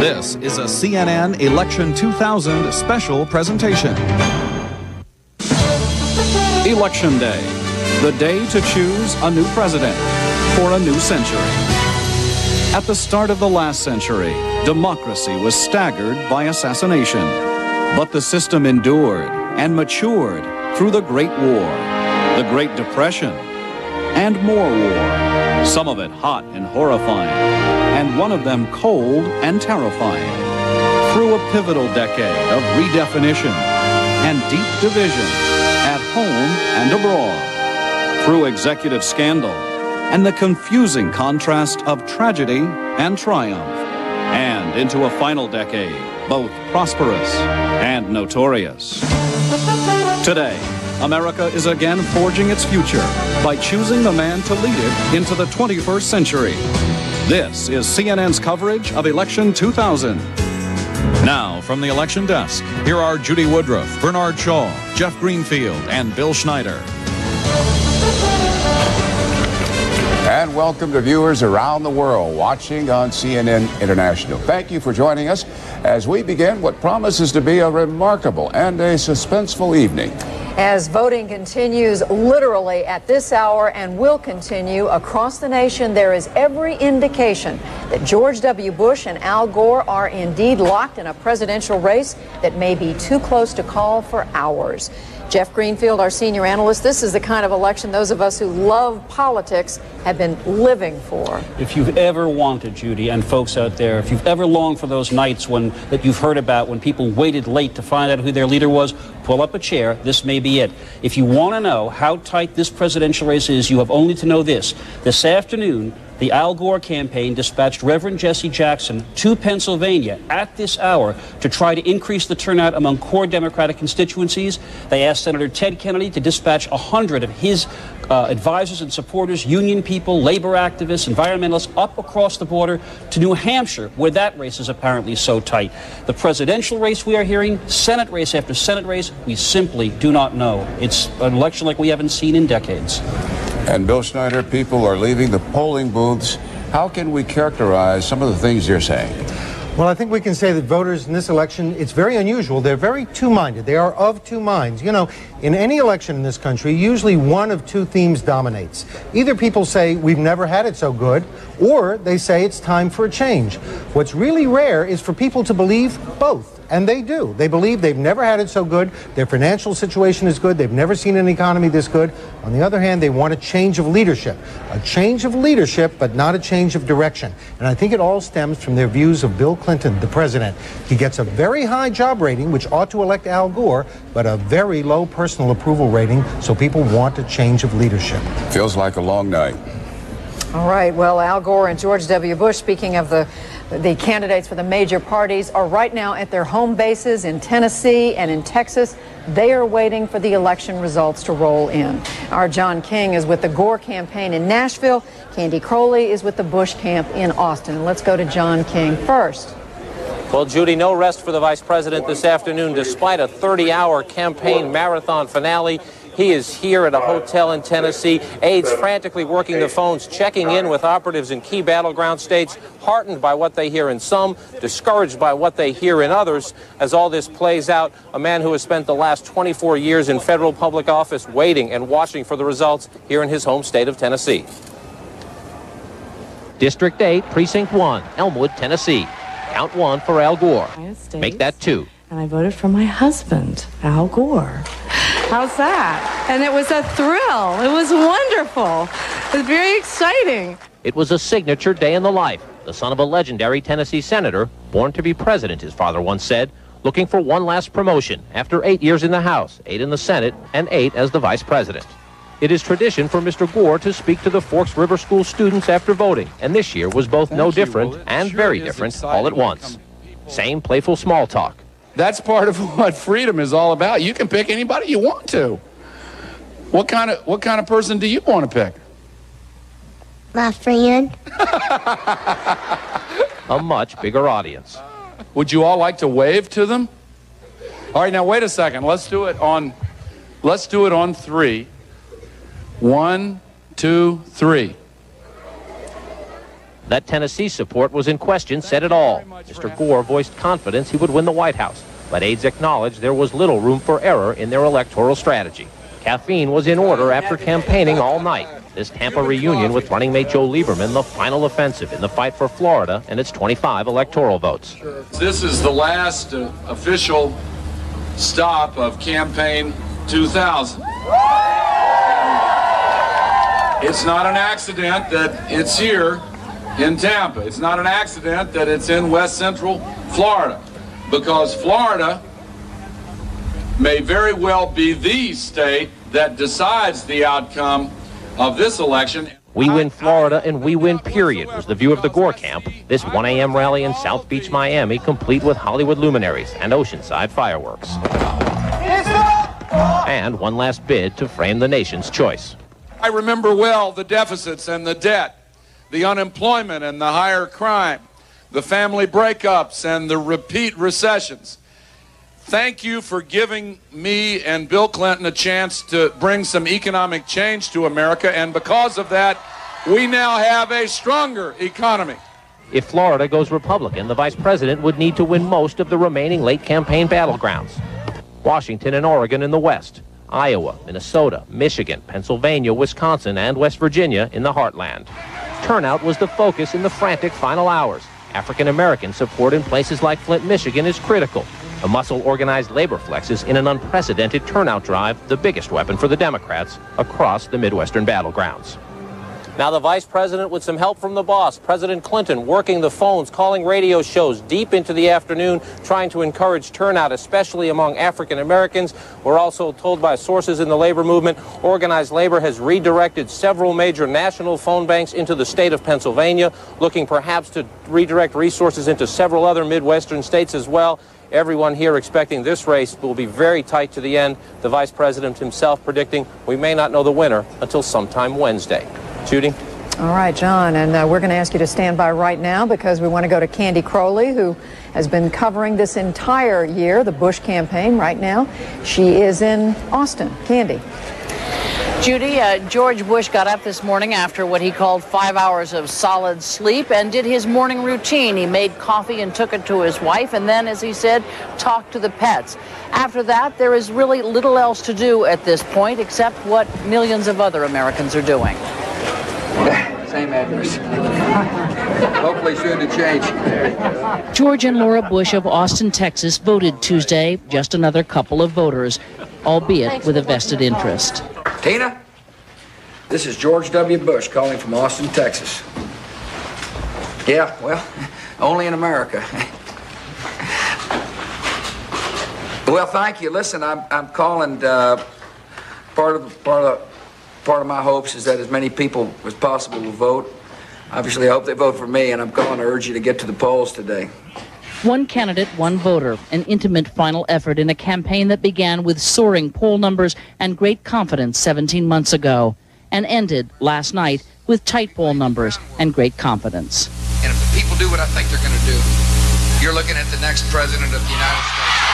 This is a CNN Election 2000 special presentation. Election Day, the day to choose a new president for a new century. At the start of the last century, democracy was staggered by assassination. But the system endured and matured through the Great War, the Great Depression, and more war, some of it hot and horrifying, and one of them cold and terrifying. Through a pivotal decade of redefinition and deep division at home and abroad. Through executive scandal and the confusing contrast of tragedy and triumph. And into a final decade, both prosperous and notorious. Today, America is again forging its future by choosing the man to lead it into the 21st century. This is CNN's coverage of Election 2000. Now, from the election desk, here are Judy Woodruff, Bernard Shaw, Jeff Greenfield, and Bill Schneider. And welcome to viewers around the world watching on CNN International. Thank you for joining us as we begin what promises to be a remarkable and a suspenseful evening. As voting continues literally at this hour and will continue across the nation, there is every indication that George W. Bush and Al Gore are indeed locked in a presidential race that may be too close to call for hours. Jeff Greenfield, our senior analyst, this is the kind of election those of us who love politics have been living for. If you've ever wanted, Judy, and folks out there, if you've ever longed for those nights that you've heard about when people waited late to find out who their leader was, pull up a chair. This may be it. If you want to know how tight this presidential race is, you have only to know this. This afternoon, the Al Gore campaign dispatched Reverend Jesse Jackson to Pennsylvania at this hour to try to increase the turnout among core Democratic constituencies. They asked Senator Ted Kennedy to dispatch 100 of his advisors and supporters, union people, labor activists, environmentalists, up across the border to New Hampshire, where that race is apparently so tight. The presidential race we are hearing, Senate race after Senate race, we simply do not know. It's an election like we haven't seen in decades. And Bill Schneider, people are leaving the polling booths. How can we characterize some of the things you're saying? Well, I think we can say that voters in this election, it's very unusual. They're very two-minded. They are of two minds. You know, in any election in this country, usually one of two themes dominates. Either people say, we've never had it so good, or they say it's time for a change. What's really rare is for people to believe both. And they do. They believe they've never had it so good. Their financial situation is good. They've never seen an economy this good. On the other hand, they want a change of leadership. A change of leadership, but not a change of direction. And I think it all stems from their views of Bill Clinton, the president. He gets a very high job rating, which ought to elect Al Gore, but a very low personal approval rating, so people want a change of leadership. Feels like a long night. All right, well, Al Gore and George W. Bush, speaking of the candidates for the major parties, are right now at their home bases in Tennessee and in Texas. They are waiting for the election results to roll in. Our John King is with the Gore campaign in Nashville. Candy Crowley is with the Bush camp in Austin. And let's go to John King first. Well, Judy, no rest for the vice president this afternoon, despite a 30-hour campaign marathon finale. He is here at a hotel in Tennessee. Aides frantically working the phones, checking in with operatives in key battleground states, heartened by what they hear in some, discouraged by what they hear in others. As all this plays out, a man who has spent the last 24 years in federal public office waiting and watching for the results here in his home state of Tennessee. District 8, Precinct 1, Elmwood, Tennessee. Count 1 for Al Gore. Make that 2. And I voted for my husband, Al Gore. How's that? And it was a thrill. It was wonderful. It was very exciting. It was a signature day in the life. The son of a legendary Tennessee senator, born to be president, his father once said, looking for one last promotion after 8 years in the House, 8 in the Senate, and 8 as the vice president. It is tradition for Mr. Gore to speak to the Forks River School students after voting, and this year was both no different and very different all at once. Same playful small talk. That's part of what freedom is all about. You can pick anybody you want to. What kind of person do you want to pick? My friend. A much bigger audience. Would you all like to wave to them? All right, now wait a second. Let's do it on 3. 1, 2, 3. That Tennessee support was in question said it all. Mr. Gore voiced confidence he would win the White House, but aides acknowledged there was little room for error in their electoral strategy. Caffeine was in order after campaigning all night. This Tampa reunion with running mate Joe Lieberman, the final offensive in the fight for Florida and its 25 electoral votes. This is the last official stop of campaign 2000. It's not an accident that it's here in Tampa. It's not an accident that it's in West Central Florida, because Florida may very well be the state that decides the outcome of this election. We win Florida and we win, period, was the view of the Gore camp. This 1 a.m. rally in South Beach, Miami, complete with Hollywood luminaries and oceanside fireworks. And one last bid to frame the nation's choice. I remember well the deficits and the debt, the unemployment and the higher crime, the family breakups and the repeat recessions. Thank you for giving me and Bill Clinton a chance to bring some economic change to America, and because of that, we now have a stronger economy. If Florida goes Republican, the vice president would need to win most of the remaining late campaign battlegrounds. Washington and Oregon in the West, Iowa, Minnesota, Michigan, Pennsylvania, Wisconsin, and West Virginia in the heartland. Turnout was the focus in the frantic final hours. African American support in places like Flint, Michigan is critical. The muscle-organized labor flexes in an unprecedented turnout drive, the biggest weapon for the Democrats across the Midwestern battlegrounds. Now the vice president with some help from the boss, President Clinton, working the phones, calling radio shows deep into the afternoon, trying to encourage turnout, especially among African Americans. We're also told by sources in the labor movement, organized labor has redirected several major national phone banks into the state of Pennsylvania, looking perhaps to redirect resources into several other Midwestern states as well. Everyone here expecting this race will be very tight to the end. The vice president himself predicting we may not know the winner until sometime Wednesday. Judy? All right, John, and we're going to ask you to stand by right now because we want to go to Candy Crowley, who has been covering this entire year, the Bush campaign right now. She is in Austin. Candy. Judy, George Bush got up this morning after what he called 5 hours of solid sleep and did his morning routine. He made coffee and took it to his wife and then, as he said, talked to the pets. After that, there is really little else to do at this point except what millions of other Americans are doing. Same address. Hopefully soon to change. George and Laura Bush of Austin, Texas voted Tuesday, just another couple of voters, albeit with a vested interest. Tina, this is George W. Bush calling from Austin, Texas. Yeah, well, only in America. Well, thank you. Listen, I'm calling. Part of my hopes is that as many people as possible will vote. Obviously, I hope they vote for me, and I'm calling to urge you to get to the polls today. One candidate, one voter, an intimate final effort in a campaign that began with soaring poll numbers and great confidence 17 months ago, and ended last night with tight poll numbers and great confidence. And if the people do what I think they're going to do, you're looking at the next president of the United States.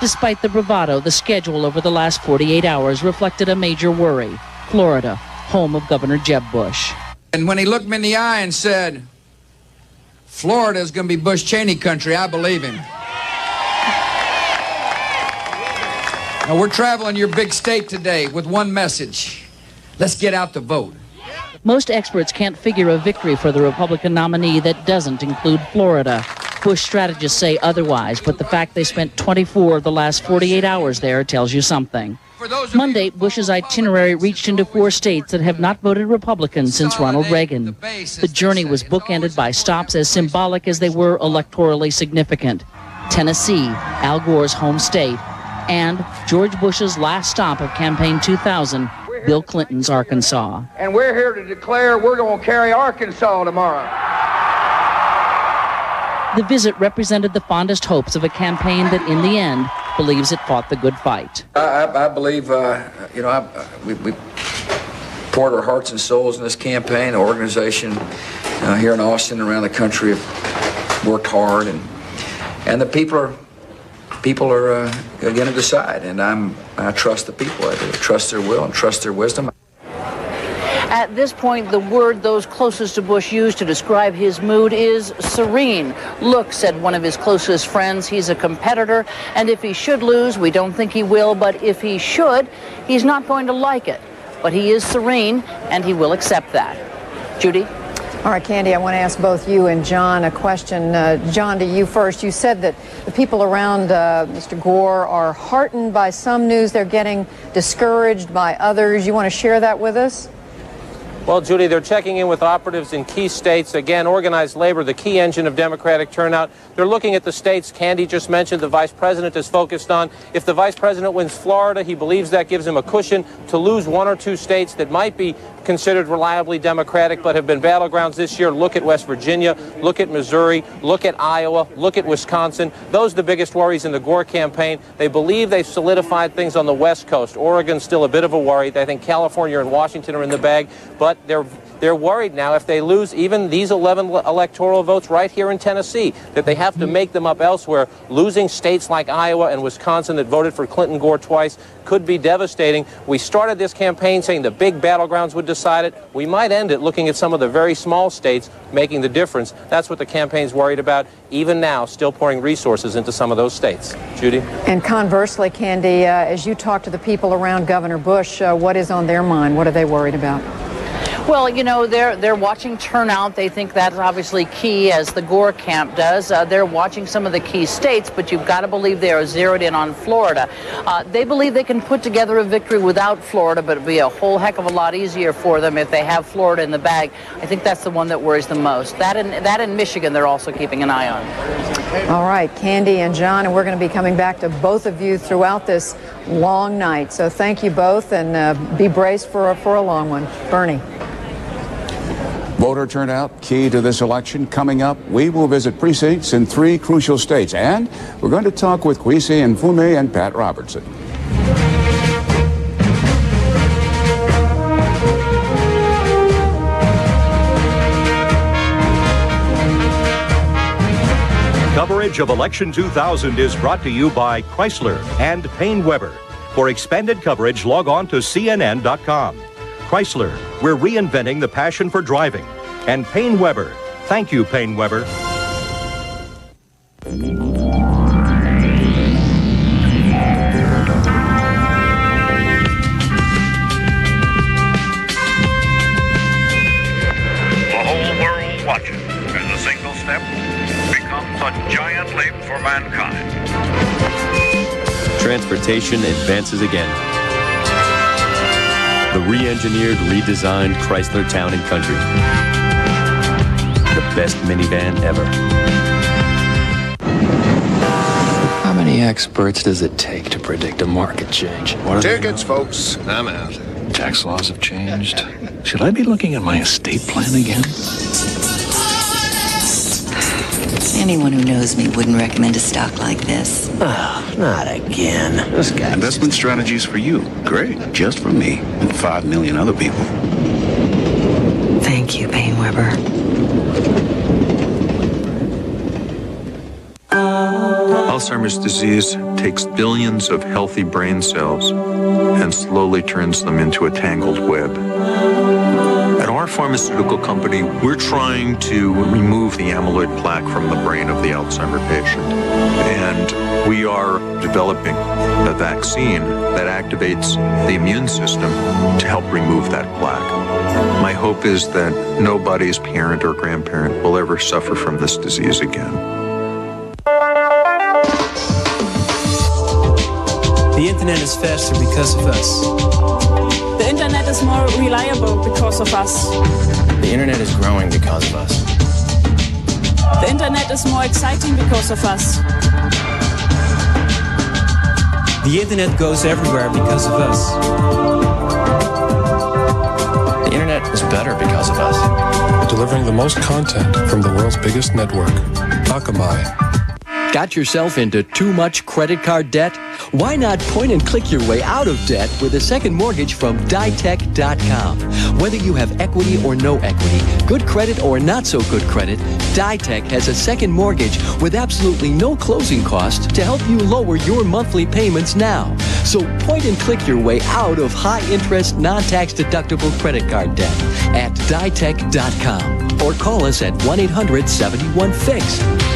Despite the bravado, the schedule over the last 48 hours reflected a major worry. Florida, home of Governor Jeb Bush. And when he looked me in the eye and said, Florida is going to be Bush Cheney country, I believe him. Now, we're traveling your big state today with one message. Let's get out to vote. Most experts can't figure a victory for the Republican nominee that doesn't include Florida. Bush strategists say otherwise, but the fact they spent 24 of the last 48 hours there tells you something. Monday, Bush's itinerary reached into 4 states that have not voted Republican since Ronald Reagan. The journey was bookended by stops as symbolic as they were electorally significant. Tennessee, Al Gore's home state, and George Bush's last stop of campaign 2000, Bill Clinton's Arkansas. And we're here to declare we're going to carry Arkansas tomorrow. The visit represented the fondest hopes of a campaign that, in the end, believes it fought the good fight. I believe, we poured our hearts and souls in this campaign. The organization here in Austin and around the country have worked hard, and the people are going to decide. And I trust the people. I trust their will and trust their wisdom. At this point, the word those closest to Bush used to describe his mood is serene. Look, said one of his closest friends, he's a competitor, and if he should lose, we don't think he will, but if he should, he's not going to like it. But he is serene, and he will accept that. Judy? All right, Candy, I want to ask both you and John a question. John, to you first. You said that the people around Mr. Gore are heartened by some news they're getting, discouraged by others. You want to share that with us? Well, Judy, they're checking in with operatives in key states. Again, organized labor, the key engine of Democratic turnout. They're looking at the states Candy just mentioned the vice president is focused on. If the vice president wins Florida, he believes that gives him a cushion to lose one or two states that might be considered reliably Democratic but have been battlegrounds this year. Look at West Virginia, look at Missouri, look at Iowa, look at Wisconsin. Those are the biggest worries in the Gore campaign. They believe they've solidified things on the West Coast. Oregon's still a bit of a worry. They think California and Washington are in the bag, but they're worried now if they lose even these 11 electoral votes right here in Tennessee, that they have to make them up elsewhere. Losing states like Iowa and Wisconsin that voted for Clinton Gore twice could be devastating. We started this campaign saying the big battlegrounds would decide it. We might end it looking at some of the very small states making the difference. That's what the campaign's worried about, even now, still pouring resources into some of those states. Judy? And conversely, Candy, as you talk to the people around Governor Bush, what is on their mind? What are they worried about? Well, you know, they're watching turnout. They think that's obviously key, as the Gore camp does. They're watching some of the key states, but you've got to believe they are zeroed in on Florida. They believe they can put together a victory without Florida, but it'll be a whole heck of a lot easier for them if they have Florida in the bag. I think that's the one that worries the most. That and Michigan they're also keeping an eye on. All right, Candy and John, and we're going to be coming back to both of you throughout this long night. So thank you both, and be braced for a long one. Bernie. Voter turnout, key to this election. Coming up, we will visit precincts in 3 crucial states. And we're going to talk with Kwesi Mfume and Pat Robertson. Coverage of Election 2000 is brought to you by Chrysler and Payne Weber. For expanded coverage, log on to CNN.com. Chrysler, we're reinventing the passion for driving. And Payne Weber, thank you, Payne Weber. The whole world watches as a single step becomes a giant leap for mankind. Transportation advances again. The re-engineered, redesigned Chrysler Town & Country. The best minivan ever. How many experts does it take to predict a market change? Tickets, folks. I'm out. Tax laws have changed. Should I be looking at my estate plan again? Anyone who knows me wouldn't recommend a stock like this. Oh, not again. This guy. Investment strategies for you. Great. Just for me and 5 million other people. Thank you, Payne Weber. Alzheimer's disease takes billions of healthy brain cells and slowly turns them into a tangled web. At our pharmaceutical company, we're trying to remove the amyloid plaque from the brain of the Alzheimer patient. And we are developing a vaccine that activates the immune system to help remove that plaque. My hope is that nobody's parent or grandparent will ever suffer from this disease again. The internet is faster because of us. The internet is more reliable because of us. The internet is growing because of us. The internet is more exciting because of us. The internet goes everywhere because of us. The internet is better because of us. Delivering the most content from the world's biggest network, Akamai. Got yourself into too much credit card debt? Why not point and click your way out of debt with a second mortgage from Ditech.com? Whether you have equity or no equity, good credit or not so good credit, Ditech has a second mortgage with absolutely no closing costs to help you lower your monthly payments now. So point and click your way out of high-interest, non-tax deductible credit card debt at Ditech.com or call us at 1-800-71-FIX.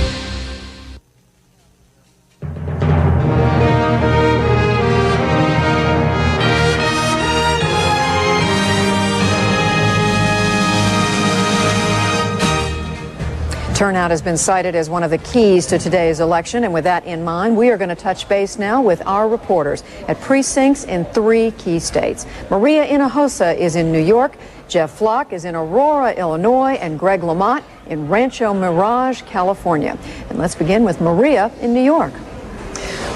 Turnout has been cited as one of the keys to today's election, and with that in mind, we are going to touch base now with our reporters at precincts in 3 key states. Maria Hinojosa is in New York, Jeff Flock is in Aurora, Illinois, and Greg Lamont in Rancho Mirage, California. And let's begin with Maria in New York.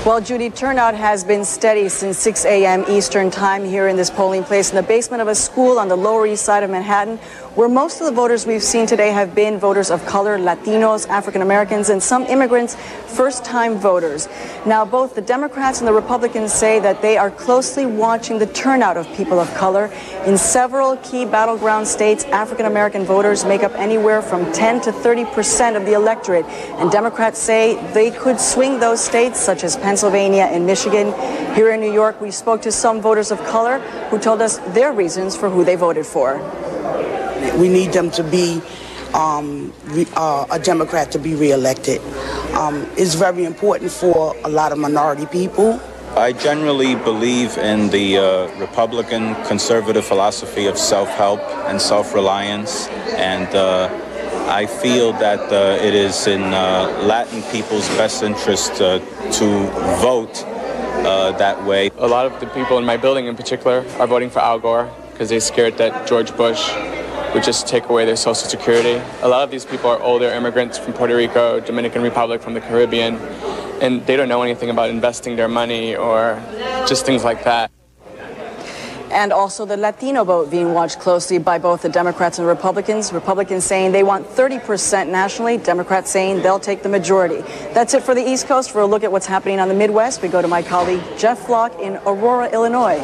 Well, Judy, turnout has been steady since 6 a.m. Eastern time here in this polling place in the basement of a school on the Lower East Side of Manhattan, where most of the voters we've seen today have been voters of color, Latinos, African Americans, and some immigrants, first-time voters. Now, both the Democrats and the Republicans say that they are closely watching the turnout of people of color. In several key battleground states, African American voters make up anywhere from 10 to 30% of the electorate, and Democrats say they could swing those states, such as Pennsylvania and Michigan. Here in New York, we spoke to some voters of color who told us their reasons for who they voted for. We need them to be a Democrat to be reelected. It's very important for a lot of minority people. I generally believe in the Republican conservative philosophy of self-help and self-reliance, and I feel that it is in Latin people's best interest to vote that way. A lot of the people in my building in particular are voting for Al Gore because they're scared that George Bush would just take away their Social Security. A lot of these people are older immigrants from Puerto Rico, Dominican Republic, from the Caribbean, and they don't know anything about investing their money or just things like that. And also the Latino vote being watched closely by both the Democrats and Republicans. Republicans saying they want 30% nationally, Democrats saying they'll take the majority. That's it for the East Coast. For a look at what's happening on the Midwest, we go to my colleague Jeff Flock in Aurora, Illinois.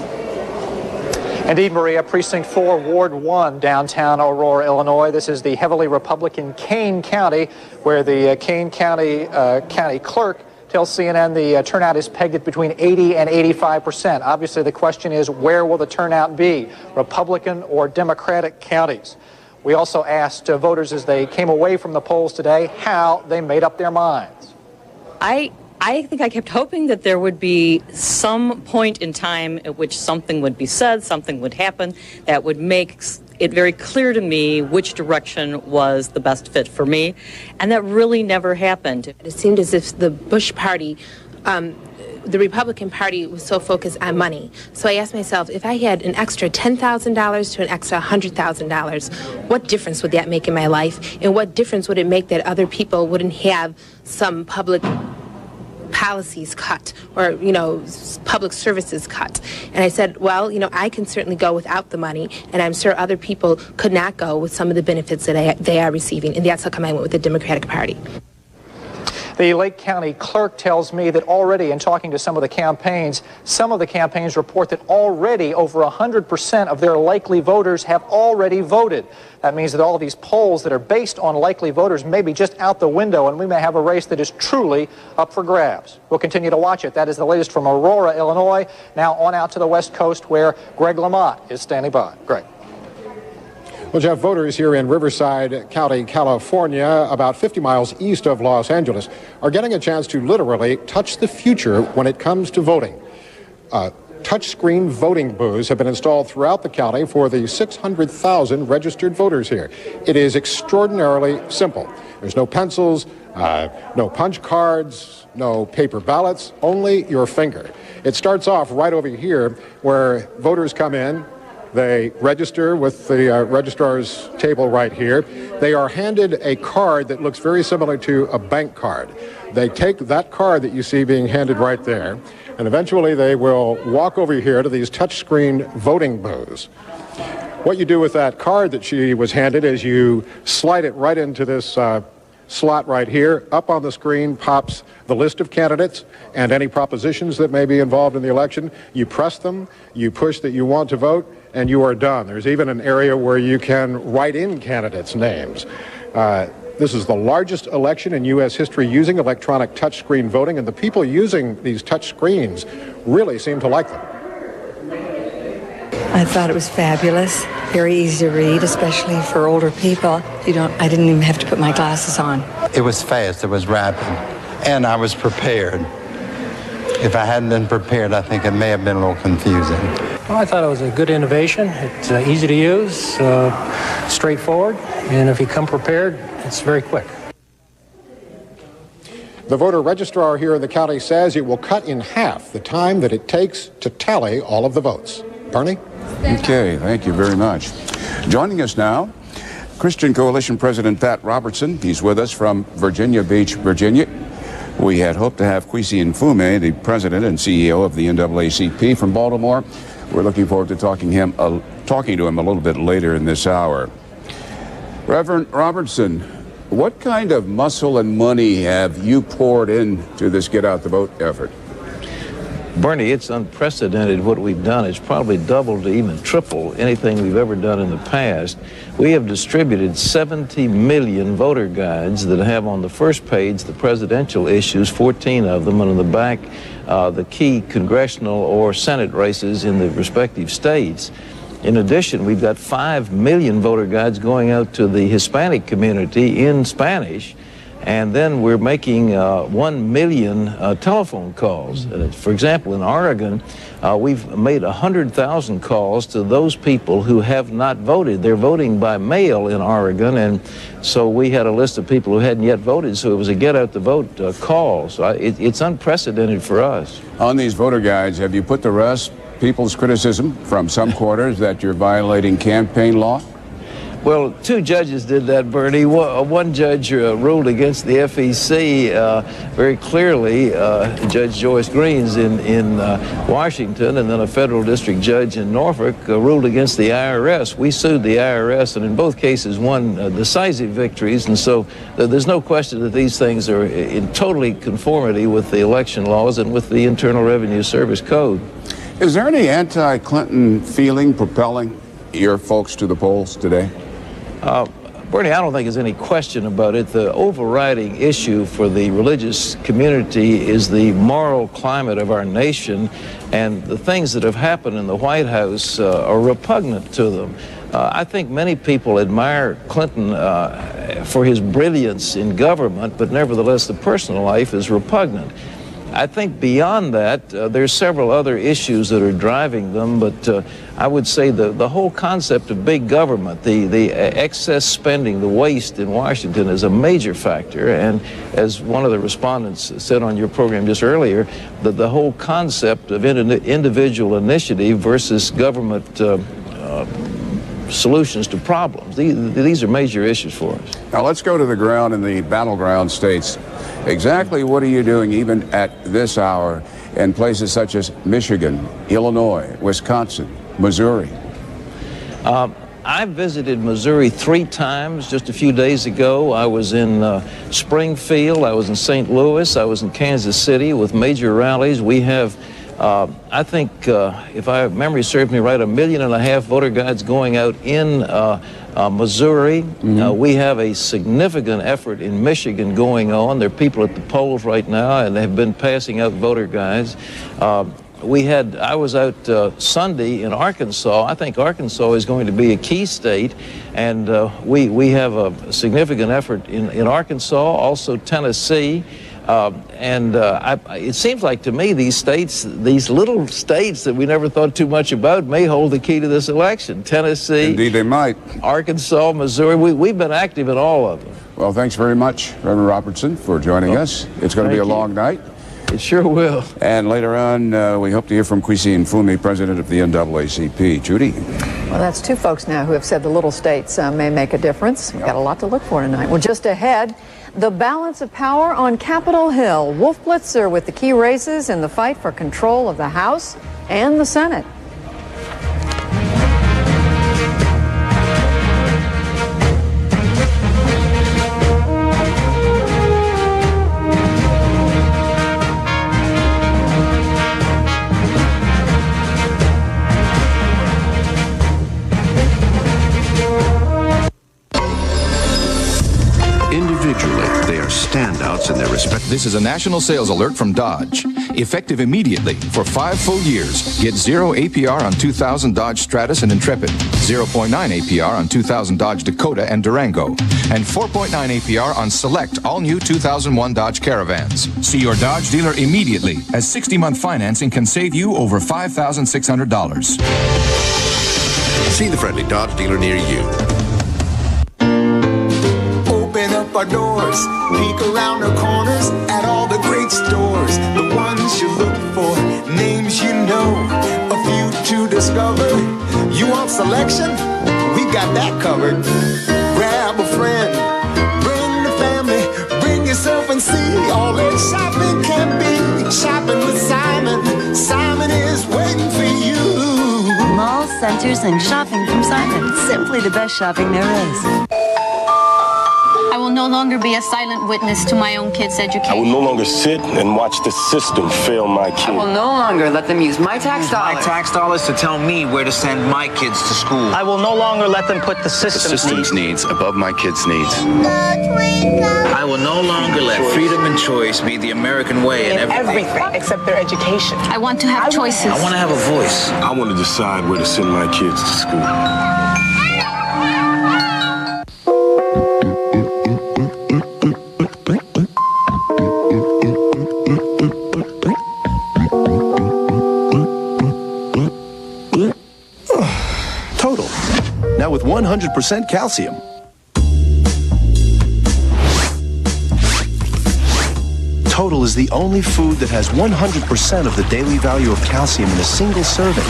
Indeed, Maria, Precinct 4, Ward 1, downtown Aurora, Illinois. This is the heavily Republican Kane County, where the Kane County county clerk tells CNN the turnout is pegged at between 80 and 85%. Obviously, the question is, where will the turnout be, Republican or Democratic counties? We also asked voters as they came away from the polls today how they made up their minds. I think I kept hoping that there would be some point in time at which something would be said, something would happen that would make it very clear to me which direction was the best fit for me, and that really never happened. It seemed as if the Bush party, the Republican Party, was so focused on money. So I asked myself, if I had an extra $10,000 to an extra $100,000, what difference would that make in my life, and what difference would it make that other people wouldn't have some public policies cut or, public services cut? And I said, well, I can certainly go without the money, and I'm sure other people could not go with some of the benefits that they are receiving, and that's how come I went with the Democratic Party. The Lake County clerk tells me that already, in talking to some of the campaigns report that already over 100% of their likely voters have already voted. That means that all these polls that are based on likely voters may be just out the window, and we may have a race that is truly up for grabs. We'll continue to watch it. That is the latest from Aurora, Illinois. Now on out to the West Coast, where Greg Lamont is standing by. Greg. Well, Jeff, voters here in Riverside County, California, about 50 miles east of Los Angeles, are getting a chance to literally touch the future when it comes to voting. Touchscreen voting booths have been installed throughout the county for the 600,000 registered voters here. It is extraordinarily simple. There's no pencils, no punch cards, no paper ballots, only your finger. It starts off right over here where voters come in. They register with the registrar's table right here. They are handed a card that looks very similar to a bank card. They take that card that you see being handed right there, and eventually they will walk over here to these touchscreen voting booths. What you do with that card that she was handed is you slide it right into this slot right here. Up on the screen pops the list of candidates and any propositions that may be involved in the election. You press them, you push that you want to vote, and you are done. There's even an area where you can write in candidates' names. This is the largest election in U.S. history using electronic touchscreen voting, and the people using these touch screens really seem to like them. I thought it was fabulous, very easy to read, especially for older people. I didn't even have to put my glasses on. It was fast, it was rapid, and I was prepared. If I hadn't been prepared, I think it may have been a little confusing. Well, I thought it was a good innovation. It's easy to use, straightforward, and if you come prepared, it's very quick. The voter registrar here in the county says it will cut in half the time that it takes to tally all of the votes. Bernie? Okay, thank you very much. Joining us now, Christian Coalition President Pat Robertson. He's with us from Virginia Beach, Virginia. We had hoped to have Kwesi Mfume, the president and CEO of the NAACP from Baltimore. We're looking forward to talking to him a little bit later in this hour. Reverend Robertson, what kind of muscle and money have you poured into this Get Out the Vote effort? Bernie, it's unprecedented what we've done. It's probably double to even triple anything we've ever done in the past. We have distributed 70 million voter guides that have on the first page the presidential issues, 14 of them, and on the back the key congressional or Senate races in the respective states. In addition, we've got 5 million voter guides going out to the Hispanic community in Spanish. And then we're making 1 million telephone calls. For example, in Oregon, we've made 100,000 calls to those people who have not voted. They're voting by mail in Oregon, and so we had a list of people who hadn't yet voted, so it was a Get Out the Vote call. So it's unprecedented for us. On these voter guides, have you put to rest people's criticism from some quarters that you're violating campaign law? Well, 2 judges did that, Bernie. One judge ruled against the FEC very clearly, Judge Joyce Greens in Washington, and then a federal district judge in Norfolk ruled against the IRS. We sued the IRS, and in both cases won decisive victories, and so there's no question that these things are in totally conformity with the election laws and with the Internal Revenue Service Code. Is there any anti-Clinton feeling propelling your folks to the polls today? Bernie, I don't think there's any question about it. The overriding issue for the religious community is the moral climate of our nation, and the things that have happened in the White House are repugnant to them. I think many people admire Clinton for his brilliance in government, but nevertheless the personal life is repugnant. I think beyond that, there's several other issues that are driving them, but I would say the whole concept of big government, the excess spending, the waste in Washington is a major factor, and as one of the respondents said on your program just earlier, that the whole concept of individual initiative versus government solutions to problems. These are major issues for us. Now let's go to the ground in the battleground states. Exactly what are you doing even at this hour in places such as Michigan, Illinois, Wisconsin, Missouri? I visited Missouri 3 times just a few days ago. I was in Springfield, I was in St. Louis, I was in Kansas City with major rallies. We have I think, if memory serves me right, 1.5 million voter guides going out in Missouri. We have a significant effort in Michigan going on. There are people at the polls right now, and they have been passing out voter guides. I was out Sunday in Arkansas. I think Arkansas is going to be a key state, and we have a significant effort in Arkansas, also Tennessee. It seems like to me these states, these little states that we never thought too much about, may hold the key to this election. Tennessee. Indeed they might. Arkansas, Missouri. We've been active in all of them. Well, thanks very much, Reverend Robertson, for joining us. It's going to be a long night. It sure will. And later on, we hope to hear from Kwesi Mfume, president of the NAACP. Judy? Well, that's 2 folks now who have said the little states may make a difference. We've got a lot to look for tonight. Well, just ahead, the balance of power on Capitol Hill. Wolf Blitzer with the key races in the fight for control of the House and the Senate. standouts in their respect. This is a national sales alert from Dodge. Effective immediately for 5 full years. Get 0 APR on 2000 Dodge Stratus and Intrepid, 0.9 APR on 2000 Dodge Dakota and Durango, and 4.9 APR on select all-new 2001 Dodge Caravans. See your Dodge dealer immediately, as 60-month financing can save you over $5,600. See the friendly Dodge dealer near you. Open up our doors, peek around the corners at all the great stores, the ones you look for, names you know, a few to discover. You want selection? We got that covered. Grab a friend, bring the family, bring yourself and see all that shopping can be. Shopping with Simon, Simon is waiting for you. Mall, centers, and shopping from Simon. Simply the best shopping there is. I will no longer be a silent witness to my own kids' education. I will no longer sit and watch the system fail my kids. I will no longer let them use my tax dollars to tell me where to send my kids to school. I will no longer let them put the system's needs above my kids' needs. I will no longer let freedom and choice be the American way in everything except their education. I want to have choices. I want to have a voice. I want to decide where to send my kids to school. Total. Now with 100% calcium. Total is the only food that has 100% of the daily value of calcium in a single serving.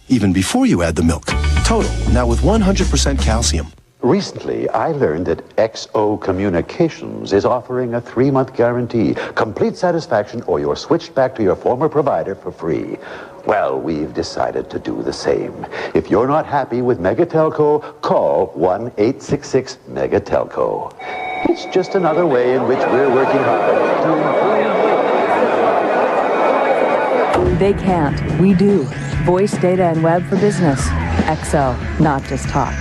Even before you add the milk. Total. Now with 100% calcium. Recently, I learned that XO Communications is offering a 3-month guarantee, complete satisfaction, or you're switched back to your former provider for free. Well, we've decided to do the same. If you're not happy with Megatelco, call 1-866-MEGA-TELCO. It's just another way in which we're working hard to improve. They can't. We do. Voice, data, and web for business. XO, not just talk.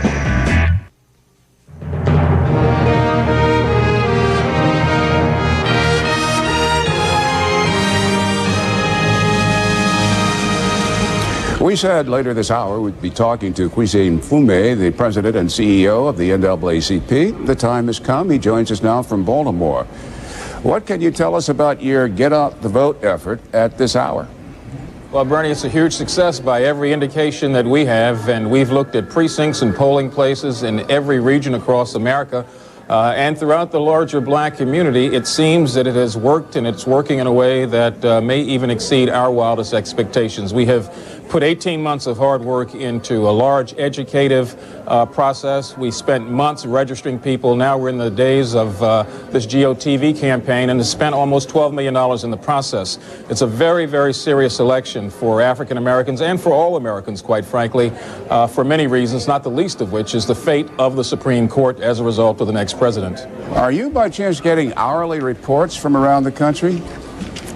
We said later this hour we'd be talking to Kwesi Mfume, the president and CEO of the NAACP. The time has come. He joins us now from Baltimore. What can you tell us about your Get Out the Vote effort at this hour? Well, Bernie, it's a huge success by every indication that we have, and we've looked at precincts and polling places in every region across America. And throughout the larger black community, it seems that it has worked, and it's working in a way that may even exceed our wildest expectations. We have put 18 months of hard work into a large educative process. We spent months registering people. Now we're in the days of this GOTV campaign, and have spent almost $12 million in the process. It's a very, very serious election for African Americans and for all Americans, quite frankly, for many reasons, not the least of which is the fate of the Supreme Court as a result of the next president. Are you by chance getting hourly reports from around the country?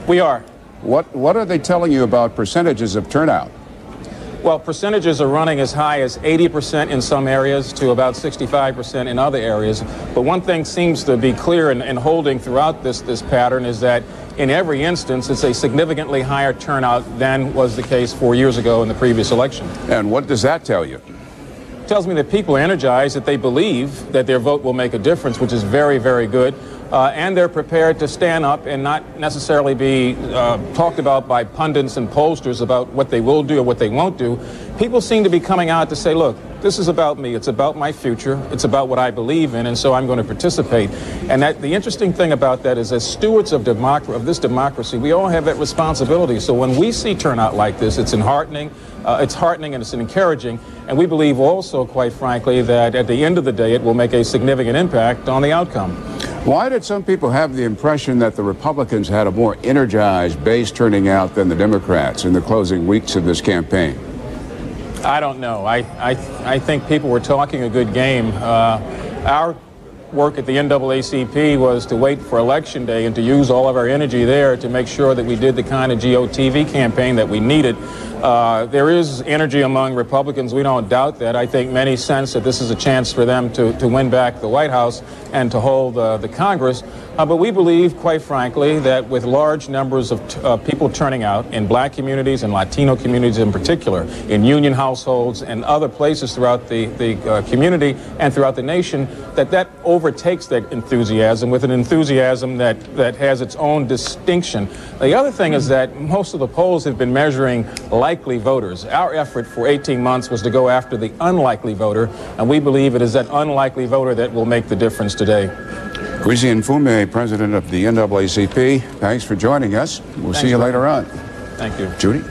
We are. What are they telling you about percentages of turnout? Well, percentages are running as high as 80% in some areas to about 65% in other areas. But one thing seems to be clear and holding throughout this pattern is that in every instance, it's a significantly higher turnout than was the case 4 years ago in the previous election. And what does that tell you? It tells me that people are energized, that they believe that their vote will make a difference, which is very, very good. And they're prepared to stand up and not necessarily be talked about by pundits and pollsters about what they will do or what they won't do. People seem to be coming out to say, look, this is about me. It's about my future. It's about what I believe in, and so I'm going to participate. And that the interesting thing about that is, as stewards of this democracy, we all have that responsibility. So when we see turnout like this, it's heartening and it's encouraging. And we believe also, quite frankly, that at the end of the day, it will make a significant impact on the outcome. Why did some people have the impression that the Republicans had a more energized base turning out than the Democrats in the closing weeks of this campaign? I don't know. I think people were talking a good game. Our work at the NAACP was to wait for Election Day and to use all of our energy there to make sure that we did the kind of GOTV campaign that we needed. There is energy among Republicans. We don't doubt that. I think many sense that this is a chance for them to win back the White House and to hold the Congress. But we believe, quite frankly, that with large numbers of people turning out in black communities and Latino communities in particular, in union households and other places throughout the community and throughout the nation, that overtakes that enthusiasm with an enthusiasm that has its own distinction. The other thing is that most of the polls have been measuring likely voters. Our effort for 18 months was to go after the unlikely voter, and we believe it is that unlikely voter that will make the difference today. Kwesi Mfume, president of the NAACP, thanks for joining us. We'll see you later on. Thank you. Judy?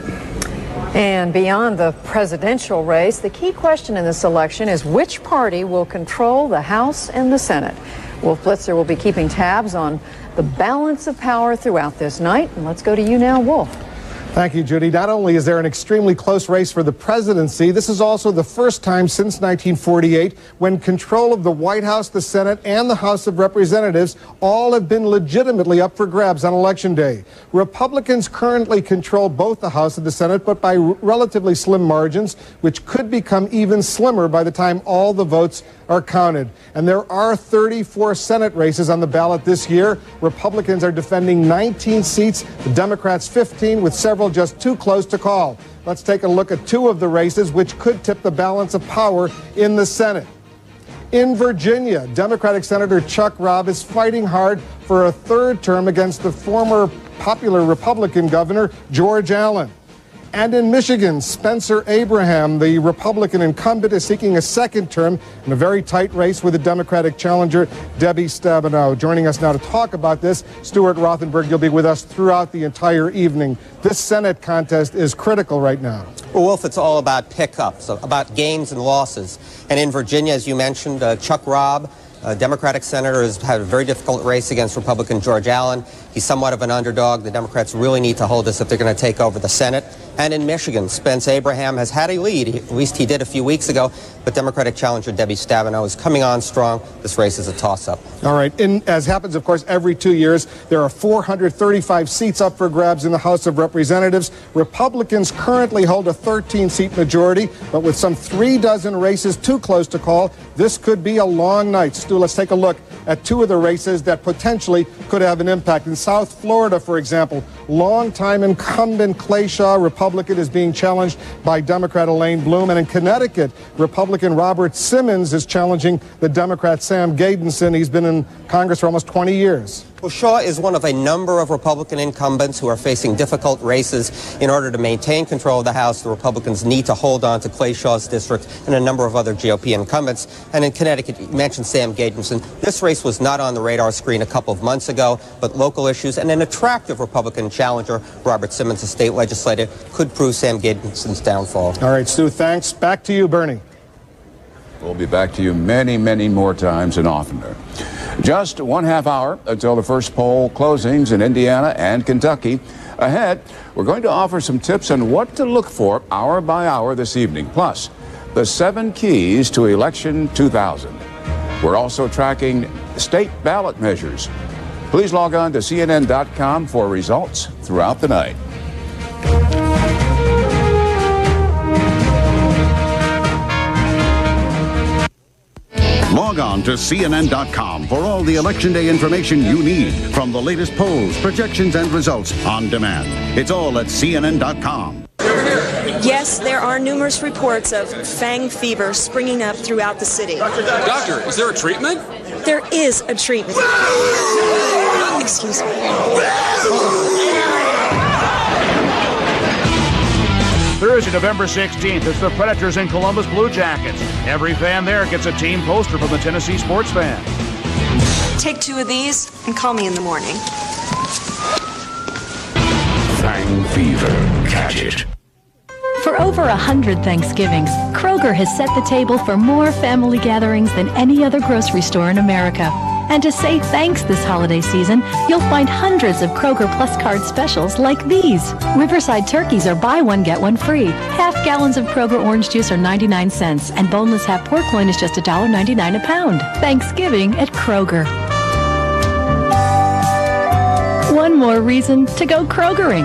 And beyond the presidential race, the key question in this election is which party will control the House and the Senate. Wolf Blitzer will be keeping tabs on the balance of power throughout this night. And let's go to you now, Wolf. Thank you, Judy. Not only is there an extremely close race for the presidency, this is also the first time since 1948 when control of the White House, the Senate, and the House of Representatives all have been legitimately up for grabs on Election Day. Republicans currently control both the House and the Senate, but by relatively slim margins, which could become even slimmer by the time all the votes are counted. And there are 34 Senate races on the ballot this year. Republicans are defending 19 seats, the Democrats 15, with several just too close to call. Let's take a look at two of the races which could tip the balance of power in the Senate. In Virginia, Democratic Senator Chuck Robb is fighting hard for a third term against the former popular Republican governor, George Allen. And in Michigan, Spencer Abraham, the Republican incumbent, is seeking a second term in a very tight race with the Democratic challenger, Debbie Stabenow. Joining us now to talk about this, Stuart Rothenberg. You'll be with us throughout the entire evening. This Senate contest is critical right now. Well, Wolf, it's all about pickups, about gains and losses. And in Virginia, as you mentioned, Chuck Robb, Democratic senator, has had a very difficult race against Republican George Allen. He's somewhat of an underdog. The Democrats really need to hold this if they're going to take over the Senate. And in Michigan, Spence Abraham has had a lead. At least he did a few weeks ago. But Democratic challenger Debbie Stabenow is coming on strong. This race is a toss-up. All right. As happens, of course, every 2 years, there are 435 seats up for grabs in the House of Representatives. Republicans currently hold a 13-seat majority, but with some 36 races too close to call, this could be a long night. Stu, let's take a look at two of the races that potentially could have an impact. In South Florida, for example, longtime incumbent Clay Shaw, Republican, is being challenged by Democrat Elaine Bloom. And in Connecticut, Republican Robert Simmons is challenging the Democrat Sam Gadenson. He's been in Congress for almost 20 years. Well, Shaw is one of a number of Republican incumbents who are facing difficult races. In order to maintain control of the House, the Republicans need to hold on to Clay Shaw's district and a number of other GOP incumbents. And in Connecticut, you mentioned Sam Gadenson. This race was not on the radar screen a couple of months ago, but local issues and an attractive Republican challenger, Robert Simmons, a state legislator, could prove Sam Gadenson's downfall. All right, Stu, thanks. Back to you, Bernie. We'll be back to you many, many more times and oftener. Just 1/2 hour until the first poll closings in Indiana and Kentucky. Ahead, we're going to offer some tips on what to look for hour by hour this evening. Plus, the 7 keys to Election 2000. We're also tracking state ballot measures. Please log on to CNN.com for results throughout the night. Log on to CNN.com for all the Election Day information you need, from the latest polls, projections, and results on demand. It's all at CNN.com. Yes, there are numerous reports of fang fever springing up throughout the city. Doctor, is there a treatment? There is a treatment. Excuse me. Thursday, November 16th, it's the Predators and Columbus Blue Jackets. Every fan there gets a team poster from the Tennessee sports fan. Take 2 of these and call me in the morning. Fang fever. Catch it. For over 100 Thanksgivings, Kroger has set the table for more family gatherings than any other grocery store in America. And to say thanks this holiday season, you'll find hundreds of Kroger Plus Card specials like these. Riverside turkeys are buy one, get one free. Half gallons of Kroger orange juice are 99 cents, and boneless half pork loin is just $1.99 a pound. Thanksgiving at Kroger. One more reason to go Krogering.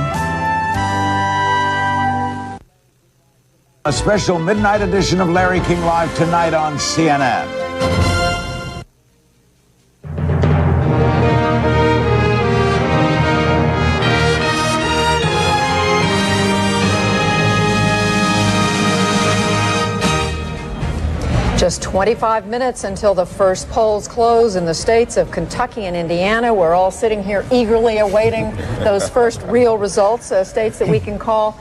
A special midnight edition of Larry King Live tonight on CNN. Just 25 minutes until the first polls close in the states of Kentucky and Indiana. We're all sitting here eagerly awaiting those first real results, states that we can call.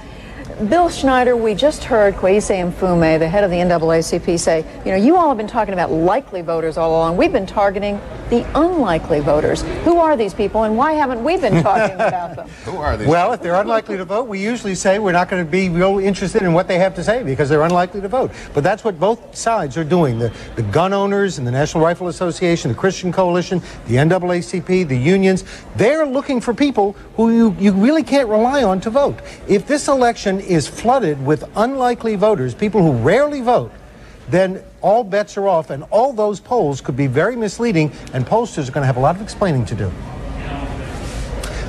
Bill Schneider, we just heard Kwesi Mfume, the head of the NAACP, say, you all have been talking about likely voters all along. We've been targeting the unlikely voters. Who are these people, and why haven't we been talking about them? Who are these? Well, if they're unlikely to vote, we usually say we're not going to be real interested in what they have to say because they're unlikely to vote. But that's what both sides are doing. The gun owners and the National Rifle Association, the Christian Coalition, the NAACP, the unions, they're looking for people who you really can't rely on to vote. If this election is flooded with unlikely voters, people who rarely vote, then all bets are off, and all those polls could be very misleading, and pollsters are going to have a lot of explaining to do.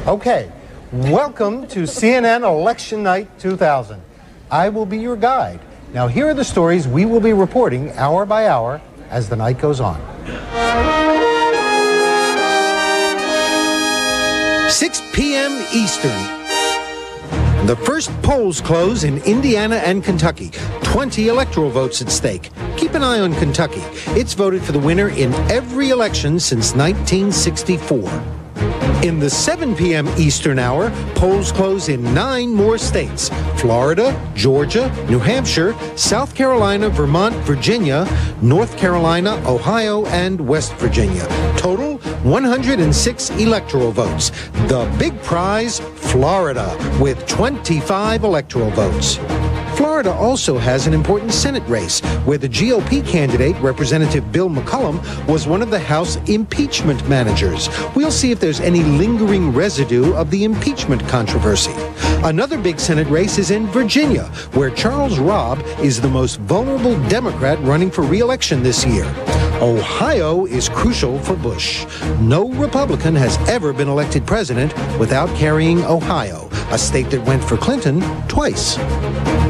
Okay, welcome to CNN Election Night 2000. I will be your guide. Now, here are the stories we will be reporting hour by hour as the night goes on. 6 p.m. Eastern. The first polls close in Indiana and Kentucky. 20 electoral votes at stake. Keep an eye on Kentucky. It's voted for the winner in every election since 1964. In the 7 p.m. Eastern hour, polls close in 9 more states: Florida, Georgia, New Hampshire, South Carolina, Vermont, Virginia, North Carolina, Ohio, and West Virginia. Total, 106 electoral votes. The big prize, Florida, with 25 electoral votes. Florida also has an important Senate race where the GOP candidate, Representative Bill McCollum, was one of the House impeachment managers. We'll see if there's any lingering residue of the impeachment controversy. Another big Senate race is in Virginia, where Charles Robb is the most vulnerable Democrat running for re-election this year. Ohio is crucial for Bush. No Republican has ever been elected president without carrying Ohio, a state that went for Clinton twice.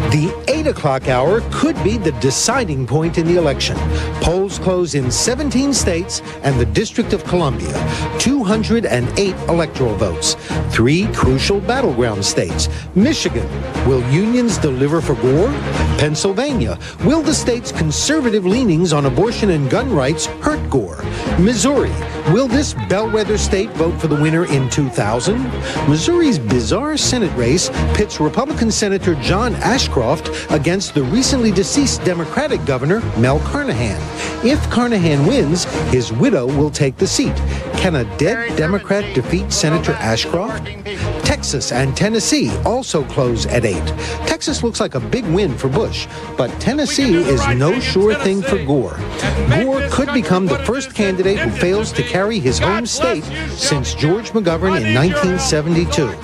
The 8 o'clock hour could be the deciding point in the election. Polls close in 17 states and the District of Columbia. 208 electoral votes. 3 crucial battleground states. Michigan, will unions deliver for Gore? Pennsylvania, will the state's conservative leanings on abortion and gun rights hurt Gore? Missouri, will this bellwether state vote for the winner in 2000? Missouri's bizarre Senate race pits Republican Senator John Ashcroft against the recently deceased Democratic governor, Mel Carnahan. If Carnahan wins, his widow will take the seat. Can a dead Democrat defeat Senator Ashcroft? Texas and Tennessee also close at 8. Texas looks like a big win for Bush, but Tennessee is no sure thing for Gore. Gore could become the first candidate who fails to carry his home state since George McGovern in 1972.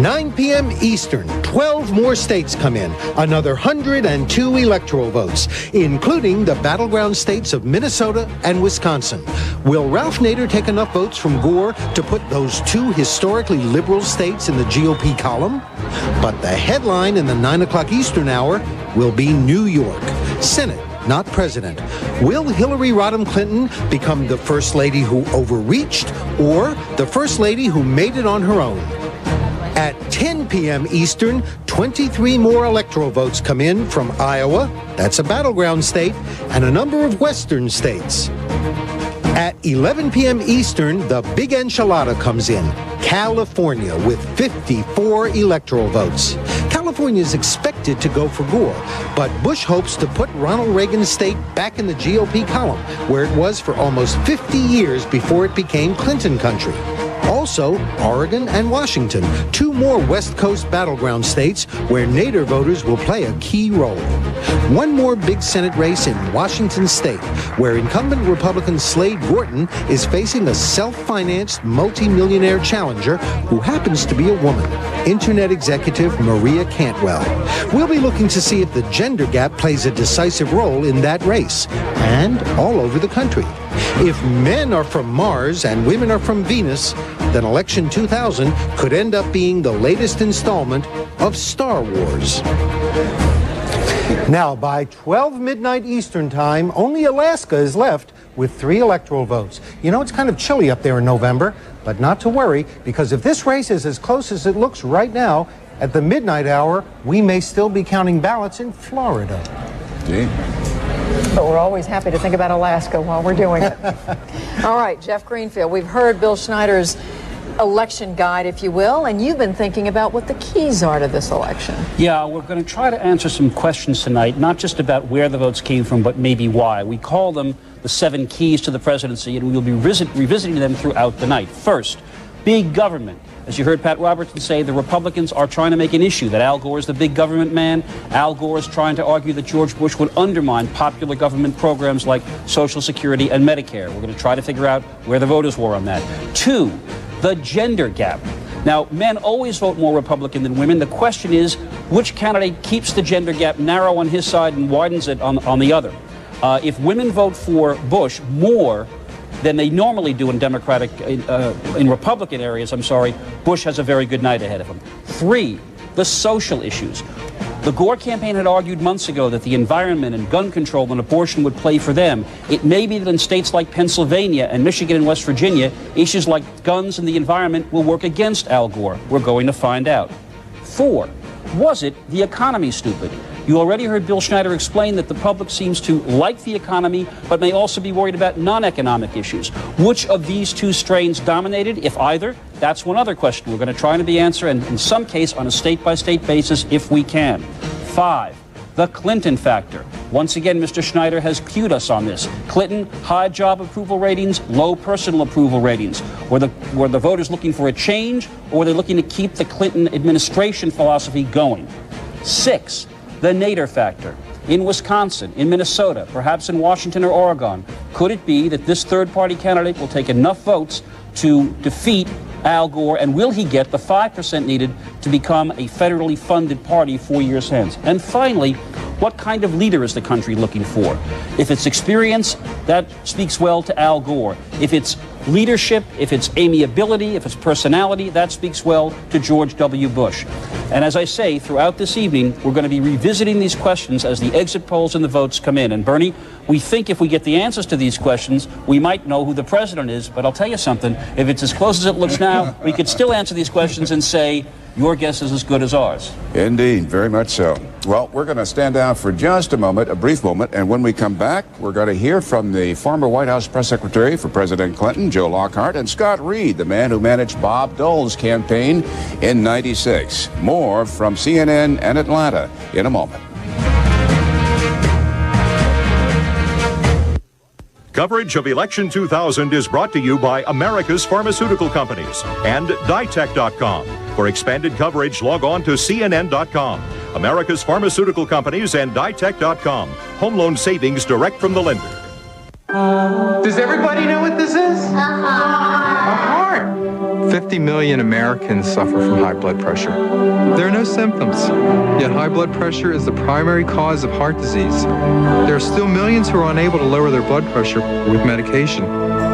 9 p.m. Eastern, 12 more states come in, another 102 electoral votes, including the battleground states of Minnesota and Wisconsin. Will Ralph Nader take enough votes from Gore to put those 2 historically liberal states in the GOP column? But the headline in the 9 o'clock Eastern hour will be New York. Senate, not president. Will Hillary Rodham Clinton become the first lady who overreached or the first lady who made it on her own? At 10 p.m. Eastern, 23 more electoral votes come in from Iowa, that's a battleground state, and a number of western states. At 11 p.m. Eastern, the big enchilada comes in, California, with 54 electoral votes. California is expected to go for Gore, but Bush hopes to put Ronald Reagan's state back in the GOP column, where it was for almost 50 years before it became Clinton country. Also, Oregon and Washington, two more West Coast battleground states where Nader voters will play a key role. One more big Senate race in Washington State, where incumbent Republican Slade Gorton is facing a self-financed multi-millionaire challenger who happens to be a woman, Internet executive Maria Cantwell. We'll be looking to see if the gender gap plays a decisive role in that race, and all over the country. If men are from Mars and women are from Venus, then Election 2000 could end up being the latest installment of Star Wars. Now, by 12 midnight Eastern Time, only Alaska is left with 3 electoral votes. You know, it's kind of chilly up there in November, but not to worry, because if this race is as close as it looks right now, at the midnight hour, we may still be counting ballots in Florida. Gee. But we're always happy to think about Alaska while we're doing it. All right, Jeff Greenfield, we've heard Bill Schneider's election guide, if you will, and you've been thinking about what the keys are to this election. Yeah, we're going to try to answer some questions tonight, not just about where the votes came from, but maybe why. We call them the 7 keys to the presidency, and we will be revisiting them throughout the night. First, big government. As you heard Pat Robertson say, the Republicans are trying to make an issue that Al Gore is the big government man. Al Gore is trying to argue that George Bush would undermine popular government programs like Social Security and Medicare. We're going to try to figure out where the voters were on that. 2, the gender gap. Now, men always vote more Republican than women. The question is, which candidate keeps the gender gap narrow on his side and widens it on the other? If women vote for Bush more than they normally do in in Republican areas, Bush has a very good night ahead of him. 3, the social issues. The Gore campaign had argued months ago that the environment and gun control and abortion would play for them. It may be that in states like Pennsylvania and Michigan and West Virginia, issues like guns and the environment will work against Al Gore. We're going to find out. 4, was it the economy, stupid? You already heard Bill Schneider explain that the public seems to like the economy, but may also be worried about non-economic issues. Which of these 2 strains dominated, if either? That's one other question we're going to try to be answered, and in some case on a state-by-state basis if we can. 5, the Clinton factor. Once again, Mr. Schneider has cued us on this. Clinton, high job approval ratings, low personal approval ratings. Were the voters looking for a change, or were they looking to keep the Clinton administration philosophy going? 6, the Nader factor. In Wisconsin, in Minnesota, perhaps in Washington or Oregon, could it be that this third-party candidate will take enough votes to defeat Al Gore, and will he get the 5% needed to become a federally funded party 4 years hence? And finally, what kind of leader is the country looking for? If it's experience, that speaks well to Al Gore. If it's leadership, if it's amiability, if it's personality, that speaks well to George W. Bush. And as I say, throughout this evening, we're going to be revisiting these questions as the exit polls and the votes come in. And Bernie, we think if we get the answers to these questions, we might know who the president is. But I'll tell you something, if it's as close as it looks now, we could still answer these questions and say, your guess is as good as ours. Indeed, very much so. Well, we're going to stand down for just a moment, a brief moment, and when we come back, we're going to hear from the former White House press secretary for President Clinton, Joe Lockhart, and Scott Reed, the man who managed Bob Dole's campaign in '96. More from CNN and Atlanta in a moment. Coverage of Election 2000 is brought to you by America's pharmaceutical companies and Ditech.com. For expanded coverage, log on to CNN.com. America's pharmaceutical companies and Ditech.com. Home loan savings direct from the lender. Does everybody know what this is? A heart. 50 million Americans suffer from high blood pressure. There are no symptoms, yet high blood pressure is the primary cause of heart disease. There are still millions who are unable to lower their blood pressure with medication.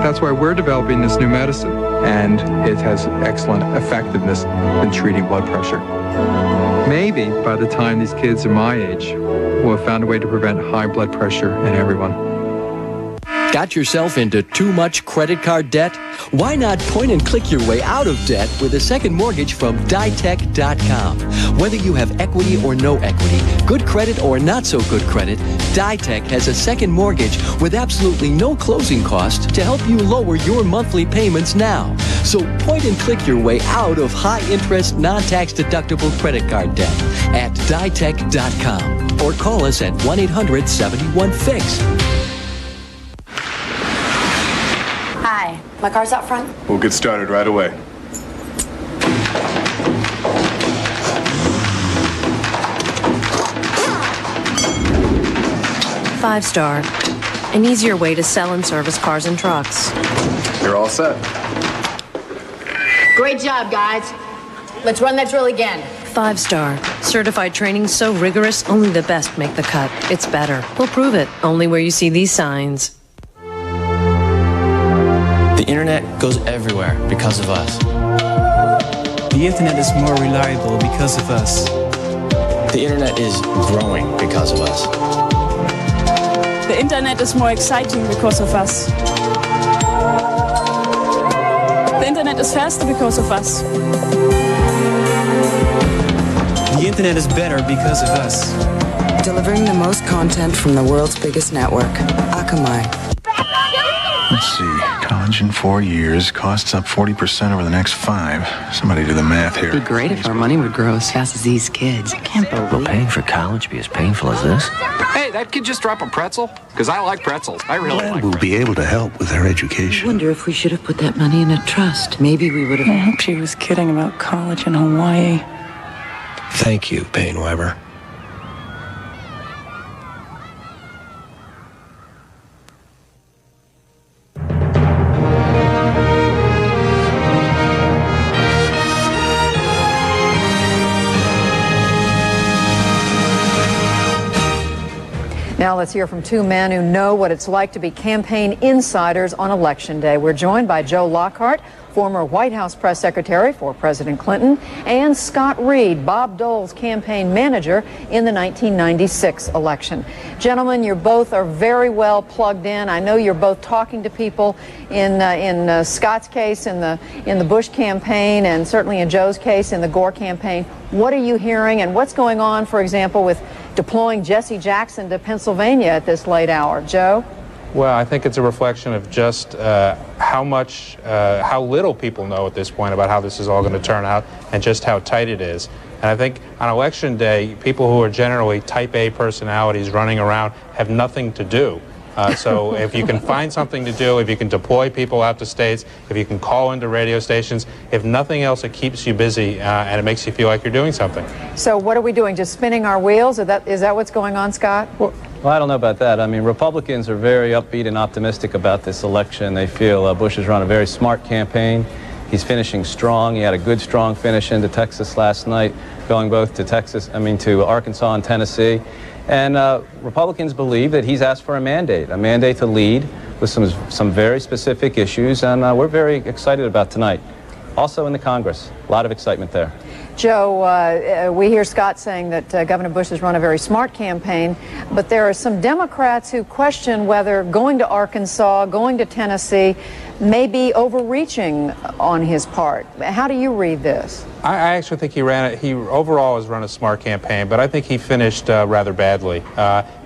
That's why we're developing this new medicine, and it has excellent effectiveness in treating blood pressure. Maybe by the time these kids are my age, we'll have found a way to prevent high blood pressure in everyone. Got yourself into too much credit card debt? Why not point and click your way out of debt with a second mortgage from Ditech.com? Whether you have equity or no equity, good credit or not so good credit, Ditech has a second mortgage with absolutely no closing costs to help you lower your monthly payments now. So point and click your way out of high-interest, non-tax deductible credit card debt at Ditech.com or call us at 1-800-71-FIX. Hi, My car's out front. We'll get started right away. Five Star, an easier way to sell and service cars and trucks. You're all set. Great job, guys. Let's run that drill again. 5 Star, certified training so rigorous, only the best make the cut. It's better. We'll prove it only where you see these signs. The internet goes everywhere because of us. The internet is more reliable because of us. The internet is growing because of us. The internet is more exciting because of us. The internet is faster because of us. The internet is better because of us. Delivering the most content from the world's biggest network, Akamai. Let's see, college in 4 years, costs up 40% over the next 5. Somebody do the math here. It'd be great if our money would grow as fast as these kids. I can't believe Will paying for college be as painful as this? Hey, that kid just dropped a pretzel? Because I like pretzels. I really like We'll be able to help with their education. I wonder if we should have put that money in a trust. Maybe we would have... I hope she was kidding about college in Hawaii. Thank you, Payne Weber. Now let's hear from two men who know what it's like to be campaign insiders on Election Day. We're joined by Joe Lockhart, former White House press secretary for President Clinton, and Scott Reed, Bob Dole's campaign manager in the 1996 election. Gentlemen, you both are very well plugged in. I know you're both talking to people in Scott's case in the Bush campaign, and certainly in Joe's case in the Gore campaign. What are you hearing, and what's going on, for example, with deploying Jesse Jackson to Pennsylvania at this late hour? Joe? Well, I think it's a reflection of just how little people know at this point about how this is all going to turn out and just how tight it is. And I think on Election Day, people who are generally type A personalities running around have nothing to do. So if you can find something to do, if you can deploy people out to states, if you can call into radio stations, if nothing else, it keeps you busy and it makes you feel like you're doing something. So what are we doing? Just spinning our wheels? Is that what's going on, Scott? Well, I don't know about that. I mean, Republicans are very upbeat and optimistic about this election. They feel Bush has run a very smart campaign. He's finishing strong. He had a good, strong finish into Texas last night, going both to Arkansas and Tennessee. And Republicans believe that he's asked for a mandate to lead with some very specific issues, and we're very excited about tonight. Also in the Congress, a lot of excitement there. Joe, we hear Scott saying that Governor Bush has run a very smart campaign, but there are some Democrats who question whether going to Arkansas, going to Tennessee, may be overreaching on his part. How do you read this? I actually think he overall has run a smart campaign, but I think he finished rather badly.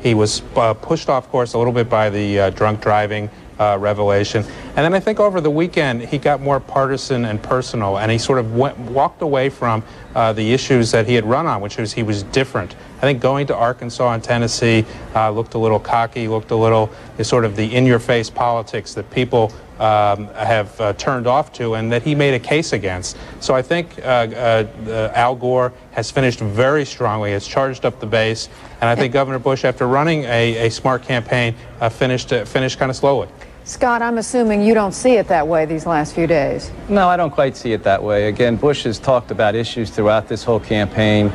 He was pushed off course a little bit by the drunk driving revelation. And then I think over the weekend he got more partisan and personal, and he sort of walked away from the issues that he had run on, which was he was different. I think going to Arkansas and Tennessee looked a little cocky, looked a little sort of the in-your-face politics that people have turned off to, and that he made a case against. So I think Al Gore has finished very strongly, has charged up the base, and I think Governor Bush, after running a smart campaign, finished kind of slowly. Scott, I'm assuming you don't see it that way these last few days. No, I don't quite see it that way. Again, Bush has talked about issues throughout this whole campaign.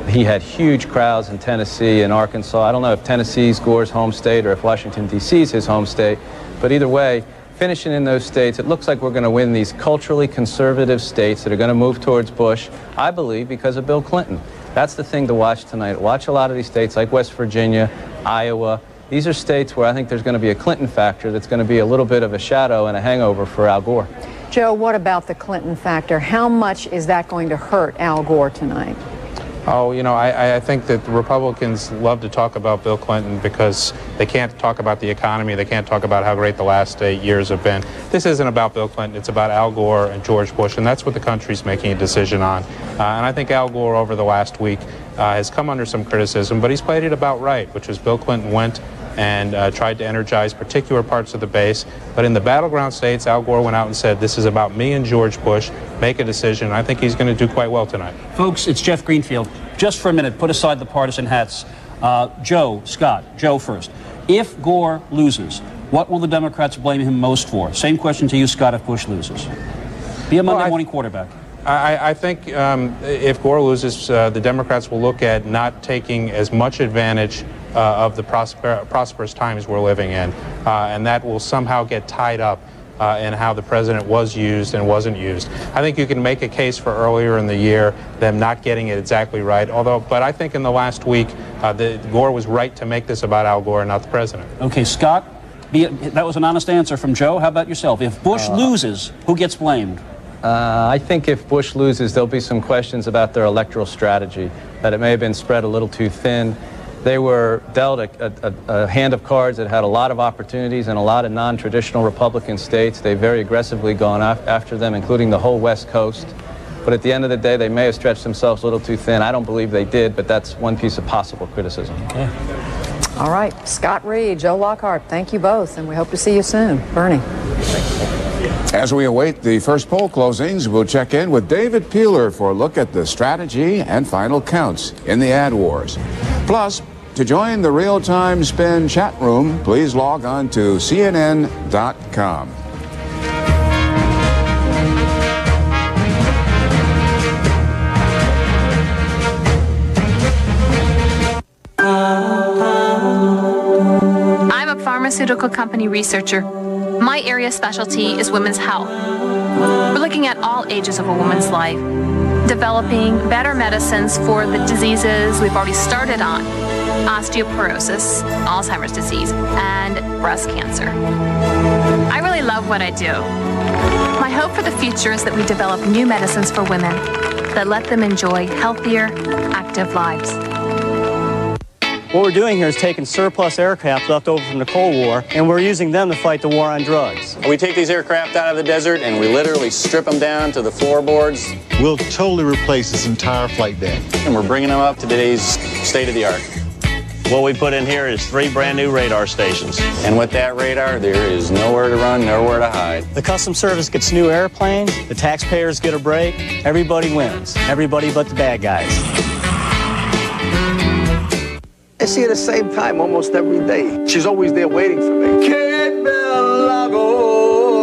He had huge crowds in Tennessee and Arkansas. I don't know if Tennessee's Gore's home state or if Washington, D.C. is his home state, but either way, finishing in those states, it looks like we're going to win these culturally conservative states that are going to move towards Bush, I believe, because of Bill Clinton. That's the thing to watch tonight. Watch a lot of these states like West Virginia, Iowa. These are states where I think there's going to be a Clinton factor that's going to be a little bit of a shadow and a hangover for Al Gore. Joe, what about the Clinton factor? How much is that going to hurt Al Gore tonight? Oh, you know, I think that the Republicans love to talk about Bill Clinton because they can't talk about the economy. They can't talk about how great the last 8 years have been. This isn't about Bill Clinton. It's about Al Gore and George Bush, and that's what the country's making a decision on. And I think Al Gore over the last week has come under some criticism, but he's played it about right, which is Bill Clinton went and tried to energize particular parts of the base. But in the battleground states, Al Gore went out and said, this is about me and George Bush. Make a decision. I think he's going to do quite well tonight. Folks, it's Jeff Greenfield. Just for a minute, put aside the partisan hats. Joe, Scott, Joe first. If Gore loses, what will the Democrats blame him most for? Same question to you, Scott, if Bush loses. Be a Monday morning quarterback. I think if Gore loses, the Democrats will look at not taking as much advantage of the prosperous times we're living in, and that will somehow get tied up in how the president was used and wasn't used. I think you can make a case for earlier in the year them not getting it exactly right, but I think in the last week, Gore was right to make this about Al Gore, not the president. Okay, Scott, that was an honest answer from Joe. How about yourself? If Bush loses, who gets blamed? I think if Bush loses, there'll be some questions about their electoral strategy, that it may have been spread a little too thin. They were dealt a hand of cards that had a lot of opportunities in a lot of non-traditional Republican states. They've very aggressively gone after them, including the whole West Coast. But at the end of the day, they may have stretched themselves a little too thin. I don't believe they did, but that's one piece of possible criticism. Okay. All right, Scott Reed, Joe Lockhart, thank you both, and we hope to see you soon. Bernie. As we await the first poll closings, we'll check in with David Peeler for a look at the strategy and final counts in the ad wars. Plus, to join the real-time spin chat room, please log on to CNN.com. I'm a pharmaceutical company researcher. My area specialty is women's health. We're looking at all ages of a woman's life, developing better medicines for the diseases we've already started on: osteoporosis, Alzheimer's disease, and breast cancer. I really love what I do. My hope for the future is that we develop new medicines for women that let them enjoy healthier, active lives. What we're doing here is taking surplus aircraft left over from the Cold War, and we're using them to fight the war on drugs. We take these aircraft out of the desert and we literally strip them down to the floorboards. We'll totally replace this entire flight deck. And we're bringing them up to today's state of the art. What we put in here is 3 brand new radar stations. And with that radar, there is nowhere to run, nowhere to hide. The Customs Service gets new airplanes, the taxpayers get a break, everybody wins. Everybody but the bad guys. I see her the same time almost every day. She's always there waiting for me.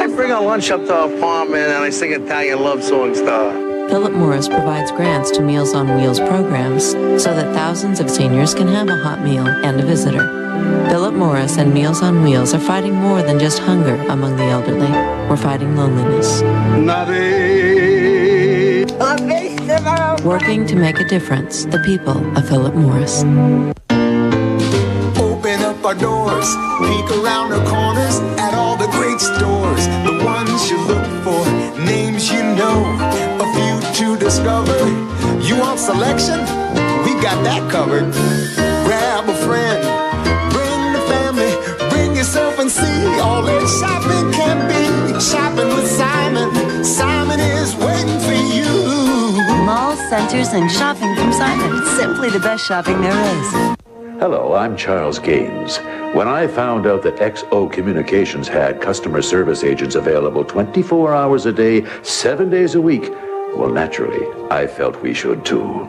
I bring her lunch up to our apartment and I sing Italian love songs to her. Philip Morris provides grants to Meals on Wheels programs so that thousands of seniors can have a hot meal and a visitor. Philip Morris and Meals on Wheels are fighting more than just hunger among the elderly. We're fighting loneliness. Working to make a difference, the people of Philip Morris. Open up our doors, peek around the corners at all the great stores. The ones you look for, names you know, a few to discover. You want selection? We got that covered. Grab a friend, bring the family, bring yourself and see all that shopping can be. Shopping with Simon, Simon is waiting for you. Malls, centers, and shopping from Simon. It's simply the best shopping there is. Hello, I'm Charles Gaines. When I found out that XO Communications had customer service agents available 24 hours a day, 7 days a week, well, naturally, I felt we should too.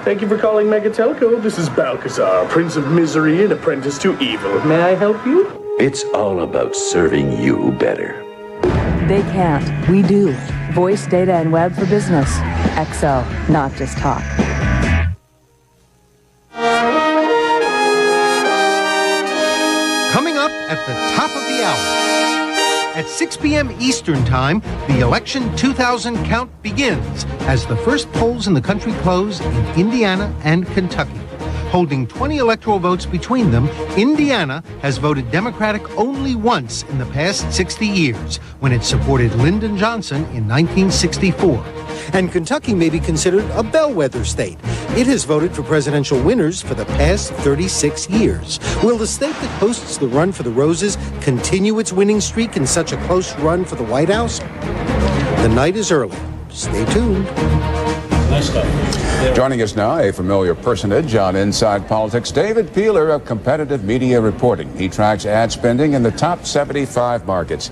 Thank you for calling Mega Telco. This is Balcazar, Prince of Misery and Apprentice to Evil. May I help you? It's all about serving you better. They can't. We do. Voice, data, and web for business. XO, not just talk. Coming up at the top of the hour. At 6 p.m. Eastern Time, the Election 2000 count begins as the first polls in the country close in Indiana and Kentucky. Holding 20 electoral votes between them, Indiana has voted Democratic only once in the past 60 years, when it supported Lyndon Johnson in 1964. And Kentucky may be considered a bellwether state. It has voted for presidential winners for the past 36 years. Will the state that hosts the Run for the Roses continue its winning streak in such a close run for the White House? The night is early. Stay tuned. Nice stuff. Joining us now, a familiar personage on Inside Politics, David Peeler of Competitive Media Reporting. He tracks ad spending in the top 75 markets.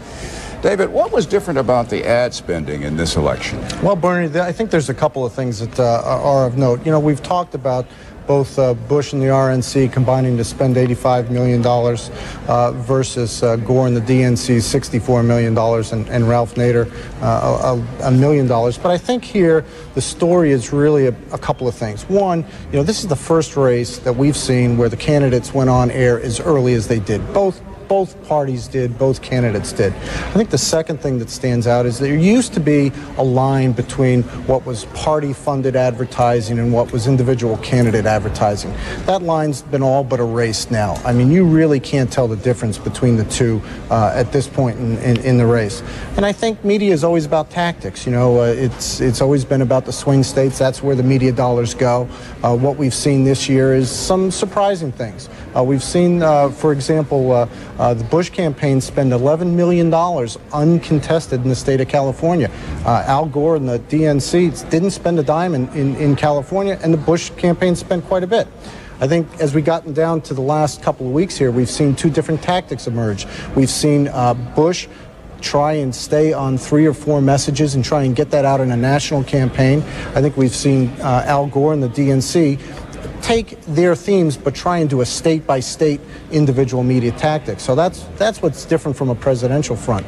David, what was different about the ad spending in this election? Well, Bernie, I think there's a couple of things that are of note. You know, we've talked about both Bush and the RNC combining to spend $85 million versus Gore and the DNC $64 million and Ralph Nader $1 million. But I think here the story is really a couple of things. One, you know, this is the first race that we've seen where the candidates went on air as early as they did. Both parties did, both candidates did. I think the second thing that stands out is there used to be a line between what was party-funded advertising and what was individual candidate advertising. That line's been all but erased now. I mean, you really can't tell the difference between the two at this point in the race. And I think media is always about tactics. You know, it's always been about the swing states. That's where the media dollars go. What we've seen this year is some surprising things. We've seen, for example, the Bush campaign spend $11 million uncontested in the state of California. Al Gore and the DNC didn't spend a dime in California, and the Bush campaign spent quite a bit. I think as we've gotten down to the last couple of weeks here, we've seen two different tactics emerge. We've seen Bush try and stay on 3 or 4 messages and try and get that out in a national campaign. I think we've seen Al Gore and the DNC take their themes but try and do a state-by-state individual media tactic. So that's what's different from a presidential front.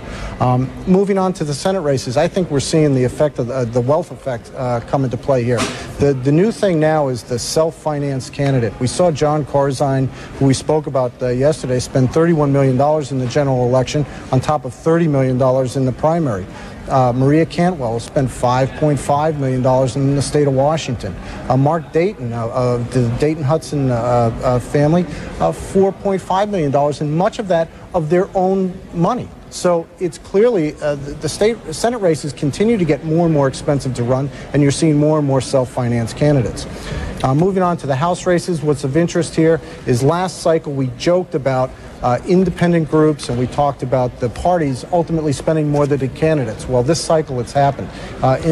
Moving on to the Senate races, I think we're seeing the effect of the wealth effect come into play here. The new thing now is the self-financed candidate. We saw John Corzine, who we spoke about yesterday, spend $31 million in the general election on top of $30 million in the primary. Maria Cantwell spent $5.5 million in the state of Washington. Mark Dayton, the Dayton-Hudson family, $4.5 million, and much of that of their own money. So it's clearly the Senate races continue to get more and more expensive to run, and you're seeing more and more self-financed candidates. Moving on to the House races, what's of interest here is last cycle we joked about independent groups, and we talked about the parties ultimately spending more than the candidates. Well, this cycle it's happened.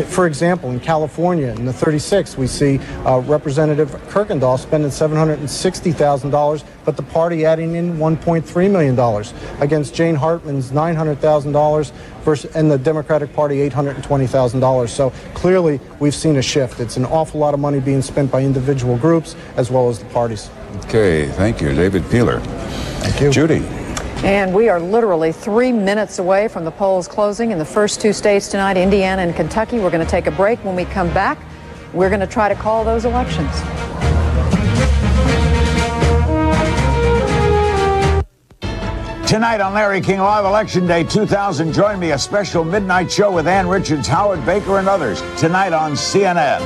For example, in California, in the 36th, we see Representative Kuykendall spending $760,000, but the party adding in $1.3 million against Jane Hartman's $900,000 and the Democratic Party $820,000. So clearly, we've seen a shift. It's an awful lot of money being spent by individual groups as well as the parties. Okay, thank you, David Peeler. Thank you. Judy. And we are literally 3 minutes away from the polls closing in the first 2 states tonight, Indiana and Kentucky. We're going to take a break. When we come back, we're going to try to call those elections. Tonight on Larry King Live Election Day 2000, join me, a special midnight show with Ann Richards, Howard Baker, and others. Tonight on CNN.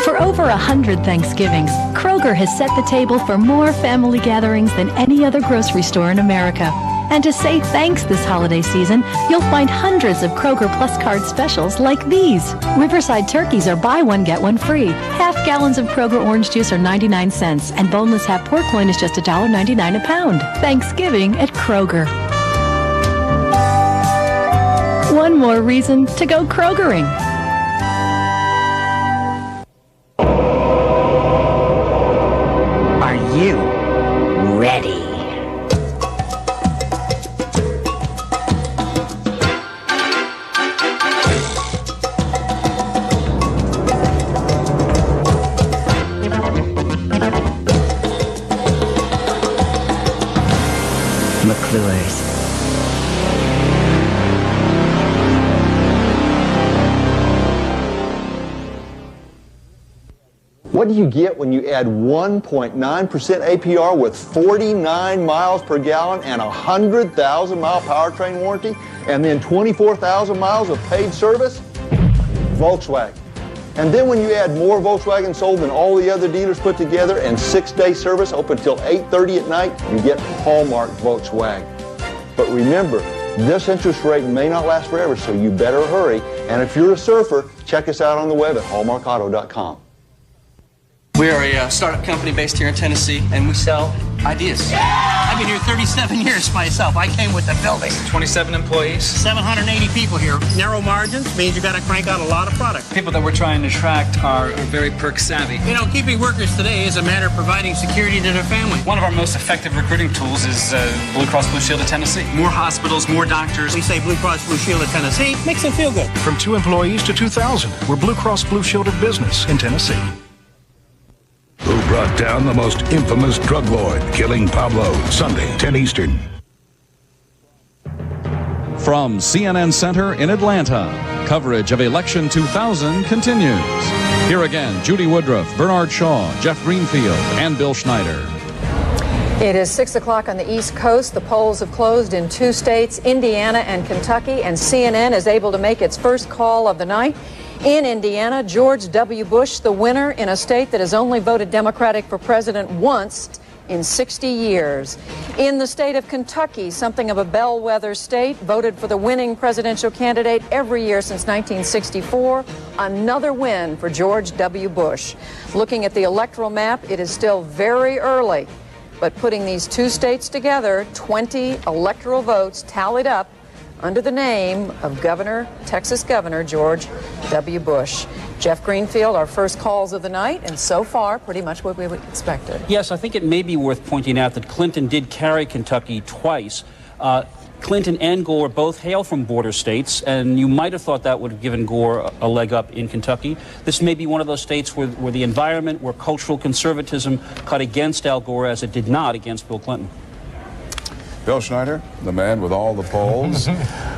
For over 100 Thanksgivings, Kroger has set the table for more family gatherings than any other grocery store in America. And to say thanks this holiday season, you'll find hundreds of Kroger Plus Card specials like these. Riverside turkeys are buy one, get one free. Half gallons of Kroger orange juice are 99 cents, and boneless half pork loin is just $1.99 a pound. Thanksgiving at Kroger. One more reason to go Krogering. Are you ready? McClure's. What do you get when you add 1.9% APR with 49 miles per gallon and a 100,000-mile powertrain warranty, and then 24,000 miles of paid service? Volkswagen. And then when you add more Volkswagen sold than all the other dealers put together and 6-day service open till 8:30 at night, you get Hallmark Volkswagen. But remember, this interest rate may not last forever, so you better hurry. And if you're a surfer, check us out on the web at hallmarkauto.com. We are a startup company based here in Tennessee, and we sell ideas. I've been here 37 years myself. I came with the building. 27 employees. 780 people here. Narrow margins means you got to crank out a lot of product. People that we're trying to attract are very perk savvy. You know, keeping workers today is a matter of providing security to their family. One of our most effective recruiting tools is Blue Cross Blue Shield of Tennessee. More hospitals, more doctors. We say Blue Cross Blue Shield of Tennessee makes them feel good. From 2 employees to 2,000, we're Blue Cross Blue Shield of Business in Tennessee. Who brought down the most infamous drug lord, killing Pablo? Sunday, 10 Eastern. From CNN Center in Atlanta, coverage of Election 2000 continues. Here again, Judy Woodruff, Bernard Shaw, Jeff Greenfield, and Bill Schneider. It is 6 o'clock on the East Coast. The polls have closed in 2 states, Indiana and Kentucky, and CNN is able to make its first call of the night. In Indiana, George W. Bush, the winner in a state that has only voted Democratic for president once in 60 years. In the state of Kentucky, something of a bellwether state, voted for the winning presidential candidate every year since 1964. Another win for George W. Bush. Looking at the electoral map, it is still very early, but putting these 2 states together, 20 electoral votes tallied up under the name of Texas Governor George W. Bush. Jeff Greenfield, our first calls of the night, and so far, pretty much what we expected. Yes, I think it may be worth pointing out that Clinton did carry Kentucky twice. Clinton and Gore both hail from border states, and you might have thought that would have given Gore a leg up in Kentucky. This may be one of those states where the environment, where cultural conservatism cut against Al Gore as it did not against Bill Clinton. Bill Schneider, the man with all the polls.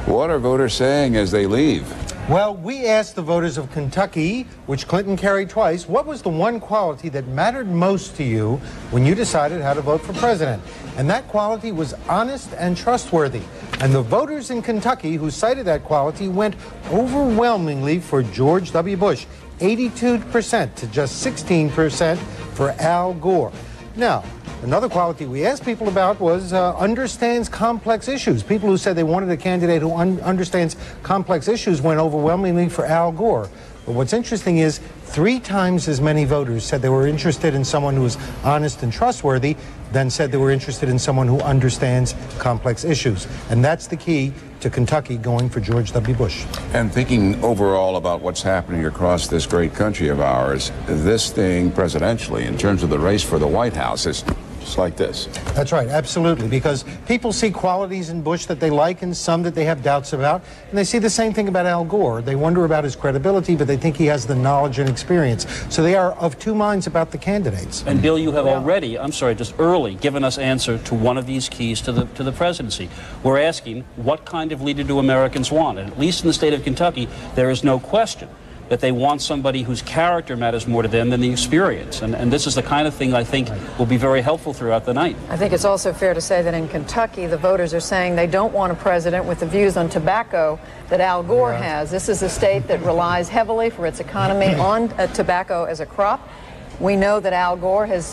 What are voters saying as they leave? Well, we asked the voters of Kentucky, which Clinton carried twice, what was the one quality that mattered most to you when you decided how to vote for president? And that quality was honest and trustworthy. And the voters in Kentucky who cited that quality went overwhelmingly for George W. Bush, 82% to just 16% for Al Gore. Now, another quality we asked people about was understands complex issues. People who said they wanted a candidate who understands complex issues went overwhelmingly for Al Gore. But what's interesting is 3 times as many voters said they were interested in someone who is honest and trustworthy than said they were interested in someone who understands complex issues. And that's the key to Kentucky going for George W. Bush. And thinking overall about what's happening across this great country of ours, this thing presidentially, in terms of the race for the White House, is just like this. That's right, absolutely, because people see qualities in Bush that they like and some that they have doubts about, and they see the same thing about Al Gore. They wonder about his credibility, but they think he has the knowledge and experience. So they are of 2 minds about the candidates. And Bill, you have already, just early, given us answer to one of these keys to the presidency. We're asking, what kind of leader do Americans want? And at least in the state of Kentucky, there is no question that they want somebody whose character matters more to them than the experience. And this is the kind of thing I think will be very helpful throughout the night. I think it's also fair to say that in Kentucky, the voters are saying they don't want a president with the views on tobacco that Al Gore has. This is a state that relies heavily for its economy on tobacco as a crop. We know that Al Gore has,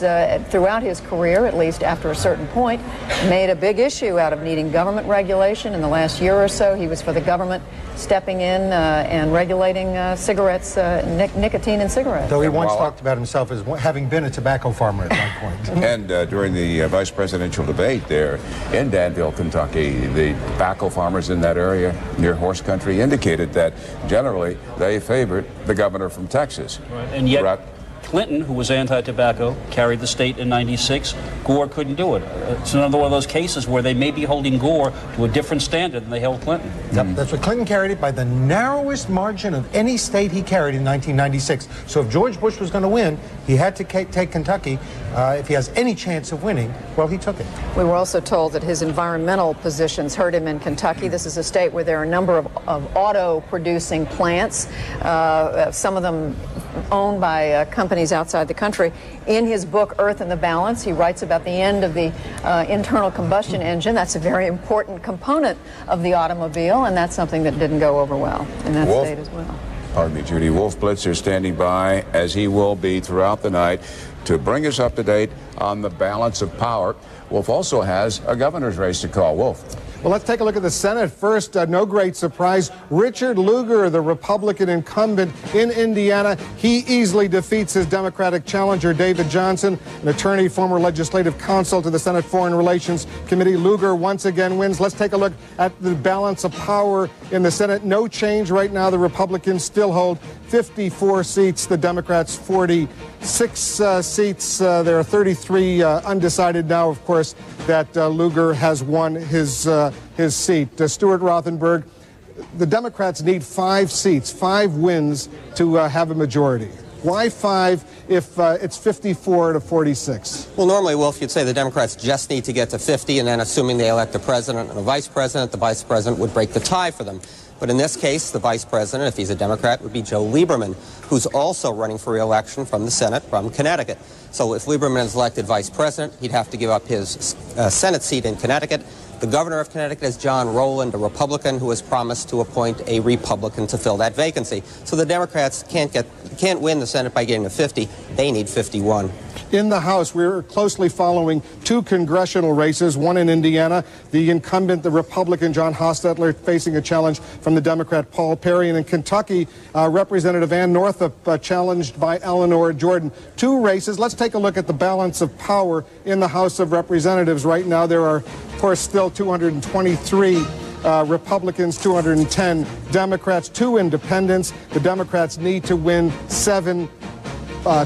throughout his career, at least after a certain point, made a big issue out of needing government regulation. In the last year or so, he was for the government stepping in and regulating cigarettes, nicotine in cigarettes. Though he once talked about himself as having been a tobacco farmer at one point. And during the vice presidential debate there in Danville, Kentucky, the tobacco farmers in that area near horse country indicated that generally they favored the governor from Texas. Right. And yet Clinton, who was anti-tobacco, carried the state in '96. Gore couldn't do it. It's another one of those cases where they may be holding Gore to a different standard than they held Clinton. Yep, that's what Clinton carried it by the narrowest margin of any state he carried in 1996. So if George Bush was going to win, he had to take Kentucky. If he has any chance of winning, well, he took it. We were also told that his environmental positions hurt him in Kentucky. This is a state where there are a number of auto-producing plants, some of them owned by companies outside the country. In his book, Earth in the Balance, he writes about the end of the internal combustion engine. That's a very important component of the automobile, and that's something that didn't go over well in that state as well. Pardon me, Judy. Wolf Blitzer standing by, as he will be throughout the night, to bring us up to date on the balance of power. Wolf also has a governor's race to call. Wolf. Well, let's take a look at the Senate first. No great surprise. Richard Lugar, the Republican incumbent in Indiana, he easily defeats his Democratic challenger, David Johnson, an attorney, former legislative counsel to the Senate Foreign Relations Committee. Lugar once again wins. Let's take a look at the balance of power in the Senate. No change right now. The Republicans still hold 54 seats, the Democrats 46 seats. There are 33 undecided now, of course, that Lugar has won his seat. Stuart Rothenberg, the Democrats need 5 seats, 5 wins to have a majority. Why 5 if it's 54 to 46? Well, normally, Wolf, you'd say the Democrats just need to get to 50, and then assuming they elect a president and a vice president, the vice president would break the tie for them. But in this case, the vice president, if he's a Democrat, would be Joe Lieberman, who's also running for re-election from the Senate from Connecticut. So if Lieberman is elected vice president, he'd have to give up his Senate seat in Connecticut. The governor of Connecticut is John Rowland, a Republican who has promised to appoint a Republican to fill that vacancy. So the Democrats can't win the Senate by getting to 50. They need 51. In the House, we're closely following 2 congressional races, one in Indiana, the incumbent, the Republican John Hostetler, facing a challenge from the Democrat Paul Perry, and in Kentucky, Representative Ann Northup challenged by Eleanor Jordan. 2 races. Let's take a look at the balance of power in the House of Representatives. Right now, there are, of course, still 223 Republicans, 210 Democrats, 2 independents. The Democrats need to win 7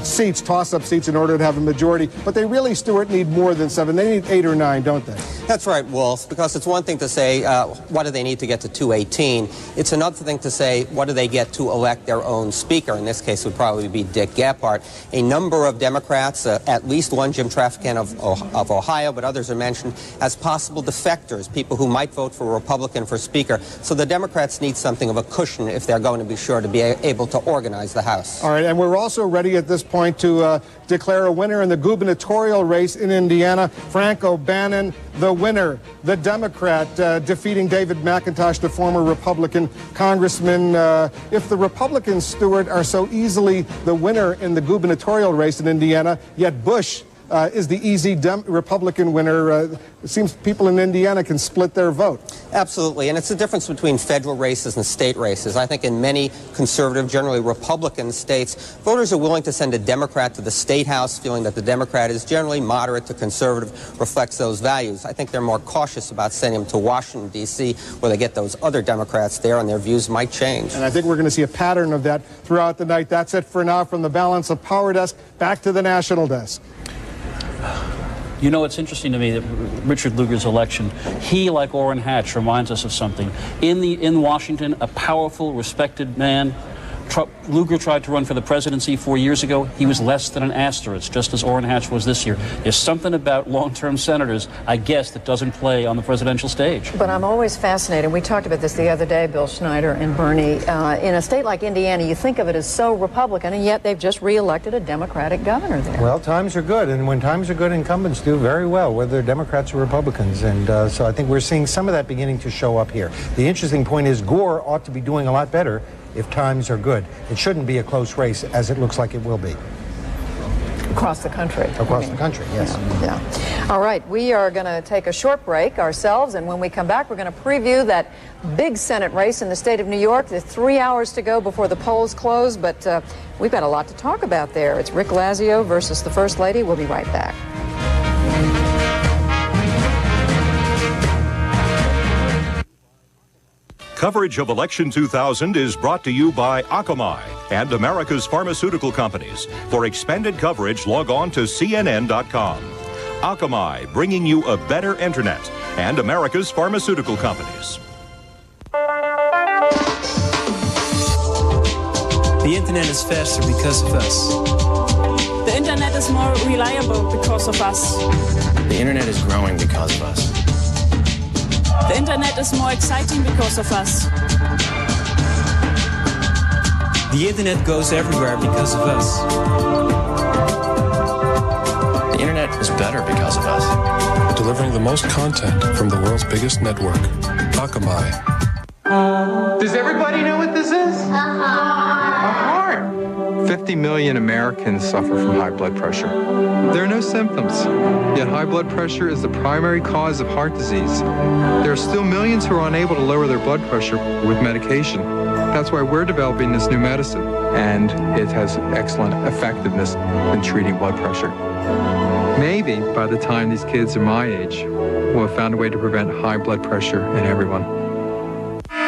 seats, toss-up seats, in order to have a majority. But they really, Stuart, need more than 7. They need 8 or 9, don't they? That's right, Wolf, because it's one thing to say, what do they need to get to 218? It's another thing to say, what do they get to elect their own speaker? In this case, it would probably be Dick Gephardt. A number of Democrats, at least one, Jim Traficant of Ohio, but others are mentioned as possible defectors, people who might vote for a Republican for speaker. So the Democrats need something of a cushion if they're going to be sure to be able to organize the House. All right, and we're also ready at this point to declare a winner in the gubernatorial race in Indiana. Frank O'Bannon, the winner, the Democrat, defeating David McIntosh, the former Republican congressman. If the Republicans, Stuart, are so easily the winner in the gubernatorial race in Indiana, yet Bush is the easy Republican winner. It seems people in Indiana can split their vote. Absolutely, and it's the difference between federal races and state races. I think in many conservative, generally Republican states, voters are willing to send a Democrat to the state house, feeling that the Democrat is generally moderate to conservative, reflects those values. I think they're more cautious about sending them to Washington, D.C., where they get those other Democrats there, and their views might change. And I think we're going to see a pattern of that throughout the night. That's it for now from the Balance of Power desk. Back to the National Desk. You know, it's interesting to me that Richard Lugar's election, he, like Orrin Hatch, reminds us of something. In Washington, a powerful, respected man. Lugar tried to run for the presidency 4 years ago. He was less than an asterisk, just as Orrin Hatch was this year. There's something about long-term senators, I guess, that doesn't play on the presidential stage. But I'm always fascinated. We talked about this the other day, Bill Schneider and Bernie. In a state like Indiana, you think of it as so Republican, and yet they've just re-elected a Democratic governor there. Well, times are good, and when times are good, incumbents do very well, whether they're Democrats or Republicans. And so I think we're seeing some of that beginning to show up here. The interesting point is Gore ought to be doing a lot better if times are good. It shouldn't be a close race, as it looks like it will be. Across the country. Across the country, yes. Yeah. All right, we are going to take a short break ourselves, and when we come back, we're going to preview that big Senate race in the state of New York. There's 3 hours to go before the polls close, but we've got a lot to talk about there. It's Rick Lazio versus the First Lady. We'll be right back. Coverage of Election 2000 is brought to you by Akamai and America's pharmaceutical companies. For expanded coverage, log on to CNN.com. Akamai, bringing you a better internet, and America's pharmaceutical companies. The internet is faster because of us. The internet is more reliable because of us. The internet is growing because of us. The internet is more exciting because of us. The internet goes everywhere because of us. The internet is better because of us. Delivering the most content from the world's biggest network, Akamai. Does everybody know what this is? A heart. 50 50 million Americans suffer from high blood pressure. There are no symptoms, yet high blood pressure is the primary cause of heart disease. There are still millions who are unable to lower their blood pressure with medication. That's why we're developing this new medicine, and it has excellent effectiveness in treating blood pressure. Maybe by the time these kids are my age, we'll have found a way to prevent high blood pressure in everyone.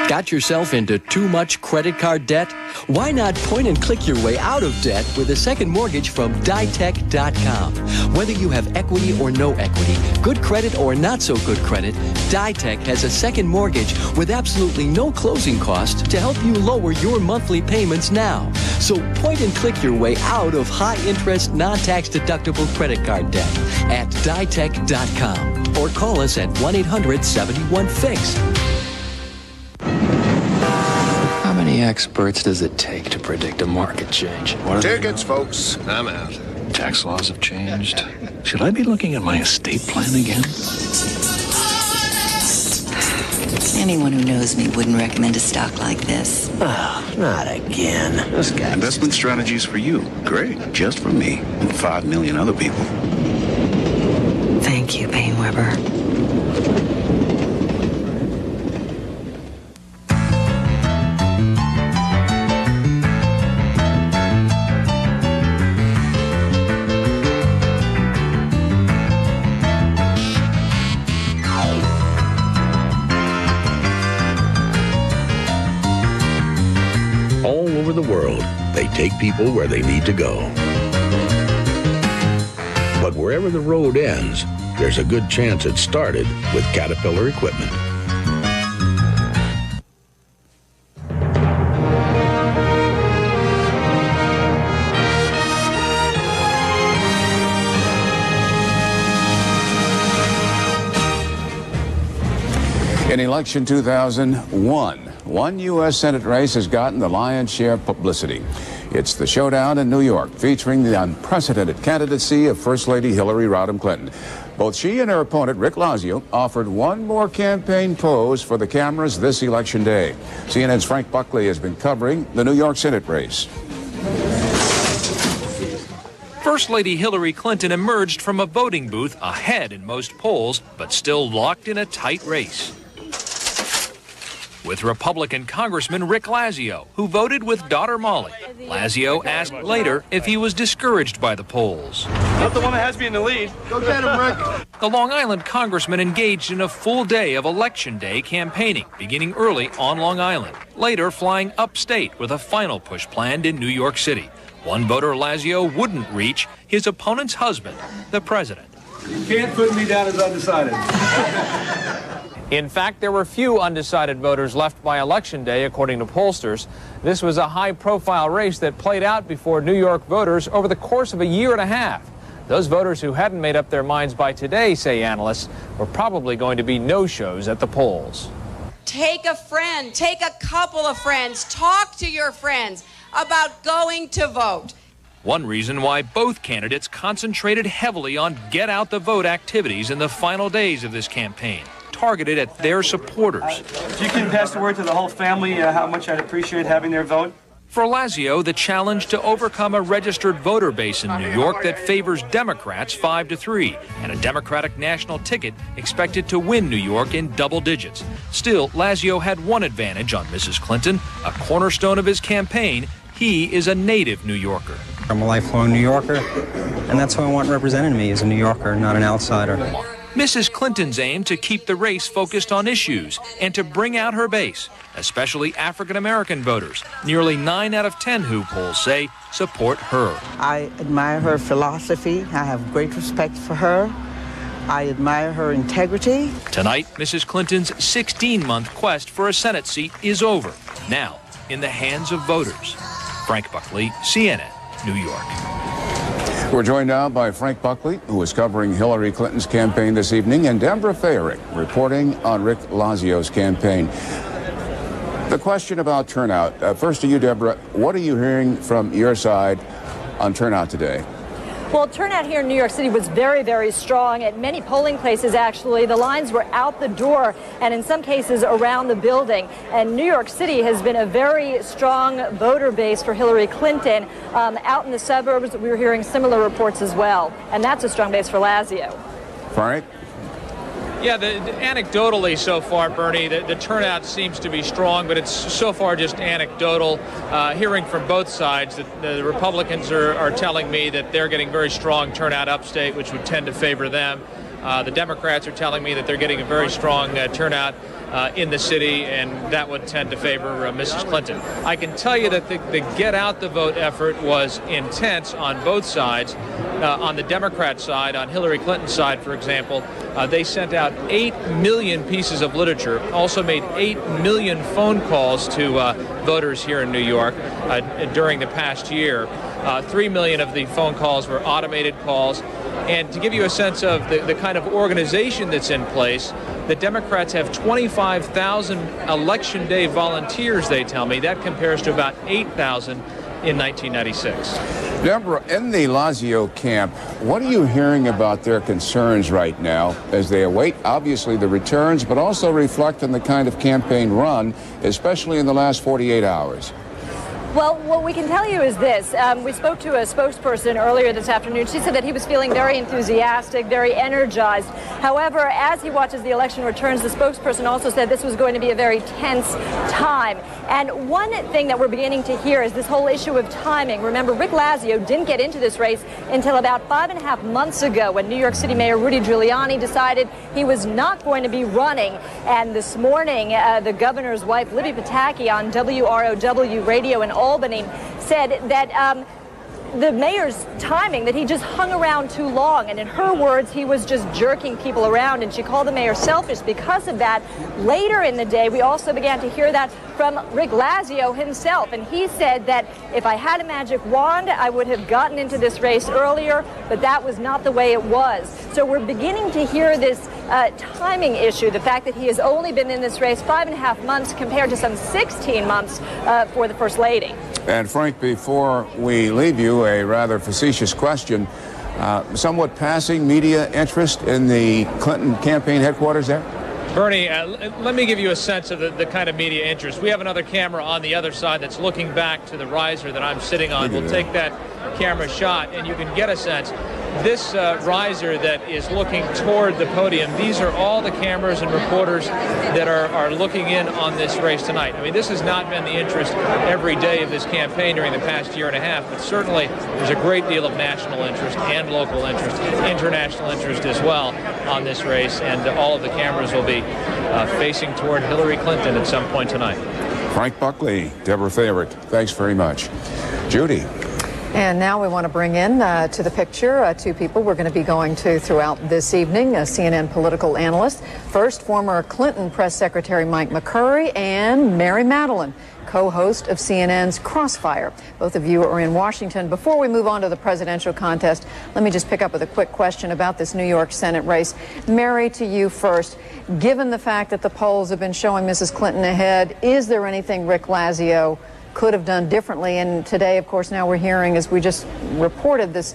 Got yourself into too much credit card debt? Why not point and click your way out of debt with a second mortgage from Ditech.com? Whether you have equity or no equity, good credit or not so good credit, Ditech has a second mortgage with absolutely no closing costs to help you lower your monthly payments now. So point and click your way out of high-interest, non-tax deductible credit card debt at Ditech.com or call us at 1-800-71-FIX. How many experts does it take to predict a market change? Tickets, folks. I'm out. Tax laws have changed. Should I be looking at my estate plan again? Anyone who knows me wouldn't recommend a stock like this. Oh, not again. This guy. Investment strategies for you. Great. Just for me and 5 million other people. Thank you, Paine-Weber. The world, they take people where they need to go. But wherever the road ends, there's a good chance it started with Caterpillar equipment. In election 2001, one U.S. Senate race has gotten the lion's share of publicity. It's the showdown in New York, featuring the unprecedented candidacy of First Lady Hillary Rodham Clinton. Both she and her opponent, Rick Lazio, offered one more campaign pose for the cameras this election day. CNN's Frank Buckley has been covering the New York Senate race. First Lady Hillary Clinton emerged from a voting booth ahead in most polls, but still locked in a tight race with Republican Congressman Rick Lazio, who voted with daughter Molly. Lazio asked later if he was discouraged by the polls. Not the one that has me in the lead. Go get him, Rick. The Long Island congressman engaged in a full day of Election Day campaigning, beginning early on Long Island, later flying upstate with a final push planned in New York City. One voter Lazio wouldn't reach, his opponent's husband, the president. You can't put me down as undecided. In fact, there were few undecided voters left by Election Day, according to pollsters. This was a high-profile race that played out before New York voters over the course of a year and a half. Those voters who hadn't made up their minds by today, say analysts, were probably going to be no-shows at the polls. Take a friend, take a couple of friends, talk to your friends about going to vote. One reason why both candidates concentrated heavily on get-out-the-vote activities in the final days of this campaign, targeted at their supporters. If you can pass the word to the whole family how much I'd appreciate having their vote. For Lazio, the challenge to overcome a registered voter base in New York that favors Democrats 5-3, and a Democratic national ticket expected to win New York in double digits. Still, Lazio had one advantage on Mrs. Clinton, a cornerstone of his campaign. He is a native New Yorker. I'm a lifelong New Yorker, and that's who I want representing me as a New Yorker, not an outsider. Mrs. Clinton's aim to keep the race focused on issues and to bring out her base, especially African-American voters. Nearly 9 out of 10 who polls say support her. I admire her philosophy. I have great respect for her. I admire her integrity. Tonight, Mrs. Clinton's 16-month quest for a Senate seat is over. Now, in the hands of voters. Frank Buckley, CNN, New York. We're joined now by Frank Buckley, who is covering Hillary Clinton's campaign this evening, and Deborah Fayerick, reporting on Rick Lazio's campaign. The question about turnout. First to you, Deborah. What are you hearing from your side on turnout today? Well, turnout here in New York City was very, very strong. At many polling places, actually, the lines were out the door and in some cases around the building. And New York City has been a very strong voter base for Hillary Clinton. Out in the suburbs, we were hearing similar reports as well. And that's a strong base for Lazio. Frank? Yeah, anecdotally so far, Bernie, the turnout seems to be strong, but it's so far just anecdotal. Hearing from both sides, that the Republicans are telling me that they're getting very strong turnout upstate, which would tend to favor them. The Democrats are telling me that they're getting a very strong turnout in the city, and that would tend to favor Mrs. Clinton. I can tell you that the get out the vote effort was intense on both sides. On the Democrat side, on Hillary Clinton's side, for example, they sent out 8 million pieces of literature, also made 8 million phone calls to voters here in New York during the past year. 3 million of the phone calls were automated calls. And to give you a sense of the kind of organization that's in place, the Democrats have 25,000 election day volunteers, they tell me. That compares to about 8,000 in 1996. Deborah, in the Lazio camp, what are you hearing about their concerns right now as they await, obviously, the returns, but also reflect on the kind of campaign run, especially in the last 48 hours? Well, what we can tell you is this. We spoke to a spokesperson earlier this afternoon. She said that he was feeling very enthusiastic, very energized. However, as he watches the election returns, the spokesperson also said this was going to be a very tense time. And one thing that we're beginning to hear is this whole issue of timing. Remember, Rick Lazio didn't get into this race until about 5.5 months ago when New York City Mayor Rudy Giuliani decided he was not going to be running. And this morning, the governor's wife, Libby Pataki, on WROW radio in Albany, said that the mayor's timing, that he just hung around too long. And in her words, he was just jerking people around. And she called the mayor selfish because of that. Later in the day, we also began to hear that from Rick Lazio himself. And he said that if I had a magic wand, I would have gotten into this race earlier, but that was not the way it was. So we're beginning to hear this timing issue, the fact that he has only been in this race 5.5 months compared to some 16 months for the First Lady. And Frank, before we leave you, a rather facetious question. Somewhat passing media interest in the Clinton campaign headquarters there? Bernie, let me give you a sense of the kind of media interest. We have another camera on the other side that's looking back to the riser that I'm sitting on. We'll take that camera shot, and you can get a sense. This riser that is looking toward the podium, these are all the cameras and reporters that are looking in on this race tonight. I mean, this has not been the interest every day of this campaign during the past year and a half, but certainly there's a great deal of national interest and local interest, international interest as well on this race, and all of the cameras will be facing toward Hillary Clinton at some point tonight. Frank Buckley, Deborah Favorite, thanks very much. Judy. And now we want to bring in to the picture two people we're going to be going to throughout this evening, a CNN political analyst. First, former Clinton press secretary Mike McCurry and Mary Matalin, co-host of CNN's Crossfire. Both of you are in Washington. Before we move on to the presidential contest, let me just pick up with a quick question about this New York Senate race. Mary, to you first. Given the fact that the polls have been showing Mrs. Clinton ahead, is there anything Rick Lazio could have done differently? And today, of course, now we're hearing, as we just reported, this,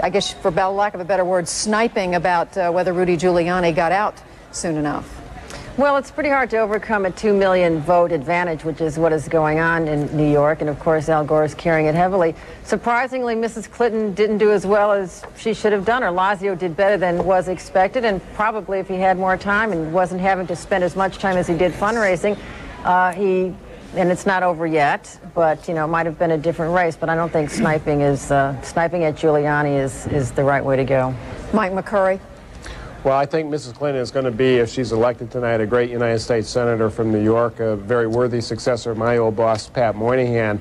I guess for lack of a better word, sniping about whether Rudy Giuliani got out soon enough. Well, it's pretty hard to overcome a 2 million vote advantage, which is what is going on in New York. And of course, Al Gore is carrying it heavily. Surprisingly, Mrs. Clinton didn't do as well as she should have done, or Lazio did better than was expected. And probably if he had more time and wasn't having to spend as much time as he did fundraising, and it's not over yet, but, you know, it might have been a different race. But I don't think sniping at Giuliani is the right way to go. Mike McCurry. Well, I think Mrs. Clinton is going to be, if she's elected tonight, a great United States Senator from New York, a very worthy successor of my old boss, Pat Moynihan.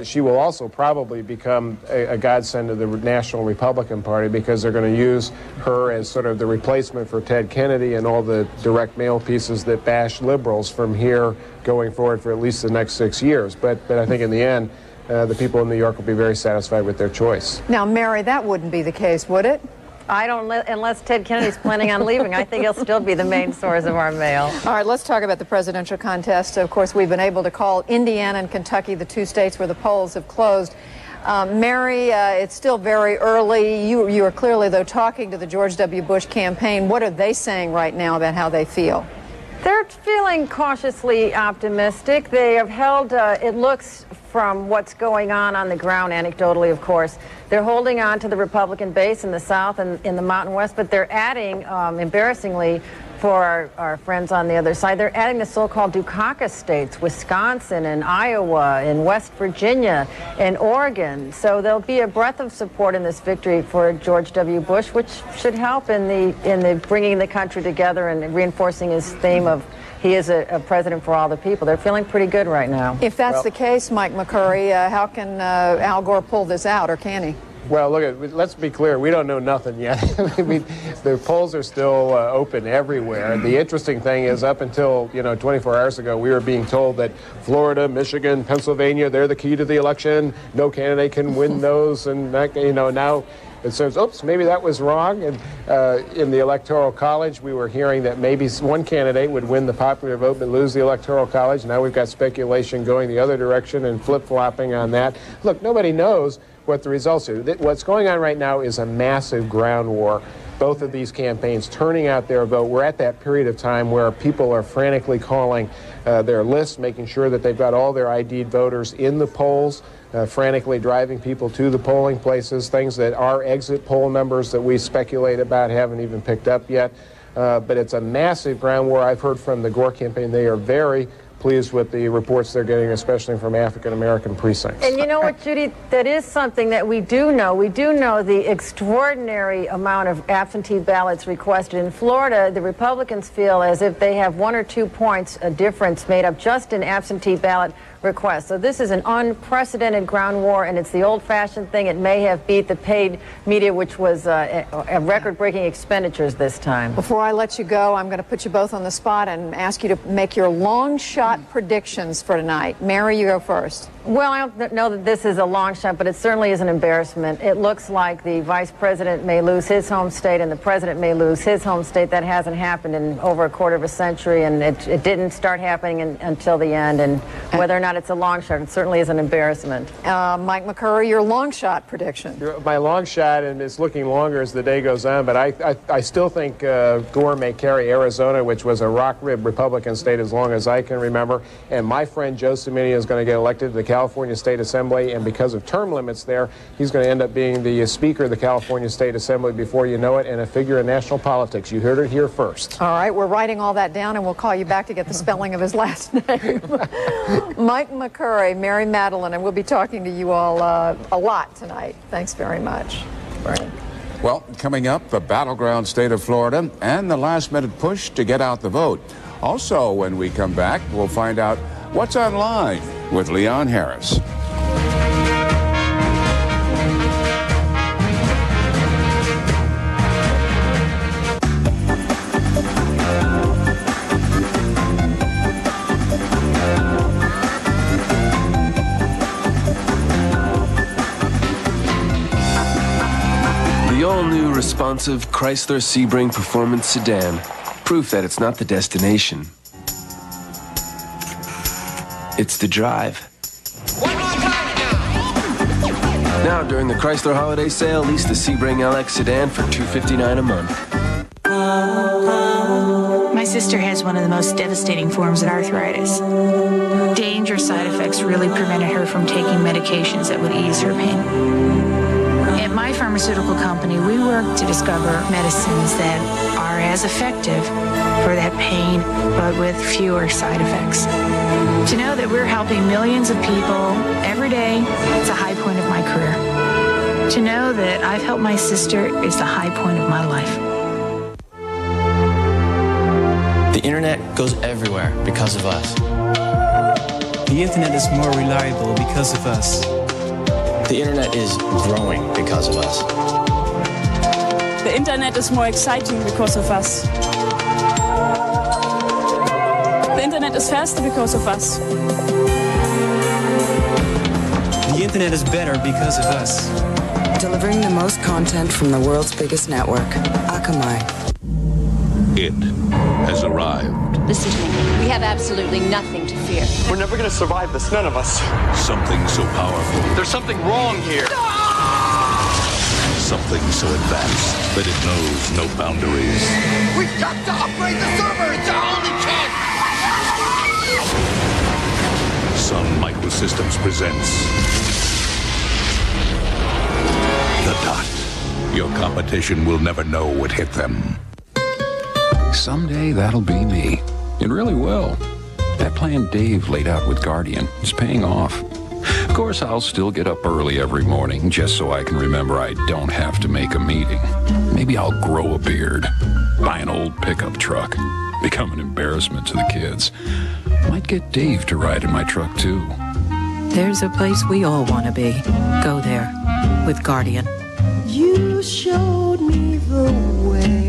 She will also probably become a godsend to the National Republican Party because they're going to use her as sort of the replacement for Ted Kennedy and all the direct mail pieces that bash liberals from here going forward for at least the next 6 years. But I think in the end, the people in New York will be very satisfied with their choice. Now, Mary, that wouldn't be the case, would it? I don't, unless Ted Kennedy's planning on leaving. I think he'll still be the main source of our mail. All right, let's talk about the presidential contest. Of course, we've been able to call Indiana and Kentucky the two states where the polls have closed. Mary, it's still very early. You are clearly, though, talking to the George W. Bush campaign. What are they saying right now about how they feel? They're feeling cautiously optimistic. They have held, it looks from what's going on the ground, anecdotally, of course, they're holding on to the Republican base in the South and in the Mountain West, but they're adding, embarrassingly, for our friends on the other side, they're adding the so-called Dukakis states, Wisconsin and Iowa and West Virginia and Oregon. So there'll be a breadth of support in this victory for George W. Bush, which should help in the bringing the country together and reinforcing his theme of he is a president for all the people. They're feeling pretty good right now. If that's the case, Mike McCurry, how can Al Gore pull this out, or can he? Well, let's be clear. We don't know nothing yet. The polls are still open everywhere. The interesting thing is, up until 24 hours ago, we were being told that Florida, Michigan, Pennsylvania, they're the key to the election. No candidate can win those, and now it says, oops, maybe that was wrong. And in the Electoral College, we were hearing that maybe one candidate would win the popular vote but lose the Electoral College. Now we've got speculation going the other direction and flip-flopping on that. Look, nobody knows what the results are. What's going on right now is a massive ground war. Both of these campaigns turning out their vote. We're at that period of time where people are frantically calling their lists, making sure that they've got all their ID'd voters in the polls, frantically driving people to the polling places, things that our exit poll numbers that we speculate about haven't even picked up yet. But it's a massive ground war. I've heard from the Gore campaign they are very pleased with the reports they're getting, especially from African-American precincts. And you know what, Judy? That is something that we do know. We do know the extraordinary amount of absentee ballots requested. In Florida, the Republicans feel as if they have 1 or 2 points a difference made up just in absentee ballot requests. So this is an unprecedented ground war, and it's the old-fashioned thing. It may have beat the paid media, which was a record-breaking expenditures this time. Before I let you go, I'm going to put you both on the spot and ask you to make your long shot predictions for tonight. Mary, you go first. Well, I don't know that this is a long shot, but it certainly is an embarrassment. It looks like the vice president may lose his home state and the president may lose his home state. That hasn't happened in over a quarter of a century, and it didn't start happening until the end. And whether or not it's a long shot, it certainly is an embarrassment. Mike McCurry, your long shot prediction. My long shot, and it's looking longer as the day goes on, but I still think Gore may carry Arizona, which was a rock-rib Republican state as long as I can remember. And my friend Joe Cimini is going to get elected to the California State Assembly, and because of term limits there, he's going to end up being the Speaker of the California State Assembly before you know it, and a figure in national politics. You heard it here first. All right, we're writing all that down, and we'll call you back to get the spelling of his last name. Mike McCurry, Mary Madeline, and we'll be talking to you all a lot tonight. Thanks very much. Right. Well, coming up, the battleground state of Florida and the last-minute push to get out the vote. Also, when we come back, we'll find out what's online with Leon Harris. The all-new responsive Chrysler Sebring Performance Sedan. Proof that it's not the destination. It's the drive. Now, during the Chrysler Holiday Sale, lease the Sebring LX sedan for $259 a month. My sister has one of the most devastating forms of arthritis. Dangerous side effects really prevented her from taking medications that would ease her pain. At my pharmaceutical company, we work to discover medicines that are as effective for that pain, but with fewer side effects. To know that we're helping millions of people every day, it's a high point of my career. To know that I've helped my sister is the high point of my life. The internet goes everywhere because of us. The internet is more reliable because of us. The internet is growing because of us. The internet is more exciting because of us. The internet is faster because of us. The internet is better because of us. Delivering the most content from the world's biggest network, Akamai. It has arrived. Listen to me. We have absolutely nothing to fear. We're never going to survive this, none of us. Something so powerful. There's something wrong here. Something so advanced that it knows no boundaries. We've got to upgrade the server. It's our only chance. Sun Microsystems presents The Dot. Your competition will never know it hit them. Someday that'll be me. It really will. That plan Dave laid out with Guardian is paying off. Of course, I'll still get up early every morning just so I can remember I don't have to make a meeting. Maybe I'll grow a beard, buy an old pickup truck, become an embarrassment to the kids. Might get Dave to ride in my truck, too. There's a place we all want to be. Go there with Guardian. You showed me the way.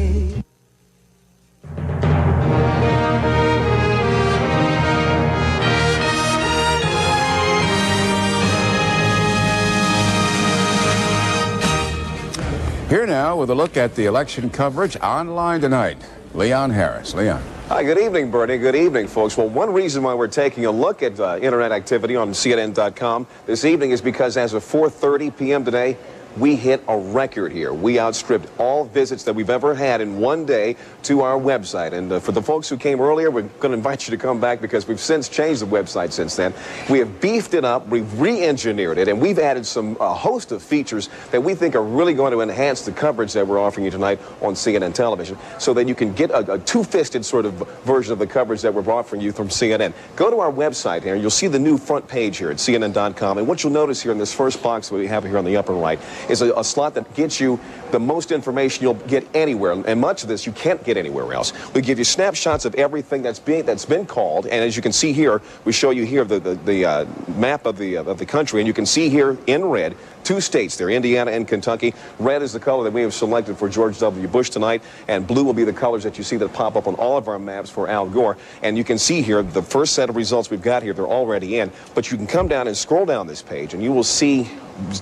Here now with a look at the election coverage online tonight. Leon Harris. Leon. Hi, good evening, Bernie. Good evening, folks. Well, one reason why we're taking a look at internet activity on CNN.com this evening is because as of 4:30 p.m. today, we hit a record here. We outstripped all visits that we've ever had in one day to our website. And for the folks who came earlier, we're going to invite you to come back because we've since changed the website since then. We have beefed it up, we've re-engineered it, and we've added a host of features that we think are really going to enhance the coverage that we're offering you tonight on CNN television so that you can get a two-fisted sort of version of the coverage that we're offering you from CNN. Go to our website here, and you'll see the new front page here at CNN.com. And what you'll notice here in this first box that we have here on the upper right is a slot that gets you the most information you'll get anywhere, and much of this you can't get anywhere else. We give you snapshots of everything that's been called, and as you can see here, we show you here the map of the country, and you can see here in red 2 states there, Indiana and Kentucky. Red is the color that we have selected for George W. Bush tonight, and blue will be the colors that you see that pop up on all of our maps for Al Gore. And you can see here the first set of results we've got here, they're already in, but you can come down and scroll down this page, and you will see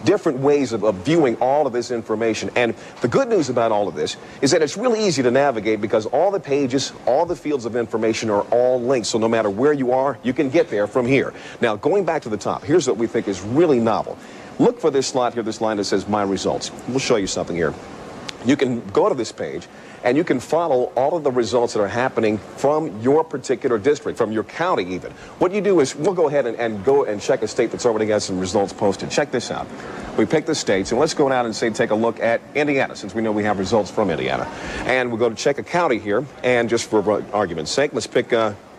different ways of viewing all of this information. And the good news about all of this is that it's really easy to navigate because all the pages, all the fields of information are all linked. So no matter where you are, you can get there from here. Now, going back to the top, here's what we think is really novel. Look for this slot here, this line that says My Results. We'll show you something here. You can go to this page, and you can follow all of the results that are happening from your particular district, from your county even. What you do is, we'll go ahead and go and check a state that's already got some results posted. Check this out. We pick the states, and let's go down and take a look at Indiana, since we know we have results from Indiana. And we'll go to check a county here, and just for argument's sake, let's pick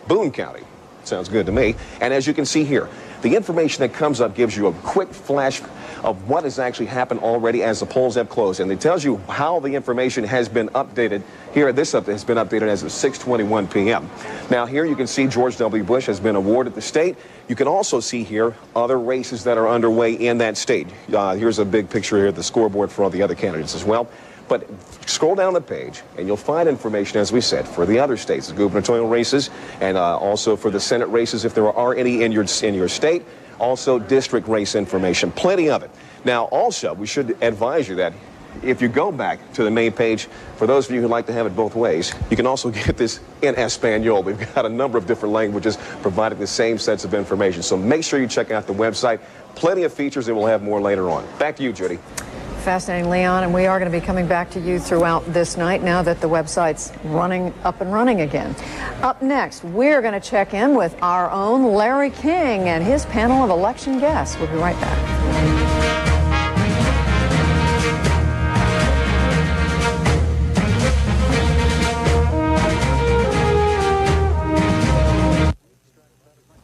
Boone County. Sounds good to me. And as you can see here, the information that comes up gives you a quick flash of what has actually happened already as the polls have closed. And it tells you how the information has been updated. Here, this has been updated as of 6:21 p.m. Now, here you can see George W. Bush has been awarded the state. You can also see here other races that are underway in that state. Here's a big picture here, the scoreboard for all the other candidates as well. But scroll down the page, and you'll find information, as we said, for the other states, the gubernatorial races, and also for the Senate races, if there are any in your state. Also, district race information, plenty of it. Now, also, we should advise you that if you go back to the main page, for those of you who like to have it both ways, you can also get this in Espanol. We've got a number of different languages providing the same sets of information. So make sure you check out the website. Plenty of features, and we'll have more later on. Back to you, Judy. Fascinating, Leon, and we are going to be coming back to you throughout this night now that the website's up and running again. Up next, we're going to check in with our own Larry King and his panel of election guests. We'll be right back.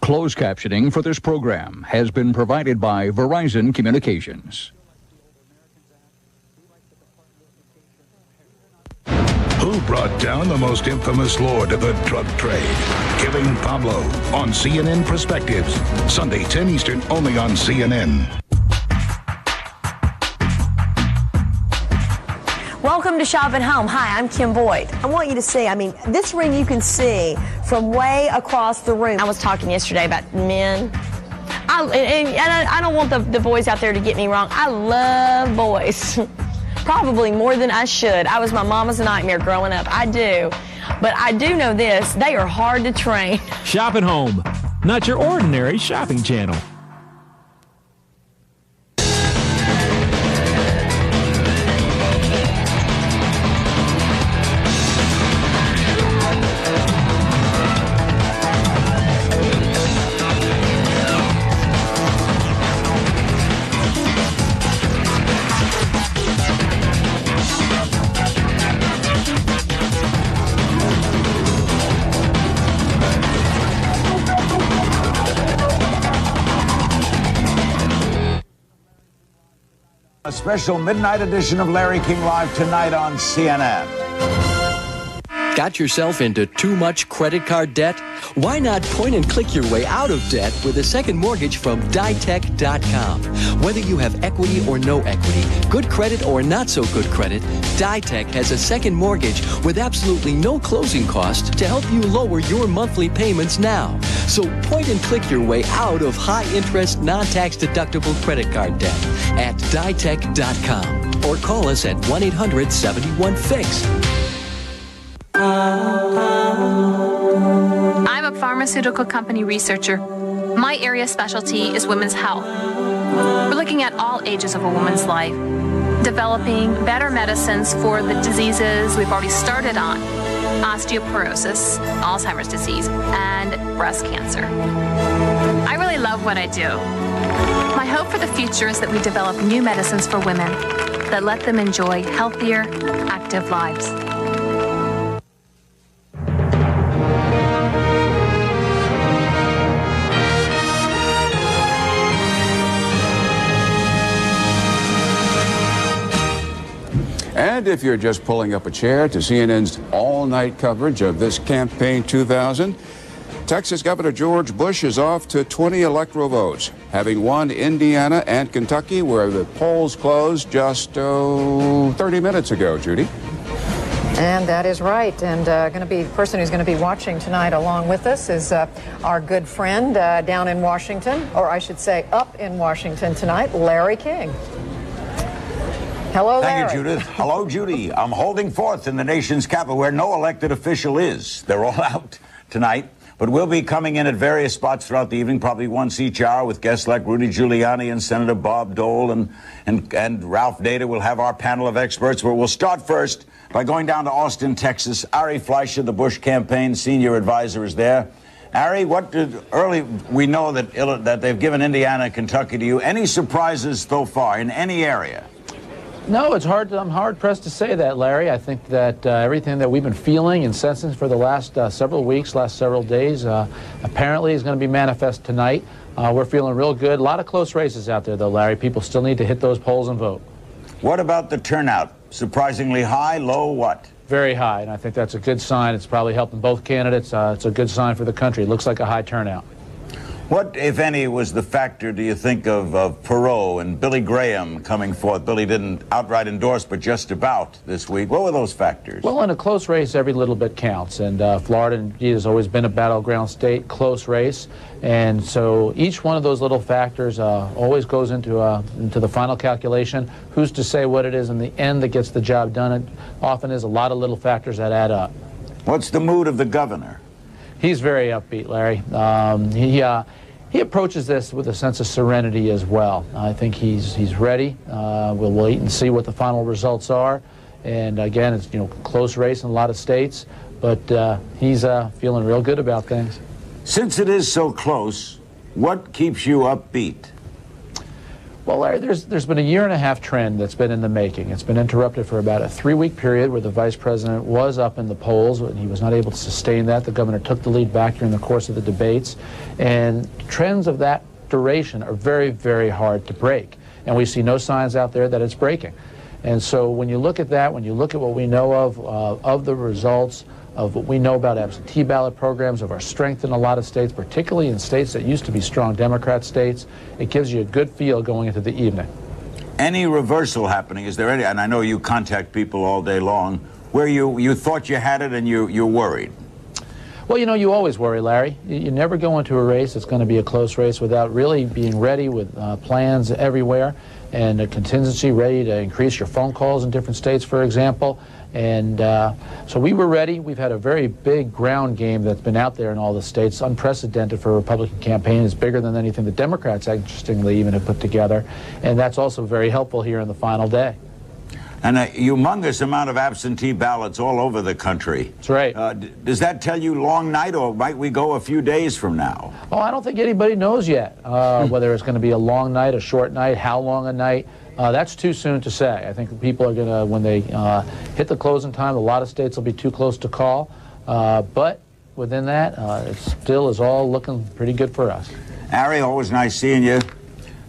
Closed captioning for this program has been provided by Verizon Communications. Who brought down the most infamous lord of the drug trade? Killing Pablo on CNN Perspectives. Sunday, 10 Eastern, only on CNN. Welcome to Shop at Home. Hi, I'm Kim Boyd. I want you to see, this ring you can see from way across the room. I was talking yesterday about men. I don't want the boys out there to get me wrong. I love boys. probably more than I should. I was my mama's nightmare growing up. I do. But I do know this, they are hard to train. Shop at home, not your ordinary shopping channel. A special midnight edition of Larry King Live tonight on CNN. Got yourself into too much credit card debt? Why not point and click your way out of debt with a second mortgage from Ditech.com? Whether you have equity or no equity, good credit or not so good credit, Ditech has a second mortgage with absolutely no closing cost to help you lower your monthly payments now. So point and click your way out of high-interest, non-tax deductible credit card debt at Ditech.com or call us at 1-800-71-FIX. I'm a pharmaceutical company researcher. My area specialty is women's health. We're looking at all ages of a woman's life, developing better medicines for the diseases we've already started on: osteoporosis, Alzheimer's disease, and breast cancer. I really love what I do. My hope for the future is that we develop new medicines for women that let them enjoy healthier, active lives. And if you're just pulling up a chair to CNN's all-night coverage of this campaign 2000, Texas Governor George Bush is off to 20 electoral votes, having won Indiana and Kentucky, where the polls closed just 30 minutes ago. Judy? And that is right. And the person who's going to be watching tonight along with us is our good friend down in Washington, or I should say up in Washington tonight, Larry King. Hello, Larry. Thank you, Judith. Hello, Judy. I'm holding forth in the nation's capital where no elected official is. They're all out tonight. But we'll be coming in at various spots throughout the evening, probably once each hour, with guests like Rudy Giuliani and Senator Bob Dole and Ralph Nader. We'll have our panel of experts, where we'll start first by going down to Austin, Texas. Ari Fleischer, the Bush campaign senior advisor, is there. Ari, we know that they've given Indiana and Kentucky to you. Any surprises so far in any area? No, it's hard. I'm hard-pressed to say that, Larry. I think that everything that we've been feeling and sensing for the last several weeks, last several days, apparently is going to be manifest tonight. We're feeling real good. A lot of close races out there, though, Larry. People still need to hit those polls and vote. What about the turnout? Surprisingly high, low, what? Very high, and I think that's a good sign. It's probably helping both candidates. It's a good sign for the country. It looks like a high turnout. What, if any, was the factor, do you think, of Perot and Billy Graham coming forth? Billy didn't outright endorse, but just about this week. What were those factors? Well, in a close race, every little bit counts. And Florida, indeed, has always been a battleground state, close race. And so each one of those little factors always goes into the final calculation. Who's to say what it is in the end that gets the job done? It often is a lot of little factors that add up. What's the mood of the governor? He's very upbeat, Larry. He approaches this with a sense of serenity as well. I think he's ready. We'll wait and see what the final results are. And again, it's close race in a lot of states, but he's feeling real good about things. Since it is so close, what keeps you upbeat? Well, Larry, there's been a year-and-a-half trend that's been in the making. It's been interrupted for about a 3-week period where the vice president was up in the polls, and he was not able to sustain that. The governor took the lead back during the course of the debates. And trends of that duration are very, very hard to break. And we see no signs out there that it's breaking. And so when you look at that, when you look at what we know of the results, of what we know about absentee ballot programs, of our strength in a lot of states, particularly in states that used to be strong Democrat states, it gives you a good feel going into the evening. Any reversal happening? Is there any, and I know you contact people all day long, where you thought you had it and you're worried? Well, you always worry, Larry. You never go into a race that's going to be a close race without really being ready with plans everywhere. and a contingency ready to increase your phone calls in different states, for example. And so we were ready. We've had a very big ground game that's been out there in all the states, unprecedented for a Republican campaign. It's bigger than anything the Democrats, interestingly, even have put together. And that's also very helpful here in the final day. And a humongous amount of absentee ballots all over the country. That's right. Does that tell you long night, or might we go a few days from now? Oh, I don't think anybody knows yet whether it's going to be a long night, a short night, how long a night. That's too soon to say. I think people are going to, when they hit the closing time, a lot of states will be too close to call. But within that, it still is all looking pretty good for us. Ari, always nice seeing you.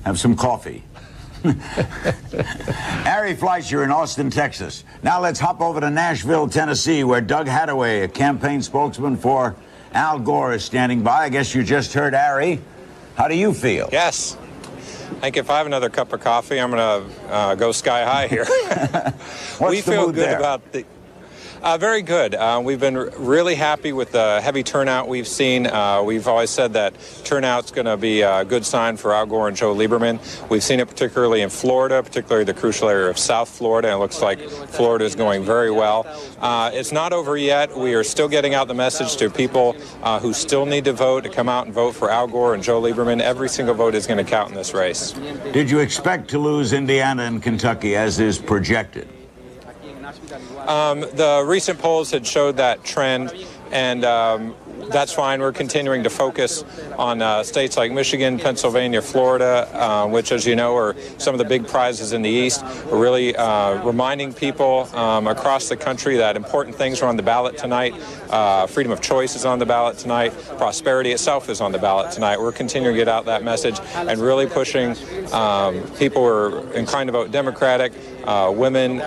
Have some coffee. Ari Fleischer in Austin, Texas. Now let's hop over to Nashville, Tennessee, where Doug Hattaway, a campaign spokesman for Al Gore, is standing by. I guess you just heard Ari. How do you feel? Yes. I think if I have another cup of coffee, I'm going to go sky high here. We feel good there? About the... very good. We've been really happy with the heavy turnout we've seen. We've always said that turnout's going to be a good sign for Al Gore and Joe Lieberman. We've seen it particularly in Florida, particularly the crucial area of South Florida, and it looks like Florida is going very well. It's not over yet. We are still getting out the message to people who still need to vote, to come out and vote for Al Gore and Joe Lieberman. Every single vote is going to count in this race. Did you expect to lose Indiana and Kentucky as is projected? The recent polls had showed that trend, and that's fine. We're continuing to focus on states like Michigan, Pennsylvania, Florida, which, as you know, are some of the big prizes in the East. We're really reminding people across the country that important things are on the ballot tonight. Freedom of choice is on the ballot tonight. Prosperity itself is on the ballot tonight. We're continuing to get out that message and really pushing people who are inclined to vote Democratic, women,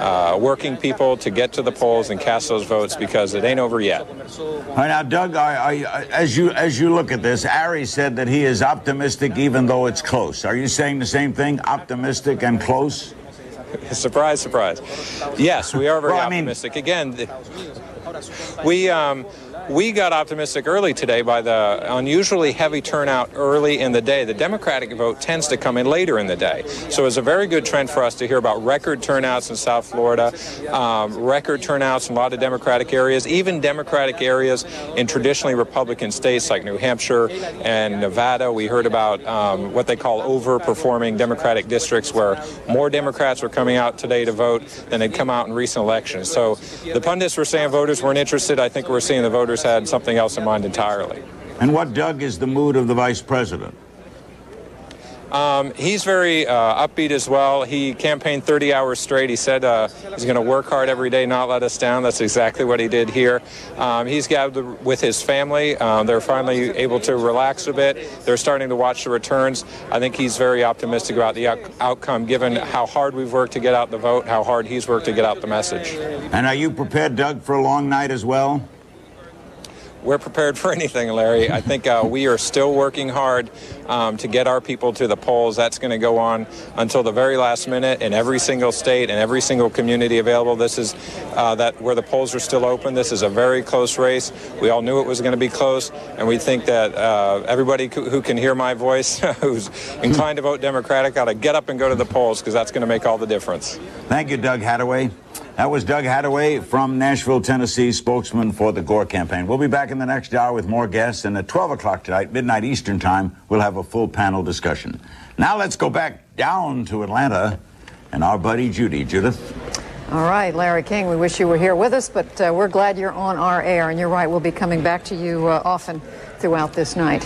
working people to get to the polls and cast those votes, because it ain't over yet. All right, now, Doug, as you look at this, Ari said that he is optimistic even though it's close. Are you saying the same thing, optimistic and close? Surprise, surprise. Yes, we are very optimistic. Again, we got optimistic early today by the unusually heavy turnout early in the day. The Democratic vote tends to come in later in the day. So it's a very good trend for us to hear about record turnouts in South Florida, record turnouts in a lot of Democratic areas, even Democratic areas in traditionally Republican states like New Hampshire and Nevada. We heard about what they call overperforming Democratic districts, where more Democrats were coming out today to vote than had come out in recent elections. So the pundits were saying voters weren't interested. I think we're seeing the voters had something else in mind entirely. And what, Doug, is the mood of the vice president? He's very upbeat as well. He campaigned 30 hours straight. He said he's going to work hard every day, not let us down. That's exactly what he did here. He's gathered with his family. They're finally able to relax a bit. They're starting to watch the returns. I think he's very optimistic about the outcome, given how hard we've worked to get out the vote, how hard he's worked to get out the message. And are you prepared, Doug, for a long night as well? We're prepared for anything, Larry. I think we are still working hard to get our people to the polls. That's going to go on until the very last minute in every single state and every single community available. This is where the polls are still open. This is a very close race. We all knew it was going to be close, and we think that everybody who can hear my voice, who's inclined to vote Democratic, ought to get up and go to the polls, because that's going to make all the difference. Thank you, Doug Hattaway. That was Doug Hattaway from Nashville, Tennessee, spokesman for the Gore campaign. We'll be back in the next hour with more guests, and at 12 o'clock tonight, midnight Eastern time, we'll have a full panel discussion. Now let's go back down to Atlanta and our buddy Judy. Judith? All right, Larry King, we wish you were here with us, but we're glad you're on our air, and you're right, we'll be coming back to you often throughout this night.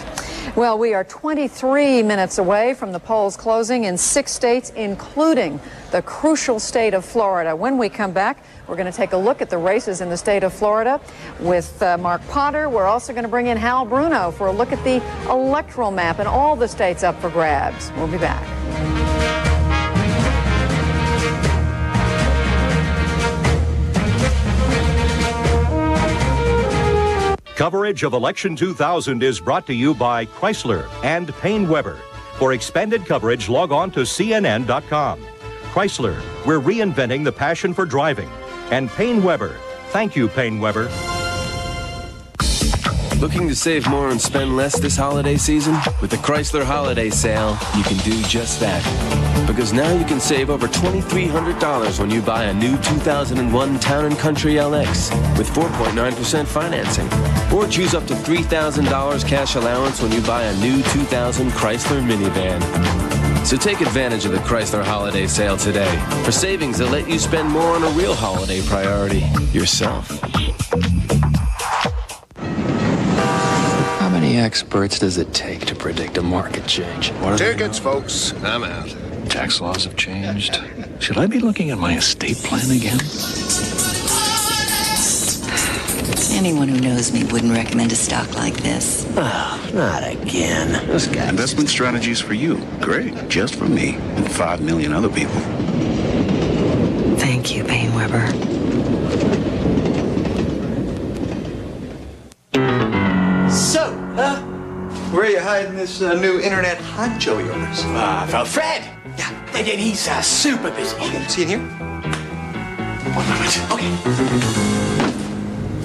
Well, we are 23 minutes away from the polls closing in 6 states, including the crucial state of Florida. When we come back, we're going to take a look at the races in the state of Florida with Mark Potter. We're also going to bring in Hal Bruno for a look at the electoral map and all the states up for grabs. We'll be back. Coverage of Election 2000 is brought to you by Chrysler and Payne Weber. For expanded coverage, log on to CNN.com. Chrysler, we're reinventing the passion for driving. And Payne Weber, thank you, Payne Weber. Looking to save more and spend less this holiday season? With the Chrysler Holiday Sale, you can do just that. Because now you can save over $2,300 when you buy a new 2001 Town & Country LX with 4.9% financing. Or choose up to $3,000 cash allowance when you buy a new 2000 Chrysler minivan. So take advantage of the Chrysler Holiday Sale today for savings that let you spend more on a real holiday priority, yourself. How many experts does it take to predict a market change? Tickets, folks. I'm out. Tax laws have changed. Should I be looking at my estate plan again? Anyone who knows me wouldn't recommend a stock like this. Oh, not again. This guy. Investment strategies for you. Great. Just for me and 5 million other people. Thank you, Paine-Webber. So, where are you hiding this new internet honcho of yours? From Fred. Yeah, and he's super busy. Okay, see in here? 1 moment. Okay.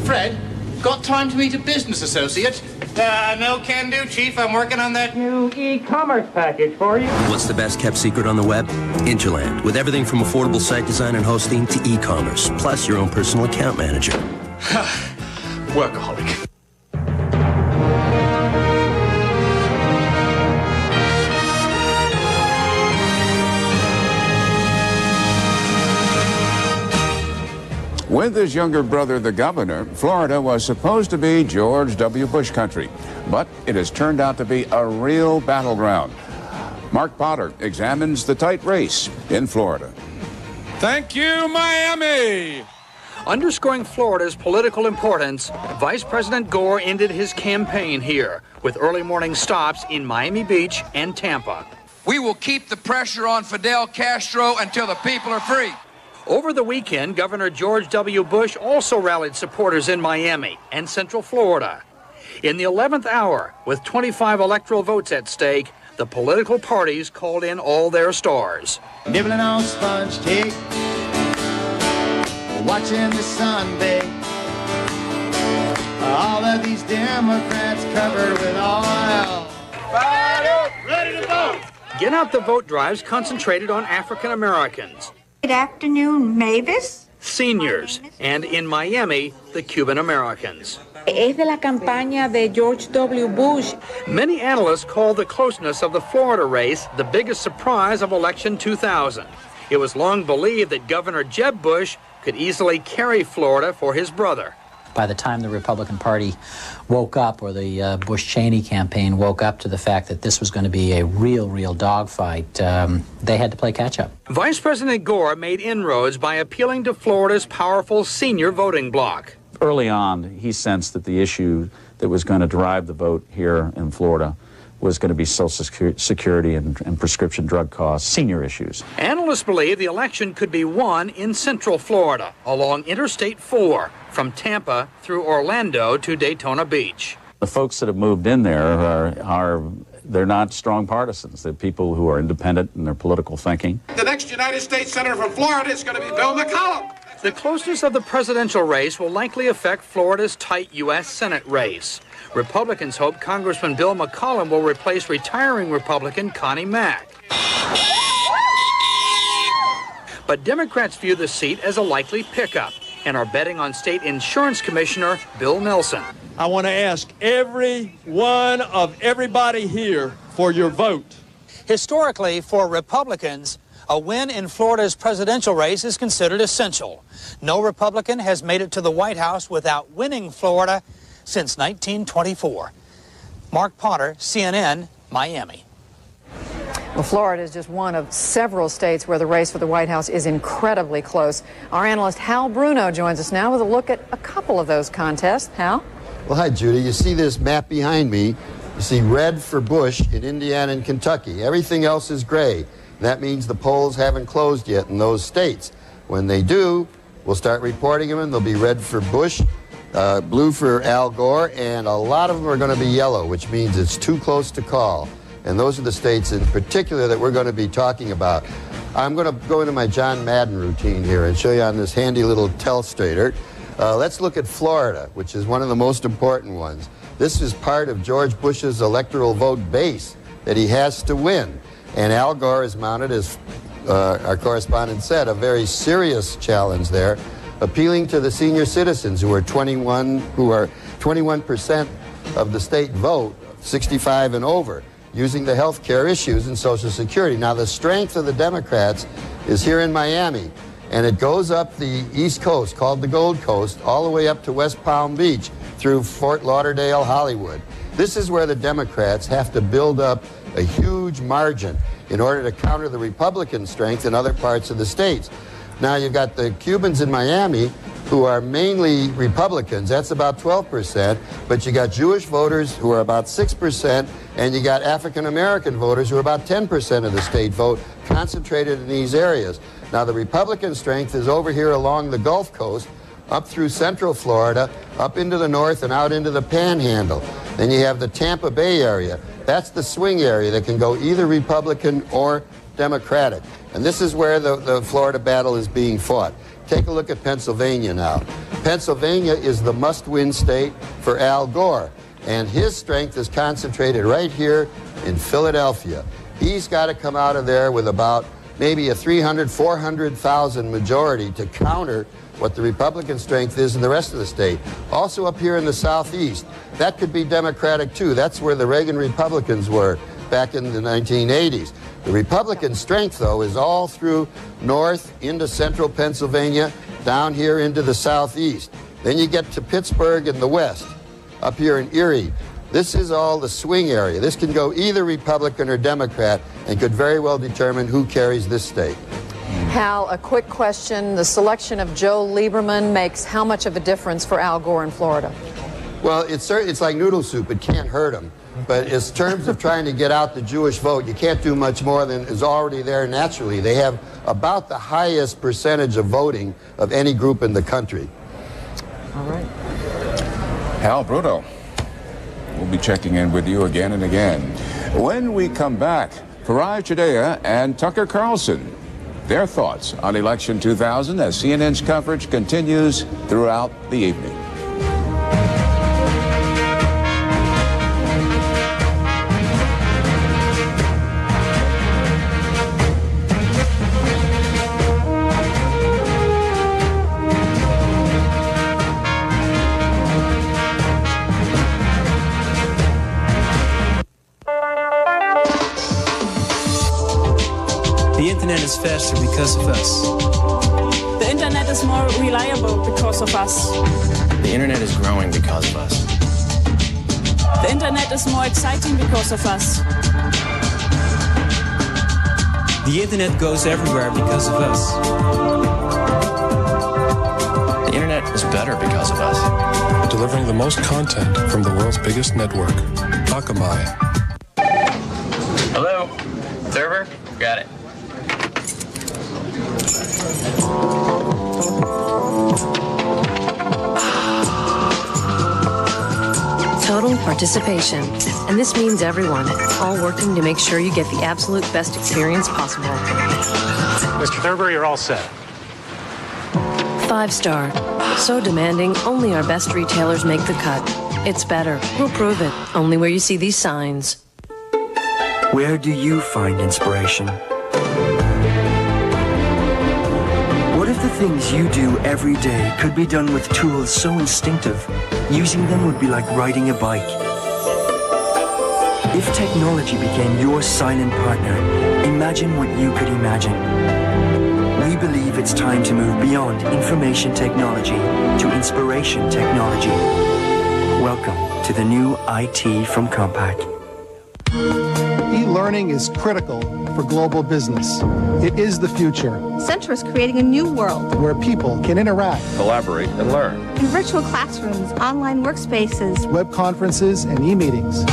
Fred, got time to meet a business associate? No can do, Chief. I'm working on that new e-commerce package for you. What's the best kept secret on the web? Interland, with everything from affordable site design and hosting to e-commerce, plus your own personal account manager. Workaholic. With his younger brother, the governor, Florida was supposed to be George W. Bush country, but it has turned out to be a real battleground. Mark Potter examines the tight race in Florida. Thank you, Miami! Underscoring Florida's political importance, Vice President Gore ended his campaign here with early morning stops in Miami Beach and Tampa. We will keep the pressure on Fidel Castro until the people are free. Over the weekend, Governor George W. Bush also rallied supporters in Miami and Central Florida. In the 11th hour, with 25 electoral votes at stake, the political parties called in all their stars. Nibbling on sponge cake, watching the sun bake. All of these Democrats covered with oil. Fired up, ready to vote. Get Out the Vote drives concentrated on African Americans. Good afternoon, Mavis. Seniors, and in Miami, the Cuban Americans. Es de la campaña de George W. Bush. Many analysts call the closeness of the Florida race the biggest surprise of election 2000. It was long believed that Governor Jeb Bush could easily carry Florida for his brother. By the time the Republican Party woke up, or the Bush-Cheney campaign woke up to the fact that this was going to be a real dogfight, they had to play catch-up. Vice President Gore made inroads by appealing to Florida's powerful senior voting bloc. Early on, he sensed that the issue that was going to drive the vote here in Florida was going to be Social Security and prescription drug costs, senior issues. Analysts believe the election could be won in Central Florida along Interstate 4 from Tampa through Orlando to Daytona Beach. The folks that have moved in there they're not strong partisans. They're people who are independent in their political thinking. The next United States Senator from Florida is going to be Bill McCollum. The closeness of the presidential race will likely affect Florida's tight U.S. Senate race. Republicans hope Congressman Bill McCollum will replace retiring Republican Connie Mack. But Democrats view the seat as a likely pickup and are betting on State Insurance Commissioner Bill Nelson. I want to ask every one of everybody here for your vote. Historically, for Republicans, a win in Florida's presidential race is considered essential. No Republican has made it to the White House without winning Florida since 1924. Mark Potter, CNN, Miami. Well, Florida is just one of several states where the race for the White House is incredibly close. Our analyst Hal Bruno joins us now with a look at a couple of those contests. Hal? Well, hi, Judy. You see this map behind me. You see red for Bush in Indiana and Kentucky. Everything else is gray. That means the polls haven't closed yet in those states. When they do, we'll start reporting them, and they'll be red for Bush, blue for Al Gore, and a lot of them are going to be yellow, which means it's too close to call. And those are the states in particular that we're going to be talking about. I'm going to go into my John Madden routine here and show you on this handy little telestrator. Let's look at Florida, which is one of the most important ones. This is part of George Bush's electoral vote base that he has to win. And Al Gore is mounted, as our correspondent said, a very serious challenge there, appealing to the senior citizens who are 21% of the state vote, 65 and over, using the health care issues and Social Security. Now, the strength of the Democrats is here in Miami, and it goes up the East Coast, called the Gold Coast, all the way up to West Palm Beach through Fort Lauderdale, Hollywood. This is where the Democrats have to build up a huge margin in order to counter the Republican strength in other parts of the states. Now, you've got the Cubans in Miami who are mainly Republicans. That's about 12%. But you got Jewish voters who are about 6%, and you got African-American voters who are about 10% of the state vote concentrated in these areas. Now, the Republican strength is over here along the Gulf Coast, up through central Florida, up into the north and out into the Panhandle. Then you have the Tampa Bay area. That's the swing area that can go either Republican or Democratic. And this is where the Florida battle is being fought. Take a look at Pennsylvania now. Pennsylvania is the must-win state for Al Gore, and his strength is concentrated right here in Philadelphia. He's got to come out of there with about maybe a 300,000, 400,000 majority to counter what the Republican strength is in the rest of the state. Also up here in the southeast, that could be Democratic too. That's where the Reagan Republicans were back in the 1980s. The Republican strength, though, is all through north into central Pennsylvania, down here into the southeast. Then you get to Pittsburgh in the west, up here in Erie. This is all the swing area. This can go either Republican or Democrat and could very well determine who carries this state. Hal, a quick question. The selection of Joe Lieberman makes how much of a difference for Al Gore in Florida? Well, it's like noodle soup. It can't hurt him. But in terms of trying to get out the Jewish vote, you can't do much more than is already there naturally. They have about the highest percentage of voting of any group in the country. All right. Hal Bruto, we'll be checking in with you again and again. When we come back, Farai Chideya and Tucker Carlson, their thoughts on Election 2000 as CNN's coverage continues throughout the evening. The internet is faster because of us. The internet is more reliable because of us. The internet is growing because of us. The internet is more exciting because of us. The internet goes everywhere because of us. The internet is better because of us. Delivering the most content from the world's biggest network, Akamai. Hello? Server? Got it. Total participation. And this means everyone, all working to make sure you get the absolute best experience possible. Mr. Thurber, you're all set. 5-star. So demanding, only our best retailers make the cut. It's better. We'll prove it. Only where you see these signs. Where do you find inspiration? What if the things you do every day could be done with tools so instinctive, using them would be like riding a bike? If technology became your silent partner, imagine what you could imagine. We believe it's time to move beyond information technology to inspiration technology. Welcome to the new IT from Compaq. E-learning is critical for global business. It is the future. Centra is creating a new world where people can interact, collaborate, and learn. In virtual classrooms, online workspaces, web conferences, and e-meetings.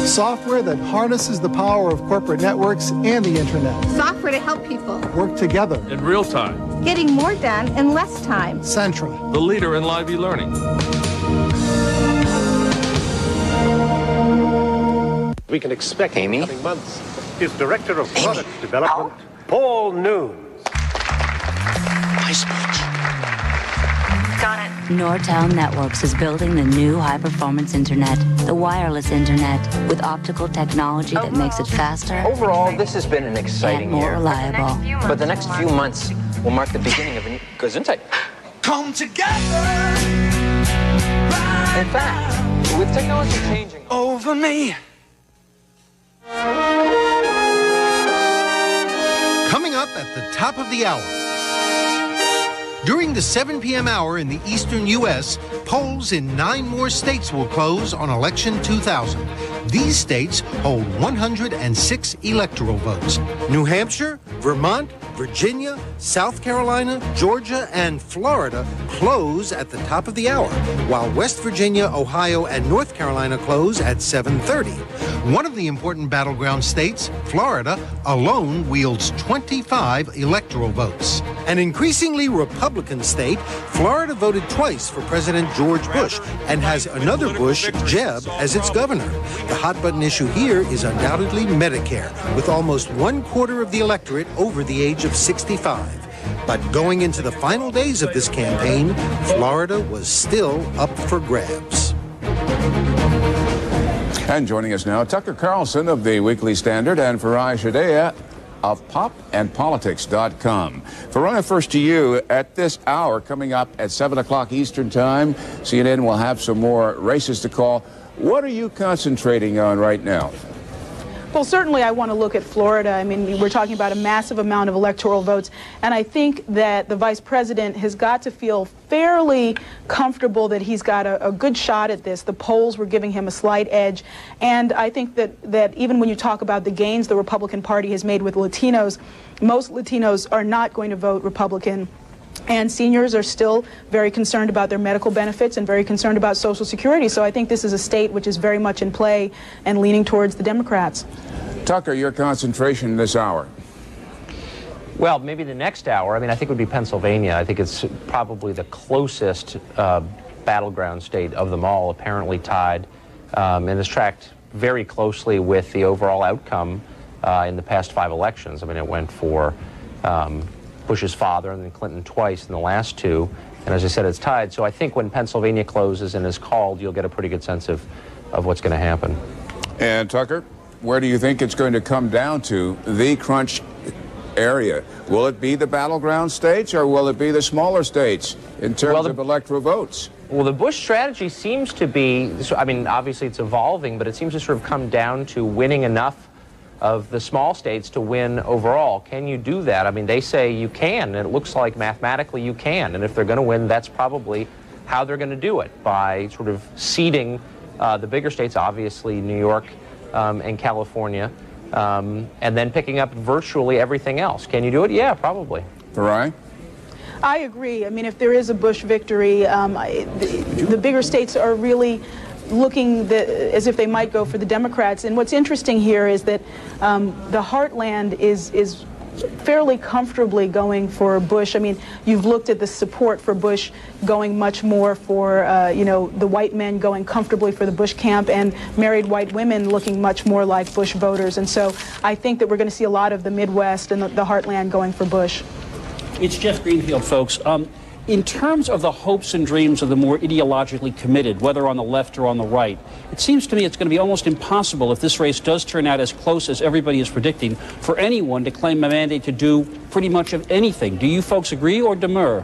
Software that harnesses the power of corporate networks and the internet. Software to help people work together in real time. Getting more done in less time. Centra, the leader in live e-learning. We can expect in the coming months is Director of Product Development, Paul Noon. My speech. Got it. Nortel Networks is building the new high-performance internet, the wireless internet, with optical technology that makes it faster. Overall, this has been an exciting and more year. reliable. But the next few months will mark the beginning of a new Gesundheit. Come together. In fact, with technology changing over me. Coming up at the top of the hour. During the 7 p.m. hour in the eastern U.S., polls in 9 more states will close on Election 2000. These states hold 106 electoral votes. New Hampshire, Vermont, Virginia, South Carolina, Georgia, and Florida close at the top of the hour, while West Virginia, Ohio, and North Carolina close at 7:30. One of the important battleground states, Florida, alone wields 25 electoral votes. An increasingly Republican state, Florida voted twice for President George Bush and has another Bush, Jeb, as its governor. The hot-button issue here is undoubtedly Medicare, with almost 1/4 of the electorate over the age of 65. But going into the final days of this campaign, Florida was still up for grabs. And joining us now, Tucker Carlson of the Weekly Standard and Farai Shadea of popandpolitics.com. Farai, first to you. At this hour, coming up at 7 o'clock Eastern Time, CNN will have some more races to call. What are you concentrating on right now? Well, certainly I want to look at Florida. I mean, we're talking about a massive amount of electoral votes, and I think that the vice president has got to feel fairly comfortable that he's got a good shot at this. The polls were giving him a slight edge, and I think that even when you talk about the gains the Republican Party has made with Latinos, most Latinos are not going to vote Republican. And seniors are still very concerned about their medical benefits and very concerned about Social Security. So I think this is a state which is very much in play and leaning towards the Democrats. Tucker, your concentration this hour. Well, maybe the next hour. I mean, I think it would be Pennsylvania. I think it's probably the closest battleground state of them all, apparently tied, and is tracked very closely with the overall outcome in the past 5 elections. I mean, it went for Bush's father and then Clinton twice in the last 2. And as I said, it's tied. So I think when Pennsylvania closes and is called, you'll get a pretty good sense of what's going to happen. And Tucker, where do you think it's going to come down to, the crunch area? Will it be the battleground states or will it be the smaller states in terms of electoral votes? Well, the Bush strategy seems to be, I mean, obviously it's evolving, but it seems to sort of come down to winning enough of the small states to win overall. Can you do that? I mean, they say you can, and it looks like mathematically you can. And if they're going to win, that's probably how they're going to do it, by sort of seeding the bigger states, obviously New York and California, and then picking up virtually everything else. Can you do it? Yeah, probably. Farai? I agree. I mean, if there is a Bush victory, the bigger states are really looking as if they might go for the Democrats. And what's interesting here is that the heartland is fairly comfortably going for Bush. I mean, you've looked at the support for Bush going much more for, the white men going comfortably for the Bush camp, and married white women looking much more like Bush voters. And so I think that we're going to see a lot of the Midwest and the heartland going for Bush. It's Jeff Greenfield, folks. In terms of the hopes and dreams of the more ideologically committed, whether on the left or on the right, it seems to me it's going to be almost impossible, if this race does turn out as close as everybody is predicting, for anyone to claim a mandate to do pretty much of anything. Do you folks agree or demur?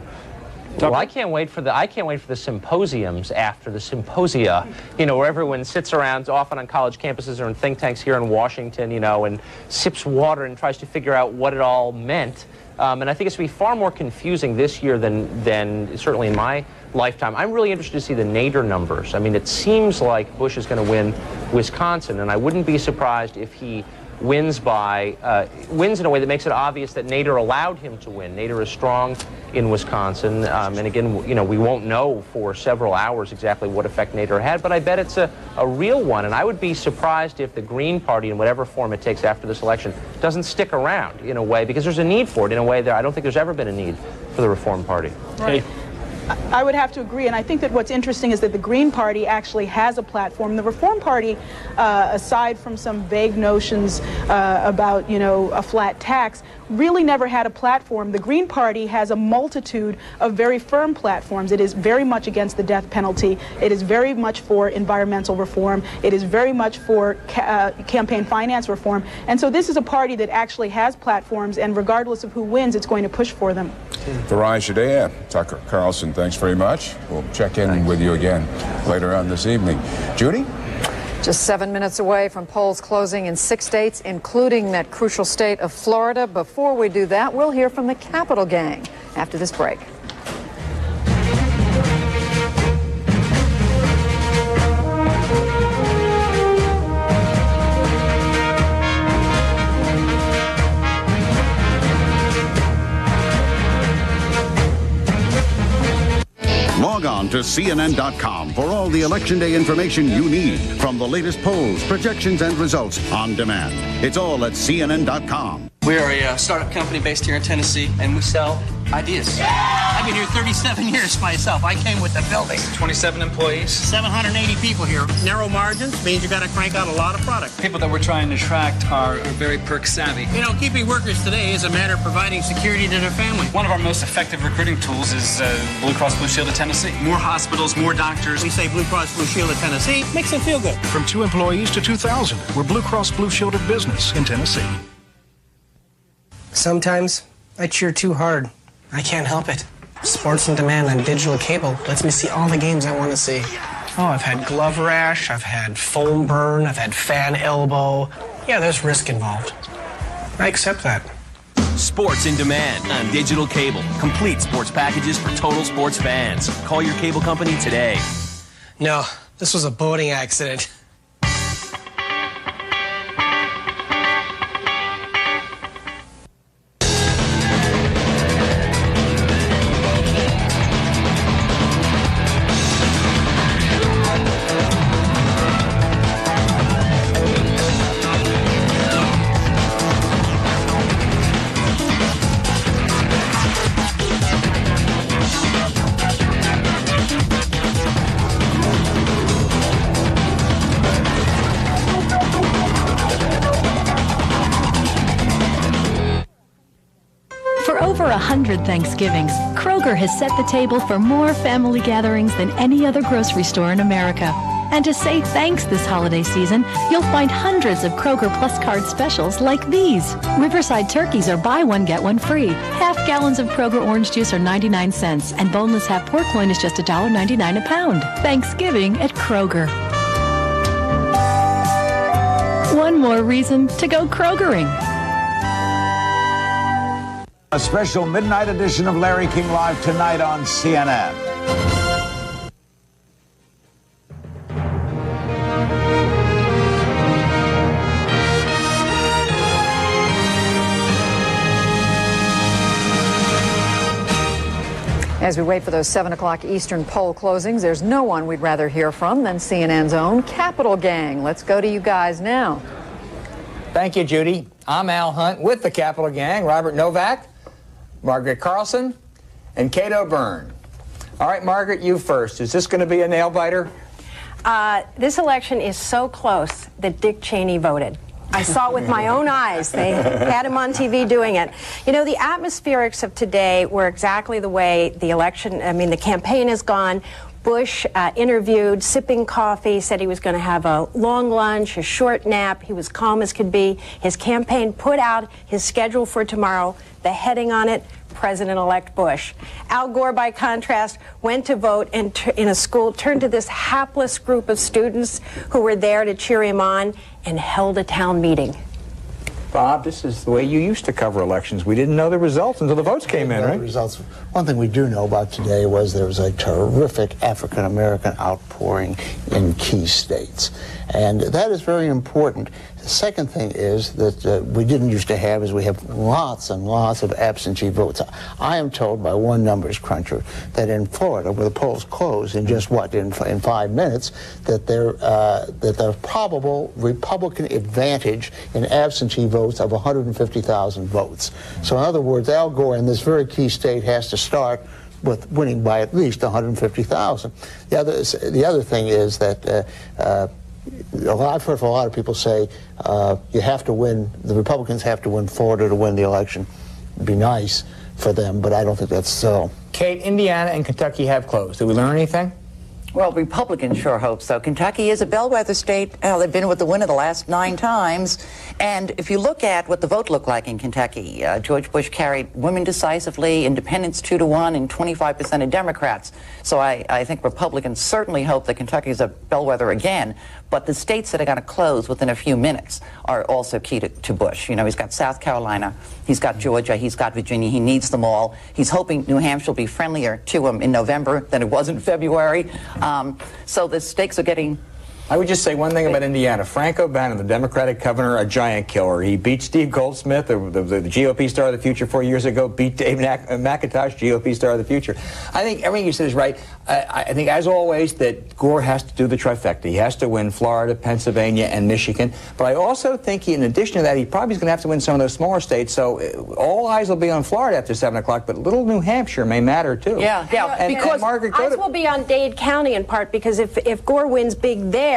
Well, I can't wait for the symposiums after the symposia, where everyone sits around, often on college campuses or in think tanks here in Washington, and sips water and tries to figure out what it all meant. And I think it's going to be far more confusing this year than certainly in my lifetime. I'm really interested to see the Nader numbers. I mean, it seems like Bush is going to win Wisconsin, and I wouldn't be surprised if he wins in a way that makes it obvious that Nader allowed him to win. Nader is strong in Wisconsin, and again, we won't know for several hours exactly what effect Nader had, but I bet it's a real one, and I would be surprised if the Green Party, in whatever form it takes after this election, doesn't stick around in a way, because there's a need for it in a way that I don't think there's ever been a need for the Reform Party. Right. I would have to agree, and I think that what's interesting is that the Green Party actually has a platform. The Reform Party, aside from some vague notions about, you know, a flat tax, really never had a platform. The Green Party has a multitude of very firm platforms. It is very much against the death penalty. It is very much for environmental reform. It is very much for campaign finance reform. And so this is a party that actually has platforms, and regardless of who wins, it's going to push for them. Farai Shadea, Tucker Carlson, thanks very much. We'll check in with you again later on this evening. Judy? Just 7 minutes away from polls closing in 6 states, including that crucial state of Florida. Before we do that, we'll hear from the Capitol gang after this break. Log on to CNN.com for all the Election Day information you need, from the latest polls, projections, and results on demand. It's all at CNN.com. We are a startup company based here in Tennessee, and we sell ideas. I've been here 37 years myself. I came with the building. 27 employees. 780 people here. Narrow margins means you got to crank out a lot of product. People that we're trying to attract are very perk savvy. You know, keeping workers today is a matter of providing security to their family. One of our most effective recruiting tools is Blue Cross Blue Shield of Tennessee. More hospitals, more doctors. We say Blue Cross Blue Shield of Tennessee makes them feel good. From 2 employees to 2,000, we're Blue Cross Blue Shield of Business in Tennessee. Sometimes I cheer too hard. I can't help it. Sports on Demand on digital cable lets me see all the games I want to see. Oh, I've had glove rash, I've had foam burn, I've had fan elbow. Yeah, there's risk involved. I accept that. Sports in Demand on digital cable. Complete sports packages for total sports fans. Call your cable company today. No, this was a boating accident. For over 100 Thanksgivings, Kroger has set the table for more family gatherings than any other grocery store in America. And to say thanks this holiday season, you'll find hundreds of Kroger Plus Card specials like these. Riverside turkeys are buy one, get one free. Half gallons of Kroger orange juice are 99 cents, and boneless half pork loin is just $1.99 a pound. Thanksgiving at Kroger. One more reason to go Krogering. A special midnight edition of Larry King Live tonight on CNN. As we wait for those 7 o'clock Eastern poll closings, there's no one we'd rather hear from than CNN's own Capitol gang. Let's go to you guys now. Thank you, Judy. I'm Al Hunt with the Capitol gang, Robert Novak, Margaret Carlson, and Cato Byrne. All right, Margaret, you first. Is this going to be a nail-biter? This election is so close that Dick Cheney voted. I saw it with my own eyes. They had him on TV doing it. You know, the atmospherics of today were exactly the way the campaign has gone. Bush interviewed, sipping coffee, said he was going to have a long lunch, a short nap. He was calm as could be. His campaign put out his schedule for tomorrow, the heading on it, President-elect Bush. Al Gore, by contrast, went to vote in a school, turned to this hapless group of students who were there to cheer him on, and held a town meeting. Bob, this is the way you used to cover elections. We didn't know the results until the votes came in, right? Results. One thing we do know about today was there was a terrific African-American outpouring in key states. And that is very important. The second thing is that we didn't used to have is we have lots and lots of absentee votes. I am told by one numbers cruncher that in Florida, where the polls close in just in 5 minutes, that their probable Republican advantage in absentee votes of 150,000 votes. So in other words, Al Gore in this very key state has to start with winning by at least 150,000. The other thing is that I've heard from a lot of people say you have to win, the Republicans have to win Florida to win the election. It'd be nice for them, but I don't think that's so. Kate, Indiana and Kentucky have closed. Did we learn anything? Well, Republicans sure hope so. Kentucky is a bellwether state. They've been with the winner the last 9 times. And if you look at what the vote looked like in Kentucky, George Bush carried women decisively, independents 2-1, and 25% of Democrats. So I think Republicans certainly hope that Kentucky is a bellwether again. But the states that are going to close within a few minutes are also key to Bush. You know, he's got South Carolina, he's got Georgia, he's got Virginia. He needs them all. He's hoping New Hampshire will be friendlier to him in November than it was in February. So the stakes are getting... I would just say one thing about Indiana. Frank O'Bannon, the Democratic governor, a giant killer. He beat Steve Goldsmith, the GOP star of the future 4 years ago, beat Dave McIntosh, GOP star of the future. I think everything you said is right. I think, as always, that Gore has to do the trifecta. He has to win Florida, Pennsylvania, and Michigan. But I also think, in addition to that, he probably is going to have to win some of those smaller states. So all eyes will be on Florida after 7 o'clock, but little New Hampshire may matter, too. Yeah. And Because Margaret, eyes will be on Dade County in part, because if Gore wins big there,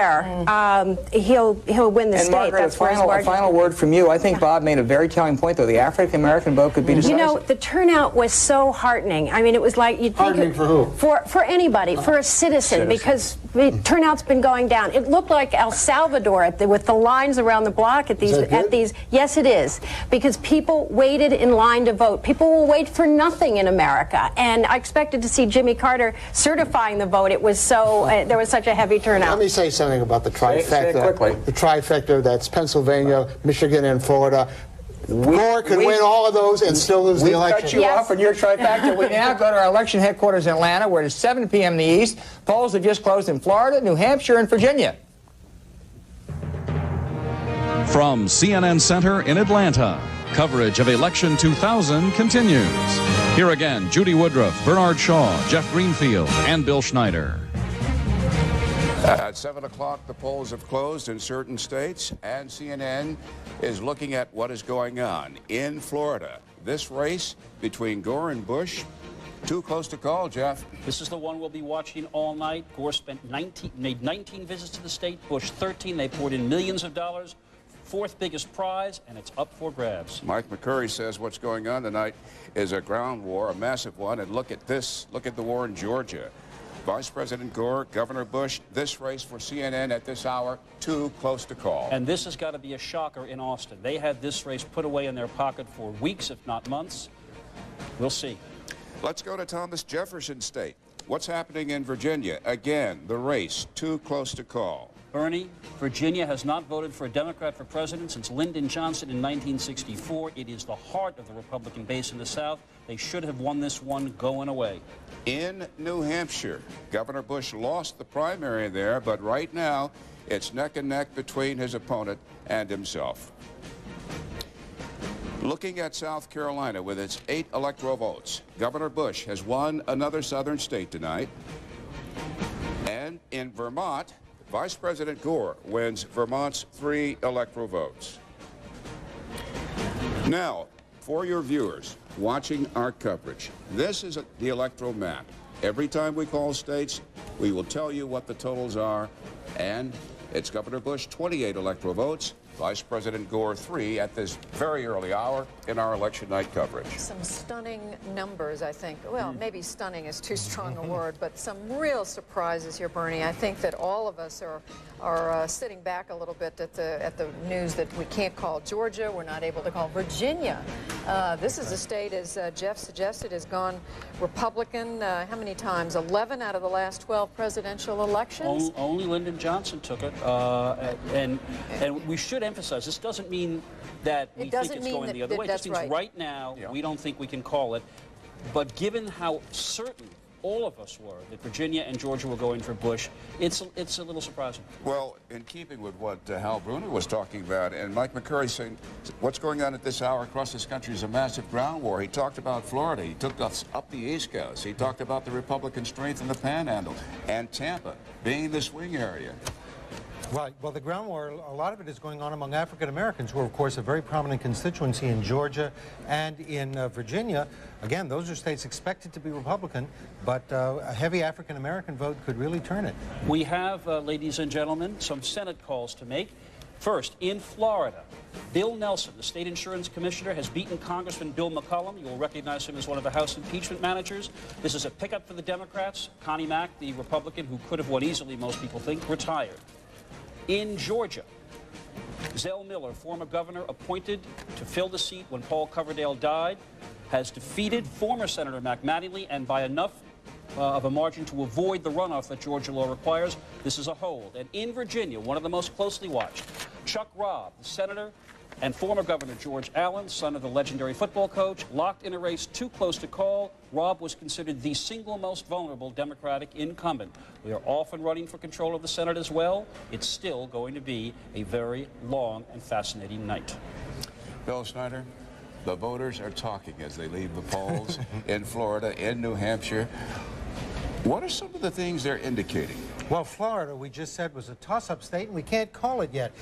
he'll win the and state. Margaret, That's a final word from you. I think Bob made a very telling point, though. The African-American vote could be decisive. You know, the turnout was so heartening. I mean, it was like you'd think... Heartening for who? For anybody, for a citizen, because the turnout's been going down. It looked like El Salvador with the lines around the block at these. Yes, it is, because people waited in line to vote. People will wait for nothing in America, and I expected to see Jimmy Carter certifying the vote. It was so there was such a heavy turnout. Let me say something about the trifecta. Say it quickly. The trifecta, that's Pennsylvania, Michigan, and Florida. Gore could win all of those and still lose the election. We cut you off on your trifecta. We now go to our election headquarters in Atlanta, where it's 7 p.m. in the East. Polls have just closed in Florida, New Hampshire, and Virginia. From CNN Center in Atlanta, coverage of Election 2000 continues. Here again, Judy Woodruff, Bernard Shaw, Jeff Greenfield, and Bill Schneider. At 7 o'clock, the polls have closed in certain states, and CNN is looking at what is going on in Florida. This race between Gore and Bush, too close to call, Jeff. This is the one we'll be watching all night. Gore made 19 visits to the state, Bush 13. They poured in millions of dollars. 4th biggest prize, and it's up for grabs. Mike McCurry says what's going on tonight is a ground war, a massive one, and look at this. Look at the war in Georgia. Vice President Gore, Governor Bush, this race for CNN at this hour, too close to call. And this has got to be a shocker in Austin. They had this race put away in their pocket for weeks, if not months. We'll see. Let's go to Thomas Jefferson State. What's happening in Virginia? Again, the race, too close to call. Bernie, Virginia has not voted for a Democrat for president since Lyndon Johnson in 1964. It is the heart of the Republican base in the South. They should have won this one going away. In New Hampshire, Governor Bush lost the primary there, but right now it's neck and neck between his opponent and himself. Looking at South Carolina with its 8 electoral votes, Governor Bush has won another southern state tonight. And in Vermont, Vice President Gore wins Vermont's 3 electoral votes. Now, for your viewers watching our coverage, this is the electoral map. Every time we call states, we will tell you what the totals are, and it's Governor Bush 28 electoral votes, Vice President Gore 3 at this very early hour in our election night coverage. Some stunning numbers, I think. Well, maybe stunning is too strong a word, but some real surprises here, Bernie. I think that all of us are sitting back a little bit at the news that we can't call Georgia. We're not able to call Virginia. This is a state, as Jeff suggested, has gone Republican how many times? 11 out of the last 12 presidential elections? Only Lyndon Johnson took it. And we should emphasize, this doesn't mean that we think it's going the other way. It just means right now we don't think we can call it. But given how certain all of us were that Virginia and Georgia were going for Bush, it's a little surprising. Well, in keeping with what Hal Bruner was talking about, and Mike McCurry saying what's going on at this hour across this country is a massive ground war. He talked about Florida. He took us up the East Coast. He talked about the Republican strength in the Panhandle and Tampa being the swing area. Right. Well, the ground war, a lot of it is going on among African Americans, who are, of course, a very prominent constituency in Georgia and in Virginia. Again, those are states expected to be Republican, but a heavy African American vote could really turn it. We have, ladies and gentlemen, some Senate calls to make. First, in Florida, Bill Nelson, the state insurance commissioner, has beaten Congressman Bill McCollum. You will recognize him as one of the House impeachment managers. This is a pickup for the Democrats. Connie Mack, the Republican who could have won easily, most people think, retired. In Georgia, Zell Miller, former governor appointed to fill the seat when Paul Coverdale died, has defeated former Senator Mac Mattingly, and by enough of a margin to avoid the runoff that Georgia law requires. This is a hold. And in Virginia, one of the most closely watched, Chuck Robb, the senator and former Governor George Allen, son of the legendary football coach, locked in a race too close to call. Robb was considered the single most vulnerable Democratic incumbent. We are often running for control of the Senate as well. It's still going to be a very long and fascinating night. Bill Snyder, the voters are talking as they leave the polls in Florida, in New Hampshire. What are some of the things they're indicating? Well, Florida, we just said, was a toss-up state, and we can't call it yet.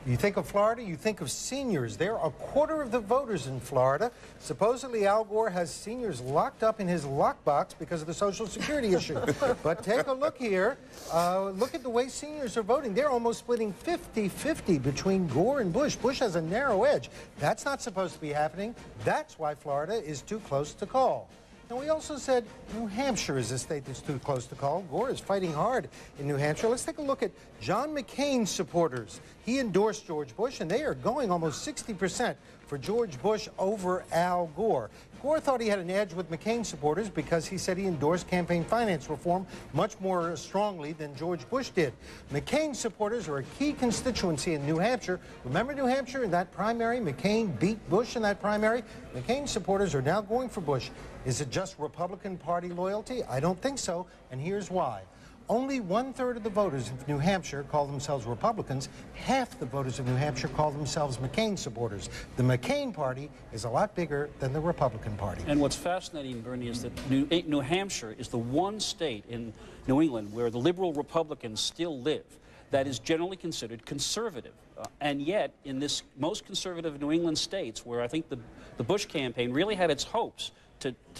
You think of Florida, you think of seniors. They're a quarter of the voters in Florida. Supposedly, Al Gore has seniors locked up in his lockbox because of the Social Security issue. But take a look here. Look at the way seniors are voting. They're almost splitting 50-50 between Gore and Bush. Bush has a narrow edge. That's not supposed to be happening. That's why Florida is too close to call. And we also said New Hampshire is a state that's too close to call. Gore is fighting hard in New Hampshire. Let's take a look at John McCain's supporters. He endorsed George Bush, and they are going almost 60% for George Bush over Al Gore. Gore thought he had an edge with McCain supporters because he said he endorsed campaign finance reform much more strongly than George Bush did. McCain supporters are a key constituency in New Hampshire. Remember New Hampshire in that primary? McCain beat Bush in that primary. McCain supporters are now going for Bush. Is it just Republican Party loyalty? I don't think so, and here's why. Only 1/3 of the voters of New Hampshire call themselves Republicans. Half the voters of New Hampshire call themselves McCain supporters. The McCain Party is a lot bigger than the Republican Party. And what's fascinating, Bernie, is that New Hampshire is the one state in New England where the liberal Republicans still live that is generally considered conservative. And yet, in this most conservative New England states, where I think the Bush campaign really had its hopes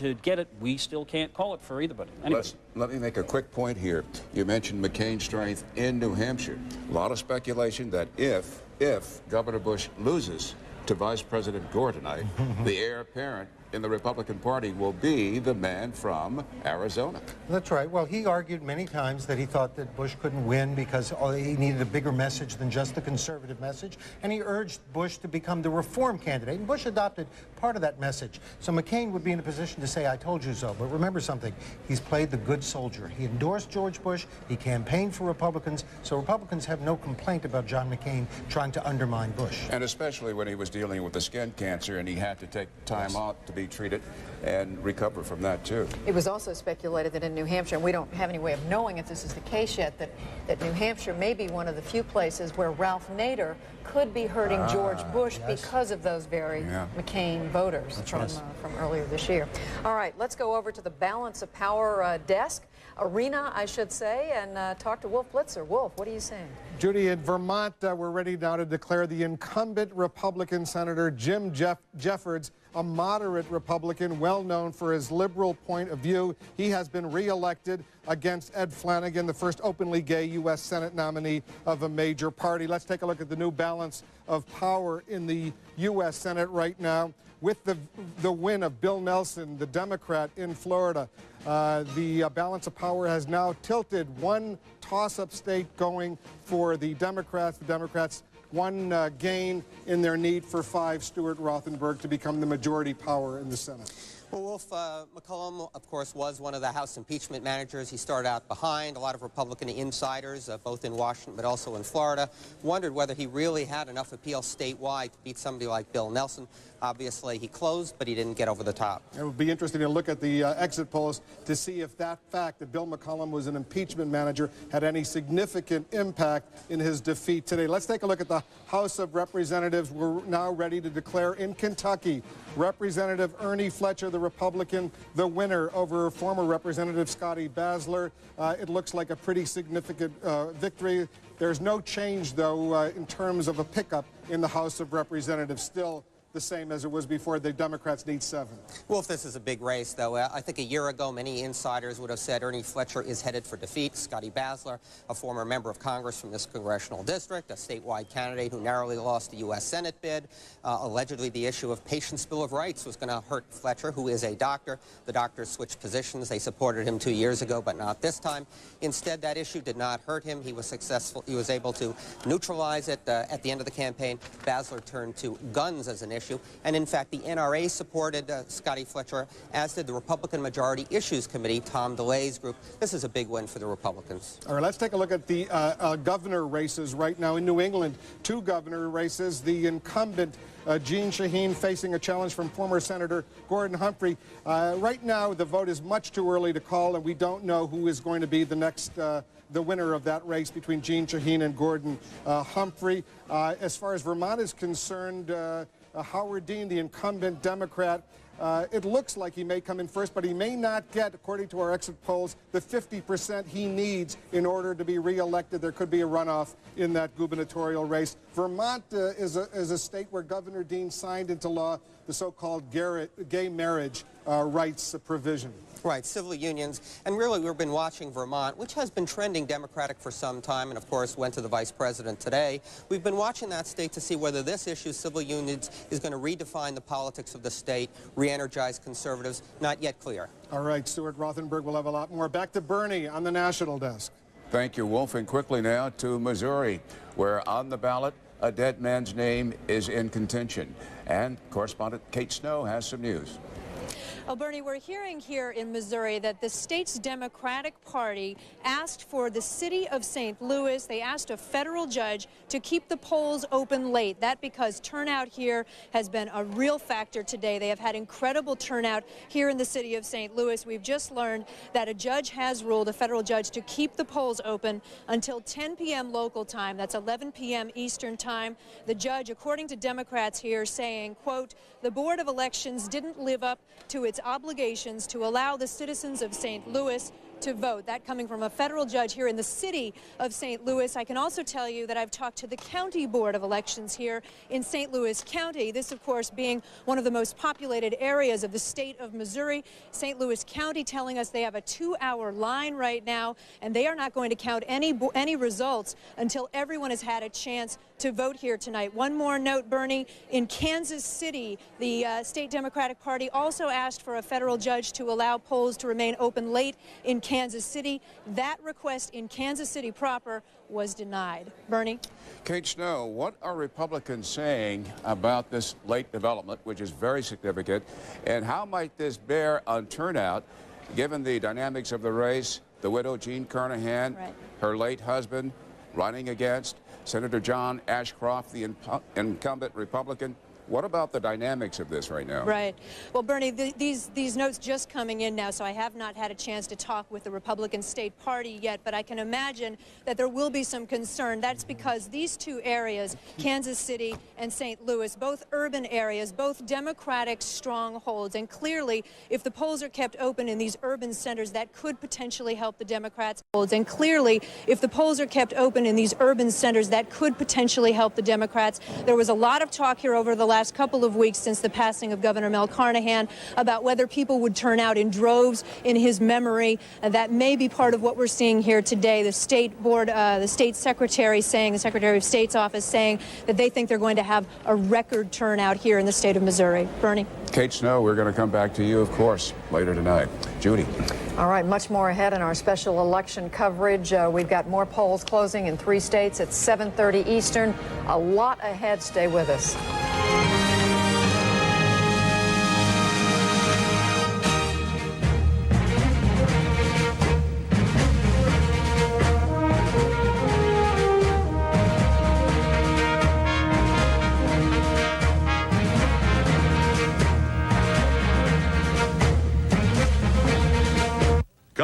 to get it, we still can't call it for either. Anyway. Let me make a quick point here. You mentioned McCain's strength in New Hampshire. A lot of speculation that if Governor Bush loses to Vice President Gore tonight, the heir apparent in the Republican Party will be the man from Arizona. That's right. Well, he argued many times that he thought that Bush couldn't win because he needed a bigger message than just the conservative message, and he urged Bush to become the reform candidate, and Bush adopted part of that message. So McCain would be in a position to say, I told you so. But remember something, he's played the good soldier. He endorsed George Bush, he campaigned for Republicans, so Republicans have no complaint about John McCain trying to undermine Bush. And especially when he was dealing with the skin cancer and he had to take time out to be treated and recover from that too. It was also speculated that in New Hampshire, and we don't have any way of knowing if this is the case yet, that New Hampshire may be one of the few places where Ralph Nader could be hurting George Bush because of those very McCain voters from earlier this year. All right, let's go over to the balance of power desk, arena, I should say, and talk to Wolf Blitzer. Wolf, what are you saying? Judy, in Vermont, we're ready now to declare the incumbent Republican Senator Jim Jeffords a moderate Republican, well known for his liberal point of view. He has been reelected against Ed Flanagan, the first openly gay U.S. Senate nominee of a major party. Let's take a look at the new balance of power in the U.S. Senate right now. With the win of Bill Nelson, the Democrat in Florida, the balance of power has now tilted one toss-up state going for the Democrats. The Democrats one gain in their need for 5, Stuart Rothenberg, to become the majority power in the Senate. Well, Wolf, McCollum, of course, was one of the House impeachment managers. He started out behind. A lot of Republican insiders, both in Washington but also in Florida, wondered whether he really had enough appeal statewide to beat somebody like Bill Nelson. Obviously, he closed, but he didn't get over the top. It would be interesting to look at the exit polls to see if that fact that Bill McCollum was an impeachment manager had any significant impact in his defeat today. Let's take a look at the House of Representatives. We're now ready to declare in Kentucky Representative Ernie Fletcher, the Republican, the winner over former Representative Scotty Basler. It looks like a pretty significant victory. There's no change, though, in terms of a pickup in the House of Representatives. Still the same as it was before. The Democrats need 7. Well, if this is a big race, though, I think a year ago many insiders would have said Ernie Fletcher is headed for defeat. Scotty Basler, a former member of Congress from this congressional district, a statewide candidate who narrowly lost the U.S. Senate bid. Allegedly, the issue of Patients' Bill of Rights was going to hurt Fletcher, who is a doctor. The doctors switched positions. They supported him 2 years ago, but not this time. Instead, that issue did not hurt him. He was successful. He was able to neutralize it at the end of the campaign. Basler turned to guns as an issue. And in fact, the NRA supported Scotty Fletcher, as did the Republican Majority Issues Committee, Tom DeLay's group. This is a big win for the Republicans. All right, let's take a look at the governor races right now in New England. 2 governor races. The incumbent Jeanne Shaheen facing a challenge from former Senator Gordon Humphrey. Right now, the vote is much too early to call, and we don't know who is going to be the next the winner of that race between Jeanne Shaheen and Gordon Humphrey. As far as Vermont is concerned, Howard Dean, the incumbent Democrat, it looks like he may come in first, but he may not get, according to our exit polls, the 50% he needs in order to be reelected. There could be a runoff in that gubernatorial race. Vermont is a state where Governor Dean signed into law the so-called gay marriage rights provision. Right, civil unions. And really, we've been watching Vermont, which has been trending Democratic for some time, and of course went to the vice president today. We've been watching that state to see whether this issue, civil unions, is going to redefine the politics of the state, re-energize conservatives. Not yet clear. All right, Stuart Rothenberg will have a lot more. Back to Bernie on the national desk. Thank you, Wolf. And quickly now to Missouri, where on the ballot, a dead man's name is in contention. And correspondent Kate Snow has some news. Well, Bernie, we're hearing here in Missouri that the state's Democratic Party asked for the city of St. Louis, they asked a federal judge to keep the polls open late. That because turnout here has been a real factor today. They have had incredible turnout here in the city of St. Louis. We've just learned that a judge has ruled, a federal judge, to keep the polls open until 10 p.m. local time. That's 11 p.m. Eastern time. The judge, according to Democrats here, saying, quote, the Board of Elections didn't live up to its obligations to allow the citizens of St. Louis to vote. That coming from a federal judge here in the city of St. Louis. I can also tell you that I've talked to the County Board of Elections here in St. Louis County. This, of course, being one of the most populated areas of the state of Missouri. St. Louis County telling us they have a 2-hour line right now, and they are not going to count any results until everyone has had a chance to vote here tonight. One more note, Bernie. In Kansas City, the state Democratic Party also asked for a federal judge to allow polls to remain open late in Kansas City. That request in Kansas City proper was denied. Bernie? Kate Snow, what are Republicans saying about this late development, which is very significant, and how might this bear on turnout, given the dynamics of the race, the widow Jean Carnahan, her late husband running against Senator John Ashcroft, the incumbent Republican? What about the dynamics of this right now? Right. Well, Bernie, these notes just coming in now, so I have not had a chance to talk with the Republican State Party yet, but I can imagine that there will be some concern. That's because these two areas, Kansas City and St. Louis, both urban areas, both Democratic strongholds, and clearly, if the polls are kept open in these urban centers, that could potentially help the Democrats. And clearly, if the polls are kept open in these urban centers, that could potentially help the Democrats. There was a lot of talk here over the last couple of weeks since the passing of Governor Mel Carnahan about whether people would turn out in droves in his memory. That may be part of what we're seeing here today. The state board, the state secretary saying, the Secretary of State's office saying that they think they're going to have a record turnout here in the state of Missouri. Bernie? Kate Snow, we're going to come back to you, of course, later tonight. Judy? All right, much more ahead in our special election coverage. We've got more polls closing in 3 states at 7:30 Eastern. A lot ahead. Stay with us.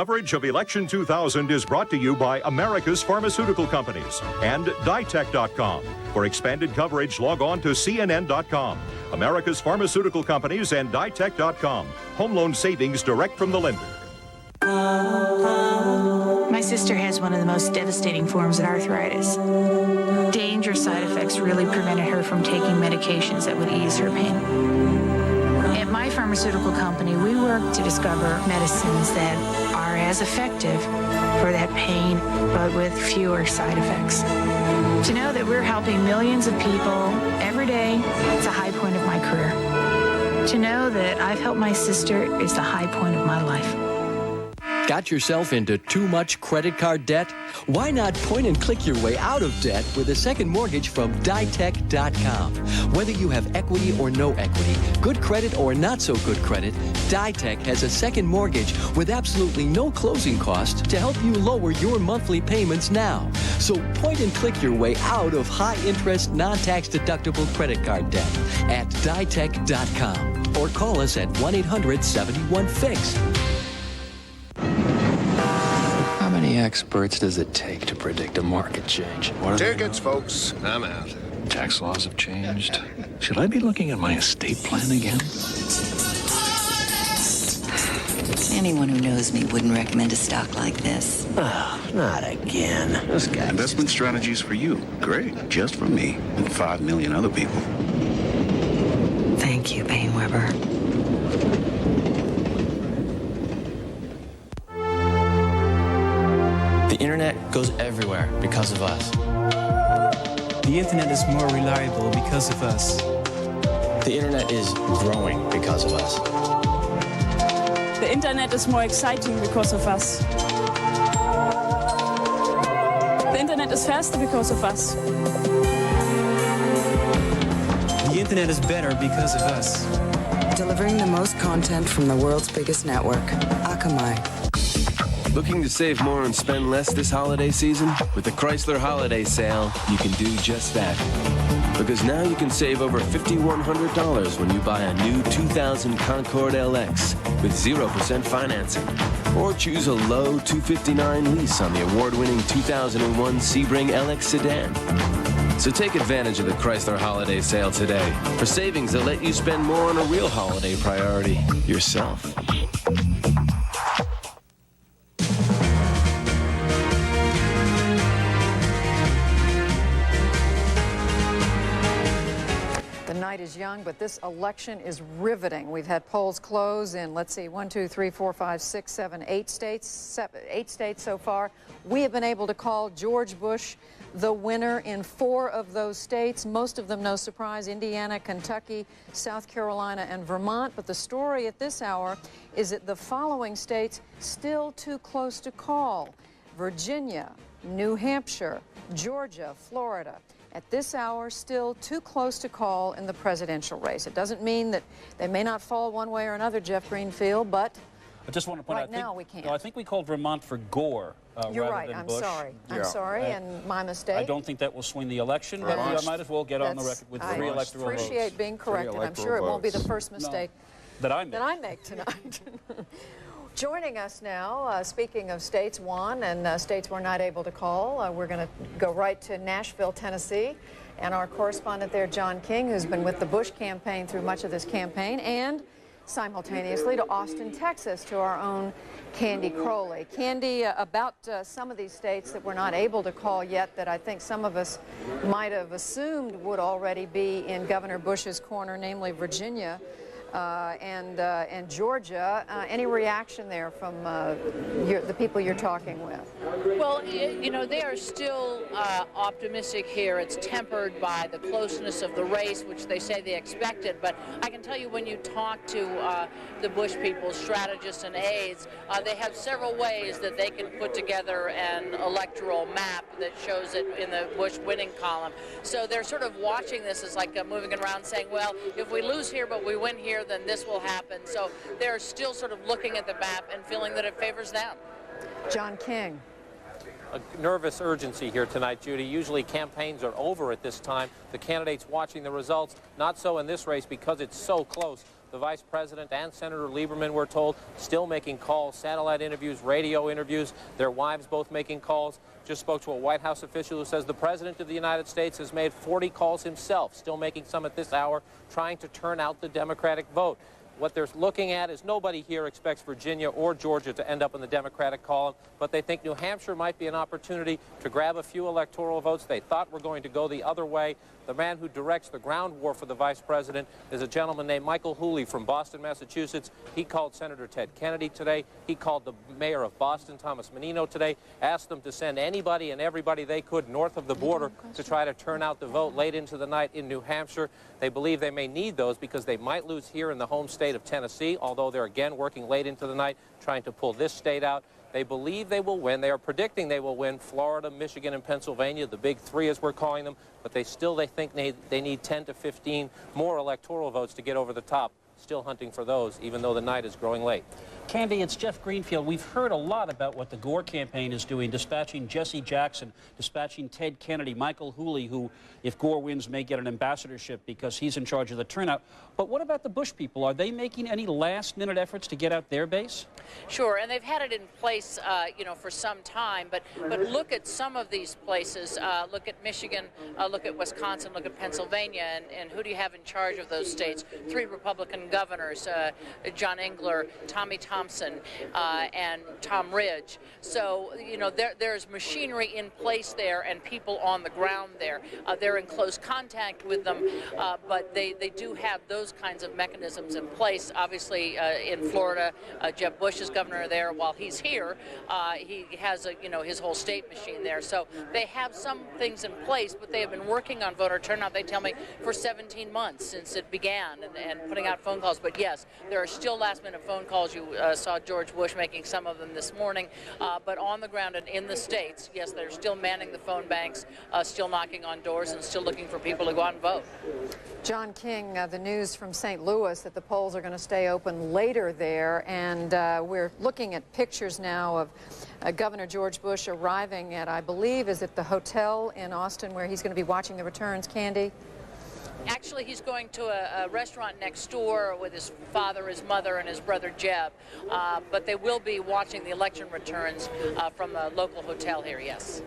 Coverage of Election 2000 is brought to you by America's pharmaceutical companies and Ditech.com. For expanded coverage, log on to CNN.com. America's pharmaceutical companies and Ditech.com. Home loan savings direct from the lender. My sister has one of the most devastating forms of arthritis. Dangerous side effects really prevented her from taking medications that would ease her pain. At my pharmaceutical company, we work to discover medicines that are as effective for that pain, but with fewer side effects. To know that we're helping millions of people every day, it's a high point of my career. To know that I've helped my sister is the high point of my life. Got yourself into too much credit card debt? Why not point and click your way out of debt with a second mortgage from Ditech.com? Whether you have equity or no equity, good credit or not so good credit, Ditech has a second mortgage with absolutely no closing costs to help you lower your monthly payments now. So point and click your way out of high-interest, non-tax deductible credit card debt at Ditech.com or call us at 1-800-71-FIX. How many experts does it take to predict a market change? Tickets, folks. I'm out. Tax laws have changed. Should I be looking at my estate plan again? Anyone who knows me wouldn't recommend a stock like this. Oh, not again. This guy. Investment strategies for you. Great. Just for me and 5 million other people. Thank you, Bain-Weber. The internet goes everywhere because of us. The internet is more reliable because of us. The internet is growing because of us. The internet is more exciting because of us. The internet is faster because of us. The internet is better because of us. Delivering the most content from the world's biggest network, Akamai. Looking to save more and spend less this holiday season? With the Chrysler Holiday Sale, you can do just that. Because now you can save over $5,100 when you buy a new 2000 Concorde LX with 0% financing. Or choose a low $259 lease on the award-winning 2001 Sebring LX sedan. So take advantage of the Chrysler Holiday Sale today for savings that let you spend more on a real holiday priority, yourself. The night is young, but this election is riveting. We've had polls close in, let's see, 1, 2, 3, 4, 5, 6, 7, 8 states. 8 states so far. We have been able to call George Bush the winner in 4 of those states. Most of them, no surprise, Indiana, Kentucky, South Carolina, and Vermont. But the story at this hour is that the following states still too close to call: Virginia, New Hampshire, Georgia, Florida. At this hour, still too close to call in the presidential race. It doesn't mean that they may not fall one way or another, Jeff Greenfield, but I just want to point right out, now we can't. No, I think we called Vermont for Gore You're rather right. than I'm Bush. sorry. Yeah. I'm sorry, and my mistake. I don't think that will swing the election, but I might as well get on the record with 3 electoral votes. I appreciate being corrected. I'm sure it won't be the first mistake that I make tonight. Joining us now, speaking of states won and states we're not able to call, we're going to go right to Nashville, Tennessee, and our correspondent there, John King, who's been with the Bush campaign through much of this campaign, and simultaneously to Austin, Texas, to our own Candy Crowley. Candy, about some of these states that we're not able to call yet that I think some of us might have assumed would already be in Governor Bush's corner, namely Virginia and Georgia. Any reaction there from the people you're talking with? Well, you know, they are still optimistic here. It's tempered by the closeness of the race, which they say they expected. But I can tell you, when you talk to the Bush people, strategists and aides, they have several ways that they can put together an electoral map that shows it in the Bush winning column. So they're sort of watching this as like moving around saying, well, if we lose here but we win here, then this will happen. So they're still sort of looking at the map and feeling that it favors them. John King. A nervous urgency here tonight, Judy. Usually campaigns are over at this time. The candidates watching the results. Not so in this race because it's so close. The vice president and Senator Lieberman, we're told, still making calls, satellite interviews, radio interviews, their wives both making calls. Just spoke to a White House official who says the President of the United States has made 40 calls himself, still making some at this hour, trying to turn out the Democratic vote. What they're looking at is nobody here expects Virginia or Georgia to end up in the Democratic column, but they think New Hampshire might be an opportunity to grab a few electoral votes. They thought were going to go the other way. The man who directs the ground war for the vice president is a gentleman named Michael Hooley from Boston, Massachusetts. He called Senator Ted Kennedy today. He called the mayor of Boston, Thomas Menino, today, asked them to send anybody and everybody they could north of the border to try to turn out the vote late into the night in New Hampshire. They believe they may need those because they might lose here in the home state of Tennessee, although they're again working late into the night trying to pull this state out. They believe they will win. They are predicting they will win Florida, Michigan, and Pennsylvania, the big three as we're calling them, but they think they need 10 to 15 more electoral votes to get over the top. Still hunting for those, even though the night is growing late. Candy, it's Jeff Greenfield. We've heard a lot about what the Gore campaign is doing, dispatching Jesse Jackson, dispatching Ted Kennedy, Michael Hooley, who, if Gore wins, may get an ambassadorship because he's in charge of the turnout. But what about the Bush people? Are they making any last-minute efforts to get out their base? Sure, and they've had it in place, you know, for some time. But look at some of these places. Look at Michigan, look at Wisconsin, look at Pennsylvania, and who do you have in charge of those states? 3 Republican governors, John Engler, Tommy Thompson, and Tom Ridge. So, you know, there's machinery in place there and people on the ground there. They're in close contact with them, but they do have those kinds of mechanisms in place. Obviously, in Florida, Jeb Bush is governor there. While he's here, he has, his whole state machine there. So they have some things in place, but they have been working on voter turnout, they tell me, for 17 months since it began, and putting out phone calls. But yes, there are still last-minute phone calls. You saw George Bush making some of them this morning. But on the ground and in the states, yes, they're still manning the phone banks, still knocking on doors, and still looking for people to go out and vote. John King, the news from St. Louis that the polls are going to stay open later there, and we're looking at pictures now of Governor George Bush arriving at, I believe, is it the hotel in Austin where he's going to be watching the returns, Candy? Actually, he's going to a restaurant next door with his father, his mother, and his brother Jeb. But they will be watching the election returns from the local hotel here, yes.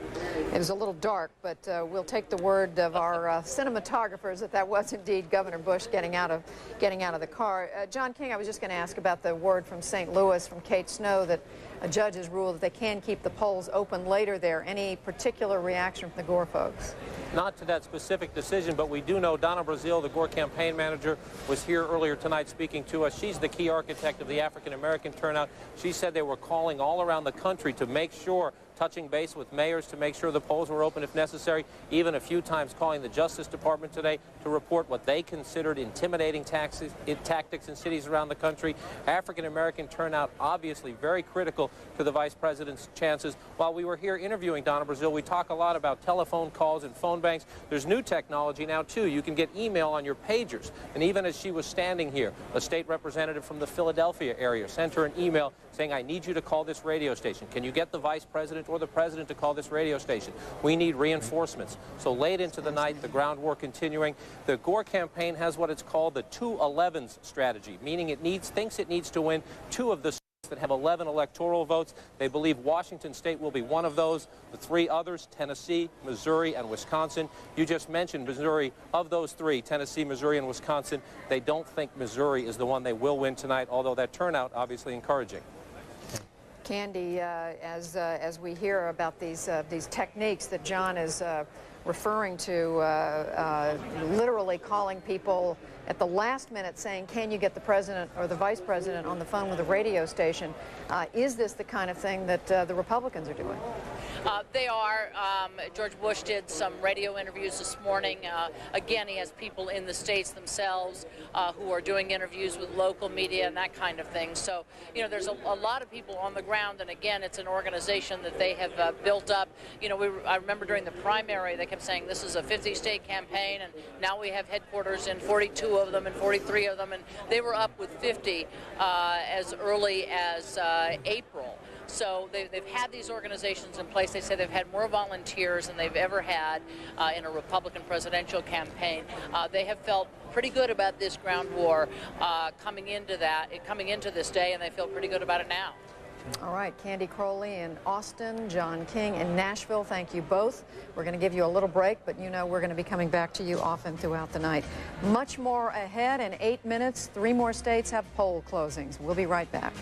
It was a little dark, but we'll take the word of our cinematographers that was indeed Governor Bush getting out of the car. John King, I was just going to ask about the word from St. Louis from Kate Snow that a judge has ruled that they can keep the polls open later there. Any particular reaction from the Gore folks? Not to that specific decision, but we do know Donna Brazil, the Gore campaign manager, was here earlier tonight speaking to us. She's the key architect of the African-American turnout. She said they were calling all around the country to make sure, touching base with mayors to make sure the polls were open if necessary, even a few times calling the Justice Department today to report what they considered intimidating tactics in cities around the country. African-American turnout obviously very critical to the vice president's chances. While we were here interviewing Donna Brazil, we talk a lot about telephone calls and phone banks. There's new technology now, too. You can get email on your pagers. And even as she was standing here, a state representative from the Philadelphia area sent her an email saying, I need you to call this radio station. Can you get the vice president or the president to call this radio station? We need reinforcements. So late into the night, the ground war continuing. The Gore campaign has what it's called the 2-11s strategy, meaning it thinks it needs to win 2 of the states that have 11 electoral votes. They believe Washington State will be one of those. The 3 others, Tennessee, Missouri, and Wisconsin. You just mentioned Missouri. Of those 3, Tennessee, Missouri, and Wisconsin, they don't think Missouri is the one they will win tonight, although that turnout obviously encouraging. Candy, as we hear about these techniques that John is referring to, literally calling people at the last minute saying, can you get the president or the vice president on the phone with a radio station? Is this the kind of thing that the Republicans are doing? They are. George Bush did some radio interviews this morning. Again, he has people in the states themselves who are doing interviews with local media and that kind of thing. So, there's a lot of people on the ground, and again, it's an organization that they have built up. I remember during the primary, they kept saying this is a 50-state campaign, and now we have headquarters in 42 of them and 43 of them, and they were up with 50 as early as April. So they've had these organizations in place. They say they've had more volunteers than they've ever had in a Republican presidential campaign. They have felt pretty good about this ground war coming into this day, and they feel pretty good about it now. All right, Candy Crowley in Austin, John King in Nashville, thank you both. We're going to give you a little break, but you know we're going to be coming back to you often throughout the night. Much more ahead in 8 minutes. 3 more states have poll closings. We'll be right back.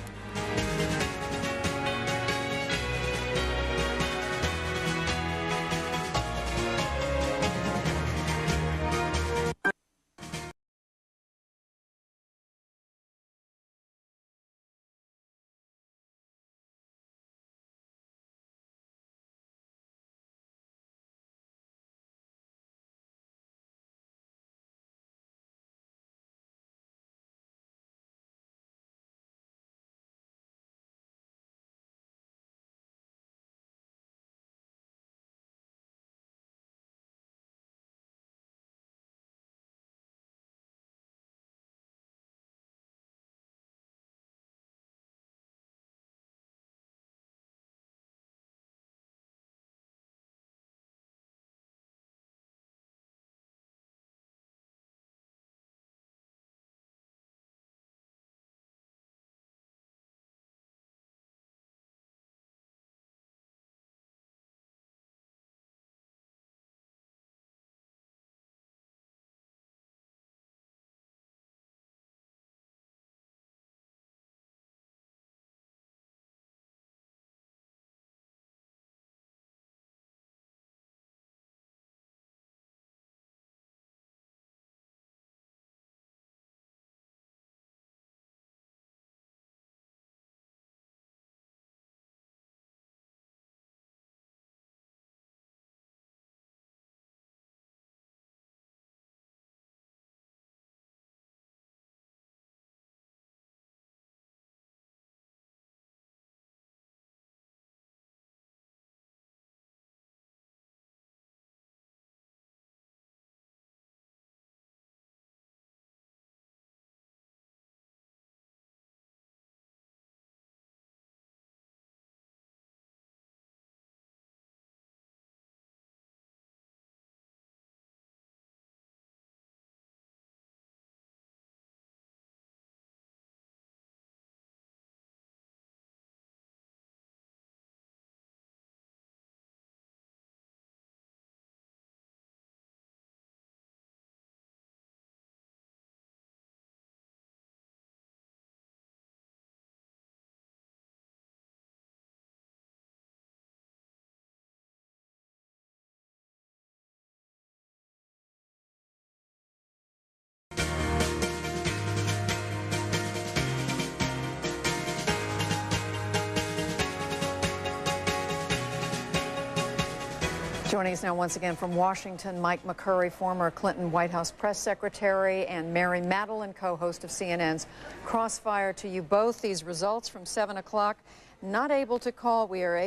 Joining us now once again from Washington, Mike McCurry, former Clinton White House press secretary, and Mary Madeline, co-host of CNN's Crossfire. To you both, these results from 7 o'clock, not able to call. We are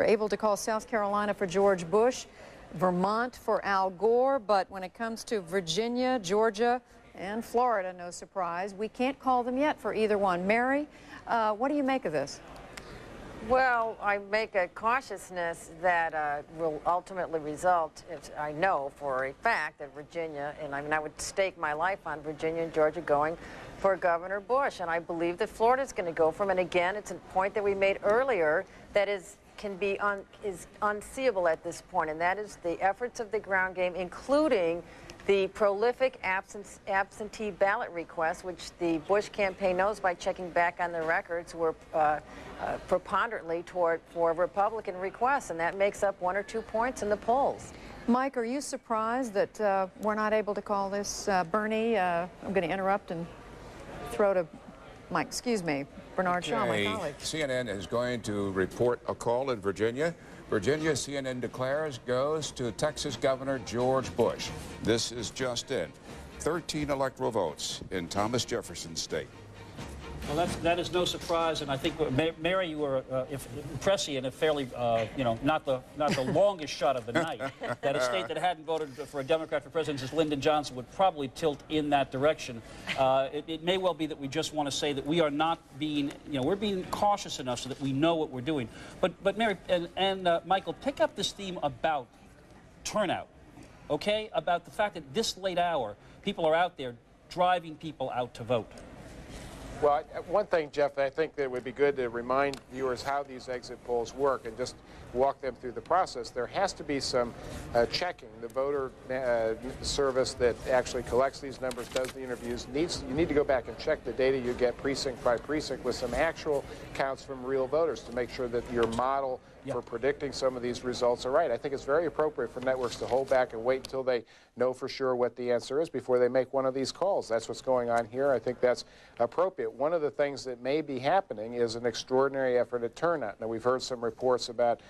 able to call South Carolina for George Bush, Vermont for Al Gore, but when it comes to Virginia, Georgia, and Florida, no surprise, we can't call them yet for either one. Mary, what do you make of this? Well, I make a cautiousness that will ultimately result, if I know for a fact that Virginia, and I mean I would stake my life on Virginia and Georgia going for Governor Bush, and I believe that Florida's going to go for him. And again, it's a point that we made earlier that is unseeable at this point, and that is the efforts of the ground game, including the prolific absentee ballot requests, which the Bush campaign knows by checking back on the records, were preponderantly for Republican requests, and that makes up 1 or 2 points in the polls. Mike, are you surprised that we're not able to call this? Bernie, I'm going to interrupt and throw to Mike. Excuse me, Bernard Shaw, my colleague. CNN is going to report a call in Virginia. Virginia, CNN declares, goes to Texas Governor George Bush. This is just in. 13 electoral votes in Thomas Jefferson's state. Well, that is no surprise, and I think, Mary, you were prescient, if fairly, not the longest shot of the night. That a state that hadn't voted for a Democrat for president since Lyndon Johnson would probably tilt in that direction. It may well be that we just want to say that we are not being, we're being cautious enough so that we know what we're doing. But Mary and Michael, pick up this theme about turnout, okay? About the fact that this late hour, people are out there driving people out to vote. Well, one thing, Jeff, I think that it would be good to remind viewers how these exit polls work and just walk them through the process. There has to be some checking. The voter service that actually collects these numbers, does the interviews, you need to go back and check the data you get precinct by precinct with some actual counts from real voters to make sure that your model for predicting some of these results are right. I think it's very appropriate for networks to hold back and wait until they know for sure what the answer is before they make one of these calls. That's what's going on here. I think that's appropriate. One of the things that may be happening is an extraordinary effort at turnout. Now, we've heard some reports about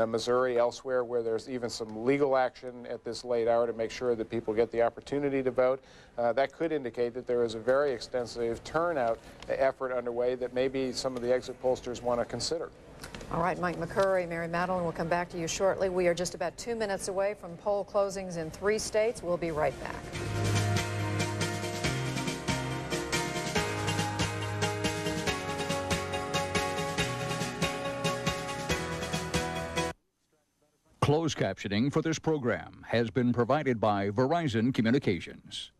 Missouri, elsewhere, where there's even some legal action at this late hour to make sure that people get the opportunity to vote. That could indicate that there is a very extensive turnout effort underway that maybe some of the exit pollsters want to consider. All right, Mike McCurry, Mary Madeline, we'll come back to you shortly. We are just about 2 minutes away from poll closings in 3 states. We'll be right back. Closed captioning for this program has been provided by Verizon Communications.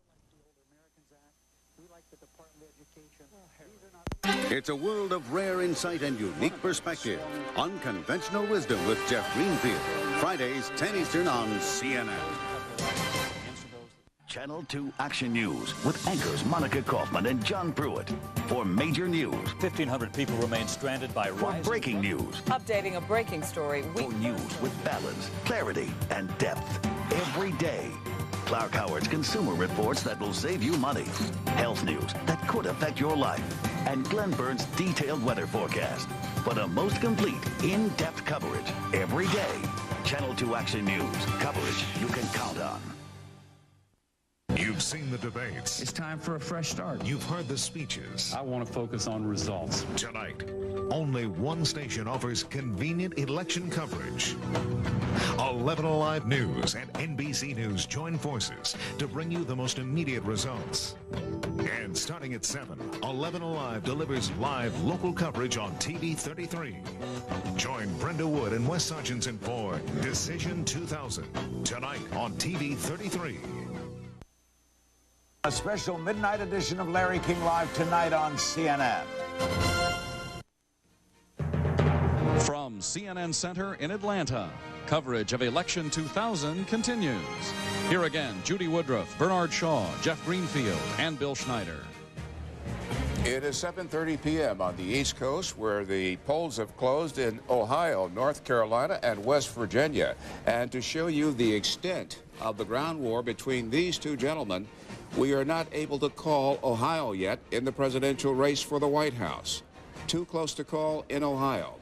It's a world of rare insight and unique perspective. Unconventional Wisdom with Jeff Greenfield. Fridays, 10 Eastern on CNN. Channel 2 Action News with anchors Monica Kaufman and John Pruitt. For major news, 1,500 people remain stranded by rising. For breaking news, updating a breaking story. For news with balance, clarity, and depth. Every day. Clark Howard's consumer reports that will save you money. Health news that could affect your life. And Glenn Burns' detailed weather forecast. For the most complete, in-depth coverage every day. Channel 2 Action News. Coverage you can count on. You've seen the debates. It's time for a fresh start. You've heard the speeches. I want to focus on results. Tonight, only one station offers convenient election coverage. 11 Alive News and NBC News join forces to bring you the most immediate results. And starting at 7, 11 Alive delivers live local coverage on TV 33. Join Brenda Wood and Wes Sargentson for Decision 2000, tonight on TV 33. A special midnight edition of Larry King Live tonight on CNN. From CNN Center in Atlanta, coverage of Election 2000 continues. Here again, Judy Woodruff, Bernard Shaw, Jeff Greenfield, and Bill Schneider. It is 7:30 p.m. on the East Coast, where the polls have closed in Ohio, North Carolina, and West Virginia. And to show you the extent of the ground war between these two gentlemen, we are not able to call Ohio yet in the presidential race for the White House. Too close to call in Ohio.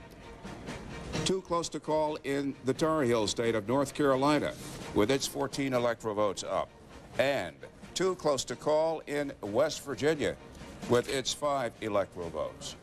Too close to call in the Tar Heel state of North Carolina, with its 14 electoral votes up. And too close to call in West Virginia, with its 5 electoral votes.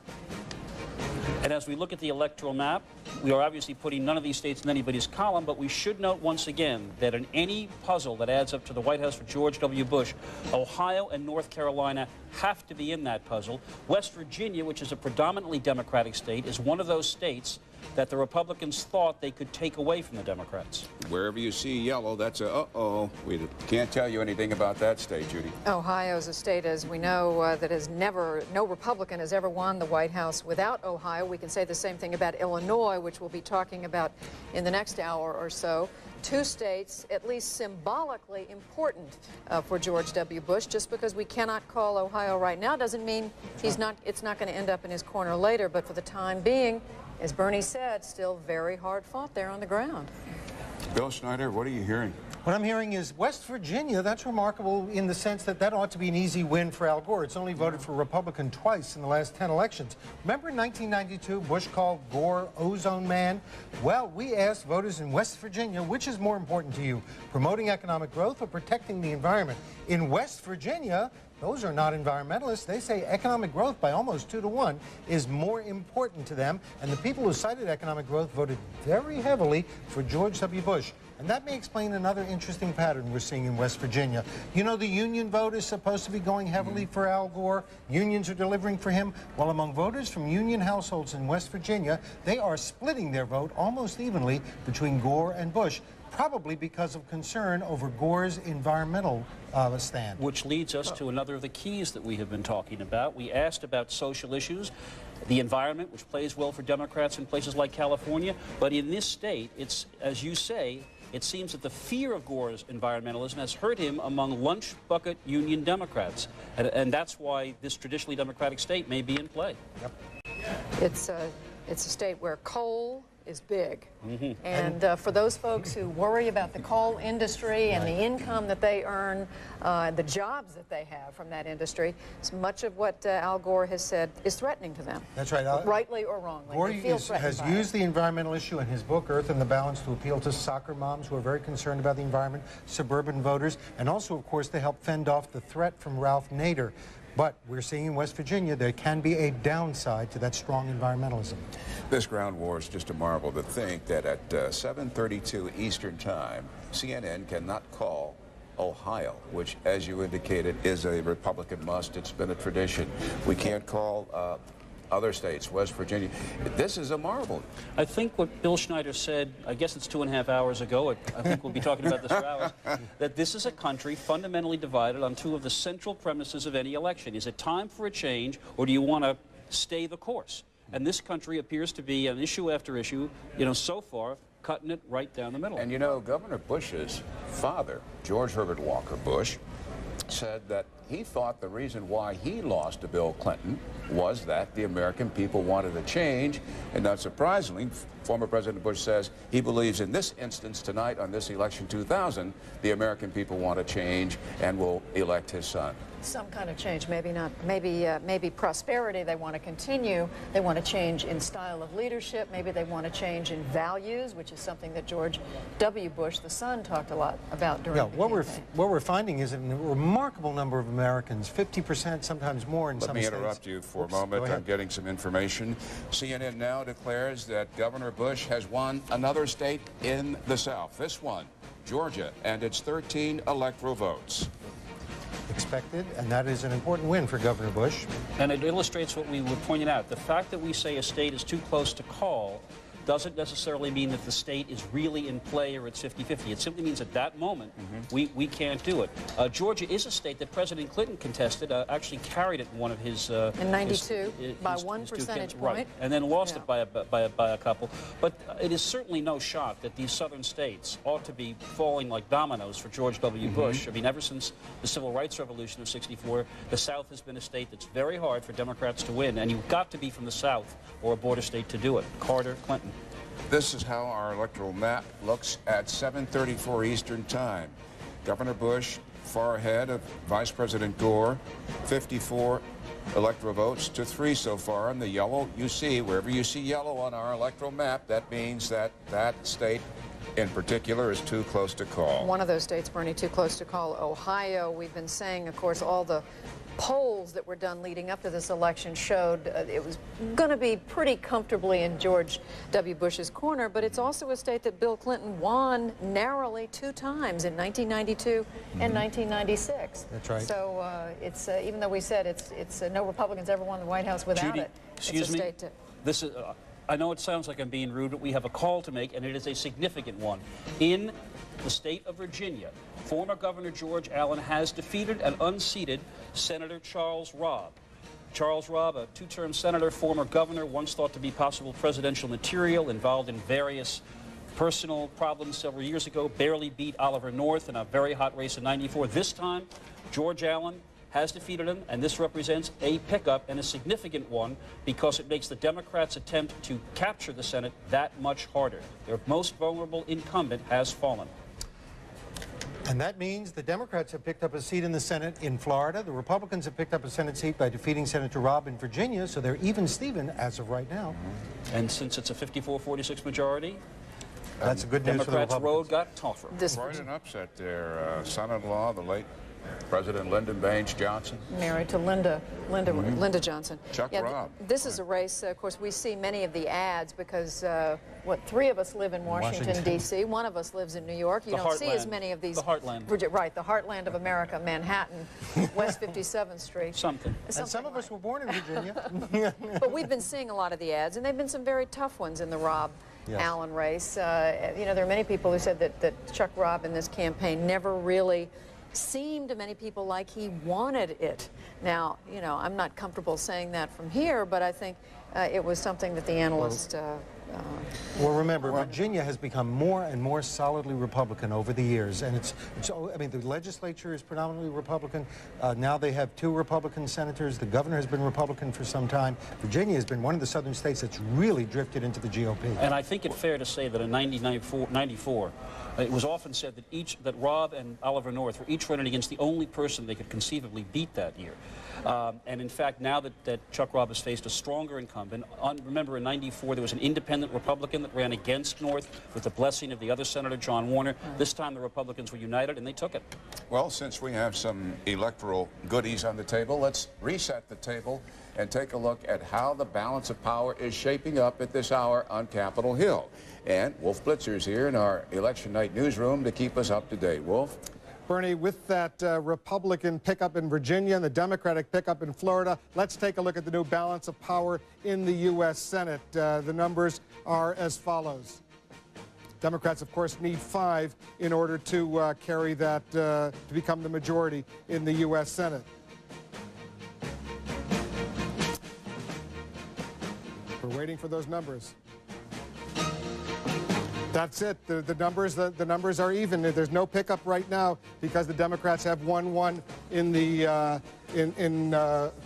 And as we look at the electoral map, we are obviously putting none of these states in anybody's column, but we should note once again that in any puzzle that adds up to the White House for George W. Bush, Ohio and North Carolina have to be in that puzzle. West Virginia, which is a predominantly Democratic state, is one of those states that the Republicans thought they could take away from the Democrats. Wherever you see yellow, that's a uh-oh. We can't tell you anything about that state, Judy. Ohio is a state, as we know, that has no Republican has ever won the White House without Ohio. We can say the same thing about Illinois, which we'll be talking about in the next hour or so. 2 states, at least symbolically important for George W. Bush. Just because we cannot call Ohio right now doesn't mean it's not going to end up in his corner later. But for the time being, as Bernie said, still very hard fought there on the ground. Bill Schneider, what are you hearing? What I'm hearing is West Virginia, that's remarkable in the sense that that ought to be an easy win for Al Gore. It's only voted for Republican twice in the last 10 elections. Remember in 1992, Bush called Gore ozone man? Well, we asked voters in West Virginia, which is more important to you, promoting economic growth or protecting the environment? In West Virginia, those are not environmentalists. They say economic growth by almost 2 to 1 is more important to them. And the people who cited economic growth voted very heavily for George W. Bush. And that may explain another interesting pattern we're seeing in West Virginia. You know, the union vote is supposed to be going heavily for Al Gore. Unions are delivering for him. Well, among voters from union households in West Virginia, they are splitting their vote almost evenly between Gore and Bush, probably because of concern over Gore's environmental stand. Which leads us to another of the keys that we have been talking about. We asked about social issues, the environment, which plays well for Democrats in places like California. But in this state, it's, as you say, it seems that the fear of Gore's environmentalism has hurt him among lunch bucket union Democrats. And that's why this traditionally Democratic state may be in play. Yep. It's a state where coal is big. And for those folks who worry about the coal industry and the income that they earn, the jobs that they have from that industry, much of what Al Gore has said is threatening to them. That's right. Rightly or wrongly. Gore has used the environmental issue in his book, Earth and the Balance, to appeal to soccer moms who are very concerned about the environment, suburban voters, and also, of course, to help fend off the threat from Ralph Nader. But we're seeing in West Virginia there can be a downside to that strong environmentalism. This ground war is just a marvel to think that at 7:32 Eastern Time, CNN cannot call Ohio, which, as you indicated, is a Republican must. It's been a tradition. We can't call other states, West Virginia. This is a marvel. I think what Bill Schneider said, I guess it's 2.5 hours ago, I think we'll be talking about this for hours, that this is a country fundamentally divided on two of the central premises of any election. Is it time for a change, or do you want to stay the course? And this country appears to be, on issue after issue, you know, so far, cutting it right down the middle. And you know, Governor Bush's father, George Herbert Walker Bush, said that he thought the reason why he lost to Bill Clinton was that the American people wanted a change. And not surprisingly, former President Bush says he believes in this instance tonight on this election 2000, the American people want a change and will elect his son. Some kind of change, maybe not, maybe prosperity they want to continue. They want to change in style of leadership. Maybe they want to change in values, which is something that George W. Bush, the son, talked a lot about during the campaign. What we're finding is that a remarkable number of Americans, 50%, sometimes more in some states. Let me interrupt you for a moment. I'm getting some information. CNN now declares that Governor Bush has won another state in the South. This one, Georgia, and its 13 electoral votes. Expected, and that is an important win for Governor Bush. And it illustrates what we were pointing out. The fact that we say a state is too close to call doesn't necessarily mean that the state is really in play or it's 50-50. It simply means at that moment we can't do it. Georgia is a state that President Clinton contested, actually carried it in one of his... in 92, by 1 percentage point. Right, and then lost it by a couple. But it is certainly no shock that these southern states ought to be falling like dominoes for George W. Bush. I mean, ever since the Civil Rights Revolution of '64, the South has been a state that's very hard for Democrats to win, and you've got to be from the South or a border state to do it. Carter, Clinton. This is how our electoral map looks at 7:34 Eastern Time. Governor Bush far ahead of Vice President Gore, 54 electoral votes to 3 so far. And the yellow, you see, wherever you see yellow on our electoral map, that means that that state in particular is too close to call. One of those states, Bernie, too close to call, Ohio. We've been saying, of course, all the polls that were done leading up to this election showed it was going to be pretty comfortably in George W. Bush's corner, but it's also a state that Bill Clinton won narrowly 2 times in 1992 and 1996. That's right. So it's even though we said it's no Republicans ever won the White House without Judy, it. Excuse me. State This is. I know it sounds like I'm being rude, but we have a call to make, and it is a significant one. In the state of Virginia, former Governor George Allen has defeated and unseated Senator Charles Robb. Charles Robb, a 2-term senator, former governor, once thought to be possible presidential material, involved in various personal problems several years ago, barely beat Oliver North in a very hot race in '94. This time, George Allen has defeated him, and this represents a pickup, and a significant one, because it makes the Democrats' attempt to capture the Senate that much harder. Their most vulnerable incumbent has fallen. And that means the Democrats have picked up a seat in the Senate in Florida. The Republicans have picked up a Senate seat by defeating Senator Robb in Virginia, so they're even Steven as of right now. And since it's a 54-46 majority, that's a good news for the Democrats' Republicans. road got tougher. Quite an upset there. Son-in-law, the late President Lyndon Baines Johnson. Married to Linda Johnson. Chuck Robb. This is a race, of course, we see many of the ads because, three of us live in Washington, D.C. One of us lives in New York. You don't see as many of these. The heartland. Right, the heartland of America, Manhattan, West 57th Street. Something. And some of us were born in Virginia. But we've been seeing a lot of the ads, and they've been some very tough ones in the Robb Allen race. You know, there are many people who said that Chuck Robb in this campaign never really seemed to many people like he wanted it. Now, you know, I'm not comfortable saying that from here, but I think it was something that the analysts... well, remember, Virginia has become more and more solidly Republican over the years, and I mean, the legislature is predominantly Republican. Now they have 2 Republican senators. The governor has been Republican for some time. Virginia has been one of the southern states that's really drifted into the GOP. And I think it's fair to say that in 1994, it was often said that Robb and Oliver North were each running against the only person they could conceivably beat that year. And in fact, now that Chuck Robb has faced a stronger incumbent, remember in '94 there was an independent Republican that ran against North with the blessing of the other Senator John Warner. This time the Republicans were united and they took it. Well, since we have some electoral goodies on the table, let's reset the table and take a look at how the balance of power is shaping up at this hour on Capitol Hill. And Wolf Blitzer's here in our election night newsroom to keep us up to date. Wolf? Bernie, with that Republican pickup in Virginia and the Democratic pickup in Florida, let's take a look at the new balance of power in the U.S. Senate. The numbers are as follows. Democrats, of course, need 5 in order to carry that, to become the majority in the U.S. Senate. We're waiting for those numbers. That's it. The numbers are even. There's no pickup right now because the Democrats have won 1 in the in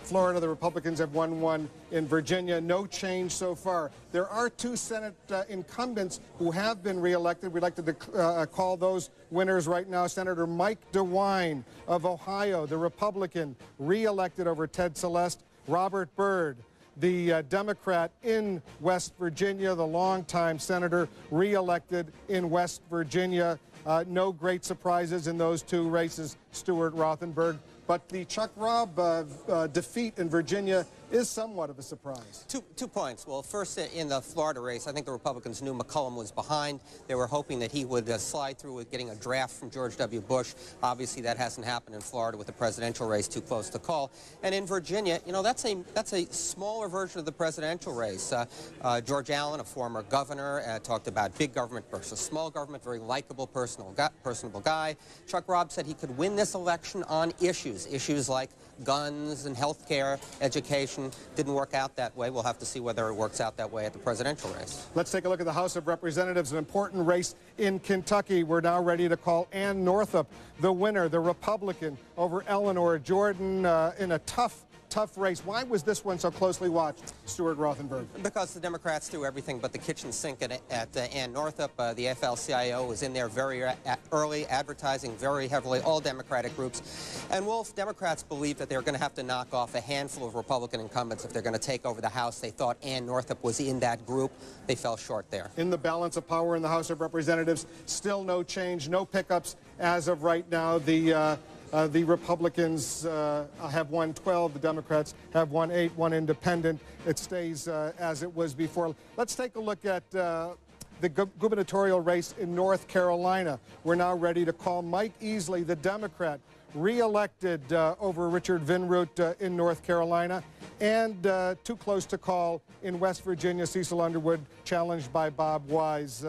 Florida. The Republicans have won 1 in Virginia. No change so far. There are 2 Senate incumbents who have been reelected. We'd like to call those winners right now. Senator Mike DeWine of Ohio, the Republican, reelected over Ted Celeste. Robert Byrd, the Democrat in West Virginia, the longtime senator, reelected in West Virginia. No great surprises in those 2 races, Stuart Rothenberg. But the Chuck Robb defeat in Virginia is somewhat of a surprise. Two points. Well, first, in the Florida race, I think the Republicans knew McCollum was behind. They were hoping that he would slide through with getting a draft from George W. Bush. Obviously, that hasn't happened in Florida with the presidential race too close to call. And in Virginia, you know, that's a smaller version of the presidential race. George Allen, a former governor, talked about big government versus small government, very likable, personable guy. Chuck Robb said he could win this election on issues like guns and health care, education. Didn't work out that way. We'll have to see whether it works out that way at the presidential race. Let's take a look at the House of Representatives, an important race in Kentucky. We're now ready to call Ann Northup the winner, the Republican, over Eleanor Jordan in a tough race. Why was this one so closely watched, Stuart Rothenberg? Because the Democrats threw everything but the kitchen sink at Ann Northup. The AFL-CIO was in there very early, advertising very heavily, all Democratic groups. And Wolf, Democrats believed that they were going to have to knock off a handful of Republican incumbents if they're going to take over the House. They thought Ann Northup was in that group. They fell short there. In the balance of power in the House of Representatives, still no change, no pickups as of right now. The Republicans have won 12. The Democrats have won 8, 1 independent. It stays as it was before. Let's take a look at the gubernatorial race in North Carolina. We're now ready to call Mike Easley, the Democrat, reelected over Richard Vinroot in North Carolina, and too close to call in West Virginia, Cecil Underwood, challenged by Bob Wise.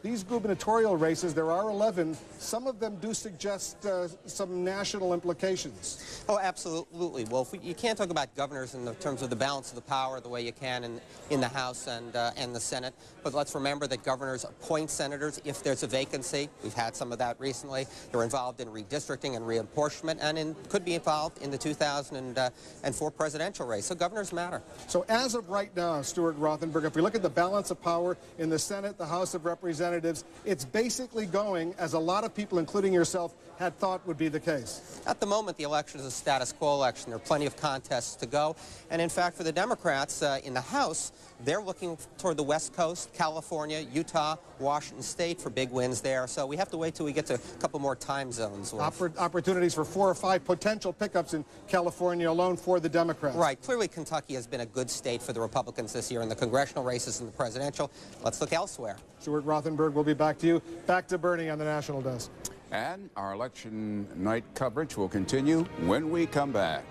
These gubernatorial races, there are 11. Some of them do suggest some national implications. Oh, absolutely. Well, you can't talk about governors in terms of the balance of the power the way you can in the House and the Senate. But let's remember that governors appoint senators if there's a vacancy. We've had some of that recently. They're involved in redistricting and reapportionment, and could be involved in the 2004 presidential race. So governors matter. So as of right now, Stuart Rothenberg, if we look at the balance of power in the Senate, the House of Representatives, it's basically going as a lot of people, including yourself, had thought would be the case. At the moment, the election is a status quo election. There are plenty of contests to go. And in fact, for the Democrats in the House, they're looking toward the West Coast, California, Utah, Washington State for big wins there. So we have to wait till we get to a couple more time zones. Opportunities primaries for 4 or 5 potential pickups in California alone for the Democrats. Right. Clearly, Kentucky has been a good state for the Republicans this year in the congressional races and the presidential. Let's look elsewhere. Stuart Rothenberg will be back to you. Back to Bernie on the National Desk. And our election night coverage will continue when we come back.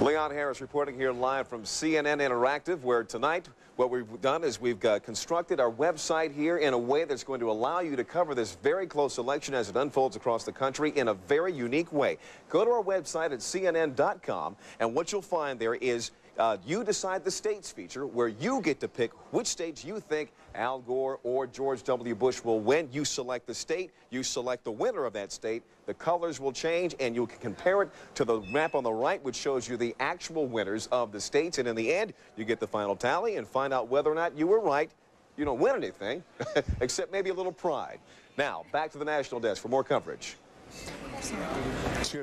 Leon Harris reporting here live from CNN Interactive, where tonight what we've done is we've constructed our website here in a way that's going to allow you to cover this very close election as it unfolds across the country in a very unique way. Go to our website at CNN.com, and what you'll find there is You Decide the States feature, where you get to pick which states you think Al Gore or George W. Bush will win. You select the state, you select the winner of that state, the colors will change, and you can compare it to the map on the right, which shows you the actual winners of the states, and in the end, you get the final tally and find out whether or not you were right. You don't win anything, except maybe a little pride. Now, back to the National Desk for more coverage.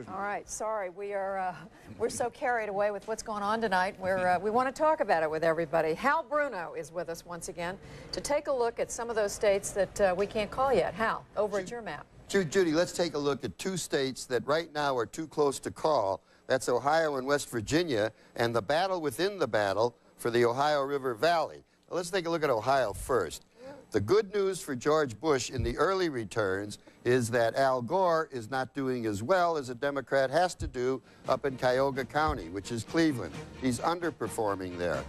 All right, sorry, we're so carried away with what's going on tonight. We want to talk about it with everybody. Hal Bruno is with us once again to take a look at some of those states that we can't call yet. Hal, over at your map. Judy, let's take a look at 2 states that right now are too close to call. That's Ohio and West Virginia, and the battle within the battle for the Ohio River Valley. Now, let's take a look at Ohio first. The good news for George Bush in the early returns is that Al Gore is not doing as well as a Democrat has to do up in Cuyahoga County, which is Cleveland. He's underperforming there.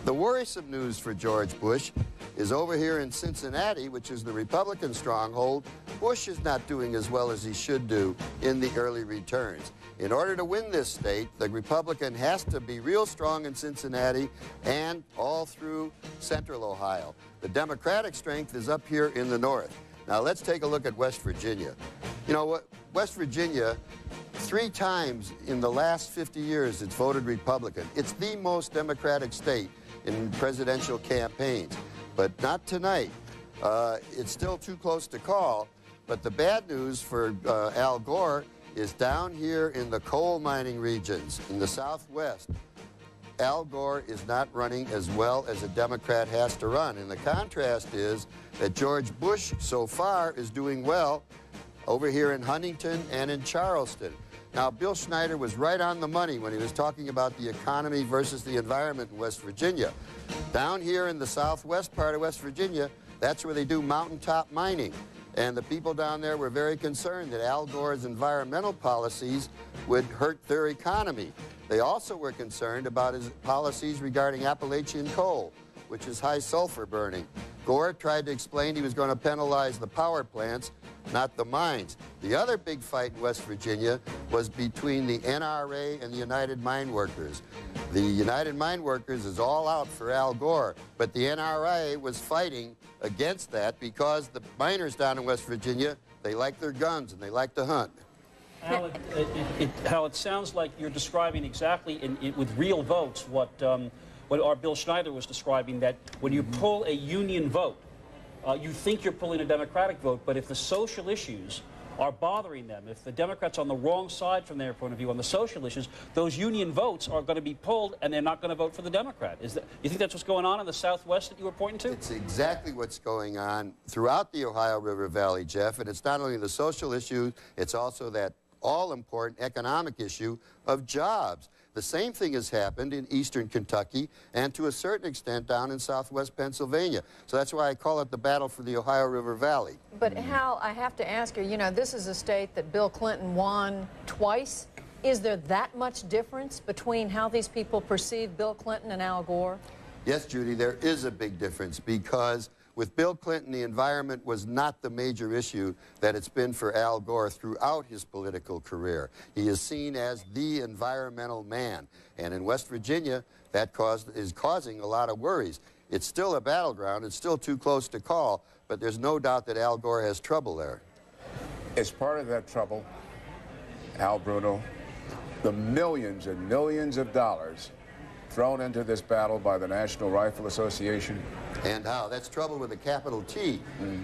The worrisome news for George Bush is over here in Cincinnati, which is the Republican stronghold. Bush is not doing as well as he should do in the early returns. In order to win this state, the Republican has to be real strong in Cincinnati and all through central Ohio. The Democratic strength is up here in the north. Now let's take a look at West Virginia. You know what? West Virginia, 3 times in the last 50 years, it's voted Republican. It's the most Democratic state in presidential campaigns, but not tonight. It's still too close to call, but the bad news for Al Gore is down here in the coal mining regions in the Southwest. Al Gore is not running as well as a Democrat has to run. And the contrast is that George Bush so far is doing well over here in Huntington and in Charleston. Now, Bill Schneider was right on the money when he was talking about the economy versus the environment in West Virginia. Down here in the southwest part of West Virginia, that's where they do mountaintop mining. And the people down there were very concerned that Al Gore's environmental policies would hurt their economy. They also were concerned about his policies regarding Appalachian coal, which is high sulfur burning. Gore tried to explain he was going to penalize the power plants, not the mines. The other big fight in West Virginia was between the NRA and the United Mine Workers. The United Mine Workers is all out for Al Gore, but the NRA was fighting against that because the miners down in West Virginia, they like their guns and they like to hunt. Hal, it sounds like you're describing exactly with real votes what our Bill Schneider was describing, that when you pull a union vote, you think you're pulling a Democratic vote, but if the social issues are bothering them, if the Democrats are on the wrong side from their point of view on the social issues, those union votes are going to be pulled and they're not going to vote for the Democrat. You think that's what's going on in the Southwest that you were pointing to? It's exactly what's going on throughout the Ohio River Valley, Jeff, and it's not only the social issue, it's also that all-important economic issue of jobs. The same thing has happened in eastern Kentucky and to a certain extent down in southwest Pennsylvania. So that's why I call it the battle for the Ohio River Valley. But Hal, I have to ask you, you know, this is a state that Bill Clinton won twice. Is there that much difference between how these people perceive Bill Clinton and Al Gore? Yes, Judy, there is a big difference because with Bill Clinton, the environment was not the major issue that it's been for Al Gore throughout his political career. He is seen as the environmental man. And in West Virginia, that is causing a lot of worries. It's still a battleground. It's still too close to call, but there's no doubt that Al Gore has trouble there. As part of that trouble, Al Bruno, the millions and millions of dollars thrown into this battle by the National Rifle Association. And how? That's trouble with a capital T.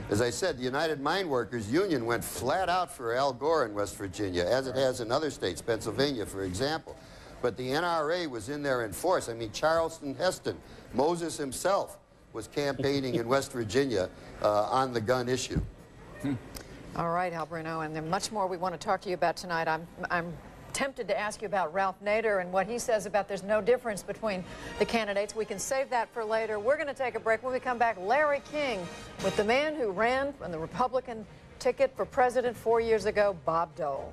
As I said, the United Mine Workers Union went flat out for Al Gore in West Virginia, as it has in other states, Pennsylvania, for example. But the NRA was in there in force. I mean, Charleston Heston, Moses himself, was campaigning in West Virginia on the gun issue. All right, Al Bruno, and there's much more we want to talk to you about tonight. I'm tempted to ask you about Ralph Nader and what he says about there's no difference between the candidates. We can save that for later. We're going to take a break. When we come back, Larry King with the man who ran on the Republican ticket for president 4 years ago, Bob Dole.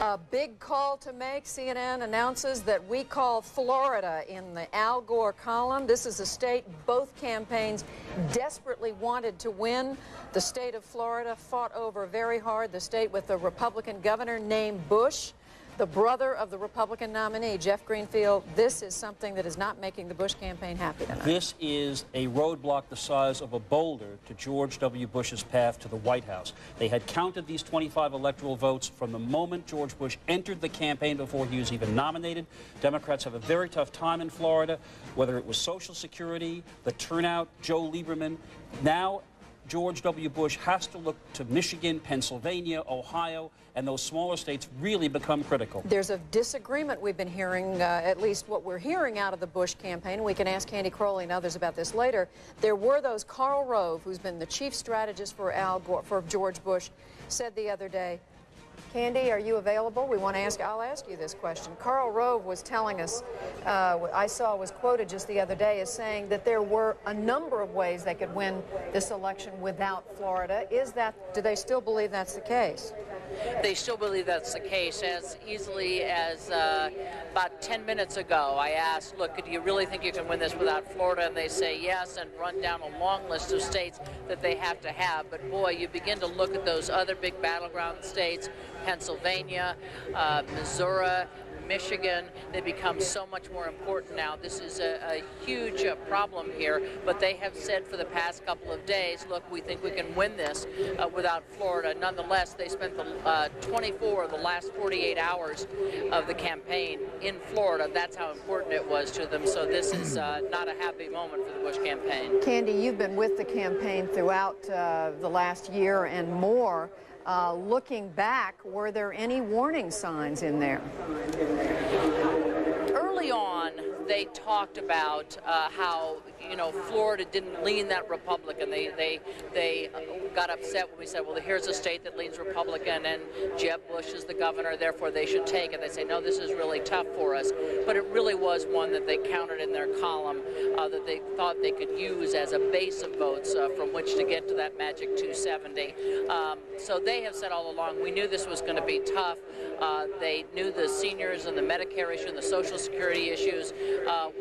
A big call to make. CNN announces that we call Florida in the Al Gore column. This is a state both campaigns desperately wanted to win. The state of Florida fought over very hard. The state with the Republican governor named Bush, the brother of the Republican nominee, Jeff Greenfield. This is something that is not making the Bush campaign happy tonight. This is a roadblock the size of a boulder to George W. Bush's path to the White House. They had counted these 25 electoral votes from the moment George Bush entered the campaign before he was even nominated. Democrats have a very tough time in Florida, whether it was Social Security, the turnout, Joe Lieberman. Now, George W. Bush has to look to Michigan, Pennsylvania, Ohio, and those smaller states really become critical. There's a disagreement we've been hearing, at least what we're hearing out of the Bush campaign. We can ask Candy Crowley and others about this later. There were those. Karl Rove, who's been the chief strategist for Al Gore, for George Bush, said the other day, Candy, are you available? We want to ask, I'll ask you this question. Karl Rove was telling us, I saw was quoted just the other day as saying that there were a number of ways they could win this election without Florida. Do they still believe that's the case? They still believe that's the case. As easily as about 10 minutes ago, I asked, look, do you really think you can win this without Florida? And they say yes, and run down a long list of states that they have to have. But boy, you begin to look at those other big battleground states, Pennsylvania, Missouri, Michigan, they become so much more important now. This is a huge problem here, but they have said for the past couple of days, look, we think we can win this without Florida. Nonetheless, they spent the 24 of the last 48 hours of the campaign in Florida. That's how important it was to them, so this is not a happy moment for the Bush campaign. Candy, you've been with the campaign throughout the last year and more. Looking back, were there any warning signs in there? Early on, they talked about how, Florida didn't lean that Republican. They got upset when we said, well, here's a state that leans Republican and Jeb Bush is the governor, therefore they should take it. They say, no, this is really tough for us. But it really was one that they counted in their column that they thought they could use as a base of votes from which to get to that magic 270. So they have said all along, we knew this was going to be tough. They knew the seniors and the Medicare issue and the Social Security issues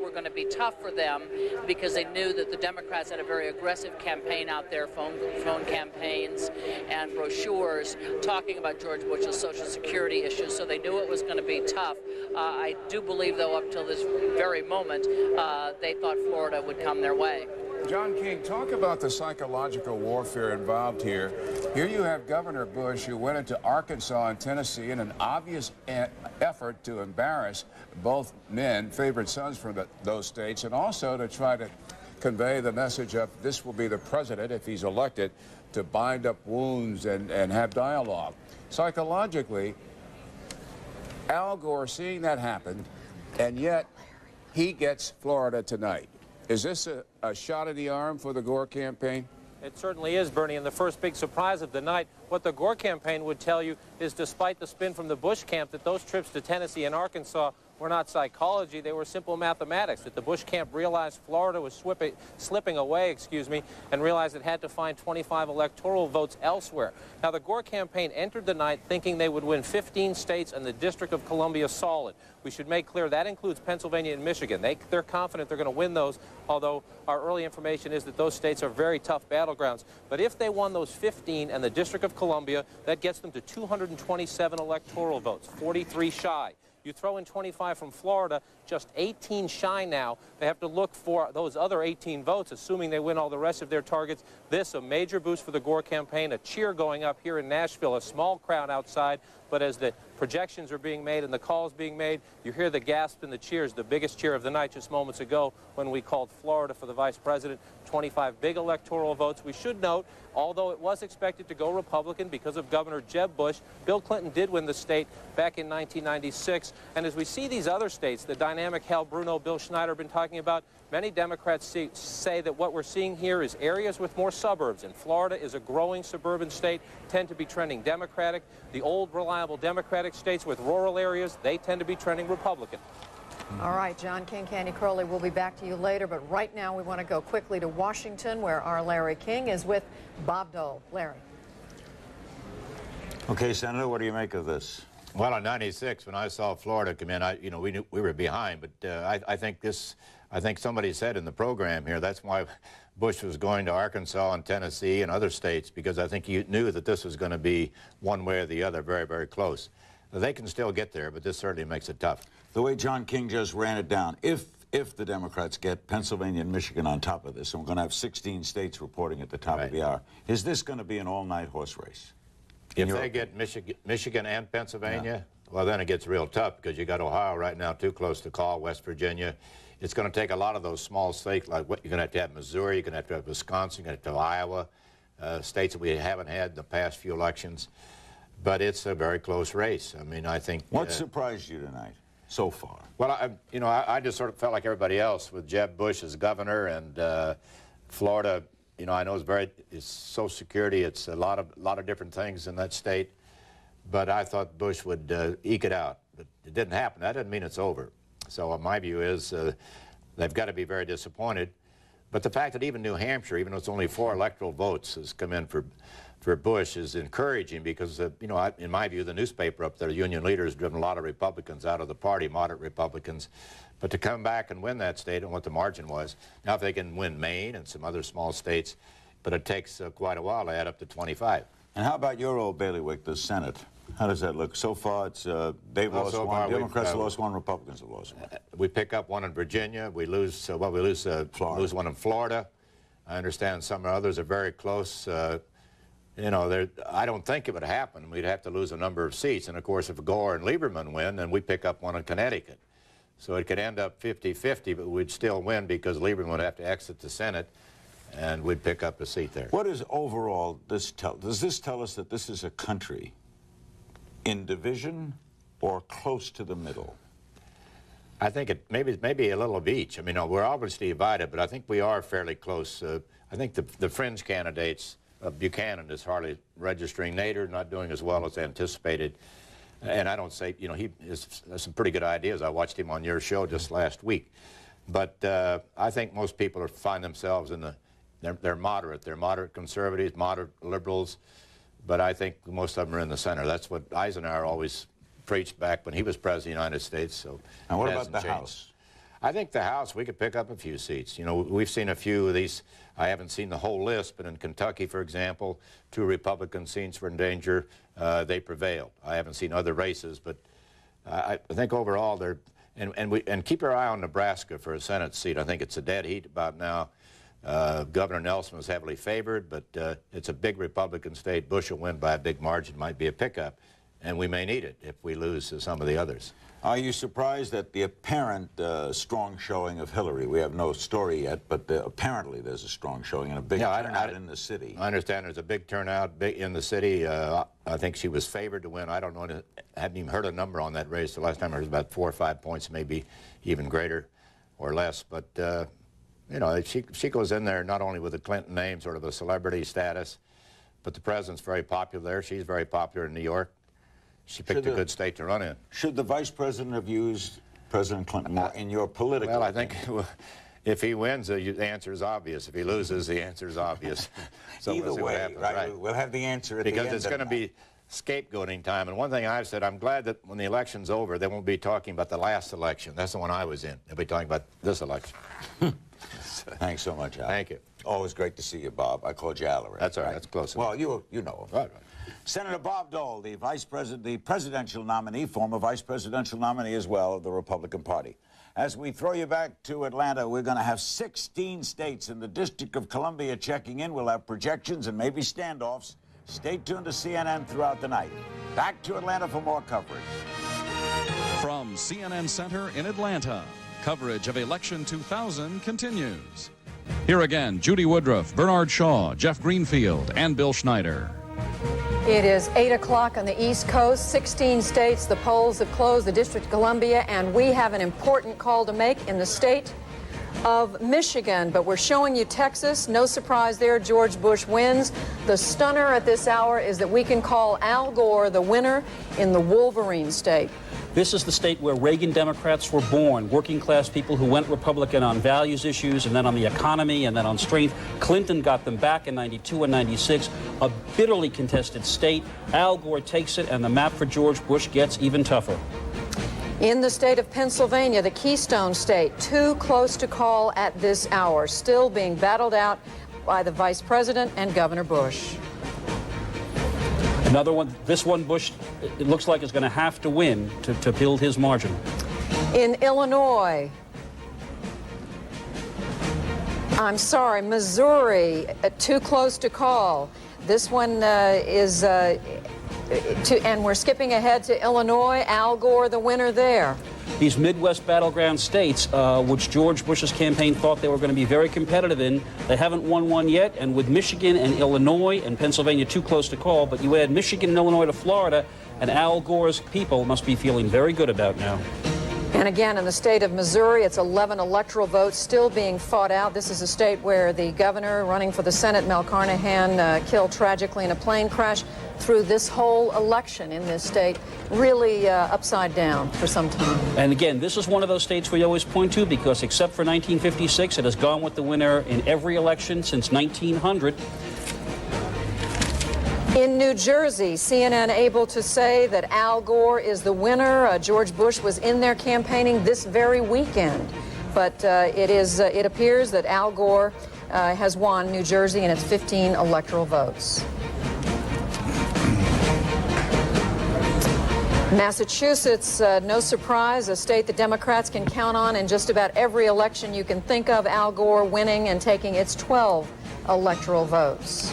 were going to be tough for them because they knew that the Democrats had a very aggressive campaign out there, phone campaigns and brochures talking about George Bush's Social Security issues, so they knew it was going to be tough. I do believe, though, up till this very moment, they thought Florida would come their way. John King, talk about the psychological warfare involved here. Here you have Governor Bush, who went into Arkansas and Tennessee in an obvious effort to embarrass both men, favorite sons from those states, and also to try to convey the message of this will be the president, if he's elected, to bind up wounds and have dialogue. Psychologically, Al Gore seeing that happen, and yet he gets Florida tonight. Is this a shot in the arm for the Gore campaign? It certainly is, Bernie, and the first big surprise of the night, what the Gore campaign would tell you is despite the spin from the Bush camp that those trips to Tennessee and Arkansas were not psychology, they were simple mathematics, that the Bush camp realized Florida was slipping away, and realized it had to find 25 electoral votes elsewhere. Now, the Gore campaign entered the night thinking they would win 15 states and the District of Columbia solid. We should make clear that includes Pennsylvania and Michigan. They're confident they're going to win those, although our early information is that those states are very tough battlegrounds. But if they won those 15 and the District of Columbia, that gets them to 227 electoral votes, 43 shy. You throw in 25 from Florida, just 18 shy now. They have to look for those other 18 votes, assuming they win all the rest of their targets. This, a major boost for the Gore campaign, a cheer going up here in Nashville, a small crowd outside. But as the projections are being made and the calls being made, you hear the gasp and the cheers. The biggest cheer of the night just moments ago when we called Florida for the vice president. 25 big electoral votes. We should note, although it was expected to go Republican because of Governor Jeb Bush, Bill Clinton did win the state back in 1996. And as we see these other states, the dynamic Hal Bruno, Bill Schneider have been talking about, many Democrats say that what we're seeing here is areas with more suburbs. And Florida is a growing suburban state, tend to be trending Democratic. The old, reliable Democratic states with rural areas, they tend to be trending Republican. All right, John King, Candy Crowley, we'll be back to you later, but right now we want to go quickly to Washington, where our Larry King is with Bob Dole. Larry. Okay, Senator, what do you make of this? Well, in '96, when I saw Florida come in, we knew we were behind, but I think somebody said in the program here, that's why Bush was going to Arkansas and Tennessee and other states, because I think he knew that this was going to be one way or the other, very, very close. They can still get there, but this certainly makes it tough. The way John King just ran it down, if the Democrats get Pennsylvania and Michigan on top of this, and we're going to have 16 states reporting at the top of the hour, is this going to be an all-night horse race? If they get Michigan and Pennsylvania, well, then it gets real tough, because you got Ohio right now too close to call, West Virginia. It's going to take a lot of those small states, like what you're going to have Missouri, you're going to have Wisconsin, you're going to have Iowa. states that we haven't had in the past few elections. But it's a very close race. I mean, I think... What surprised you tonight so far? Well, I just sort of felt like everybody else with Jeb Bush as governor, and Florida, I know it's Social Security, it's a lot of different things in that state, but I thought Bush would eke it out. But it didn't happen. That doesn't mean it's over. So my view is they've got to be very disappointed. But the fact that even New Hampshire, even though it's only 4 electoral votes, has come in for Bush is encouraging because, in my view, the newspaper up there, the Union Leader, has driven a lot of Republicans out of the party, moderate Republicans. But to come back and win that state and what the margin was, now if they can win Maine and some other small states, but it takes quite a while to add up to 25. And how about your old bailiwick, the Senate? How does that look? So far, it's they've lost one, Democrats have lost one, Republicans have lost one. We pick up one in Virginia. We lose, we lose one in Florida. I understand some others are very close. I don't think it would happen. We'd have to lose a number of seats. And, of course, if Gore and Lieberman win, then we pick up one in Connecticut. So it could end up 50-50, but we'd still win because Lieberman would have to exit the Senate, and we'd pick up a seat there. What is overall this tell? Does this tell us that this is a country in division or close to the middle? I think it maybe a little of each. I mean, we're obviously divided, but I think we are fairly close. I think the fringe candidates... Buchanan is hardly registering. Nader not doing as well as anticipated. And I don't say, he has some pretty good ideas. I watched him on your show just last week. But I think most people find themselves in they're moderate. They're moderate conservatives, moderate liberals. But I think most of them are in the center. That's what Eisenhower always preached back when he was president of the United States. So and what about the House? I think the House, we could pick up a few seats. We've seen a few of these. I haven't seen the whole list, but in Kentucky, for example, 2 Republican seats were in danger. They prevailed. I haven't seen other races, but I think overall they're... And keep your eye on Nebraska for a Senate seat. I think it's a dead heat about now. Governor Nelson was heavily favored, but it's a big Republican state. Bush will win by a big margin. Might be a pickup, and we may need it if we lose to some of the others. Are you surprised at the apparent strong showing of Hillary? We have no story yet, but apparently there's a strong showing and a big turnout in the city. I understand there's a big turnout in the city. I think she was favored to win. I don't know. I haven't even heard a number on that race. The last time I heard it was about 4 or 5 points, maybe even greater or less. But, she goes in there not only with the Clinton name, sort of a celebrity status, but the president's very popular there. She's very popular in New York. She picked a good state to run in. Should the vice president have used President Clinton more in your political... Well, I think if he wins, the answer is obvious. If he loses, the answer is obvious. So either way, happens, right? We'll have the answer at the end. Because it's going to be scapegoating time. And one thing I've said, I'm glad that when the election's over, they won't be talking about the last election. That's the one I was in. They'll be talking about this election. Thanks so much, Al. Thank you. Always great to see you, Bob. I called you Al already. That's all right. That's close enough. Well, you know him. Right. Senator Bob Dole, the presidential nominee, former vice presidential nominee as well of the Republican Party. As we throw you back to Atlanta, we're going to have 16 states in the District of Columbia checking in. We'll have projections and maybe standoffs. Stay tuned to CNN throughout the night. Back to Atlanta for more coverage. From CNN Center in Atlanta, coverage of Election 2000 continues. Here again, Judy Woodruff, Bernard Shaw, Jeff Greenfield, and Bill Schneider. It is 8 o'clock on the East Coast, 16 states. The polls have closed, the District of Columbia, and we have an important call to make in the state of Michigan. But we're showing you Texas. No surprise there, George Bush wins. The stunner at this hour is that we can call Al Gore the winner in the Wolverine state. This is the state where Reagan Democrats were born, working-class people who went Republican on values issues and then on the economy and then on strength. Clinton got them back in 92 and 96. A bitterly contested state. Al Gore takes it, and the map for George Bush gets even tougher. In the state of Pennsylvania, the Keystone State, too close to call at this hour, still being battled out by the Vice President and Governor Bush. Another one, this one Bush, it looks like is going to have to win to build his margin. In Illinois, Missouri, too close to call. This one and we're skipping ahead to Illinois. Al Gore, the winner there. These Midwest battleground states, which George Bush's campaign thought they were going to be very competitive in, they haven't won one yet. And with Michigan and Illinois and Pennsylvania too close to call, but you add Michigan and Illinois to Florida, and Al Gore's people must be feeling very good about now. And again, in the state of Missouri, it's 11 electoral votes still being fought out. This is a state where the governor running for the Senate, Mel Carnahan, killed tragically in a plane crash. Through this whole election in this state, really upside down for some time. And again, this is one of those states we always point to because except for 1956, it has gone with the winner in every election since 1900. In New Jersey, CNN able to say that Al Gore is the winner. George Bush was in there campaigning this very weekend. But it appears that Al Gore has won New Jersey and it's 15 electoral votes. Massachusetts, no surprise, a state the Democrats can count on in just about every election you can think of. Al Gore winning and taking its 12 electoral votes.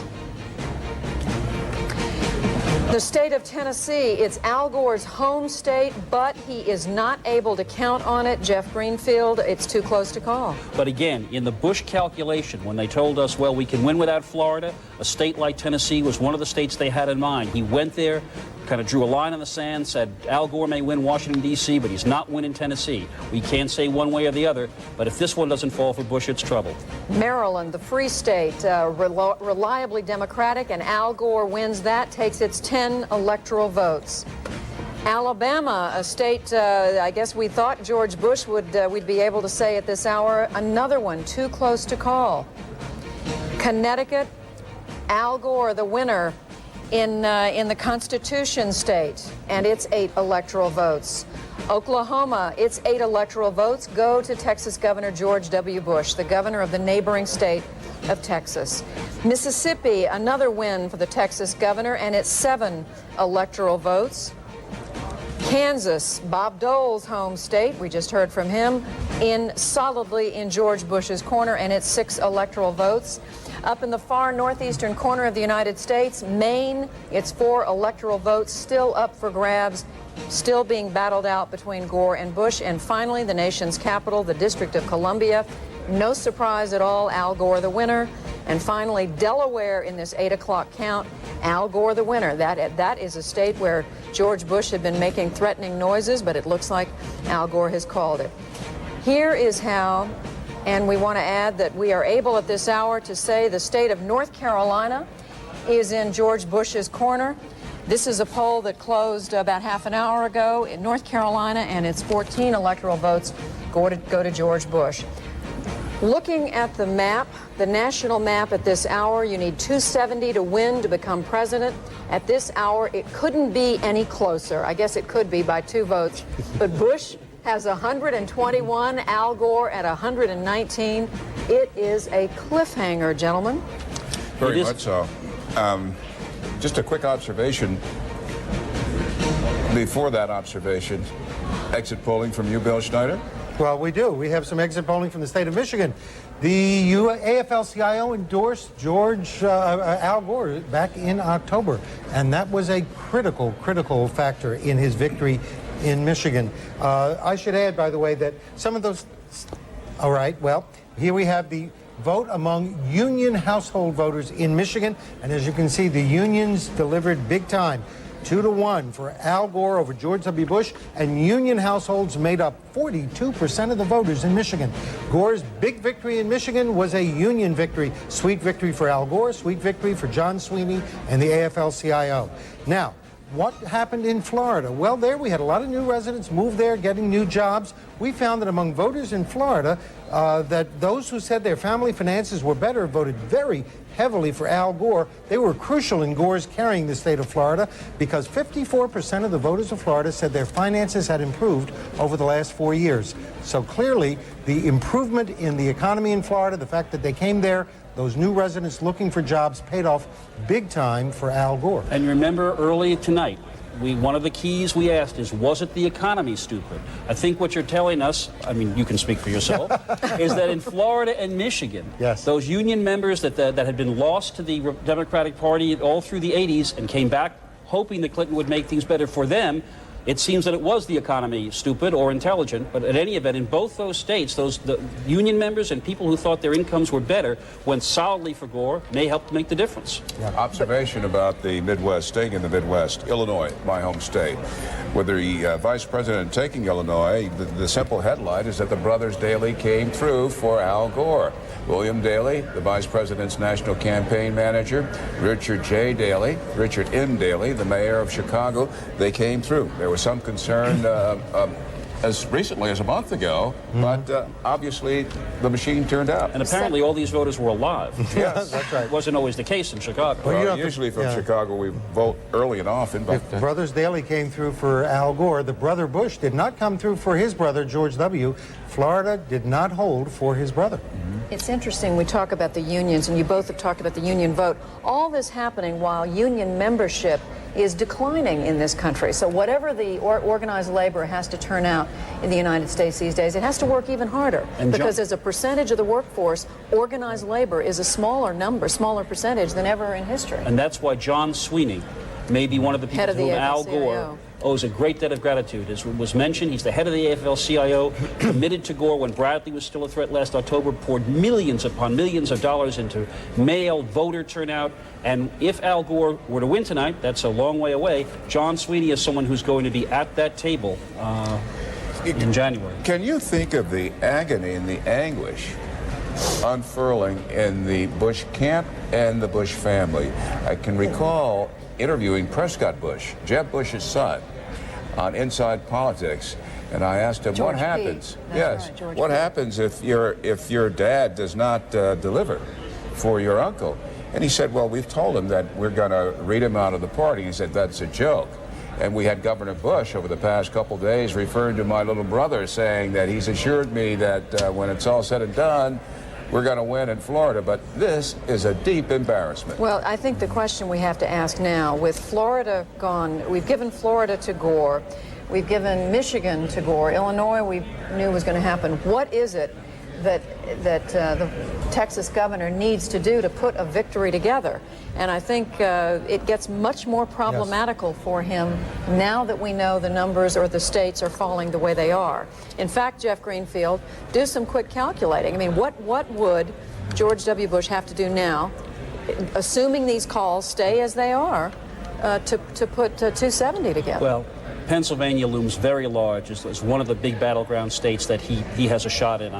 The state of Tennessee, it's Al Gore's home state, but he is not able to count on it. Jeff Greenfield, it's too close to call. But again, in the Bush calculation, when they told us, well, we can win without Florida, a state like Tennessee was one of the states they had in mind. He went there, kind of drew a line in the sand, said Al Gore may win Washington, D.C., but he's not winning Tennessee. We can't say one way or the other, but if this one doesn't fall for Bush, it's trouble. Maryland, the free state, reliably Democratic, and Al Gore wins that, takes its 10 electoral votes. Alabama, a state I guess we thought George Bush we'd be able to say at this hour, another one too close to call. Connecticut, Al Gore, the winner in the Constitution state, and its 8 electoral votes. Oklahoma, its 8 electoral votes go to Texas Governor George W. Bush, the governor of the neighboring state of Texas. Mississippi, another win for the Texas governor, and its 7 electoral votes. Kansas, Bob Dole's home state, we just heard from him, solidly in George Bush's corner, and its 6 electoral votes. Up in the far northeastern corner of the United States, Maine, its 4 electoral votes still up for grabs, still being battled out between Gore and Bush. And finally, the nation's capital, the District of Columbia, no surprise at all, Al Gore the winner. And finally, Delaware in this 8 o'clock count, Al Gore the winner. That is a state where George Bush had been making threatening noises, but it looks like Al Gore has called it. Here is how, and we want to add that we are able at this hour to say the state of North Carolina is in George Bush's corner. This is a poll that closed about half an hour ago in North Carolina, and its 14 electoral votes go to George Bush. Looking at the map, the national map at this hour, you need 270 to win to become president. At this hour, it couldn't be any closer. I guess it could be by 2 votes. But Bush has 121, Al Gore at 119. It is a cliffhanger, gentlemen. Very much so. Just a quick observation. Before that observation, exit polling from you, Bill Schneider? Well, we do. We have some exit polling from the state of Michigan. The AFL-CIO endorsed Al Gore back in October, and that was a critical factor in his victory in Michigan. I should add, by the way, that some of those... All right, well, here we have the vote among union household voters in Michigan, and as you can see, the unions delivered big time. 2-1 for Al Gore over George W. Bush, and union households made up 42% of the voters in Michigan. Gore's big victory in Michigan was a union victory. Sweet victory for Al Gore, sweet victory for John Sweeney and the AFL-CIO. Now, what happened in Florida? Well, there we had a lot of new residents move there, getting new jobs. We found that among voters in Florida, that those who said their family finances were better voted very heavily for Al Gore. They were crucial in Gore's carrying the state of Florida because 54% of the voters of Florida said their finances had improved over the last 4 years. So clearly, the improvement in the economy in Florida, the fact that they came there, those new residents looking for jobs paid off big time for Al Gore. And remember, early tonight, one of the keys we asked is, was it the economy, stupid? I think what you're telling us, I mean, you can speak for yourself, is that in Florida and Michigan, those union members that had been lost to the Democratic Party all through the 80s and came back hoping that Clinton would make things better for them, it seems that it was the economy, stupid or intelligent, but at any event, in both those states, the union members and people who thought their incomes were better went solidly for Gore, may help to make the difference. Observation about the Midwest, staying in the Midwest, Illinois, my home state. With the vice president taking Illinois, the simple headline is that the brothers Daley came through for Al Gore. William Daley, the vice president's national campaign manager, Richard J. Daley, Richard M. Daley, the mayor of Chicago, they came through. There was some concern as recently as a month ago, but obviously the machine turned out. And apparently all these voters were alive. Yes, that's right. Wasn't always the case in Chicago. Well, usually from Chicago we vote early and often. But if the brothers Daley came through for Al Gore, the brother Bush did not come through for his brother, George W. Florida did not hold for his brother. It's interesting, we talk about the unions, and you both have talked about the union vote. All this happening while union membership is declining in this country. So whatever the organized labor has to turn out in the United States these days, it has to work even harder. And because as a percentage of the workforce, organized labor is a smaller percentage than ever in history. And that's why John Sweeney may be one of the people Head of to the whom Al Gore owes a great debt of gratitude. As was mentioned, he's the head of the AFL-CIO, committed to Gore when Bradley was still a threat last October, poured millions upon millions of dollars into mail, voter turnout, and if Al Gore were to win tonight, that's a long way away, John Sweeney is someone who's going to be at that table in January. Can you think of the agony and the anguish unfurling in the Bush camp and the Bush family? I can recall interviewing Prescott Bush, Jeb Bush's son, on Inside Politics, and I asked him, George what happens? P. That's right, George what P. happens if your dad does not deliver for your uncle? And he said, well, we've told him that we're going to read him out of the party. He said, that's a joke. And we had Governor Bush over the past couple days referring to my little brother, saying that he's assured me that when it's all said and done, we're going to win in Florida. But this is a deep embarrassment. Well, I think the question we have to ask now, with Florida gone, we've given Florida to Gore, we've given Michigan to Gore, Illinois we knew was going to happen. What is it that the Texas governor needs to do to put a victory together? And I think it gets much more problematical for him now that we know the numbers or the states are falling the way they are. In fact, Jeff Greenfield, do some quick calculating. I mean, what would George W. Bush have to do now, assuming these calls stay as they are, to put 270 together? Well, Pennsylvania looms very large as one of the big battleground states that he has a shot in.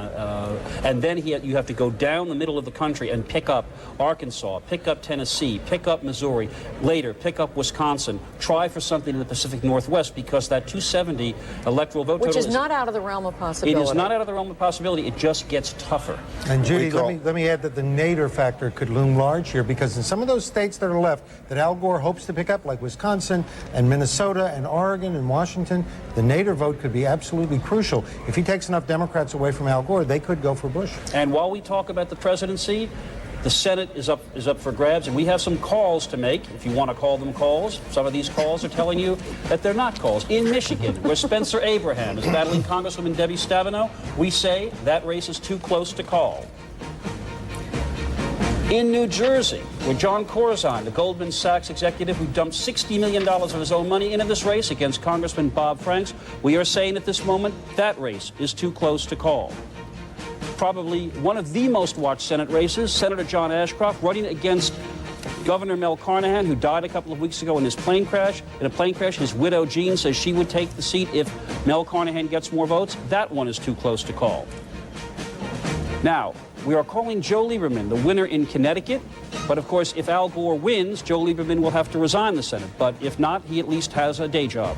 And then you have to go down the middle of the country and pick up Arkansas, pick up Tennessee, pick up Missouri, later pick up Wisconsin, try for something in the Pacific Northwest, because that 270 electoral vote Which total is not out of the realm of possibility. It is not out of the realm of possibility. It just gets tougher. And Judy, let me add that the Nader factor could loom large here, because in some of those states that are left that Al Gore hopes to pick up, like Wisconsin and Minnesota and Oregon and Washington, the Nader vote could be absolutely crucial. If he takes enough Democrats away from Al Gore, they could go for Bush. And while we talk about the presidency, the Senate is up for grabs, and we have some calls to make, if you want to call them calls. Some of these calls are telling you that they're not calls. In Michigan, where Spencer Abraham is battling Congresswoman Debbie Stabenow, we say that race is too close to call. In New Jersey, where John Corzine, the Goldman Sachs executive who dumped $60 million of his own money into this race against Congressman Bob Franks, we are saying at this moment that race is too close to call. Probably one of the most watched Senate races, Senator John Ashcroft running against Governor Mel Carnahan, who died a couple of weeks ago in his plane crash. In a plane crash, his widow, Jean, says she would take the seat if Mel Carnahan gets more votes. That one is too close to call. Now, we are calling Joe Lieberman the winner in Connecticut, but of course, if Al Gore wins, Joe Lieberman will have to resign the Senate, but if not, he at least has a day job.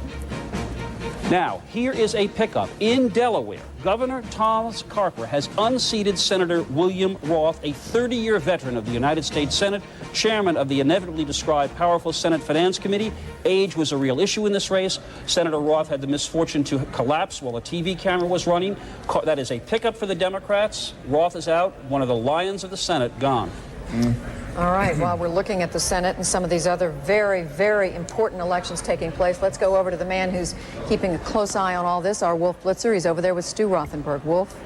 Now, here is a pickup. In Delaware, Governor Thomas Carper has unseated Senator William Roth, a 30-year veteran of the United States Senate, chairman of the inevitably described powerful Senate Finance Committee. Age was a real issue in this race. Senator Roth had the misfortune to collapse while a TV camera was running. That is a pickup for the Democrats. Roth is out. One of the lions of the Senate gone. All right, while we're looking at the Senate and some of these other very, very important elections taking place, let's go over to the man who's keeping a close eye on all this, our Wolf Blitzer. He's over there with Stu Rothenberg. Wolf?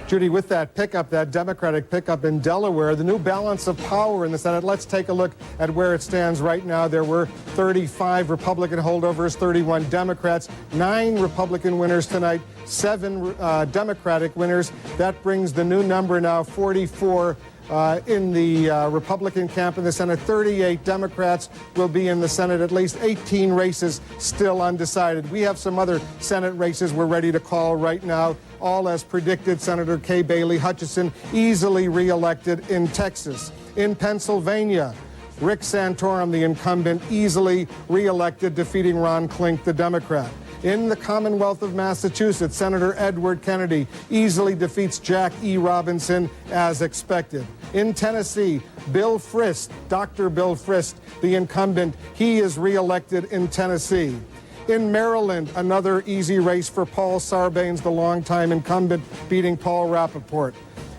Judy, with that pickup, that Democratic pickup in Delaware, the new balance of power in the Senate, let's take a look at where it stands right now. There were 35 Republican holdovers, 31 Democrats, 9 Republican winners tonight, 7 Democratic winners. That brings the new number now 44 in the Republican camp in the Senate. 38 Democrats will be in the Senate. At least 18 races still undecided. We have some other Senate races we're ready to call right now. All as predicted. Senator Kay Bailey Hutchison easily reelected in Texas. In Pennsylvania, Rick Santorum, the incumbent, easily reelected, defeating Ron Klink, the Democrat. In the Commonwealth of Massachusetts, Senator Edward Kennedy easily defeats Jack E. Robinson as expected. In Tennessee, Bill Frist, Dr. Bill Frist, the incumbent, he is reelected in Tennessee. In Maryland, another easy race for Paul Sarbanes, the longtime incumbent, beating Paul Rappaport.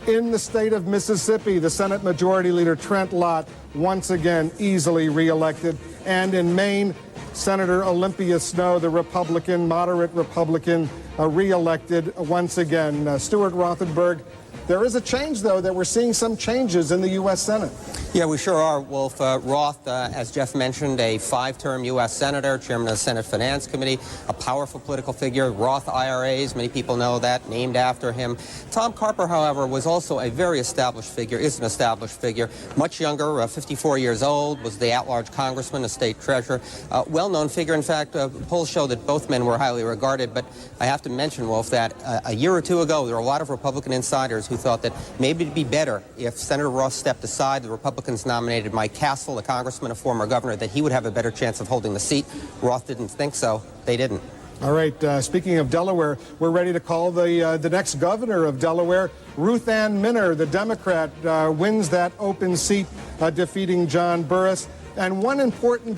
In the state of Mississippi, the Senate Majority Leader Trent Lott, once again easily reelected. And in Maine, Senator Olympia Snowe, the Republican, moderate Republican, reelected once again. Stuart Rothenberg, there is a change, though, that we're seeing some changes in the U.S. Senate. Yeah, we sure are, Wolf. Roth, as Jeff mentioned, a 5-term U.S. Senator, chairman of the Senate Finance Committee, a powerful political figure. Roth IRAs, many people know that, named after him. Tom Carper, however, was also a very established figure, is an established figure, much younger, 54 years old, was the at-large congressman, a state treasurer. Well-known figure. In fact, polls show that both men were highly regarded, but I have to mention, Wolf, that a year or two ago, there were a lot of Republican insiders who thought that maybe it'd be better if Senator Roth stepped aside. The Republicans nominated Mike Castle, a congressman, a former governor, that he would have a better chance of holding the seat. Roth didn't think so. They didn't. All right, speaking of Delaware, we're ready to call the next governor of Delaware. Ruth Ann Minner, the Democrat, wins that open seat, defeating John Burris. And one important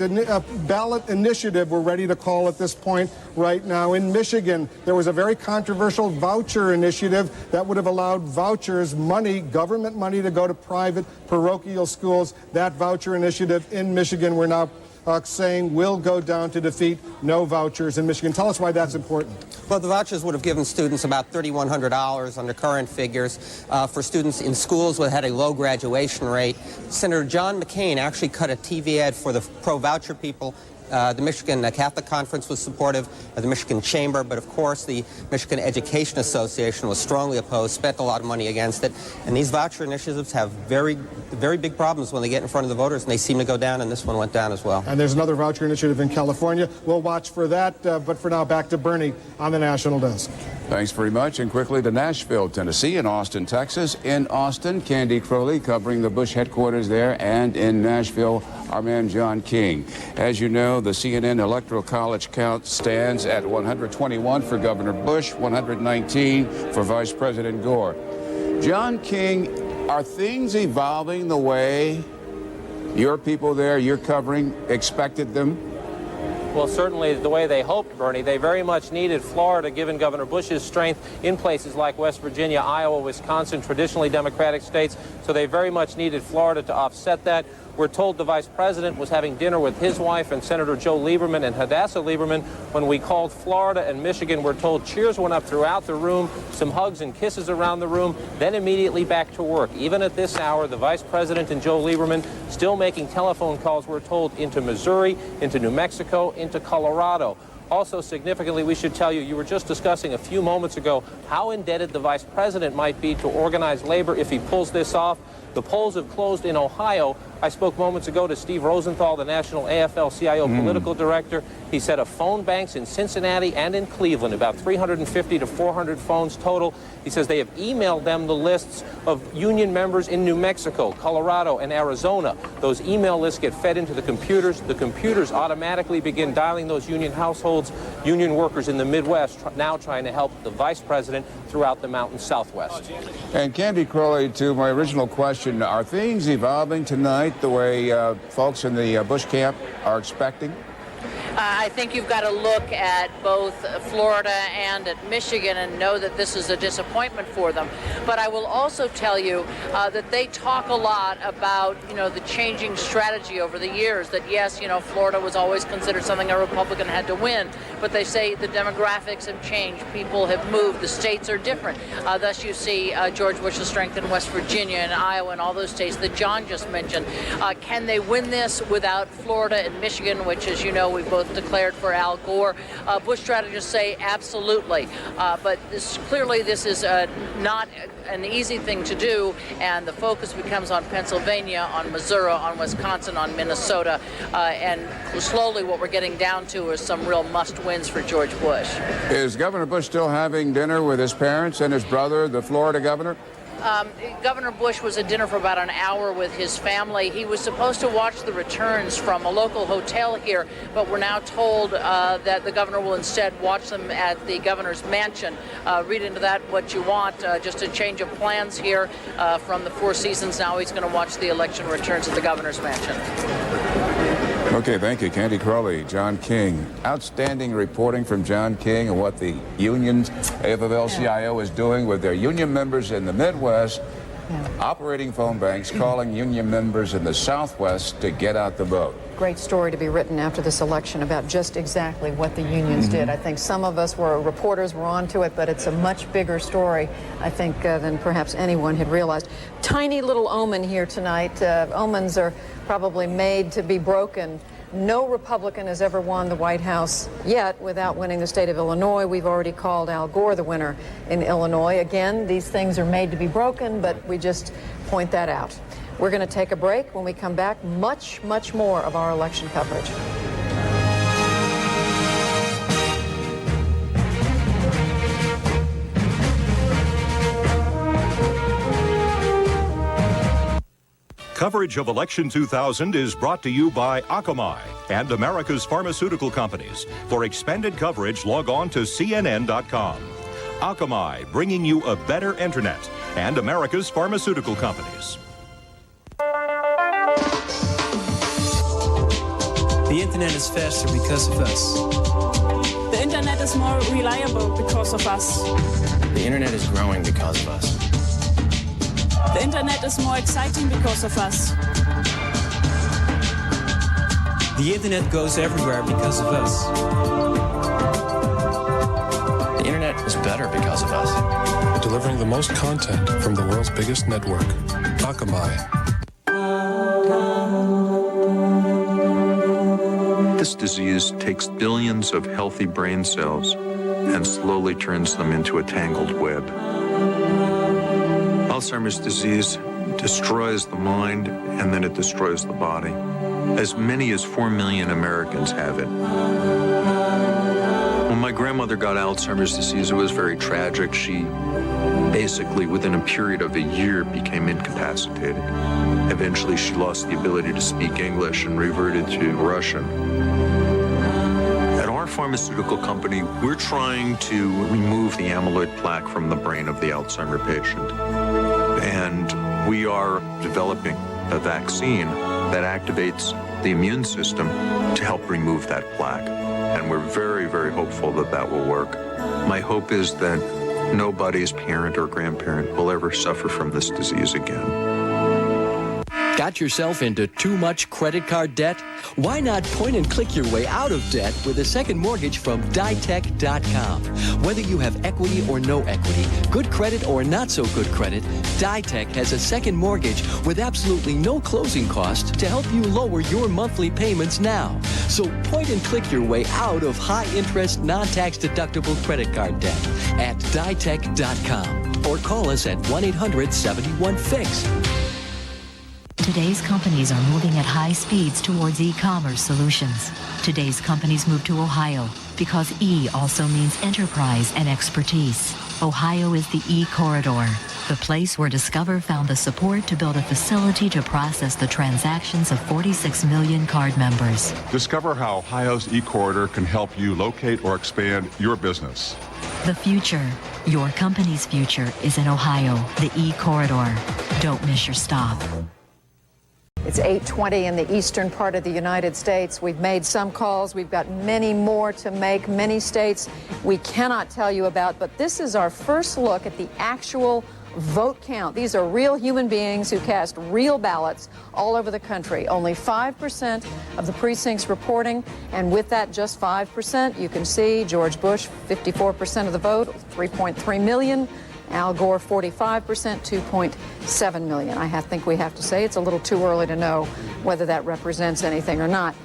ballot initiative we're ready to call at this point right now. In Michigan, there was a very controversial voucher initiative that would have allowed vouchers, money, government money, to go to private parochial schools. That voucher initiative in Michigan, we're now saying will go down to defeat no vouchers in Michigan. Tell us why that's important. Well, the vouchers would have given students about $3,100 under current figures for students in schools that had a low graduation rate. Senator John McCain actually cut a TV ad for the pro-voucher people. The Michigan Catholic Conference was supportive of the Michigan Chamber, but of course the Michigan Education Association was strongly opposed, spent a lot of money against it. And these voucher initiatives have very big problems when they get in front of the voters, and they seem to go down, and this one went down as well. And there's another voucher initiative in California. We'll watch for that, but for now, back to Bernie on the National Desk. Thanks very much. And quickly to Nashville, Tennessee, and Austin, Texas. In Austin, Candy Crowley covering the Bush headquarters there, and in Nashville, our man John King. As you know, the CNN Electoral College count stands at 121 for Governor Bush, 119 for Vice President Gore. John King, are things evolving the way your people there, you're covering, expected them? Well, certainly the way they hoped, Bernie. They very much needed Florida, given Governor Bush's strength in places like West Virginia, Iowa, Wisconsin, traditionally Democratic states. So they very much needed Florida to offset that. We're told the vice president was having dinner with his wife and Senator Joe Lieberman and Hadassah Lieberman. When we called Florida and Michigan, we're told cheers went up throughout the room, some hugs and kisses around the room, then immediately back to work. Even at this hour, the vice president and Joe Lieberman still making telephone calls, we're told, into Missouri, into New Mexico, into Colorado. Also significantly, we should tell you, you were just discussing a few moments ago how indebted the vice president might be to organized labor if he pulls this off. The polls have closed in Ohio. I spoke moments ago to Steve Rosenthal, the national AFL-CIO political director. He said of phone banks in Cincinnati and in Cleveland, about 350 to 400 phones total. He says they have emailed them the lists of union members in New Mexico, Colorado, and Arizona. Those email lists get fed into the computers. The computers automatically begin dialing those union households, union workers in the Midwest, now trying to help the vice president throughout the mountain Southwest. And Candy Crowley, to my original question, are things evolving tonight the way folks in the Bush camp are expecting? I think you've got to look at both Florida and at Michigan and know that this is a disappointment for them. But I will also tell you that they talk a lot about, the changing strategy over the years, that yes, Florida was always considered something a Republican had to win, but they say the demographics have changed, people have moved, the states are different. Thus you see George Bush's strength in West Virginia and Iowa and all those states that John just mentioned. Can they win this without Florida and Michigan, which, as you know, we both declared for Al Gore? Bush strategists say absolutely. But clearly this is not an easy thing to do, and the focus becomes on Pennsylvania, on Missouri, on Wisconsin, on Minnesota, and slowly what we're getting down to is some real must-wins for George Bush. Is Governor Bush still having dinner with his parents and his brother, the Florida governor? Governor Bush was at dinner for about an hour with his family. He was supposed to watch the returns from a local hotel here, but we're now told that the governor will instead watch them at the governor's mansion. Read into that what you want. Just a change of plans here from the Four Seasons. Now he's going to watch the election returns at the governor's mansion. Okay, thank you. Candy Crowley, John King. Outstanding reporting from John King and what the unions, AFL-CIO, is doing with their union members in the Midwest, operating phone banks, calling union members in the Southwest to get out the vote. Great story to be written after this election about just exactly what the unions did. I think some of us reporters were onto it, but it's a much bigger story, I think, than perhaps anyone had realized. Tiny little omen here tonight. Omens are probably made to be broken. No Republican has ever won the White House yet without winning the state of Illinois. We've already called Al Gore the winner in Illinois. Again, these things are made to be broken, but we just point that out. We're going to take a break. When we come back, much, much more of our election coverage. Coverage of Election 2000 is brought to you by Akamai and America's pharmaceutical companies. For expanded coverage, log on to CNN.com. Akamai, bringing you a better internet, and America's pharmaceutical companies. The internet is faster because of us. The internet is more reliable because of us. The internet is growing because of us. The internet is more exciting because of us. The internet goes everywhere because of us. The internet is better because of us. Delivering the most content from the world's biggest network, Akamai. This disease takes billions of healthy brain cells and slowly turns them into a tangled web. Alzheimer's disease destroys the mind and then it destroys the body. As many as 4 million Americans have it. When my grandmother got Alzheimer's disease, it was very tragic. She basically, within a period of a year, became incapacitated. Eventually, she lost the ability to speak English and reverted to Russian. At our pharmaceutical company, we're trying to remove the amyloid plaque from the brain of the Alzheimer patient. And we are developing a vaccine that activates the immune system to help remove that plaque. And we're very, very hopeful that that will work. My hope is that nobody's parent or grandparent will ever suffer from this disease again. Got yourself into too much credit card debt? Why not point and click your way out of debt with a second mortgage from Ditech.com? Whether you have equity or no equity, good credit or not so good credit, Ditech has a second mortgage with absolutely no closing costs to help you lower your monthly payments now. So point and click your way out of high-interest, non-tax deductible credit card debt at Ditech.com or call us at 1-800-71-FIX. Today's companies are moving at high speeds towards e-commerce solutions. Today's companies move to Ohio because E also means enterprise and expertise. Ohio is the E-Corridor, the place where Discover found the support to build a facility to process the transactions of 46 million card members. Discover how Ohio's E-Corridor can help you locate or expand your business. The future, your company's future, is in Ohio, the E-Corridor. Don't miss your stop. It's 8:20 in the eastern part of the United States. We've made some calls. We've got many more to make. Many states we cannot tell you about, but this is our first look at the actual vote count. These are real human beings who cast real ballots all over the country. Only 5% of the precincts reporting, and with that just 5%, you can see George Bush, 54% of the vote, 3.3 million. Al Gore, 45%, 2.7 million. I think we have to say it's a little too early to know whether that represents anything or not.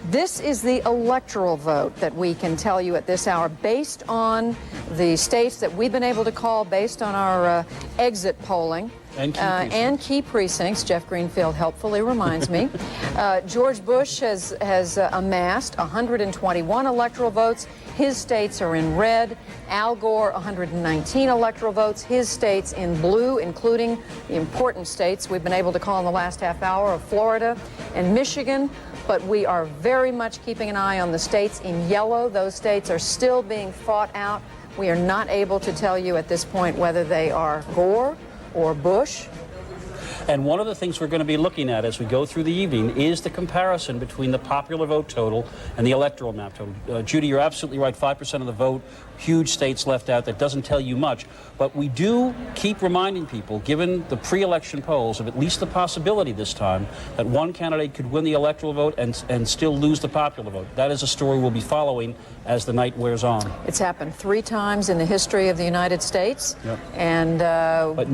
This is the electoral vote that we can tell you at this hour based on the states that we've been able to call, based on our exit polling. And key precincts. Jeff Greenfield helpfully reminds me. George Bush has amassed 121 electoral votes. His states are in red. Al Gore, 119 electoral votes. His states in blue, including the important states we've been able to call in the last half hour of Florida and Michigan. But we are very much keeping an eye on the states in yellow. Those states are still being fought out. We are not able to tell you at this point whether they are Gore or Bush. And one of the things we're going to be looking at as we go through the evening is the comparison between the popular vote total and the electoral map total. Judy, you're absolutely right. 5% of the vote, huge states left out. That doesn't tell you much. But we do keep reminding people, given the pre-election polls, of at least the possibility this time that one candidate could win the electoral vote and still lose the popular vote. That is a story we'll be following as the night wears on. It's happened 3 times in the history of the United States. Yep. And but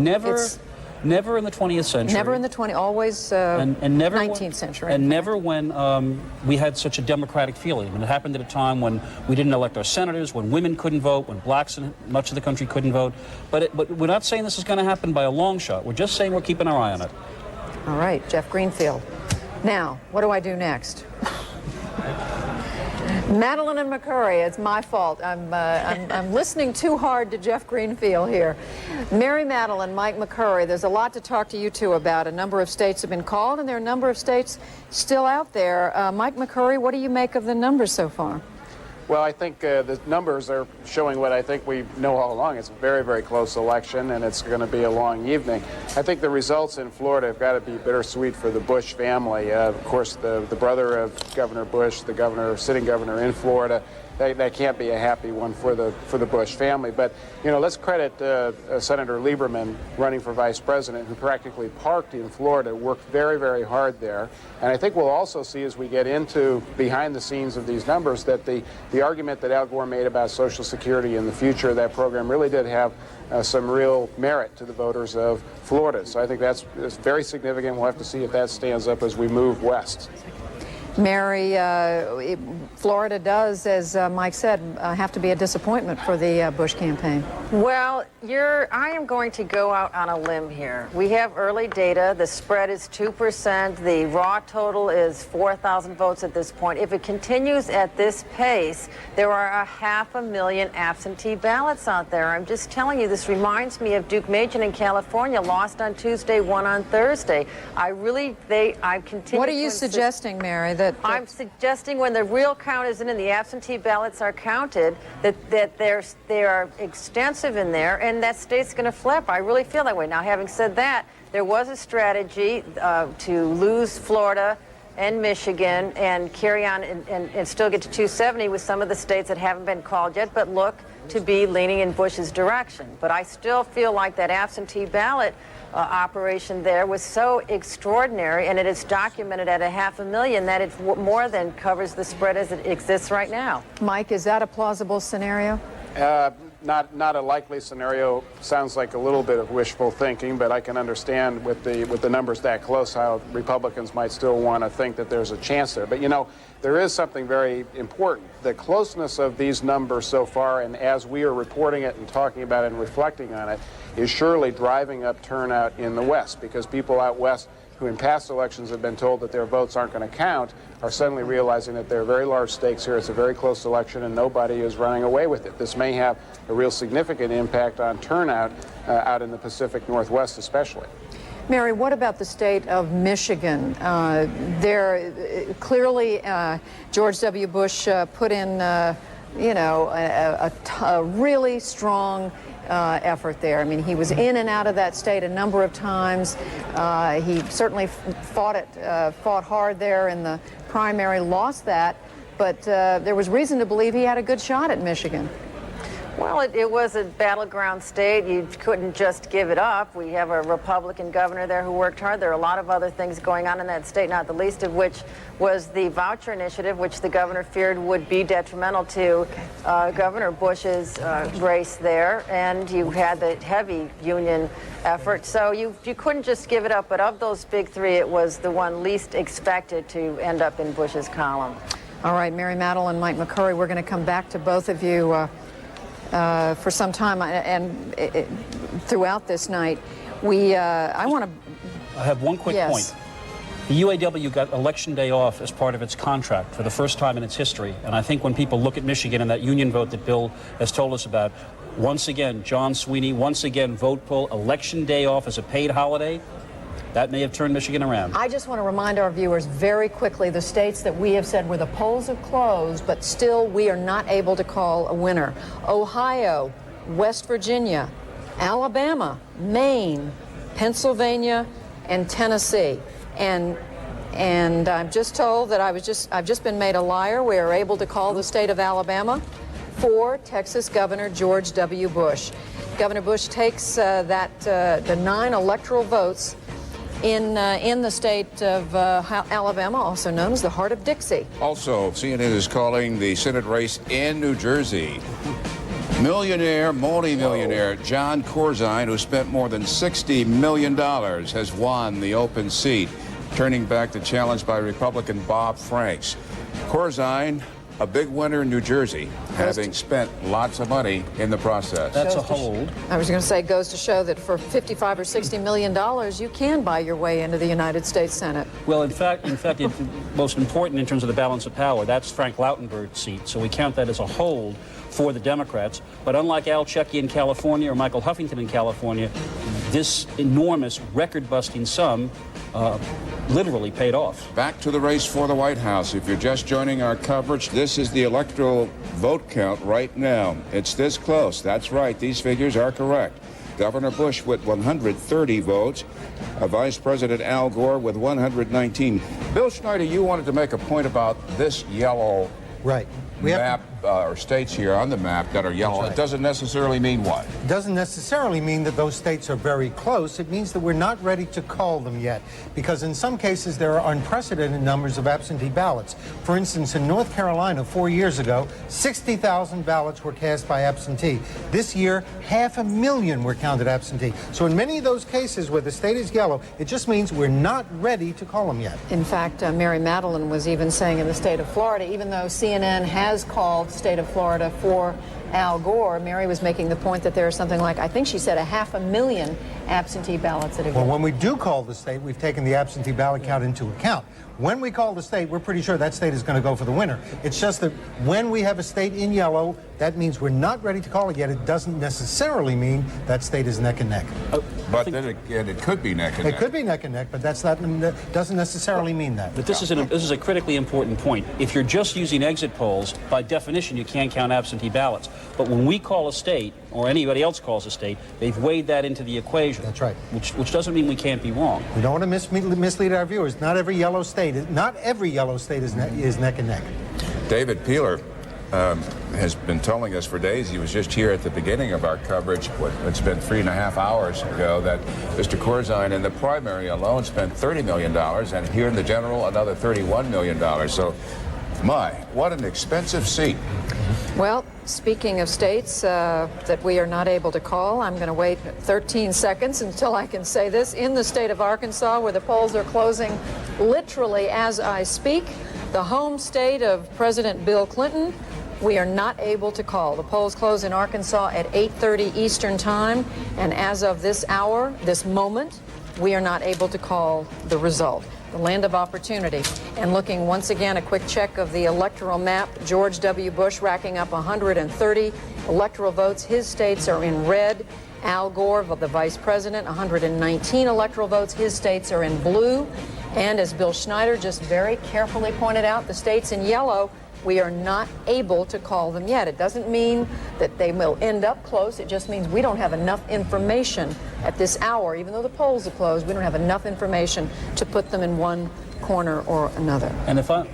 never in the 20th century. Never in the 20th, always and never 19th century. And never when we had such a democratic feeling. And it happened at a time when we didn't elect our senators, when women couldn't vote, when blacks in much of the country couldn't vote. But we're not saying this is going to happen by a long shot. We're just saying we're keeping our eye on it. All right, Jeff Greenfield. Now, what do I do next? Madeline and McCurry, it's my fault. I'm listening too hard to Jeff Greenfield here. Mary Madeline, Mike McCurry, there's a lot to talk to you two about. A number of states have been called, and there are a number of states still out there. Mike McCurry, what do you make of the numbers so far? Well, I think the numbers are showing what I think we know all along. It's a very, very close election, and it's going to be a long evening. I think the results in Florida have got to be bittersweet for the Bush family. Of course, the brother of Governor Bush, the sitting governor in Florida, that can't be a happy one for the Bush family. But, you know, let's credit Senator Lieberman running for vice president, who practically parked in Florida, worked very, very hard there. And I think we'll also see as we get into behind the scenes of these numbers that the argument that Al Gore made about Social Security and the future of that program really did have some real merit to the voters of Florida. So I think that's very significant. We'll have to see if that stands up as we move west. Mary, Florida does, as Mike said, have to be a disappointment for the Bush campaign. Well, I am going to go out on a limb here. We have early data. The spread is 2%. The raw total is 4,000 votes at this point. If it continues at this pace, there are 500,000 absentee ballots out there. I'm just telling you, this reminds me of Duke Machen in California, lost on Tuesday, won on Thursday. I continue. What are you suggesting, Mary? I'm suggesting when the real count isn't in, the absentee ballots are counted, that they are extensive in there, and that state's going to flip. I really feel that way. Now, having said that, there was a strategy to lose Florida and Michigan and carry on and still get to 270 with some of the states that haven't been called yet, but look to be leaning in Bush's direction. But I still feel like that absentee ballot operation there was so extraordinary, and it is documented at 500,000 that it more than covers the spread as it exists right now. Mike, is that a plausible scenario? Not a likely scenario. Sounds like a little bit of wishful thinking, but I can understand with the numbers that close how Republicans might still want to think that there's a chance there. But you know, there is something very important. The closeness of these numbers so far, and as we are reporting it and talking about it and reflecting on it, is surely driving up turnout in the West, because people out West who in past elections have been told that their votes aren't going to count are suddenly realizing that there are very large stakes here. It's a very close election, and nobody is running away with it. This may have a real significant impact on turnout out in the Pacific Northwest especially. Mary, what about the state of Michigan? Clearly, George W. Bush put in you know, a really strong effort there. I mean, he was in and out of that state a number of times. He certainly fought hard there in the primary, lost that, but there was reason to believe he had a good shot at Michigan. Well, it was a battleground state. You couldn't just give it up. We have a Republican governor there who worked hard. There are a lot of other things going on in that state, not the least of which was the voucher initiative, which the governor feared would be detrimental to Governor Bush's race there. And you had the heavy union effort. So you couldn't just give it up. But of those big three, it was the one least expected to end up in Bush's column. All right, Mary Madeline, Mike McCurry, we're going to come back to both of you for some time, and throughout this night, I want to. I have one quick point. The UAW got Election Day off as part of its contract for the first time in its history, and I think when people look at Michigan and that union vote that Bill has told us about, once again, John Sweeney, once again, vote poll, Election Day off as a paid holiday. That may have turned Michigan around. I just want to remind our viewers very quickly the states that we have said where the polls have closed, but still we are not able to call a winner. Ohio, West Virginia, Alabama, Maine, Pennsylvania, and Tennessee. And I'm just told that I've just been made a liar. We are able to call the state of Alabama for Texas Governor George W. Bush. Governor Bush takes the 9 electoral votes in the state of Alabama, also known as the heart of Dixie. Also, CNN is calling the Senate race in New Jersey. Millionaire, multi-millionaire John Corzine, who spent more than $60 million, has won the open seat, turning back the challenge by Republican Bob Franks. Corzine, a big winner in New Jersey, having spent lots of money in the process. That's a hold. I was going to say, goes to show that for $55 or $60 million, you can buy your way into the United States Senate. Well, in fact, it's most important in terms of the balance of power. That's Frank Lautenberg's seat, so we count that as a hold for the Democrats. But unlike Al Checkey in California or Michael Huffington in California, this enormous record-busting sum literally paid off. Back to the race for the White House. If you're just joining our coverage, this is the electoral vote count right now. It's this close. That's right. These figures are correct. Governor Bush with 130 votes. Vice President Al Gore with 119. Bill Schneider, you wanted to make a point about this yellow map or states here on the map that are yellow. Right. It doesn't necessarily mean what? It doesn't necessarily mean that those states are very close. It means that we're not ready to call them yet, because in some cases there are unprecedented numbers of absentee ballots. For instance, in North Carolina 4 years ago, 60,000 ballots were cast by absentee. This year, 500,000 were counted absentee. So in many of those cases where the state is yellow, it just means we're not ready to call them yet. In fact, Mary Madeline was even saying in the state of Florida, even though CNN has called the state of Florida for Al Gore, Mary was making the point that there are something like, I think she said, 500,000 absentee ballots that have Well, when we do call the state, we've taken the absentee ballot count into account. When we call the state, we're pretty sure that state is going to go for the winner. It's just that when we have a state in yellow, that means we're not ready to call it yet. It doesn't necessarily mean that state is neck and neck. But then again, it could be neck and neck. It could be neck and neck, but that doesn't necessarily mean that. But this is a critically important point. If you're just using exit polls, by definition, you can't count absentee ballots. But when we call a state, or anybody else calls a state, they've weighed that into the equation. That's right. Which doesn't mean we can't be wrong. We don't want to mislead our viewers. Not every yellow state is neck and neck. David Peeler has been telling us for days, he was just here at the beginning of our coverage, it's been 3.5 hours ago, that Mr. Corzine in the primary alone spent $30 million, and here in the general, another $31 million. So, my, what an expensive seat. Well, speaking of states that we are not able to call, I'm going to wait 13 seconds until I can say this. In the state of Arkansas, where the polls are closing literally as I speak, the home state of President Bill Clinton, we are not able to call. The polls close in Arkansas at 8:30 Eastern Time, and as of this hour, this moment, we are not able to call the result. The land of opportunity. And looking once again, a quick check of the electoral map. George W. Bush racking up 130 electoral votes. His states are in red. Al Gore, the vice president, 119 electoral votes. His states are in blue. And as Bill Schneider just very carefully pointed out, the states in yellow, We are not able to call them yet. It doesn't mean that they will end up close. It just means we don't have enough information at this hour. Even though the polls are closed, we don't have enough information to put them in one corner or another. And if I...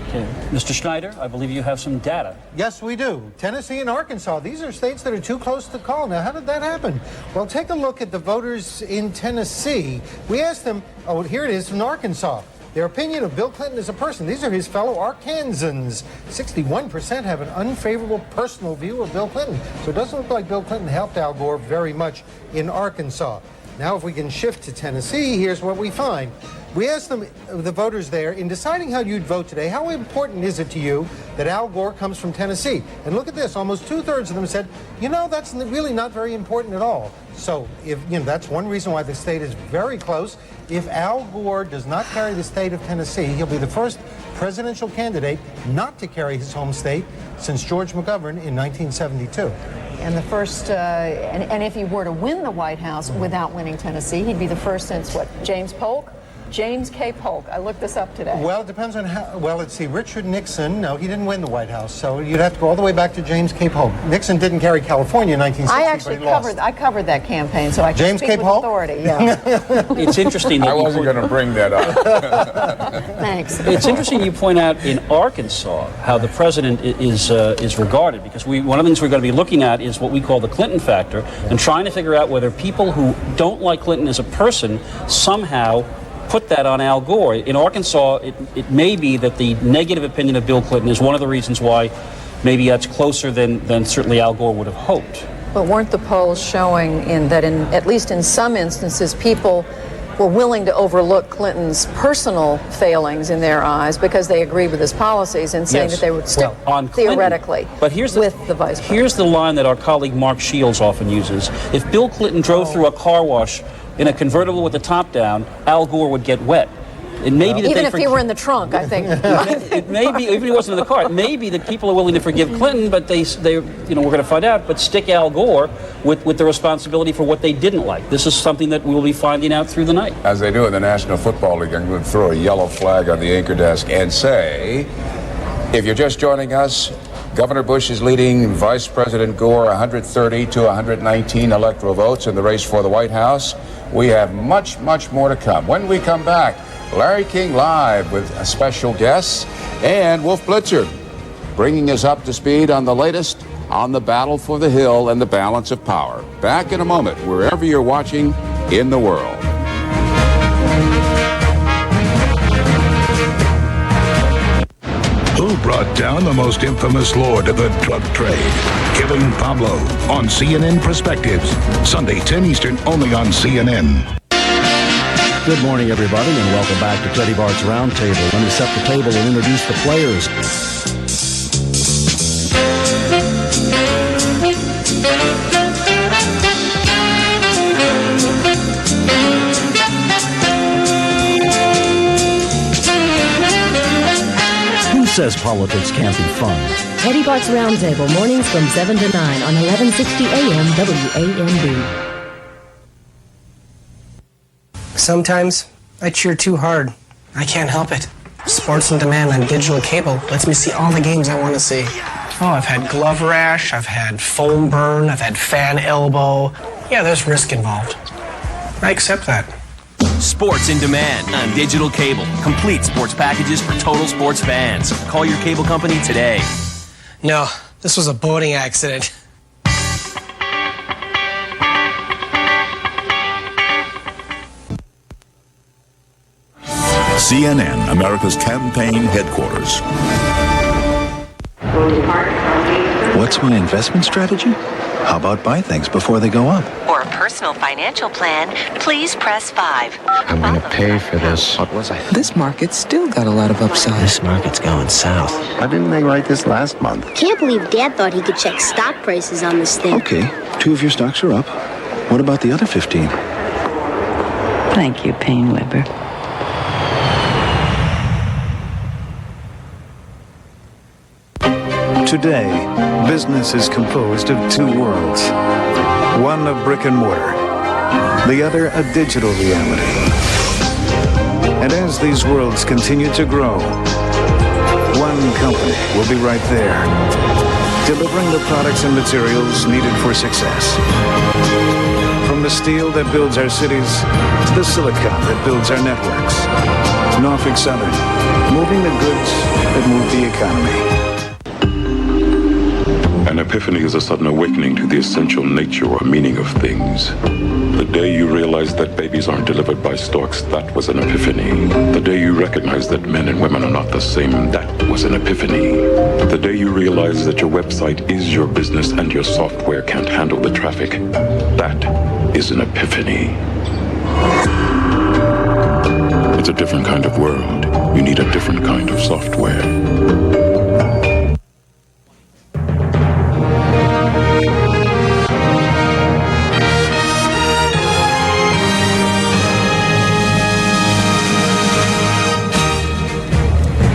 Okay. Mr. Schneider, I believe you have some data. Yes, we do. Tennessee and Arkansas, these are states that are too close to call. Now, how did that happen? Well, take a look at the voters in Tennessee. We asked them, oh, here it is from Arkansas. Their opinion of Bill Clinton as a person. These are his fellow Arkansans. 61% have an unfavorable personal view of Bill Clinton. So it doesn't look like Bill Clinton helped Al Gore very much in Arkansas. Now, if we can shift to Tennessee, here's what we find. We asked them, the voters there, in deciding how you'd vote today, how important is it to you that Al Gore comes from Tennessee? And look at this, almost 2/3 of them said, you know, that's really not very important at all. So, if you know, that's one reason why the state is very close. If Al Gore does not carry the state of Tennessee, he'll be the first presidential candidate not to carry his home state since George McGovern in 1972. And the first, and if he were to win the White House without winning Tennessee, he'd be the first since what, James Polk? James K. Polk. I looked this up today. Well, it depends on how. Well, let's see. Richard Nixon, no, he didn't win the White House, so you'd have to go all the way back to James K. Polk. Nixon didn't carry California in 1960, but he lost. I covered that campaign, so I can James speak K. with Polk? authority. Yeah. It's interesting that I wasn't going to bring that up. Thanks. It's interesting you point out in Arkansas how the president is regarded, because one of the things we're going to be looking at is what we call the Clinton factor, and trying to figure out whether people who don't like Clinton as a person somehow put that on Al Gore. In Arkansas, it may be that the negative opinion of Bill Clinton is one of the reasons why maybe that's closer than certainly Al Gore would have hoped. But weren't the polls showing that at least in some instances, people were willing to overlook Clinton's personal failings in their eyes because they agreed with his policies and saying that they would stick on theoretically with the vice president. Here's the line that our colleague Mark Shields often uses. If Bill Clinton drove through a car wash in a convertible with the top down, Al Gore would get wet. It may be that even if he were in the trunk, I think. It may be, even if he wasn't in the car, it may be that people are willing to forgive Clinton, but they we're going to find out, but stick Al Gore with the responsibility for what they didn't like. This is something that we'll be finding out through the night. As they do in the National Football League, I'm going to throw a yellow flag on the anchor desk and say, if you're just joining us, Governor Bush is leading Vice President Gore 130 to 119 electoral votes in the race for the White House. We have much, much more to come. When we come back, Larry King live with special guests and Wolf Blitzer bringing us up to speed on the latest on the battle for the Hill and the balance of power. Back in a moment, wherever you're watching in the world. Who brought down the most infamous lord of the drug trade? Kevin Pablo on CNN Perspectives. Sunday, 10 Eastern, only on CNN. Good morning, everybody, and welcome back to Teddy Bart's Roundtable. Let me set the table and introduce the players. Who says politics can't be fun? Teddy Bart's Roundtable, mornings from 7 to 9 on 1160 AM WAMB. Sometimes I cheer too hard. I can't help it. Sports on Demand on digital cable lets me see all the games I want to see. Oh, I've had glove rash, I've had foam burn, I've had fan elbow. Yeah, there's risk involved. I accept that. Sports in Demand on digital cable. Complete sports packages for total sports fans. Call your cable company today. No, this was a boating accident. CNN, America's campaign headquarters. What's my investment strategy? How about buy things before they go up? For a personal financial plan, please press 5. I'm going to pay for this. What was I? This market's still got a lot of upside. This market's going south. Why didn't they write this last month? Can't believe Dad thought he could check stock prices on this thing. Okay, 2 of your stocks are up. What about the other 15? Thank you, Painewebber. Today, business is composed of 2 worlds. One a brick and mortar, the other a digital reality. And as these worlds continue to grow, one company will be right there, delivering the products and materials needed for success. From the steel that builds our cities to the silicon that builds our networks. Norfolk Southern, moving the goods that move the economy. An epiphany is a sudden awakening to the essential nature or meaning of things. The day you realize that babies aren't delivered by storks, that was an epiphany. The day you recognize that men and women are not the same, that was an epiphany. The day you realize that your website is your business and your software can't handle the traffic, that is an epiphany. It's a different kind of world. You need a different kind of software.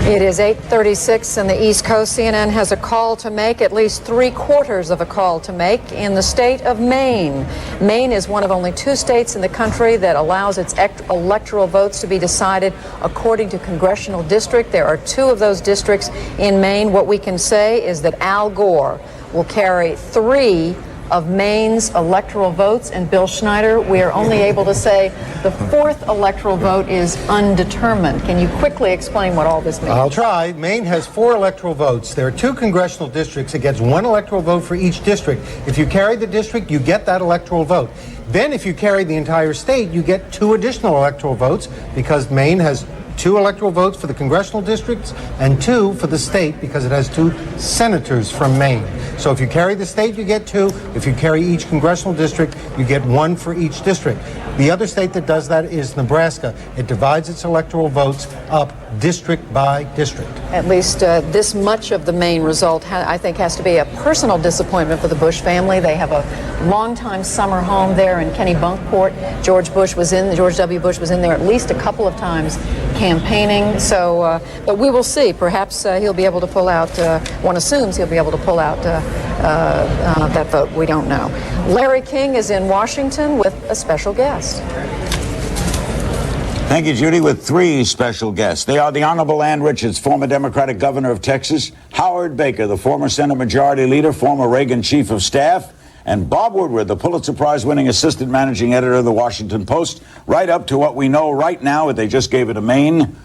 It is 8:36 in the East Coast. CNN has a call to make, at least 3/4 of a call to make, in the state of Maine. Maine is one of only 2 states in the country that allows its electoral votes to be decided according to congressional district. There are 2 of those districts in Maine. What we can say is that Al Gore will carry 3 of Maine's electoral votes, and Bill Schneider, we are only able to say the 4th electoral vote is undetermined. Can you quickly explain what all this means? I'll try. Maine has 4 electoral votes. There are 2 congressional districts. It gets 1 electoral vote for each district. If you carry the district, you get that electoral vote. Then if you carry the entire state, you get 2 additional electoral votes, because Maine has 2 electoral votes for the congressional districts and 2 for the state, because it has 2 senators from Maine. So if you carry the state, you get 2. If you carry each congressional district, you get 1 for each district. The other state that does that is Nebraska. It divides its electoral votes up district by district. At least this much of the Maine result, I think, has to be a personal disappointment for the Bush family. They have a longtime summer home there in Kennebunkport. George W. Bush was in there at least a couple of times campaigning. So, but we will see. Perhaps he'll be able to pull out, one assumes he'll be able to pull out that vote. We don't know. Larry King is in Washington with a special guest. Thank you, Judy, with 3 special guests. They are the Honorable Ann Richards, former Democratic governor of Texas, Howard Baker, the former Senate Majority Leader, former Reagan Chief of Staff, and Bob Woodward, the Pulitzer Prize-winning assistant managing editor of the Washington Post, right up to what we know right now, they just gave it a Maine.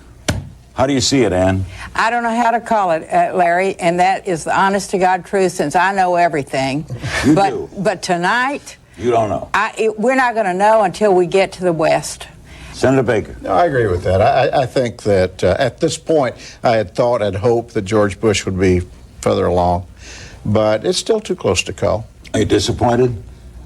How do you see it, Ann? I don't know how to call it, Larry, and that is the honest-to-God truth, since I know everything. You do. But tonight... You don't know. We're not going to know until we get to the West. Senator Baker. No, I agree with that. I think that at this point, I had thought and hoped that George Bush would be further along, but it's still too close to call. Are you disappointed?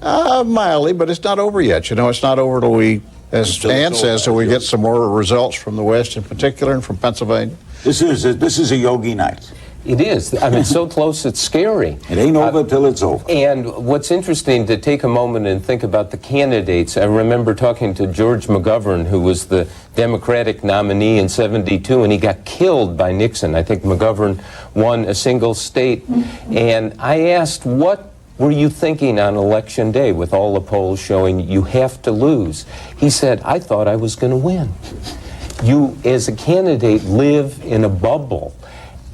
Mildly, but it's not over yet. You know, it's not over till we, as Ann says, till we get some more results from the West in particular and from Pennsylvania. This is a yogi night. It is. I mean, so close it's scary. It ain't over till it's over. And what's interesting, to take a moment and think about the candidates. I remember talking to George McGovern, who was the Democratic nominee in '72, and he got killed by Nixon. I think McGovern won a single state. And I asked, what were you thinking on Election Day with all the polls showing you have to lose? He said, I thought I was going to win. You, as a candidate, live in a bubble.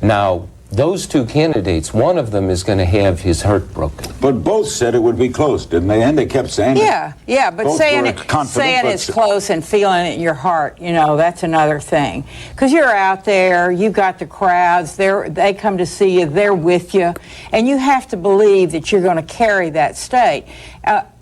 Now, those 2 candidates, one of them is going to have his heart broken. But both said it would be close, didn't they? And they kept saying it. Yeah, but saying it's close and feeling it in your heart, you know, that's another thing. Because you're out there, you've got the crowds, they come to see you, they're with you, and you have to believe that you're going to carry that state.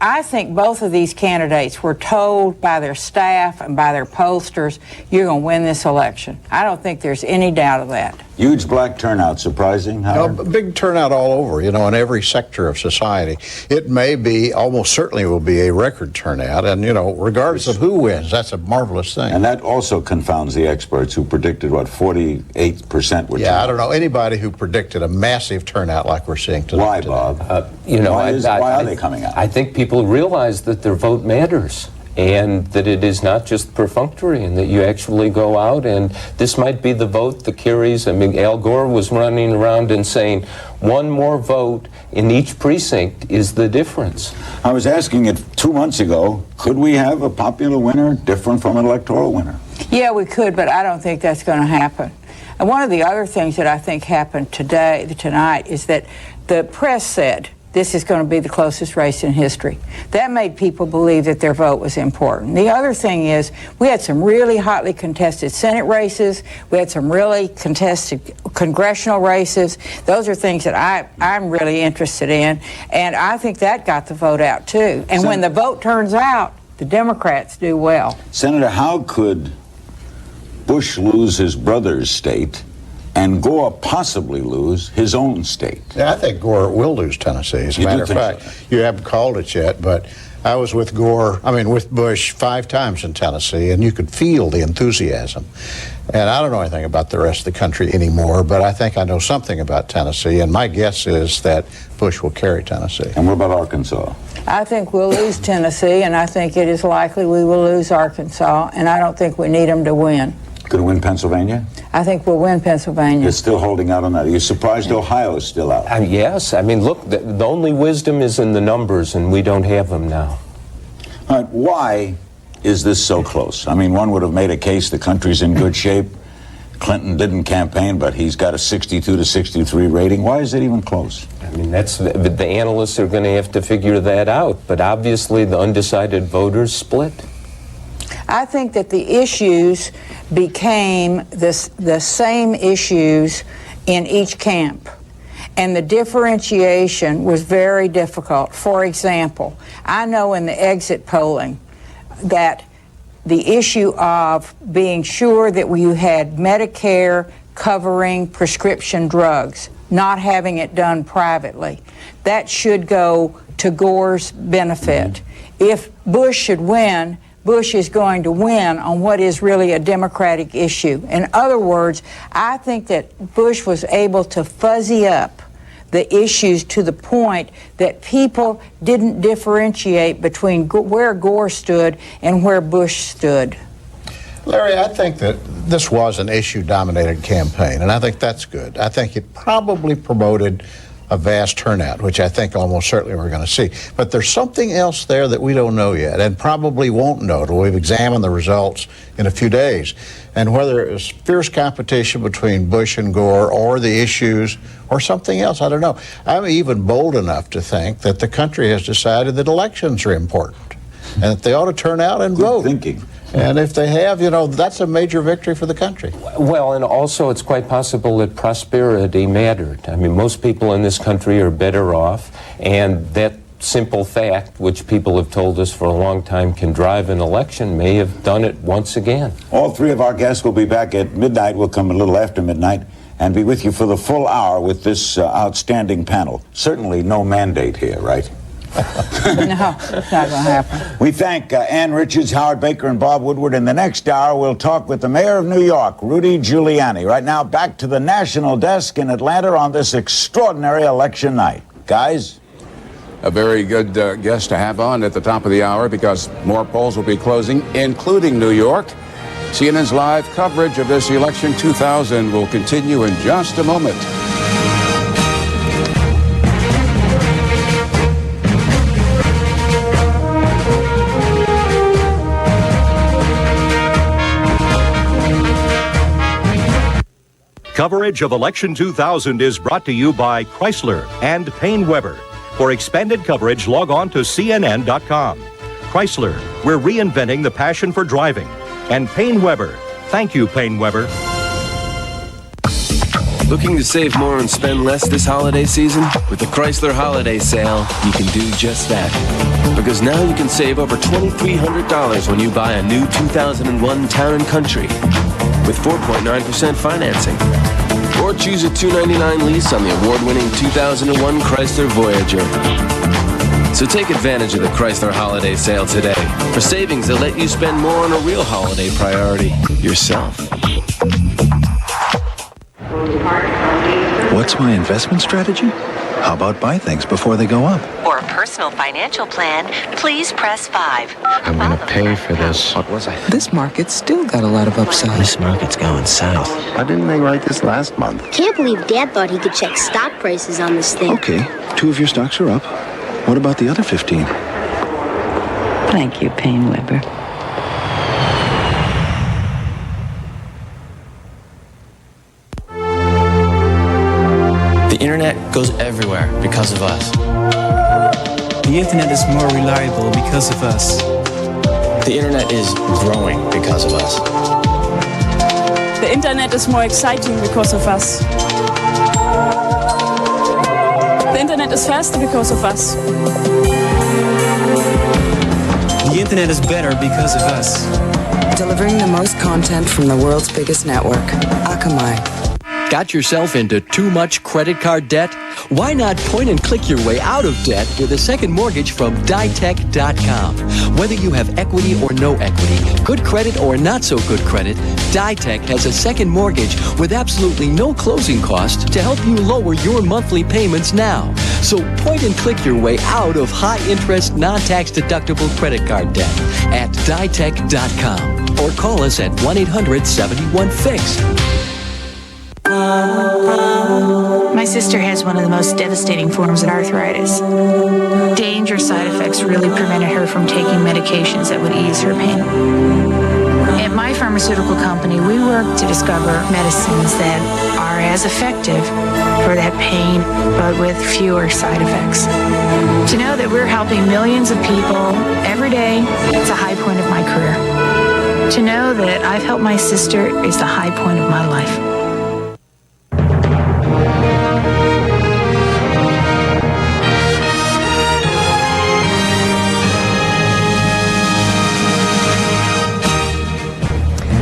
I think both of these candidates were told by their staff and by their pollsters, you're going to win this election. I don't think there's any doubt of that. Huge black turnout, surprising, Howard? Big turnout all over, you know, in every sector of society. It may be, almost certainly will be a record turnout, and, you know, regardless of who wins, that's a marvelous thing. And that also confounds the experts who predicted, 48% would turn out. I don't know anybody who predicted a massive turnout like we're seeing today. Why, Bob? Why are they coming out? I think people realize that their vote matters, and that it is not just perfunctory, and that you actually go out, and this might be the vote that carries. I mean, Al Gore was running around and saying, 1 more vote in each precinct is the difference. I was asking it 2 months ago, could we have a popular winner different from an electoral winner? Yeah, we could, but I don't think that's going to happen. And one of the other things that I think happened tonight, is that the press said this is going to be the closest race in history. That made people believe that their vote was important. The other thing is we had some really hotly contested Senate races. We had some really contested congressional races. Those are things that I'm really interested in, and I think that got the vote out too. And when the vote turns out, the Democrats do well. Senator, how could Bush lose his brother's state and Gore possibly lose his own state? Yeah, I think Gore will lose Tennessee. As a matter of fact, you haven't called it yet, but I was with with Bush 5 times in Tennessee, and you could feel the enthusiasm. And I don't know anything about the rest of the country anymore, but I think I know something about Tennessee, and my guess is that Bush will carry Tennessee. And what about Arkansas? I think we'll lose Tennessee, and I think it is likely we will lose Arkansas, and I don't think we need them to win. Could it win Pennsylvania? I think we'll win Pennsylvania. You're still holding out on that. Are you surprised Ohio is still out? Yes. I mean, look, the only wisdom is in the numbers, and we don't have them now. All right, why is this so close? I mean, one would have made a case the country's in good shape. Clinton didn't campaign, but he's got a 62 to 63 rating. Why is it even close? I mean, that's the analysts are going to have to figure that out, but obviously the undecided voters split. I think that the issues became the same issues in each camp, and the differentiation was very difficult. For example, I know in the exit polling that the issue of being sure that you had Medicare covering prescription drugs, not having it done privately, that should go to Gore's benefit. If Bush should win, Bush is going to win on what is really a Democratic issue. In other words, I think that Bush was able to fuzzy up the issues to the point that people didn't differentiate between where Gore stood and where Bush stood. Larry, I think that this was an issue-dominated campaign, and I think that's good. I think it probably promoted a vast turnout, which I think almost certainly we're going to see. But there's something else there that we don't know yet, and probably won't know till we've examined the results in a few days. And whether it was fierce competition between Bush and Gore, or the issues, or something else, I don't know. I'm even bold enough to think that the country has decided that elections are important, and that they ought to turn out and vote. Thinking. And if they have, that's a major victory for the country. Well, and also it's quite possible that prosperity mattered. I mean, most people in this country are better off, and that simple fact, which people have told us for a long time can drive an election, may have done it once again. All 3 of our guests will be back at midnight. We'll come a little after midnight and be with you for the full hour with this outstanding panel. Certainly no mandate here, right? No, it's not going to happen. We thank Ann Richards, Howard Baker, and Bob Woodward. In the next hour, we'll talk with the mayor of New York, Rudy Giuliani. Right now, back to the national desk in Atlanta on this extraordinary election night. Guys? A very good guest to have on at the top of the hour, because more polls will be closing, including New York. CNN's live coverage of this election 2000 will continue in just a moment. Coverage of Election 2000 is brought to you by Chrysler and Payne Weber. For expanded coverage, log on to CNN.com. Chrysler, we're reinventing the passion for driving. And Payne Weber, thank you, Payne Weber. Looking to save more and spend less this holiday season? With the Chrysler Holiday Sale, you can do just that. Because now you can save over $2,300 when you buy a new 2001 Town & Country with 4.9% financing. Or choose a $299 lease on the award-winning 2001 Chrysler Voyager. So take advantage of the Chrysler Holiday Sale today for savings that let you spend more on a real holiday priority, yourself. What's my investment strategy? How about buy things before they go up? For a personal financial plan, please press 5. I'm going to pay for this. What was I? This market's still got a lot of upside. This market's going south. Why didn't they write this last month? Can't believe Dad thought he could check stock prices on this thing. Okay, 2 of your stocks are up. What about the other 15? Thank you, Payne Weber. internet goes everywhere because of us. The internet is more reliable because of us. The internet is growing because of us. The internet is more exciting because of us. The internet is faster because of us. The internet is better because of us. Delivering the most content from the world's biggest network, Akamai. Got yourself into too much credit card debt? Why not point and click your way out of debt with a second mortgage from ditech.com? Whether you have equity or no equity, good credit or not so good credit, Ditech has a second mortgage with absolutely no closing costs to help you lower your monthly payments now. So point and click your way out of high-interest, non-tax deductible credit card debt at ditech.com or call us at 1-800-71-FIX. My sister has one of the most devastating forms of arthritis. Dangerous side effects really prevented her from taking medications that would ease her pain. At my pharmaceutical company, we work to discover medicines that are as effective for that pain, but with fewer side effects. To know that we're helping millions of people every day, it's a high point of my career. To know that I've helped my sister is the high point of my life.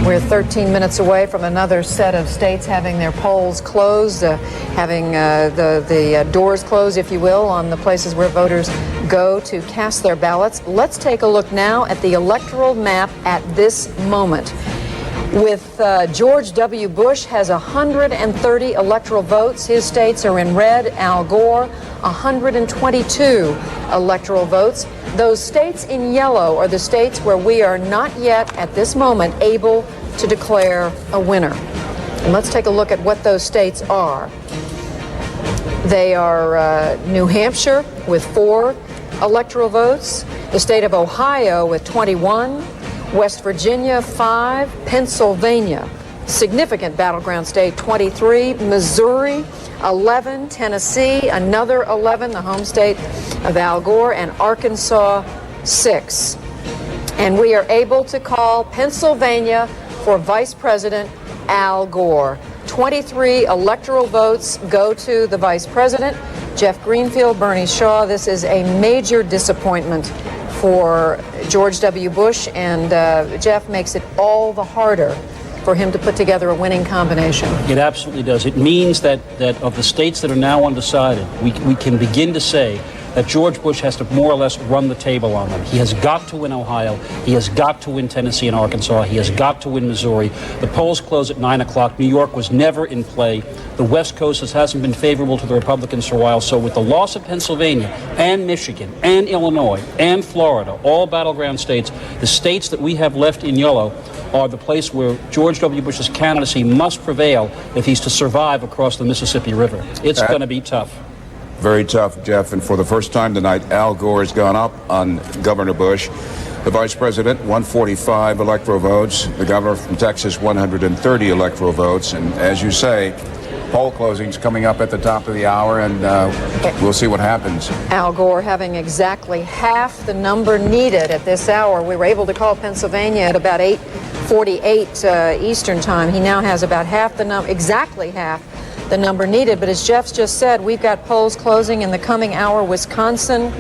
We're 13 minutes away from another set of states having their polls closed, having the doors closed, if you will, on the places where voters go to cast their ballots. Let's take a look now at the electoral map at this moment. With George W. Bush has 130 electoral votes. His states are in red. Al Gore, 122 electoral votes. Those states in yellow are the states where we are not yet, at this moment, able to declare a winner. And let's take a look at what those states are. They are New Hampshire with 4 electoral votes, the state of Ohio with 21, West Virginia 5, Pennsylvania, significant battleground state, 23, Missouri 11, Tennessee another 11, the home state of Al Gore, and Arkansas 6. And we are able to call Pennsylvania for Vice President Al Gore. 23 electoral votes go to the Vice President, Jeff Greenfield, Bernie Shaw. This is a major disappointment for George W. Bush, and Jeff makes it all the harder for him to put together a winning combination. It absolutely does. It means that of the states that are now undecided, we can begin to say that George Bush has to more or less run the table on them. He has got to win Ohio. He has got to win Tennessee and Arkansas. He has got to win Missouri. The polls close at 9 o'clock. New York was never in play. The West Coast hasn't been favorable to the Republicans for a while. So with the loss of Pennsylvania and Michigan and Illinois and Florida, all battleground states, the states that we have left in yellow are the place where George W. Bush's candidacy must prevail if he's to survive across the Mississippi River. It's going to be tough. Very tough, Jeff. And for the first time tonight, Al Gore has gone up on Governor Bush. The vice president, 145 electoral votes. The governor from Texas, 130 electoral votes. And as you say, poll closings coming up at the top of the hour, and we'll see what happens. Al Gore having exactly half the number needed at this hour. We were able to call Pennsylvania at about 8:48 Eastern time. He now has about half the number, exactly half the number needed. But as Jeff's just said, we've got polls closing in the coming hour. Wisconsin,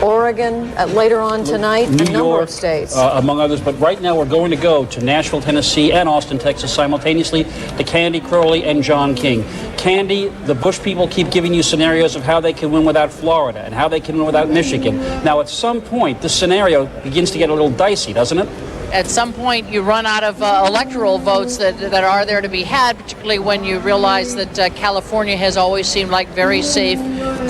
Oregon, later on tonight, New a number York, of states. among others. But right now we're going to go to Nashville, Tennessee and Austin, Texas simultaneously to Candy Crowley and John King. Candy, the Bush people keep giving you scenarios of how they can win without Florida and how they can win without Michigan. Now at some point this scenario begins to get a little dicey, doesn't it? At some point, you run out of electoral votes that are there to be had, particularly when you realize that California has always seemed like very safe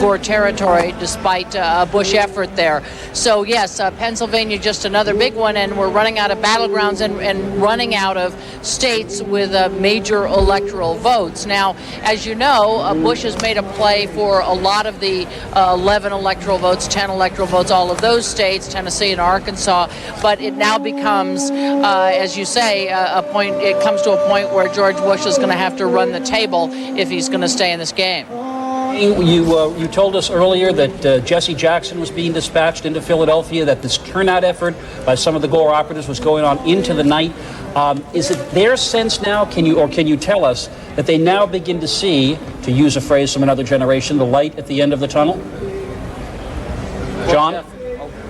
Gore territory, despite a Bush effort there. So, yes, Pennsylvania just another big one, and we're running out of battlegrounds and running out of states with major electoral votes. Now, as you know, Bush has made a play for a lot of the 11 electoral votes, 10 electoral votes, all of those states, Tennessee and Arkansas, but it now becomes, as you say, it comes to a point where George Bush is going to have to run the table if he's going to stay in this game. You told us earlier that Jesse Jackson was being dispatched into Philadelphia, that this turnout effort by some of the Gore operatives was going on into the night. Is it their sense now, can you tell us, that they now begin to see, to use a phrase from another generation, the light at the end of the tunnel? John?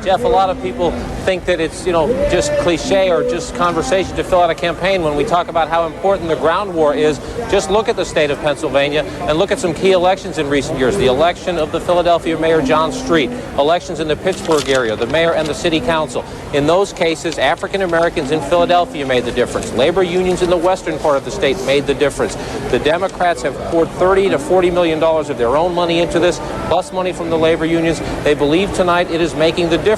Jeff, a lot of people think that it's, just cliche or just conversation to fill out a campaign. When we talk about how important the ground war is, just look at the state of Pennsylvania and look at some key elections in recent years. The election of the Philadelphia Mayor John Street, elections in the Pittsburgh area, the mayor and the city council. In those cases, African Americans in Philadelphia made the difference. Labor unions in the western part of the state made the difference. The Democrats have poured $30 to $40 million of their own money into this, plus money from the labor unions. They believe tonight it is making the difference.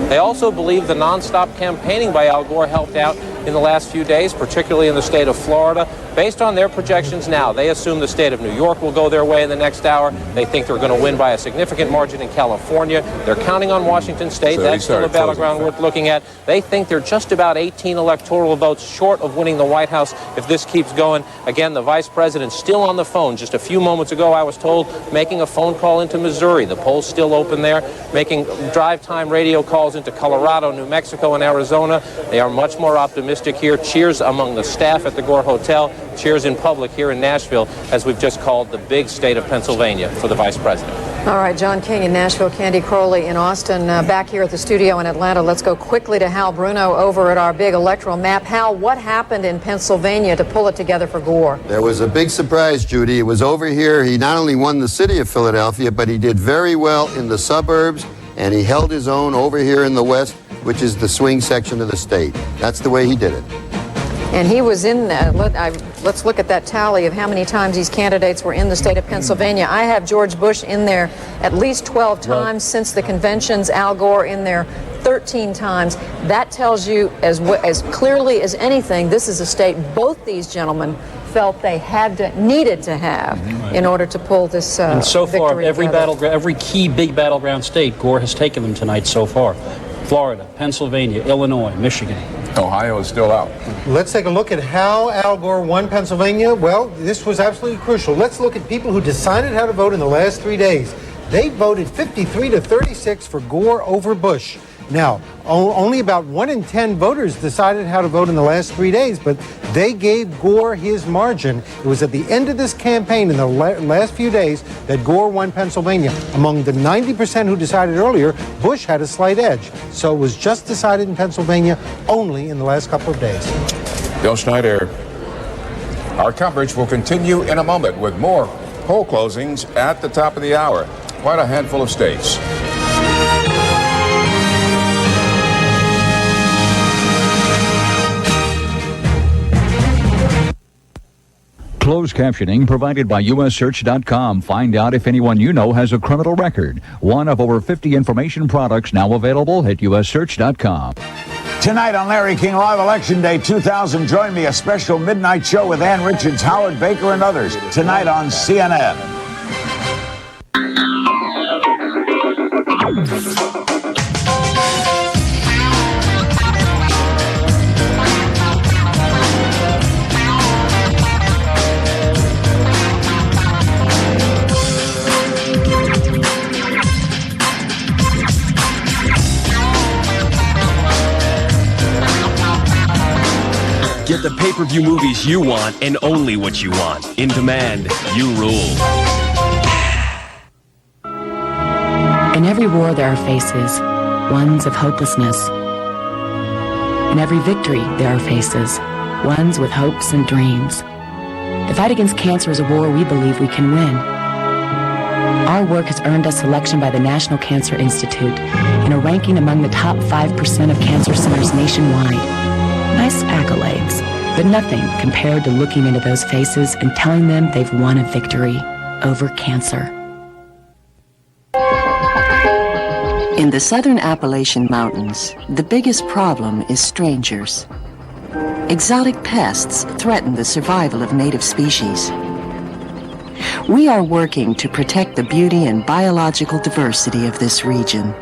They also believe the nonstop campaigning by Al Gore helped out in the last few days, particularly in the state of Florida. Based on their projections now, they assume the state of New York will go their way in the next hour. They think they're going to win by a significant margin in California. They're counting on Washington State. That's still a battleground worth looking at. They think they're just about 18 electoral votes short of winning the White House if this keeps going. Again, the vice president still on the phone. Just a few moments ago, I was told, making a phone call into Missouri. The polls still open there, making drive-time radio calls into Colorado, New Mexico, and Arizona. They are much more optimistic here. Cheers among the staff at the Gore Hotel. Cheers in public here in Nashville, as we've just called the big state of Pennsylvania for the vice president. All right, John King in Nashville, Candy Crowley in Austin. Back here at the studio in Atlanta, let's go quickly to Hal Bruno over at our big electoral map. Hal, what happened in Pennsylvania to pull it together for Gore? There was a big surprise, Judy. It was over here. He not only won the city of Philadelphia, but he did very well in the suburbs, and he held his own over here in the west, which is the swing section of the state. That's the way he did it. And he was in, let's look at that tally of how many times these candidates were in the state of Pennsylvania. I have George Bush in there at least 12 times since the conventions, Al Gore in there 13 times. That tells you as clearly as anything, this is a state both these gentlemen felt they needed to have in order to pull this and so far, victory every key big battleground state, Gore has taken them tonight so far. Florida, Pennsylvania, Illinois, Michigan. Ohio is still out. Let's take a look at how Al Gore won Pennsylvania. Well, this was absolutely crucial. Let's look at people who decided how to vote in the last 3 days. They voted 53 to 36 for Gore over Bush. Now, only about 1 in 10 voters decided how to vote in the last 3 days, but they gave Gore his margin. It was at the end of this campaign in the last few days that Gore won Pennsylvania. Among the 90% who decided earlier, Bush had a slight edge. So it was just decided in Pennsylvania only in the last couple of days. Bill Schneider, our coverage will continue in a moment with more poll closings at the top of the hour. Quite a handful of states. Closed captioning provided by USSearch.com. Find out if anyone you know has a criminal record. One of over 50 information products now available at USSearch.com. Tonight on Larry King Live Election Day 2000, join me a special midnight show with Ann Richards, Howard Baker, and others. Tonight on CNN. Get the pay-per-view movies you want and only what you want. In demand, you rule. In every war there are faces, ones of hopelessness. In every victory there are faces, ones with hopes and dreams. The fight against cancer is a war we believe we can win. Our work has earned us selection by the National Cancer Institute in a ranking among the top 5% of cancer centers nationwide. Nice accolades, but nothing compared to looking into those faces and telling them they've won a victory over cancer. In the southern Appalachian Mountains, the biggest problem is strangers. Exotic pests threaten the survival of native species. We are working to protect the beauty and biological diversity of this region.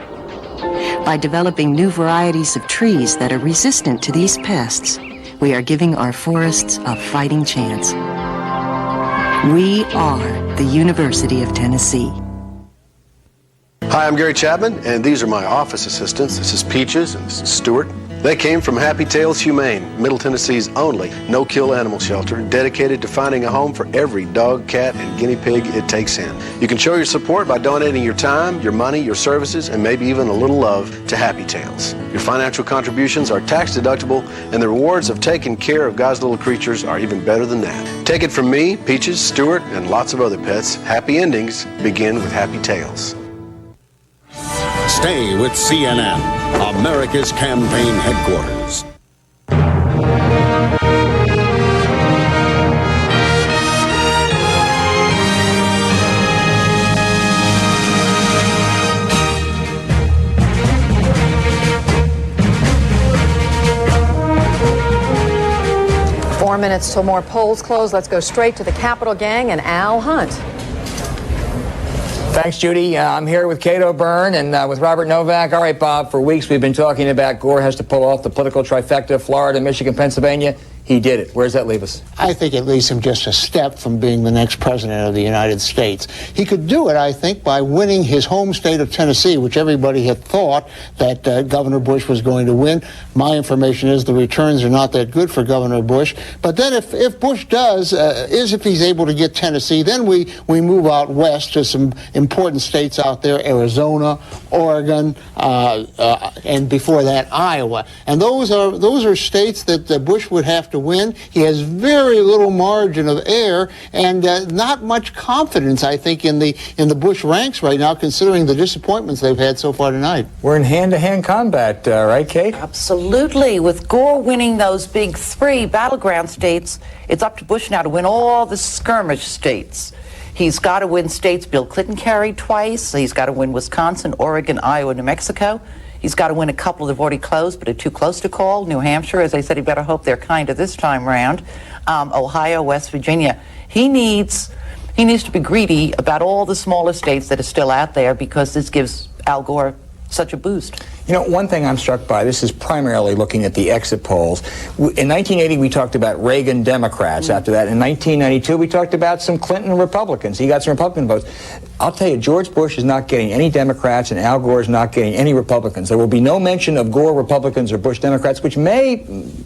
By developing new varieties of trees that are resistant to these pests, we are giving our forests a fighting chance. We are the University of Tennessee. Hi, I'm Gary Chapman, and these are my office assistants. This is Peaches, and this is Stuart. They came from Happy Tails Humane, Middle Tennessee's only no-kill animal shelter, dedicated to finding a home for every dog, cat, and guinea pig it takes in. You can show your support by donating your time, your money, your services, and maybe even a little love to Happy Tails. Your financial contributions are tax-deductible, and the rewards of taking care of God's little creatures are even better than that. Take it from me, Peaches, Stuart, and lots of other pets. Happy endings begin with Happy Tails. Stay with CNN, America's campaign headquarters. Four minutes till more polls close. Let's go straight to the Capitol gang and Al Hunt. Thanks, Judy. I'm here with Cato Byrne and with Robert Novak. All right, Bob, for weeks we've been talking about Gore has to pull off the political trifecta, Florida, Michigan, Pennsylvania. He did it. Where does that leave us? I think it leaves him just a step from being the next president of the United States. He could do it, I think, by winning his home state of Tennessee, which everybody had thought that Governor Bush was going to win. My information is the returns are not that good for Governor Bush. But then if Bush does, if he's able to get Tennessee, then we move out west to some important states out there, Arizona, Oregon, and before that, Iowa. And those are states that Bush would have to win. He has very little margin of error and not much confidence, I think, in the Bush ranks right now, considering the disappointments they've had so far tonight. We're in hand-to-hand combat, right, Kate? Absolutely. With Gore winning those big three battleground states, it's up to Bush now to win all the skirmish states. He's got to win states Bill Clinton carried twice. He's got to win Wisconsin, Oregon, Iowa, New Mexico. He's got to win a couple that have already closed but are too close to call. New Hampshire, as I said, he better hope they're kinder this time around. Ohio, West Virginia. He needs to be greedy about all the smaller states that are still out there because this gives Al Gore such a boost. You know, one thing I'm struck by, this is primarily looking at the exit polls. In 1980, we talked about Reagan Democrats. After that, in 1992, we talked about some Clinton Republicans. He got some Republican votes. I'll tell you, George Bush is not getting any Democrats, and Al Gore is not getting any Republicans. There will be no mention of Gore Republicans or Bush Democrats, which may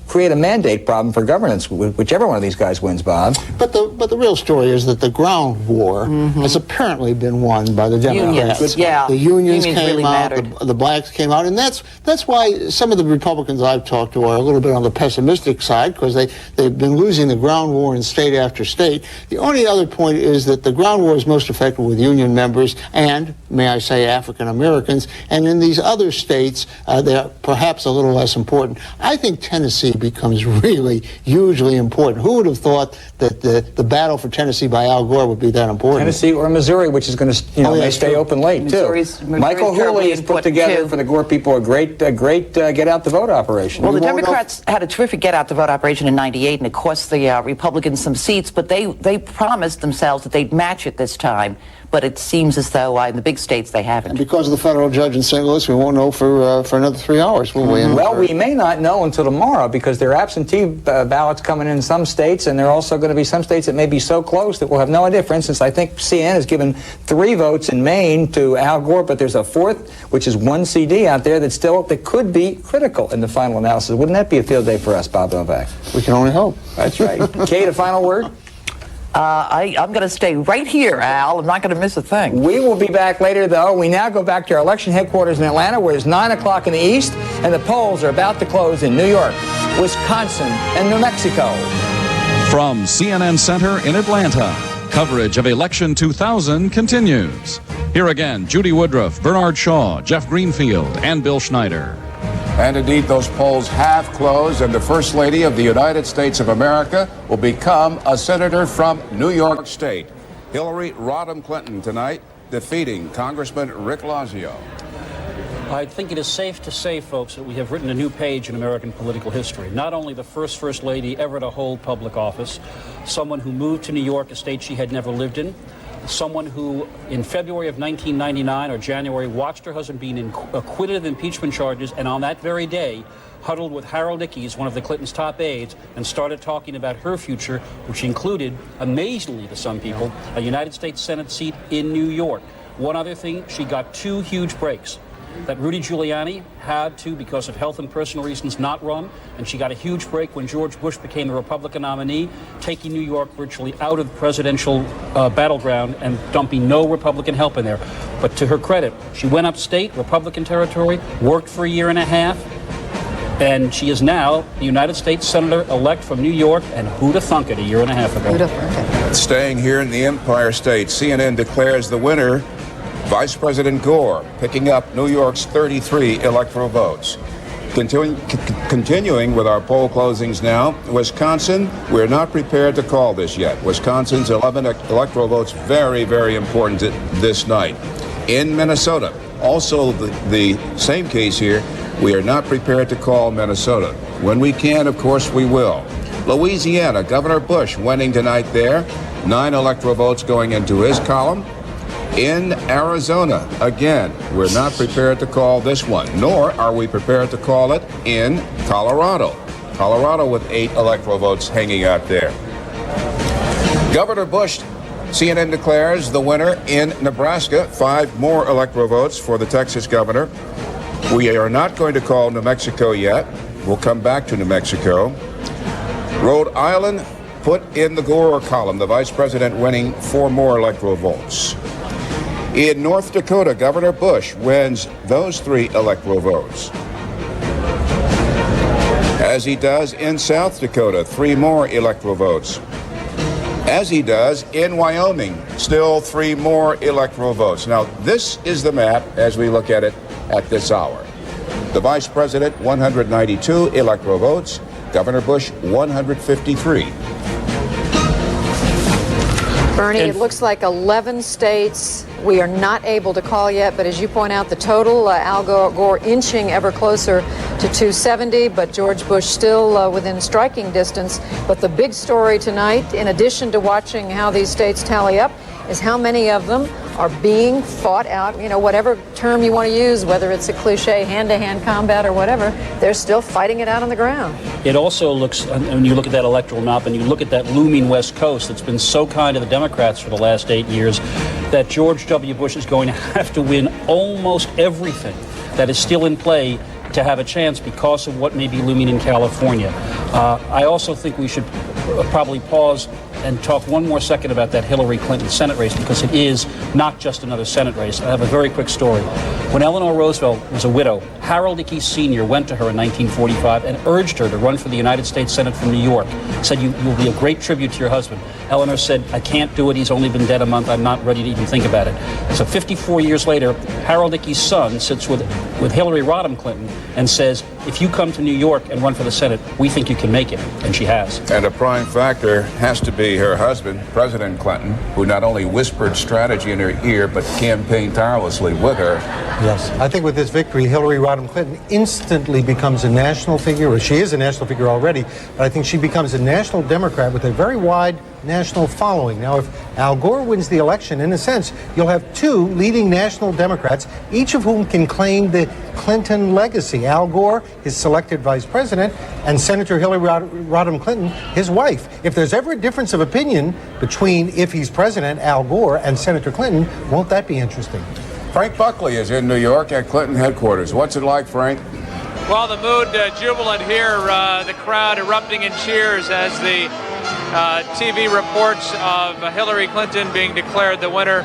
create a mandate problem for governance, whichever one of these guys wins, Bob. But the real story is that the ground war has apparently been won by the Democrats. Unions, yeah. The unions came really out, mattered. the blacks came out, and that's why some of the Republicans I've talked to are a little bit on the pessimistic side, because they've been losing the ground war in state after state. The only other point is that the ground war is most effective with union members and, may I say, African Americans, and in these other states they're perhaps a little less important. I think Tennessee becomes really hugely important. Who would have thought that the battle for Tennessee by Al Gore would be that important? Tennessee or Missouri, which is going to, may stay open late, too. Michael Hooley has put together for the Gore people a great get out the vote operation. Well, the Democrats had a terrific get out the vote operation in '98, and it cost the Republicans some seats, but they promised themselves that they'd match it this time. But it seems as though in the big states they haven't. And because of the federal judge in St. Louis, we won't know for another 3 hours, will we? Well, we may not know until tomorrow because there are absentee ballots coming in some states, and there are also going to be some states that may be so close that we'll have no idea. For instance, I think CNN has given 3 votes in Maine to Al Gore, but there's a 4th, which is 1 CD out there that could be critical in the final analysis. Wouldn't that be a field day for us, Bob Novak? We can only hope. That's right. Kate, a final word? I'm going to stay right here, Al. I'm not going to miss a thing. We will be back later, though. We now go back to our election headquarters in Atlanta, where it's 9 o'clock in the east, and the polls are about to close in New York, Wisconsin, and New Mexico. From CNN Center in Atlanta, coverage of Election 2000 continues. Here again, Judy Woodruff, Bernard Shaw, Jeff Greenfield, and Bill Schneider. And indeed, those polls have closed, and the First Lady of the United States of America will become a senator from New York State. Hillary Rodham Clinton tonight defeating Congressman Rick Lazio. I think it is safe to say, folks, that we have written a new page in American political history. Not only the First Lady ever to hold public office, someone who moved to New York, a state she had never lived in, someone who in February of 1999 or January watched her husband being acquitted of impeachment charges, and on that very day huddled with Harold Ickes, one of the Clintons' top aides, and started talking about her future, which included, amazingly to some people, a United States Senate seat in New York. One other thing, she got 2 huge breaks. That Rudy Giuliani had to, because of health and personal reasons, not run, and she got a huge break when George Bush became the Republican nominee, taking New York virtually out of the presidential battleground and dumping no Republican help in there. But to her credit, she went upstate, Republican territory, worked for a year and a half, and she is now the United States Senator-elect from New York, and who'da thunk it a year and a half ago. Who'da thunk it? Staying here in the Empire State, CNN declares the winner, Vice President Gore, picking up New York's 33 electoral votes. Continuing with our poll closings now, Wisconsin, we're not prepared to call this yet. Wisconsin's 11 electoral votes, very, very important this night. In Minnesota, also the same case here, we are not prepared to call Minnesota. When we can, of course, we will. Louisiana, Governor Bush winning tonight there, 9 electoral votes going into his column. In Arizona, again, we're not prepared to call this one, nor are we prepared to call it in Colorado. Colorado with 8 electoral votes hanging out there. Governor Bush, CNN declares the winner in Nebraska, 5 more electoral votes for the Texas governor. We are not going to call New Mexico yet. We'll come back to New Mexico. Rhode Island put in the Gore column, the vice president winning 4 more electoral votes. In North Dakota, Governor Bush wins those 3 electoral votes. As he does in South Dakota, 3 more electoral votes. As he does in Wyoming, still 3 more electoral votes. Now, this is the map as we look at it at this hour. The vice president, 192 electoral votes. Governor Bush, 153. Bernie, it looks like 11 states we are not able to call yet, but as you point out, the total, Al Gore inching ever closer to 270, but George Bush still within striking distance. But the big story tonight, in addition to watching how these states tally up, is how many of them are being fought out, you know, whatever term you want to use, whether it's a cliche, hand-to-hand combat or whatever, they're still fighting it out on the ground. It also looks, when you look at that electoral map and you look at that looming West Coast that's been so kind to the Democrats for the last 8 years, that George W. Bush is going to have to win almost everything that is still in play to have a chance because of what may be looming in California. I also think we should probably pause and talk one more second about that Hillary Clinton Senate race, because it is not just another Senate race. I have a very quick story. When Eleanor Roosevelt was a widow, Harold Ickes Sr. went to her in 1945 and urged her to run for the United States Senate from New York. Said, you'll be a great tribute to your husband. Eleanor said, I can't do it. He's only been dead a month. I'm not ready to even think about it. So 54 years later, Harold Ickes' son sits with Hillary Rodham Clinton and says, if you come to New York and run for the Senate, we think you can make it. And she has. And a prime factor has to be her husband, President Clinton, who not only whispered strategy in her ear, but campaigned tirelessly with her. Yes. I think with this victory, Hillary Rodham Clinton instantly becomes a national figure, or she is a national figure already, but I think she becomes a national Democrat with a very wide national following. Now, if Al Gore wins the election, in a sense, you'll have 2 leading national Democrats, each of whom can claim the Clinton legacy. Al Gore, his selected vice president, and Senator Hillary Rodham Clinton, his wife. If there's ever a difference of opinion between, if he's president, Al Gore, and Senator Clinton, won't that be interesting? Frank Buckley is in New York at Clinton headquarters. What's it like, Frank? Well, the mood jubilant here, the crowd erupting in cheers as the TV reports of Hillary Clinton being declared the winner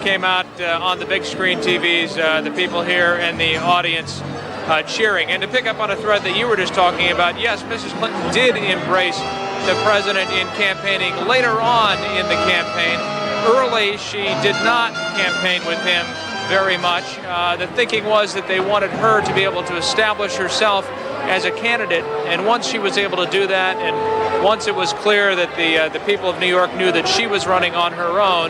came out on the big screen TVs, the people here in the audience cheering. And to pick up on a thread that you were just talking about, yes, Mrs. Clinton did embrace the president in campaigning later on in the campaign. Early, she did not campaign with him very much. The thinking was that they wanted her to be able to establish herself as a candidate, and once she was able to do that, and once it was clear that the people of New York knew that she was running on her own,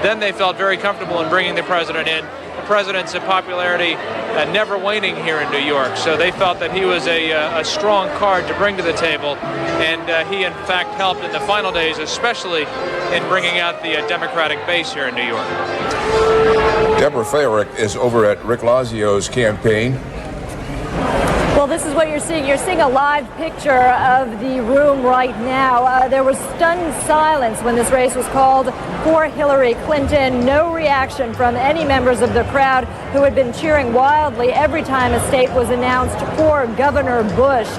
then they felt very comfortable in bringing the president in. The president's popularity never waning here in New York, so they felt that he was a strong card to bring to the table, and he in fact helped in the final days, especially in bringing out the Democratic base here in New York. Deborah Fayrick is over at Rick Lazio's campaign. Well, this is what you're seeing. You're seeing a live picture of the room right now. There was stunned silence when this race was called for Hillary Clinton. No reaction from any members of the crowd who had been cheering wildly every time a state was announced for Governor Bush.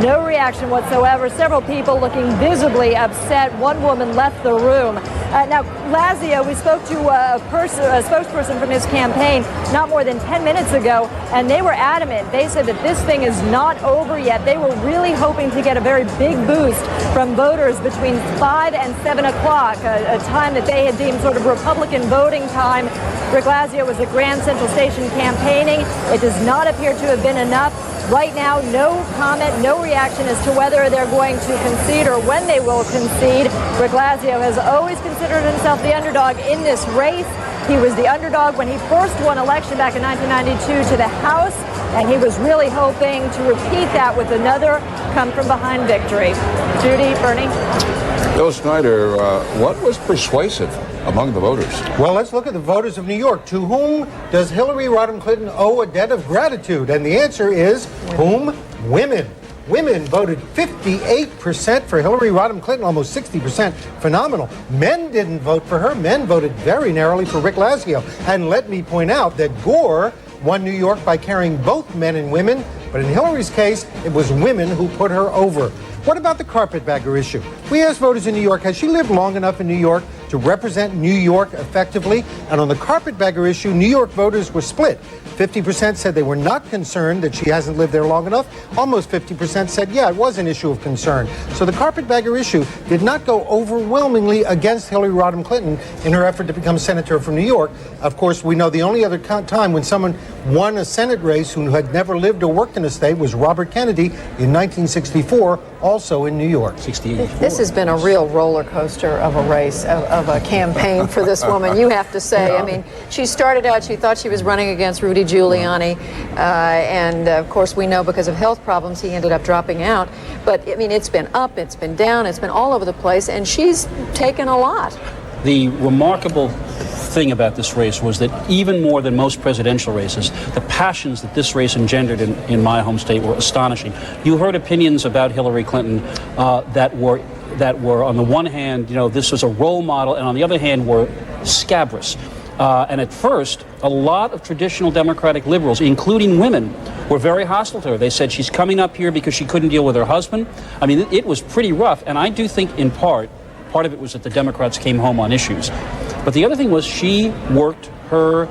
No reaction whatsoever. Several people looking visibly upset. One woman left the room. Now, Lazio, we spoke to a spokesperson from his campaign not more than 10 minutes ago, and they were adamant. They said that this thing is not over yet. They were really hoping to get a very big boost from voters between 5 and 7 o'clock, a time that they had deemed sort of Republican voting time. Rick Lazio was at Grand Central Station campaigning. It does not appear to have been enough. Right now, no comment, no reaction as to whether they're going to concede or when they will concede. Rick Lazio has always considered himself the underdog in this race. He was the underdog when he first won election back in 1992 to the House, and he was really hoping to repeat that with another come-from-behind victory. Judy, Bernie? Bill Snyder, what was persuasive among the voters? Well, let's look at the voters of New York. To whom does Hillary Rodham Clinton owe a debt of gratitude? And the answer is whom? Women. Women voted 58% for Hillary Rodham Clinton, almost 60%. Phenomenal. Men didn't vote for her. Men voted very narrowly for Rick Lazio. And let me point out that Gore won New York by carrying both men and women. But in Hillary's case, it was women who put her over. What about the carpetbagger issue? We asked voters in New York, has she lived long enough in New York to represent New York effectively? And on the carpetbagger issue, New York voters were split. 50% said they were not concerned that she hasn't lived there long enough. Almost 50% said, yeah, it was an issue of concern. So the carpetbagger issue did not go overwhelmingly against Hillary Rodham Clinton in her effort to become senator from New York. Of course, we know the only other time when someone won a Senate race who had never lived or worked in a state was Robert Kennedy in 1964, also in New York. 68. This has been a real roller coaster of a race, of a campaign for this woman, you have to say. I mean, she started out, she thought she was running against Rudy Giuliani, and of course we know because of health problems he ended up dropping out. But I mean, it's been up, it's been down, it's been all over the place, and she's taken a lot. The remarkable thing about this race was that even more than most presidential races, the passions that this race engendered in my home state were astonishing. You heard opinions about Hillary Clinton that were on the one hand, you know, this was a role model, and on the other hand were scabrous. And at first, a lot of traditional Democratic liberals, including women, were very hostile to her. They said she's coming up here because she couldn't deal with her husband. I mean, it was pretty rough, and I do think in part of it was that the Democrats came home on issues. But the other thing was she worked her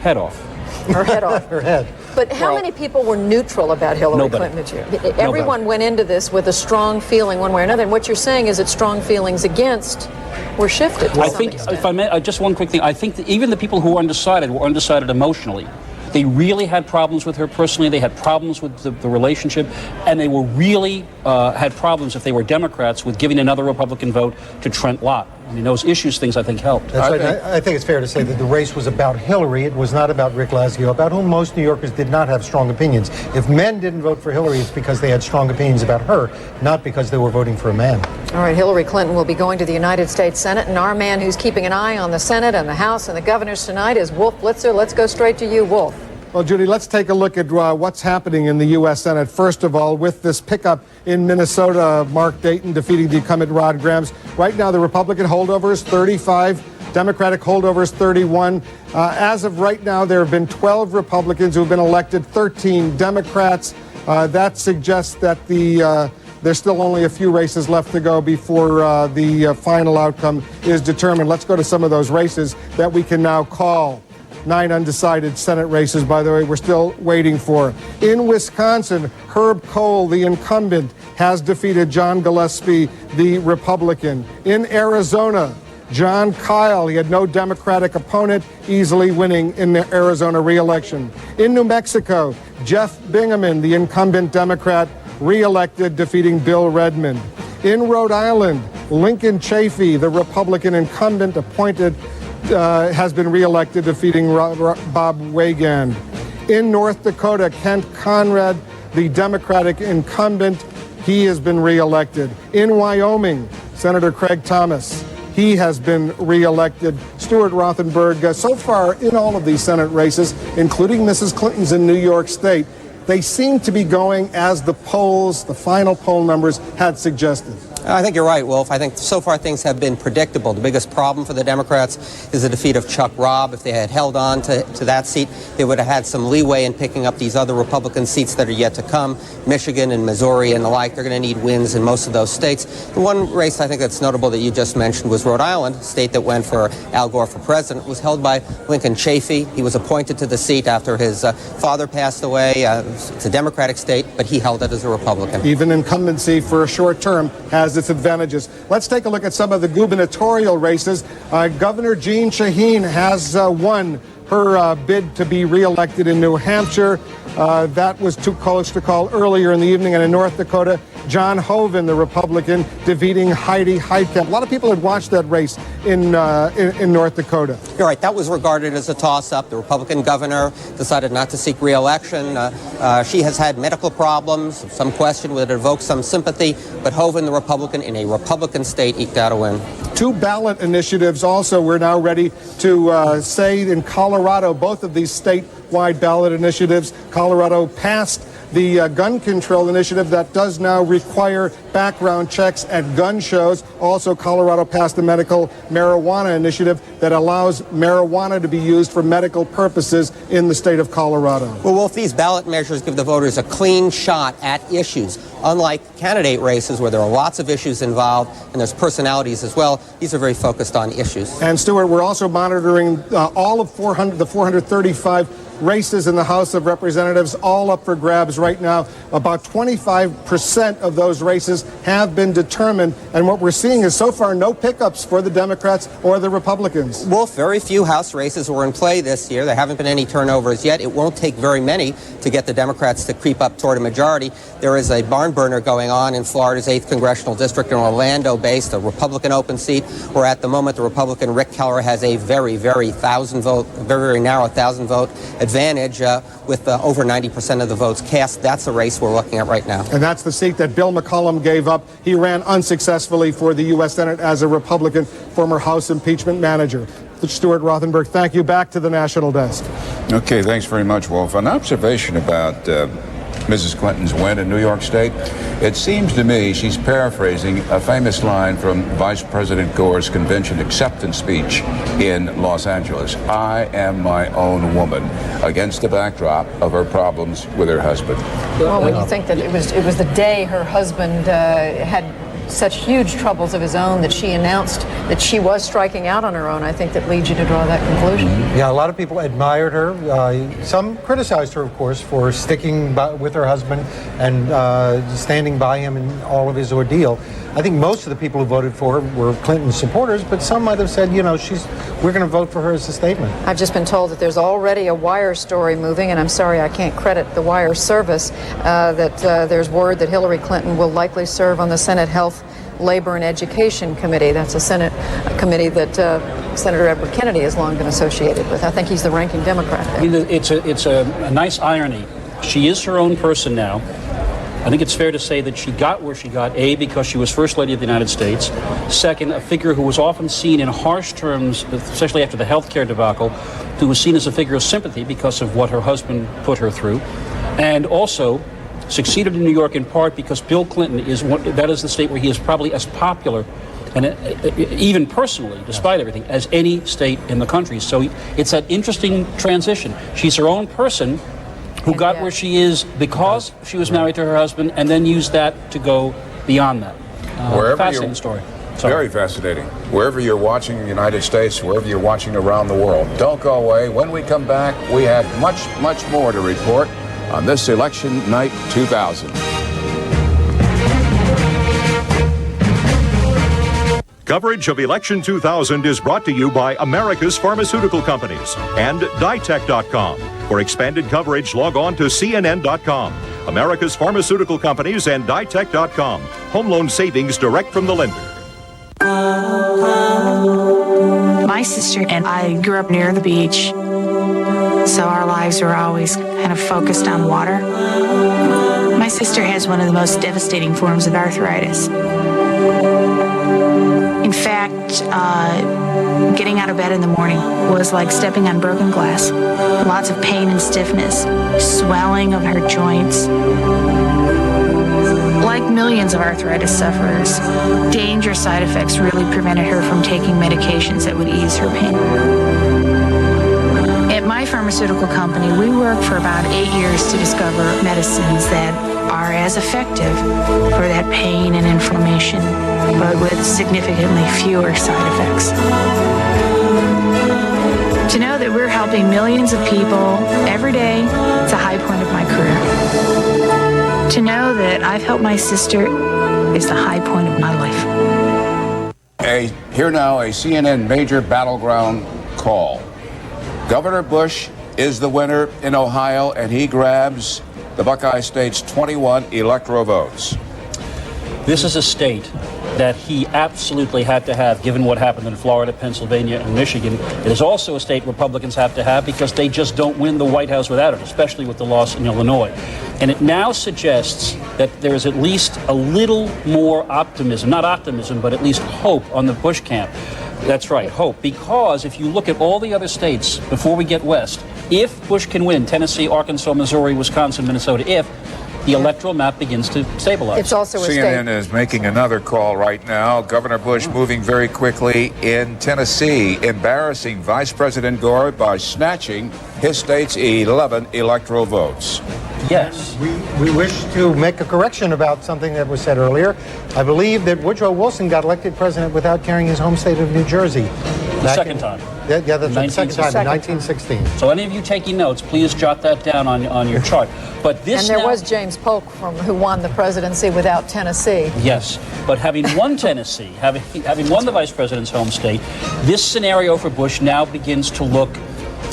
head off. Her head off. Her head. But how many people were neutral about Hillary Clinton this year? Everyone went into this with a strong feeling one way or another. And what you're saying is that strong feelings against were shifted to some extent. If I may, just one quick thing. I think that even the people who were undecided emotionally. They really had problems with her personally. They had problems with the relationship, and they were really had problems if they were Democrats with giving another Republican vote to Trent Lott. I mean, those things, I think, helped. That's right. I think it's fair to say that the race was about Hillary. It was not about Rick Lazio, about whom most New Yorkers did not have strong opinions. If men didn't vote for Hillary, it's because they had strong opinions about her, not because they were voting for a man. All right, Hillary Clinton will be going to the United States Senate, and our man who's keeping an eye on the Senate and the House and the governors tonight is Wolf Blitzer. Let's go straight to you, Wolf. Well, Judy, let's take a look at what's happening in the U.S. Senate. First of all, with this pickup in Minnesota, Mark Dayton defeating the incumbent Rod Grams. Right now, the Republican holdovers, 35. Democratic holdovers, 31. As of right now, there have been 12 Republicans who have been elected, 13 Democrats. That suggests that there's still only a few races left to go before the final outcome is determined. Let's go to some of those races that we can now call. 9 undecided Senate races, by the way, we're still waiting for. In Wisconsin, Herb Kohl, the incumbent, has defeated John Gillespie, the Republican. In Arizona, John Kyle, he had no Democratic opponent, easily winning in the Arizona re-election. In New Mexico, Jeff Bingaman, the incumbent Democrat, re-elected, defeating Bill Redmond. In Rhode Island, Lincoln Chafee, the Republican incumbent appointed, has been re-elected, defeating Bob Wagand. In North Dakota, Kent Conrad, the Democratic incumbent, he has been re-elected. In Wyoming, Senator Craig Thomas He has been reelected. Stuart Rothenberg, so far in all of these Senate races, including Mrs. Clinton's in New York State, they seem to be going as the polls, the final poll numbers had suggested. I think you're right, Wolf. I think so far things have been predictable. The biggest problem for the Democrats is the defeat of Chuck Robb. If they had held on to that seat, they would have had some leeway in picking up these other Republican seats that are yet to come, Michigan and Missouri and the like. They're going to need wins in most of those states. The one race I think that's notable that you just mentioned was Rhode Island, a state that went for Al Gore for president. It was held by Lincoln Chafee. He was appointed to the seat after his father passed away. It's a Democratic state, but he held it as a Republican. Even incumbency for a short term has its advantages. Let's take a look at some of the gubernatorial races. Governor Jeanne Shaheen has won her bid to be reelected in New Hampshire. That was too close to call earlier in the evening. And in North Dakota, John Hoeven, the Republican, defeating Heidi Heitkamp. A lot of people had watched that race in North Dakota. You're right. That was regarded as a toss-up. The Republican governor decided not to seek re-election. She has had medical problems. Some question would evoke some sympathy. But Hoeven, the Republican, in a Republican state, eked out a win. Two ballot initiatives also we're now ready to say in Colorado, both of these statewide ballot initiatives. Colorado passed the gun control initiative that does now require background checks at gun shows. Also, Colorado passed the medical marijuana initiative that allows marijuana to be used for medical purposes in the state of Colorado. Well, Wolf, these ballot measures give the voters a clean shot at issues. Unlike candidate races where there are lots of issues involved and there's personalities as well, these are very focused on issues. And Stuart, we're also monitoring all of the 435 races in the House of Representatives, all up for grabs right now. About 25% of those races have been determined, and what we're seeing is so far no pickups for the Democrats or the Republicans. Wolf, very few House races were in play this year. There haven't been any turnovers yet. It won't take very many to get the Democrats to creep up toward a majority. There is a barn burner going on in Florida's 8th Congressional District in Orlando based, a Republican open seat, where at the moment the Republican Rick Keller has a very narrow 1,000 vote advantage with over 90% of the votes cast. That's the race we're looking at right now. And that's the seat that Bill McCollum gave up. He ran unsuccessfully for the U.S. Senate as a Republican, former House impeachment manager. Stuart Rothenberg, thank you. Back to the National Desk. Okay, thanks very much, Wolf. An observation about Mrs. Clinton's win in New York State. It seems to me she's paraphrasing a famous line from Vice President Gore's convention acceptance speech in Los Angeles. I am my own woman, against the backdrop of her problems with her husband. Well, when you think that it was the day her husband had such huge troubles of his own that she announced that she was striking out on her own, I think that leads you to draw that conclusion. Yeah, a lot of people admired her. Some criticized her, of course, for sticking with her husband and standing by him in all of his ordeal. I think most of the people who voted for her were Clinton supporters, but some might have said, you know, we're going to vote for her as a statement. I've just been told that there's already a Wire story moving, and I'm sorry I can't credit the Wire service, that there's word that Hillary Clinton will likely serve on the Senate Health, Labor, and Education Committee. That's a Senate committee that Senator Edward Kennedy has long been associated with. I think he's the ranking Democrat there. I mean, it's a nice irony. She is her own person now. I think it's fair to say that she got where she got, A, because she was First Lady of the United States. Second, a figure who was often seen in harsh terms, especially after the health care debacle, who was seen as a figure of sympathy because of what her husband put her through. And also succeeded in New York in part because Bill Clinton that is the state where he is probably as popular, and even personally, despite everything, as any state in the country. So it's that interesting transition. She's her own person who got where she is because she was married to her husband and then used that to go beyond that. Fascinating story. Very fascinating. Wherever you're watching the United States, wherever you're watching around the world, don't go away. When we come back, we have much more to report on this election night 2000. Coverage of Election 2000 is brought to you by America's Pharmaceutical Companies and Ditech.com. For expanded coverage, log on to CNN.com. America's Pharmaceutical Companies and Ditech.com. Home loan savings direct from the lender. My sister and I grew up near the beach, so our lives were always kind of focused on water. My sister has one of the most devastating forms of arthritis. In fact, getting out of bed in the morning was like stepping on broken glass. Lots of pain and stiffness, swelling of her joints. Like millions of arthritis sufferers, dangerous side effects really prevented her from taking medications that would ease her pain. At my pharmaceutical company, we worked for about 8 years to discover medicines that are as effective for that pain and inflammation, but with significantly fewer side effects. To know that we're helping millions of people every day, it's a high point of my career. To know that I've helped my sister is the high point of my life. Here now, a CNN major battleground call. Governor Bush is the winner in Ohio, and he grabs the Buckeye State's 21 electoral votes. This is a state that he absolutely had to have, given what happened in Florida, Pennsylvania, and Michigan. It is also a state Republicans have to have because they just don't win the White House without it, especially with the loss in Illinois. And it now suggests that there is at least a little more optimism, not optimism, but at least hope on the Bush camp. That's right, hope. Because if you look at all the other states, before we get west, if Bush can win Tennessee, Arkansas, Missouri, Wisconsin, Minnesota, if the electoral map begins to stabilize. It's also a CNN is making another call right now. Governor Bush moving very quickly in Tennessee, embarrassing Vice President Gore by snatching his state's 11 electoral votes. Yes. We wish to make a correction about something that was said earlier. I believe that Woodrow Wilson got elected president without carrying his home state of New Jersey. The second time. Yeah, that's the second time, in 1916. So any of you taking notes, please jot that down on your chart. But this and there was James Polk who won the presidency without Tennessee. Yes, but having won Tennessee, having won the vice president's home state, this scenario for Bush now begins to look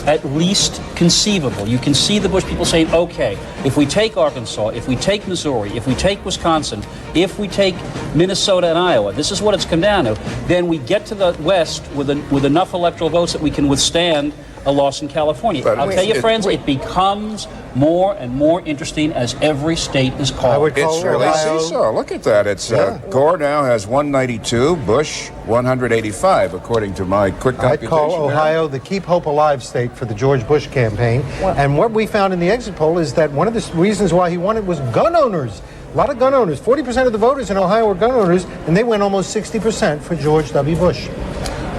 at least conceivable. You can see the Bush people saying, okay, if we take Arkansas, if we take Missouri, if we take Wisconsin, if we take Minnesota and Iowa, this is what it's come down to, then we get to the West with enough electoral votes that we can withstand a loss in California. But I'll tell you, friends, it becomes more and more interesting as every state is called. I would call It surely seems so. Look at that. It's Gore now has 192, Bush 185, according to my quick computation. I'd call Ohio the Keep Hope Alive state for the George Bush campaign. And what we found in the exit poll is that one of the reasons why he won it was gun owners. A lot of gun owners. 40% of the voters in Ohio were gun owners, and they went almost 60% for George W. Bush.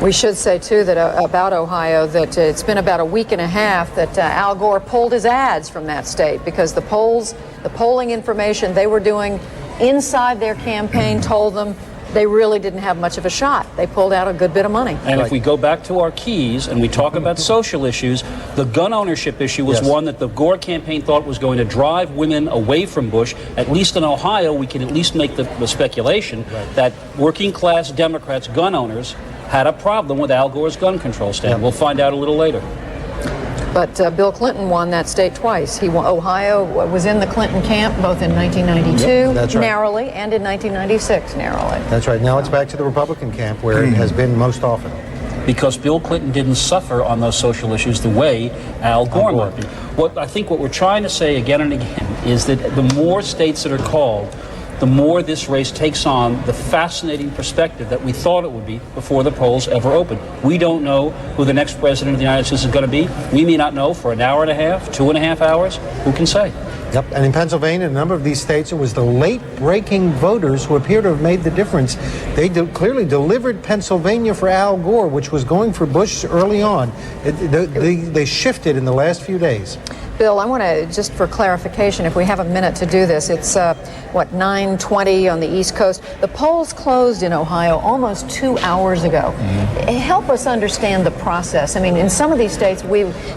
We should say, too, that about Ohio, that it's been about a week and a half that Al Gore pulled his ads from that state because the polling information they were doing inside their campaign told them they really didn't have much of a shot. They pulled out a good bit of money. And if we go back to our keys and we talk about social issues, the gun ownership issue was one that the Gore campaign thought was going to drive women away from Bush. At least in Ohio, we can at least make the speculation that working class Democrats, gun owners, had a problem with Al Gore's gun control stand. We'll find out a little later. But Bill Clinton won that state twice. He won, Ohio was in the Clinton camp both in 1992 that's right. narrowly and in 1996 narrowly. That's right. Now it's back to the Republican camp where it has been most often. Because Bill Clinton didn't suffer on those social issues the way Al Gore might be. I think what we're trying to say again and again is that the more states that are called, the more this race takes on the fascinating perspective that we thought it would be before the polls ever opened. We don't know who the next president of the United States is going to be. We may not know for an hour and a half, 2.5 hours. Who can say? Yep, and in Pennsylvania, in a number of these states, it was the late-breaking voters who appear to have made the difference. They clearly delivered Pennsylvania for Al Gore, which was going for Bush early on. They shifted in the last few days. Bill, I want to, just for clarification, if we have a minute to do this, it's, 9:20 on the East Coast. The polls closed in Ohio almost 2 hours ago. Help us understand the process. I mean, in some of these states,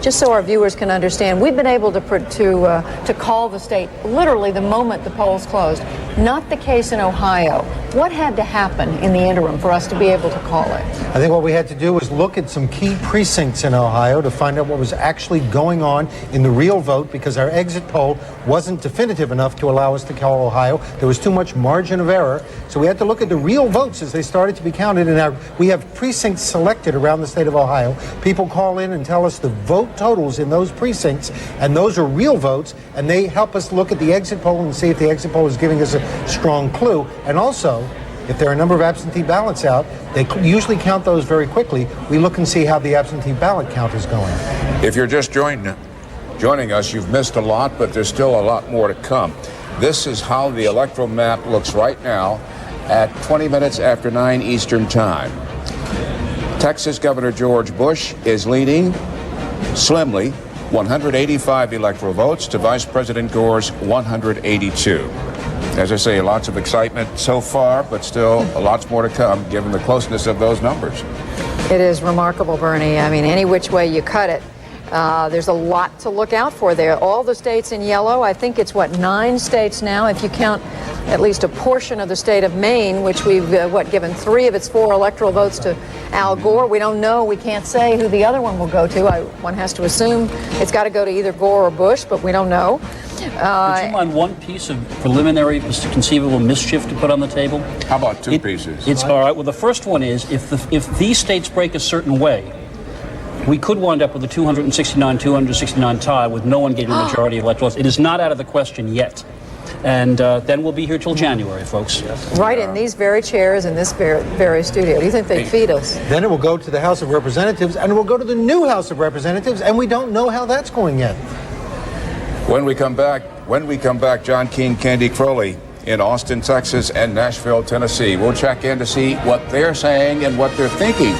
just so our viewers can understand, we've been able to call the state literally the moment the polls closed. Not the case in Ohio. What had to happen in the interim for us to be able to call it? I think what we had to do was look at some key precincts in Ohio to find out what was actually going on in the real vote, because our exit poll wasn't definitive enough to allow us to call Ohio. There was too much margin of error. So we had to look at the real votes as they started to be counted. And we have precincts selected around the state of Ohio. People call in and tell us the vote totals in those precincts, and those are real votes, and they help us look at the exit poll and see if the exit poll is giving us a strong clue. And also, If there are a number of absentee ballots out, they usually count those very quickly. We look and see how the absentee ballot count is going. If you're just joining us, you've missed a lot, but there's still a lot more to come. This is how the electoral map looks right now at 20 minutes after 9 Eastern Time. Texas Governor George Bush is leading slimly, 185 electoral votes to Vice President Gore's 182. As I say, lots of excitement so far, but still lots more to come given the closeness of those numbers. It is remarkable, Bernie. I mean, any which way you cut it, there's a lot to look out for there. All the states in yellow, I think it's, 9 states now, if you count at least a portion of the state of Maine, which we've, given 3 of its 4 electoral votes to Al Gore. We don't know. We can't say who the other one will go to. One has to assume it's got to go to either Gore or Bush, but we don't know. Would you mind one piece of preliminary conceivable mischief to put on the table? How about 2 pieces? It's all right. Well, the first one is if these states break a certain way, we could wind up with a 269 tie with no one getting a majority of electoral votes. It is not out of the question yet. And then we'll be here till January, folks. Right in these very chairs in this very studio. Do you think they'd feed us? Then it will go to the House of Representatives, and it will go to the new House of Representatives, and we don't know how that's going yet. When we come back, John Keene, Candy Crowley in Austin, Texas, and Nashville, Tennessee. We'll check in to see what they're saying and what they're thinking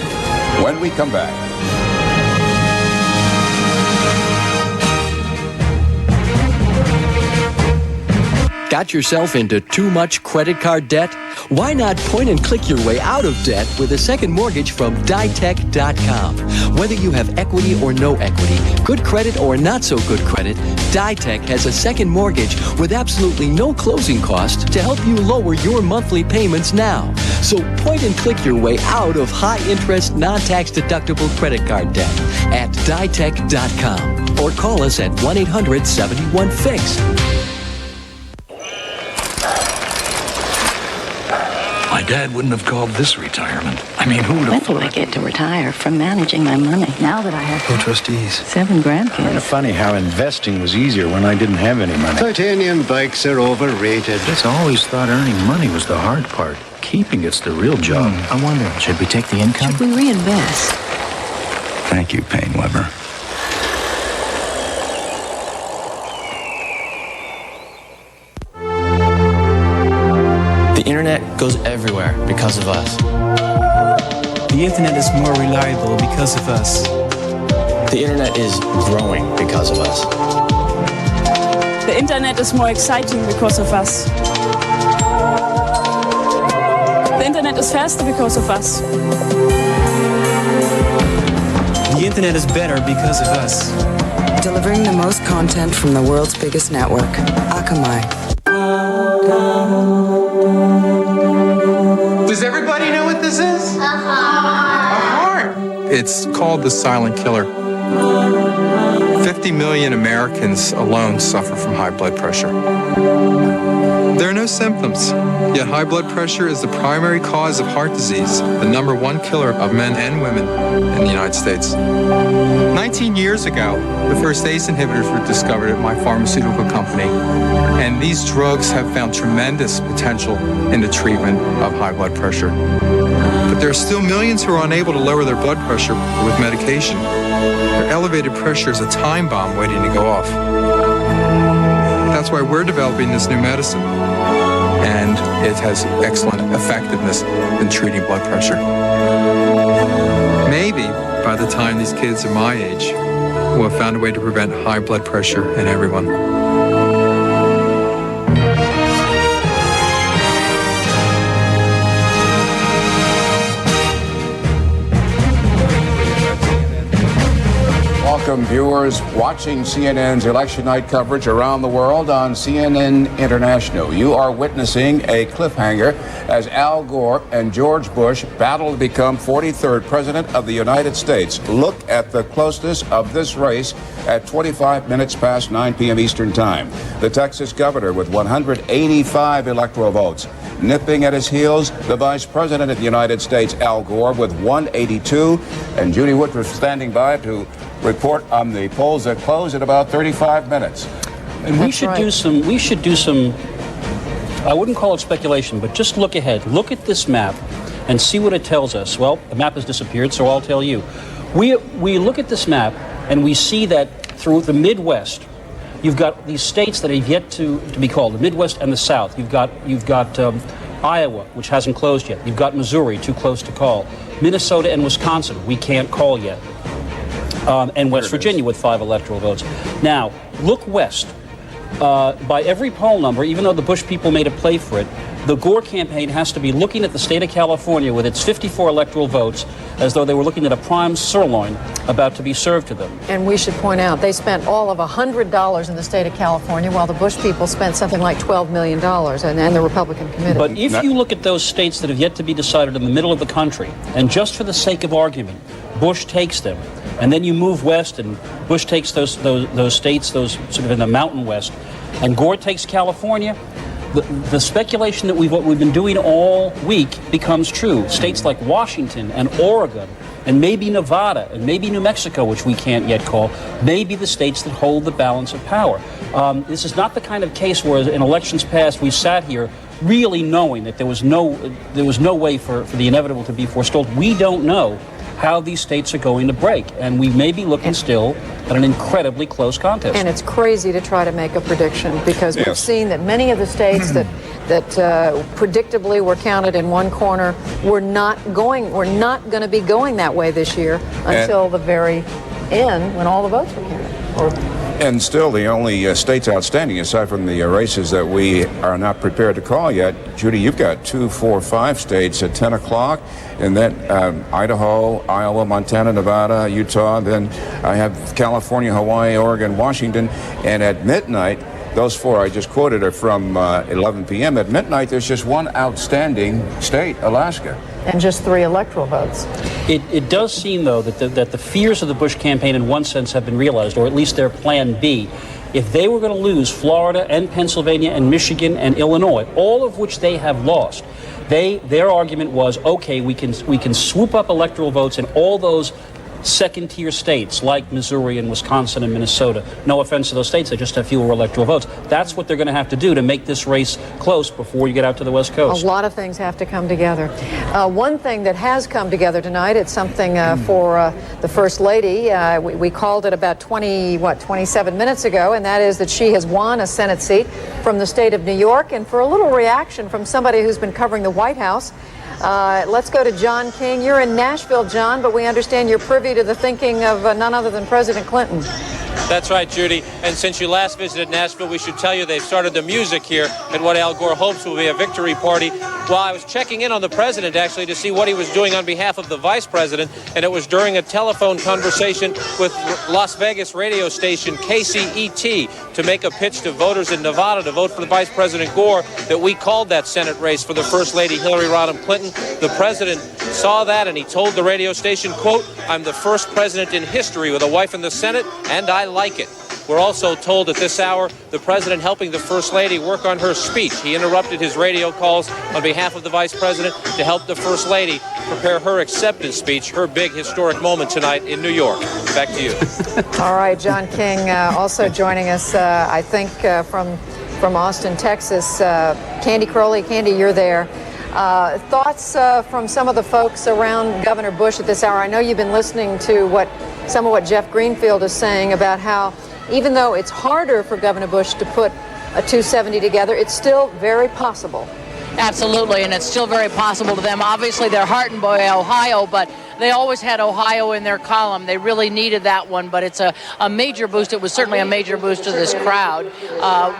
when we come back. Got yourself into too much credit card debt? Why not point and click your way out of debt with a second mortgage from Ditech.com? Whether you have equity or no equity, good credit or not so good credit, Ditech has a second mortgage with absolutely no closing cost to help you lower your monthly payments now. So point and click your way out of high-interest, non-tax deductible credit card debt at Ditech.com or call us at 1-800-71-FIX. My dad wouldn't have called this retirement. I mean, who would have... When do I get to retire from managing my money? Now that I have co-trustees. 7 grandkids. Kind of funny how investing was easier when I didn't have any money. Titanium bikes are overrated. Just always thought earning money was the hard part. Keeping it's the real job. I wonder, should we take the income? Should we reinvest? Thank you, Payne Weber. The internet goes everywhere because of us. The internet is more reliable because of us. The internet is growing because of us. The internet is more exciting because of us. The internet is faster because of us. The internet is better because of us. Delivering the most content from the world's biggest network, Akamai. Does everybody know what this is? A heart. It's called the silent killer. 50 million Americans alone suffer from high blood pressure. There are no symptoms, yet high blood pressure is the primary cause of heart disease, the #1 killer of men and women in the United States. 19 years ago, the first ACE inhibitors were discovered at my pharmaceutical company, and these drugs have found tremendous potential in the treatment of high blood pressure. But there are still millions who are unable to lower their blood pressure with medication. Their elevated pressure is a time bomb waiting to go off. That's why we're developing this new medicine, and it has excellent effectiveness in treating blood pressure. Maybe by the time these kids are my age, we'll have found a way to prevent high blood pressure in everyone. Welcome, viewers watching CNN's election night coverage around the world on CNN International. You are witnessing a cliffhanger as Al Gore and George Bush battle to become 43rd President of the United States. Look at the closeness of this race at 25 minutes past 9 p.m. Eastern Time. The Texas governor with 185 electoral votes. Nipping at his heels, the Vice President of the United States, Al Gore, with 182. And Judy Woodruff standing by to report on the polls that close at about 35 minutes. And we should do some I wouldn't call it speculation, but just look ahead. Look at this map and see what it tells us. Well, the map has disappeared, so I'll tell you. We look at this map and we see that through the Midwest, you've got these states that have yet to be called, the Midwest and the South. You've got Iowa, which hasn't closed yet. You've got Missouri, too close to call. Minnesota and Wisconsin, we can't call yet. And West Virginia with 5 electoral votes. Now, look west. By every poll number, even though the Bush people made a play for it, the Gore campaign has to be looking at the state of California with its 54 electoral votes as though they were looking at a prime sirloin about to be served to them. And we should point out, they spent all of $100 in the state of California, while the Bush people spent something like $12 million, and the Republican committee. But if you look at those states that have yet to be decided in the middle of the country, and just for the sake of argument, Bush takes them, and then you move west, and Bush takes those states, those sort of in the mountain west, and Gore takes California, the speculation that we've been doing all week becomes true. States like Washington and Oregon, and maybe Nevada, and maybe New Mexico, which we can't yet call, may be the states that hold the balance of power. This is not the kind of case where in elections past we sat here really knowing that there was no way for the inevitable to be forestalled. We don't know how these states are going to break, and we may be looking still at an incredibly close contest. And it's crazy to try to make a prediction, because we've seen that many of the states that predictably were counted in one corner were not going to be going that way this year until the very end, when all the votes were counted. And still, the only states outstanding, aside from the races that we are not prepared to call yet, Judy, you've got 2, 4, 5 states at 10 o'clock, and then Idaho, Iowa, Montana, Nevada, Utah. Then I have California, Hawaii, Oregon, Washington, and at midnight, those 4 I just quoted are from 11 p.m. At midnight, there's just one outstanding state, Alaska. And just 3 electoral votes. It does seem, though, that the fears of the Bush campaign in one sense have been realized, or at least their plan B. If they were going to lose Florida and Pennsylvania and Michigan and Illinois, all of which they have lost, their argument was, okay, we can swoop up electoral votes in all those second-tier states like Missouri and Wisconsin and Minnesota. No offense to those states, they just have fewer electoral votes. That's what they're going to have to do to make this race close before you get out to the West Coast. A lot of things have to come together. One thing that has come together tonight, it's something for the First Lady. We called it about 27 minutes ago, and that is that she has won a Senate seat from the state of New York. And for a little reaction from somebody who's been covering the White House, let's go to John King. You're in Nashville, John, but we understand you're privy to the thinking of none other than President Clinton. That's right, Judy. And since you last visited Nashville, we should tell you they've started the music here at what Al Gore hopes will be a victory party. Well, I was checking in on the president, actually, to see what he was doing on behalf of the vice president, and it was during a telephone conversation with Las Vegas radio station KCET to make a pitch to voters in Nevada to vote for the Vice President Gore that we called that Senate race for the First Lady Hillary Rodham Clinton. The president saw that, and he told the radio station, quote, "I'm the first president in history with a wife in the Senate, and I like it." We're also told at this hour the president helping the First Lady work on her speech. He interrupted his radio calls on behalf of the Vice President to help the First Lady prepare her acceptance speech, her big historic moment tonight in New York. Back to you. All right, John King also joining us, I think, from Austin, Texas. Candy Crowley. Candy, you're there. Thoughts from some of the folks around Governor Bush at this hour? I know you've been listening to some of what Jeff Greenfield is saying about how even though it's harder for Governor Bush to put a 270 together, it's still very possible. Absolutely, and it's still very possible to them. Obviously, they're heartened by Ohio, but they always had Ohio in their column. They really needed that one, but it's a major boost. It was certainly a major boost to this crowd,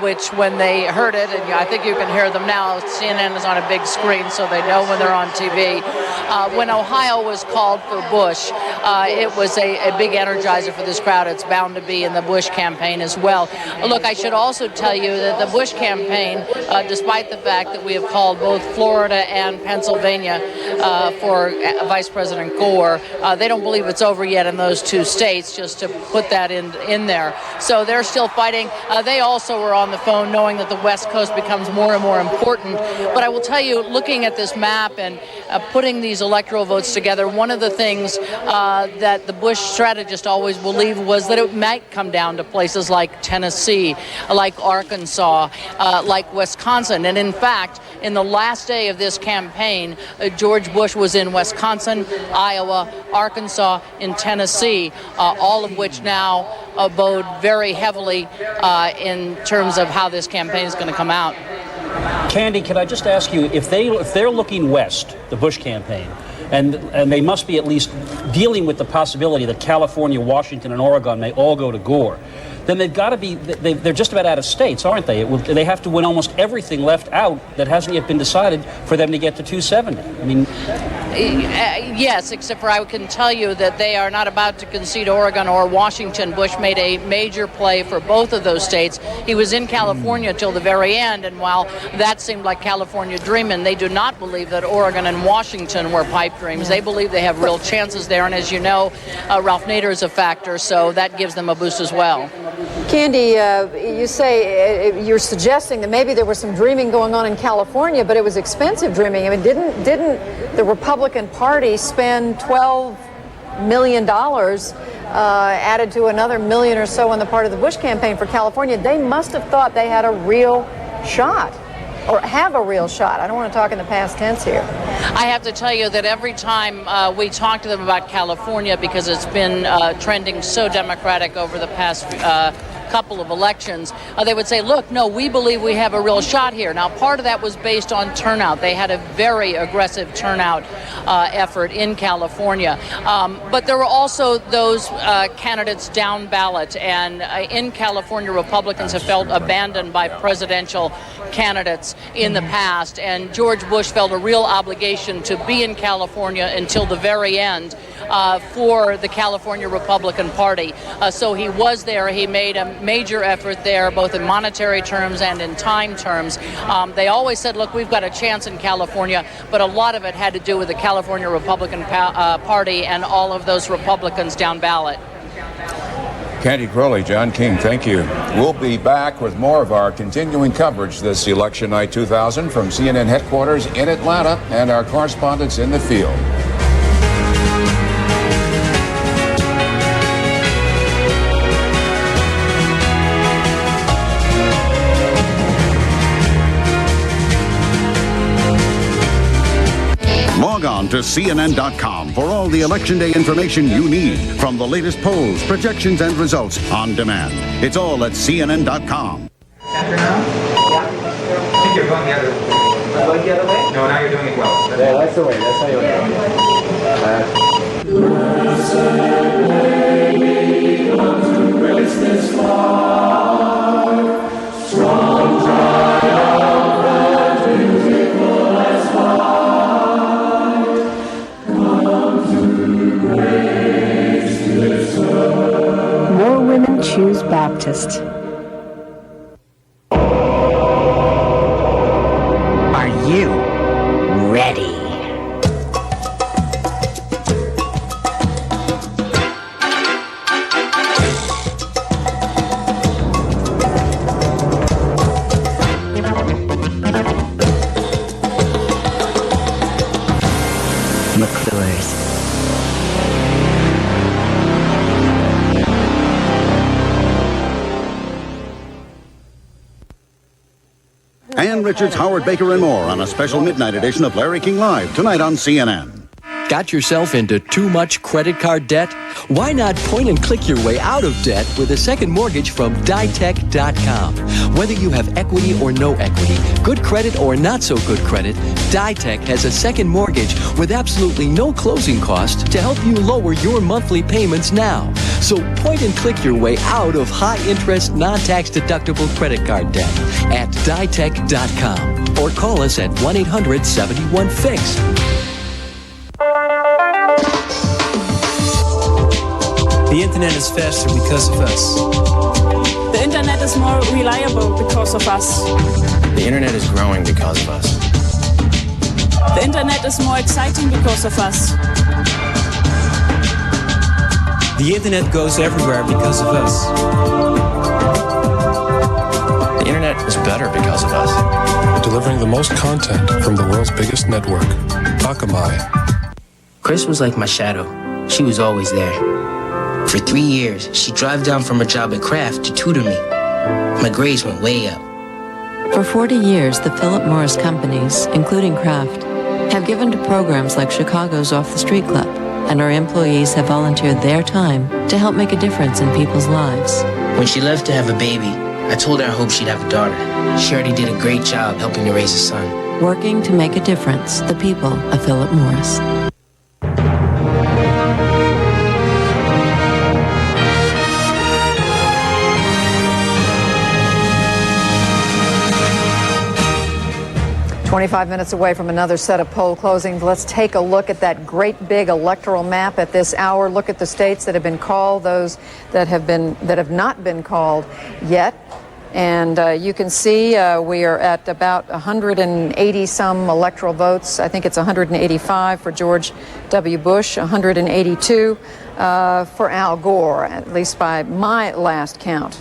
which when they heard it, and I think you can hear them now, CNN is on a big screen, so they know when they're on TV. When Ohio was called for Bush, it was a big energizer for this crowd. It's bound to be in the Bush campaign as well. Look, I should also tell you that the Bush campaign, despite the fact that we have called both Florida and Pennsylvania for Vice President Gore, Gore. They don't believe it's over yet in those two states, just to put that in there. So they're still fighting. They also were on the phone knowing that the West Coast becomes more and more important. But I will tell you, looking at this map and putting these electoral votes together, one of the things that the Bush strategist always believed was that it might come down to places like Tennessee, like Arkansas, like Wisconsin. And in fact, in the last day of this campaign, George Bush was in Wisconsin, Iowa, Arkansas, in Tennessee, all of which now bode very heavily in terms of how this campaign is going to come out. Candy, can I just ask you, if they're looking west, the Bush campaign, and they must be at least dealing with the possibility that California, Washington, and Oregon may all go to Gore, then they've got to be, they're just about out of states, aren't they? They have to win almost everything left out that hasn't yet been decided for them to get to 270. I mean, yes, except for I can tell you that they are not about to concede Oregon or Washington. Bush made a major play for both of those states. He was in California till the very end, and while that seemed like California dreaming, they do not believe that Oregon and Washington were pipe dreams. They believe they have real chances there, and as you know, Ralph Nader is a factor, so that gives them a boost as well. Candy, you say you're suggesting that maybe there was some dreaming going on in California, but it was expensive dreaming. I mean, didn't the Republican Party spend $12 million added to another million or so on the part of the Bush campaign for California? They must have thought they had a real shot, or have a real shot. I don't want to talk in the past tense here. I have to tell you that every time we talk to them about California, because it's been trending so Democratic over the past couple of elections, they would say, look, no, we believe we have a real shot here. Now, part of that was based on turnout. They had a very aggressive turnout effort in California. But there were also those candidates down ballot. And in California, Republicans have felt abandoned by presidential candidates in the past. And George Bush felt a real obligation to be in California until the very end for the California Republican Party. So he was there. He made a major effort there, both in monetary terms and in time terms. They always said, look, we've got a chance in California, but a lot of it had to do with the California Republican Party and all of those Republicans down ballot. Candy Crowley, John King, thank you. We'll be back with more of our continuing coverage this election night 2000 from CNN headquarters in Atlanta and our correspondents in the field. Log on to CNN.com for all the Election Day information you need, from the latest polls, projections, and results on demand. It's all at CNN.com. Center now? Yeah. I think you're going the other way. I'm going the other way? No, now you're doing it well. Yeah, that's the way. That's how you More women choose Baptist. Are you ready? McClure's. Ann Richards, Howard Baker, and more on a special midnight edition of Larry King Live tonight on CNN. Got yourself into too much credit card debt? Why not point and click your way out of debt with a second mortgage from Ditech.com? Whether you have equity or no equity, good credit or not so good credit, Ditech has a second mortgage with absolutely no closing cost to help you lower your monthly payments now. So point and click your way out of high-interest, non-tax deductible credit card debt at Ditech.com or call us at 1-800-71-FIX. The internet is faster because of us. The internet is more reliable because of us. The internet is growing because of us. The internet is more exciting because of us. The internet goes everywhere because of us. The internet is better because of us. Delivering the most content from the world's biggest network, Akamai. Chris was like my shadow. She was always there. For 3 years, she'd drive down from her job at Kraft to tutor me. My grades went way up. For 40 years, the Philip Morris companies, including Kraft, have given to programs like Chicago's Off the Street Club, and our employees have volunteered their time to help make a difference in people's lives. When she left to have a baby, I told her I hoped she'd have a daughter. She already did a great job helping to raise a son. Working to make a difference, the people of Philip Morris. "25 minutes away from another set of poll closings. Let's take a look at that great big electoral map at this hour. Look at the states that have been called, those that have not been called yet. And you can see we are at about 180 some electoral votes. I think it's 185 for George W. Bush, 182 for Al Gore, at least by my last count.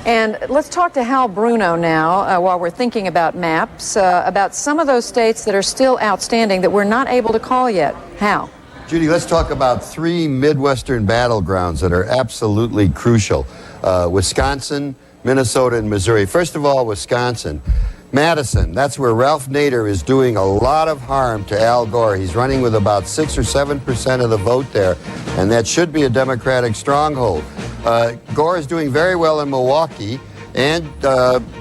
And let's talk to Hal Bruno now, while we're thinking about maps, about some of those states that are still outstanding that we're not able to call yet. Hal? Judy, let's talk about 3 Midwestern battlegrounds that are absolutely crucial. Wisconsin, Minnesota, and Missouri. First of all, Wisconsin. Madison, that's where Ralph Nader is doing a lot of harm to Al Gore. He's running with about 6 or 7% of the vote there, and that should be a Democratic stronghold. Gore is doing very well in Milwaukee, and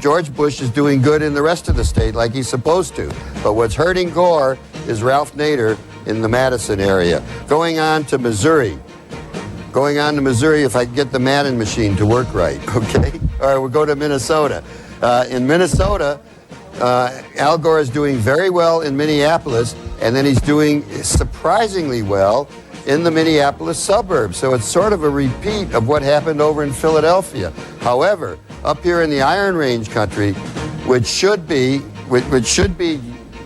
George Bush is doing good in the rest of the state like he's supposed to. But what's hurting Gore is Ralph Nader in the Madison area. Going on to Missouri, if I can get the Madden machine to work right, okay? All right, we'll go to Minnesota. In Minnesota, Al Gore is doing very well in Minneapolis, and then he's doing surprisingly well in the Minneapolis suburbs. So it's sort of a repeat of what happened over in Philadelphia. However, up here in the Iron Range country, which should be,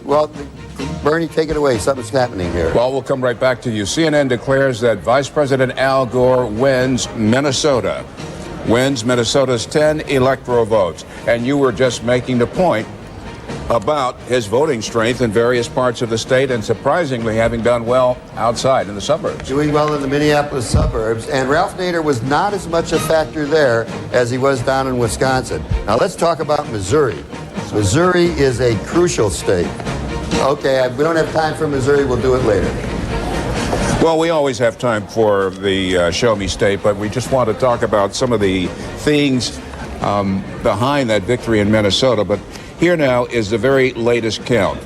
well, Bernie, take it away. Something's happening here. Well, we'll come right back to you. CNN declares that Vice President Al Gore wins Minnesota's 10 electoral votes. And you were just making the point about his voting strength in various parts of the state and surprisingly having done well outside in the suburbs. Doing well in the Minneapolis suburbs, and Ralph Nader was not as much a factor there as he was down in Wisconsin. Now let's talk about Missouri. Missouri is a crucial state. Okay, we don't have time for Missouri, we'll do it later. Well, we always have time for the Show Me State, but we just want to talk about some of the things behind that victory in Minnesota. But here now is the very latest count.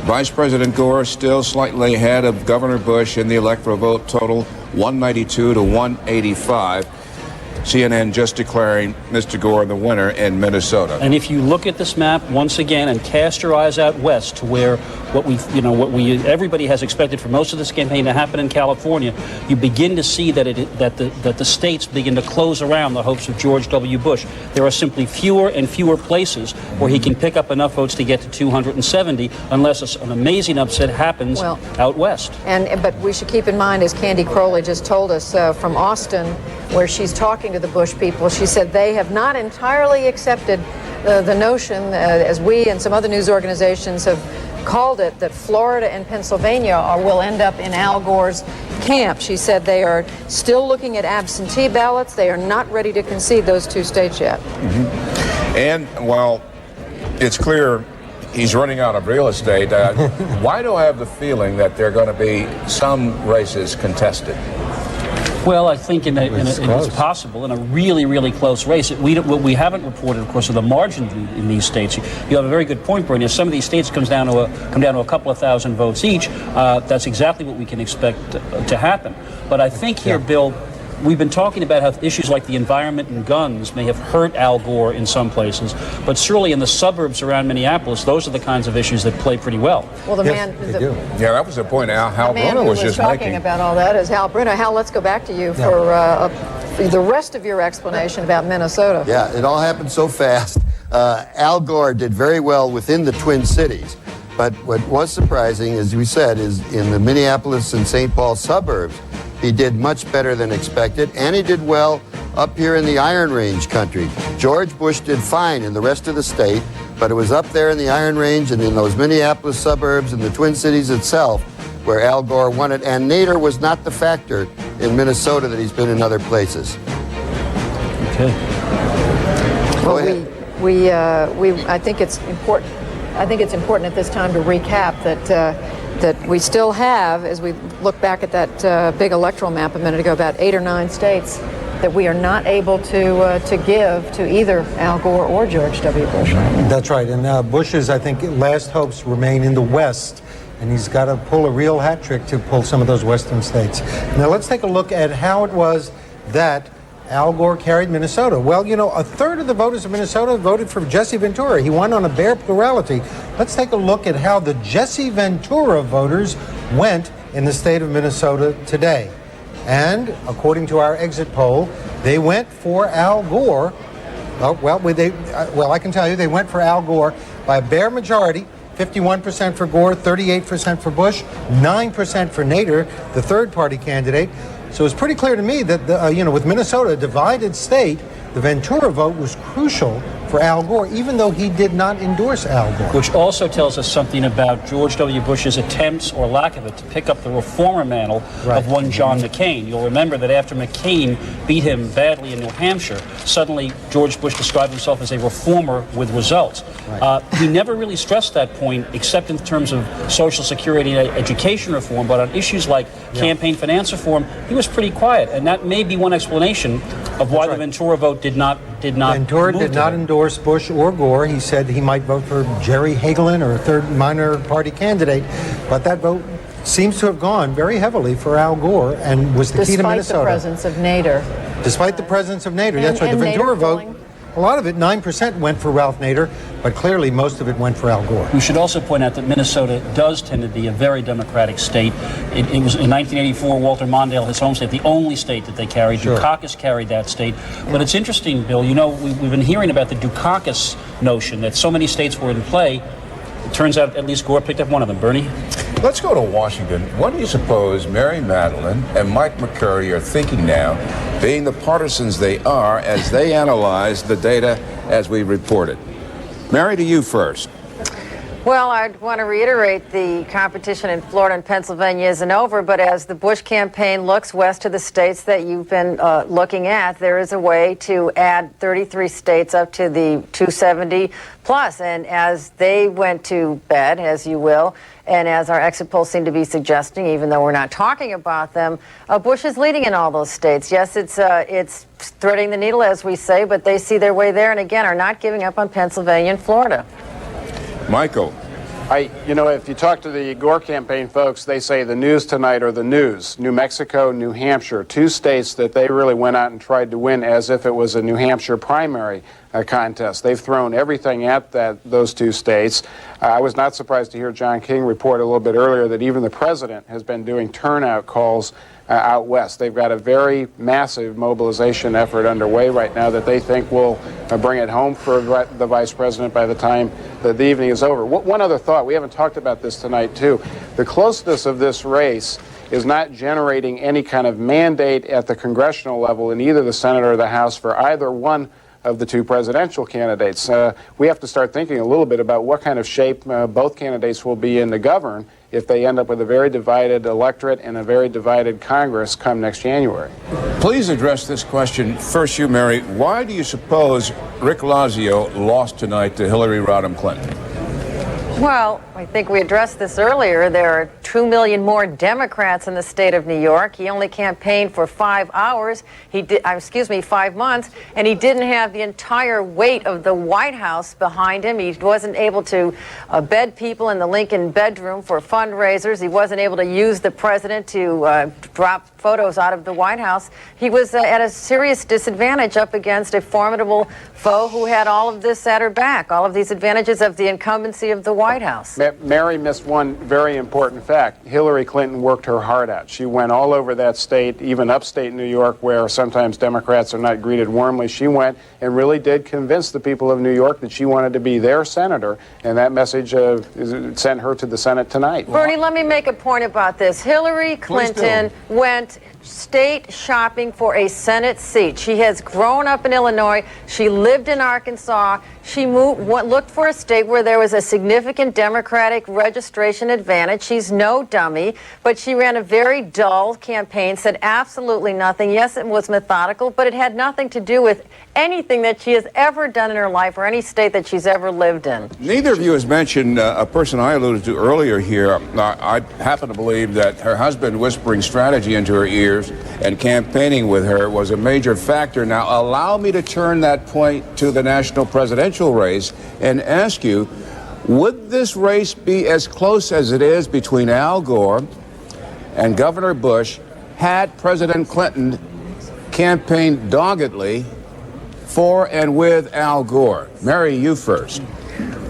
Vice President Gore still slightly ahead of Governor Bush in the electoral vote total, 192 to 185. CNN just declaring Mr. Gore the winner in Minnesota. And if you look at this map once again and cast your eyes out west to where everybody has expected for most of this campaign to happen in California, you begin to see that the states begin to close around the hopes of George W. Bush. There are simply fewer and fewer places where he can pick up enough votes to get to 270 unless an amazing upset happens out west. But we should keep in mind, as Candy Crowley just told us from Austin, where she's talking to the Bush people, she said they have not entirely accepted the notion, as we and some other news organizations have called it, that Florida and Pennsylvania will end up in Al Gore's camp. She said they are still looking at absentee ballots. They are not ready to concede those 2 states yet. Mm-hmm. And while it's clear he's running out of real estate, why do I have the feeling that there are going to be some races contested? Well, I think it's possible in a really, really close race. What we haven't reported, of course, are the margins in these states. You have a very good point, Bernie. If some of these states come down to a couple of thousand votes each, that's exactly what we can expect to happen. But I think here, Bill, we've been talking about how issues like the environment and guns may have hurt Al Gore in some places, but surely in the suburbs around Minneapolis, those are the kinds of issues that play pretty well. Well, Yeah, that was the point Hal Bruno was just talking making. about all that is Hal Bruno. Hal, let's go back to you for the rest of your explanation about Minnesota. Yeah, it all happened so fast. Al Gore did very well within the Twin Cities, but what was surprising, as we said, is in the Minneapolis and St. Paul suburbs, He did much better than expected, and he did well up here in the Iron Range country. George Bush did fine in the rest of the state, but it was up there in the Iron Range and in those Minneapolis suburbs and the Twin Cities itself where Al Gore won it, and Nader was not the factor in Minnesota that he's been in other places. Okay. Well, I think it's important. I think it's important at this time to recap that we still have, as we look back at that big electoral map a minute ago, about 8 or 9 states that we are not able to give to either Al Gore or George W. Bush right now. That's right, and Bush's, I think, last hopes remain in the West, and he's got to pull a real hat trick to pull some of those western states. Now let's take a look at how it was that Al Gore carried Minnesota. Well, you know, a third of the voters of Minnesota voted for Jesse Ventura. He won on a bare plurality. Let's take a look at how the Jesse Ventura voters went in the state of Minnesota today. And according to our exit poll, they went for Al Gore. Well, I can tell you they went for Al Gore by a bare majority. 51% for Gore, 38% for Bush, 9% for Nader, the third-party candidate. So it's pretty clear to me that, with Minnesota, a divided state, the Ventura vote was crucial for Al Gore, even though he did not endorse Al Gore. Which also tells us something about George W. Bush's attempts, or lack of it, to pick up the reformer mantle of one John McCain. You'll remember that after McCain beat him badly in New Hampshire, suddenly George Bush described himself as a reformer with results. Right. He never really stressed that point, except in terms of Social Security and education reform, but on issues like campaign finance reform, he was pretty quiet, and that may be one explanation of why the Ventura vote did not Ventura did not endorse Bush or Gore. He said he might vote for Jerry Hagelin or a third minor party candidate, but that vote seems to have gone very heavily for Al Gore and was the key to Minnesota. Despite the presence of Nader. Despite the presence of Nader. That's right. The Ventura vote, a lot of it, 9% went for Ralph Nader, but clearly most of it went for Al Gore. We should also point out that Minnesota does tend to be a very democratic state. It was in 1984, Walter Mondale, his home state, the only state that they carried. Sure. Dukakis carried that state. But it's interesting, Bill, we've been hearing about the Dukakis notion that so many states were in play. It turns out at least Gore picked up one of them. Bernie? Let's go to Washington. What do you suppose Mary Madeline and Mike McCurry are thinking now, being the partisans they are, as they analyze the data as we reported? Mary, to you first. Well, I'd want to reiterate the competition in Florida and Pennsylvania isn't over, but as the Bush campaign looks west to the states that you've been looking at, there is a way to add 33 states up to the 270 plus. And as they went to bed, as you will, and as our exit polls seem to be suggesting, even though we're not talking about them, Bush is leading in all those states. Yes, it's threading the needle, as we say, but they see their way there, and again, are not giving up on Pennsylvania and Florida. Michael. If you talk to the Gore campaign folks, they say the news tonight are the news. New Mexico, New Hampshire, 2 states that they really went out and tried to win as if it was a New Hampshire primary contest. They've thrown everything at those 2 states. I was not surprised to hear John King report a little bit earlier that even the president has been doing turnout calls out west. They've got a very massive mobilization effort underway right now that they think will bring it home for the vice president by the time the evening is over. One other thought, we haven't talked about this tonight too. The closeness of this race is not generating any kind of mandate at the congressional level in either the Senate or the House for either one of the 2 presidential candidates. We have to start thinking a little bit about what kind of shape both candidates will be in to govern if they end up with a very divided electorate and a very divided Congress come next January. Please address this question. First, you, Mary. Why do you suppose Rick Lazio lost tonight to Hillary Rodham Clinton? Well, I think we addressed this earlier. There are 2 million more Democrats in the state of New York. He only campaigned for 5 hours. 5 months, and he didn't have the entire weight of the White House behind him. He wasn't able to bed people in the Lincoln bedroom for fundraisers. He wasn't able to use the president to drop photos out of the White House. He was at a serious disadvantage up against a formidable foe who had all of this at her back, all of these advantages of the incumbency of the White White House. Mary missed one very important fact. Hillary Clinton worked her heart out. She went all over that state, even upstate New York, where sometimes Democrats are not greeted warmly. She went and really did convince the people of New York that she wanted to be their senator, and that message sent her to the Senate tonight. Bernie, let me make a point about this. Hillary Clinton went state shopping for a Senate seat. She has grown up in Illinois. She lived in Arkansas. She looked for a state where there was a significant Democratic registration advantage. She's no dummy, but she ran a very dull campaign, said absolutely nothing. Yes, it was methodical, but it had nothing to do with anything that she has ever done in her life or any state that she's ever lived in. Neither of you has mentioned a person I alluded to earlier here. I happen to believe that her husband whispering strategy into her ears and campaigning with her was a major factor. Now, allow me to turn that point to the national presidential race and ask you, would this race be as close as it is between Al Gore and Governor Bush had President Clinton campaigned doggedly for and with Al Gore? Mary, you first.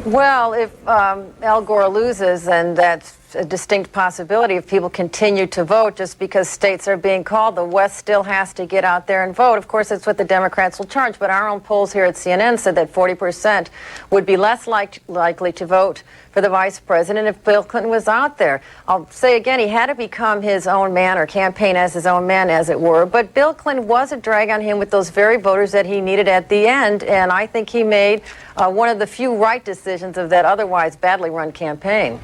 Well, if Al Gore loses, and that's a distinct possibility if people continue to vote just because states are being called, the West still has to get out there and vote. Of course, it's what the Democrats will charge, but our own polls here at CNN said that 40% would be less likely to vote for the vice president if Bill Clinton was out there. I'll say again, he had to become his own man or campaign as his own man, as it were, but Bill Clinton was a drag on him with those very voters that he needed at the end, and I think he made one of the few right decisions of that otherwise badly run campaign.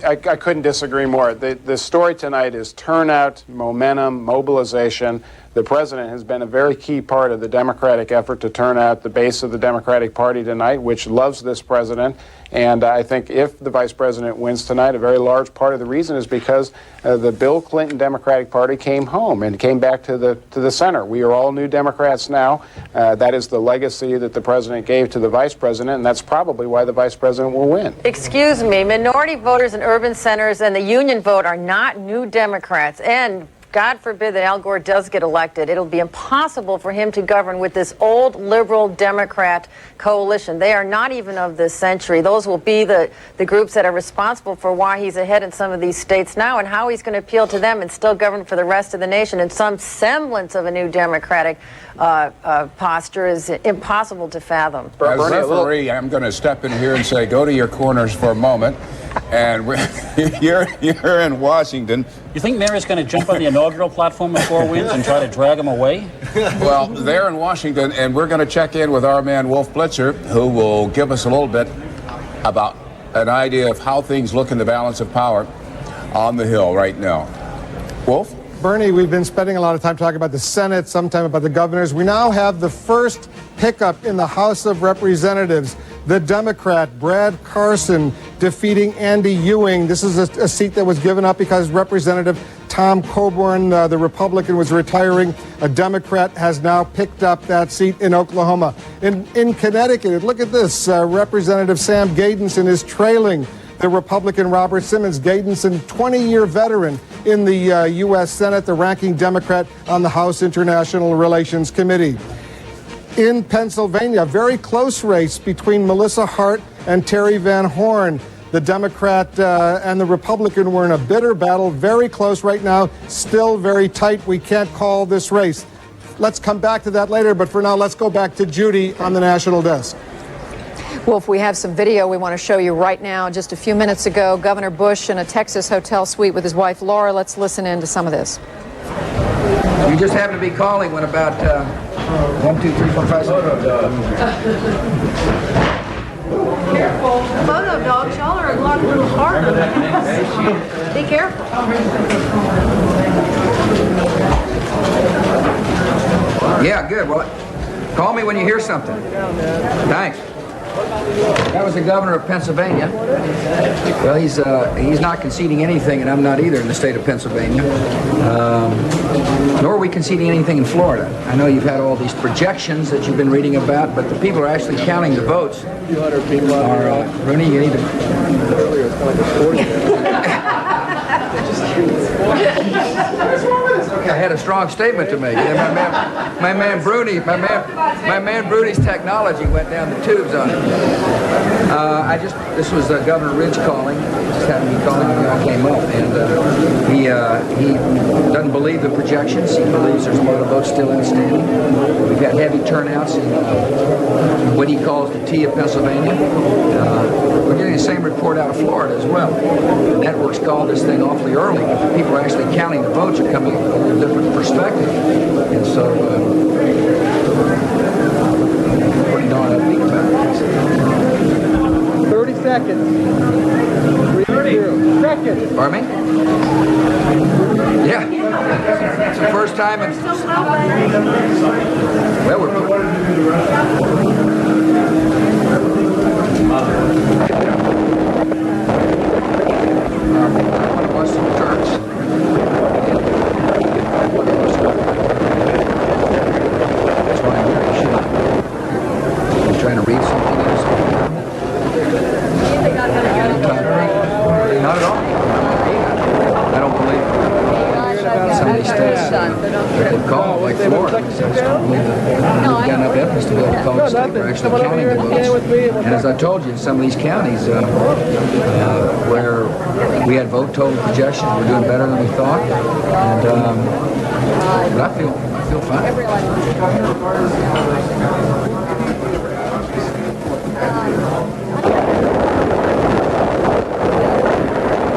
I couldn't disagree more. The story tonight is turnout, momentum, mobilization. The president has been a very key part of the Democratic effort to turn out the base of the Democratic Party tonight, which loves this president. And I think if the vice president wins tonight, a very large part of the reason is because the Bill Clinton Democratic Party came home and came back to the center. We are all new Democrats now. That is the legacy that the president gave to the vice president, and that's probably why the vice president will win. Excuse me, minority voters in urban centers and the union vote are not new Democrats, and God forbid that Al Gore does get elected. It'll be impossible for him to govern with this old liberal Democrat coalition. They are not even of this century. Those will be the groups that are responsible for why he's ahead in some of these states now, and how he's going to appeal to them and still govern for the rest of the nation in some semblance of a new Democratic posture is impossible to fathom. As referee, I'm going to step in here and say, go to your corners for a moment. And you're in Washington. You think Mary's going to jump on the inaugural platform if Gore wins and try to drag him away? Well, they're in Washington, and we're going to check in with our man Wolf Blitzer, who will give us a little bit about an idea of how things look in the balance of power on the Hill right now. Wolf? Bernie, we've been spending a lot of time talking about the Senate, sometime about the governors. We now have the first hiccup in the House of Representatives. The Democrat Brad Carson defeating Andy Ewing. This is a seat that was given up because Representative Tom Coburn, the Republican, was retiring. A Democrat has now picked up that seat in Oklahoma. In Connecticut, look at this. Representative Sam Gadenson is trailing the Republican Robert Simmons. Gadenson, 20-year veteran in the U.S. Senate, the ranking Democrat on the House International Relations Committee. In Pennsylvania, a very close race between Melissa Hart and Terry Van Horn. The Democrat and the Republican were in a bitter battle, very close right now, still very tight. We can't call this race. Let's come back to that later, but for now, let's go back to Judy on the National Desk. Wolf, we have some video we want to show you right now. Just a few minutes ago, Governor Bush in a Texas hotel suite with his wife, Laura. Let's listen in to some of this. You just happen to be calling when about 1, 2, 3, 4, 5, 6. Careful. Photo dogs, y'all are a lot little harder. Be careful. Yeah, good. Well, call me when you hear something. Thanks. That was the governor of Pennsylvania. Well, he's not conceding anything, and I'm not either in the state of Pennsylvania. Nor are we conceding anything in Florida. I know you've had all these projections that you've been reading about, but the people are actually counting the votes. Rooney, you need to... I had a strong statement to make. And my man Bruni's technology went down the tubes on it. This was Governor Ridge calling. Just happened to be calling when I came up, and he doesn't believe the projections. He believes there's a lot of votes still outstanding. We've had heavy turnouts in what he calls the T of Pennsylvania. We're getting the same report out of Florida as well. The networks called this thing awfully early. People are actually counting the votes are coming from a little different perspective. And so, pretty darn upbeat about it. 30 seconds. 30 seconds. Pardon me? Yeah. It's the first time in... Well, we're... One of us returns. That's why I'm here. He's trying to read something else. Not at all. I don't believe some of these states they've called, like Florida. I just don't believe that they've got enough evidence to be able to call the state. They're actually counting the votes. And as I told you, in some of these counties where we had vote total projections, we're doing better than we thought. And but I feel fine.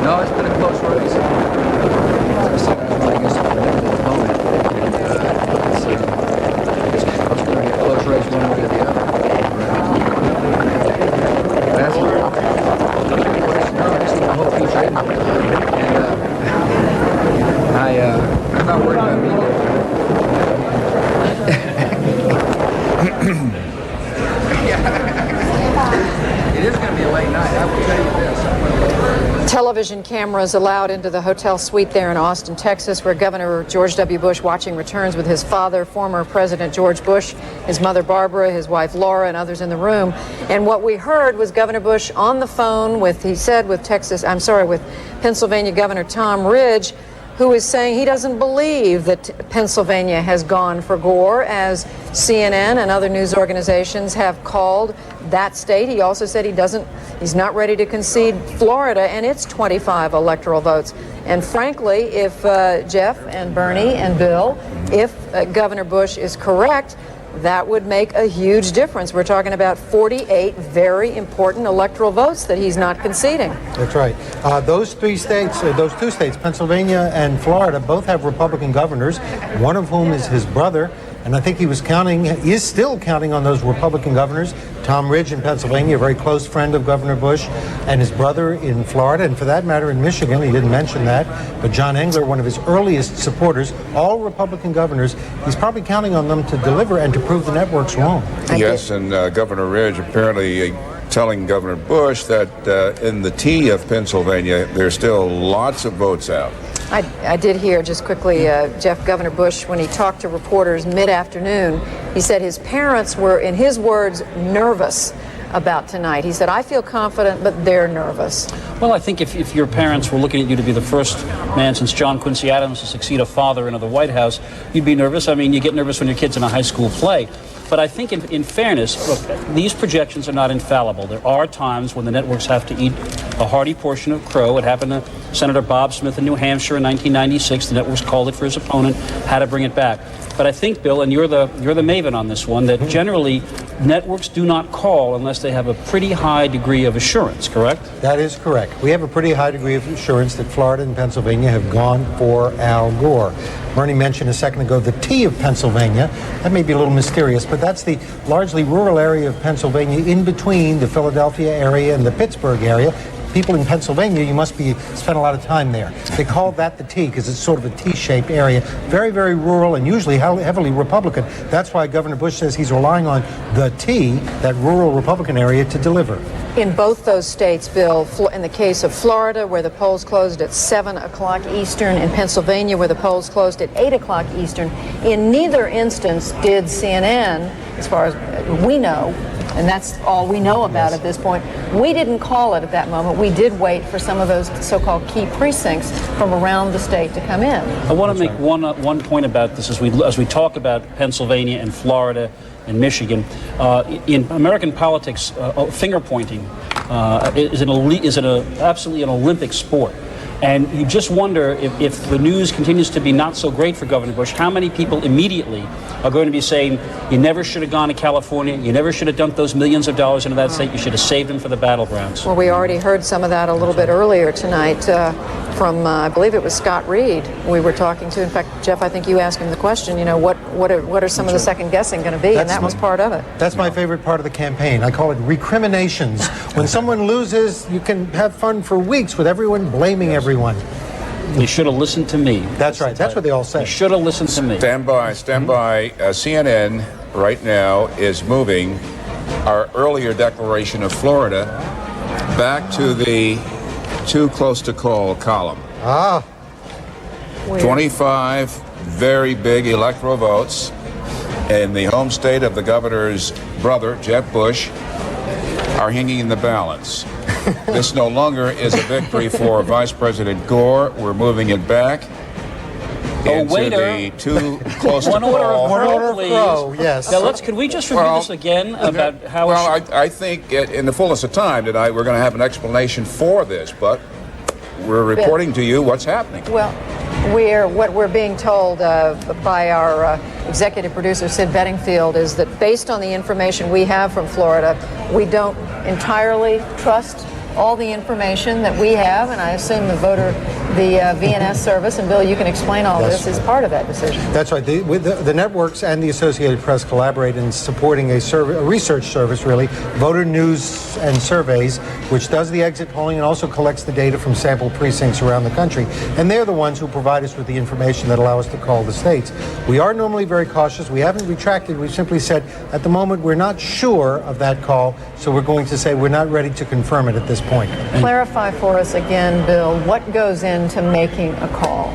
No, it's been a close race. As I said, I was running against a limited opponent. And it's going to be a close race one way or the other. That's the whole future. And I'm not worried about media. It is going to be a late night, I will tell you this. Television cameras allowed into the hotel suite there in Austin, Texas, where Governor George W. Bush watching returns with his father, former President George Bush, his mother Barbara, his wife Laura, and others in the room. And what we heard was Governor Bush on the phone with Pennsylvania Governor Tom Ridge, who is saying he doesn't believe that Pennsylvania has gone for Gore, as CNN and other news organizations have called that state. He also said he's not ready to concede Florida and its 25 electoral votes. And frankly, if Jeff and Bernie and Bill, if Governor Bush is correct, that would make a huge difference. We're talking about 48 very important electoral votes that he's not conceding. That's right. Those two states, Pennsylvania and Florida, both have Republican governors, one of whom is his brother. And I think he is still counting on those Republican governors. Tom Ridge in Pennsylvania, a very close friend of Governor Bush, and his brother in Florida, and for that matter in Michigan. He didn't mention that, but John Engler, one of his earliest supporters, all Republican governors, he's probably counting on them to deliver and to prove the networks wrong. Yes, and Governor Ridge apparently telling Governor Bush that in the T of Pennsylvania, there's still lots of votes out. I did hear, just quickly, Governor Bush, when he talked to reporters mid-afternoon, he said his parents were, in his words, nervous about tonight. He said, I feel confident, but they're nervous. Well, I think if your parents were looking at you to be the first man since John Quincy Adams to succeed a father into the White House, you'd be nervous. I mean, you get nervous when your kid's in a high school play. But I think in fairness, look, these projections are not infallible. There are times when the networks have to eat a hearty portion of crow. It happened to Senator Bob Smith in New Hampshire in 1996. The networks called it for his opponent, had to bring it back. But I think, Bill, and you're the maven on this one, that generally networks do not call unless they have a pretty high degree of assurance, correct? That is correct. We have a pretty high degree of assurance that Florida and Pennsylvania have gone for Al Gore. Bernie mentioned a second ago the T of Pennsylvania. That may be a little mysterious, but that's the largely rural area of Pennsylvania in between the Philadelphia area and the Pittsburgh area. People in Pennsylvania, you must spend a lot of time there. They call that the T because it's sort of a T-shaped area. Very, very rural and usually heavily Republican. That's why Governor Bush says he's relying on the T, that rural Republican area, to deliver. In both those states, Bill, in the case of Florida, where the polls closed at 7 o'clock Eastern, and Pennsylvania, where the polls closed at 8 o'clock Eastern, in neither instance did CNN, as far as we know, and that's all we know about at this point. We didn't call it at that moment. We did wait for some of those so-called key precincts from around the state to come in. I want to make one point about this as we talk about Pennsylvania and Florida and Michigan. In American politics, finger pointing is absolutely an Olympic sport. And you just wonder if the news continues to be not so great for Governor Bush, how many people immediately are going to be saying, you never should have gone to California, you never should have dumped those millions of dollars into that state, you should have saved them for the battlegrounds. Well, we already heard some of that a little bit earlier tonight from, I believe it was Scott Reed we were talking to. In fact, Jeff, I think you asked him the question, what are some of the second guessing going to be, and that was part of it. That's my favorite part of the campaign. I call it recriminations. When someone loses, you can have fun for weeks with everyone blaming everyone. You should have listened to me. That's right. That's what they all say. You should have listened to me. Stand by. CNN right now is moving our earlier declaration of Florida back to the too close to call column. 25 very big electoral votes in the home state of the governor's brother, Jeb Bush, are hanging in the balance. This no longer is a victory for Vice President Gore. We're moving it back into the too close to call. One order of crow, yes. Now could we just review this again about how? Well, I think in the fullness of time tonight we're going to have an explanation for this, but we're reporting to you what's happening. Well, what we're being told by our executive producer, Sid Bedingfield, is that based on the information we have from Florida, we don't entirely trust all the information that we have, and I assume the VNS service, and Bill, you can explain all this, is part of that decision. That's right. The networks and the Associated Press collaborate in supporting a research service, really, Voter News and Surveys, which does the exit polling and also collects the data from sample precincts around the country. And they're the ones who provide us with the information that allow us to call the states. We are normally very cautious. We haven't retracted. We've simply said, at the moment, we're not sure of that call, so we're going to say we're not ready to confirm it at this point. Clarify for us again, Bill, what goes into making a call?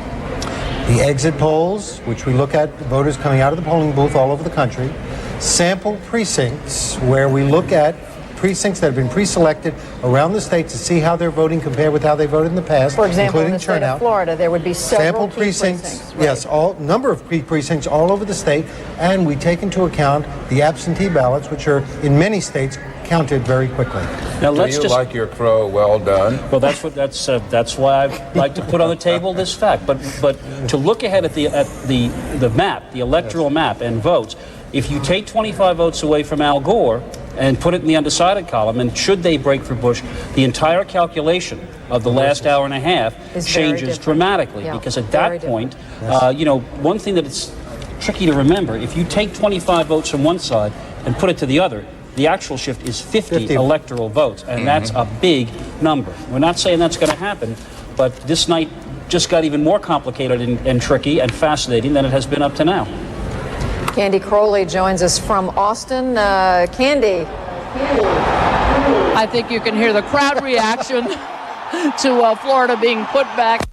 The exit polls, which we look at voters coming out of the polling booth all over the country, sample precincts, where we look at precincts that have been pre-selected around the state to see how they're voting compared with how they voted in the past, for example, including in the state turnout. of Florida, there would be several sample precincts, right? Yes, number of precincts all over the state, and we take into account the absentee ballots, which are in many states counted very quickly. Now, do you like your crow well done? Well, that's why I'd like to put on the table this fact. But to look ahead at the map, the electoral map and votes, if you take 25 votes away from Al Gore and put it in the undecided column, and should they break for Bush, the entire calculation of the last hour and a half changes dramatically, because at that point, one thing that it's tricky to remember, if you take 25 votes from one side and put it to the other, the actual shift is 50 electoral votes, and that's a big number. We're not saying that's going to happen, but this night just got even more complicated and tricky and fascinating than it has been up to now. Candy Crowley joins us from Austin. Candy. I think you can hear the crowd reaction to Florida being put back.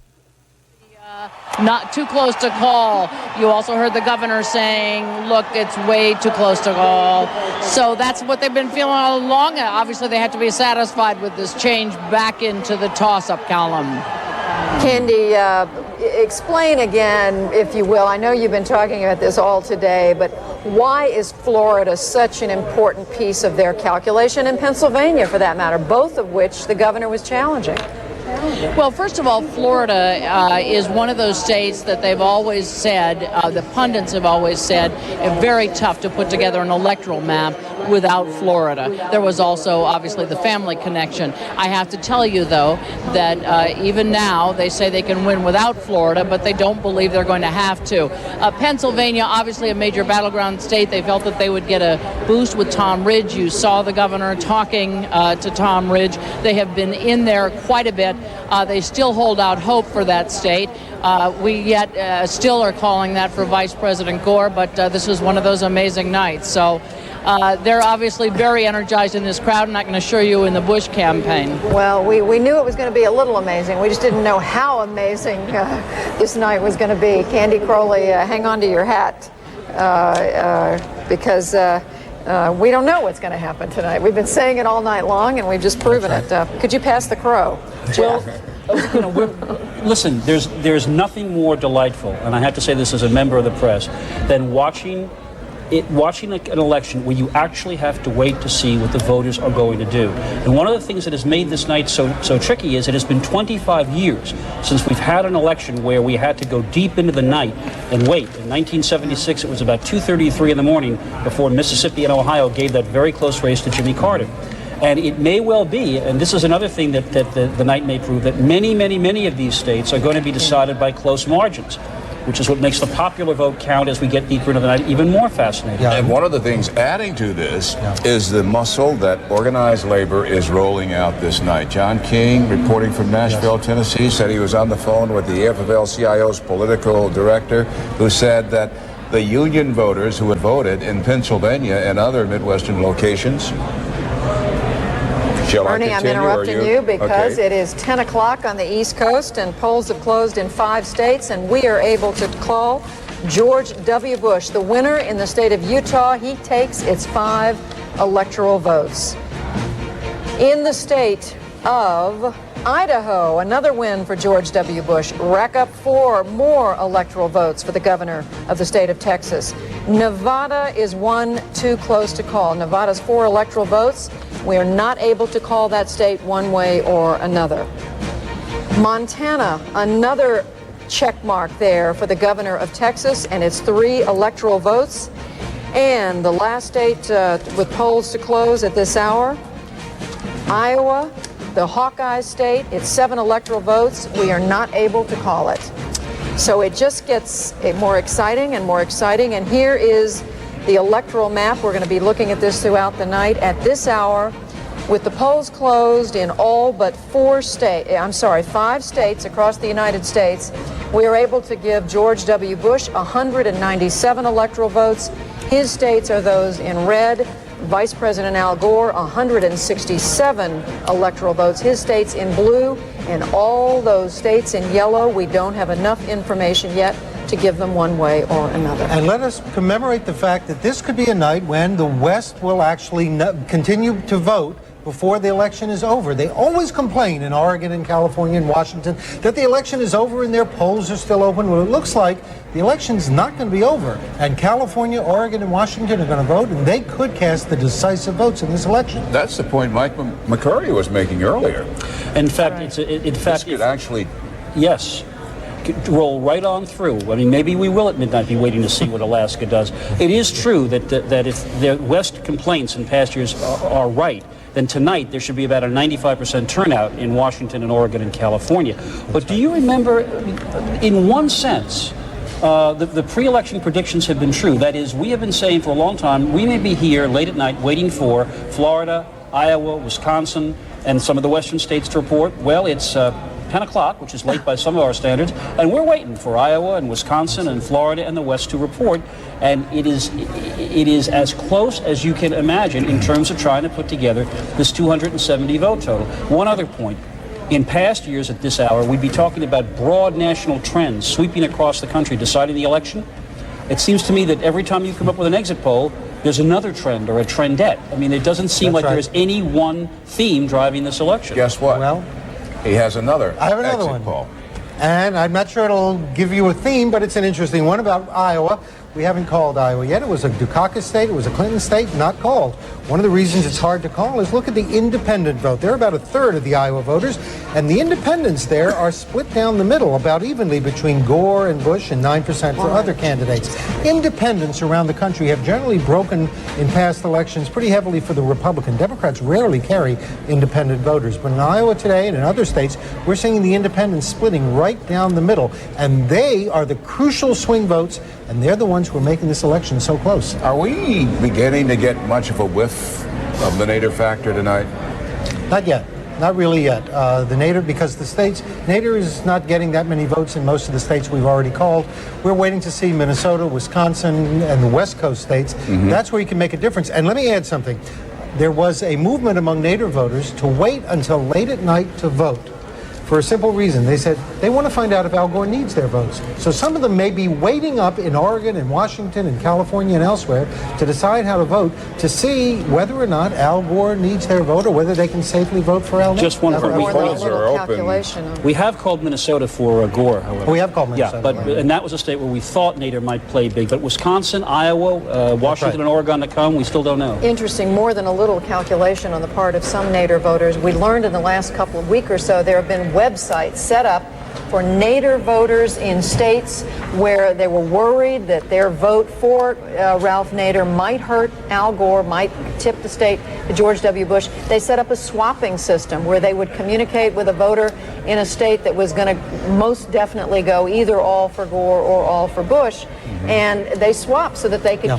Not too close to call. You also heard the governor saying, look, it's way too close to call. So that's what they've been feeling all along. Obviously, they have to be satisfied with this change back into the toss-up column. Candy, explain again, if you will. I know you've been talking about this all today, but why is Florida such an important piece of their calculation, and Pennsylvania, for that matter, both of which the governor was challenging? Well, first of all, Florida is one of those states that they've always said, the pundits have always said, very tough to put together an electoral map without Florida. There was also, obviously, the family connection. I have to tell you, though, that even now they say they can win without Florida, but they don't believe they're going to have to. Pennsylvania, obviously a major battleground state. They felt that they would get a boost with Tom Ridge. You saw the governor talking to Tom Ridge. They have been in there quite a bit. They still hold out hope for that state. We yet still are calling that for Vice President Gore, but this is one of those amazing nights. So they're obviously very energized in this crowd, and I can assure you in the Bush campaign. Well, we knew it was going to be a little amazing. We just didn't know how amazing this night was going to be. Candy Crowley, hang on to your hat, because we don't know what's going to happen tonight. We've been saying it all night long, and we've just proven it. Could you pass the crow? listen, there's nothing more delightful, and I have to say this as a member of the press, than watching an election where you actually have to wait to see what the voters are going to do. And one of the things that has made this night so tricky is it has been 25 years since we've had an election where we had to go deep into the night and wait. In 1976, it was about 2:33 in the morning before Mississippi and Ohio gave that very close race to Jimmy Carter. And it may well be, and this is another thing that the night may prove, that many of these states are going to be decided by close margins, which is what makes the popular vote count as we get deeper into the night even more fascinating. Yeah. And one of the things adding to this is the muscle that organized labor is rolling out this night. John King, reporting from Nashville, Tennessee, said he was on the phone with the AFL-CIO's political director, who said that the union voters who had voted in Pennsylvania and other Midwestern locations. Bernie, I'm interrupting you because it is 10 o'clock on the East Coast and polls have closed in 5 states, and we are able to call George W. Bush the winner in the state of Utah. He takes its 5 electoral votes. In the state of Idaho, another win for George W. Bush. Rack up 4 more electoral votes for the governor of the state of Texas. Nevada is one too close to call. Nevada's 4 electoral votes. We are not able to call that state one way or another. Montana, another check mark there for the governor of Texas, and it's 3 electoral votes. And the last state with polls to close at this hour, Iowa, the Hawkeye state, it's 7 electoral votes. We are not able to call it. So it just gets more exciting and more exciting. And here is the electoral map. We're going to be looking at this throughout the night. At this hour, with the polls closed in all but 5 states across the United States, we are able to give George W. Bush 197 electoral votes. His states are those in red. Vice President Al Gore, 167 electoral votes. His states in blue, and all those states in yellow, we don't have enough information yet to give them one way or another. And let us commemorate the fact that this could be a night when the West will actually continue to vote before the election is over. They always complain in Oregon and California and Washington that the election is over and their polls are still open. Well, it looks like the election's not going to be over. And California, Oregon, and Washington are going to vote, and they could cast the decisive votes in this election. That's the point Mike McCurry was making earlier. In fact, this could actually... Yes. Roll right on through. I mean, maybe we will at midnight be waiting to see what Alaska does. It is true that if the West complaints in past years are right, then tonight there should be about a 95% turnout in Washington and Oregon and California. But do you remember, in one sense, the pre-election predictions have been true. That is, we have been saying for a long time, we may be here late at night waiting for Florida, Iowa, Wisconsin, and some of the western states to report. Well, it's 10 o'clock, which is late by some of our standards, and we're waiting for Iowa and Wisconsin and Florida and the West to report, and it is as close as you can imagine in terms of trying to put together this 270 vote total. One other point. In past years at this hour, we'd be talking about broad national trends sweeping across the country deciding the election. It seems to me that every time you come up with an exit poll, there's another trend or a trendette. I mean, it doesn't seem like there's any one theme driving this election. Guess what? Well, he has another. I have another one. Poll. And I'm not sure it'll give you a theme, but it's an interesting one about Iowa. We haven't called Iowa yet. It was a Dukakis state. It was a Clinton state, not called. One of the reasons it's hard to call is look at the independent vote. They're about a third of the Iowa voters, and the independents there are split down the middle about evenly between Gore and Bush and 9% for other candidates. Independents around the country have generally broken in past elections pretty heavily for the Republican. Democrats rarely carry independent voters, but in Iowa today and in other states, we're seeing the independents splitting right down the middle, and they are the crucial swing votes, and they're the ones who are making this election so close. Are we beginning to get much of a whiff of the Nader factor tonight? Not yet. Not really yet. The Nader, because the states, Nader is not getting that many votes in most of the states we've already called. We're waiting to see Minnesota, Wisconsin, and the West Coast states. Mm-hmm. That's where you can make a difference. And let me add something. There was a movement among Nader voters to wait until late at night to vote for a simple reason. They said, they want to find out if Al Gore needs their votes. So some of them may be waiting up in Oregon and Washington and California and elsewhere to decide how to vote to see whether or not Al Gore needs their vote or whether they can safely vote for Al. Just one point. We have called Minnesota for Gore, however. We have called Minnesota. Yeah, but and that was a state where we thought Nader might play big. But Wisconsin, Iowa, Washington, and Oregon to come, we still don't know. Interesting, more than a little calculation on the part of some Nader voters. We learned in the last couple of weeks or so there have been websites set up for Nader voters in states where they were worried that their vote for Ralph Nader might hurt Al Gore, might tip the state to George W. Bush. They set up a swapping system where they would communicate with a voter in a state that was going to most definitely go either all for Gore or all for Bush. And they swapped so that they could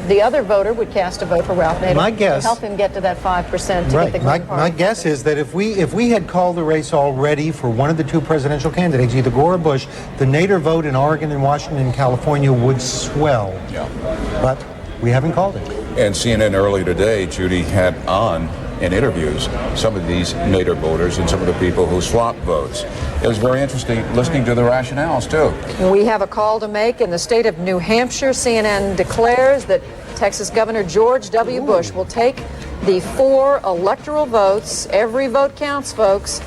the other voter would cast a vote for Ralph Nader. My guess, to help him get to that 5% to get the Green Party. My guess is that if we had called the race already for one of the two presidential candidates, either Gore or Bush, the Nader vote in Oregon and Washington and California would swell. Yeah. But we haven't called it. And CNN early today, Judy, had on in interviews some of these Nader voters and some of the people who swapped votes. It was very interesting listening to the rationales, too. We have a call to make in the state of New Hampshire. CNN declares that Texas Governor George W. Bush will take the 4 electoral votes. Every vote counts, folks.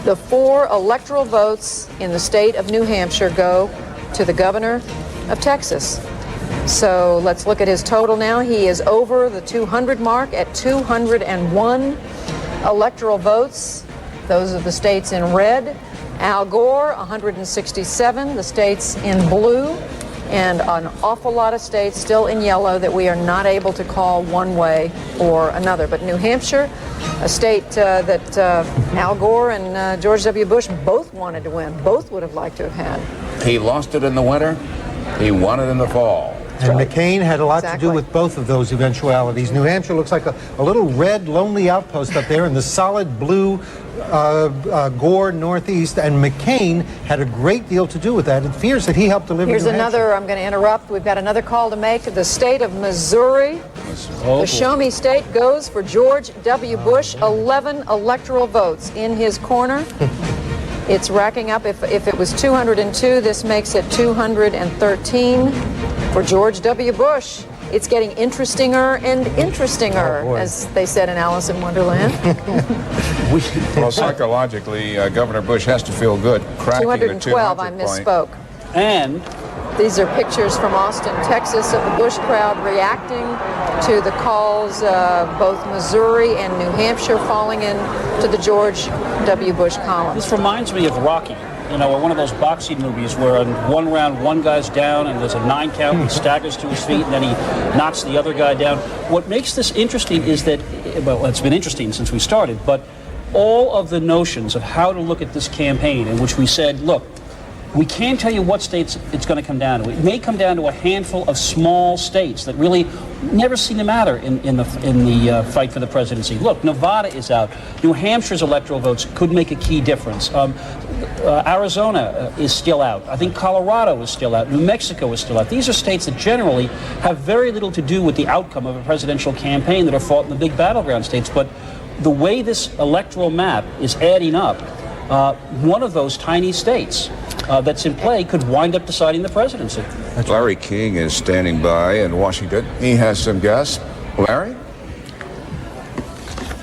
The 4 electoral votes in the state of New Hampshire go to the governor of Texas. So let's look at his total now. He is over the 200 mark at 201 electoral votes. Those are the states in red. Al Gore, 167, the states in blue, and an awful lot of states still in yellow that we are not able to call one way or another. But New Hampshire, a state that Al Gore and George W. Bush both wanted to win, both would have liked to have had. He lost it in the winter. He won it in the fall. And McCain had a lot to do with both of those eventualities. New Hampshire looks like a little red, lonely outpost up there in the solid blue Gore Northeast, and McCain had a great deal to do with that. It fears that he helped deliver Here's New Hampshire. another, I'm going to interrupt. We've got another call to make. The state of Missouri, the Show Me State, goes for George W. Bush, 11 electoral votes in his corner. It's racking up. If it was 202, this makes it 213 for George W. Bush. It's getting interestinger and interestinger, as they said in Alice in Wonderland. Well, psychologically, Governor Bush has to feel good cracking the 212, I misspoke. And these are pictures from Austin, Texas, of the Bush crowd reacting to the calls, both Missouri and New Hampshire falling into the George W. Bush column. This reminds me of Rocky, or one of those boxing movies where in one round one guy's down and there's a 9 count, he staggers to his feet and then he knocks the other guy down. What makes this interesting is that, well, it's been interesting since we started, but all of the notions of how to look at this campaign in which we said, look, we can't tell you what states it's going to come down to. It may come down to a handful of small states that really never seem to matter in the fight for the presidency. Look, Nevada is out. New Hampshire's electoral votes could make a key difference. Arizona is still out. I think Colorado is still out. New Mexico is still out. These are states that generally have very little to do with the outcome of a presidential campaign that are fought in the big battleground states. But the way this electoral map is adding up, one of those tiny states that's in play could wind up deciding the presidency. Larry King is standing by in Washington. He has some guests. Larry?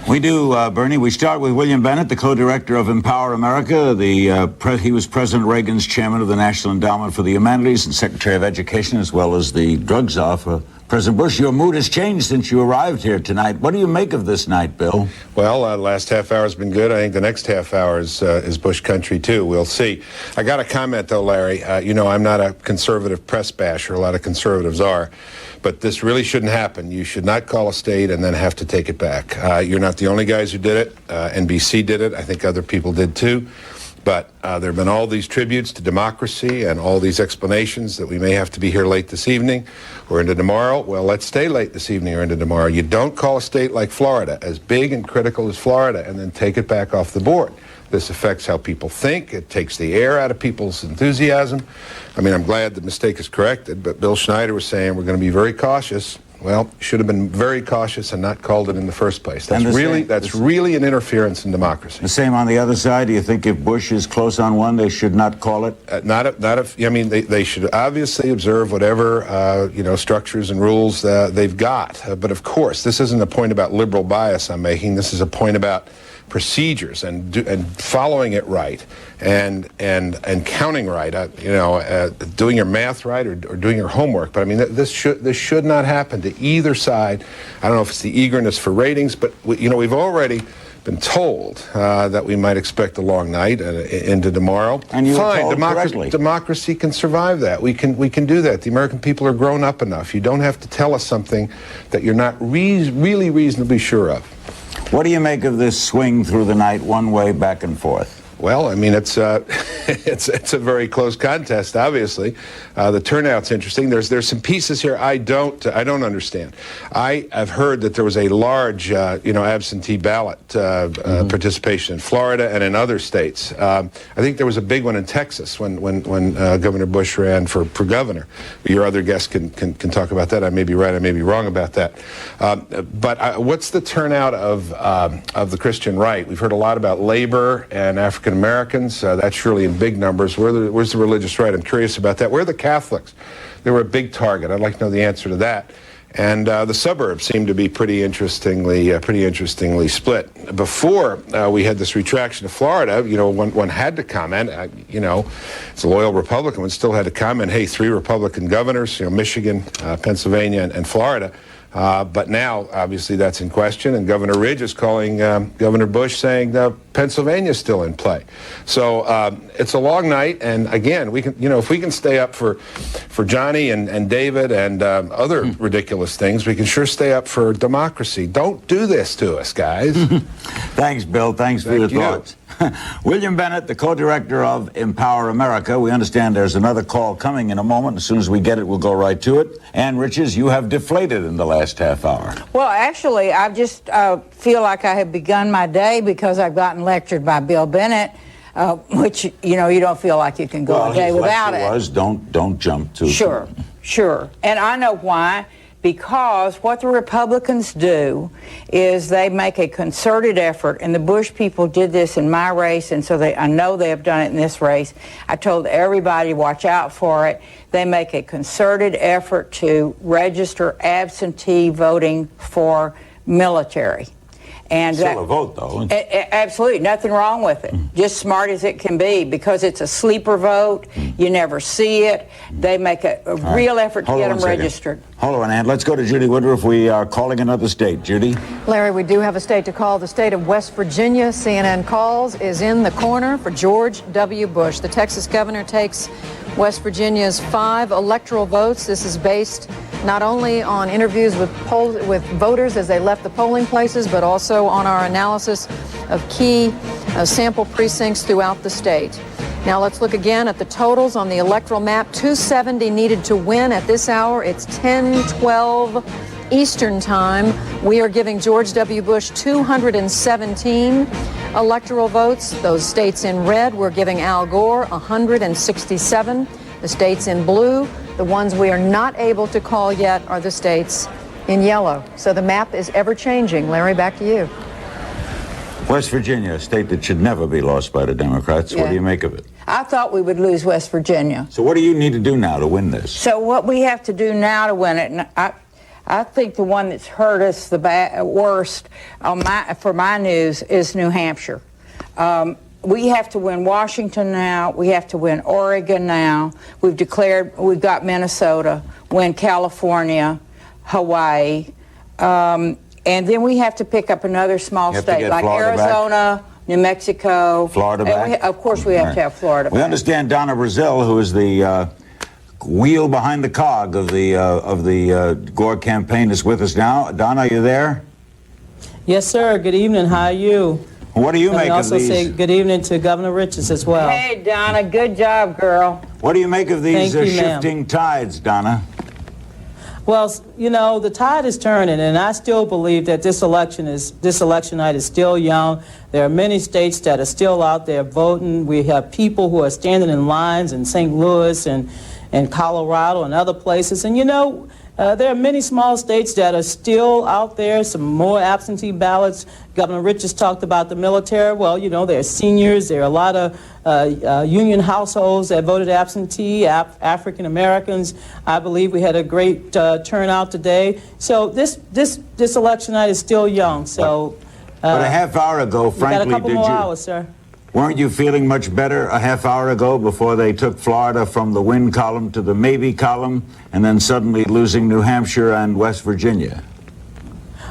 We do, Bernie. We start with William Bennett, the co-director of Empower America. He was President Reagan's chairman of the National Endowment for the Humanities and Secretary of Education, as well as the drug czar for President Bush. Your mood has changed since you arrived here tonight. What do you make of this night, Bill? Well, last half hour has been good. I think the next half hour is Bush country, too. We'll see. I got a comment, though, Larry. I'm not a conservative press basher. A lot of conservatives are. But this really shouldn't happen. You should not call a state and then have to take it back. You're not the only guys who did it. NBC did it. I think other people did, too. But there have been all these tributes to democracy and all these explanations that we may have to be here late this evening or into tomorrow. Well, let's stay late this evening or into tomorrow. You don't call a state like Florida, as big and critical as Florida, and then take it back off the board. This affects how people think. It takes the air out of people's enthusiasm. I mean, I'm glad the mistake is corrected, but Bill Schneider was saying we're going to be very cautious. Well, should have been very cautious and not called it in the first place. That's And really an interference in democracy. The same on the other side. Do you think if Bush is close on one, they should not call it? They should obviously observe whatever structures and rules they've got. But of course, this isn't a point about liberal bias I'm making. This is a point about procedures and following it right and counting right, doing your math right or doing your homework. But I mean, this should not happen to either side. I don't know if it's the eagerness for ratings, but we've already been told that we might expect a long night into tomorrow. And you Fine, were told correctly. democracy can survive that. We can do that. The American people are grown up enough. You don't have to tell us something that you're not really reasonably sure of. What do you make of this swing through the night, one way back and forth? Well, I mean, it's a very close contest. Obviously, the turnout's interesting. There's some pieces here I don't understand. I have heard that there was a large, absentee ballot participation in Florida and in other states. I think there was a big one in Texas when Governor Bush ran for governor. Your other guests can talk about that. I may be right. I may be wrong about that. But what's the turnout of the Christian right? We've heard a lot about labor and African Americans. That's surely in big numbers. Where's the religious right? I'm curious about that. Where are the Catholics? They were a big target. I'd like to know the answer to that. And the suburbs seem to be pretty interestingly split. Before we had this retraction of Florida, one had to comment. As a loyal Republican, one still had to comment. Hey, 3 Republican governors, Michigan, Pennsylvania, and Florida. But now, obviously, that's in question, and Governor Ridge is calling Governor Bush, saying Pennsylvania's still in play. So it's a long night, and again, we can, if we can stay up for Johnny and David and other ridiculous things, we can sure stay up for democracy. Don't do this to us, guys. Thanks, Bill. Thanks for your thoughts. William Bennett, the co-director of Empower America. We understand there's another call coming in a moment. As soon as we get it, we'll go right to it. Ann Riches, you have deflated in the last half hour. Well, actually, I just feel like I have begun my day because I've gotten lectured by Bill Bennett, which, you don't feel like you can go a day without it. Was, don't jump to... Sure. And I know why. Because what the Republicans do is they make a concerted effort, and the Bush people did this in my race, and so I know they have done it in this race. I told everybody, watch out for it. They make a concerted effort to register absentee voting for military. And still a vote, though. Absolutely, nothing wrong with it. Just smart as it can be, because it's a sleeper vote. You never see it. They make a real effort to get them registered. Hold on, Ann. Let's go to Judy Woodruff. We are calling another state. Judy? Larry, we do have a state to call, the state of West Virginia. CNN Calls is in the corner for George W. Bush. The Texas governor takes West Virginia's 5 electoral votes. This is based not only on interviews with voters as they left the polling places, but also on our analysis of key sample precincts throughout the state. Now let's look again at the totals on the electoral map. 270 needed to win at this hour. It's 10:12 Eastern Time. We are giving George W. Bush 217 electoral votes. Those states in red, we're giving Al Gore 167. The states in blue, the ones we are not able to call yet, are the states in yellow. So the map is ever changing. Larry, back to you. West Virginia, a state that should never be lost by the Democrats. Yeah. What do you make of it? I thought we would lose West Virginia. So what do you need to do now to win this? So what we have to do now to win it, and I think the one that's hurt us the worst for my news is New Hampshire. We have to win Washington now. We have to win Oregon now. We've got Minnesota, win California, Hawaii. And then we have to pick up another small state like Arizona, New Mexico. Florida back? Of course we have to have Florida back. We understand Donna Brazil, who is the wheel behind the cog of the Gore campaign, is with us now. Donna, are you there? Yes, sir. Good evening. How are you? What do you make of these? Also say good evening to Governor Riches as well. Hey, Donna. Good job, girl. What do you make of these shifting tides, Donna? Well, the tide is turning, and I still believe that this election night is still young. There are many states that are still out there voting. We have people who are standing in lines in St. Louis and Colorado and other places. And there are many small states that are still out there, some more absentee ballots. Governor Richards talked about the military. Well, you know, there are seniors, there are a lot of union households that voted absentee, African Americans. I believe we had a great turnout today. So this election night is still young. So, but a half hour ago, frankly, got a couple more hours, sir. Weren't you feeling much better a half hour ago before they took Florida from the win column to the maybe column, and then suddenly losing New Hampshire and West Virginia?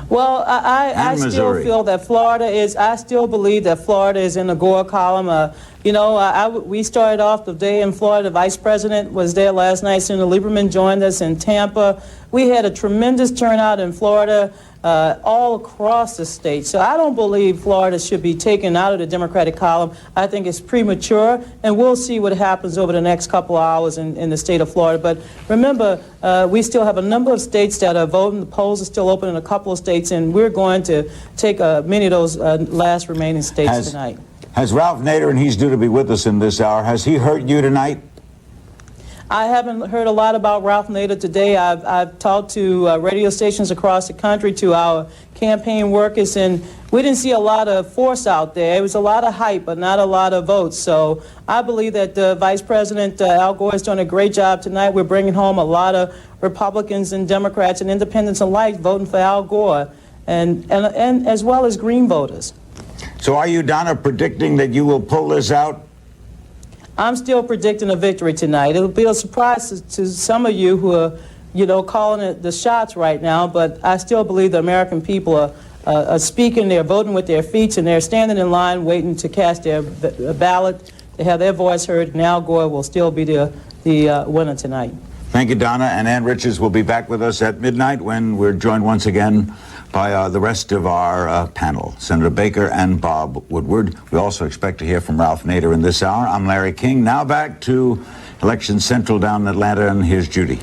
Well, I still feel that Florida is, I still believe that Florida is in the Gore column. You know, we started off the day in Florida. The Vice President was there last night. Senator Lieberman joined us in Tampa. We had a tremendous turnout in Florida, all across the state. So I don't believe Florida should be taken out of the Democratic column. I think it's premature, and we'll see what happens over the next couple of hours in the state of Florida. But remember, we still have a number of states that are voting. The polls are still open in a couple of states, and we're going to take many of those last remaining states tonight. Has Ralph Nader, and he's due to be with us in this hour, has he hurt you tonight? I haven't heard a lot about Ralph Nader today. I've talked to radio stations across the country, to our campaign workers, and we didn't see a lot of force out there. It was a lot of hype, but not a lot of votes. So I believe that Vice President Al Gore is doing a great job tonight. We're bringing home a lot of Republicans and Democrats and independents alike voting for Al Gore, and as well as Green voters. So are you, Donna, predicting that you will pull this out? I'm still predicting a victory tonight. It'll be a surprise to some of you who are, you know, calling it the shots right now, but I still believe the American people are speaking, they're voting with their feet, and they're standing in line waiting to cast their ballot, to have their voice heard, and Al Gore will still be the winner tonight. Thank you, Donna, and Ann Richards will be back with us at midnight when we're joined once again by the rest of our panel, Senator Baker and Bob Woodward. We also expect to hear from Ralph Nader in this hour. I'm Larry King. Now back to Election Central down in Atlanta, and here's Judy.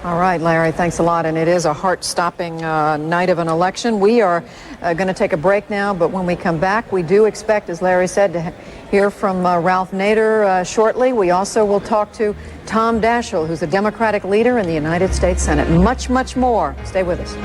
All right, Larry, thanks a lot. And it is a heart-stopping night of an election. We are going to take a break now, but when we come back, we do expect, as Larry said, to hear from Ralph Nader shortly. We also will talk to Tom Daschle, who's a Democratic leader in the United States Senate. Much, much more. Stay with us.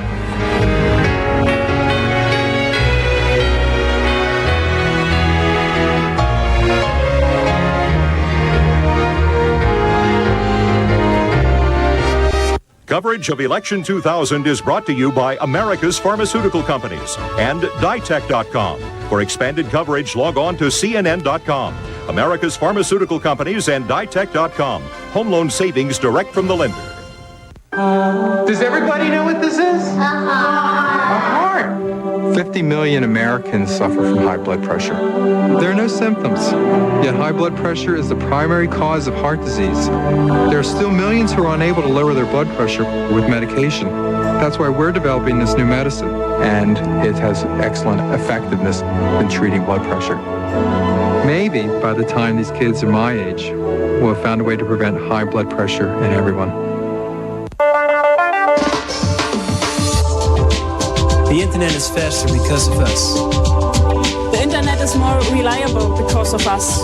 Coverage of Election 2000 is brought to you by America's Pharmaceutical Companies and Ditech.com. For expanded coverage, log on to CNN.com. America's Pharmaceutical Companies and Ditech.com. Home loan savings direct from the lender. Does everybody know what this is? A heart. 50 million Americans suffer from high blood pressure. There are no symptoms, yet high blood pressure is the primary cause of heart disease. There are still millions who are unable to lower their blood pressure with medication. That's why we're developing this new medicine, and it has excellent effectiveness in treating blood pressure. Maybe by the time these kids are my age, we'll have found a way to prevent high blood pressure in everyone. The internet is faster because of us. The internet is more reliable because of us.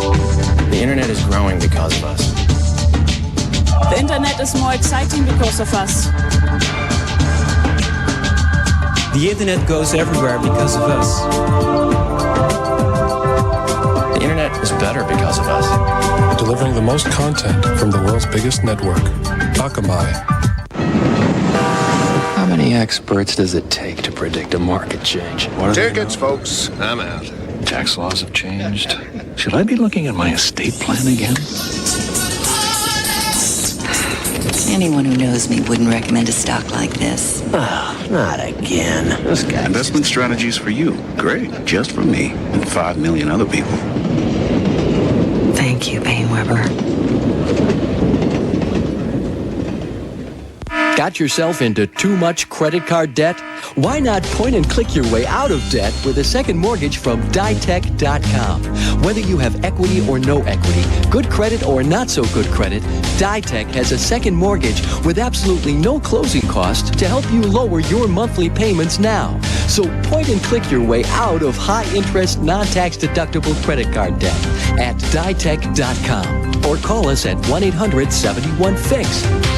The internet is growing because of us. The internet is more exciting because of us. The internet goes everywhere because of us. The internet is better because of us. Delivering the most content from the world's biggest network, Akamai. How many experts does it take to predict a market change? Tickets, folks. I'm out. Tax laws have changed. Should I be looking at my estate plan again? Anyone who knows me wouldn't recommend a stock like this. Oh, not again. This guy. Investment strategies for you. Great. Just for me and 5 million other people. Thank you, Bain-Weber. Got yourself into too much credit card debt? Why not point and click your way out of debt with a second mortgage from Ditech.com? Whether you have equity or no equity, good credit or not so good credit, Ditech has a second mortgage with absolutely no closing cost to help you lower your monthly payments now. So point and click your way out of high-interest, non-tax deductible credit card debt at Ditech.com or call us at 1-800-71-FIX.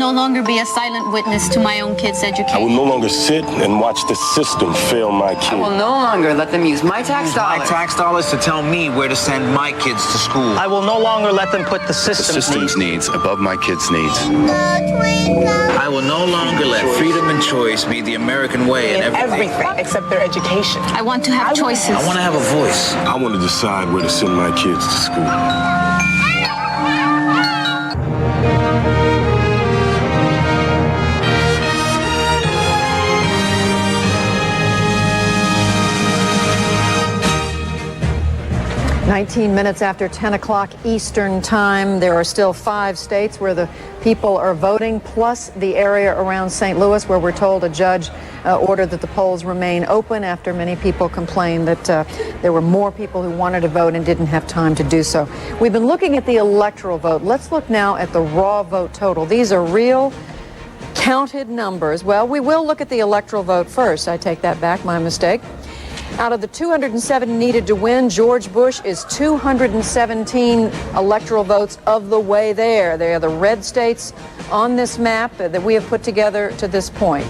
no longer be a silent witness to my own kids' education. I will no longer sit and watch the system fail my kids. I will no longer let them use my tax dollars to tell me where to send my kids to school. I will no longer let them put the system's needs above my kids' needs. I will no longer let freedom and choice be the American way in everything except their education. I want to have choices. I want to have a voice. I want to decide where to send my kids to school. 19 minutes after 10 o'clock Eastern Time, there are still 5 states where the people are voting, plus the area around St. Louis where we're told a judge ordered that the polls remain open after many people complained that there were more people who wanted to vote and didn't have time to do so. We've been looking at the electoral vote. Let's look now at the raw vote total. These are real counted numbers. Well, we will look at the electoral vote first. I take that back, my mistake. Out of the 207 needed to win, George Bush is 217 electoral votes of the way there. They are the red states on this map that we have put together to this point.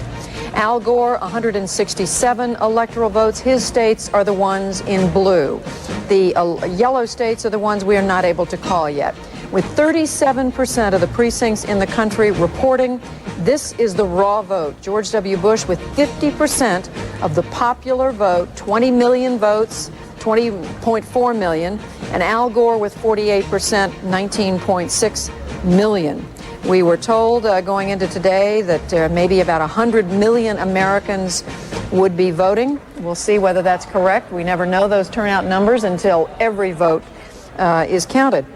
Al Gore, 167 electoral votes. His states are the ones in blue. The yellow states are the ones we are not able to call yet. With 37% of the precincts in the country reporting, this is the raw vote. George W. Bush with 50% of the popular vote, 20 million votes, 20.4 million, and Al Gore with 48%, 19.6 million. We were told going into today that maybe about 100 million Americans would be voting. We'll see whether that's correct. We never know those turnout numbers until every vote is counted.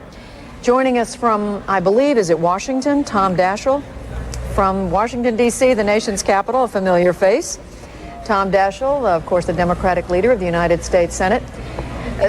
Joining us from, I believe, is it Washington, Tom Daschle. From Washington, D.C., the nation's capital, a familiar face. Tom Daschle, of course, the Democratic leader of the United States Senate.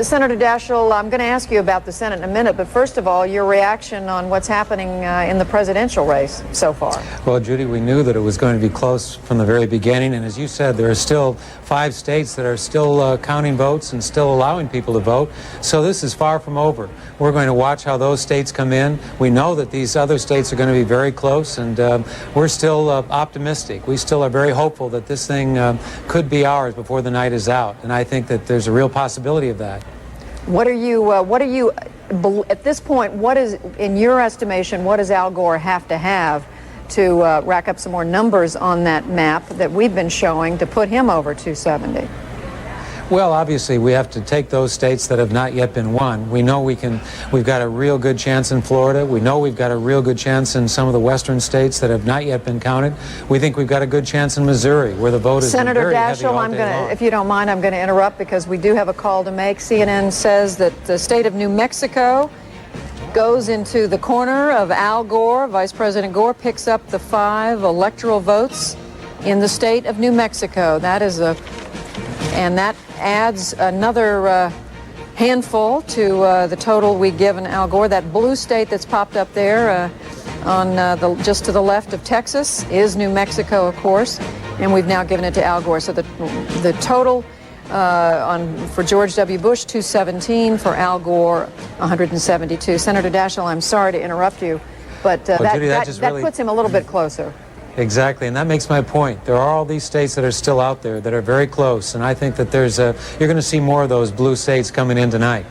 Senator Daschle, I'm going to ask you about the Senate in a minute, but first of all, your reaction on what's happening in the presidential race so far. Well, Judy, we knew that it was going to be close from the very beginning, and as you said, there are still 5 states that are still counting votes and still allowing people to vote, so this is far from over. We're going to watch how those states come in. We know that these other states are going to be very close, and we're still optimistic. We still are very hopeful that this thing could be ours before the night is out, and I think that there's a real possibility of that. What are you, at this point, what is, in your estimation, what does Al Gore have to rack up some more numbers on that map that we've been showing to put him over 270? Well, obviously, we have to take those states that have not yet been won. We know we've got a real good chance in Florida. We know we've got a real good chance in some of the western states that have not yet been counted. We think we've got a good chance in Missouri, where the vote is Senator very heavy all Daschle, day long. if you don't mind, I'm going to interrupt because we do have a call to make. CNN says that the state of New Mexico goes into the corner of Al Gore. Vice President Gore picks up the 5 electoral votes in the state of New Mexico. That is and that adds another handful to the total we've given Al Gore. That blue state that's popped up there just to the left of Texas is New Mexico, of course, and we've now given it to Al Gore. So the total for George W. Bush, 217, for Al Gore, 172. Senator Daschle, I'm sorry to interrupt you, but Judy, that really puts him a little bit closer. Exactly, and that makes my point. There are all these states that are still out there that are very close, and I think that you're going to see more of those blue states coming in tonight.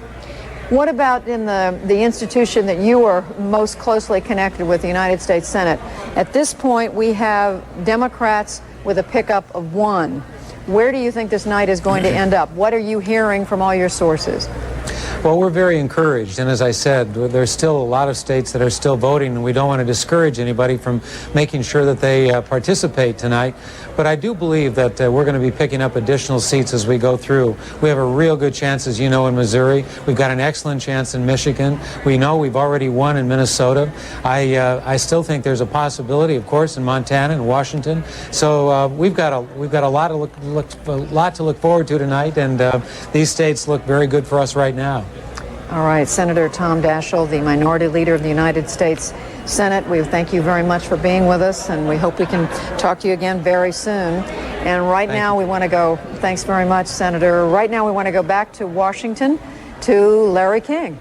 What about in the institution that you are most closely connected with, the United States Senate? At this point, we have Democrats with a pickup of 1. Where do you think this night is going to end up? What are you hearing from all your sources? Well, we're very encouraged, and as I said, there's still a lot of states that are still voting, and we don't want to discourage anybody from making sure that they participate tonight. But I do believe that we're going to be picking up additional seats as we go through. We have a real good chance, as you know, in Missouri. We've got an excellent chance in Michigan. We know we've already won in Minnesota. I still think there's a possibility, of course, in Montana and Washington. So we've got a lot to look forward to tonight, and these states look very good for us right now. All right, Senator Tom Daschle, the Minority Leader of the United States Senate, we thank you very much for being with us, and we hope we can talk to you again very soon. And right now we want to go, thanks very much, Senator. Right now we want to go back to Washington to Larry King.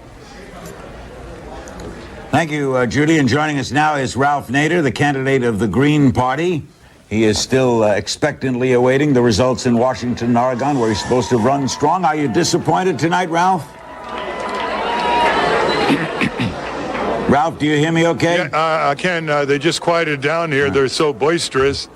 Thank you, Judy. And joining us now is Ralph Nader, the candidate of the Green Party. He is still expectantly awaiting the results in Washington and Oregon, where he's supposed to run strong. Are you disappointed tonight, Ralph? Ralph, do you hear me okay? Yeah, I can. They just quieted down here. They're so boisterous.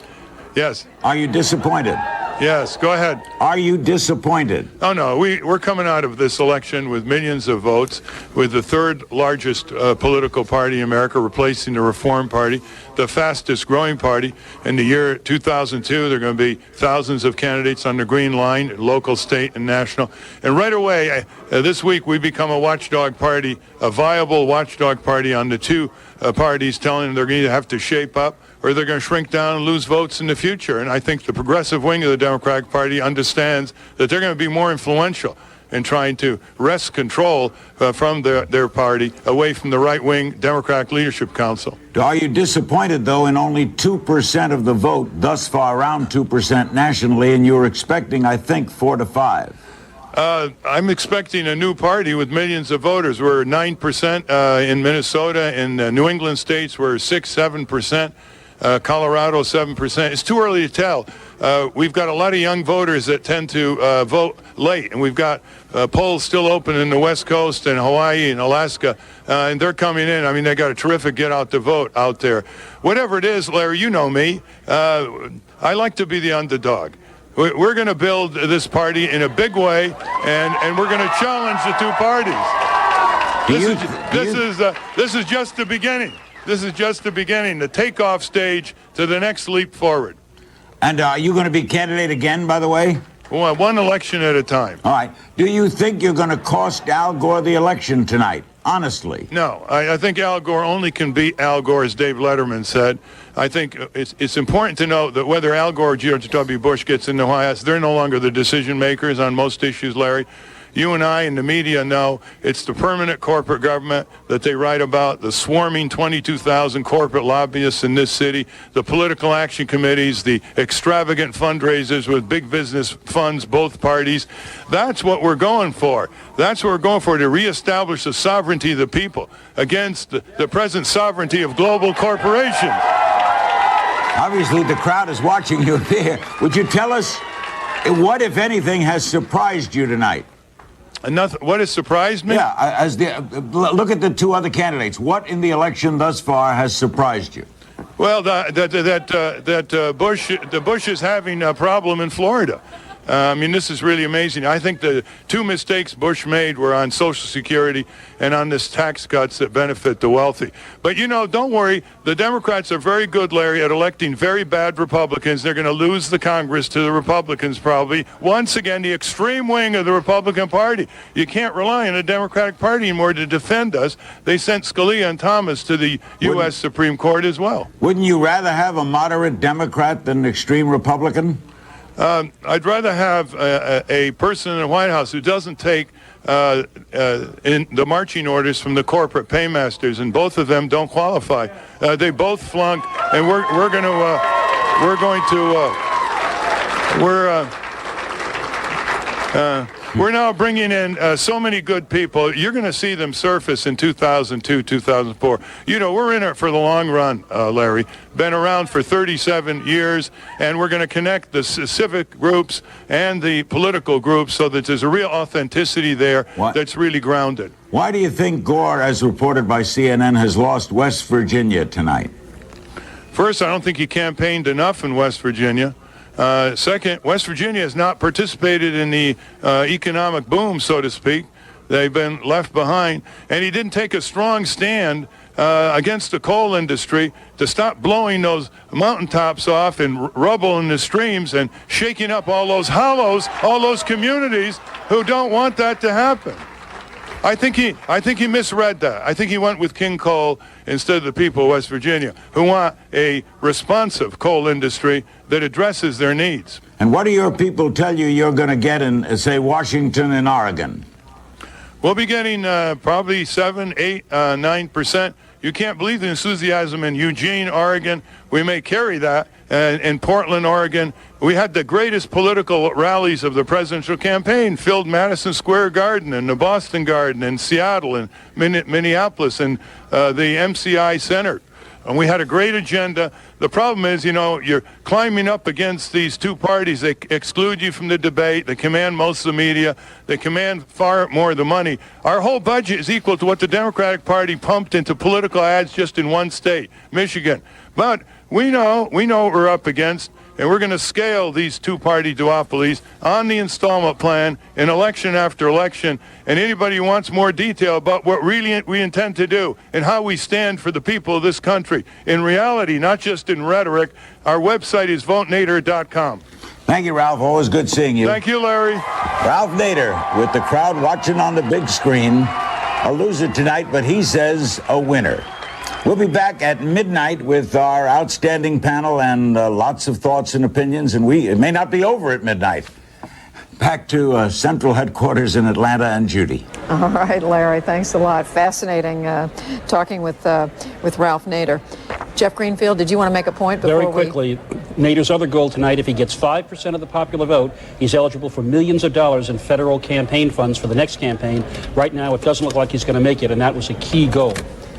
Yes. Are you disappointed? Yes, go ahead. Are you disappointed? Oh, no. We're coming out of this election with millions of votes, with the third largest political party in America, replacing the Reform Party, the fastest growing party. In the year 2002, there are going to be thousands of candidates on the Green Line, local, state, and national. And right away, this week, we become a watchdog party, a viable watchdog party on the two parties, telling them they're going to have to shape up, or they're going to shrink down and lose votes in the future. And I think the progressive wing of the Democratic Party understands that they're going to be more influential in trying to wrest control from their party away from the right-wing Democratic Leadership Council. Are you disappointed, though, in only 2% of the vote thus far, around 2% nationally, and you were expecting, I think, 4 to 5? I'm expecting a new party with millions of voters. We're 9% in Minnesota. In New England states, we're 6-7%. Colorado, 7%. It's too early to tell. We've got a lot of young voters that tend to vote late, and we've got polls still open in the West Coast and Hawaii and Alaska, and they're coming in. I mean, they got a terrific get out the vote out there. Whatever it is, Larry, you know me. I like to be the underdog. We're going to build this party in a big way, and we're going to challenge the two parties. This is just the beginning. This is just the beginning, the takeoff stage to the next leap forward. And are you going to be candidate again, by the way? Well, one election at a time. All right. Do you think you're going to cost Al Gore the election tonight? Honestly. No. I think Al Gore only can beat Al Gore, as Dave Letterman said. I think it's important to note that whether Al Gore or George W. Bush gets in the White House, they're no longer the decision makers on most issues, Larry. You and I and the media know it's the permanent corporate government that they write about, the swarming 22,000 corporate lobbyists in this city, the political action committees, the extravagant fundraisers with big business funds, both parties. That's what we're going for. That's what we're going for, to reestablish the sovereignty of the people against the present sovereignty of global corporations. Obviously, the crowd is watching you there. Would you tell us what, if anything, has surprised you tonight? What has surprised me? Yeah, look at the two other candidates. What in the election thus far has surprised you? Well, the Bush is having a problem in Florida. I mean, this is really amazing. I think the two mistakes Bush made were on Social Security and on this tax cuts that benefit the wealthy. But, you know, don't worry. The Democrats are very good, Larry, at electing very bad Republicans. They're going to lose the Congress to the Republicans probably. Once again, the extreme wing of the Republican Party. You can't rely on the Democratic Party anymore to defend us. They sent Scalia and Thomas to the U.S. Supreme Court as well. Wouldn't you rather have a moderate Democrat than an extreme Republican? I'd rather have a person in the White House who doesn't take in the marching orders from the corporate paymasters, and both of them don't qualify. They both flunk, and we're now bringing in so many good people. You're going to see them surface in 2002, 2004. You know, we're in it for the long run, Larry. Been around for 37 years, and we're going to connect the civic groups and the political groups so that there's a real authenticity there that's really grounded. Why do you think Gore, as reported by CNN, has lost West Virginia tonight? First, I don't think he campaigned enough in West Virginia. Second, West Virginia has not participated in the economic boom, so to speak. They've been left behind. And he didn't take a strong stand against the coal industry to stop blowing those mountaintops off and rubble in the streams and shaking up all those hollows, all those communities who don't want that to happen. I think he misread that. I think he went with King Coal instead of the people of West Virginia, who want a responsive coal industry that addresses their needs. And what do your people tell you you're going to get in, say, Washington and Oregon? We'll be getting probably 7, 8, 9%. You can't believe the enthusiasm in Eugene, Oregon. We may carry that. In Portland, Oregon, we had the greatest political rallies of the presidential campaign, filled Madison Square Garden and the Boston Garden and Seattle and Minneapolis and the MCI Center. And we had a great agenda. The problem is, you're climbing up against these two parties. They exclude you from the debate. They command most of the media. They command far more of the money. Our whole budget is equal to what the Democratic Party pumped into political ads just in one state, Michigan. But we know what we're up against, and we're going to scale these two-party duopolies on the installment plan in election after election. And anybody who wants more detail about what really we intend to do and how we stand for the people of this country, in reality, not just in rhetoric, our website is votenader.com. Thank you, Ralph. Always good seeing you. Thank you, Larry. Ralph Nader with the crowd watching on the big screen. A loser tonight, but he says a winner. We'll be back at midnight with our outstanding panel and lots of thoughts and opinions, and it may not be over at midnight. Back to central headquarters in Atlanta and Judy. All right, Larry, thanks a lot. Fascinating talking with Ralph Nader. Jeff Greenfield, did you want to make a point before Very quickly, Nader's other goal tonight, if he gets 5% of the popular vote, he's eligible for millions of dollars in federal campaign funds for the next campaign. Right now, it doesn't look like he's going to make it, and that was a key goal.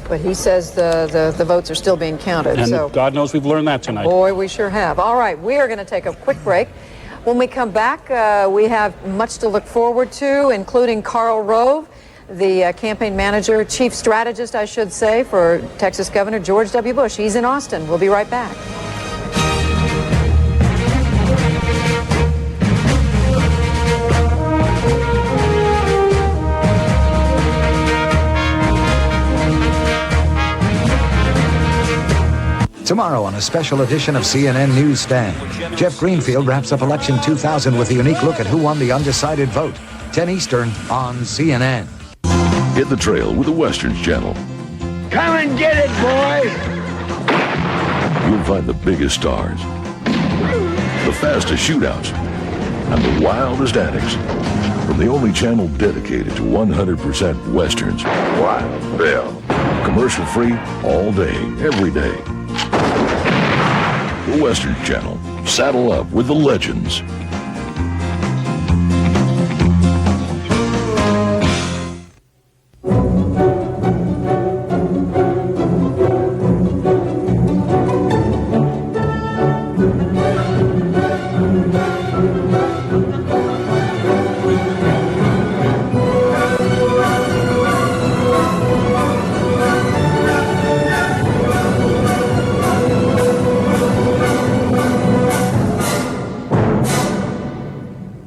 But he says the votes are still being counted. And so God knows we've learned that tonight. Boy, we sure have. All right, we are going to take a quick break. When we come back, we have much to look forward to, including Karl Rove, the campaign manager, chief strategist, I should say, for Texas Governor George W. Bush. He's in Austin. We'll be right back. Tomorrow on a special edition of CNN Newsstand, Jeff Greenfield wraps up Election 2000 with a unique look at who won the undecided vote. 10 Eastern on CNN. Hit the trail with the Westerns Channel. Come and get it, boys! You'll find the biggest stars, the fastest shootouts, and the wildest antics from the only channel dedicated to 100% Westerns. Wild Bill. Commercial free all day, every day. The Western Channel. Saddle up with the legends.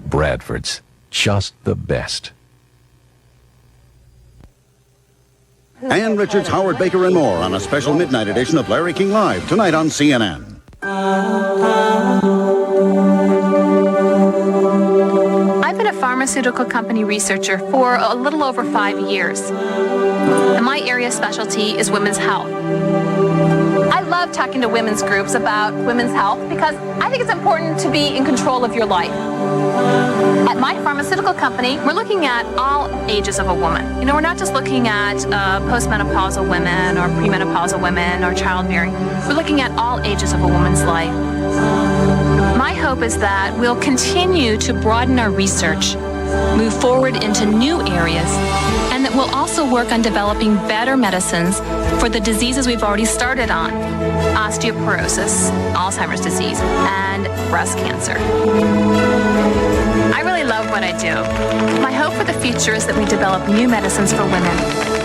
Bradford's just the best. Ann Richards, Howard Baker, and more on a special midnight edition of Larry King Live tonight on CNN. I've been a pharmaceutical company researcher for a little over 5 years. And my area specialty is women's health. I love talking to women's groups about women's health because I think it's important to be in control of your life. At my pharmaceutical company, we're looking at all ages of a woman. We're not just looking at postmenopausal women or premenopausal women or childbearing. We're looking at all ages of a woman's life. My hope is that we'll continue to broaden our research, move forward into new areas, and that we'll also work on developing better medicines for the diseases we've already started on: osteoporosis, Alzheimer's disease, and breast cancer. I really love what I do. My hope for the future is that we develop new medicines for women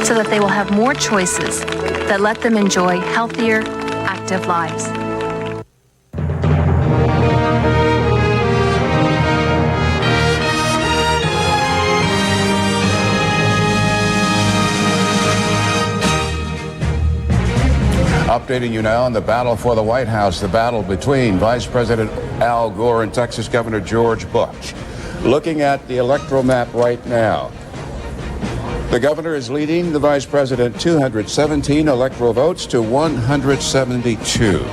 so that they will have more choices that let them enjoy healthier, active lives. Updating you now on the battle for the White House, the battle between Vice President Al Gore and Texas Governor George Bush. Looking at the electoral map right now, the governor is leading the vice president 217 electoral votes to 172.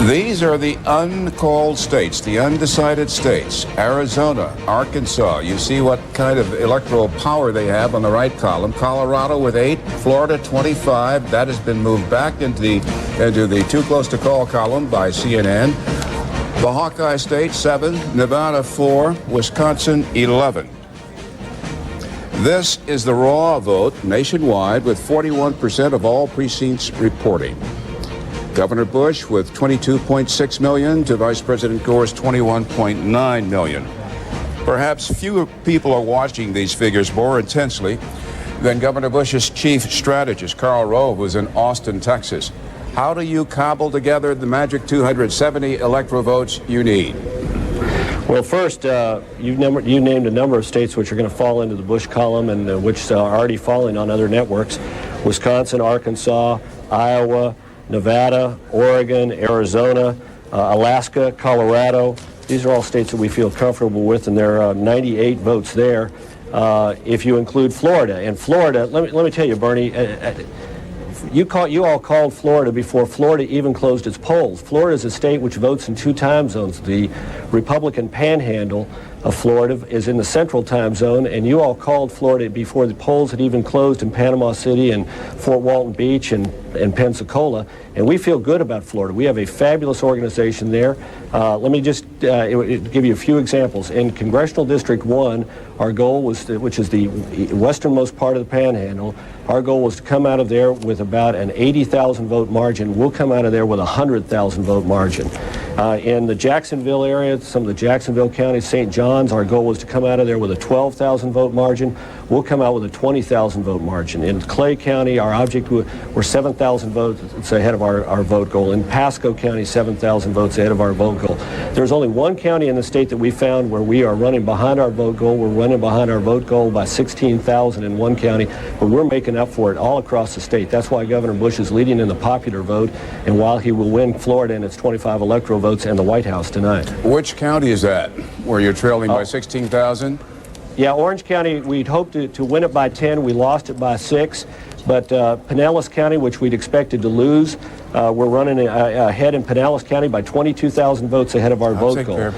These are the uncalled states, the undecided states. Arizona, Arkansas. You see what kind of electoral power they have on the right column. Colorado with 8, Florida 25. That has been moved back into the too close to call column by CNN. The Hawkeye State 7, Nevada 4, Wisconsin 11. This is the raw vote nationwide with 41% of all precincts reporting. Governor Bush with 22.6 million to Vice President Gore's 21.9 million. Perhaps fewer people are watching these figures more intensely than Governor Bush's chief strategist, Karl Rove, was in Austin, Texas. How do you cobble together the magic 270 electoral votes you need? Well, first, you named a number of states which are going to fall into the Bush column and which are already falling on other networks. Wisconsin, Arkansas, Iowa, Nevada, Oregon, Arizona, Alaska, Colorado. These are all states that we feel comfortable with, and there are 98 votes there. If you include Florida, and Florida, let me tell you, Bernie, you all called Florida before Florida even closed its polls. Florida is a state which votes in 2 time zones. The Republican Panhandle of Florida is in the central time zone, and you all called Florida before the polls had even closed in Panama City and Fort Walton Beach and Pensacola, and we feel good about Florida. We have a fabulous organization there. Let me just give you a few examples. In Congressional District 1, our goal was, which is the westernmost part of the Panhandle, our goal was to come out of there with about an 80,000 vote margin. We'll come out of there with a 100,000 vote margin. In the Jacksonville area, some of the Jacksonville counties, St. John's, our goal was to come out of there with a 12,000 vote margin. We'll come out with a 20,000 vote margin. In Clay County, our object, we're 7,000 votes ahead of our vote goal. In Pasco County, 7,000 votes ahead of our vote goal. There's only one county in the state that we found where we are running behind our vote goal. We're running behind our vote goal by 16,000 in one county, but we're making up for it all across the state. That's why Governor Bush is leading in the popular vote, and while he will win Florida in its 25 electoral votes and the White House tonight. Which county is that, where you're trailing by 16,000? Yeah, Orange County, we'd hoped to win it by 10. We lost it by 6. But Pinellas County, which we'd expected to lose, we're running ahead in Pinellas County by 22,000 votes ahead of our vote goal.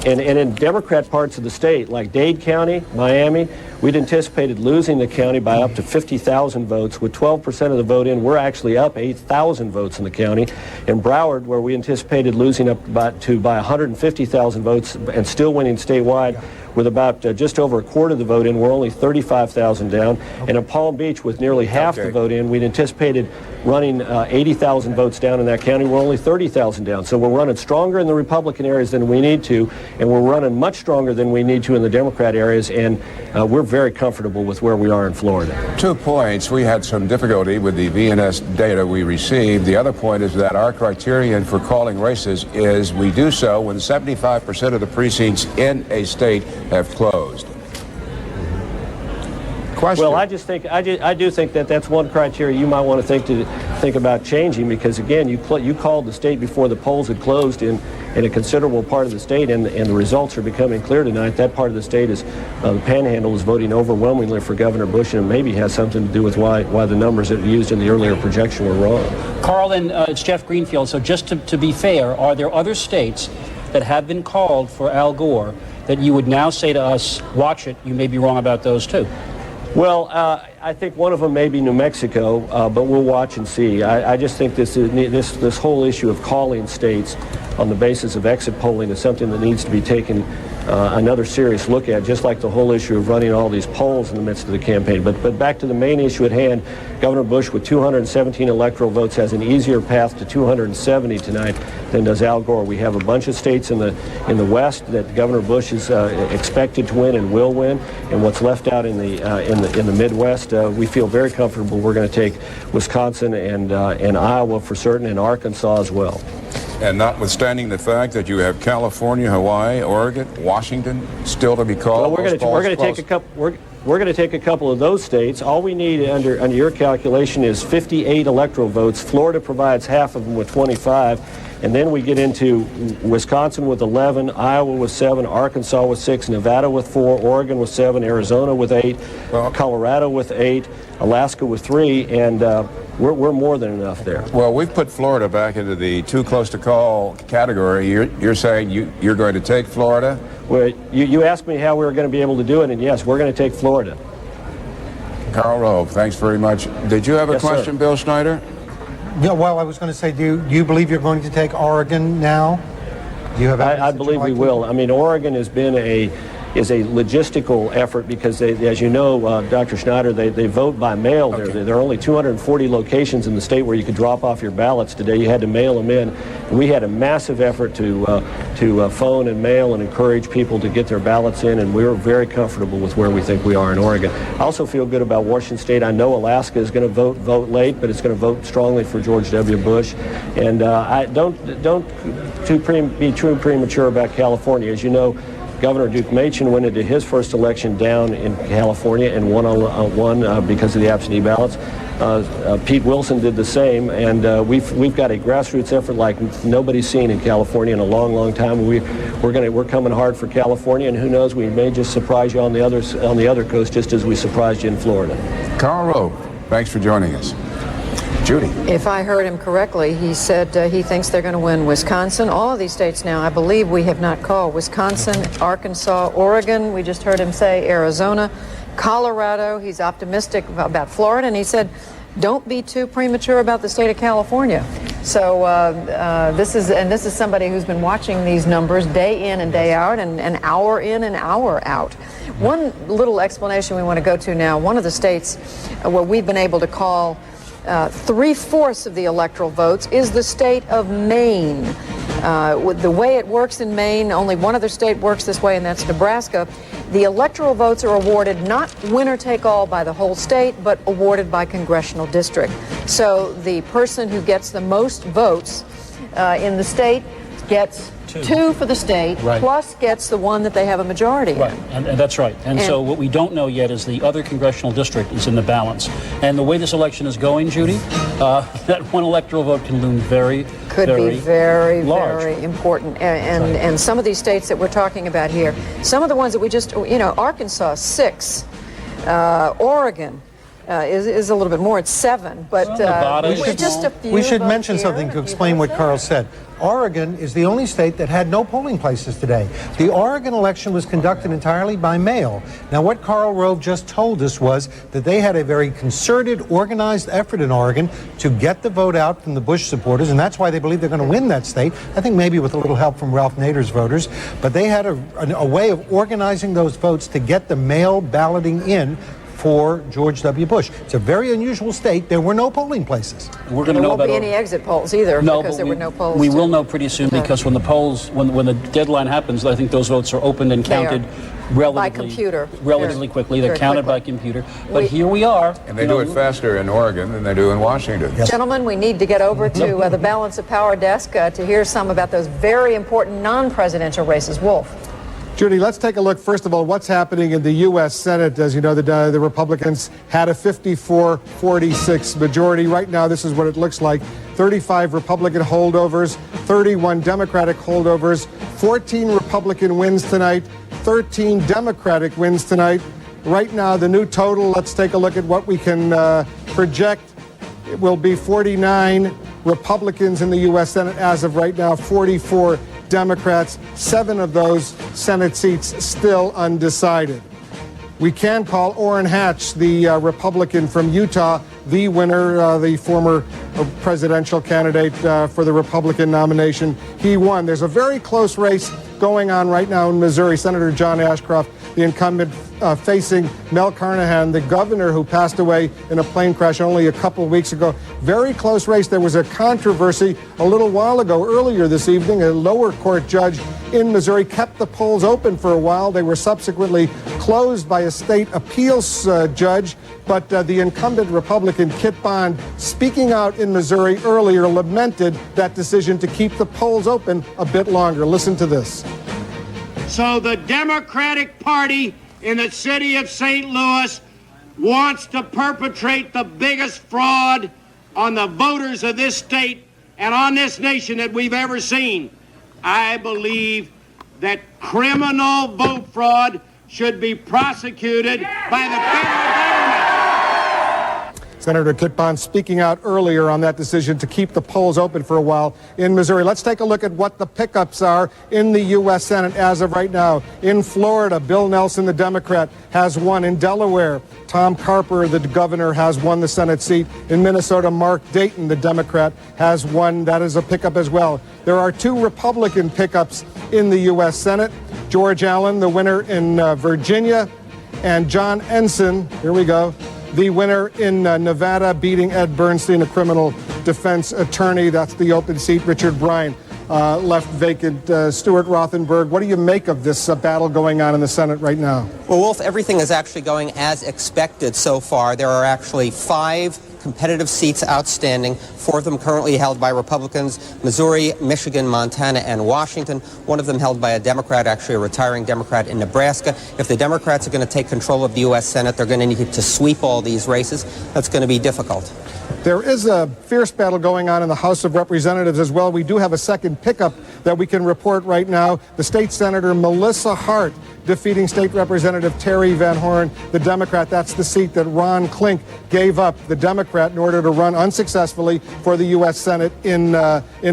And in Democrat parts of the state, like Dade County, Miami, we'd anticipated losing the county by up to 50,000 votes. With 12% of the vote in, we're actually up 8,000 votes in the county. In Broward, where we anticipated losing by 150,000 votes and still winning statewide, with about just over a quarter of the vote in, we're only 35,000 down. And in Palm Beach, with nearly half the vote in, we'd anticipated running 80,000 votes down in that county. We're only 30,000 down. So we're running stronger in the Republican areas than we need to, and we're running much stronger than we need to in the Democrat areas, and we're very comfortable with where we are in Florida. 2 points. We had some difficulty with the VNS data we received. The other point is that our criterion for calling races is we do so when 75% of the precincts in a state have closed. Question. Well, I do think that that's one criteria you might want to think about changing, because again, you called the state before the polls had closed in a considerable part of the state, and the results are becoming clear tonight. That part of the state is the Panhandle is voting overwhelmingly for Governor Bush, and it maybe has something to do with why the numbers that were used in the earlier projection were wrong. Carl, and it's Jeff Greenfield. So just to be fair, are there other states that have been called for Al Gore that you would now say to us, watch it, you may be wrong about those too? Well, I think one of them may be New Mexico, but we'll watch and see. I just think this whole issue of calling states on the basis of exit polling is something that needs to be taken another serious look at, just like the whole issue of running all these polls in the midst of the campaign. But back to the main issue at hand, Governor Bush with 217 electoral votes has an easier path to 270 tonight than does Al Gore. We have a bunch of states in the West that Governor Bush is expected to win and will win, and what's left out in the Midwest, we feel very comfortable we're going to take Wisconsin and Iowa for certain, and Arkansas as well. And notwithstanding the fact that you have California, Hawaii, Oregon, Washington still to be called. Well, we're going to take a couple of those states. All we need under your calculation is 58 electoral votes. Florida provides half of them with 25. And then we get into Wisconsin with 11, Iowa with 7, Arkansas with 6, Nevada with 4, Oregon with 7, Arizona with 8, Colorado with 8, Alaska with 3, and we're more than enough there. Well, we've put Florida back into the too close to call category. You're saying you're going to take Florida? Well, you asked me how we were going to be able to do it, and yes, we're going to take Florida. Karl Rove, thanks very much. Did you have a question, Bill Schneider? Yeah, well, I was going to say, do you believe you're going to take Oregon now? Do you have I believe we will. I mean, Oregon has been a logistical effort because they, as you know, Dr. Schneider, they vote by mail. Okay. There are only 240 locations in the state where you could drop off your ballots today. You had to mail them in. We had a massive effort to phone and mail and encourage people to get their ballots in, and we were very comfortable with where we think we are in Oregon. I also feel good about Washington State. I know Alaska is going to vote late, but it's going to vote strongly for George W. Bush. And I don't be too premature about California. As you know, Governor Duke Machen went into his first election down in California and won because of the absentee ballots. Pete Wilson did the same, and we've got a grassroots effort like nobody's seen in California in a long, long time. We're coming hard for California, and who knows, we may just surprise you on the other coast, just as we surprised you in Florida. Karl Rove, thanks for joining us. Judy. If I heard him correctly, he said he thinks they're going to win Wisconsin. All of these states now, I believe we have not called. Wisconsin, Arkansas, Oregon, we just heard him say Arizona, Colorado. He's optimistic about Florida, and he said, don't be too premature about the state of California. So this is somebody who's been watching these numbers day in and day out, and an hour in and hour out. One little explanation we want to go to now, one of the states where we've been able to call 3/4 of the electoral votes is the state of Maine. With the way it works in Maine, only one other state works this way, and that's Nebraska. The electoral votes are awarded not winner take all by the whole state, but awarded by congressional district. So the person who gets the most votes in the state gets two for the state, right, plus gets the one that they have a majority right. in. And that's right. And so what we don't know yet is the other congressional district is in the balance. And the way this election is going, Judy, that one electoral vote can loom very important. And some of these states that we're talking about here, some of the ones that we just, Arkansas, 6, Oregon, is a little bit more. It's 7, but just a few. We should mention something to explain what Karl said. Oregon is the only state that had no polling places today. The Oregon election was conducted entirely by mail. Now, what Karl Rove just told us was that they had a very concerted, organized effort in Oregon to get the vote out from the Bush supporters, and that's why they believe they're going to win that state. I think maybe with a little help from Ralph Nader's voters. But they had a way of organizing those votes to get the mail balloting in for George W. Bush. It's a very unusual state. There were no polling places. We're going to know about there won't be any exit polls either, because there were no polls. We will know pretty soon, because when the polls, when the deadline happens, I think those votes are opened and counted relatively quickly. They're counted by computer. But here we are. And they do it faster in Oregon than they do in Washington. Yes. Gentlemen, we need to get over to the Balance of Power desk to hear some about those very important non-presidential races. Wolf. Judy, let's take a look, first of all, what's happening in the U.S. Senate. As you know, the Republicans had a 54-46 majority. Right now, this is what it looks like. 35 Republican holdovers, 31 Democratic holdovers, 14 Republican wins tonight, 13 Democratic wins tonight. Right now, the new total, let's take a look at what we can project. It will be 49 Republicans in the U.S. Senate as of right now, 44 Democrats, 7 of those Senate seats still undecided. We can call Orrin Hatch, the Republican from Utah, the winner, the former presidential candidate for the Republican nomination. He won. There's a very close race going on right now in Missouri. Senator John Ashcroft, the incumbent, facing Mel Carnahan, the governor who passed away in a plane crash only a couple of weeks ago. Very close race. There was a controversy a little while ago, earlier this evening. A lower court judge in Missouri kept the polls open for a while. They were subsequently closed by a state appeals judge. But the incumbent Republican, Kit Bond, speaking out in Missouri earlier, lamented that decision to keep the polls open a bit longer. Listen to this. So the Democratic Party in the city of St. Louis wants to perpetrate the biggest fraud on the voters of this state and on this nation that we've ever seen. I believe that criminal vote fraud should be prosecuted by the federal government. Senator Kit Bond speaking out earlier on that decision to keep the polls open for a while in Missouri. Let's take a look at what the pickups are in the U.S. Senate as of right now. In Florida, Bill Nelson, the Democrat, has won. In Delaware, Tom Carper, the governor, has won the Senate seat. In Minnesota, Mark Dayton, the Democrat, has won. That is a pickup as well. There are 2 Republican pickups in the U.S. Senate. George Allen, the winner in Virginia, and John Ensign, here we go, the winner in Nevada, beating Ed Bernstein, a criminal defense attorney. That's the open seat. Richard Bryan left vacant. Stuart Rothenberg, what do you make of this battle going on in the Senate right now? Well, Wolf, everything is actually going as expected so far. There are actually 5 competitive seats outstanding, 4 of them currently held by Republicans: Missouri, Michigan, Montana, and Washington. One of them held by a Democrat, actually a retiring Democrat in Nebraska. If the Democrats are going to take control of the U.S. Senate, they're going to need to sweep all these races. That's going to be difficult. There is a fierce battle going on in the House of Representatives as well. We do have a second pickup that we can report right now. The state senator Melissa Hart defeating State Representative Terry Van Horn, the Democrat. That's the seat that Ron Klink gave up, the Democrat, in order to run unsuccessfully for the U.S. Senate in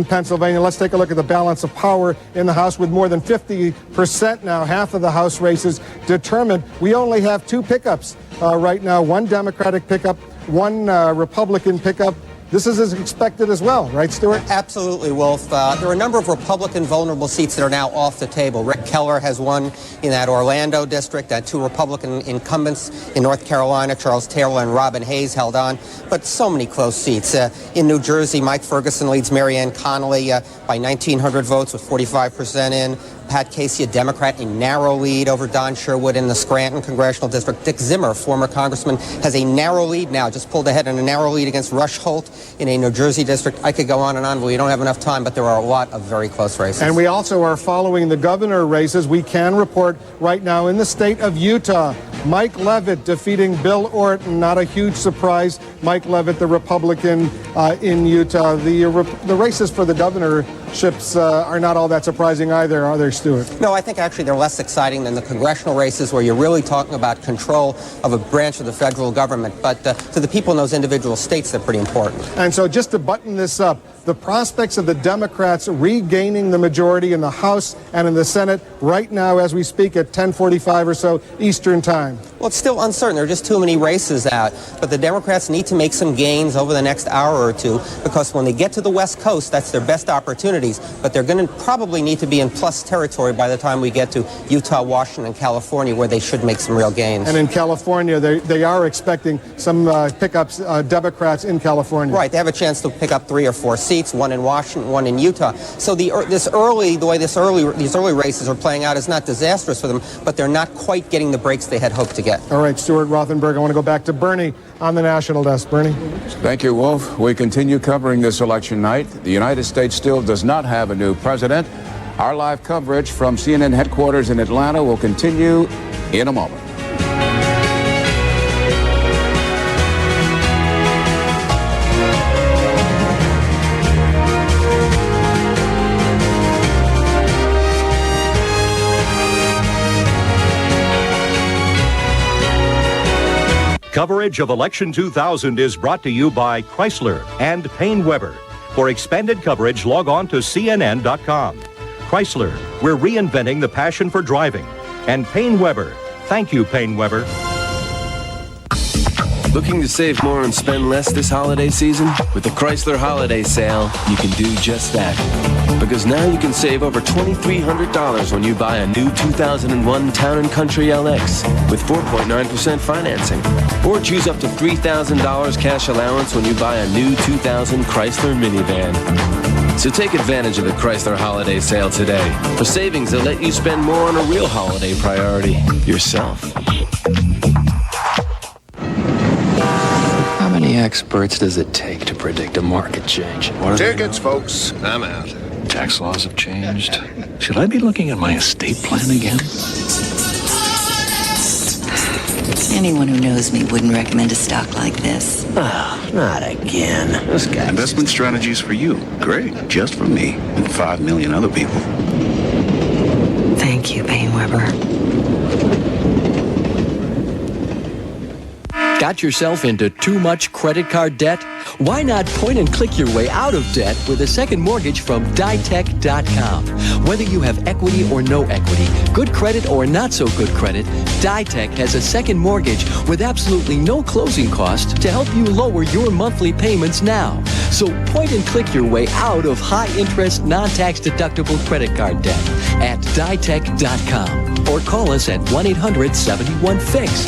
Pennsylvania. Let's take a look at the balance of power in the House with more than 50% now, half of the House races determined. We only have 2 pickups right now, 1 Democratic pickup, 1 Republican pickup. This is as expected as well, right, Stuart? Absolutely, Wolf. There are a number of Republican vulnerable seats that are now off the table. Rick Keller has won in that Orlando district. 2 Republican incumbents in North Carolina, Charles Taylor and Robin Hayes, held on. But so many close seats. In New Jersey, Mike Ferguson leads Marianne Connolly by 1,900 votes with 45% in. Pat Casey, a Democrat, in narrow lead over Don Sherwood in the Scranton Congressional District. Dick Zimmer, former congressman, has a narrow lead now, just pulled ahead in a narrow lead against Rush Holt in a New Jersey district. I could go on, but we don't have enough time, but there are a lot of very close races. And we also are following the governor races. We can report right now in the state of Utah, Mike Leavitt defeating Bill Orton. Not a huge surprise. Mike Leavitt, the Republican in Utah. The races for the governorships are not all that surprising either, are they, Stuart? No, I think actually they're less exciting than the congressional races, where you're really talking about control of a branch of the federal government. But to the people in those individual states, they're pretty important. And so just to button this up, the prospects of the Democrats regaining the majority in the House and in the Senate right now as we speak at 10:45 or so Eastern Time? Well, it's still uncertain. There are just too many races out. But the Democrats need to make some gains over the next hour or two, because when they get to the West Coast, that's their best opportunities. But they're going to probably need to be in plus territory by the time we get to Utah, Washington, California, where they should make some real gains. And in California, they are expecting some pickups, Democrats in California. Right. They have a chance to pick up 3 or 4 seats, 1 in Washington, 1 in Utah. So the way these early races are playing out is not disastrous for them, but they're not quite getting the breaks they had hoped to get. All right, Stuart Rothenberg, I want to go back to Bernie on the national desk. Bernie? Thank you, Wolf. We continue covering this election night. The United States still does not have a new president. Our live coverage from CNN headquarters in Atlanta will continue in a moment. Coverage of Election 2000 is brought to you by Chrysler and Payne Weber. For expanded coverage, log on to CNN.com. Chrysler, we're reinventing the passion for driving. And Payne Weber, thank you, Payne Weber. Looking to save more and spend less this holiday season? With the Chrysler Holiday Sale, you can do just that. Because now you can save over $2,300 when you buy a new 2001 Town & Country LX with 4.9% financing. Or choose up to $3,000 cash allowance when you buy a new 2000 Chrysler minivan. So take advantage of the Chrysler Holiday Sale today for savings that let you spend more on a real holiday priority, yourself. How many experts does it take to predict a market change? Tickets, folks. I'm out. Tax laws have changed. Should I be looking at my estate plan again? Anyone who knows me wouldn't recommend a stock like this. Oh, not again. This guy. Investment strategies for you. Great. Just for me and 5 million other people. Thank you, Payne Weber. Got yourself into too much credit card debt? Why not point and click your way out of debt with a second mortgage from Ditech.com? Whether you have equity or no equity, good credit or not so good credit, Ditech has a second mortgage with absolutely no closing cost to help you lower your monthly payments now. So point and click your way out of high-interest, non-tax deductible credit card debt at Ditech.com or call us at 1-800-71-FIX.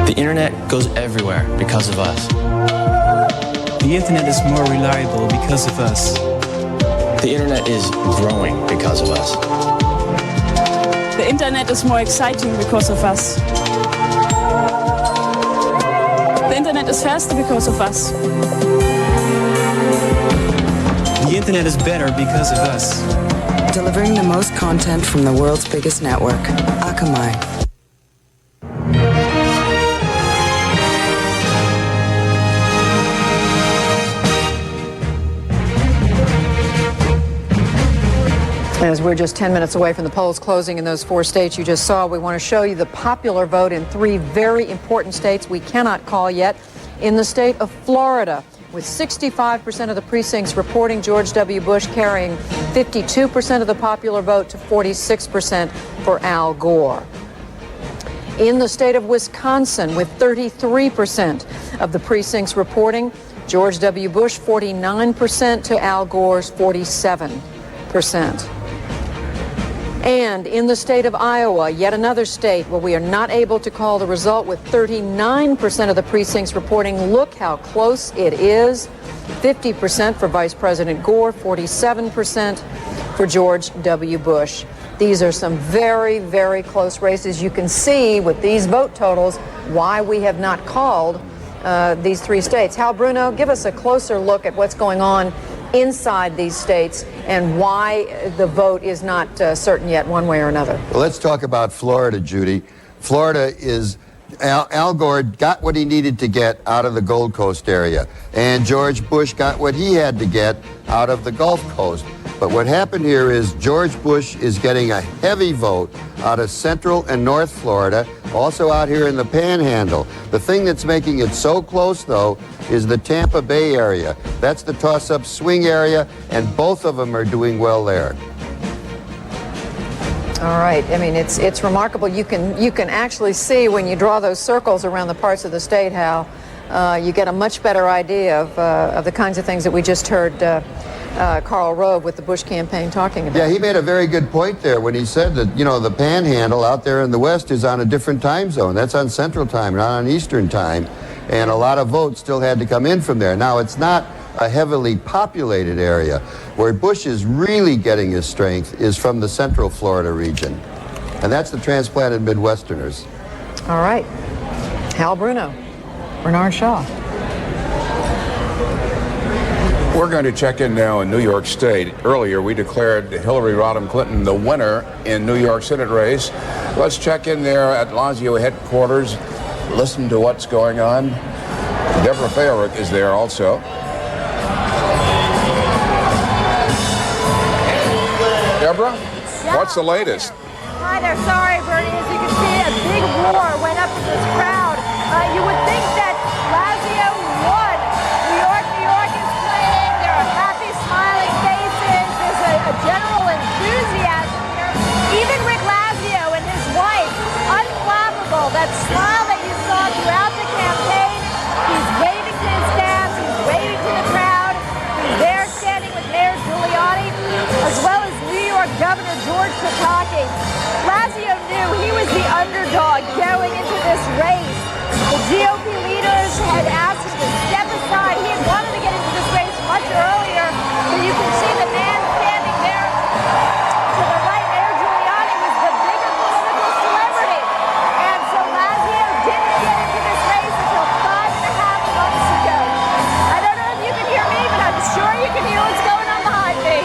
The internet goes everywhere because of us. The internet is more reliable because of us. The internet is growing because of us. The internet is more exciting because of us. The internet is faster because of us. The internet is better because of us. Delivering the most content from the world's biggest network, Akamai. As we're just 10 minutes away from the polls closing in those 4 states you just saw, we want to show you the popular vote in 3 very important states we cannot call yet. In the state of Florida, with 65% of the precincts reporting George W. Bush carrying 52% of the popular vote to 46% for Al Gore. In the state of Wisconsin, with 33% of the precincts reporting George W. Bush 49% to Al Gore's 47%. And in the state of Iowa, yet another state where we are not able to call the result, with 39% of the precincts reporting, look how close it is. 50% for Vice President Gore, 47% for George W. Bush. These are some very, very close races. You can see with these vote totals why we have not called these 3 states. Hal Bruno, give us a closer look at what's going on inside these states and why the vote is not certain yet one way or another. Well, let's talk about Florida, Judy. Florida is, Al Gore got what he needed to get out of the Gold Coast area, and George Bush got what he had to get out of the Gulf Coast. But what happened here is George Bush is getting a heavy vote out of Central and North Florida, also out here in the Panhandle. The thing that's making it so close, though, is the Tampa Bay area. That's the toss-up swing area, and both of them are doing well there. All right. I mean, it's remarkable. You can actually see when you draw those circles around the parts of the state how you get a much better idea of the kinds of things that we just heard Karl Rove with the Bush campaign talking about. Yeah, he made a very good point there when he said that, you know, the Panhandle out there in the West is on a different time zone. That's on Central Time, not on Eastern Time. And a lot of votes still had to come in from there. Now, it's not a heavily populated area. Where Bush is really getting his strength is from the Central Florida region. And that's the transplanted Midwesterners. All right. Hal Bruno, Bernard Shaw. We're going to check in now in New York State. Earlier, we declared Hillary Rodham Clinton the winner in New York Senate race. Let's check in there at Lazio headquarters, listen to what's going on. Deborah Fayerick is there also. Deborah, what's the latest? Hi there. Sorry, Bernie. As you can see, a big roar went up in this crowd. You would think that Lazio won. New York is playing. There are happy, smiling faces. There's a general enthusiasm here. Even Rick Lazio and his wife, unflappable. That smile that you saw throughout the campaign. He's waving to his staff. He's waving to the crowd. He's there standing with Mayor Giuliani, as well as New York Governor George Pataki. Lazio knew he was the underdog going into this race. The GOP leaders had asked him to step aside. He had wanted to get into this race much earlier, but you can see the man standing there to the right, Mayor Giuliani, was the bigger political celebrity. And so Lazio didn't get into this race until 5.5 months ago. I don't know if you can hear me, but I'm sure you can hear what's going on behind me.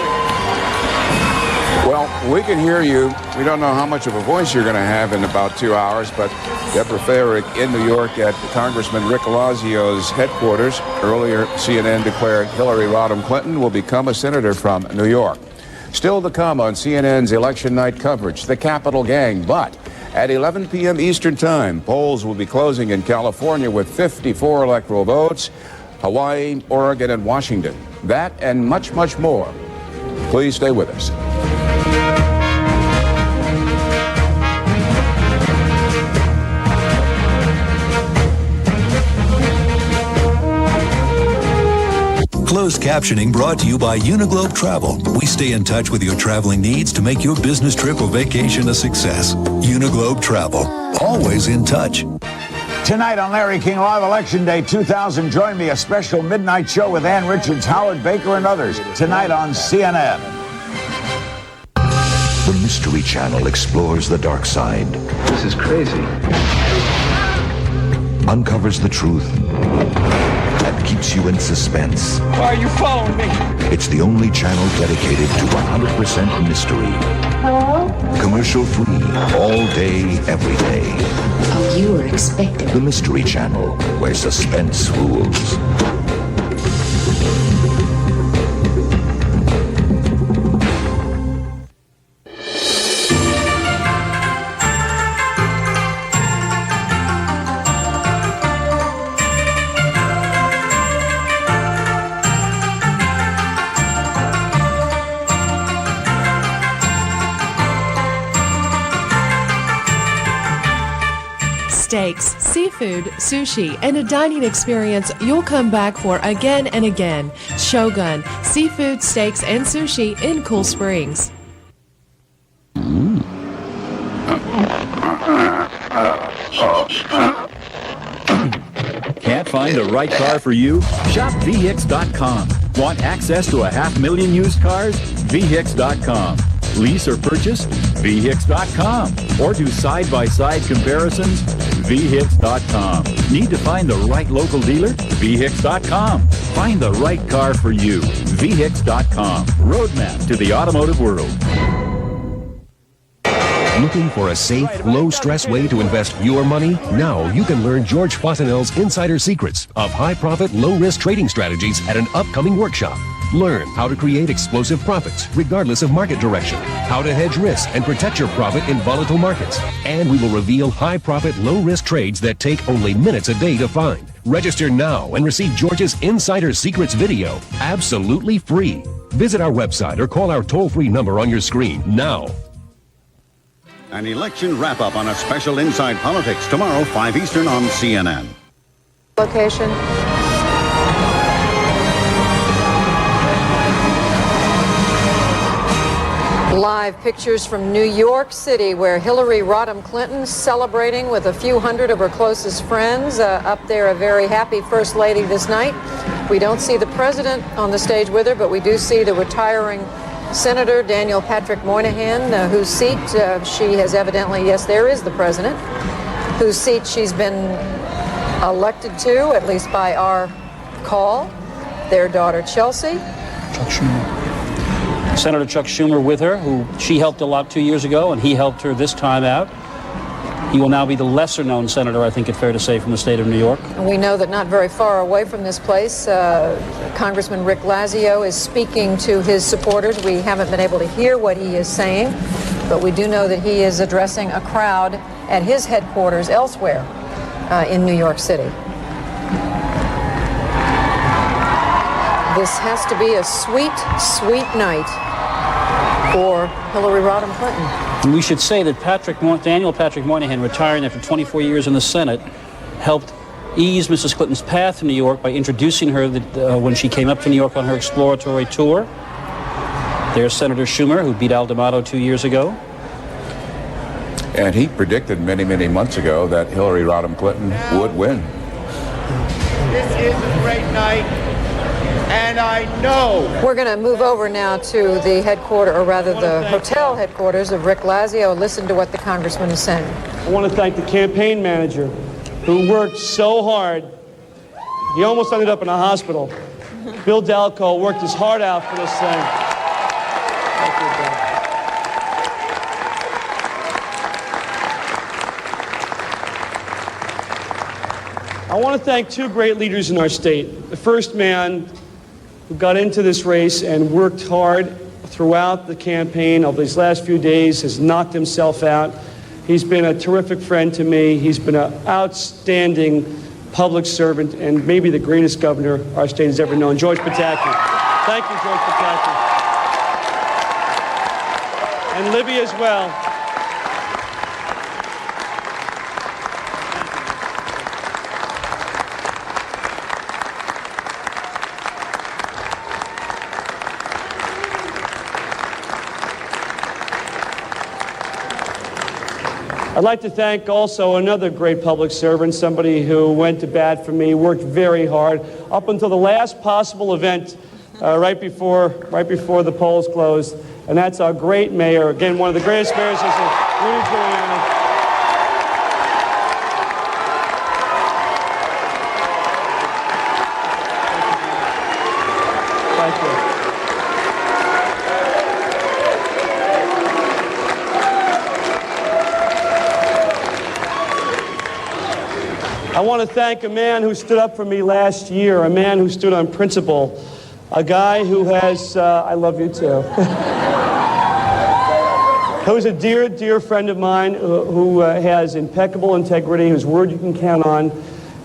Well, we can hear you. We don't know how much of a voice you're going to have in about 2 hours, but Deborah Fayerick in New York at Congressman Rick Lazio's headquarters. Earlier, CNN declared Hillary Rodham Clinton will become a senator from New York. Still to come on CNN's election night coverage, the Capitol gang, but At 11 p.m. Eastern Time, polls will be closing in California with 54 electoral votes, Hawaii, Oregon, and Washington. That and much, much more. Please stay with us. Closed captioning brought to you by Uniglobe Travel. We stay in touch with your traveling needs to make your business trip or vacation a success. Uniglobe Travel, always in touch. Tonight on Larry King Live Election Day 2000, join me, a special midnight show with Ann Richards, Howard Baker, and others. Tonight on CNN. The Mystery Channel explores the dark side. This is crazy. Uncovers the truth. And keeps you in suspense. Why are you following me? It's the only channel dedicated to 100% mystery. Hello? Commercial free, all day, every day. Oh, you were expecting. The Mystery Channel, where suspense rules. Steaks, seafood, sushi, and a dining experience you'll come back for again and again. Shogun, seafood, steaks, and sushi in Cool Springs. Can't find the right car for you? Shop VHIX.com. Want access to 500,000 used cars? VHIX.com. Lease or purchase? VHIX.com. Or do side-by-side comparisons? VHIX.com. Need to find the right local dealer? VHIX.com. Find the right car for you. VHIX.com. Roadmap to the automotive world. Looking for a safe, low-stress way to invest your money? Now you can learn George Fontenelle's insider secrets of high-profit, low-risk trading strategies at an upcoming workshop. Learn how to create explosive profits regardless of market direction, how to hedge risk and protect your profit in volatile markets. And we will reveal high-profit, low-risk trades that take only minutes a day to find. Register now and receive George's Insider Secrets video absolutely free. Visit our website or call our toll-free number on your screen now. An election wrap-up on a special Inside Politics tomorrow, 5 Eastern on CNN. Location. Live pictures from New York City, where Hillary Rodham Clinton celebrating with a few hundred of her closest friends. Up there, a very happy First Lady this night. We don't see the president on the stage with her, but we do see the retiring Senator Daniel Patrick Moynihan, whose seat she has evidently, yes, there is the president, whose seat she's been elected to, at least by our call. Their daughter, Chelsea. Chuck Schumer. Senator Chuck Schumer with her, who she helped a lot 2 years ago, and he helped her this time out. He will now be the lesser-known senator, I think it's fair to say, from the state of New York. And we know that not very far away from this place, Congressman Rick Lazio is speaking to his supporters. We haven't been able to hear what he is saying, but we do know that he is addressing a crowd at his headquarters elsewhere in New York City. This has to be a sweet, sweet night for Hillary Rodham Clinton. And we should say that Daniel Patrick Moynihan, retiring after 24 years in the Senate, helped ease Mrs. Clinton's path to New York by introducing her when she came up to New York on her exploratory tour. There's Senator Schumer, who beat Al D'Amato 2 years ago. And he predicted many, many months ago that Hillary Rodham Clinton would win. This is a great night. And I know. We're going to move over now to the headquarters, or rather the hotel headquarters of Rick Lazio. Listen to what the congressman is saying. I want to thank the campaign manager who worked so hard. He almost ended up in a hospital. Bill Dalco worked his heart out for this thing. Thank you, Bill. I want to thank two great leaders in our state. The first man who got into this race and worked hard throughout the campaign of these last few days, has knocked himself out, He's been a terrific friend to me. He's been an outstanding public servant and maybe the greatest governor our state has ever known, George Pataki. Thank you, George Pataki. And Libby as well. I'd like to thank also another great public servant, somebody who went to bat for me, worked very hard, up until the last possible event right before the polls closed, and that's our great mayor, again, one of the greatest mayors, Rudy Giuliani. Thank you. I want to thank a man who stood up for me last year, a man who stood on principle, a guy who has, I love you too, who's a dear, dear friend of mine who has impeccable integrity, whose word you can count on,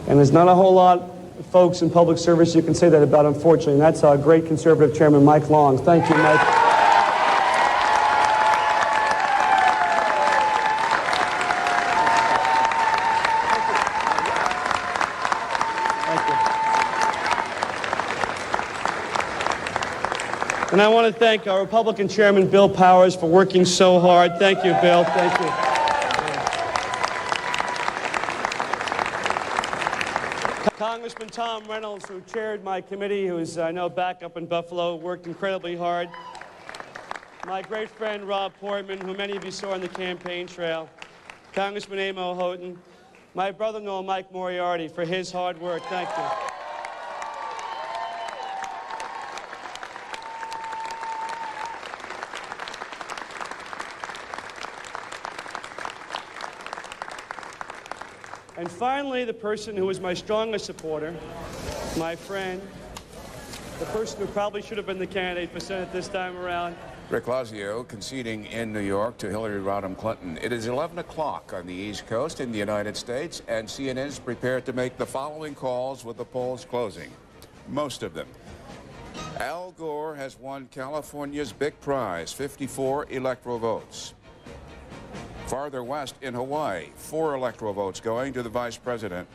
and there's not a whole lot of folks in public service you can say that about, unfortunately, and that's our great conservative chairman, Mike Long. Thank you, Mike. And I want to thank our Republican Chairman, Bill Powers, for working so hard. Thank you, Bill. Thank you. Congressman Tom Reynolds, who chaired my committee, who's, I know, back up in Buffalo, worked incredibly hard. My great friend, Rob Portman, who many of you saw on the campaign trail. Congressman Amo Houghton. My brother-in-law, Mike Moriarty, for his hard work. Thank you. And finally, the person who was my strongest supporter, my friend, the person who probably should have been the candidate for Senate this time around. Rick Lazio conceding in New York to Hillary Rodham Clinton. It is 11 o'clock on the East Coast in the United States, and CNN is prepared to make the following calls with the polls closing. Most of them. Al Gore has won California's big prize, 54 electoral votes. Farther west in Hawaii, 4 electoral votes going to the vice president.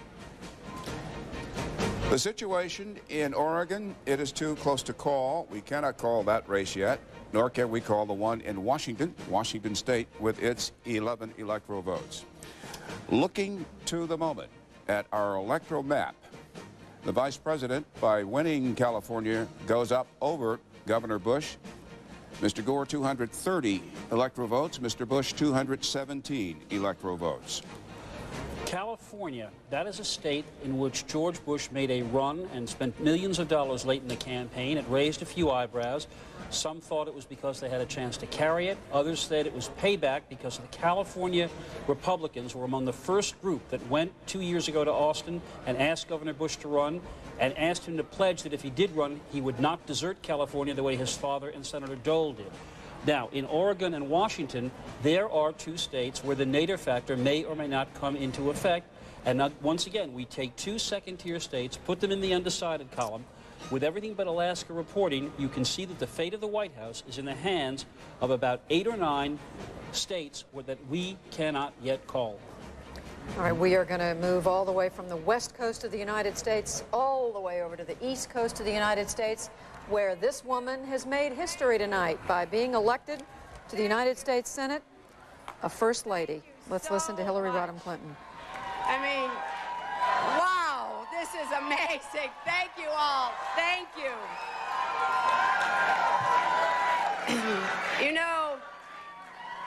The situation in Oregon, it is too close to call. We cannot call that race yet, nor can we call the one in Washington State, with its 11 electoral votes. Looking to the moment at our electoral map, the vice president, by winning California, goes up over Governor Bush. Mr. Gore, 230 electoral votes. Mr. Bush, 217 electoral votes. California, that is a state in which George Bush made a run and spent millions of dollars late in the campaign. It raised a few eyebrows. Some thought it was because they had a chance to carry it. Others said it was payback because the California Republicans were among the first group that went 2 years ago to Austin and asked Governor Bush to run and asked him to pledge that if he did run, he would not desert California the way his father and Senator Dole did. Now, in Oregon and Washington, there are 2 states where the nadir factor may or may not come into effect. And now, once again, we take 2 second-tier states, put them in the undecided column. With everything but Alaska reporting, you can see that the fate of the White House is in the hands of about 8 or 9 states that we cannot yet call. All right, we are going to move all the way from the west coast of the United States all the way over to the east coast of the United States, where this woman has made history tonight by being elected to the United States Senate, a First Lady. Let's listen to Hillary Rodham Clinton. I mean, wow, this is amazing. Thank you all. Thank you.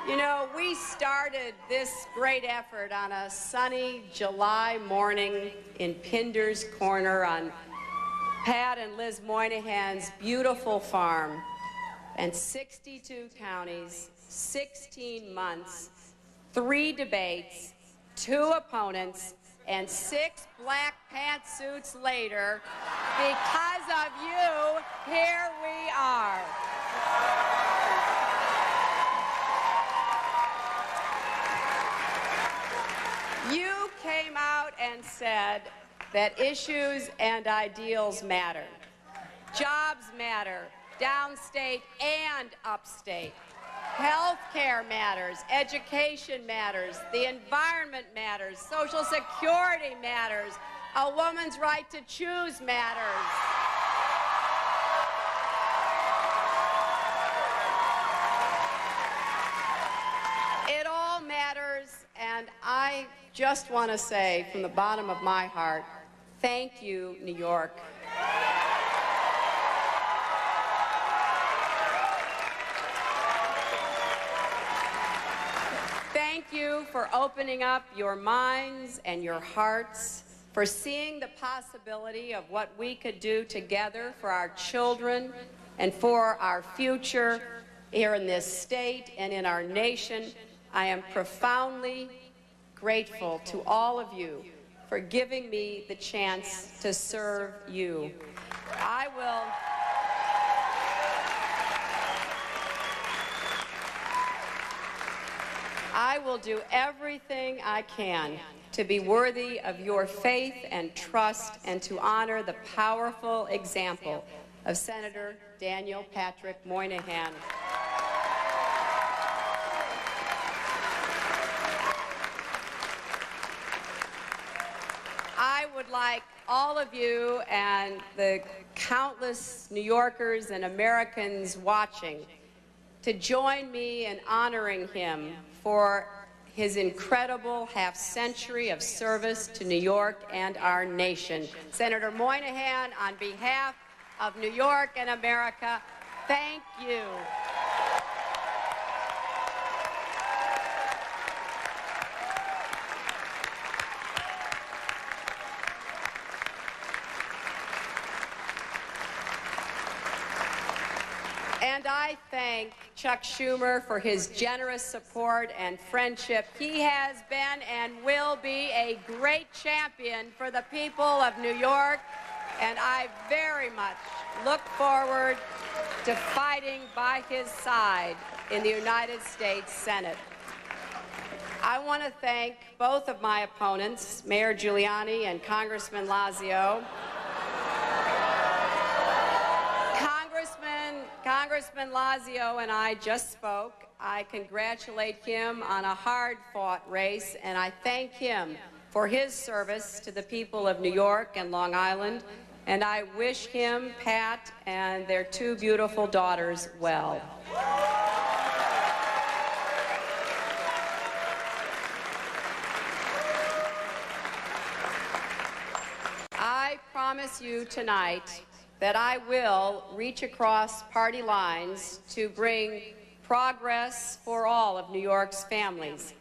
You know, we started this great effort on a sunny July morning in Pinder's Corner on Pat and Liz Moynihan's beautiful farm. And 62 counties, 16 months, 3 debates, 2 opponents, and 6 black pantsuits later, because of you, here we are. said that issues and ideals matter. Jobs matter, downstate and upstate. Health care matters, education matters, the environment matters, Social Security matters, a woman's right to choose matters. It all matters, and I just want to say from the bottom of my heart, thank you, New York. Thank you for opening up your minds and your hearts, for seeing the possibility of what we could do together for our children and for our future here in this state and in our nation. I am profoundly grateful to all of you for giving me the chance to serve you. I will do everything I can to be worthy of your faith and trust and to honor the powerful example of Senator Daniel Patrick Moynihan. I would like all of you and the countless New Yorkers and Americans watching to join me in honoring him for his incredible half-century of service to New York and our nation. Senator Moynihan, on behalf of New York and America, thank you. And I thank Chuck Schumer for his generous support and friendship. He has been and will be a great champion for the people of New York, and I very much look forward to fighting by his side in the United States Senate. I want to thank both of my opponents, Mayor Giuliani and Congressman Lazio. Congressman Lazio and I just spoke. I congratulate him on a hard-fought race, and I thank him for his service to the people of New York and Long Island, and I wish him, Pat, and their two beautiful daughters well. I promise you tonight that I will reach across party lines to bring progress for all of New York's families.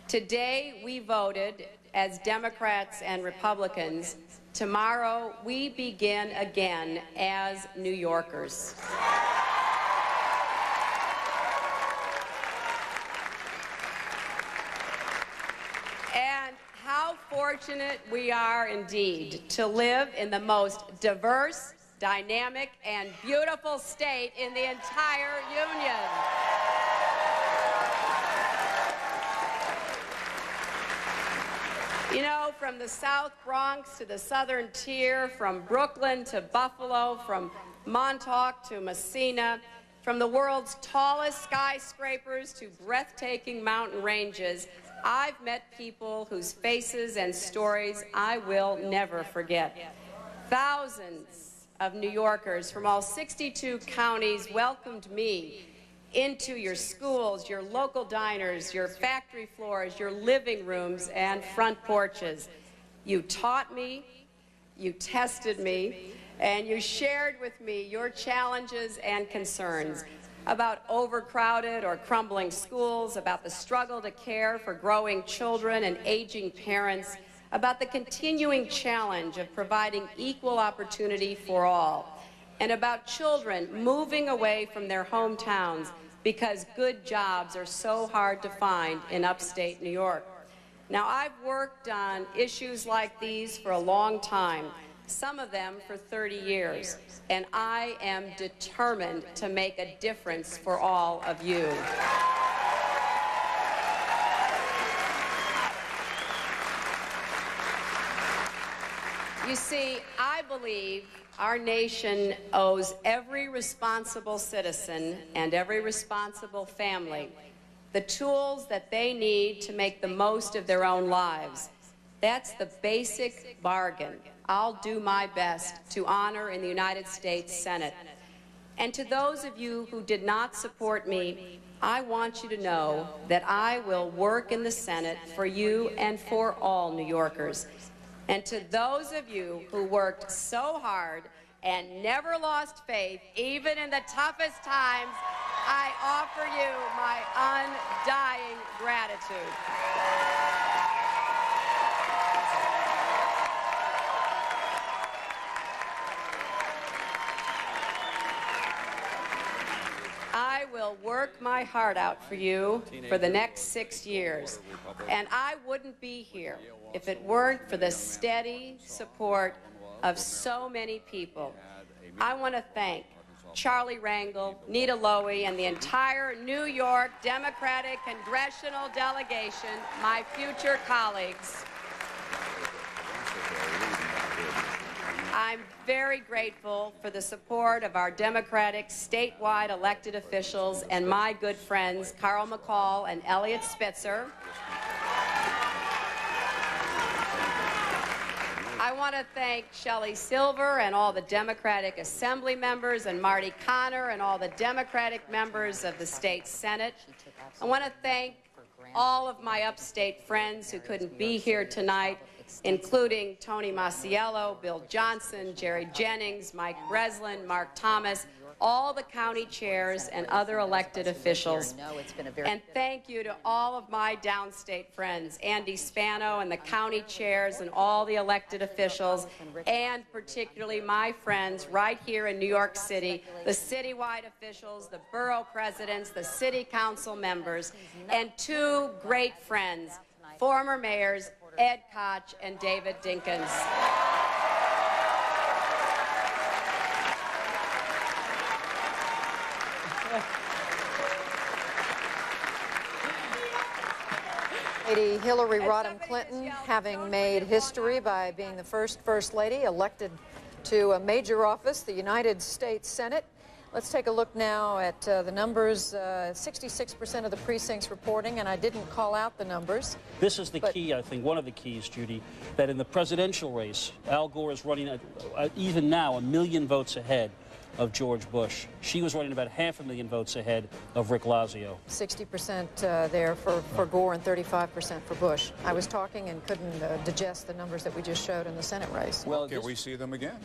Today we voted as Democrats and Republicans. Tomorrow we begin again as New Yorkers. And how fortunate we are indeed to live in the most diverse, dynamic, and beautiful state in the entire Union. You know, from the South Bronx to the Southern Tier, from Brooklyn to Buffalo, from Montauk to Messina, from the world's tallest skyscrapers to breathtaking mountain ranges, I've met people whose faces and stories I will never forget. Thousands of New Yorkers from all 62 counties welcomed me into your schools, your local diners, your factory floors, your living rooms, and front porches. You taught me, you tested me, and you shared with me your challenges and concerns about overcrowded or crumbling schools, about the struggle to care for growing children and aging parents, about the continuing challenge of providing equal opportunity for all, and about children moving away from their hometowns because good jobs are so hard to find in upstate New York. Now, I've worked on issues like these for a long time, some of them for 30 years, and I am determined to make a difference for all of you. You see, I believe our nation owes every responsible citizen and every responsible family the tools that they need to make the most of their own lives. That's the basic bargain I'll do my best to honor in the United States Senate. And to those of you who did not support me, I want you to know that I will work in the Senate for you and for all New Yorkers. And to those of you who worked so hard and never lost faith, even in the toughest times, I offer you my undying gratitude. I will work my heart out for you for the next 6 years, and I wouldn't be here if it weren't for the steady support of so many people. I want to thank Charlie Rangel, Nita Lowey, and the entire New York Democratic Congressional Delegation, my future colleagues. I'm very grateful for the support of our Democratic statewide elected officials and my good friends Carl McCall and Elliot Spitzer. I want to thank Shelley Silver and all the Democratic Assembly members, and Marty Connor and all the Democratic members of the state Senate. I want to thank all of my upstate friends who couldn't be here tonight, including Tony Masiello, Bill Johnson, Jerry Jennings, Mike Breslin, Mark Thomas, all the county chairs and other elected officials. And thank you to all of my downstate friends, Andy Spano and the county chairs and all the elected officials, and particularly my friends right here in New York City, the citywide officials, the borough presidents, the city council members, and two great friends, former mayors Ed Koch and David Dinkins. Lady Hillary Rodham Clinton, having made history by being the first Lady elected to a major office, the United States Senate. Let's take a look now at the numbers. 66% of the precincts reporting, and I didn't call out the numbers. This is the key, I think, one of the keys, Judy, that in the presidential race, Al Gore is running, even now, 1 million votes ahead of George Bush. She was running about 500,000 votes ahead of Rick Lazio. 60% there for Gore and 35% for Bush. I was talking and couldn't digest the numbers that we just showed in the Senate race. Well, can we see them again?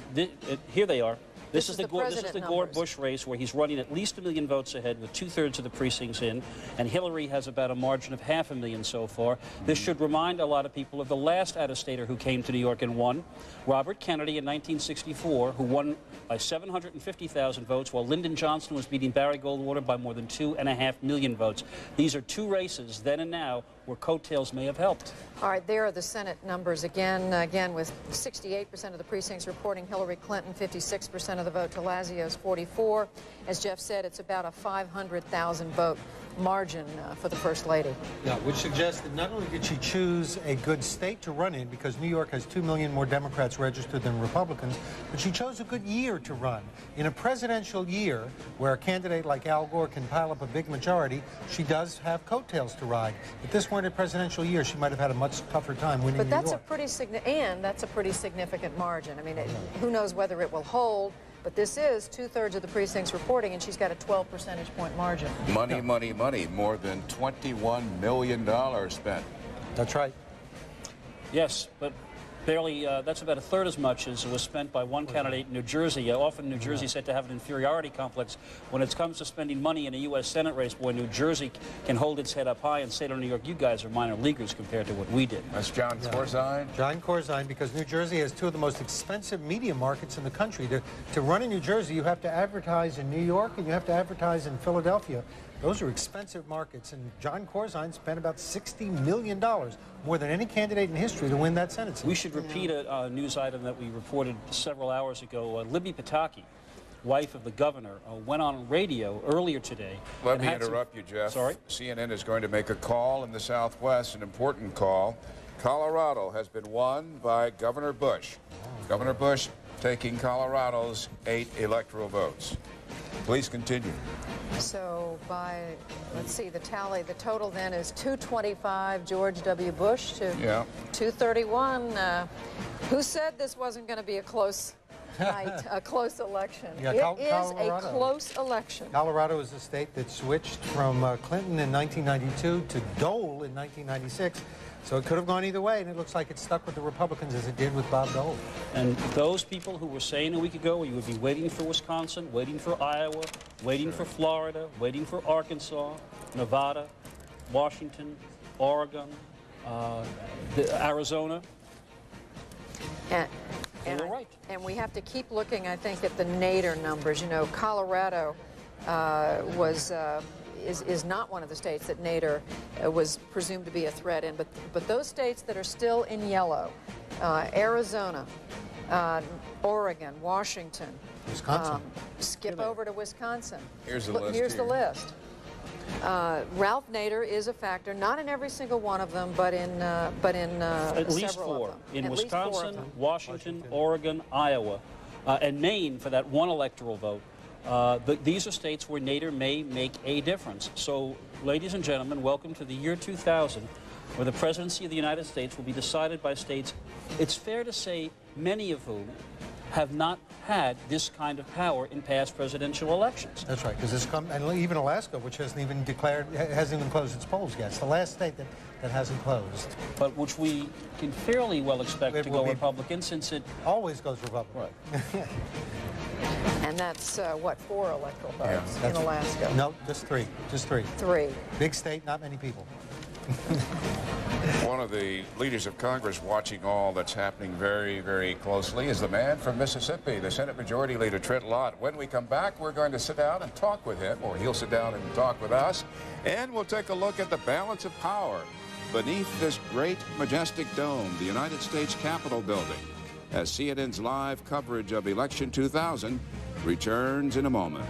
Here they are. This is the numbers. Gore-Bush race where he's running at least 1 million votes ahead with 2/3 of the precincts in, and Hillary has about a margin of 500,000 so far. This should remind a lot of people of the last out-of-stater who came to New York and won, Robert Kennedy in 1964, who won by 750,000 votes, while Lyndon Johnson was beating Barry Goldwater by more than 2.5 million votes. These are two races, then and now, where coattails may have helped. All right, there are the Senate numbers again with 68% of the precincts reporting Hillary Clinton, 56% of the vote to Lazio's 44. As Jeff said, it's about a 500,000 vote margin for the First Lady. Yeah, which suggests that not only did she choose a good state to run in, because New York has 2 million more Democrats registered than Republicans, but she chose a good year to run. In a presidential year, where a candidate like Al Gore can pile up a big majority, she does have coattails to ride. If this weren't a presidential year, she might have had a much tougher time winning New York. But that's a pretty significant margin. I mean, who knows whether it will hold. But this is 2/3 of the precincts reporting, and she's got a 12 percentage point margin. Money, money, money. More than $21 million spent. That's right. Yes, but barely, that's about 1/3 as much as was spent by one candidate in New Jersey. Often New Jersey is said to have an inferiority complex. When it comes to spending money in a U.S. Senate race, boy, New Jersey can hold its head up high and say to New York, you guys are minor leaguers compared to what we did. That's John Corzine. John Corzine, because New Jersey has two of the most expensive media markets in the country. To run in New Jersey, you have to advertise in New York and you have to advertise in Philadelphia. Those are expensive markets, and John Corzine spent about $60 million, more than any candidate in history, to win that Senate seat. We should repeat a news item that we reported several hours ago. Libby Pataki, wife of the governor, went on radio earlier today. Let me interrupt you, Jeff. Sorry? CNN is going to make a call in the Southwest, an important call, Colorado has been won by Governor Bush. Governor Bush taking Colorado's 8 electoral votes. Please continue. So let's see, the total then is 225 George W. Bush to 231. Who said this wasn't going to be a close night, a close election? Yeah, it is a close election. Colorado is a state that switched from Clinton in 1992 to Dole in 1996. So it could have gone either way, and it looks like it stuck with the Republicans as it did with Bob Dole. And those people who were saying a week ago you would be waiting for Wisconsin, waiting for Iowa, waiting for Florida, waiting for Arkansas, Nevada, Washington, Oregon, Arizona. And we have to keep looking, I think, at the Nader numbers. You know, Colorado is not one of the states that Nader was presumed to be a threat in, but those states that are still in yellow, Arizona, Oregon, Washington, Wisconsin. Skip over to Wisconsin. Here's the list. Here's the list. Ralph Nader is a factor, not in every single one of them, but in at least several 4. of them. In At least 4 of Wisconsin, them. Washington, Oregon, Iowa, and Maine for that 1 electoral vote. These are states where Nader may make a difference. So, ladies and gentlemen, welcome to the year 2000, where the presidency of the United States will be decided by states, it's fair to say, many of whom have not had this kind of power in past presidential elections. That's right, because and even Alaska, which hasn't even closed its polls yet. It's the last state that hasn't closed. But which we can fairly well expect to go Republican, since it always goes Republican. Right. And that's, what, 4 electoral votes in Alaska? No, just 3. Just 3. 3. Big state, not many people. One of the leaders of Congress watching all that's happening very, very closely is the man from Mississippi, the Senate Majority Leader, Trent Lott. When we come back, we're going to sit down and talk with him, or he'll sit down and talk with us, and we'll take a look at the balance of power beneath this great, majestic dome, the United States Capitol building, as CNN's live coverage of Election 2000 returns in a moment.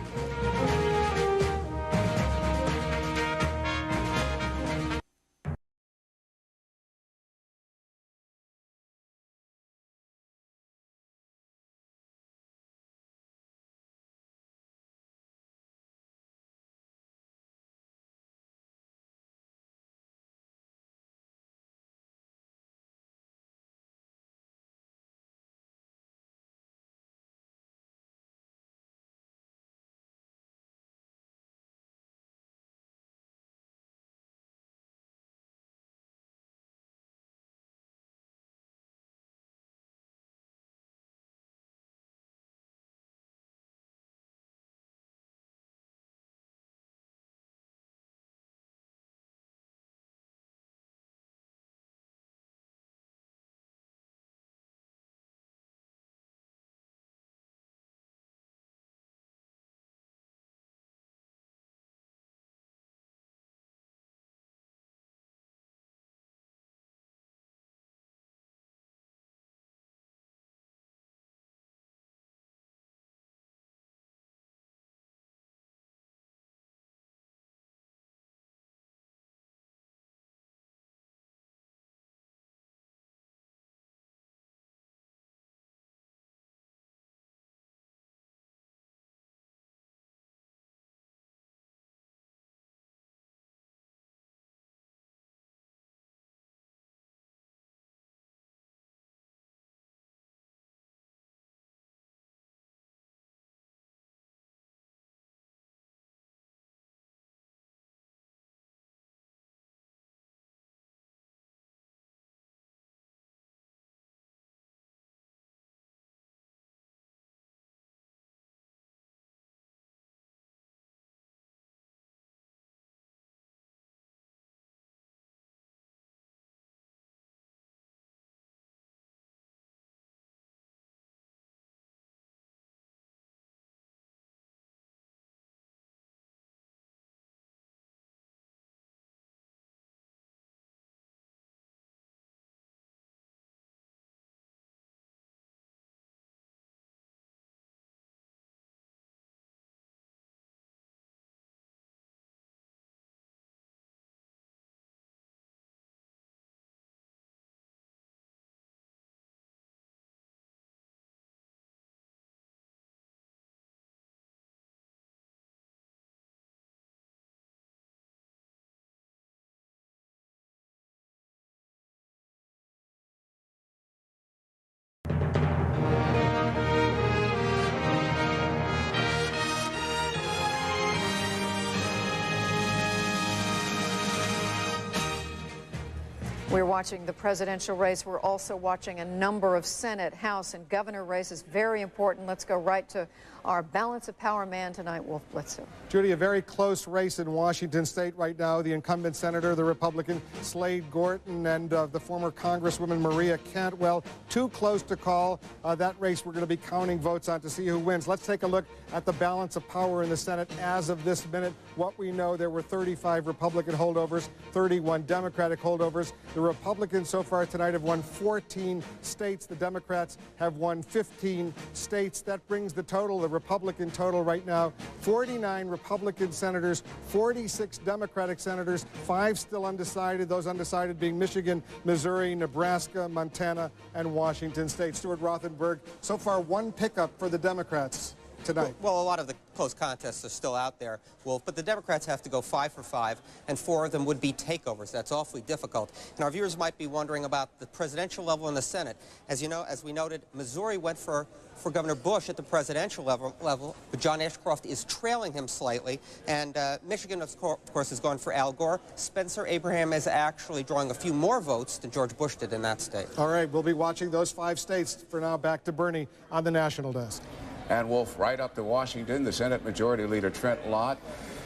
We're watching the presidential race. We're also watching a number of Senate, House, and governor races. Very important. Let's go right to our balance of power man tonight, Wolf Blitzer. Judy, a very close race in Washington state right now. The incumbent senator, the Republican Slade Gorton, and the former Congresswoman Maria Cantwell. Too close to call. That race we're going to be counting votes on to see who wins. Let's take a look at the balance of power in the Senate as of this minute. What we know, there were 35 Republican holdovers, 31 Democratic holdovers. The Republicans so far tonight have won 14 states. The Democrats have won 15 states. That brings the total, the Republican total right now, 49 Republican senators, 46 Democratic senators, 5 still undecided, those undecided being Michigan, Missouri, Nebraska, Montana, and Washington state. Stuart Rothenberg, so far one pickup for the Democrats tonight. Well, a lot of the close contests are still out there, Wolf, but the Democrats have to go 5 for 5, and 4 of them would be takeovers. That's awfully difficult. And our viewers might be wondering about the presidential level in the Senate. As you know, as we noted, Missouri went for Governor Bush at the presidential level, but John Ashcroft is trailing him slightly, and Michigan, of course, has gone for Al Gore. Spencer Abraham is actually drawing a few more votes than George Bush did in that state. All right, we'll be watching those 5 states. For now, back to Bernie on the national desk. And Wolf, right up to Washington, the Senate Majority Leader Trent Lott.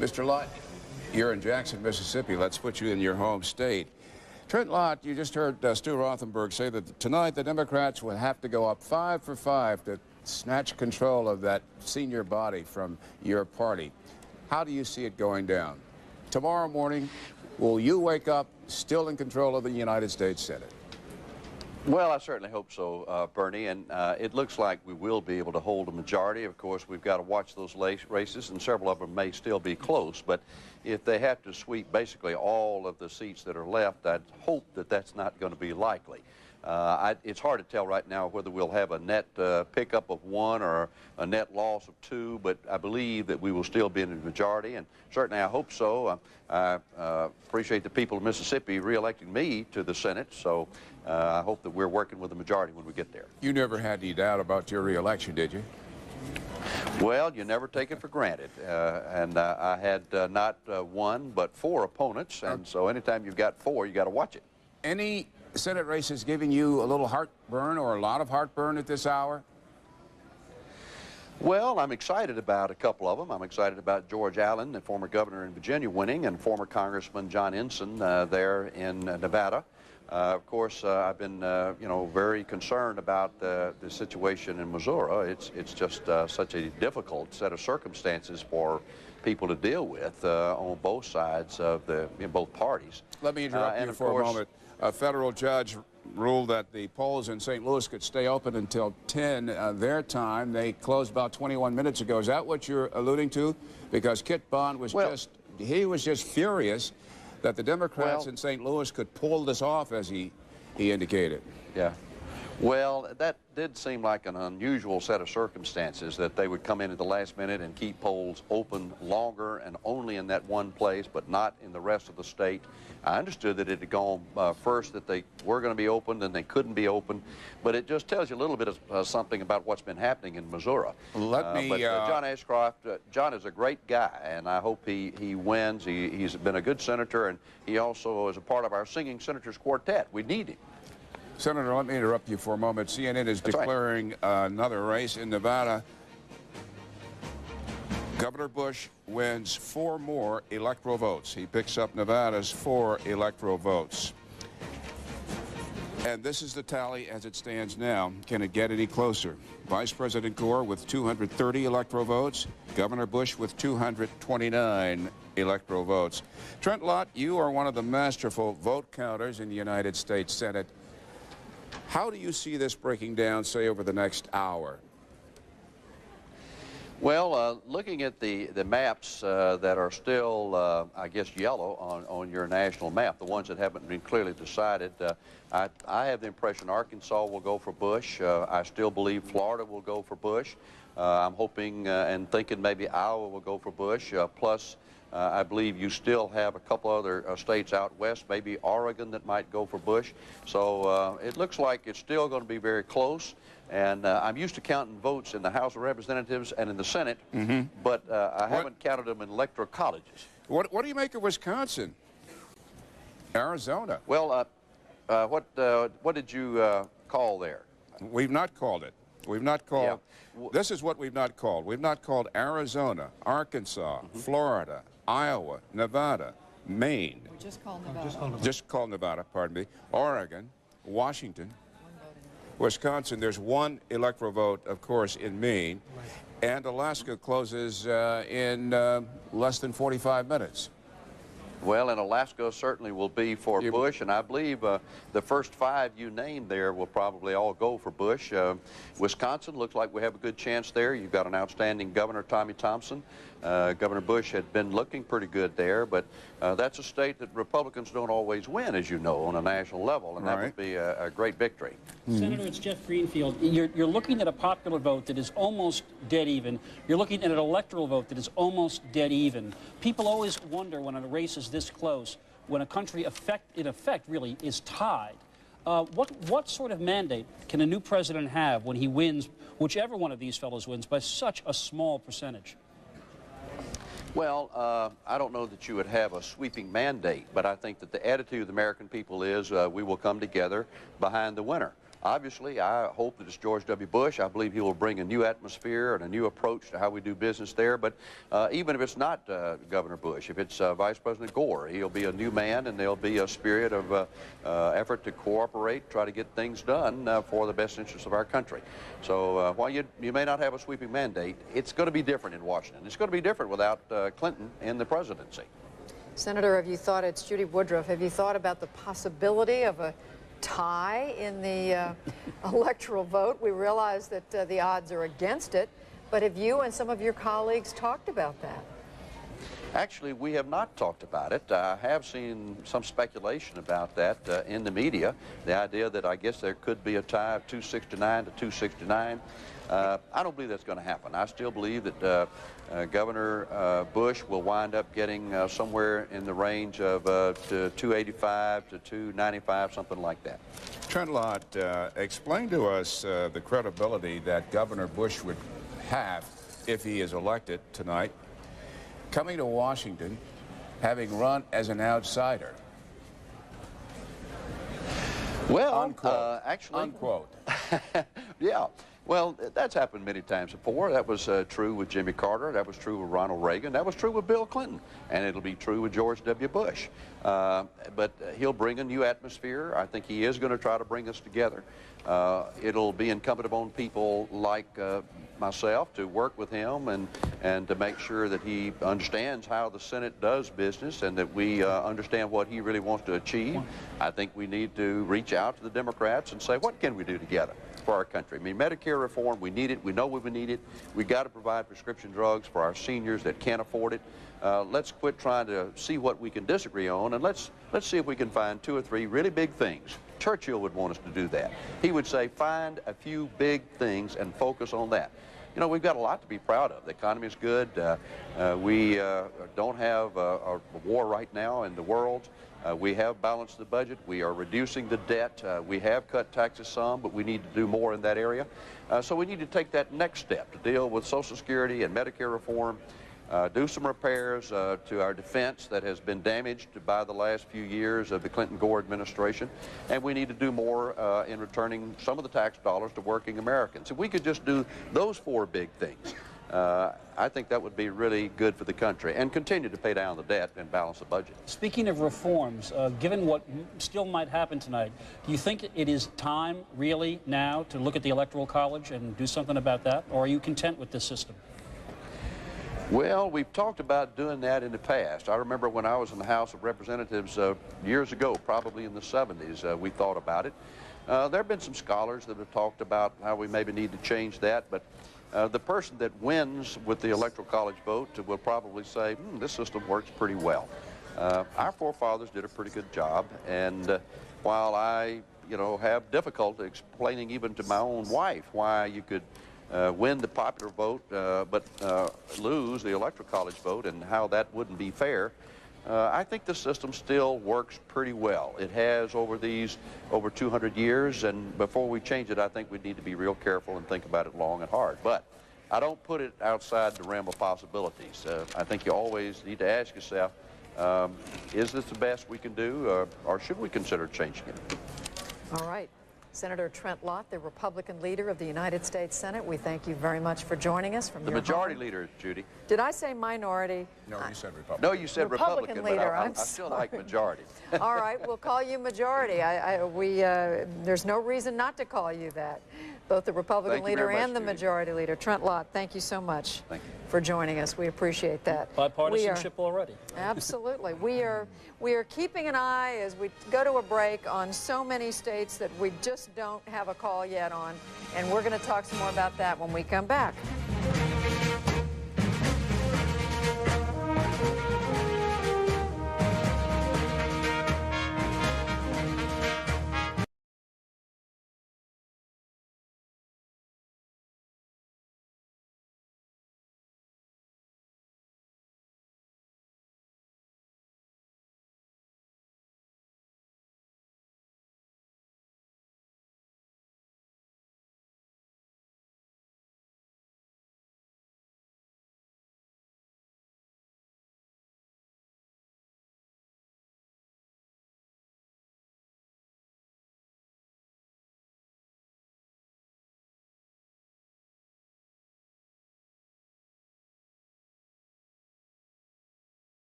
Mr. Lott, you're in Jackson, Mississippi. Let's put you in your home state. Trent Lott, you just heard Stu Rothenberg say that tonight the Democrats will have to go up 5 for 5 to snatch control of that senior body from your party. How do you see it going down? Tomorrow morning, will you wake up still in control of the United States Senate? Well, I certainly hope so, Bernie, and it looks like we will be able to hold a majority. Of course, we've got to watch those races, and several of them may still be close, but if they have to sweep basically all of the seats that are left, I'd hope that that's not going to be likely. It's hard to tell right now whether we'll have a net pickup of 1 or a net loss of 2, but I believe that we will still be in the majority, and certainly I hope so. I appreciate the people of Mississippi re-electing me to the Senate, so I hope that we're working with the majority when we get there. You never had any doubt about your re-election, did you? Well, you never take it for granted, and I had not 1 but 4 opponents, and so anytime you've got 4, you got to watch it. Any Senate races giving you a little heartburn or a lot of heartburn at this hour? Well, I'm excited about a couple of them. I'm excited about George Allen, the former governor in Virginia, winning, and former Congressman John Ensign there in Nevada. Of course, I've been, very concerned about the situation in Missouri. It's just such a difficult set of circumstances for people to deal with on both sides of in both parties. Let me interrupt you for a moment. A federal judge ruled that the polls in St. Louis could stay open until 10 their time. They closed about 21 minutes ago. Is that what you're alluding to? Because Kit Bond was he was just furious that the Democrats in St. Louis could pull this off, as he indicated. Yeah. Well, that did seem like an unusual set of circumstances, that they would come in at the last minute and keep polls open longer and only in that one place, but not in the rest of the state. I understood that it had gone first that they were going to be opened and they couldn't be opened, but it just tells you a little bit of something about what's been happening in Missouri. John Ashcroft, John is a great guy, and I hope he wins. He's been a good senator, and he also is a part of our Singing Senators Quartet. We need him. Senator, let me interrupt you for a moment. CNN is declaring another race in Nevada. Governor Bush wins 4 more electoral votes. He picks up Nevada's 4 electoral votes. And this is the tally as it stands now. Can it get any closer? Vice President Gore with 230 electoral votes. Governor Bush with 229 electoral votes. Trent Lott, you are one of the masterful vote counters in the United States Senate. How do you see this breaking down, say, over the next hour? Well, looking at the maps that are still, I guess, yellow on your national map, the ones that haven't been clearly decided, I have the impression Arkansas will go for Bush. I still believe Florida will go for Bush. I'm hoping and thinking maybe Iowa will go for Bush. Plus, I believe you still have a couple other states out west, maybe Oregon, that might go for Bush. So it looks like it's still going to be very close. And I'm used to counting votes in the House of Representatives and in the Senate, but I haven't counted them in electoral colleges. What do you make of Wisconsin? Arizona? Well, What did you call there? We've not called it. We've not called. Yeah. This is what we've not called. We've not called Arizona, Arkansas, Florida, Iowa, Nevada, Maine. We just called Nevada. Just called Nevada, pardon me. Oregon, Washington, Wisconsin. There's one electoral vote, of course, in Maine. And Alaska closes in less than 45 minutes. Well, and Alaska certainly will be for Bush, and I believe the first 5 you named there will probably all go for Bush. Wisconsin looks like we have a good chance there. You've got an outstanding governor, Tommy Thompson. Governor Bush had been looking pretty good there, but that's a state that Republicans don't always win, as you know, on a national level, and that would be a great victory. Senator, it's Jeff Greenfield. You're looking at a popular vote that is almost dead even. You're looking at an electoral vote that is almost dead even. People always wonder when a race is this close, when a country in effect really is tied. What sort of mandate can a new president have when he wins, whichever one of these fellows wins, by such a small percentage? Well, I don't know that you would have a sweeping mandate, but I think that the attitude of the American people is we will come together behind the winner. Obviously, I hope that it's George W. Bush. I believe he will bring a new atmosphere and a new approach to how we do business there. But even if it's not Governor Bush, if it's Vice President Gore, he'll be a new man, and there'll be a spirit of effort to cooperate, try to get things done for the best interests of our country. So while you may not have a sweeping mandate, it's going to be different in Washington. It's going to be different without Clinton in the presidency. Senator, have you thought, it's Judy Woodruff, have you thought about the possibility of a tie in the electoral vote? We realize that the odds are against it, but have you and some of your colleagues talked about that? Actually, we have not talked about it. I have seen some speculation about that in the media, the idea that I guess there could be a tie of 269 to 269. I don't believe that's going to happen. I still believe that Governor Bush will wind up getting somewhere in the range of 285 to 295, something like that. Trent Lott, explain to us the credibility that Governor Bush would have if he is elected tonight, coming to Washington, having run as an outsider. Well, unquote. Actually, unquote. Yeah. Well, that's happened many times before. That was true with Jimmy Carter. That was true with Ronald Reagan. That was true with Bill Clinton. And it'll be true with George W. Bush. But he'll bring a new atmosphere. I think he is going to try to bring us together. It'll be incumbent upon people like myself to work with him and to make sure that he understands how the Senate does business and that we understand what he really wants to achieve. I think we need to reach out to the Democrats and say, what can we do together for our country? I mean, Medicare reform, we need it. We know we need it. We've got to provide prescription drugs for our seniors that can't afford it. Let's quit trying to see what we can disagree on, and let's see if we can find 2 or 3 really big things. Churchill would want us to do that. He would say, find a few big things and focus on that. You know, we've got a lot to be proud of. The economy is good. We don't have a war right now in the world. We have balanced the budget. We are reducing the debt. We have cut taxes some, but we need to do more in that area. So we need to take that next step to deal with Social Security and Medicare reform, do some repairs to our defense that has been damaged by the last few years of the Clinton-Gore administration, and we need to do more in returning some of the tax dollars to working Americans. If we could just do those 4 big things, I think that would be really good for the country, and continue to pay down the debt and balance the budget. Speaking of reforms, given what still might happen tonight, do you think it is time really now to look at the Electoral College and do something about that, or are you content with this system? Well, we've talked about doing that in the past. I remember when I was in the House of Representatives years ago, probably in the 70s, we thought about it. There have been some scholars that have talked about how we maybe need to change that, but the person that wins with the Electoral College vote will probably say, this system works pretty well. Our forefathers did a pretty good job, and while I, have difficulty explaining even to my own wife why you could win the popular vote but lose the Electoral College vote and how that wouldn't be fair, I think the system still works pretty well. It has over 200 years, and before we change it, I think we need to be real careful and think about it long and hard. But I don't put it outside the realm of possibilities. I think you always need to ask yourself, is this the best we can do, or should we consider changing it? All right. Senator Trent Lott, the Republican leader of the United States Senate, we thank you very much for joining us from the your majority home. leader, Judy. Did I say minority? No, you said Republican. No, you said Republican, leader. but I still like majority. All right, we'll call you majority. There's no reason not to call you that. Both the Republican leader and the majority leader. Trent Lott, thank you so much for joining us. We appreciate that. Bipartisanship already. Absolutely. We are keeping an eye as we go to a break on so many states that we just don't have a call yet on, and we're going to talk some more about that when we come back.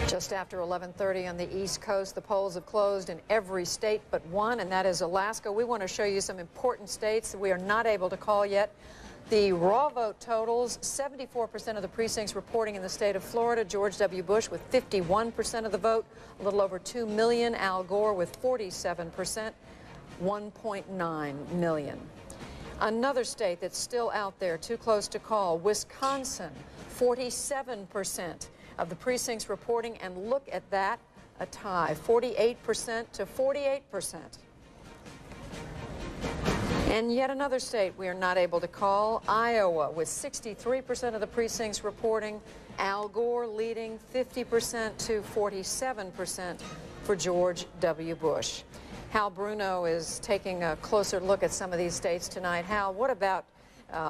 Just after 11:30 on the East Coast, the polls have closed in every state but one, and that is Alaska. We want to show you some important states that we are not able to call yet. The raw vote totals, 74% of the precincts reporting in the state of Florida. George W. Bush with 51% of the vote, a little over 2 million. Al Gore with 47%, 1.9 million. Another state that's still out there, too close to call, Wisconsin, 47% of the precincts reporting, and look at that, a tie, 48% to 48%. And yet another state we are not able to call, Iowa, with 63% of the precincts reporting, Al Gore leading 50% to 47% for George W. Bush. Hal Bruno is taking a closer look at some of these states tonight. Hal, what about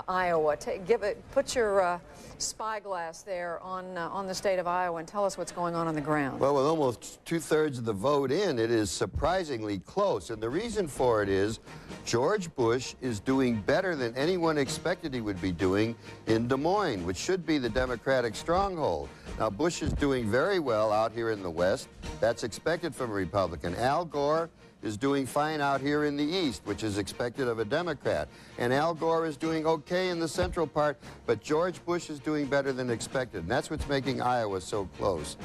Iowa? Put your spyglass there on the state of Iowa and tell us what's going on the ground. Well, with almost 2/3 of the vote in, it is surprisingly close. And the reason for it is George Bush is doing better than anyone expected he would be doing in Des Moines, which should be the Democratic stronghold. Now, Bush is doing very well out here in the West. That's expected from a Republican. Al Gore is doing fine out here in the East, which is expected of a Democrat. And Al Gore is doing okay in the central part, but George Bush is doing better than expected. And that's what's making Iowa so close.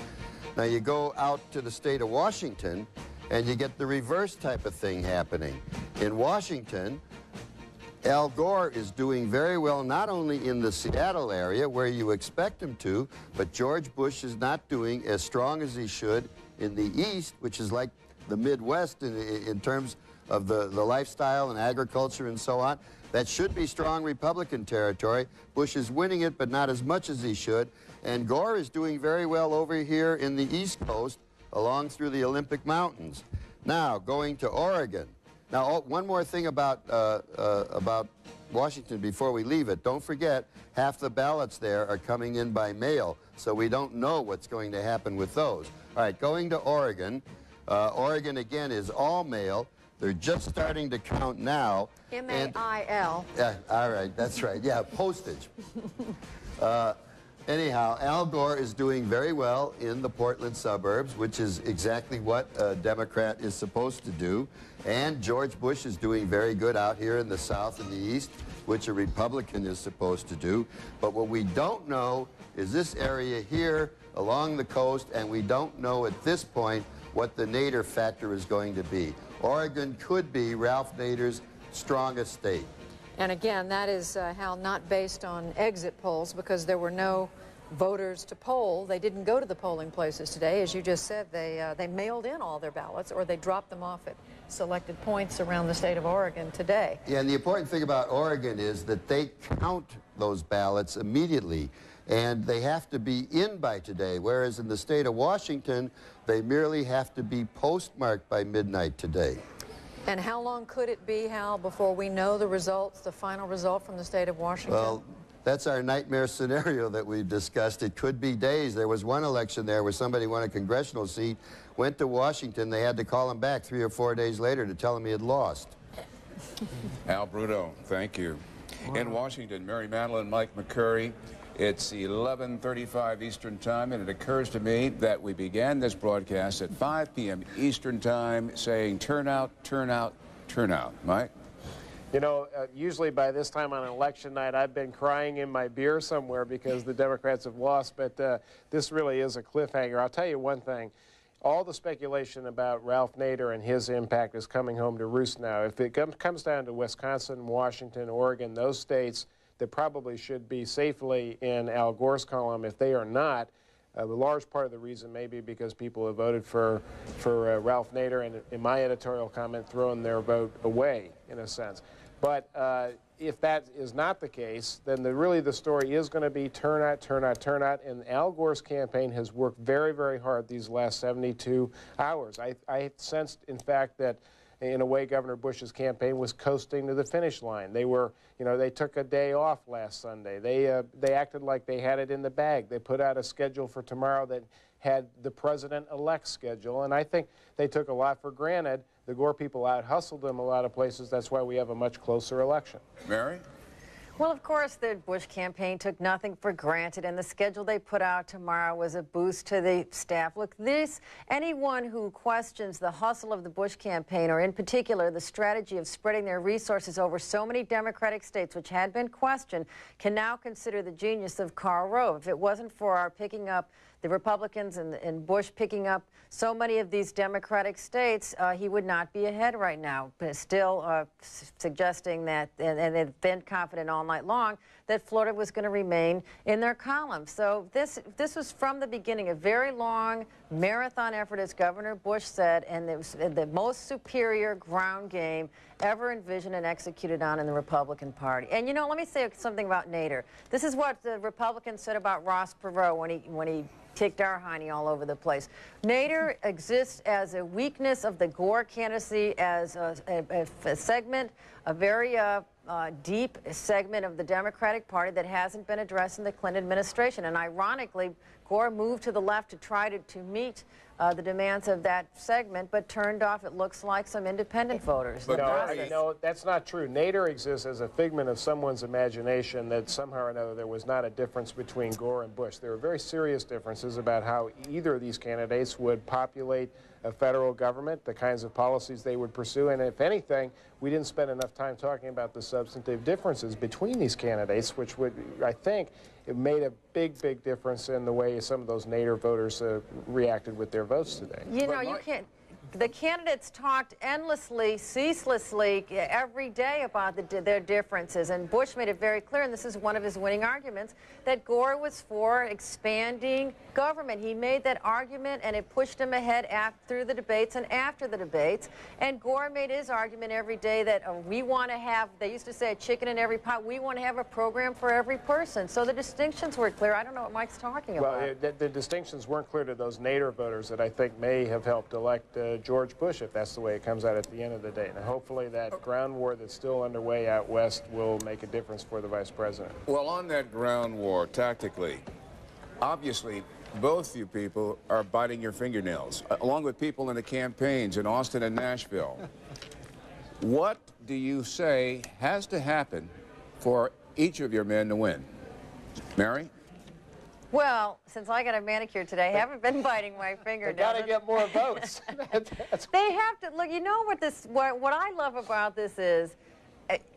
Now, you go out to the state of Washington, and you get the reverse type of thing happening. In Washington, Al Gore is doing very well, not only in the Seattle area, where you expect him to, but George Bush is not doing as strong as he should in the East, which is like the Midwest in terms of the lifestyle and agriculture and so on. That should be strong Republican territory. Bush is winning it, but not as much as he should. And Gore is doing very well over here in the East Coast, along through the Olympic Mountains. Now, going to Oregon. Now, one more thing about Washington before we leave it. Don't forget, half the ballots there are coming in by mail, so we don't know what's going to happen with those. All right, going to Oregon. Oregon, again, is all mail. They're just starting to count now. M-A-I-L. Yeah, all right, that's right. Yeah, postage. Anyhow, Al Gore is doing very well in the Portland suburbs, which is exactly what a Democrat is supposed to do. And George Bush is doing very good out here in the South and the East, which a Republican is supposed to do. But what we don't know is this area here along the coast, and we don't know at this point what the Nader factor is going to be. Oregon could be Ralph Nader's strongest state. And again, that is, Hal, not based on exit polls, because there were no voters to poll. They didn't go to the polling places today. As you just said, they mailed in all their ballots, or they dropped them off at selected points around the state of Oregon today. Yeah, and the important thing about Oregon is that they count those ballots immediately, and they have to be in by today, whereas in the state of Washington, they merely have to be postmarked by midnight today. And how long could it be, Hal, before we know the results, the final result from the state of Washington? Well, that's our nightmare scenario that we've discussed. It could be days. There was one election there where somebody won a congressional seat, went to Washington. They had to call him back 3 or 4 days later to tell him he had lost. Al Bruto, thank you. Wow. In Washington, Mary Madeline, Mike McCurry. It's 11:35 Eastern Time, and it occurs to me that we began this broadcast at 5 p.m. Eastern Time saying turn out, turn out, turn out. Mike? You know, usually by this time on election night, I've been crying in my beer somewhere because the Democrats have lost, but this really is a cliffhanger. I'll tell you one thing. All the speculation about Ralph Nader and his impact is coming home to roost now. If it comes down to Wisconsin, Washington, Oregon, those states that probably should be safely in Al Gore's column, if they are not, a large part of the reason may be because people have voted for Ralph Nader, and in my editorial comment, thrown their vote away, in a sense. But if that is not the case, then really the story is going to be turnout, turnout, turnout, and Al Gore's campaign has worked very, very hard these last 72 hours. I sensed, in fact, that in a way, Governor Bush's campaign was coasting to the finish line. They were, you know, they took a day off last Sunday. They acted like they had it in the bag. They put out a schedule for tomorrow that had the president-elect's schedule, and I think they took a lot for granted. The Gore people out-hustled them a lot of places. That's why we have a much closer election. Mary? Well, of course, the Bush campaign took nothing for granted, and the schedule they put out tomorrow was a boost to the staff. Look, anyone who questions the hustle of the Bush campaign, or in particular the strategy of spreading their resources over so many Democratic states, which had been questioned, can now consider the genius of Karl Rove. If it wasn't for our picking up the Republicans and Bush picking up so many of these Democratic states, he would not be ahead right now. But still suggesting that, and they've been confident all night long, that Florida was going to remain in their column. So this was from the beginning a very long marathon effort, as Governor Bush said, and it was the most superior ground game ever envisioned and executed on in the Republican Party. And you know, let me say something about Nader. This is what the Republicans said about Ross Perot when he kicked our hiney all over the place. Nader exists as a weakness of the Gore candidacy, as a segment, a very deep segment of the Democratic Party that hasn't been addressed in the Clinton administration. And ironically, Gore moved to the left to try to meet the demands of that segment, but turned off, it looks like, some independent voters. No, that's not true. Nader exists as a figment of someone's imagination that somehow or another there was not a difference between Gore and Bush. There were very serious differences about how either of these candidates would populate a federal government, the kinds of policies they would pursue, and if anything, we didn't spend enough time talking about the substantive differences between these candidates, which would, I think, it made a big, big difference in the way some of those Nader voters reacted with their votes today. You know, you can't... The candidates talked endlessly, ceaselessly, every day about their differences, and Bush made it very clear, and this is one of his winning arguments, that Gore was for expanding government. He made that argument, and it pushed him ahead through the debates and after the debates, and Gore made his argument every day that we want to have, they used to say, a chicken in every pot. We want to have a program for every person. So the distinctions were clear. I don't know what Mike's talking about. Well, the distinctions weren't clear to those Nader voters that I think may have helped elect George Bush, if that's the way it comes out at the end of the day. And hopefully that ground war that's still underway out west will make a difference for the vice president. Well, on that ground war, tactically, obviously, both you people are biting your fingernails, along with people in the campaigns in Austin and Nashville. What do you say has to happen for each of your men to win? Mary? Well, since I got a manicure today, I haven't been biting my fingernails. They got to get more votes. They have to look. You know what I love about this is,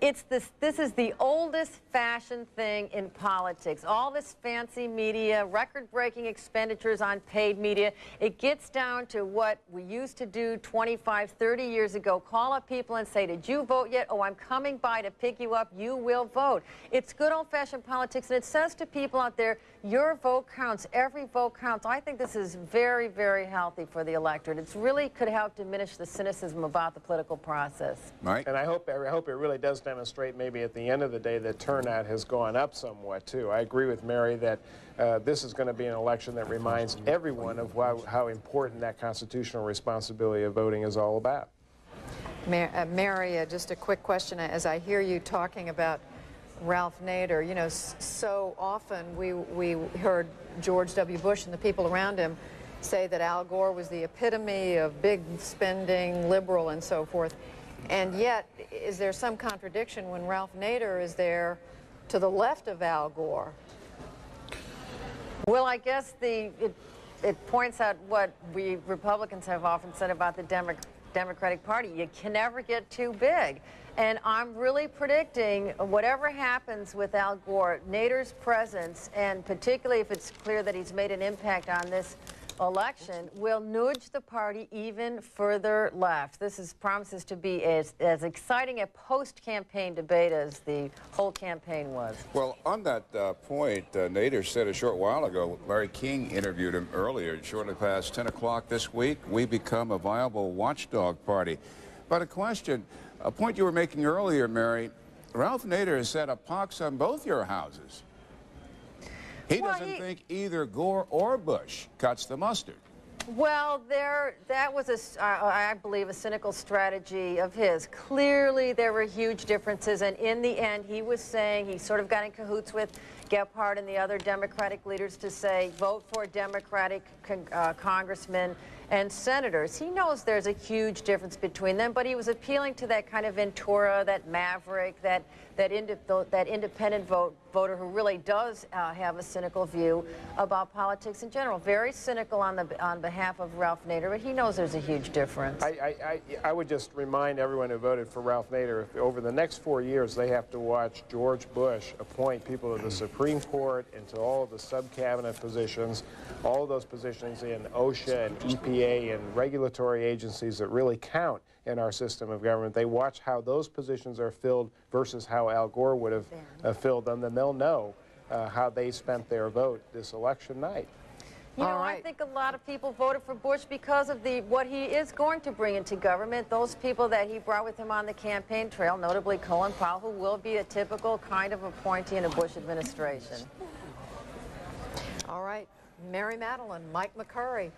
this is the oldest fashioned thing in politics. All this fancy media, record-breaking expenditures on paid media. It gets down to what we used to do 25, 30 years ago. Call up people and say, did you vote yet? Oh, I'm coming by to pick you up. You will vote. It's good old-fashioned politics, and it says to people out there, your vote counts. Every vote counts. I think this is very, very healthy for the electorate. It really could help diminish the cynicism about the political process. Mike? And I hope it really does demonstrate maybe at the end of the day that turnout has gone up somewhat too. I agree with Mary that this is going to be an election that reminds everyone of how important that constitutional responsibility of voting is all about. Mary, just a quick question. As I hear you talking about Ralph Nader, you know, so often we heard George W. Bush and the people around him say that Al Gore was the epitome of big spending, liberal, and so forth. And yet, is there some contradiction when Ralph Nader is there to the left of Al Gore? Well, I guess it points out what we Republicans have often said about the Democratic Party. You can never get too big. And I'm really predicting whatever happens with Al Gore, Nader's presence, and particularly if it's clear that he's made an impact on this election, will nudge the party even further left. This promises to be as exciting a post-campaign debate as the whole campaign was. Well, on that point, Nader said a short while ago, Larry King interviewed him earlier, shortly past 10 o'clock this week, we become a viable watchdog party. But a point you were making earlier, Mary, Ralph Nader has set a pox on both your houses. He doesn't think either Gore or Bush cuts the mustard. Well, that was, I believe, a cynical strategy of his. Clearly, there were huge differences, and in the end, he was saying, he sort of got in cahoots with Gephardt and the other Democratic leaders to say, vote for Democratic congressmen and senators. He knows there's a huge difference between them, but he was appealing to that kind of Ventura, that maverick, that independent voter who really does have a cynical view about politics in general. Very cynical on behalf of Ralph Nader, but he knows there's a huge difference. I would just remind everyone who voted for Ralph Nader, if over the next 4 years they have to watch George Bush appoint people to the Supreme Court and to all of the sub-cabinet positions, all of those positions in OSHA and EPA and regulatory agencies that really count in our system of government. They watch how those positions are filled versus how Al Gore would have filled them, then they'll know how they spent their vote this election night. You know, I think a lot of people voted for Bush because of what he is going to bring into government. Those people that he brought with him on the campaign trail, notably Colin Powell, who will be a typical kind of appointee in a Bush administration. All right, Mary Madeline, Mike McCurry.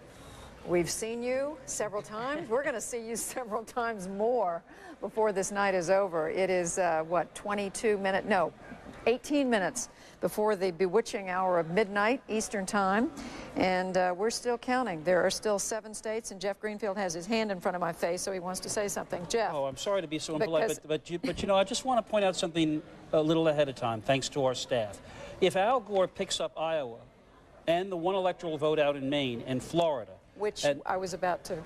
We've seen you several times. We're going to see you several times more before this night is over. It is, what, 18 minutes before the bewitching hour of midnight Eastern Time, and we're still counting. There are still 7 states, and Jeff Greenfield has his hand in front of my face, so he wants to say something. Jeff. Oh, I'm sorry to be so impolite, but you know, I just want to point out something a little ahead of time, thanks to our staff. If Al Gore picks up Iowa and the one electoral vote out in Maine and Florida, which I was about to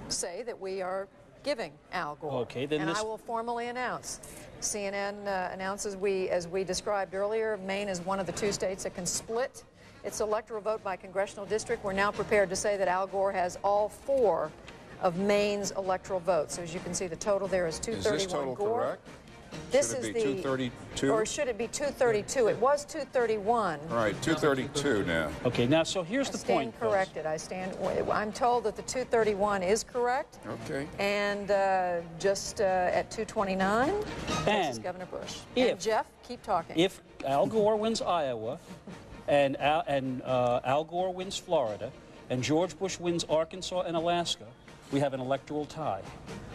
say that we are giving Al Gore. Okay, then I will formally announce. CNN announces as we described earlier, Maine is one of the 2 states that can split its electoral vote by congressional district. We're now prepared to say that Al Gore has all 4 of Maine's electoral votes. So as you can see, the total there is 231 Is this total Gore. correct? This Should is it be the 232? or should it be 232? It was 231. All right, 232 now. Okay, now, so here's the point. Stand corrected. I'm told that the 231 is correct. Okay. And just at 229, Texas Governor Bush. And Jeff, keep talking. If Al Gore wins Iowa, and Al Gore wins Florida, and George Bush wins Arkansas and Alaska, we have an electoral tie.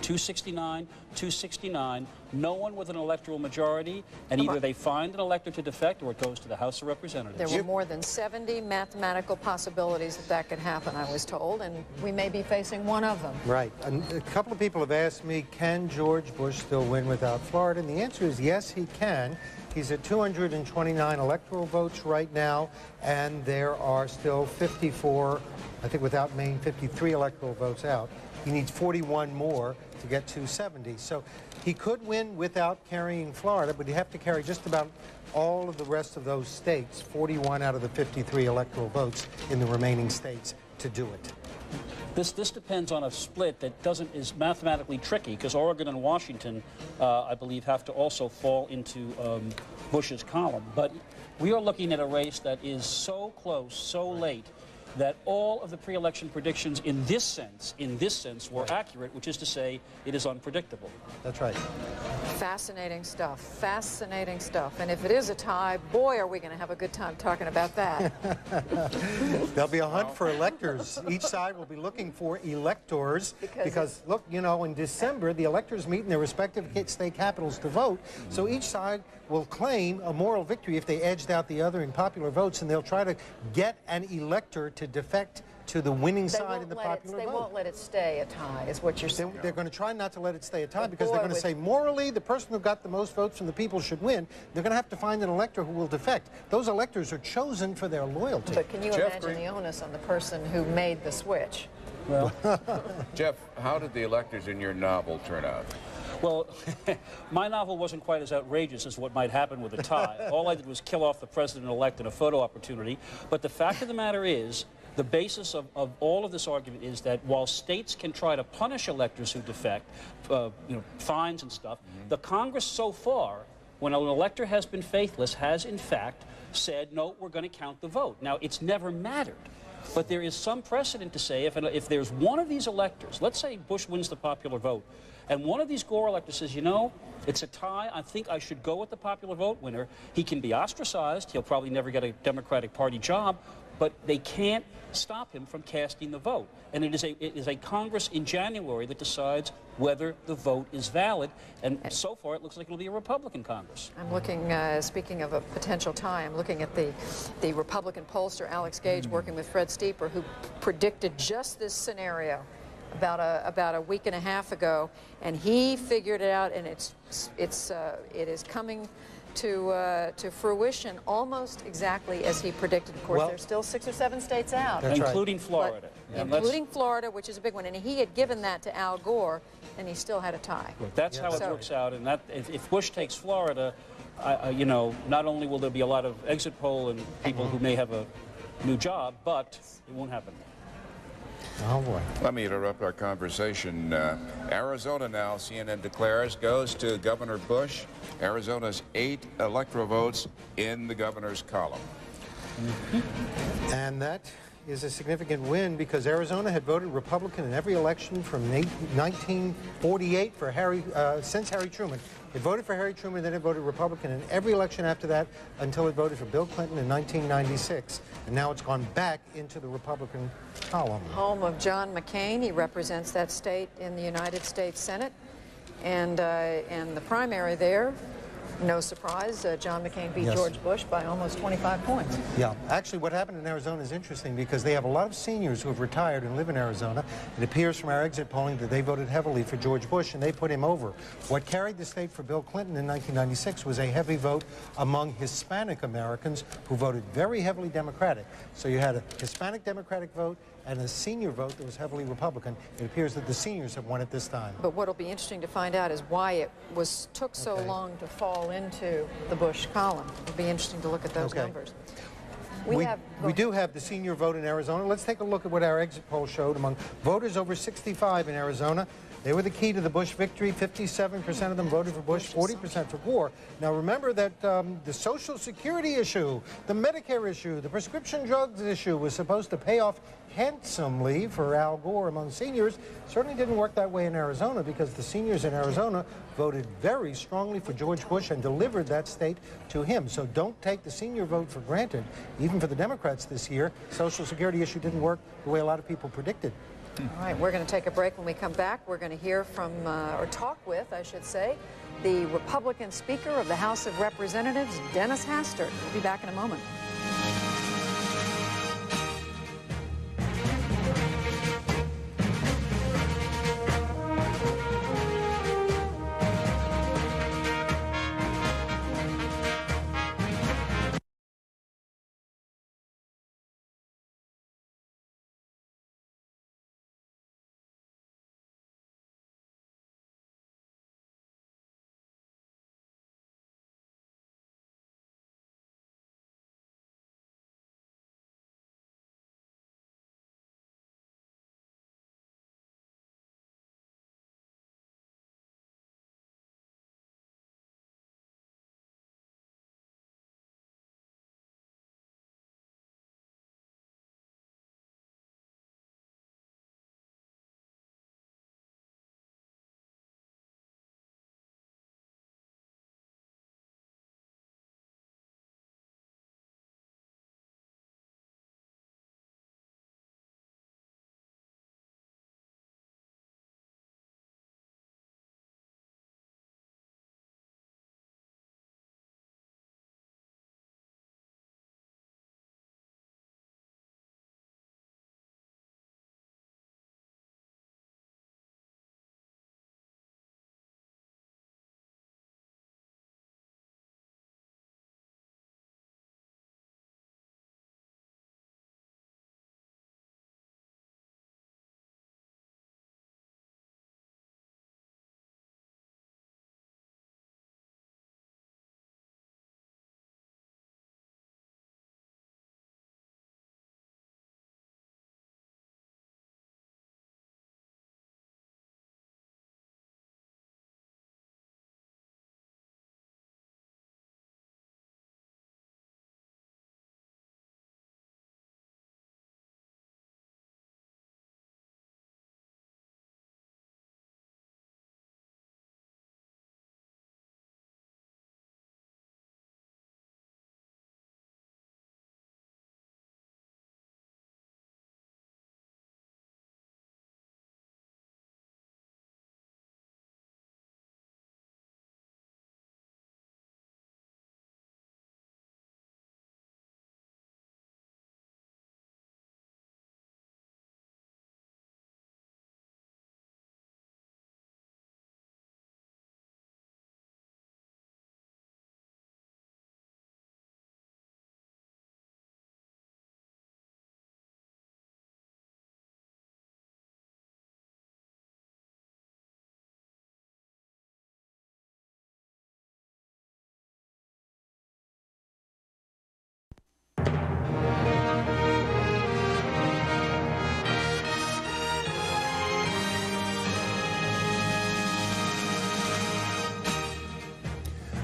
269, 269, no one with an electoral majority, and either they find an elector to defect or it goes to the House of Representatives. There were more than 70 mathematical possibilities that could happen, I was told, and we may be facing one of them. Right. And a couple of people have asked me, can George Bush still win without Florida? And the answer is yes, he can. He's at 229 electoral votes right now, and there are still 54, I think without Maine, 53 electoral votes out. He needs 41 more to get 270. So he could win without carrying Florida, but he'd have to carry just about all of the rest of those states, 41 out of the 53 electoral votes in the remaining states, to do it. This depends on a split that is mathematically tricky, because Oregon and Washington, I believe, have to also fall into Bush's column. But we are looking at a race that is so close, so late, that all of the pre-election predictions in this sense were accurate, which is to say it is unpredictable. That's right. Fascinating stuff. Fascinating stuff. And if it is a tie, boy, are we going to have a good time talking about that. There'll be a hunt for electors. Each side will be looking for electors because look, you know, in December, the electors meet in their respective state capitals to vote. So each side will claim a moral victory if they edged out the other in popular votes, and they'll try to get an elector to defect to the winning side in the popular vote. They won't let it stay a tie, is what you're saying. They're going to try not to let it stay a tie because they're going to say morally the person who got the most votes from the people should win. They're going to have to find an elector who will defect. Those electors are chosen for their loyalty. But can you imagine the onus on the person who made the switch? Well, Jeff, how did the electors in your novel turn out? Well, my novel wasn't quite as outrageous as what might happen with a tie. All I did was kill off the president-elect in a photo opportunity. But the fact of the matter is, the basis of all of this argument is that while states can try to punish electors who defect, fines and stuff, the Congress so far, when an elector has been faithless, has in fact said, no, we're going to count the vote. Now, it's never mattered. But there is some precedent to say if there's one of these electors, let's say Bush wins the popular vote, and one of these Gore electors says, you know, it's a tie, I think I should go with the popular vote winner, he can be ostracized, he'll probably never get a Democratic Party job, but they can't stop him from casting the vote. And it is a Congress in January that decides whether the vote is valid, and so far it looks like it'll be a Republican Congress. I'm looking, speaking of a potential tie, I'm looking at the Republican pollster Alex Gage working with Fred Steeper, who predicted just this scenario about a week and a half ago, and he figured it out, and it is coming to fruition almost exactly as he predicted. Of course, there's still 6 or 7 states out. Including Florida. Including Florida, which is a big one. And he had given that to Al Gore, and he still had a tie. That's how it works out. And that if Bush takes Florida, not only will there be a lot of exit poll and people who may have a new job, but it won't happen. Oh, boy. Let me interrupt our conversation. Arizona now, CNN declares, goes to Governor Bush. Arizona's 8 electoral votes in the governor's column. And that is a significant win because Arizona had voted Republican in every election from 1948 for since Harry Truman. It voted for Harry Truman, then it voted Republican in every election after that until it voted for Bill Clinton in 1996. And now it's gone back into the Republican column. Home of John McCain. He represents that state in the United States Senate. And the primary there, no surprise, John McCain beat George Bush by almost 25 points. Yeah, actually what happened in Arizona is interesting because they have a lot of seniors who have retired and live in Arizona. It appears from our exit polling that they voted heavily for George Bush and they put him over. What carried the state for Bill Clinton in 1996 was a heavy vote among Hispanic Americans who voted very heavily Democratic. So you had a Hispanic Democratic vote and a senior vote that was heavily Republican. It appears that the seniors have won it this time. But what will be interesting to find out is why it took so long to fall into the Bush column. It'll be interesting to look at those numbers. We do have the senior vote in Arizona. Let's take a look at what our exit poll showed among voters over 65 in Arizona. They were the key to the Bush victory. 57% of them voted for Bush, 40% for Gore. Now remember that the Social Security issue, the Medicare issue, the prescription drugs issue was supposed to pay off handsomely for Al Gore among seniors. Certainly didn't work that way in Arizona because the seniors in Arizona voted very strongly for George Bush and delivered that state to him. So don't take the senior vote for granted. Even for the Democrats this year, Social Security issue didn't work the way a lot of people predicted. All right, we're going to take a break. When we come back, we're going to hear from, or talk with, I should say, the Republican Speaker of the House of Representatives, Dennis Hastert. We'll be back in a moment.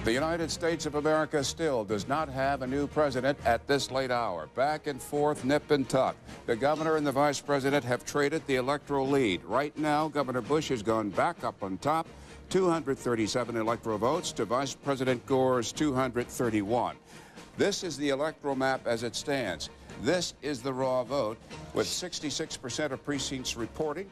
The United States of America still does not have a new president at this late hour. Back and forth, nip and tuck. The governor and the vice president have traded the electoral lead. Right now, Governor Bush has gone back up on top, 237 electoral votes to Vice President Gore's 231. This is the electoral map as it stands. This is the raw vote, with 66% of precincts reporting.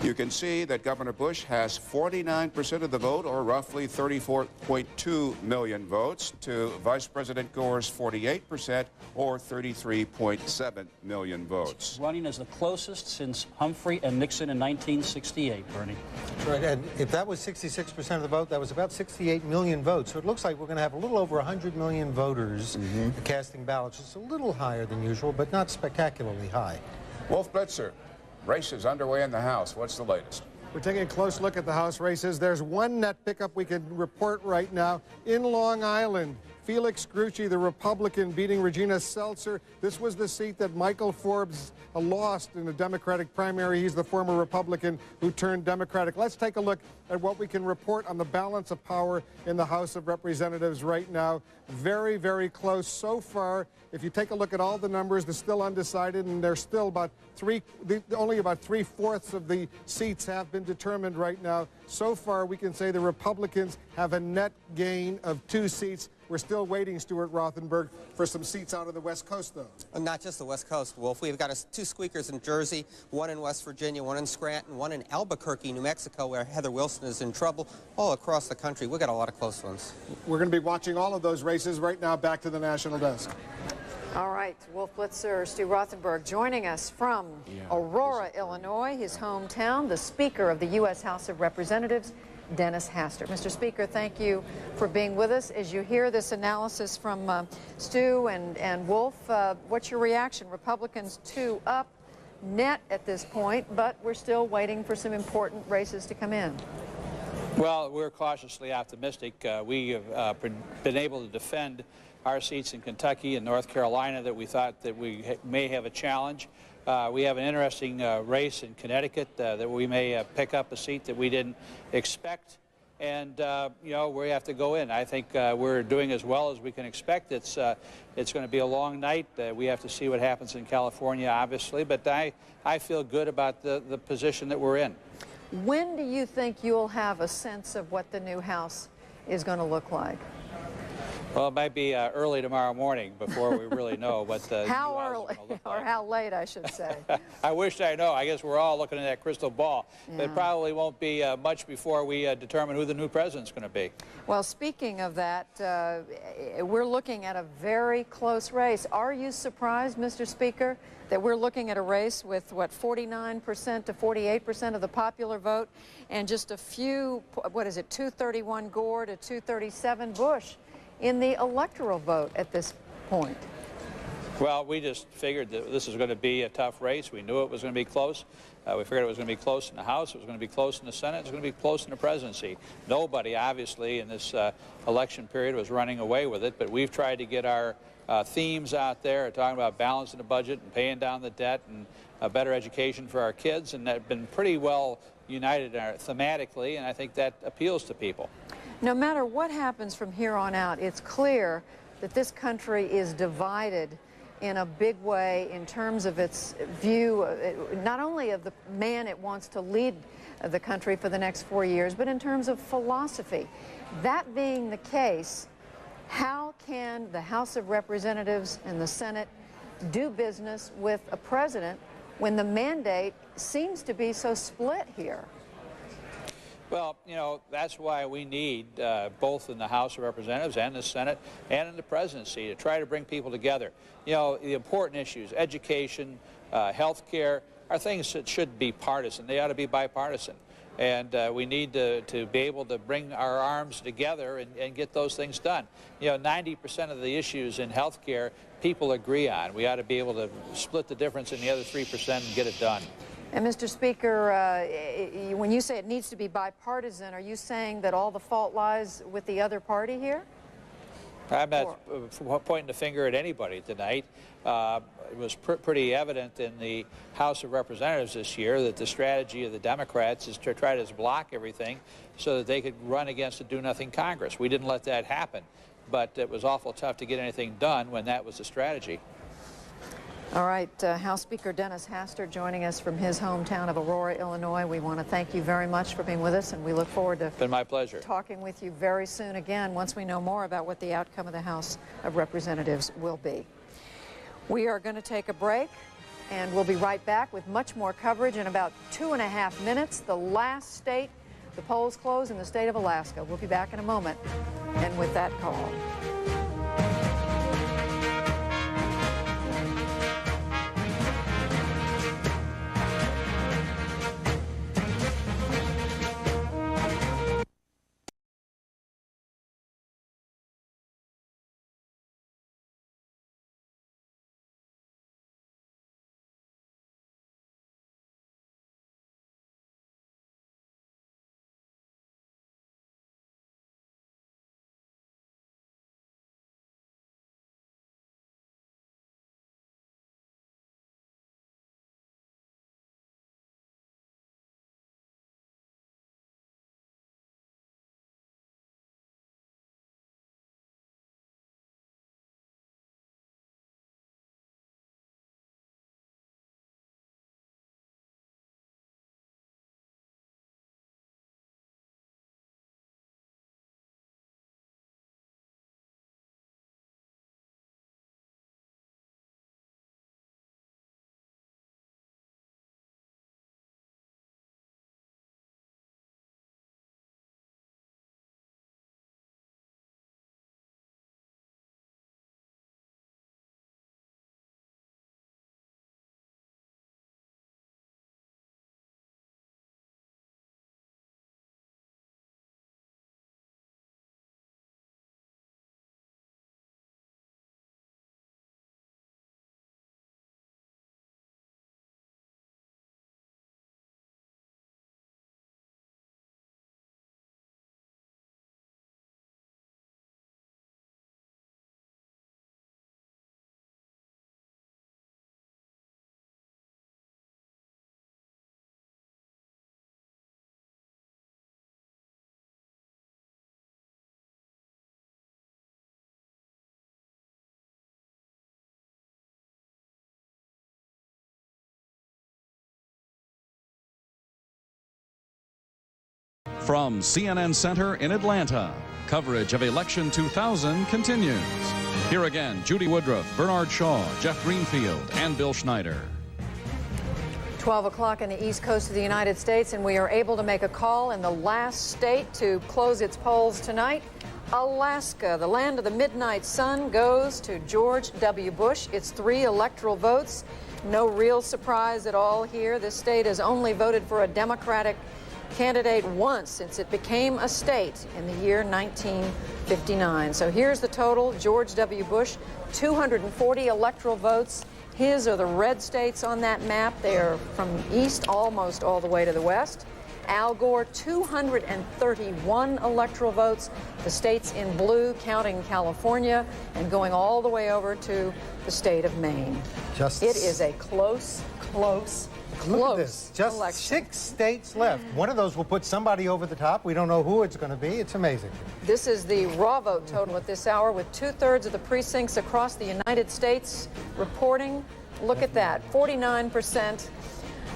You can see that Governor Bush has 49% of the vote, or roughly 34.2 million votes, to Vice President Gore's 48%, or 33.7 million votes. Running as the closest since Humphrey and Nixon in 1968, Bernie. That's right, and if that was 66% of the vote, that was about 68 million votes. So it looks like we're going to have a little over 100 million voters casting ballots. It's a little higher than usual, but not spectacularly high. Wolf Blitzer. Race is underway in the House. What's the latest? We're taking a close look at the House races. There's one net pickup we can report right now in Long Island. Felix Grucci, the Republican, beating Regina Seltzer. This was the seat that Michael Forbes lost in the Democratic primary. He's the former Republican who turned Democratic. Let's take a look at what we can report on the balance of power in the House of Representatives right now. Very, very close so far. If you take a look at all the numbers, they're still undecided, and there's still only about 3/4 of the seats have been determined right now. So far, we can say the Republicans have a net gain of 2 seats. We're still waiting, Stuart Rothenberg, for some seats out of the West Coast, though. Not just the West Coast, Wolf. We've got 2 squeakers in Jersey, 1 in West Virginia, 1 in Scranton, 1 in Albuquerque, New Mexico, where Heather Wilson is in trouble. All across the country, we've got a lot of close ones. We're going to be watching all of those races right now. Back to the national desk. All right, Wolf Blitzer, Stu Rothenberg, joining us from Aurora, Illinois, his hometown, the Speaker of the U.S. House of Representatives, Dennis Hastert. Mr. Speaker, thank you for being with us. As you hear this analysis from Stu and Wolf, what's your reaction? Republicans 2 up net at this point, but we're still waiting for some important races to come in. Well, we're cautiously optimistic. We have been able to defend our seats in Kentucky and North Carolina that we thought that we may have a challenge. We have an interesting race in Connecticut that we may pick up a seat that we didn't expect, and you know, we have to go in. I think we're doing as well as we can expect. It's going to be a long night. We have to see what happens in California, obviously, but I feel good about the position that we're in. When do you think you'll have a sense of what the new House is going to look like? Well, it might be early tomorrow morning before we really know what the how early or how late, I should say. I wish I know. I guess we're all looking at that crystal ball. Yeah. It probably won't be much before we determine who the new president's going to be. Well, speaking of that, we're looking at a very close race. Are you surprised, Mr. Speaker, that we're looking at a race with, what, 49% to 48% of the popular vote and just a few, what is it, 231 Gore to 237 Bush in the electoral vote at this point? Well, we just figured that this was going to be a tough race. We knew it was going to be close. We figured it was going to be close in the House. It was going to be close in the Senate. It was going to be close in the presidency. Nobody, obviously, in this election period was running away with it, but we've tried to get our themes out there, talking about balancing the budget and paying down the debt and a better education for our kids, and they've been pretty well united thematically, and I think that appeals to people. No matter what happens from here on out, it's clear that this country is divided in a big way in terms of its view, not only of the man it wants to lead the country for the next 4 years, but in terms of philosophy. That being the case, how can the House of Representatives and the Senate do business with a president when the mandate seems to be so split here? Well, you know, that's why we need both in the House of Representatives and the Senate and in the presidency to try to bring people together. You know, the important issues, education, health care, are things that should be partisan. They ought to be bipartisan. And we need to be able to bring our arms together and get those things done. You know, 90% of the issues in health care people agree on. We ought to be able to split the difference in the other 3% and get it done. And Mr. Speaker, when you say it needs to be bipartisan, are you saying that all the fault lies with the other party here? I'm not pointing the finger at anybody tonight. It was pretty evident in the House of Representatives this year that the strategy of the Democrats is to try to block everything so that they could run against a do-nothing Congress. We didn't let that happen, but it was awful tough to get anything done when that was the strategy. All right, House Speaker Dennis Hastert joining us from his hometown of Aurora, Illinois. We want to thank you very much for being with us, and we look forward to been my pleasure talking with you very soon again once we know more about what the outcome of the House of Representatives will be. We are going to take a break, and we'll be right back with much more coverage in about 2.5 minutes. The last state, the polls close in the state of Alaska. We'll be back in a moment, and with that call. From CNN Center in Atlanta, coverage of Election 2000 continues. Here again, Judy Woodruff, Bernard Shaw, Jeff Greenfield, and Bill Schneider. 12 o'clock on the east coast of the United States, and we are able to make a call in the last state to close its polls tonight. Alaska, the land of the midnight sun, goes to George W. Bush. It's 3 electoral votes. No real surprise at all here. This state has only voted for a Democratic candidate once since it became a state in the year 1959. So here's the total. George W. Bush, 240 electoral votes. His are the red states on that map. They are from east almost all the way to the west. Al Gore, 231 electoral votes. The states in blue, counting California, and going all the way over to the state of Maine. It is a close Look at this. Just election. 6 states left. One of those will put somebody over the top. We don't know who it's going to be. It's amazing. This is the raw vote total at this hour, with 2/3 of the precincts across the United States reporting. Look at that, 49%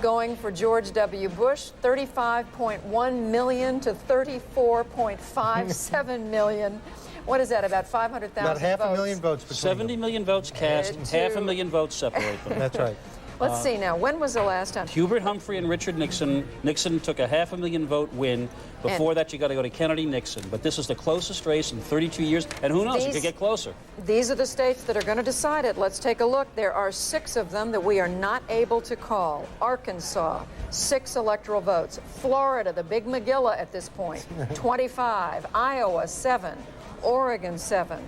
going for George W. Bush, 35.1 million to 34.57 million. What is that, about 500,000 About half votes? a million votes between 70 million votes cast, half a million votes separate them. That's right. Let's see now, when was the last time? Hubert Humphrey and Richard Nixon. Nixon took a 500,000 vote win. Before that, you got to go to Kennedy Nixon. But this is the closest race in 32 years, and who knows, it could get closer. These are the states that are going to decide it. Let's take a look. There are 6 of them that we are not able to call. Arkansas, 6 electoral votes. Florida, the big Megillah at this point, 25. Iowa, 7. Oregon, 7.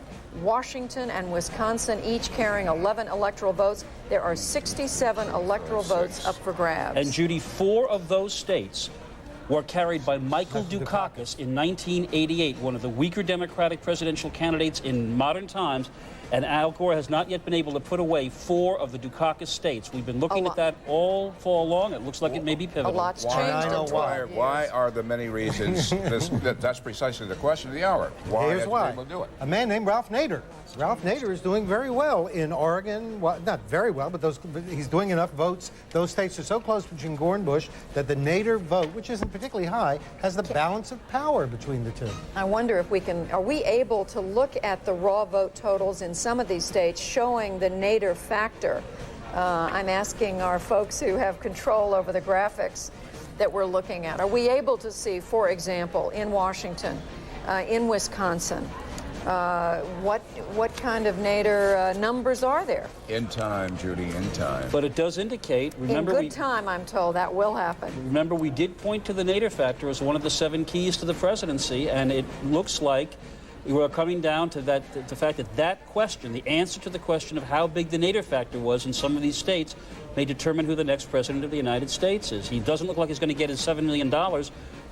Washington and Wisconsin each carrying 11 electoral votes. There are 67 electoral votes up for grabs. And Judy, 4 of those states were carried by Michael Dukakis in 1988, one of the weaker Democratic presidential candidates in modern times. And Al Gore has not yet been able to put away 4 of the Dukakis states. We've been looking at that all fall long. It looks like it may be pivotal. A lot's changed in 12 years. Why are the many reasons? That's precisely the question of the hour. Why Here's have why. you been able to do it? A man named Ralph Nader. Ralph Nader is doing very well in Oregon. Well, not very well, but he's doing enough votes. Those states are so close between Gore and Bush that the Nader vote, which isn't particularly high, has the balance of power between the two. I wonder if are we able to look at the raw vote totals in some of these states showing the Nader factor? I'm asking our folks who have control over the graphics that we're looking at. Are we able to see, for example, in Washington, in Wisconsin, what kind of Nader numbers are there? In time, Judy, in time. But it does indicate, remember, in good time, I'm told that will happen. Remember, we did point to the Nader factor as one of the 7 keys to the presidency, and it looks like we're coming down to the fact that question, the answer to the question of how big the Nader factor was in some of these states, may determine who the next president of the United States is. He doesn't look like he's going to get his $7 million,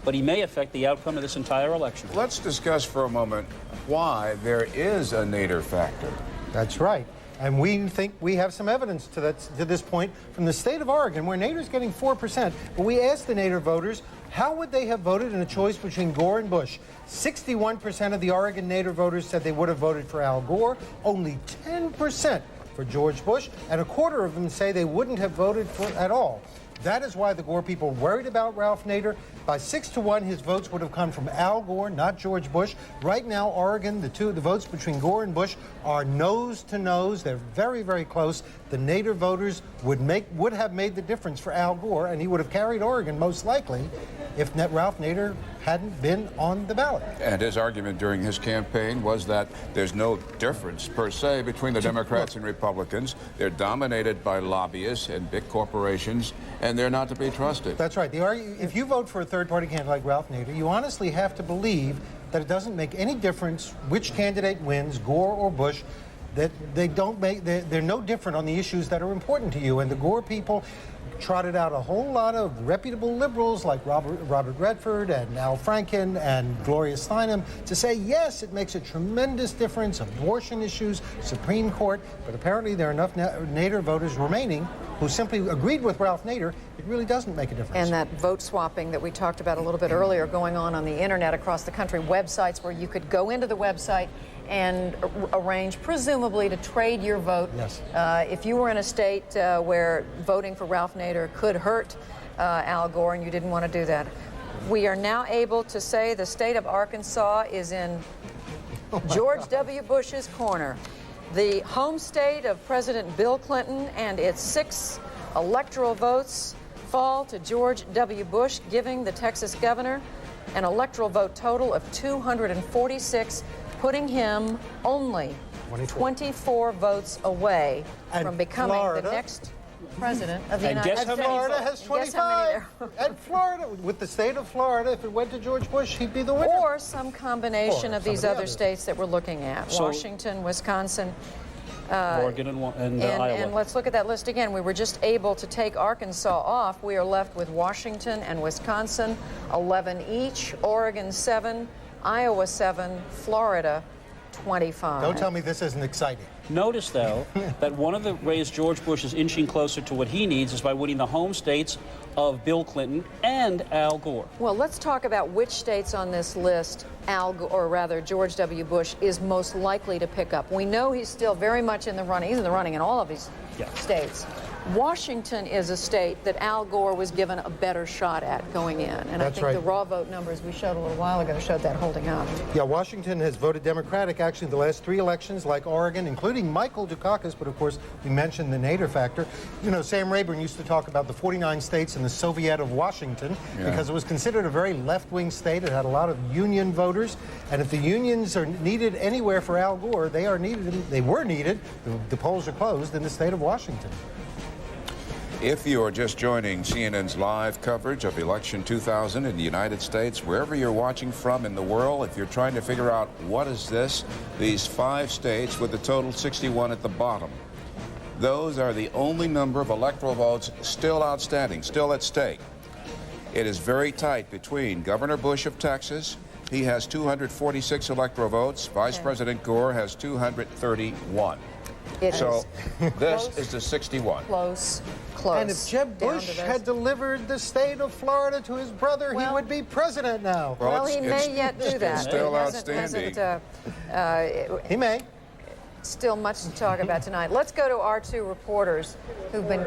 but he may affect the outcome of this entire election. Let's discuss for a moment why there is a Nader factor. That's right. And we think we have some evidence to this point from the state of Oregon, where Nader's getting 4%. But we asked the Nader voters, how would they have voted in a choice between Gore and Bush? 61% of the Oregon Nader voters said they would have voted for Al Gore, only 10% for George Bush, and a quarter of them say they wouldn't have voted for at all. That is why the Gore people worried about Ralph Nader. By 6-1, his votes would have come from Al Gore, not George Bush. Right now, Oregon, the votes between Gore and Bush are nose to nose. They're very, very close. The Nader voters would have made the difference for Al Gore, and he would have carried Oregon most likely if Ralph Nader hadn't been on the ballot. And his argument during his campaign was that there's no difference per se between the Democrats and Republicans. They're dominated by lobbyists and big corporations, and they're not to be trusted. That's right. If you vote for a third-party candidate like Ralph Nader, you honestly have to believe that it doesn't make any difference which candidate wins, Gore or Bush, that they're no different on the issues that are important to you. And the Gore people trotted out a whole lot of reputable liberals like Robert Redford and Al Franken and Gloria Steinem to say, yes, it makes a tremendous difference, abortion issues, Supreme Court, but apparently there are enough Nader voters remaining who simply agreed with Ralph Nader. It really doesn't make a difference. And that vote swapping that we talked about a little bit earlier going on the internet across the country, websites where you could go into the website and arrange, presumably, to trade your vote. Yes. If you were in a state where voting for Ralph Nader could hurt Al Gore and you didn't want to do that, We are now able to say the state of Arkansas is in George W. Bush's corner. The home state of President Bill Clinton and its 6 electoral votes fall to George W. Bush, giving the Texas governor an electoral vote total of 246, putting him only 24 votes away from becoming the next president of the United States. And Florida has 25. And Florida, with the state of Florida, if it went to George Bush, he'd be the winner. Or some combination of these other states that we're looking at. So, Washington, Wisconsin, Oregon and Iowa. And let's look at that list again. We were just able to take Arkansas off. We are left with Washington and Wisconsin, 11 each, Oregon 7, Iowa 7, Florida 25. Don't tell me this isn't exciting. Notice, though, that one of the ways George Bush is inching closer to what he needs is by winning the home states of Bill Clinton and Al Gore. Well, let's talk about which states on this list George W. Bush is most likely to pick up. We know he's still very much in the running. He's in the running in all of these states. Washington is a state that Al Gore was given a better shot at going in. And I think the raw vote numbers we showed a little while ago showed that holding up. Yeah, Washington has voted Democratic actually in the last 3 elections, like Oregon, including Michael Dukakis, but of course we mentioned the Nader factor. You know, Sam Rayburn used to talk about the 49 states in the Soviet of Washington because it was considered a very left-wing state. It had a lot of union voters, and if the unions are needed anywhere for Al Gore, they are needed. They were needed. The polls are closed in the state of Washington. If you are just joining CNN's live coverage of Election 2000 in the United States, wherever you're watching from in the world, if you're trying to figure out what is this, these 5 states with the total 61 at the bottom, those are the only number of electoral votes still outstanding, still at stake. It is very tight between Governor Bush of Texas. He has 246 electoral votes. Vice President Gore has 231. So this is the 61. Close. And if Jeb Bush had delivered the state of Florida to his brother, he would be president now. Well, he may yet do that. It's still outstanding. He may. Still much to talk about tonight. Let's go to our 2 reporters who've been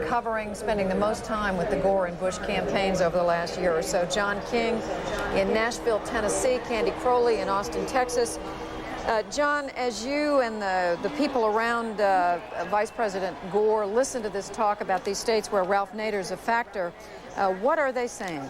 spending the most time with the Gore and Bush campaigns over the last year or so. John King in Nashville, Tennessee, Candy Crowley in Austin, Texas. John, as you and the people around Vice President Gore listen to this talk about these states where Ralph Nader's a factor, what are they saying?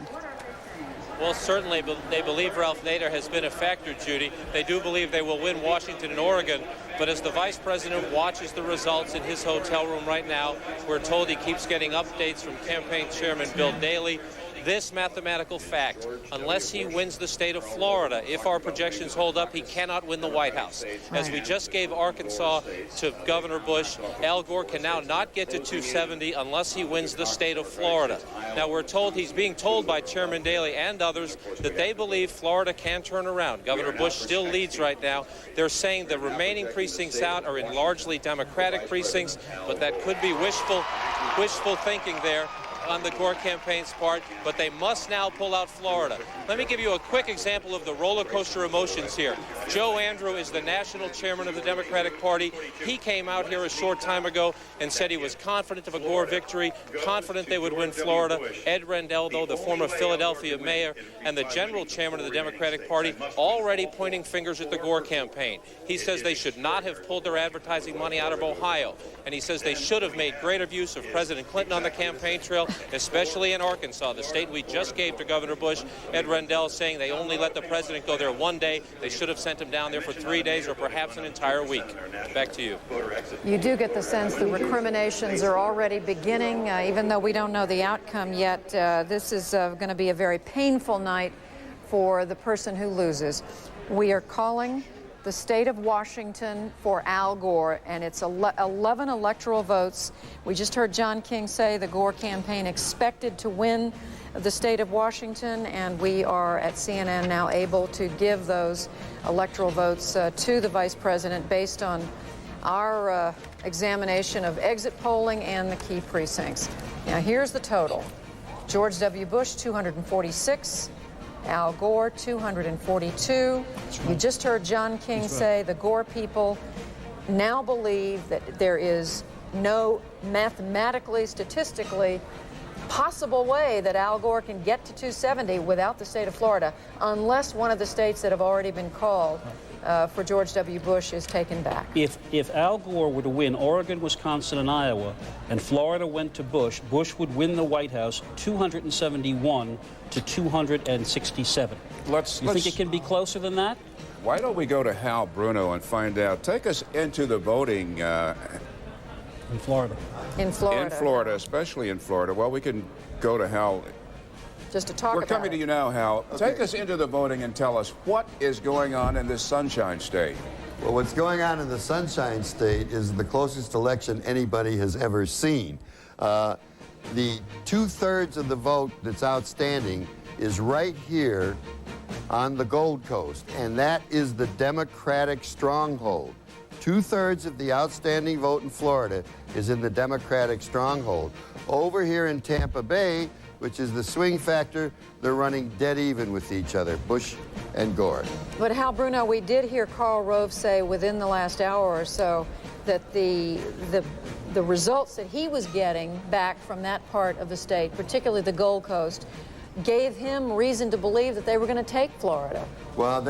Well, certainly they believe Ralph Nader has been a factor, Judy. They do believe they will win Washington and Oregon. But as the vice president watches the results in his hotel room right now, we're told he keeps getting updates from campaign chairman Bill Daley. This mathematical fact, unless he wins the state of Florida, if our projections hold up, he cannot win the White House. As we just gave Arkansas to Governor Bush, Al Gore can now not get to 270 unless he wins the state of Florida. Now, we're told, he's being told by Chairman Daley and others that they believe Florida can turn around. Governor Bush still leads right now. They're saying the remaining precincts out are in largely Democratic precincts, but that could be wishful thinking there on the Gore campaign's part, but they must now pull out Florida. Let me give you a quick example of the roller coaster emotions here. Joe Andrew is the national chairman of the Democratic Party. He came out here a short time ago and said he was confident of a Gore victory, confident they would win Florida. Ed Rendell, though, the former Philadelphia mayor and the general chairman of the Democratic Party, already pointing fingers at the Gore campaign. He says they should not have pulled their advertising money out of Ohio, and he says they should have made greater use of President Clinton on the campaign trail, especially in Arkansas, the state we just gave to Governor Bush. Ed Rendell saying they only let the president go there one day. They should have sent him down there for 3 days or perhaps an entire week. Back to you. You do get the sense the recriminations are already beginning, even though we don't know the outcome yet. This is going to be a very painful night for the person who loses. We are calling the state of Washington for Al Gore, and it's 11 electoral votes. We just heard John King say the Gore campaign expected to win the state of Washington, and we are at CNN now able to give those electoral votes to the vice president based on our examination of exit polling and the key precincts. Now here's the total. George W. Bush, 246. Al Gore, 242. You just heard John King say the Gore people now believe that there is no mathematically, statistically possible way that Al Gore can get to 270 without the state of Florida, unless one of the states that have already been called for George W. Bush is taken back. If Al Gore were to win Oregon, Wisconsin, and Iowa, and Florida went to Bush, Bush would win the White House 271 to 267. You think it can be closer than that? Why don't we go to Hal Bruno and find out? Take us into the voting. In Florida. In Florida. In Florida, especially in Florida. Well, we can go to Hal. Just to talk about We're coming to you now, Hal. Okay. Take us into the voting and tell us what is going on in this Sunshine State. Well, what's going on in the Sunshine State is the closest election anybody has ever seen. The 2/3 of the vote that's outstanding is right here on the Gold Coast, and that is the Democratic stronghold. 2/3 of the outstanding vote in Florida is in the Democratic stronghold. Over here in Tampa Bay, which is the swing factor, they're running dead even with each other, Bush and Gore. But Hal Bruno, we did hear Karl Rove say within the last hour or so that the results that he was getting back from that part of the state, particularly the Gold Coast, gave him reason to believe that they were going to take Florida. Well,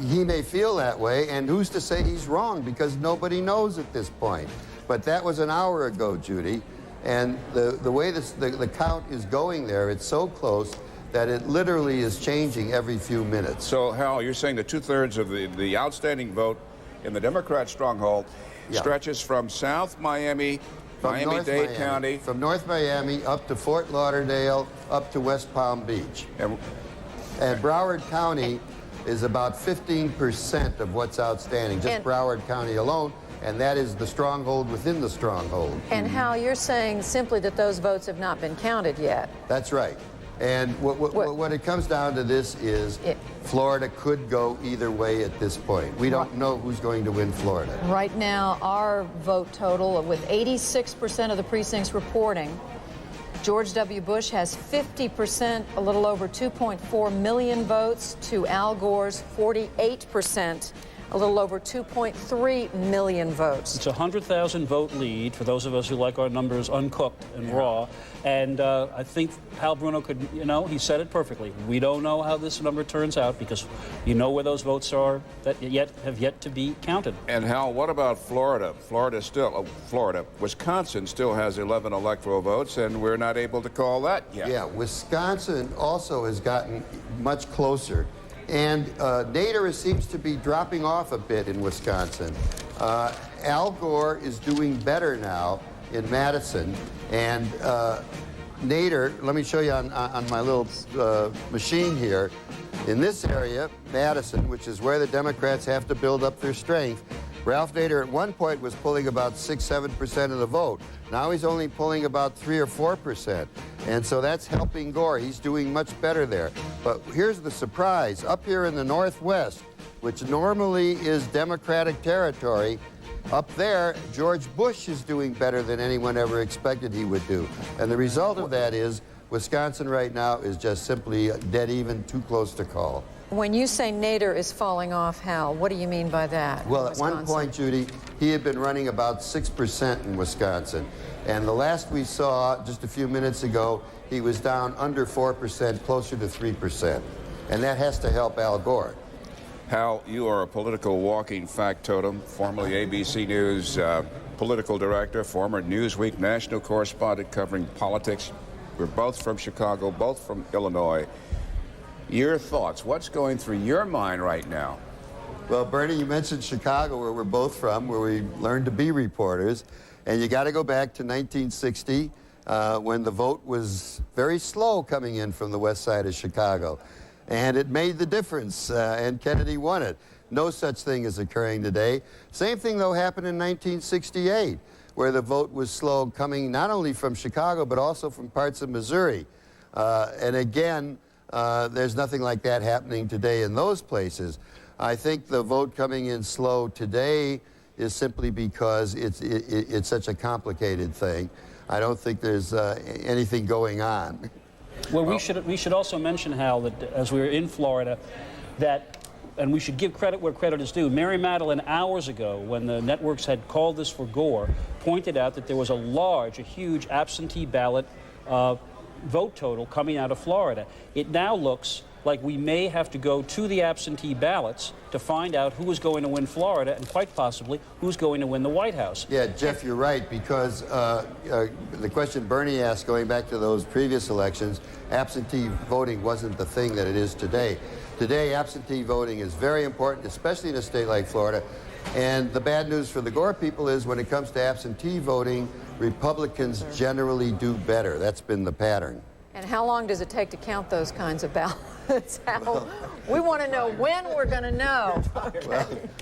he may feel that way, and who's to say he's wrong, because nobody knows at this point. But that was an hour ago, Judy, and the way the count is going there, it's so close that it literally is changing every few minutes. So, Hal, you're saying that 2/3 of the outstanding vote in the Democrat stronghold stretches from South Miami, Miami-Dade County. From North Miami up to Fort Lauderdale, up to West Palm Beach. And Broward County is about 15% of what's outstanding, just Broward County alone, and that is the stronghold within the stronghold. And Hal, you're saying simply that those votes have not been counted yet. That's right. And what it comes down to this is Florida could go either way at this point. We don't know who's going to win Florida. Right now, our vote total, with 86% of the precincts reporting, George W. Bush has 50%, a little over 2.4 million votes, to Al Gore's 48%, a little over 2.3 million votes. It's a 100,000 vote lead for those of us who like our numbers uncooked and raw. And I think Hal Bruno could, he said it perfectly. We don't know how this number turns out because you know where those votes are that have yet to be counted. And Hal, what about Florida? Wisconsin still has 11 electoral votes, and we're not able to call that yet. Yeah, Wisconsin also has gotten much closer. And Nader seems to be dropping off a bit in Wisconsin. Al Gore is doing better now in Madison. And Nader, let me show you on my little machine here. In this area, Madison, which is where the Democrats have to build up their strength, Ralph Nader at one point was pulling about 6-7% of the vote. Now he's only pulling about 3 or 4%. And so that's helping Gore. He's doing much better there. But here's the surprise. Up here in the Northwest, which normally is Democratic territory, up there, George Bush is doing better than anyone ever expected he would do. And the result of that is Wisconsin right now is just simply dead even, too close to call. When you say Nader is falling off, Hal, what do you mean by that? Well, at one point, Judy, he had been running about 6% in Wisconsin. And the last we saw, just a few minutes ago, he was down under 4%, closer to 3%. And that has to help Al Gore. Hal, you are a political walking factotum, formerly ABC News political director, former Newsweek national correspondent covering politics. We're both from Chicago, both from Illinois. Your thoughts, what's going through your mind right now? Well, Bernie, you mentioned Chicago, where we're both from, where we learned to be reporters. And you got to go back to 1960, when the vote was very slow coming in from the west side of Chicago. And it made the difference, and Kennedy won it. No such thing is occurring today. Same thing, though, happened in 1968, where the vote was slow coming not only from Chicago, but also from parts of Missouri. And again, there's nothing like that happening today in those places. I think the vote coming in slow today is simply because it's such a complicated thing. I don't think there's anything going on. Well, we should also mention, Hal, that as we were in Florida, and we should give credit where credit is due. Mary Madeline, hours ago, when the networks had called this for Gore, pointed out that there was a huge absentee ballot vote total coming out of Florida. It now looks like we may have to go to the absentee ballots to find out who is going to win Florida and quite possibly who's going to win the White House. Yeah, Jeff, you're right, because the question Bernie asked, going back to those previous elections, absentee voting wasn't the thing that it is today. Today, absentee voting is very important, especially in a state like Florida. And the bad news for the Gore people is when it comes to absentee voting, Republicans generally do better. That's been the pattern. And how long does it take to count those kinds of ballots? We want to know when we're going to know. Okay.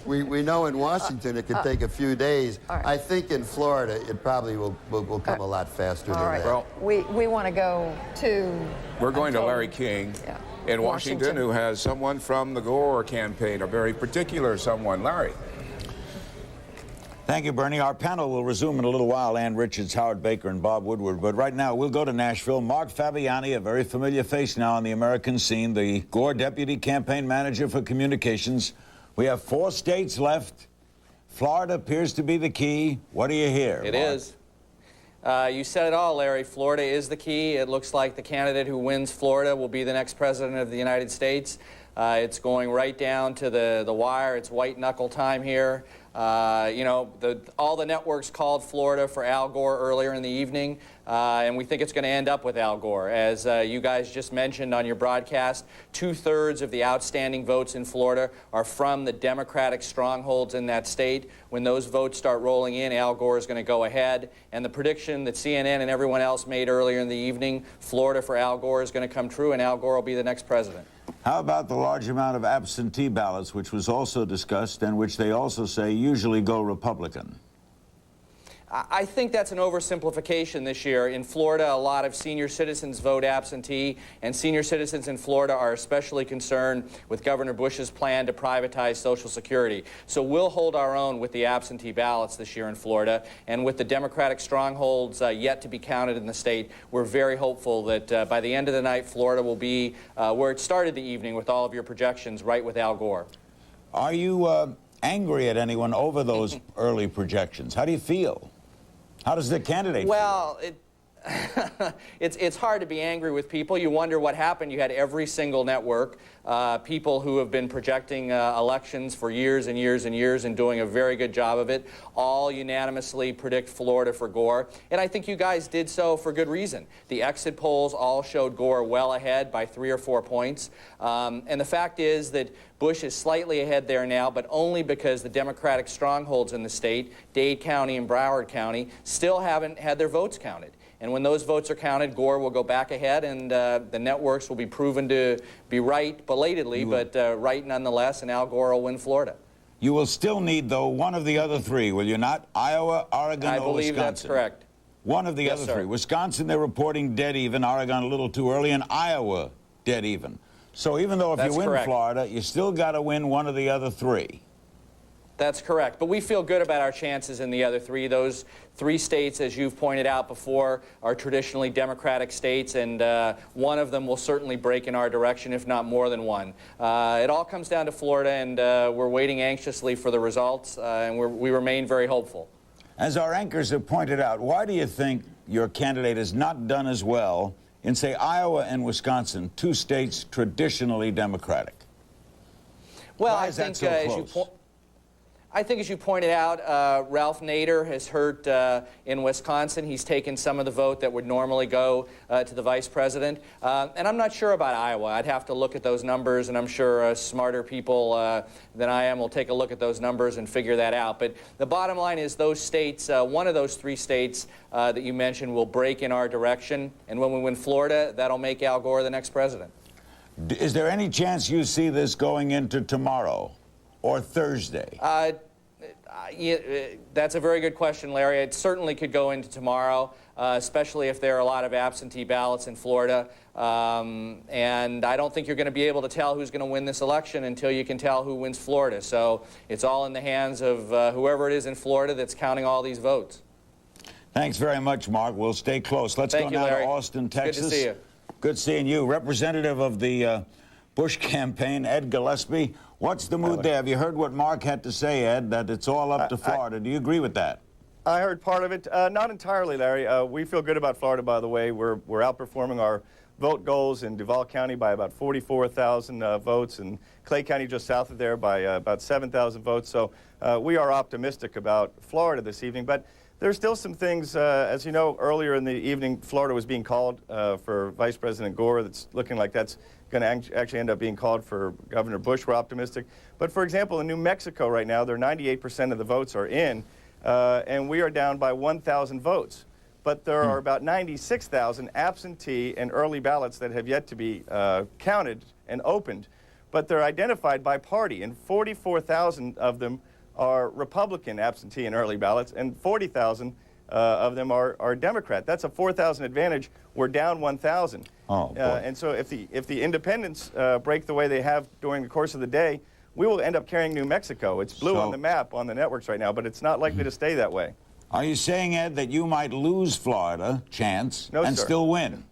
Well, we know in Washington it could take a few days. Right. I think in Florida it probably will come a lot faster than that. Well, we want to go to... We're going to Larry King in Washington, who has someone from the Gore campaign, a very particular someone. Larry. Thank you, Bernie. Our panel will resume in a little while. Ann Richards, Howard Baker, and Bob Woodward. But right now, we'll go to Nashville. Mark Fabiani, a very familiar face now on the American scene, the Gore Deputy Campaign Manager for Communications. We have 4 states left. Florida appears to be the key. What do you hear, It Mark? is. You said it all, Larry. Florida is the key. It looks like the candidate who wins Florida will be the next president of the United States. It's going right down to the wire. It's white knuckle time here. You know, all the networks called Florida for Al Gore earlier in the evening, and we think it's going to end up with Al Gore. As you guys just mentioned on your broadcast, 2/3 of the outstanding votes in Florida are from the Democratic strongholds in that state. When those votes start rolling in, Al Gore is going to go ahead. And the prediction that CNN and everyone else made earlier in the evening, Florida for Al Gore, is going to come true, and Al Gore will be the next president. How about the large amount of absentee ballots, which was also discussed and which they also say usually go Republican? I think that's an oversimplification this year. In Florida, a lot of senior citizens vote absentee, and senior citizens in Florida are especially concerned with Governor Bush's plan to privatize Social Security. So we'll hold our own with the absentee ballots this year in Florida, and with the Democratic strongholds yet to be counted in the state, we're very hopeful that by the end of the night, Florida will be where it started the evening with all of your projections, right with Al Gore. Are you angry at anyone over those early projections? How do you feel? How does the candidate feel? Well, it's hard to be angry with people. You wonder what happened. You had every single network, people who have been projecting elections for years and years and years and doing a very good job of it, all unanimously predict Florida for Gore. And I think you guys did so for good reason. The exit polls all showed Gore well ahead by 3 or 4 points. And the fact is that Bush is slightly ahead there now, but only because the Democratic strongholds in the state, Dade County and Broward County, still haven't had their votes counted. And when those votes are counted, Gore will go back ahead, and the networks will be proven to be right belatedly, but right nonetheless, and Al Gore will win Florida. You will still need, though, one of the other 3, will you not? Iowa, Oregon, or Wisconsin? I believe that's correct. One of the other 3. Wisconsin, they're reporting dead even. Oregon, a little too early. And Iowa, dead even. So even though if you win Florida, you still got to win one of the other 3. That's correct. But we feel good about our chances in the other 3. Those 3 states, as you've pointed out before, are traditionally Democratic states, and one of them will certainly break in our direction, if not more than one. It all comes down to Florida, and we're waiting anxiously for the results, and we remain very hopeful. As our anchors have pointed out, why do you think your candidate has not done as well in, say, Iowa and Wisconsin, 2 states traditionally Democratic? Well, why is that so close? I think, as you pointed out, Ralph Nader has hurt in Wisconsin. He's taken some of the vote that would normally go to the vice president. And I'm not sure about Iowa. I'd have to look at those numbers, and I'm sure smarter people than I am will take a look at those numbers and figure that out. But the bottom line is those states, one of those 3 states that you mentioned, will break in our direction. And when we win Florida, that'll make Al Gore the next president. Is there any chance you see this going into tomorrow? Or Thursday? That's a very good question, Larry. It certainly could go into tomorrow, especially if there are a lot of absentee ballots in Florida. And I don't think you're going to be able to tell who's going to win this election until you can tell who wins Florida. So it's all in the hands of whoever it is in Florida that's counting all these votes. Thanks very much, Mark. We'll stay close. Let's go now to Austin, Texas. Good to see you. Good seeing you. Representative of the Bush campaign, Ed Gillespie. What's the mood there? Have you heard what Mark had to say, Ed, that it's all up to Florida? Do you agree with that? I heard part of it. Not entirely, Larry. We feel good about Florida, by the way. We're outperforming our vote goals in Duval County by about 44,000 votes, and Clay County just south of there by about 7,000 votes. So we are optimistic about Florida this evening. But there's still some things, as you know, earlier in the evening, Florida was being called for Vice President Gore. That's looking like that's going to actually end up being called for Governor Bush. We're optimistic. But for example, in New Mexico right now, they're 98% of the votes are in. And we are down by 1,000 votes. But there are about 96,000 absentee and early ballots that have yet to be counted and opened. But they're identified by party, and 44,000 of them are Republican absentee and early ballots, and 40,000 of them are Democrat. That's a 4,000 advantage. We're down 1,000. Oh, and so if the independents break the way they have during the course of the day, we will end up carrying New Mexico. It's blue on the map on the networks right now, but it's not likely to stay that way. Are you saying, Ed, that you might lose Florida, chance, No, and sir. still win?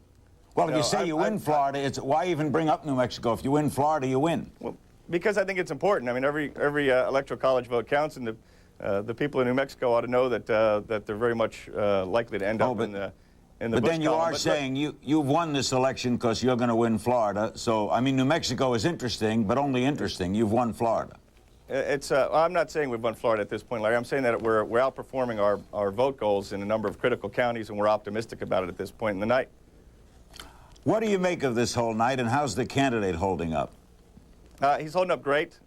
Well, if No, you say you win Florida, why even bring up New Mexico? If you win Florida, you win. Well, because I think it's important. I mean, every electoral college vote counts, and the people in New Mexico ought to know that that they're very much likely to end up in the But Bush then you column. are saying you've won this election because you're going to win Florida. So, I mean, New Mexico is interesting, but only interesting. You've won Florida. I'm not saying we've won Florida at this point, Larry. I'm saying that we're outperforming our vote goals in a number of critical counties, and we're optimistic about it at this point in the night. What do you make of this whole night, and how's the candidate holding up? He's holding up great.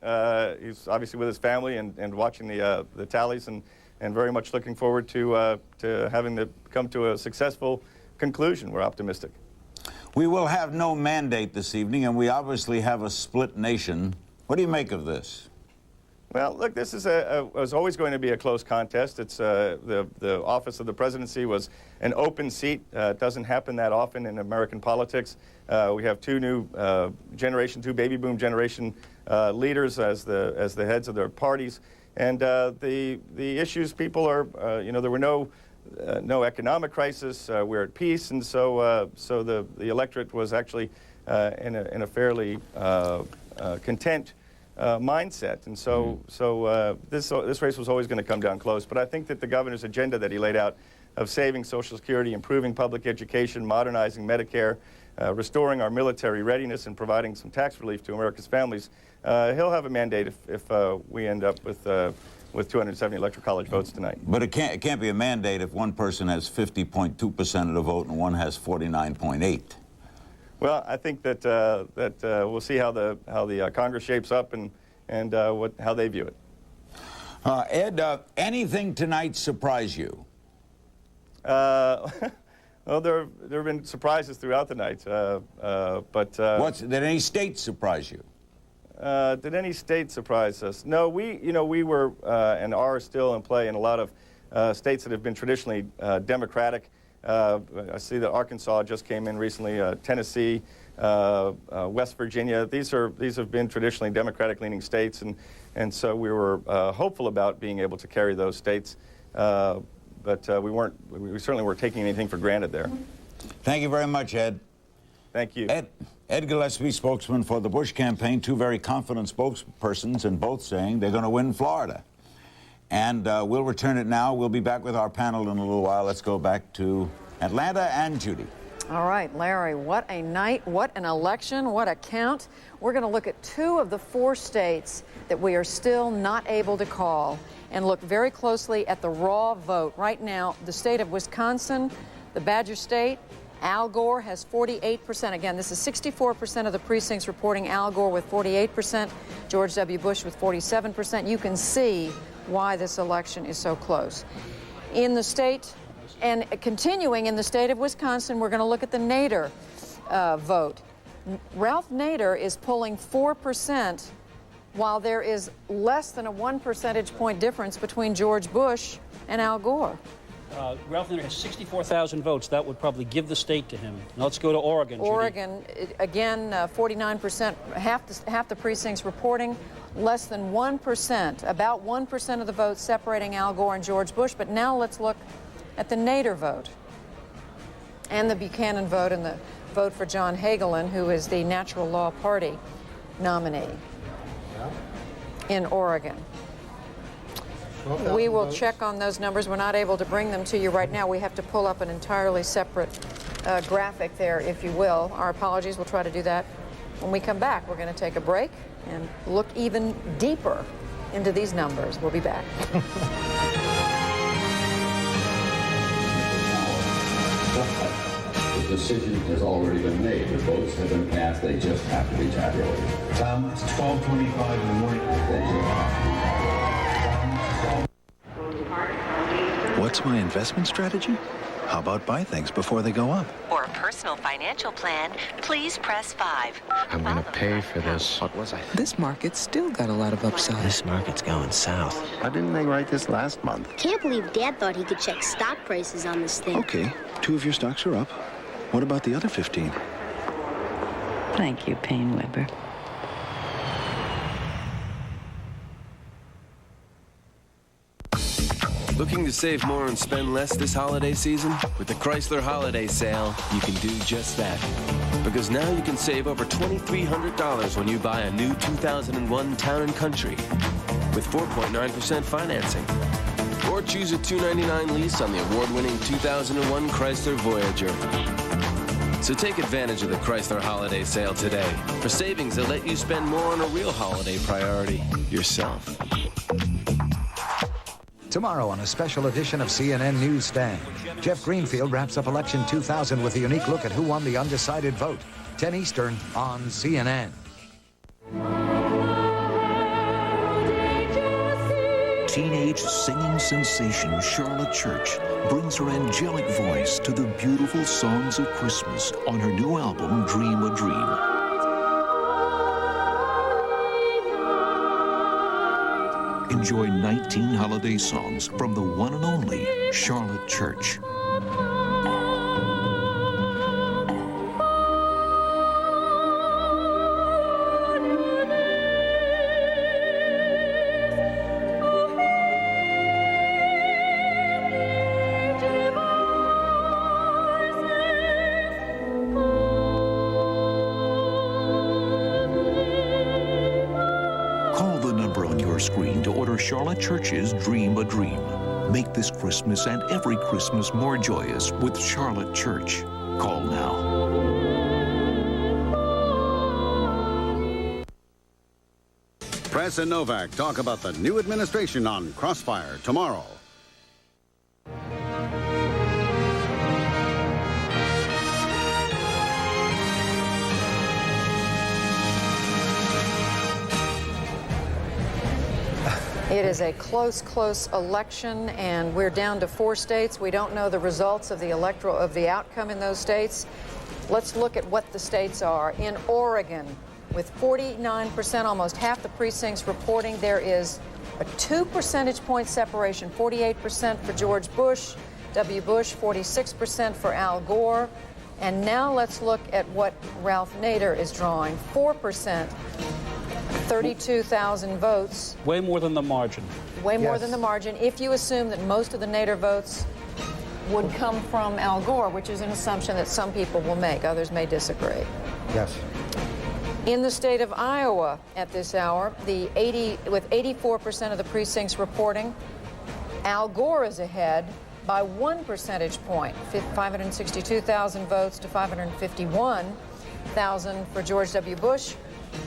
He's obviously with his family and watching the tallies, and very much looking forward to having come to a successful conclusion. We're optimistic. We will have no mandate this evening, and we obviously have a split nation. What do you make of this? Well, look, this is was always going to be a close contest. It's the office of the presidency was an open seat. It doesn't happen that often in American politics. We have two new two baby boom generation leaders as the heads of their parties, and the issues people are there were no economic crisis. We're at peace, and so the electorate was actually in a fairly content mindset, and so this race was always going to come down close. But I think that the governor's agenda that he laid out of saving Social Security, improving public education, modernizing Medicare, restoring our military readiness, and providing some tax relief to America's families, he'll have a mandate if we end up with 270 electoral college votes tonight. But it can't be a mandate if one person has 50.2% of the vote and one has 49.8%. Well, I think that we'll see how the Congress shapes up and how they view it. Ed, anything tonight surprise you? Well, there have been surprises throughout the night, but did any state surprise you? Did any state surprise us? No, we were and are still in play in a lot of states that have been traditionally Democratic. I see that Arkansas just came in recently, Tennessee, West Virginia. These have been traditionally Democratic-leaning states, and so we were hopeful about being able to carry those states, but we certainly weren't taking anything for granted there. Thank you very much, Ed. Thank you. Ed Gillespie, spokesman for the Bush campaign, two very confident spokespersons, and both saying they're going to win Florida. And we'll return it now. We'll be back with our panel in a little while. Let's go back to Atlanta and Judy. All right, Larry, what a night, what an election, what a count. We're going to look at 2 of the 4 states that we are still not able to call and look very closely at the raw vote. Right now, the state of Wisconsin, the Badger State, Al Gore has 48%. Again, this is 64% of the precincts reporting Al Gore with 48%, George W. Bush with 47%. You can see why this election is so close. In the state, and continuing in the state of Wisconsin, we're going to look at the Nader vote. Ralph Nader is pulling 4%, while there is less than a 1 percentage point difference between George Bush and Al Gore. Ralph Nader has 64,000 votes. That would probably give the state to him. Now let's go to Oregon. Oregon, again, 49%, half the precincts reporting less than 1%, about 1% of the votes separating Al Gore and George Bush. But now let's look at the Nader vote and the Buchanan vote and the vote for John Hagelin, who is the Natural Law Party nominee in Oregon. We will check on those numbers. We're not able to bring them to you right now. We have to pull up an entirely separate graphic there, if you will. Our apologies. We'll try to do that when we come back. We're going to take a break and look even deeper into these numbers. We'll be back. The decision has already been made. The votes have been cast. They just have to be tabulated. Tom, it's 12:25 in the morning. What's my investment strategy? How about buy things before they go up? For a personal financial plan, please press 5. I'm going to pay for this. What was I? This market's still got a lot of upside. This market's going south. Why didn't they write this last month? Can't believe Dad thought he could check stock prices on this thing. Okay, 2 of your stocks are up. What about the other 15? Thank you, Paine-Webber. Looking to save more and spend less this holiday season? With the Chrysler Holiday Sale, you can do just that. Because now you can save over $2,300 when you buy a new 2001 Town & Country with 4.9% financing. Or choose a $299 lease on the award-winning 2001 Chrysler Voyager. So take advantage of the Chrysler Holiday Sale today for savings that let you spend more on a real holiday priority, yourself. Tomorrow on a special edition of CNN Newsstand, Jeff Greenfield wraps up Election 2000 with a unique look at who won the undecided vote. 10 Eastern on CNN. Teenage singing sensation Charlotte Church brings her angelic voice to the beautiful songs of Christmas on her new album, Dream a Dream. Enjoy 19 holiday songs from the one and only Charlotte Church. Screen to order Charlotte Church's Dream a Dream. Make this Christmas and every Christmas more joyous with Charlotte Church. Call now. Press and Novak talk about the new administration on Crossfire tomorrow. It is a close election, and we're down to 4 states. We don't know the results of the outcome in those states. Let's look at what the states are. In Oregon, with 49%, almost half the precincts reporting, there is a 2 percentage point separation. 48% for George Bush, W. Bush, 46% for Al Gore. And now let's look at what Ralph Nader is drawing. 4%. 32,000 votes. Way more than the margin. Way more than the margin, if you assume that most of the Nader votes would come from Al Gore, which is an assumption that some people will make. Others may disagree. Yes. In the state of Iowa at this hour, with 84% of the precincts reporting, Al Gore is ahead by 1 percentage point, 562,000 votes to 551,000 for George W. Bush.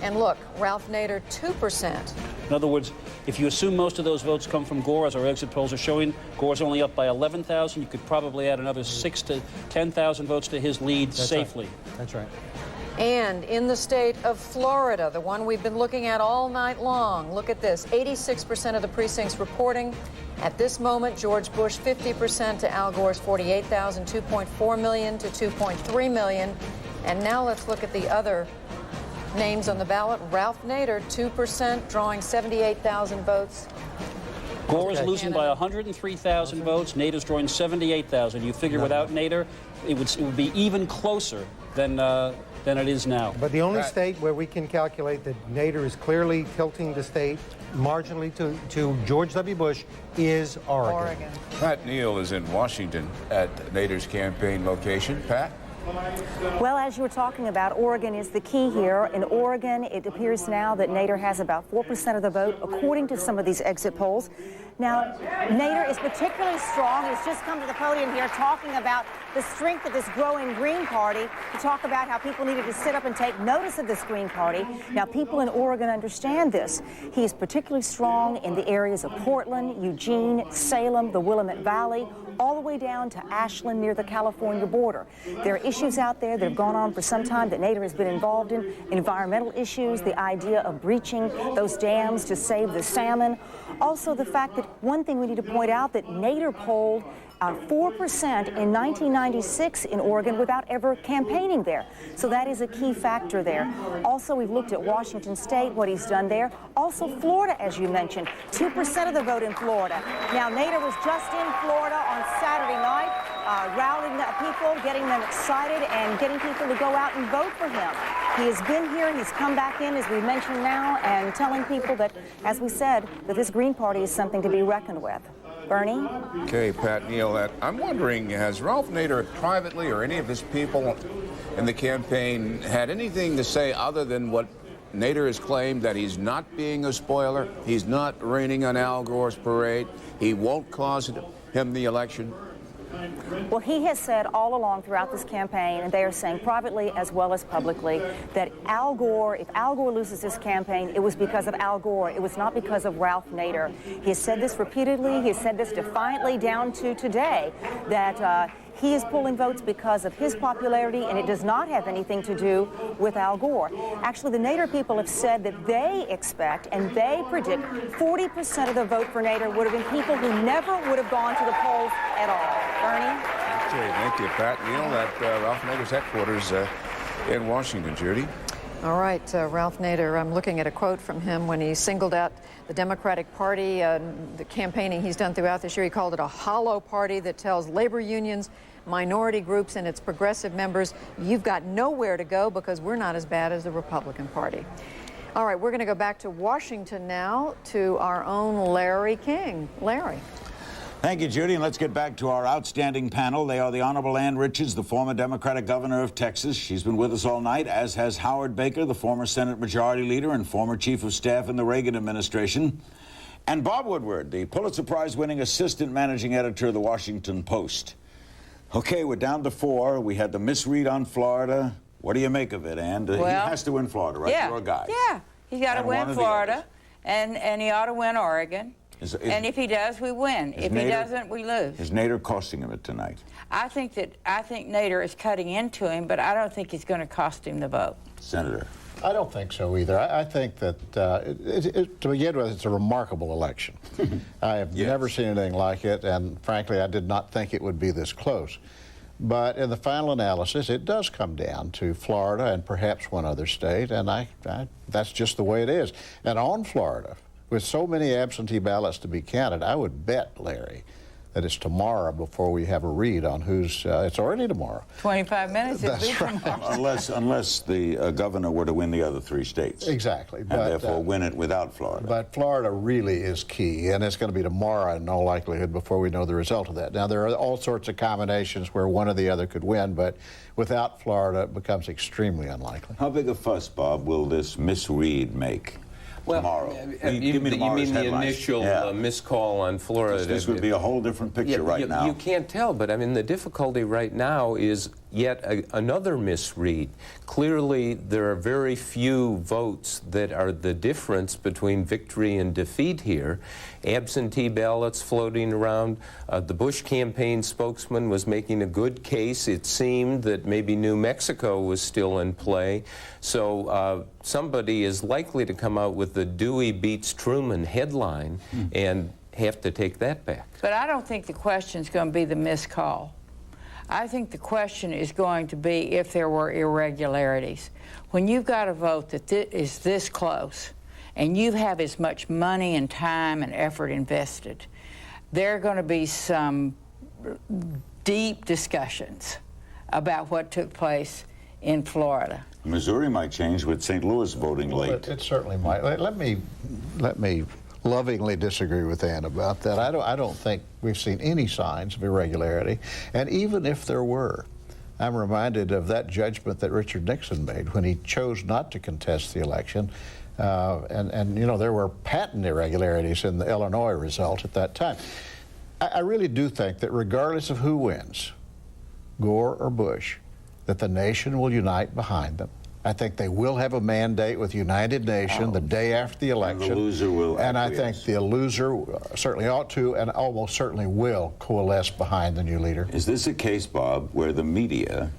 And look, Ralph Nader, 2%. In other words, if you assume most of those votes come from Gore, as our exit polls are showing, Gore's only up by 11,000. You could probably add another 6,000 to 10,000 votes to his lead safely. Right. That's right. And in the state of Florida, the one we've been looking at all night long, look at this, 86% of the precincts reporting. At this moment, George Bush 50% to Al Gore's 48,000, 2.4 million to 2.3 million. And now let's look at the other names on the ballot. Ralph Nader, 2%, drawing 78,000 votes. Gore is losing by 103,000 votes. Nader's drawing 78,000. You figure without Nader, it would be even closer than it is now. But the only state where we can calculate that Nader is clearly tilting the state marginally to George W. Bush is Oregon. Pat Neal is in Washington at Nader's campaign location. Pat? Well, as you were talking about, Oregon is the key here. In Oregon, it appears now that Nader has about 4% of the vote, according to some of these exit polls. Now, Nader is particularly strong. He's just come to the podium here talking about the strength of this growing Green Party, to talk about how people needed to sit up and take notice of this Green Party. Now, people in Oregon understand this. He is particularly strong in the areas of Portland, Eugene, Salem, the Willamette Valley, all the way down to Ashland near the California border. There are issues out there that have gone on for some time that Nader has been involved in, environmental issues, the idea of breaching those dams to save the salmon. Also the fact that one thing we need to point out, that Nader polled 4% in 1996 in Oregon without ever campaigning there. So that is a key factor there. Also, we've looked at Washington State, what he's done there. Also, Florida, as you mentioned, 2% of the vote in Florida. Now, Nader was just in Florida on Saturday night, rallying people, getting them excited, and getting people to go out and vote for him. He has been here, he's come back in, as we mentioned now, and telling people that, as we said, that this Green Party is something to be reckoned with. Bernie? Okay, Pat Neal, I'm wondering, has Ralph Nader privately or any of his people in the campaign had anything to say other than what Nader has claimed, that he's not being a spoiler, he's not raining on Al Gore's parade, he won't cost him the election? Well, he has said all along throughout this campaign, and they are saying privately as well as publicly, that Al Gore, if Al Gore loses this campaign, it was because of Al Gore. It was not because of Ralph Nader. He has said this repeatedly. He has said this defiantly down to today, that he is pulling votes because of his popularity, and it does not have anything to do with Al Gore. Actually, the Nader people have said that they expect and they predict 40% of the vote for Nader would have been people who never would have gone to the polls at all. Bernie? Okay, thank you, Pat Neal, at Ralph Nader's headquarters in Washington. Judy? All right, Ralph Nader, I'm looking at a quote from him when he singled out the Democratic Party, the campaigning he's done throughout this year. He called it a hollow party that tells labor unions, minority groups, and its progressive members, you've got nowhere to go because we're not as bad as the Republican Party. All right, we're going to go back to Washington now to our own Larry King. Larry. Thank you, Judy, and let's get back to our outstanding panel. They are the Honorable Ann Richards, the former Democratic governor of Texas. She's been with us all night, as has Howard Baker, the former Senate Majority Leader and former Chief of Staff in the Reagan administration, and Bob Woodward, the Pulitzer Prize-winning Assistant Managing Editor of the Washington Post. Okay, we're down to 4. We had the misread on Florida. What do you make of it, Ann? Well, he has to win Florida, right? Yeah, You're a guy. Yeah, he's got to win Florida, and he ought to win Oregon. And if he does, we win. If he doesn't, we lose. Is Nader costing him it tonight? I think Nader is cutting into him, but I don't think he's going to cost him the vote. Senator? I don't think so either. I think that, to begin with, it's a remarkable election. I have never seen anything like it, and frankly, I did not think it would be this close. But in the final analysis, it does come down to Florida and perhaps one other state, and that's just the way it is. And on Florida, with so many absentee ballots to be counted, I would bet, Larry, that it's tomorrow before we have a read on who's, it's already tomorrow. 25 minutes, it'll be tomorrow. Unless the governor were to win the other 3 states. Exactly. And therefore win it without Florida. But Florida really is key, and it's going to be tomorrow in all likelihood before we know the result of that. Now, there are all sorts of combinations where one or the other could win, but without Florida, it becomes extremely unlikely. How big a fuss, Bob, will this misread make? Tomorrow. You mean the initial miscall on Florida? This would be a whole different picture right now. You can't tell, but I mean, the difficulty right now is yet another misread. Clearly, there are very few votes that are the difference between victory and defeat here. Absentee ballots floating around. The Bush campaign spokesman was making a good case. It seemed that maybe New Mexico was still in play. So somebody is likely to come out with the Dewey beats Truman headline and have to take that back. But I don't think the question is going to be the miscall. I think the question is going to be if there were irregularities. When you've got a vote that is this close, and you have as much money and time and effort invested, there are going to be some deep discussions about what took place in Florida. Missouri might change with St. Louis voting late. It certainly might. Let me lovingly disagree with Ann about that. I don't think we've seen any signs of irregularity. And even if there were, I'm reminded of that judgment that Richard Nixon made when he chose not to contest the election. And you know, there were patent irregularities in the Illinois result at that time. I really do think that regardless of who wins, Gore or Bush, that the nation will unite behind them. I think they will have a mandate with United Nations the day after the election. And the loser will And I acquiesce. think the loser certainly ought to and almost certainly will coalesce behind the new leader. Is this a case, Bob, where the media,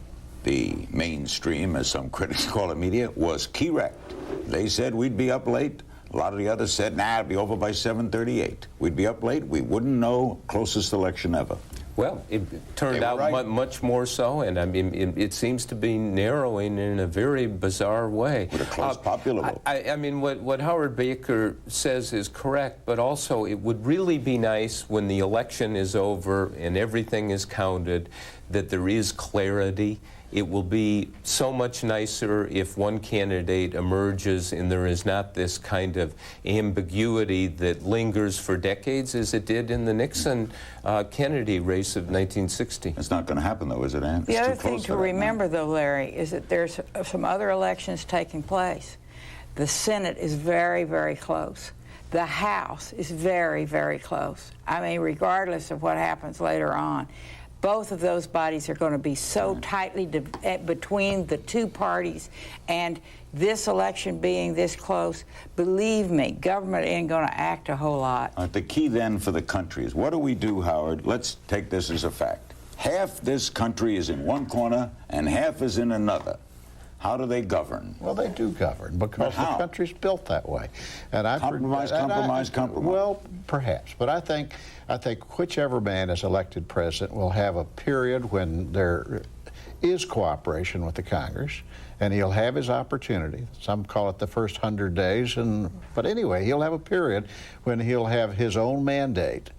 the mainstream, as some critics call it media, was correct? They said we'd be up late. A lot of the others said, nah, it'd be over by 7:38. We'd be up late. We wouldn't know. Closest election ever. Well, it turned out much more so, and I mean, it seems to be narrowing in a very bizarre way. With a close popular vote. I mean, what Howard Baker says is correct, but also it would really be nice when the election is over and everything is counted that there is clarity. It will be so much nicer if one candidate emerges and there is not this kind of ambiguity that lingers for decades as it did in the Nixon-Kennedy race of 1960. It's not going to happen, though, is it, Ann? The other thing to remember, though, Larry, is that there's some other elections taking place. The Senate is very, very close. The House is very, very close. I mean, regardless of what happens later on. Both of those bodies are going to be so tightly between the two parties, and this election being this close, believe me, government ain't going to act a whole lot. The key then for the country is, what do we do, Howard? Let's take this as a fact. Half this country is in one corner and half is in another. How do they govern? Well, they do govern because the country's built that way. And Compromise. Well, perhaps, but I think whichever man is elected president will have a period when there is cooperation with the Congress, and he'll have his opportunity. Some call it the first 100 days, but anyway, he'll have a period when he'll have his own mandate,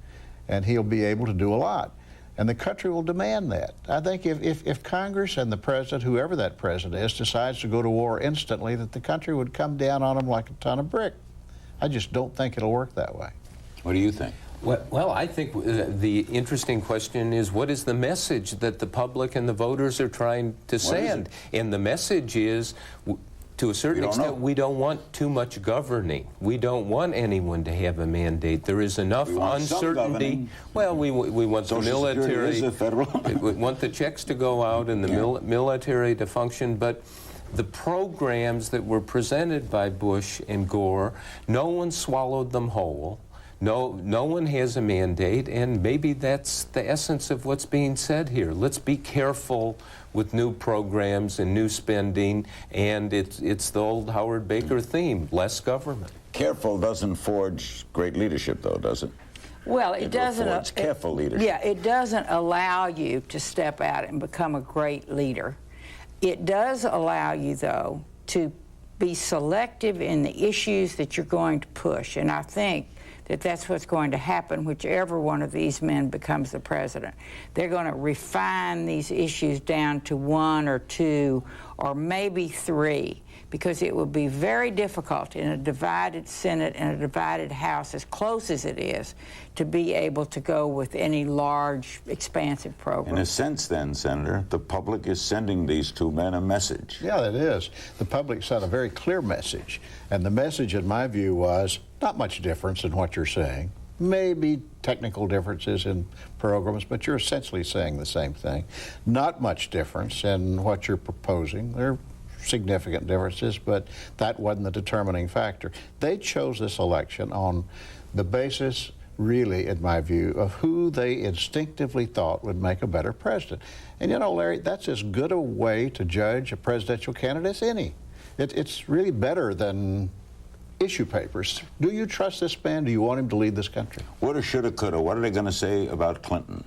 and he'll be able to do a lot. And the country will demand that. I think if Congress and the president, whoever that president is, decides to go to war instantly, that the country would come down on them like a ton of brick. I just don't think it'll work that way. What do you think? Well, I think the interesting question is, what is the message that the public and the voters are trying to send? And the message is, to a certain extent, we don't want too much governing. We don't want anyone to have a mandate. There is enough uncertainty. Well, we want the military. We want the checks to go out and the military to function, but the programs that were presented by Bush and Gore, no one swallowed them whole. No one has a mandate, and maybe that's the essence of what's being said here. Let's be careful with new programs and new spending, and it's the old Howard Baker theme, less government. Careful doesn't forge great leadership, though, does it? Well, it doesn't. Forge careful leadership. Yeah, it doesn't allow you to step out and become a great leader. It does allow you, though, to be selective in the issues that you're going to push, and I think that's what's going to happen whichever one of these men becomes the president. They're going to refine these issues down to 1 or 2 or maybe 3, because it will be very difficult in a divided Senate and a divided House, as close as it is, to be able to go with any large, expansive program. In a sense, then, Senator, the public is sending these two men a message. Yeah, it is. The public sent a very clear message, and the message, in my view, was not much difference in what you're saying. Maybe technical differences in programs, but you're essentially saying the same thing. Not much difference in what you're proposing. There are significant differences, but that wasn't the determining factor. They chose this election on the basis, really, in my view, of who they instinctively thought would make a better president. And you know, Larry, that's as good a way to judge a presidential candidate as any. It's really better than issue papers. Do you trust this man? Do you want him to lead this country? Woulda, shoulda, coulda. What are they going to say about Clinton?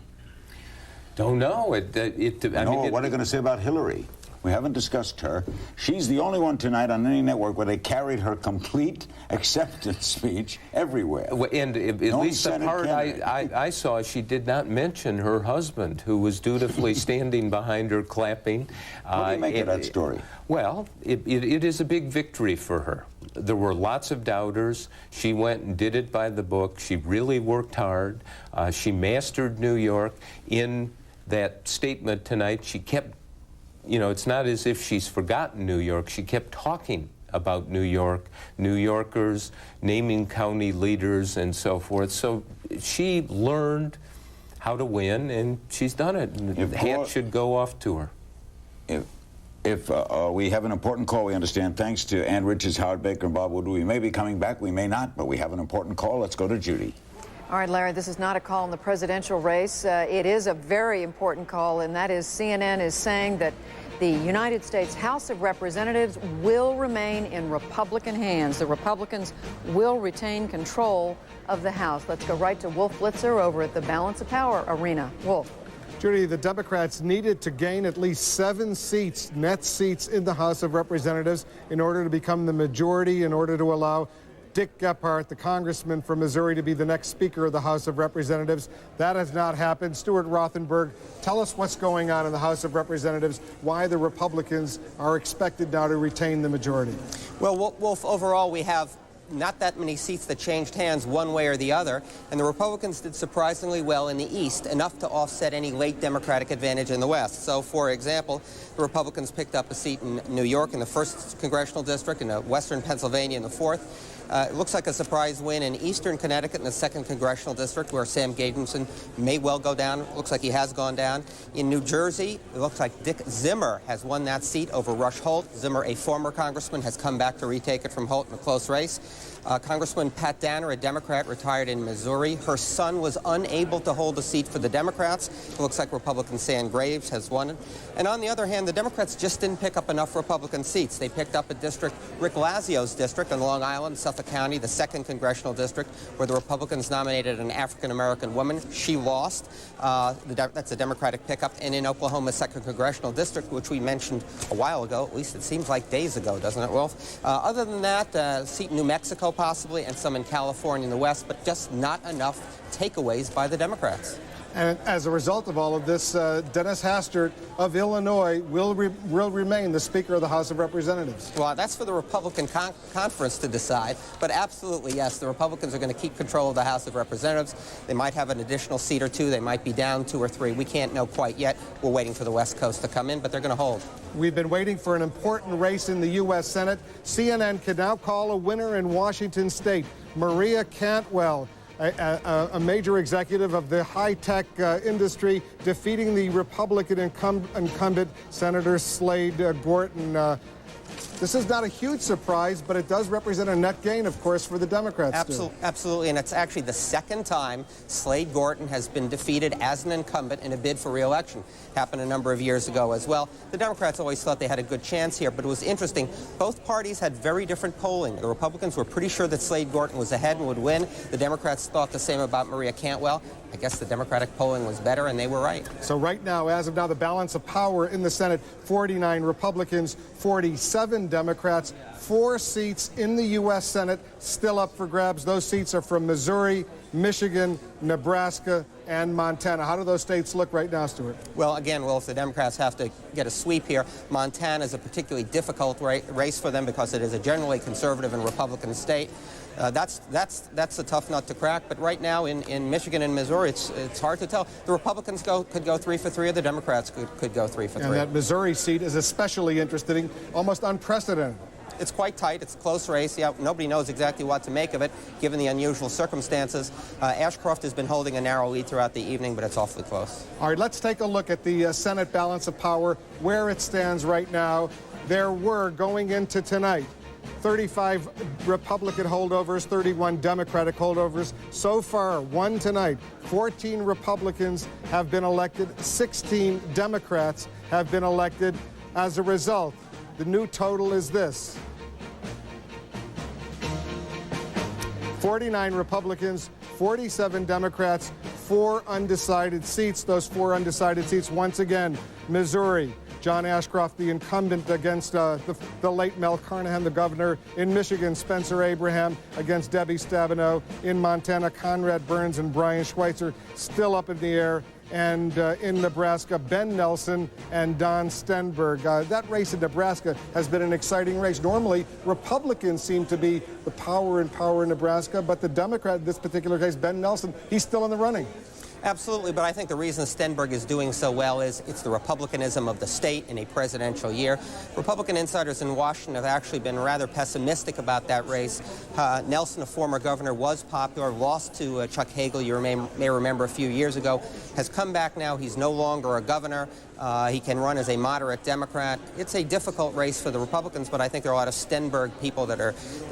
Don't know. What are they going to say about Hillary? We haven't discussed her. She's the only one tonight on any network where they carried her complete acceptance speech everywhere. And at least the part I saw, she did not mention her husband, who was dutifully standing behind her, clapping. What do you make of that story? Well, it is a big victory for her. There were lots of doubters. She went and did it by the book. She really worked hard. She mastered New York. In that statement tonight, she kept you know, it's not as if she's forgotten New York. She kept talking about New York, New Yorkers, naming county leaders, and so forth. So she learned how to win, and she's done it. And the hat should go off to her. If we have an important call, we understand. Thanks to Ann Richards, Howard Baker, and Bob Woodward. We may be coming back, we may not, but we have an important call. Let's go to Judy. All right, Larry, this is not a call in the presidential race. It is a very important call, and that is CNN is saying that the United States House of Representatives will remain in Republican hands. The Republicans will retain control of the House. Let's go right to Wolf Blitzer over at the Balance of Power arena. Wolf. Judy, the Democrats needed to gain at least 7 seats, net seats in the House of Representatives in order to become the majority, in order to allow Dick Gephardt, the congressman from Missouri, to be the next Speaker of the House of Representatives. That has not happened. Stuart Rothenberg, tell us what's going on in the House of Representatives, why the Republicans are expected now to retain the majority. Well, Wolf, overall, we have not that many seats that changed hands one way or the other, and the Republicans did surprisingly well in the East, enough to offset any late Democratic advantage in the West. So, for example, the Republicans picked up a seat in New York in the 1st Congressional District, in Western Pennsylvania in the 4th. It looks like a surprise win in Eastern Connecticut in the 2nd Congressional District, where Sam Gabrielson may well go down. It looks like he has gone down. In New Jersey, it looks like Dick Zimmer has won that seat over Rush Holt. Zimmer, a former congressman, has come back to retake it from Holt in a close race. Congresswoman Pat Danner, a Democrat, retired in Missouri. Her son was unable to hold a seat for the Democrats. It looks like Republican Sam Graves has won it. And on the other hand, the Democrats just didn't pick up enough Republican seats. They picked up a district, Rick Lazio's district in Long Island, Suffolk County, the 2nd Congressional District, where the Republicans nominated an African-American woman. She lost. That's a Democratic pickup. And in Oklahoma's 2nd Congressional District, which we mentioned a while ago, at least it seems like days ago, doesn't it, Wolf? Other than that, a seat in New Mexico possibly, and some in California in the West, but just not enough takeaways by the Democrats. And as a result of all of this, Dennis Hastert of Illinois will remain the Speaker of the House of Representatives. Well, that's for the Republican conference to decide, but absolutely, yes, the Republicans are going to keep control of the House of Representatives. They might have an additional seat or 2. They might be down 2 or 3. We can't know quite yet. We're waiting for the West Coast to come in, but they're going to hold. We've been waiting for an important race in the U.S. Senate. CNN can now call a winner in Washington State. Maria Cantwell, a major executive of the high-tech industry, defeating the Republican incumbent Senator Slade Gorton. This is not a huge surprise, but it does represent a net gain, of course, for the Democrats. Absolutely, and it's actually the 2nd time Slade Gorton has been defeated as an incumbent in a bid for re-election. Happened a number of years ago as well. The Democrats always thought they had a good chance here, but it was interesting. Both parties had very different polling. The Republicans were pretty sure that Slade Gorton was ahead and would win. The Democrats thought the same about Maria Cantwell. I guess the Democratic polling was better, and they were right. So right now, as of now, the balance of power in the Senate, 49 Republicans, 47 Democrats, 4 seats in the U.S. Senate still up for grabs. Those seats are from Missouri, Michigan, Nebraska, and Montana. How do those states look right now, Stuart? Well, again, if the Democrats have to get a sweep here, Montana is a particularly difficult race for them because it is a generally conservative and Republican state. That's a tough nut to crack, but right now in Michigan and Missouri, it's hard to tell. The Republicans could go 3 for 3, or the Democrats could go 3 for 3. And that Missouri seat is especially interesting, almost unprecedented. It's quite tight. It's a close race. Yeah, nobody knows exactly what to make of it, given the unusual circumstances. Ashcroft has been holding a narrow lead throughout the evening, but it's awfully close. All right, let's take a look at the Senate balance of power, where it stands right now. There were, going into tonight, 35 Republican holdovers, 31 Democratic holdovers. So far, one tonight, 14 Republicans have been elected, 16 Democrats have been elected. As a result, the new total is this: 49 Republicans, 47 Democrats, 4 undecided seats. Those 4 undecided seats, once again, Missouri, John Ashcroft, the incumbent, against the late Mel Carnahan, the governor. In Michigan, Spencer Abraham against Debbie Stabenow. In Montana, Conrad Burns and Brian Schweitzer still up in the air. And in Nebraska, Ben Nelson and Don Stenberg. That race in Nebraska has been an exciting race. Normally, Republicans seem to be the power in Nebraska, but the Democrat in this particular case, Ben Nelson, he's still in the running. Absolutely, but I think the reason Stenberg is doing so well is it's the Republicanism of the state in a presidential year. Republican insiders in Washington have actually been rather pessimistic about that race. Nelson, a former governor, was popular, lost to Chuck Hagel, you may remember a few years ago, has come back now. He's no longer a governor. He can run as a moderate Democrat. It's a difficult race for the Republicans, but I think there are a lot of Stenberg people that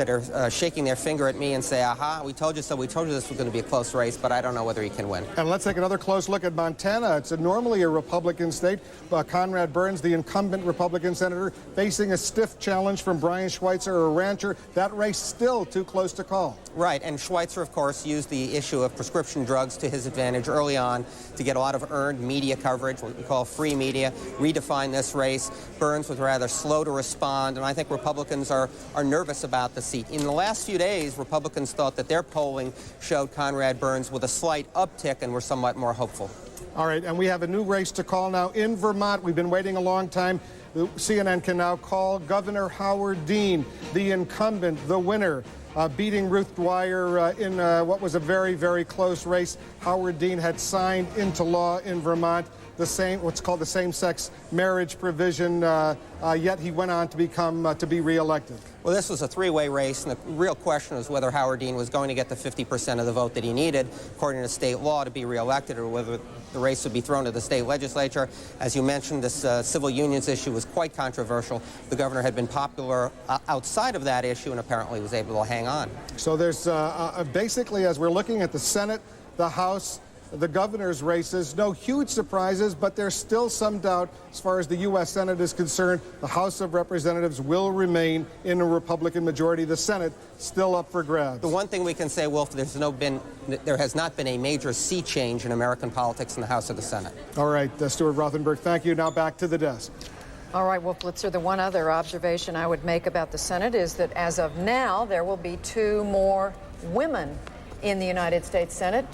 are shaking their finger at me and say, aha, we told you so. We told you this was going to be a close race, but I don't know whether he can win. And let's take another close look at Montana. It's normally a Republican state. Conrad Burns, the incumbent Republican senator, facing a stiff challenge from Brian Schweitzer, a rancher. That race still too close to call. Right, and Schweitzer, of course, used the issue of prescription drugs to his advantage early on to get a lot of earned media coverage, what we call free media, redefine this race. Burns was rather slow to respond, and I think Republicans are nervous about the seat. In the last few days, Republicans thought that their polling showed Conrad Burns with a slight uptick and were somewhat more hopeful. All right, and we have a new race to call now in Vermont. We've been waiting a long time. CNN can now call Governor Howard Dean, the incumbent, the winner, beating Ruth Dwyer in what was a very, very close race. Howard Dean had signed into law in Vermont what's called the same-sex marriage provision, yet he went on to be reelected. Well, this was a three-way race, and the real question was whether Howard Dean was going to get the 50% of the vote that he needed, according to state law, to be reelected, or whether the race would be thrown to the state legislature. As you mentioned, this civil unions issue was quite controversial. The governor had been popular outside of that issue and apparently was able to hang on. So there's basically, as we're looking at the Senate, the House, the governor's races, no huge surprises, but there's still some doubt as far as the U.S. Senate is concerned. The House of Representatives will remain in a Republican majority. The Senate still up for grabs. The one thing we can say, Wolf, there has not been a major sea change in American politics in the House or the Senate. All right, Stuart Rothenberg, thank you. Now back to the desk. All right, Wolf Blitzer, the one other observation I would make about the Senate is that as of now, there will be 2 more women in the United States Senate.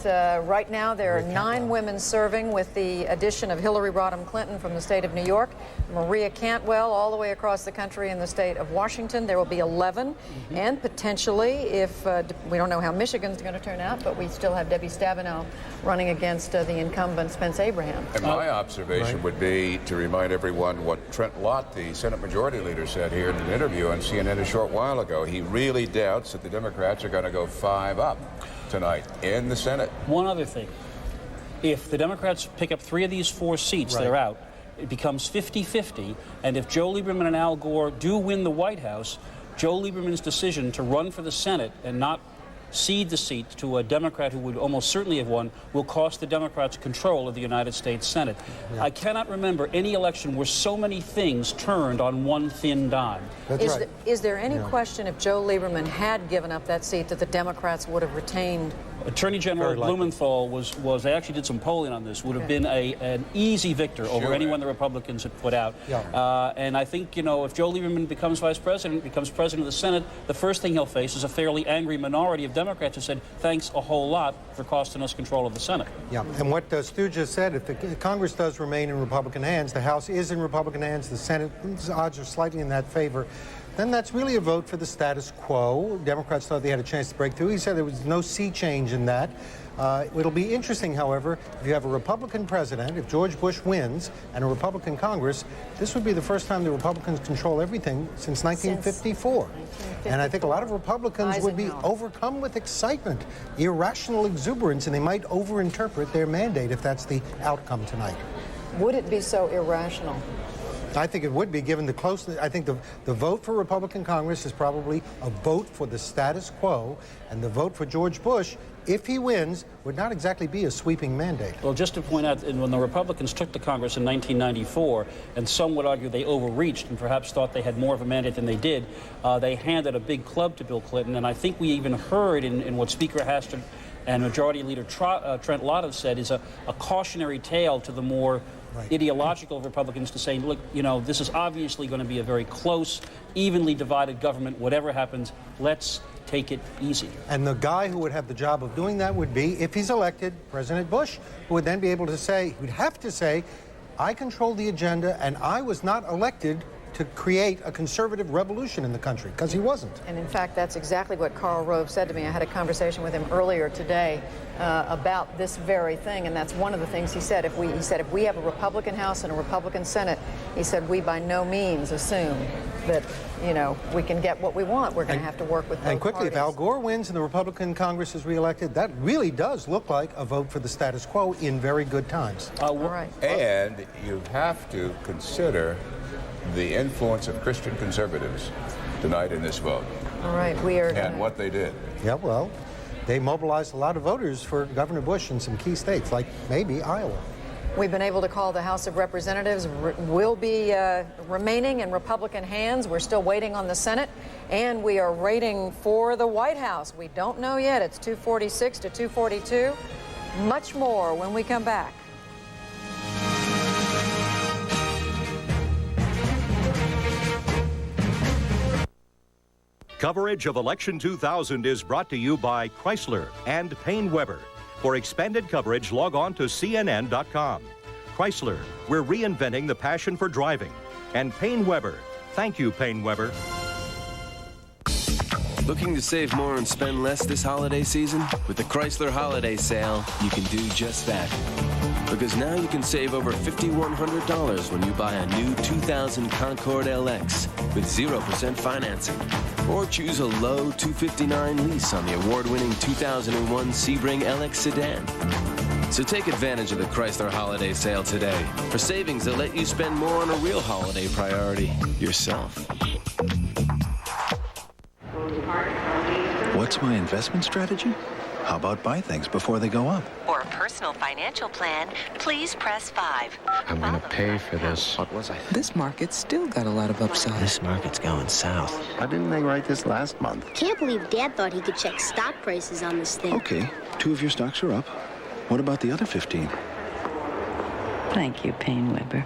Right now, there are 9 women serving with the addition of Hillary Rodham Clinton from the state of New York, Maria Cantwell all the way across the country in the state of Washington. There will be 11, and potentially, if we don't know how Michigan's going to turn out, but we still have Debbie Stabenow running against the incumbent Spence Abraham. And my observation would be to remind everyone what Trent Lott, the Senate Majority Leader, said here in an interview on CNN a short while ago. He really doubts that the Democrats are going to go 5 up tonight in the Senate. One other thing. If the Democrats pick up 3 of these 4 seats that are out, it becomes 50-50, and if Joe Lieberman and Al Gore do win the White House, Joe Lieberman's decision to run for the Senate and not cede the seat to a Democrat who would almost certainly have won will cost the Democrats control of the United States Senate. Yeah. I cannot remember any election where so many things turned on one thin dime. Is there any question if Joe Lieberman had given up that seat that the Democrats would have retained? Attorney General Blumenthal they actually did some polling on this, would have been an easy victor over anyone the Republicans had put out. Yeah. And I think, if Joe Lieberman becomes vice president, becomes president of the Senate, the first thing he'll face is a fairly angry minority of Democrats who said, thanks a whole lot for costing us control of the Senate. Yeah, and what Stu just said, if the Congress does remain in Republican hands, the House is in Republican hands, the Senate, odds are slightly in that favor, then that's really a vote for the status quo. Democrats thought they had a chance to break through. He said there was no sea change in that. It'll be interesting, however, if you have a Republican president, if George Bush wins, and a Republican Congress, this would be the first time the Republicans control everything since 1954. And I think a lot of Republicans would be overcome with excitement, irrational exuberance, and they might overinterpret their mandate if that's the outcome tonight. Would it be so irrational? I think it would be, given the closeness. I think the vote for Republican Congress is probably a vote for the status quo, and the vote for George Bush, if he wins, would not exactly be a sweeping mandate. Well, just to point out, when the Republicans took the Congress in 1994, and some would argue they overreached and perhaps thought they had more of a mandate than they did, they handed a big club to Bill Clinton, and I think we even heard in what Speaker Hastert and Majority Leader Trent Lott have said is a cautionary tale to the more ideological Republicans to say, look, this is obviously going to be a very close, evenly divided government. Whatever happens, let's take it easy. And the guy who would have the job of doing that would be, if he's elected, President Bush, who would then be able to say, he'd have to say, I control the agenda and I was not elected to create a conservative revolution in the country, because he wasn't. And in fact, that's exactly what Karl Rove said to me. I had a conversation with him earlier today about this very thing, and that's one of the things he said. He said if we have a Republican House and a Republican Senate, he said we by no means assume that, you know, we can get what we want. We're going to have to work with both And quickly, parties. if Al Gore wins and the Republican Congress is reelected, that really does look like a vote for the status quo in very good times. All right. And you have to consider the influence of Christian conservatives tonight in this vote. All right, we are... And what they did. Yeah, well, they mobilized a lot of voters for Governor Bush in some key states, like maybe Iowa. We've been able to call the House of Representatives, will be remaining in Republican hands. We're still waiting on the Senate, and we are waiting for the White House. We don't know yet. It's 246 to 242. Much more when we come back. Coverage of Election 2000 is brought to you by Chrysler and Payne Weber. For expanded coverage, log on to CNN.com. Chrysler, we're reinventing the passion for driving. And Payne Weber, thank you, Payne Weber. Looking to save more and spend less this holiday season? With the Chrysler Holiday Sale, you can do just that. Because now you can save over $5,100 when you buy a new 2000 Concorde LX with 0% financing. Or choose a low $259 lease on the award-winning 2001 Sebring LX sedan. So take advantage of the Chrysler Holiday Sale today for savings that let you spend more on a real holiday priority, yourself. What's my investment strategy? How about buy things before they go up? For a personal financial plan, please press 5. I'm going to pay for this. What was I? This market's still got a lot of upside. This market's going south. Why didn't they write this last month? Can't believe Dad thought he could check stock prices on this thing. Okay, 2 of your stocks are up. What about the other 15? Thank you, Payne Weber.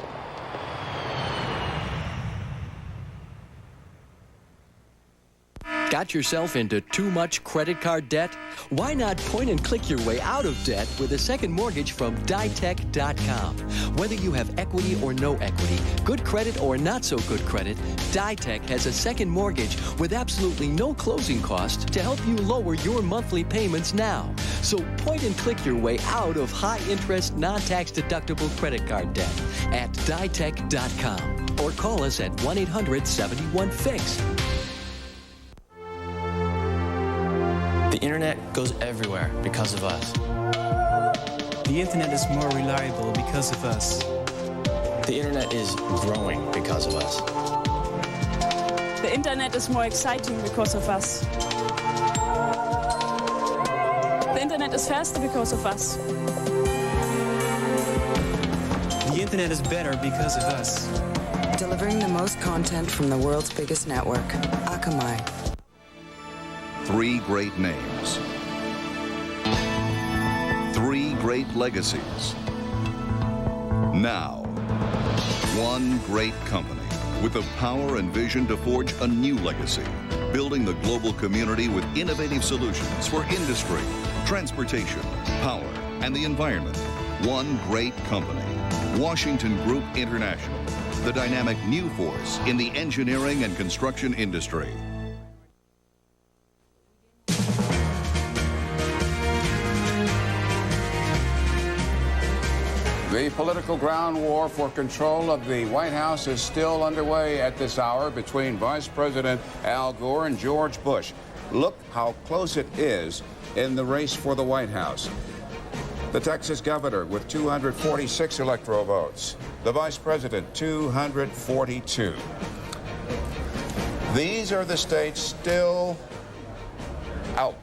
Got yourself into too much credit card debt? Why not point and click your way out of debt with a second mortgage from Ditech.com? Whether you have equity or no equity, good credit or not so good credit, Ditech has a second mortgage with absolutely no closing cost to help you lower your monthly payments now. So point and click your way out of high-interest, non-tax deductible credit card debt at Ditech.com or call us at 1-800-71-FIX. The internet goes everywhere because of us. The internet is more reliable because of us. The internet is growing because of us. The internet is more exciting because of us. The internet is faster because of us. The internet is better because of us. Delivering the most content from the world's biggest network, Akamai. 3 great names. 3 great legacies. Now, 1 great company with the power and vision to forge a new legacy, building the global community with innovative solutions for industry, transportation, power, and the environment. 1 great company. Washington Group International, the dynamic new force in the engineering and construction industry. The political ground war for control of the White House is still underway at this hour between Vice President Al Gore and George Bush. Look how close it is in the race for the White House. The Texas governor with 246 electoral votes. The vice president, 242. These are the states still out.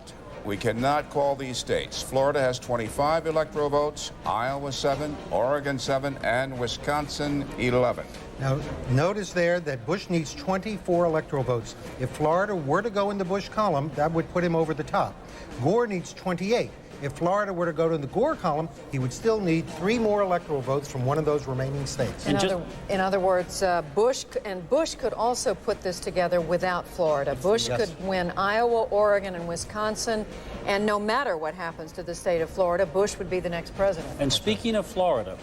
We cannot call these states. Florida has 25 electoral votes, Iowa 7, Oregon 7, and Wisconsin 11. Now, notice there that Bush needs 24 electoral votes. If Florida were to go in the Bush column, that would put him over the top. Gore needs 28. If Florida were to go to the Gore column, he would still need 3 more electoral votes from one of those remaining states. In other words, Bush could also put this together without Florida. Bush could win Iowa, Oregon, and Wisconsin, and no matter what happens to the state of Florida, Bush would be the next president. And speaking of Florida,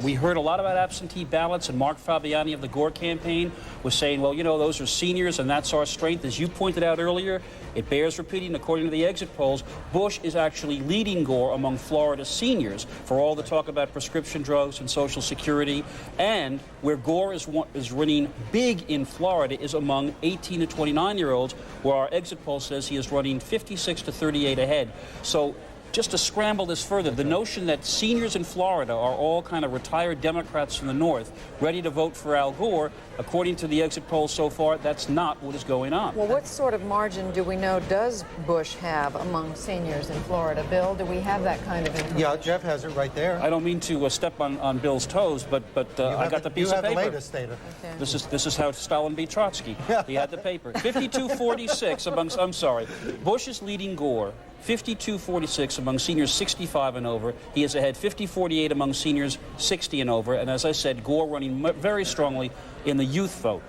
we heard a lot about absentee ballots, and Mark Fabiani Fabiani of the Gore campaign was saying, well, you know, those are seniors and that's our strength. As you pointed out earlier, it bears repeating, according to the exit polls, Bush is actually leading Gore among Florida seniors for all the talk about prescription drugs and Social Security. And where Gore is running big in Florida is among 18 to 29-year-olds, where our exit poll says he is running 56 to 38 ahead. So just to scramble this further, the notion that seniors in Florida are all kind of retired Democrats from the North ready to vote for Al Gore, according to the exit polls so far, that's not what is going on. Well, what sort of margin do we know does Bush have among seniors in Florida? Bill, do we have that kind of information? Yeah, Jeff has it right there. I don't mean to step on Bill's toes, but I got the piece of paper. You have the latest data. Okay. This is how Stalin beat Trotsky. He had the paper. 52-46 among, I'm sorry, Bush is leading Gore 52-46 among seniors 65 and over. He is ahead 50-48 among seniors 60 and over. And as I said, Gore running very strongly in the youth vote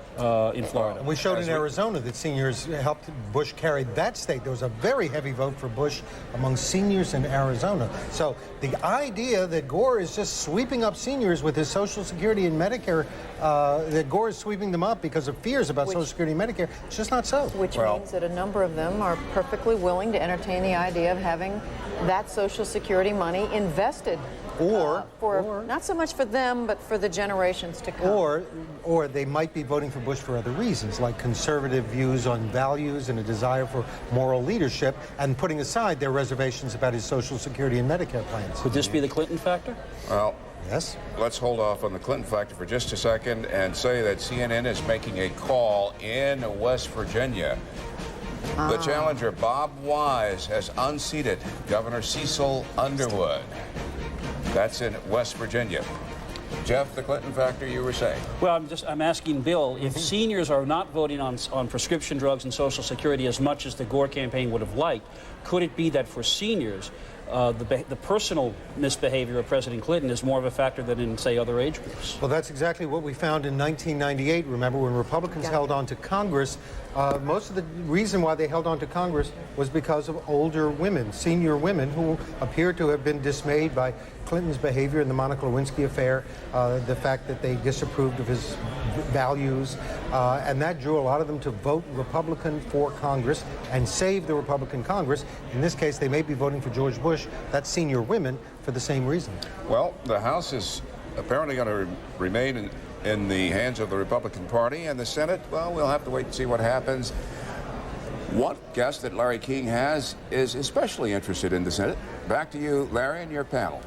in Florida. And we showed in Arizona that seniors helped Bush carry that state. There was a very heavy vote for Bush among seniors in Arizona. So the idea that Gore is just sweeping up seniors with his Social Security and Medicare, that Gore is sweeping them up because of fears about Social Security and Medicare, it's just not so. Which means that a number of them are perfectly willing to entertain the idea of having that Social Security money invested. Or not so much for them, but for the generations to come. Or they might be voting for Bush for other reasons, like conservative views on values and a desire for moral leadership, and putting aside their reservations about his Social Security and Medicare plans. Could this be the Clinton factor? Well, yes. Let's hold off on the Clinton factor for just a second and say that CNN is making a call in West Virginia. The challenger, Bob Wise, has unseated Governor Cecil Underwood. That's in West Virginia. Jeff, the Clinton factor you were saying? Well, I'm asking Bill, if seniors are not voting on prescription drugs and Social Security as much as the Gore campaign would have liked, could it be that for seniors, the personal misbehavior of President Clinton is more of a factor than in, say, other age groups? Well, that's exactly what we found in 1998. Remember, when Republicans held on to Congress, most of the reason why they held on to Congress was because of older women, senior women, who appeared to have been dismayed by Clinton's behavior in the Monica Lewinsky affair, the fact that they disapproved of his values, and that drew a lot of them to vote Republican for Congress and save the Republican Congress. In this case, they may be voting for George Bush, that's senior women, for the same reason. Well, the House is apparently going to remain in the hands of the Republican Party, and the Senate, well, we'll have to wait and see what happens. One guest that Larry King has is especially interested in the Senate. Back to you, Larry, and your panel.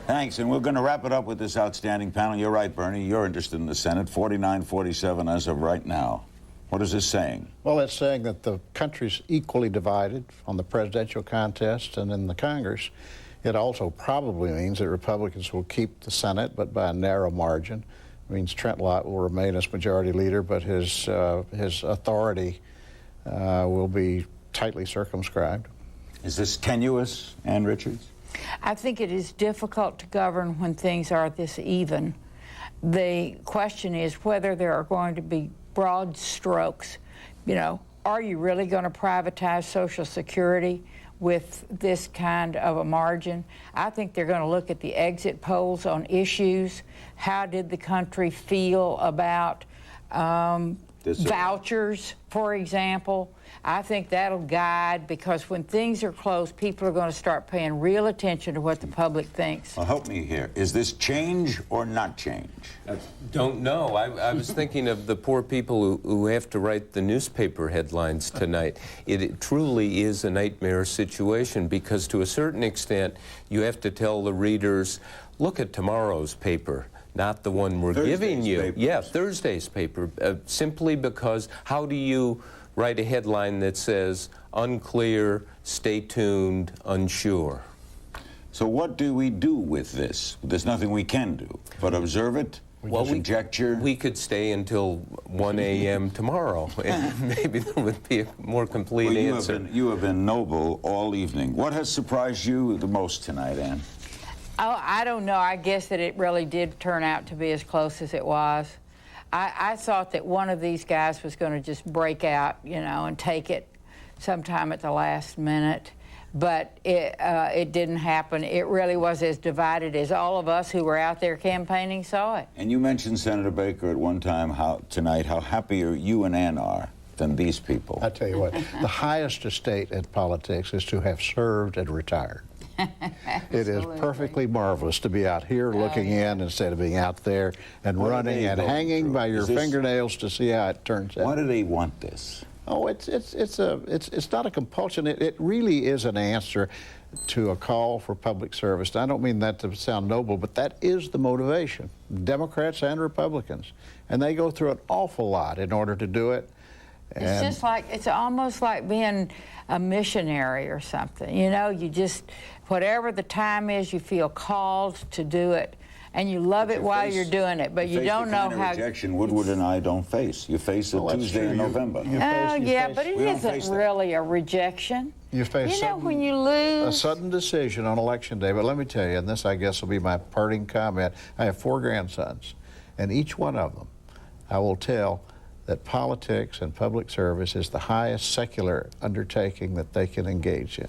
Thanks, and we're going to wrap it up with this outstanding panel. You're right, Bernie. You're interested in the Senate, 49-47 as of right now. What is this saying? Well, it's saying that the country's equally divided on the presidential contest and in the Congress. It also probably means that Republicans will keep the Senate, but by a narrow margin. It means Trent Lott will remain as majority leader, but his authority will be tightly circumscribed. Is this tenuous, Ann Richards? I think it is difficult to govern when things are this even. The question is whether there are going to be broad strokes. You know, are you really going to privatize Social Security with this kind of a margin? I think they're going to look at the exit polls on issues. How did the country feel about vouchers, for example? I think that'll guide, because when things are close, people are going to start paying real attention to what the public thinks. Well, help me here. Is this change or not change? I don't know. I was thinking of the poor people who have to write the newspaper headlines tonight. It truly is a nightmare situation, because to a certain extent, you have to tell the readers, look at tomorrow's paper, not the one we're giving you. Papers. Yeah, Thursday's paper, simply because how do you write a headline that says unclear, stay tuned, unsure? So what do we do with this? There's nothing we can do but observe it. Well, conjecture. We could stay until 1 a.m. tomorrow, and maybe there would be a more complete answer. You have been noble all evening. What has surprised you the most tonight, Ann? Oh, I don't know. I guess that it really did turn out to be as close as it was. I thought that one of these guys was going to just break out, you know, and take it sometime at the last minute. but it didn't happen. It really was as divided as all of us who were out there campaigning saw it. And you mentioned, Senator Baker, at one time tonight how happier you and Ann are than these people. I tell you what, the highest estate in politics is to have served and retired. It is perfectly marvelous to be out here looking in instead of being out there and running and hanging by your fingernails to see how it turns out. Why do they want this? Oh, it's not a compulsion. It really is an answer to a call for public service. I don't mean that to sound noble, but that is the motivation, Democrats and Republicans. And they go through an awful lot in order to do it. It's just like, it's almost like being a missionary or something. You know, you just, whatever the time is, you feel called to do it. And you love it while you're doing it, but you don't know how. Rejection Woodward and I don't face. You face it Tuesday in November. Yeah, but it isn't really a rejection. You face when you lose a sudden decision on Election Day. But let me tell you, and this I guess will be my parting comment. I have 4 grandsons, and each one of them, I will tell that politics and public service is the highest secular undertaking that they can engage in.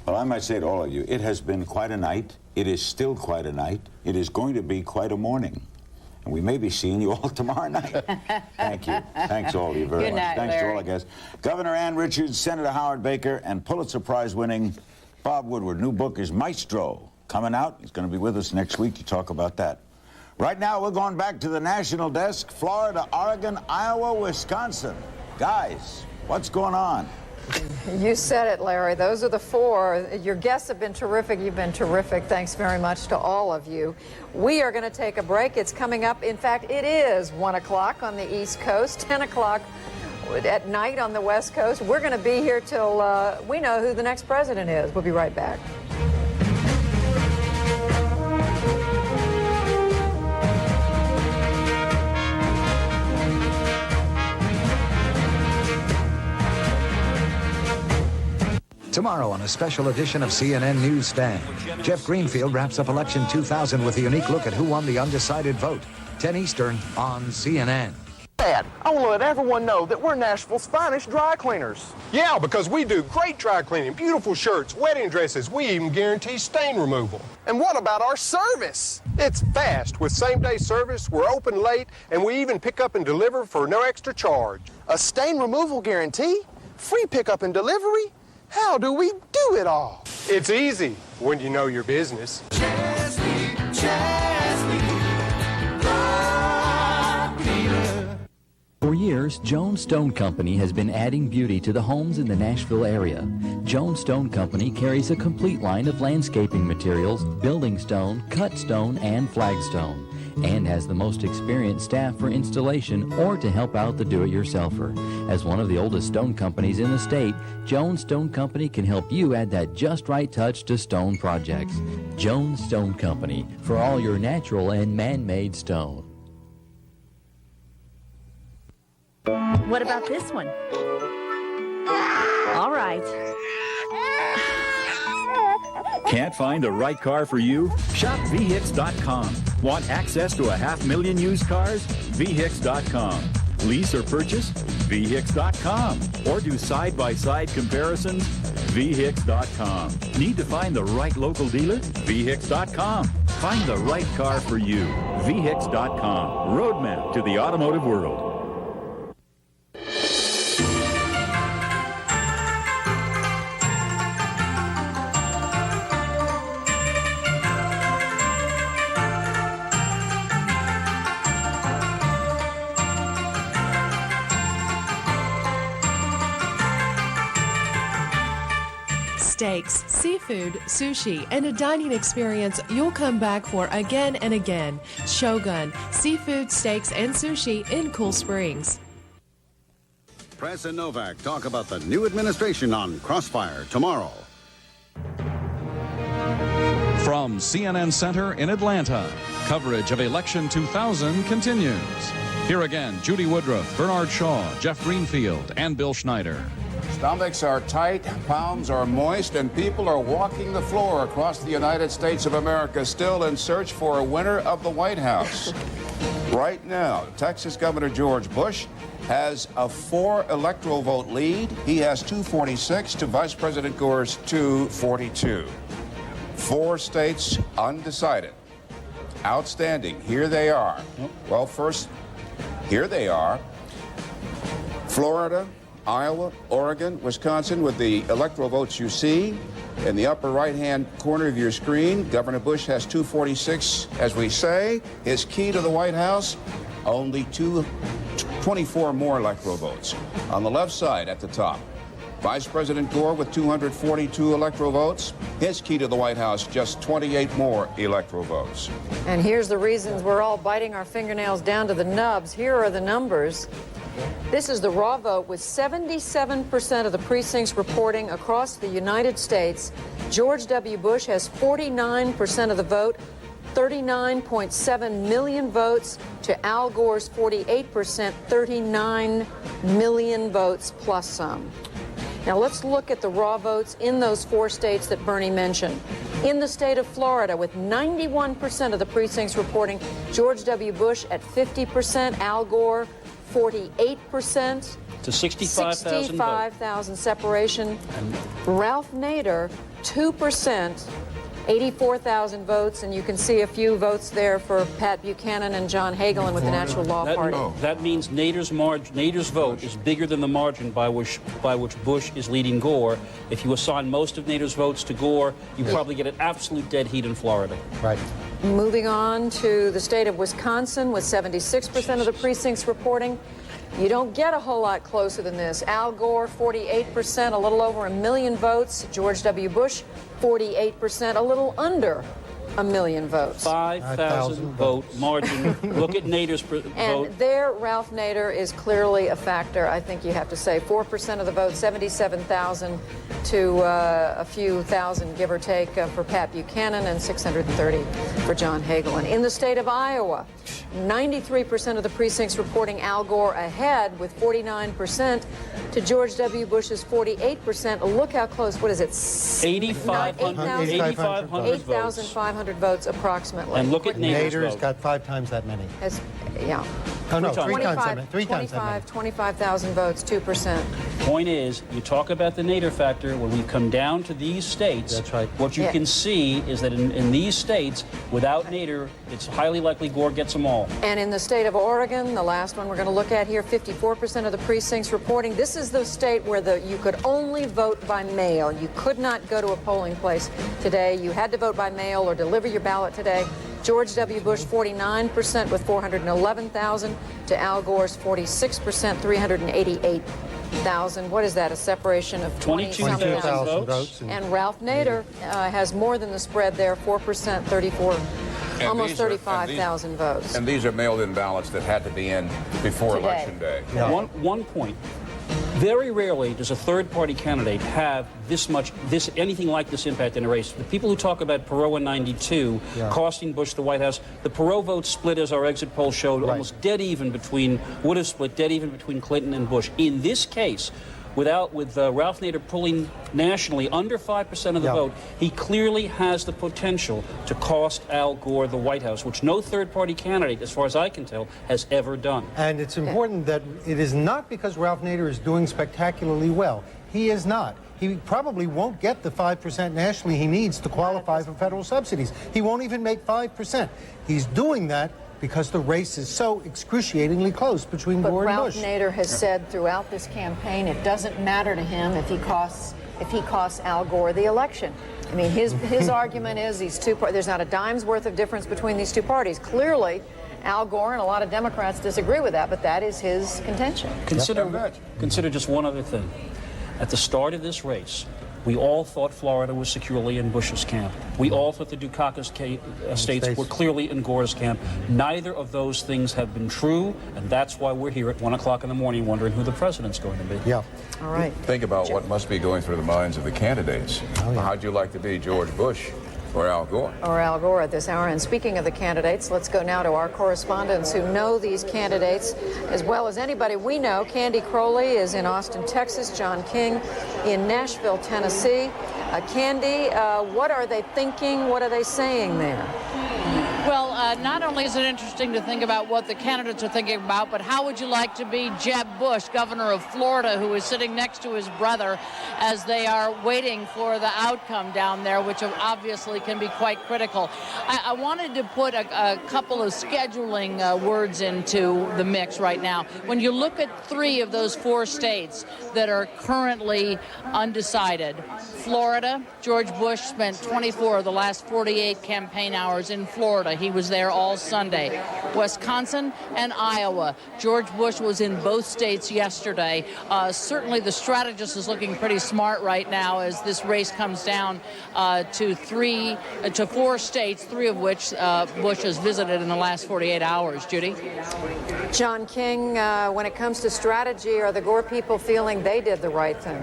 Well, I might say to all of you, it has been quite a night. It is still quite a night. It is going to be quite a morning. And we may be seeing you all tomorrow night. Thank you. Thanks all of you very much. Night, Thanks Larry. to all our guests. Governor Ann Richards, Senator Howard Baker, and Pulitzer Prize winning Bob Woodward. New book is Maestro. Coming out. He's going to be with us next week to talk about that. Right now, we're going back to the national desk. Florida, Oregon, Iowa, Wisconsin. Guys, what's going on? You said it, Larry. Those are the 4. Your guests have been terrific. You've been terrific. Thanks very much to all of you. We are going to take a break. It's coming up. In fact, it is 1 o'clock on the East Coast, 10 o'clock at night on the West Coast. We're going to be here till we know who the next president is. We'll be right back. Tomorrow on a special edition of CNN Newsstand, Jeff Greenfield wraps up Election 2000 with a unique look at who won the undecided vote. 10 Eastern on CNN. Dad, I want to let everyone know that we're Nashville's finest dry cleaners. Yeah, because we do great dry cleaning, beautiful shirts, wedding dresses. We even guarantee stain removal. And what about our service? It's fast. With same-day service, we're open late, and we even pick up and deliver for no extra charge. A stain removal guarantee? Free pickup and delivery? How do we do it all? It's easy when you know your business. For years, Jones Stone Company has been adding beauty to the homes in the Nashville area. Jones Stone Company carries a complete line of landscaping materials, building stone, cut stone, and flagstone, and has the most experienced staff for installation or to help out the do-it-yourselfer. As one of the oldest stone companies in the state, Jones Stone Company can help you add that just right touch to stone projects. Jones Stone Company, for all your natural and man-made stone. What about this one? All right. Can't find the right car for you? Shop VHIX.com. Want access to 500,000 used cars? VHIX.com. Lease or purchase? VHIX.com. Or do side-by-side comparisons? VHIX.com. Need to find the right local dealer? VHIX.com. Find the right car for you. VHIX.com. Roadmap to the automotive world. Steaks, seafood, sushi, and a dining experience you'll come back for again and again. Shogun, seafood, steaks, and sushi in Cool Springs. Press and Novak talk about the new administration on Crossfire tomorrow. From CNN Center in Atlanta, coverage of Election 2000 continues. Here again, Judy Woodruff, Bernard Shaw, Jeff Greenfield, and Bill Schneider. Stomachs are tight, palms are moist, and people are walking the floor across the United States of America still in search for a winner of the White House. Right now, Texas Governor George Bush has a 4 electoral vote lead. He has 246 to Vice President Gore's 242. 4 states undecided. Outstanding. Here they are. Well, first, here they are. Florida, Iowa, Oregon, Wisconsin, with the electoral votes you see. In the upper right-hand corner of your screen, Governor Bush has 246, as we say. His key to the White House, only 24 more electoral votes. On the left side at the top, Vice President Gore with 242 electoral votes. His key to the White House, just 28 more electoral votes. And here's the reasons we're all biting our fingernails down to the nubs. Here are the numbers. This is the raw vote with 77% of the precincts reporting across the United States. George W. Bush has 49% of the vote, 39.7 million votes to Al Gore's 48%, 39 million votes plus some. Now let's look at the raw votes in those 4 states that Bernie mentioned. In the state of Florida, with 91% of the precincts reporting George W. Bush at 50%, Al Gore 48%. To 65,000 65,000 separation. Ralph Nader, 2%. 84,000 votes, and you can see a few votes there for Pat Buchanan and John Hagelin with the Natural Law Party. That means Nader's vote is bigger than the margin by which Bush is leading Gore. If you assign most of Nader's votes to Gore, you probably get an absolute dead heat in Florida. Right. Moving on to the state of Wisconsin with 76% of the precincts reporting. You don't get a whole lot closer than this. Al Gore, 48%, a little over 1 million votes. George W. Bush, 48%, a little under 1 million votes. 5,000 vote margin. Look at Nader's vote. And there, Ralph Nader is clearly a factor, I think you have to say. 4% of the vote, 77,000 to a few thousand, give or take, for Pat Buchanan and 630 for John Hagelin. In the state of Iowa, 93% of the precincts reporting Al Gore ahead with 49% to George W. Bush's 48%. Look how close. What is it? 8,500 votes approximately. And look at Nader's got 5 times that many. Yeah. Oh, no, 3 times that many. 25,000 votes, 2%. Point is, you talk about the Nader factor, when we come down to these states, that's right. What you can see is that in these states, without Nader, it's highly likely Gore gets them all. And in the state of Oregon, the last one we're going to look at here, 54% of the precincts reporting. This is the state where you could only vote by mail. You could not go to a polling place today. You had to vote by mail or deliver your ballot today. George W. Bush, 49% with 411,000 to Al Gore's 46%, 388,000. What is that, a separation of 22,000 votes? And Ralph Nader has more than the spread there, 4%, 34, almost 35,000 votes. And these are mailed-in ballots that had to be in before Today. Election Day. Yeah. One point. Very rarely does a third-party candidate have anything like this impact in a race. The people who talk about Perot in '92 costing Bush the White House, the Perot vote split, as our exit poll showed, almost dead even between Clinton and Bush. In this case, with Ralph Nader pulling nationally under 5% of the vote, he clearly has the potential to cost Al Gore the White House, which no third-party candidate, as far as I can tell, has ever done. And it's important that it is not because Ralph Nader is doing spectacularly well. He is not. He probably won't get the 5% nationally he needs to qualify for federal subsidies. He won't even make 5%. He's doing that because the race is so excruciatingly close between Gore and Bush. But Ralph Nader has said throughout this campaign it doesn't matter to him if he costs Al Gore the election. I mean, his argument is there's not a dime's worth of difference between these two parties. Clearly, Al Gore and a lot of Democrats disagree with that, but that is his contention. Consider just one other thing. At the start of this race, we all thought Florida was securely in Bush's camp. We all thought the Dukakis states were clearly in Gore's camp. Neither of those things have been true, and that's why we're here at 1 o'clock in the morning wondering who the president's going to be. Yeah. All right. Think about what must be going through the minds of the candidates. How'd you like to be, George Bush or Al Gore? Or Al Gore at this hour. And speaking of the candidates, let's go now to our correspondents who know these candidates as well as anybody we know. Candy Crowley is in Austin, Texas. John King in Nashville, Tennessee. Candy, what are they thinking? What are they saying there? Well, not only is it interesting to think about what the candidates are thinking about, but how would you like to be Jeb Bush, governor of Florida, who is sitting next to his brother as they are waiting for the outcome down there, which obviously can be quite critical. I wanted to put a couple of scheduling words into the mix right now. When you look at 3 of those 4 states that are currently undecided, Florida, George Bush spent 24 of the last 48 campaign hours in Florida. He was there all Sunday. Wisconsin and Iowa. George Bush was in both states yesterday. Certainly the strategist is looking pretty smart right now as this race comes down to 4 states, 3 of which Bush has visited in the last 48 hours. Judy? John King, when it comes to strategy, are the Gore people feeling they did the right thing?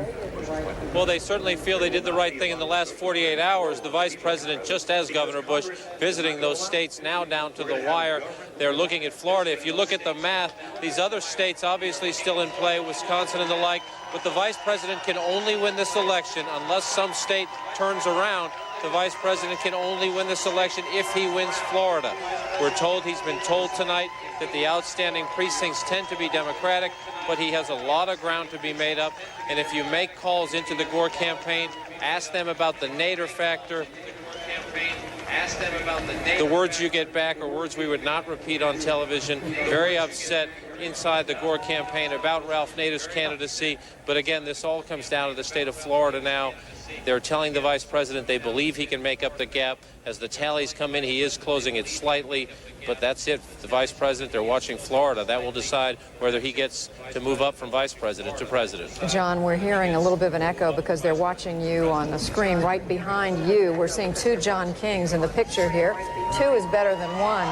Well, they certainly feel they did the right thing in the last 48 hours. The vice president, just as Governor Bush, visiting those states now down to the wire. They're looking at Florida. If you look at the math, these other states obviously still in play, Wisconsin and the like, but the vice president can only win this election unless some state turns around. The vice president can only win this election if he wins Florida. We're told, he's been told tonight, that the outstanding precincts tend to be Democratic, but he has a lot of ground to be made up. And if you make calls into the Gore campaign, ask them about the Nader factor. The words you get back are words we would not repeat on television. Very upset inside the Gore campaign about Ralph Nader's candidacy. But again, this all comes down to the state of Florida now. They're telling the vice president they believe he can make up the gap. As the tallies come in, he is closing it slightly, but that's it. The vice president, they're watching Florida. That will decide whether he gets to move up from vice president to president. John, we're hearing a little bit of an echo because they're watching you on the screen right behind you. We're seeing 2 John Kings in the picture here. 2 is better than 1.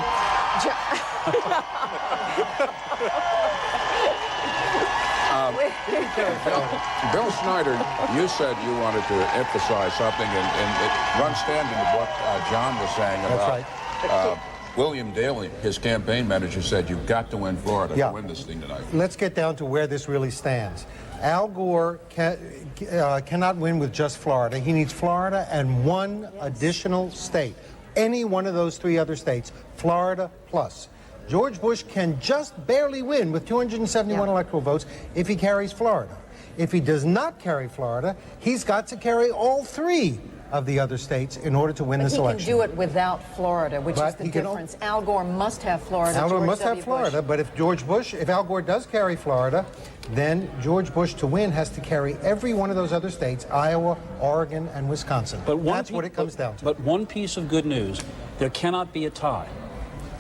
Bill Schneider, you said you wanted to emphasize something, and it runs tandem with what John was saying about. That's right. William Daley, his campaign manager, said you've got to win Florida to win this thing tonight. Let's get down to where this really stands. Al Gore cannot win with just Florida. He needs Florida and 1 additional state. Any one of those 3 other states, Florida plus. George Bush can just barely win with 271 electoral votes if he carries Florida. If he does not carry Florida, he's got to carry all 3 of the other states in order to win this election. He can do it without Florida, which is the difference. Al Gore must have Florida. Al Gore must have Florida, but if Al Gore does carry Florida, then George Bush to win has to carry every one of those other states, Iowa, Oregon, and Wisconsin. That's what it comes down to. But one piece of good news, there cannot be a tie.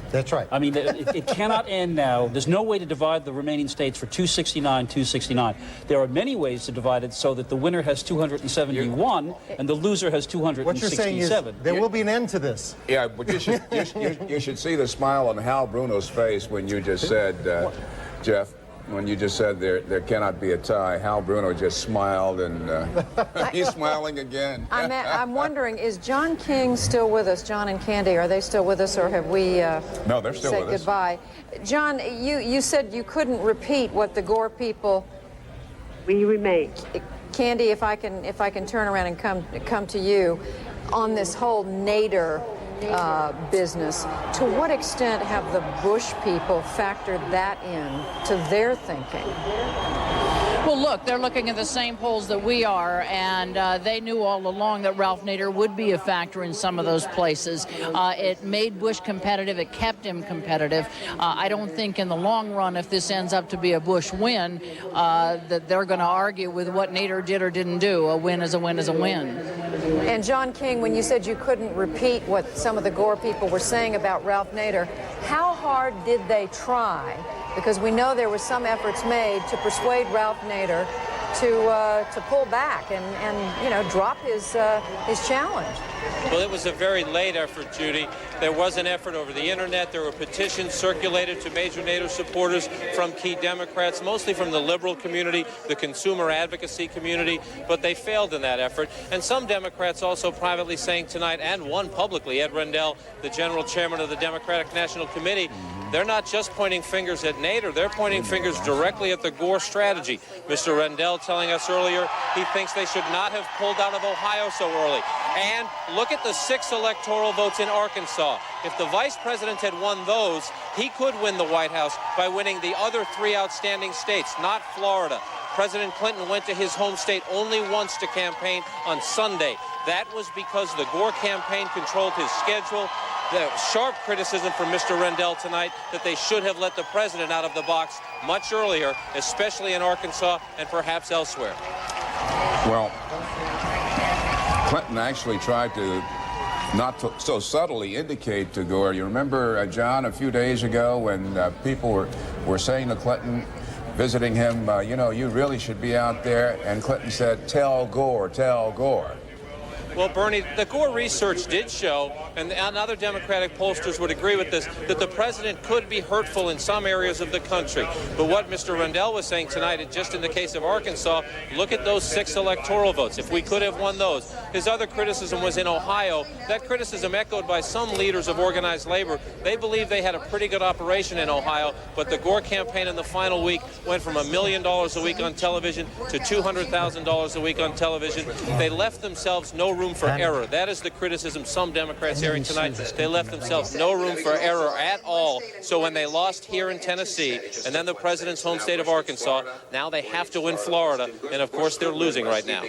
That's right. I mean, it cannot end now. There's no way to divide the remaining states for 269. There are many ways to divide it so that the winner has 271 and the loser has 267. What you're saying is there will be an end to this. Yeah, but you should see the smile on Hal Bruno's face when you just said, Jeff, when you just said there cannot be a tie. Hal Bruno just smiled, and he's smiling again. I'm wondering, is John King still with us? John and Candy, are they still with us, or have we No, they're still said with goodbye? John, you said you couldn't repeat what the Gore people. We remain. Candy, if I can turn around and come to you on this whole Nader business. To what extent have the Bush people factored that in to their thinking? Well, look, they're looking at the same polls that we are, and they knew all along that Ralph Nader would be a factor in some of those places. It made Bush competitive. It kept him competitive. I don't think in the long run, if this ends up to be a Bush win, that they're going to argue with what Nader did or didn't do. A win is a win is a win. And John King, when you said you couldn't repeat what some of the Gore people were saying about Ralph Nader, how hard did they try? Because we know there were some efforts made to persuade Ralph Nader to pull back and drop his challenge. Well, it was a very late effort, Judy. There was an effort over the internet. There were petitions circulated to major Nader supporters from key Democrats, mostly from the liberal community, the consumer advocacy community, but they failed in that effort. And some Democrats also privately saying tonight, and one publicly, Ed Rendell, the general chairman of the Democratic National Committee, they're not just pointing fingers at Nader, they're pointing fingers directly at the Gore strategy. Mr. Rendell telling us earlier he thinks they should not have pulled out of Ohio so early. And look at the 6 electoral votes in Arkansas. If the vice president had won those, he could win the White House by winning the other 3 outstanding states, not Florida. President Clinton went to his home state only once to campaign on Sunday. That was because the Gore campaign controlled his schedule. The sharp criticism from Mr. Rendell tonight that they should have let the president out of the box much earlier, especially in Arkansas and perhaps elsewhere. Well, Clinton actually tried to not so subtly indicate to Gore. You remember, John, a few days ago when people were saying to Clinton, visiting him, you know, you really should be out there. And Clinton said, tell Gore, tell Gore. Well, Bernie, the Gore research did show, and other Democratic pollsters would agree with this, that the president could be hurtful in some areas of the country. But what Mr. Rendell was saying tonight, just in the case of Arkansas, look at those 6 electoral votes. If we could have won those. His other criticism was in Ohio. That criticism echoed by some leaders of organized labor. They believe they had a pretty good operation in Ohio, but the Gore campaign in the final week went from $1 million a week on television to $200,000 a week on television. They left themselves no room for error. That is the criticism some Democrats hearing tonight. They left themselves no room for error at all. So when they lost here in Tennessee and then the president's home state of Arkansas, now they have to win Florida. And of course, they're losing right now.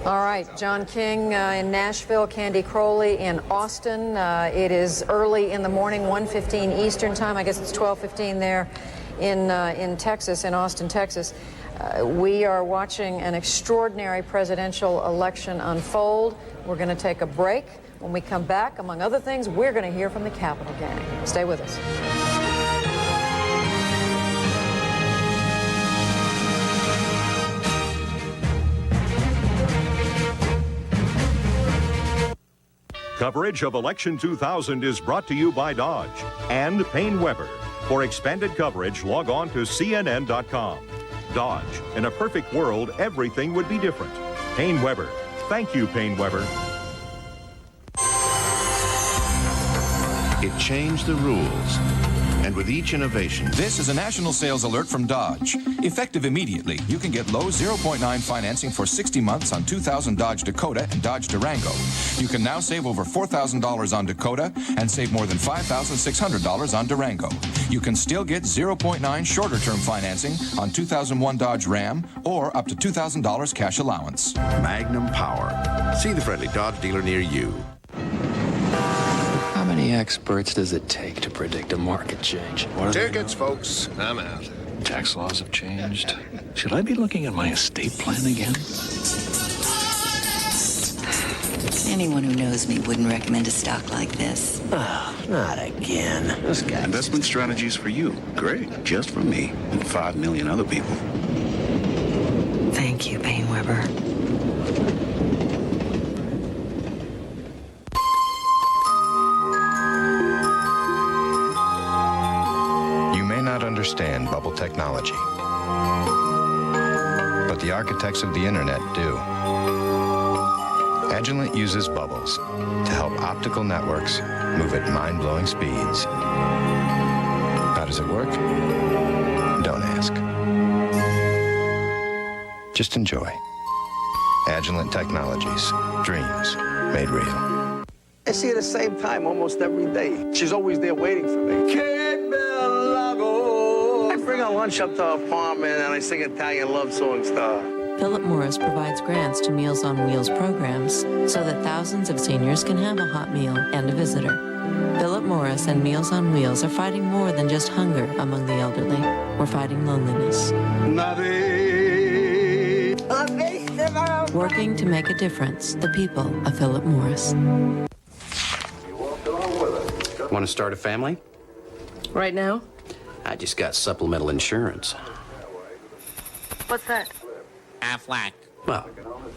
All right, John King in Nashville, Candy Crowley in Austin. It is early in the morning, 1:15 Eastern time. I guess it's 12:15 there in Texas, in Austin, Texas. We are watching an extraordinary presidential election unfold. We're going to take a break. When we come back, among other things, we're going to hear from the Capitol gang. Stay with us. Coverage of Election 2000 is brought to you by Dodge and Payne Weber. For expanded coverage, log on to CNN.com. Dodge. In a perfect world, everything would be different. Payne Weber. Thank you, Payne Weber. It changed the rules. And with each innovation... This is a national sales alert from Dodge. Effective immediately, you can get low 0.9 financing for 60 months on 2000 Dodge Dakota and Dodge Durango. You can now save over $4,000 on Dakota and save more than $5,600 on Durango. You can still get 0.9 shorter-term financing on 2001 Dodge Ram or up to $2,000 cash allowance. Magnum Power. See the friendly Dodge dealer near you. How many experts does it take to predict a market change? Tickets, folks. I'm out. Tax laws have changed. Should I be looking at my estate plan again? Anyone who knows me wouldn't recommend a stock like this. Not again. This guy. Investment strategies for you. Great. Just for me and 5 million other people. Thank you, Payne Weber. Understand bubble technology, but the architects of the internet do. Agilent uses bubbles to help optical networks move at mind-blowing speeds. How does it work? Don't ask. Just enjoy. Agilent Technologies. Dreams made real. I see her at the same time almost every day. She's always there waiting for me. I bring her lunch up to her apartment and I sing Italian love songs to her. Philip Morris provides grants to Meals on Wheels programs so that thousands of seniors can have a hot meal and a visitor. Philip Morris and Meals on Wheels are fighting more than just hunger among the elderly. We're fighting loneliness. Working to make a difference, the people of Philip Morris. Want to start a family? Right now? I just got supplemental insurance. What's that? Aflac. Well,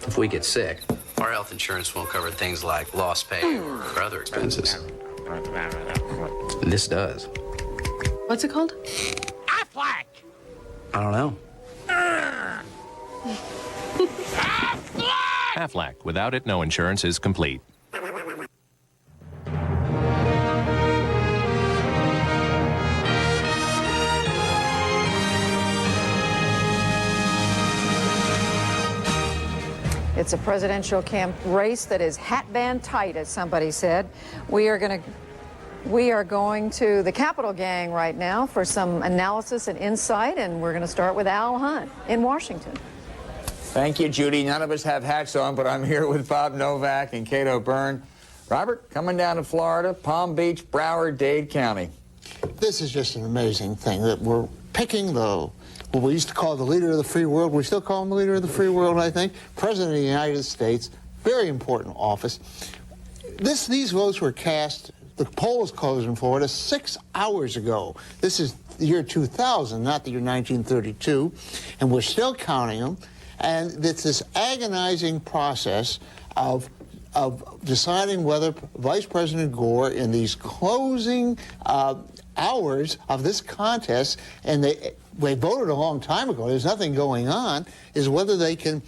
if we get sick, our health insurance won't cover things like lost pay or other expenses. This does. What's it called? Aflac! I don't know. Aflac. Without it, no insurance is complete. It's a presidential race that is hat band tight, as somebody said. We are going to the Capitol gang right now for some analysis and insight, and we're going to start with Al Hunt in Washington. Thank you, Judy. None of us have hats on, but I'm here with Bob Novak and Kate O'Byrne. Robert, coming down to Florida, Palm Beach, Broward, Dade County. This is just an amazing thing that we're picking what we used to call the leader of the free world. We still call him the leader of the free world, I think. President of the United States, very important office. These votes were cast, the polls closed in Florida 6 hours ago. This is the year 2000, not the year 1932, and we're still counting them. And it's this agonizing process of deciding whether Vice President Gore, in these closing hours of this contest, and they voted a long time ago, there's nothing going on, is whether they can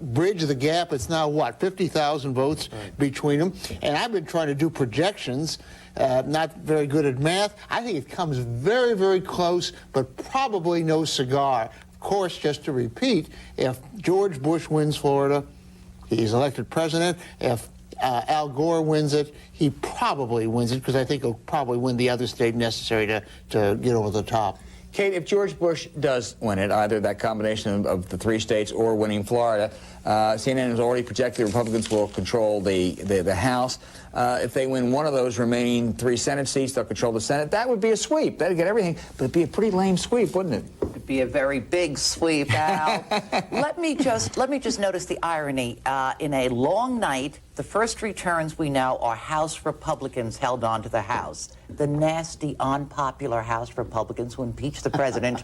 bridge the gap. It's now, what, 50,000 votes between them? And I've been trying to do projections, not very good at math. I think it comes very, very close, but probably no cigar. Of course, just to repeat, if George Bush wins Florida, he's elected president. If Al Gore wins it, he probably wins it, because I think he'll probably win the other state necessary to get over the top. Kate, if George Bush does win it, either that combination of the 3 states or winning Florida, CNN has already projected the Republicans will control the House. If they win one of those remaining 3 Senate seats, they'll control the Senate. That would be a sweep. That'd get everything, but it'd be a pretty lame sweep, wouldn't it? It'd be a very big sweep, Al. let me just notice the irony. In a long night, the first returns we know are House Republicans held on to the House. The nasty, unpopular House Republicans who impeached the president,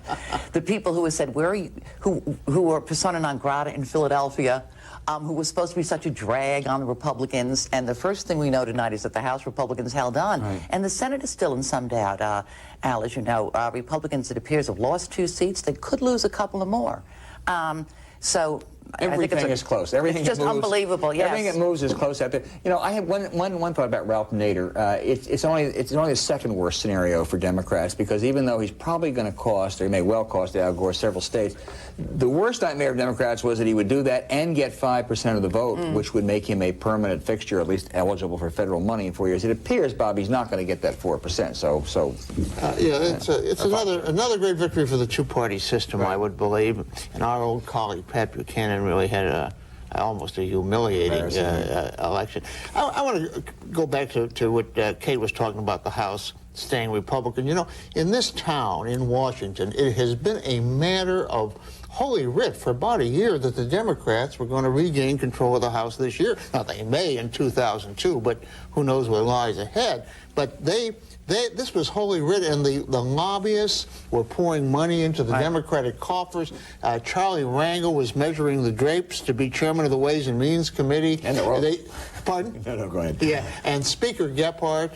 the people who have said, where are you, who were persona non grata in Philadelphia, who was supposed to be such a drag on the Republicans. And the first thing we know tonight is that the House Republicans held on. Right. And the Senate is still in some doubt. Al, as you know, Republicans, it appears, have lost 2 seats. They could lose a couple of more. So everything is close. Everything it's just moves, unbelievable. Yes. Everything that moves is close out there. You know, I have one thought about Ralph Nader. It's only the second worst scenario for Democrats, because even though he's probably going to cost, or he may well cost Al Gore several states, the worst nightmare of Democrats was that he would do that and get 5% of the vote, which would make him a permanent fixture, at least eligible for federal money in 4 years. It appears, Bob, he's not going to get that 4%. It's another great victory for the two-party system, right. I would believe. And our old colleague Pat Buchanan really had almost a humiliating election. I want to go back to what Kate was talking about, the House staying Republican. You know, in this town, in Washington, it has been a matter of holy writ for about a year that the Democrats were going to regain control of the House this year. Now, they may in 2002, but who knows what lies ahead. But this was holy writ, and the lobbyists were pouring money into the Democratic coffers. Charlie Rangel was measuring the drapes to be chairman of the Ways and Means Committee. And the rope. Pardon? No, go ahead. Yeah, and Speaker Gephardt,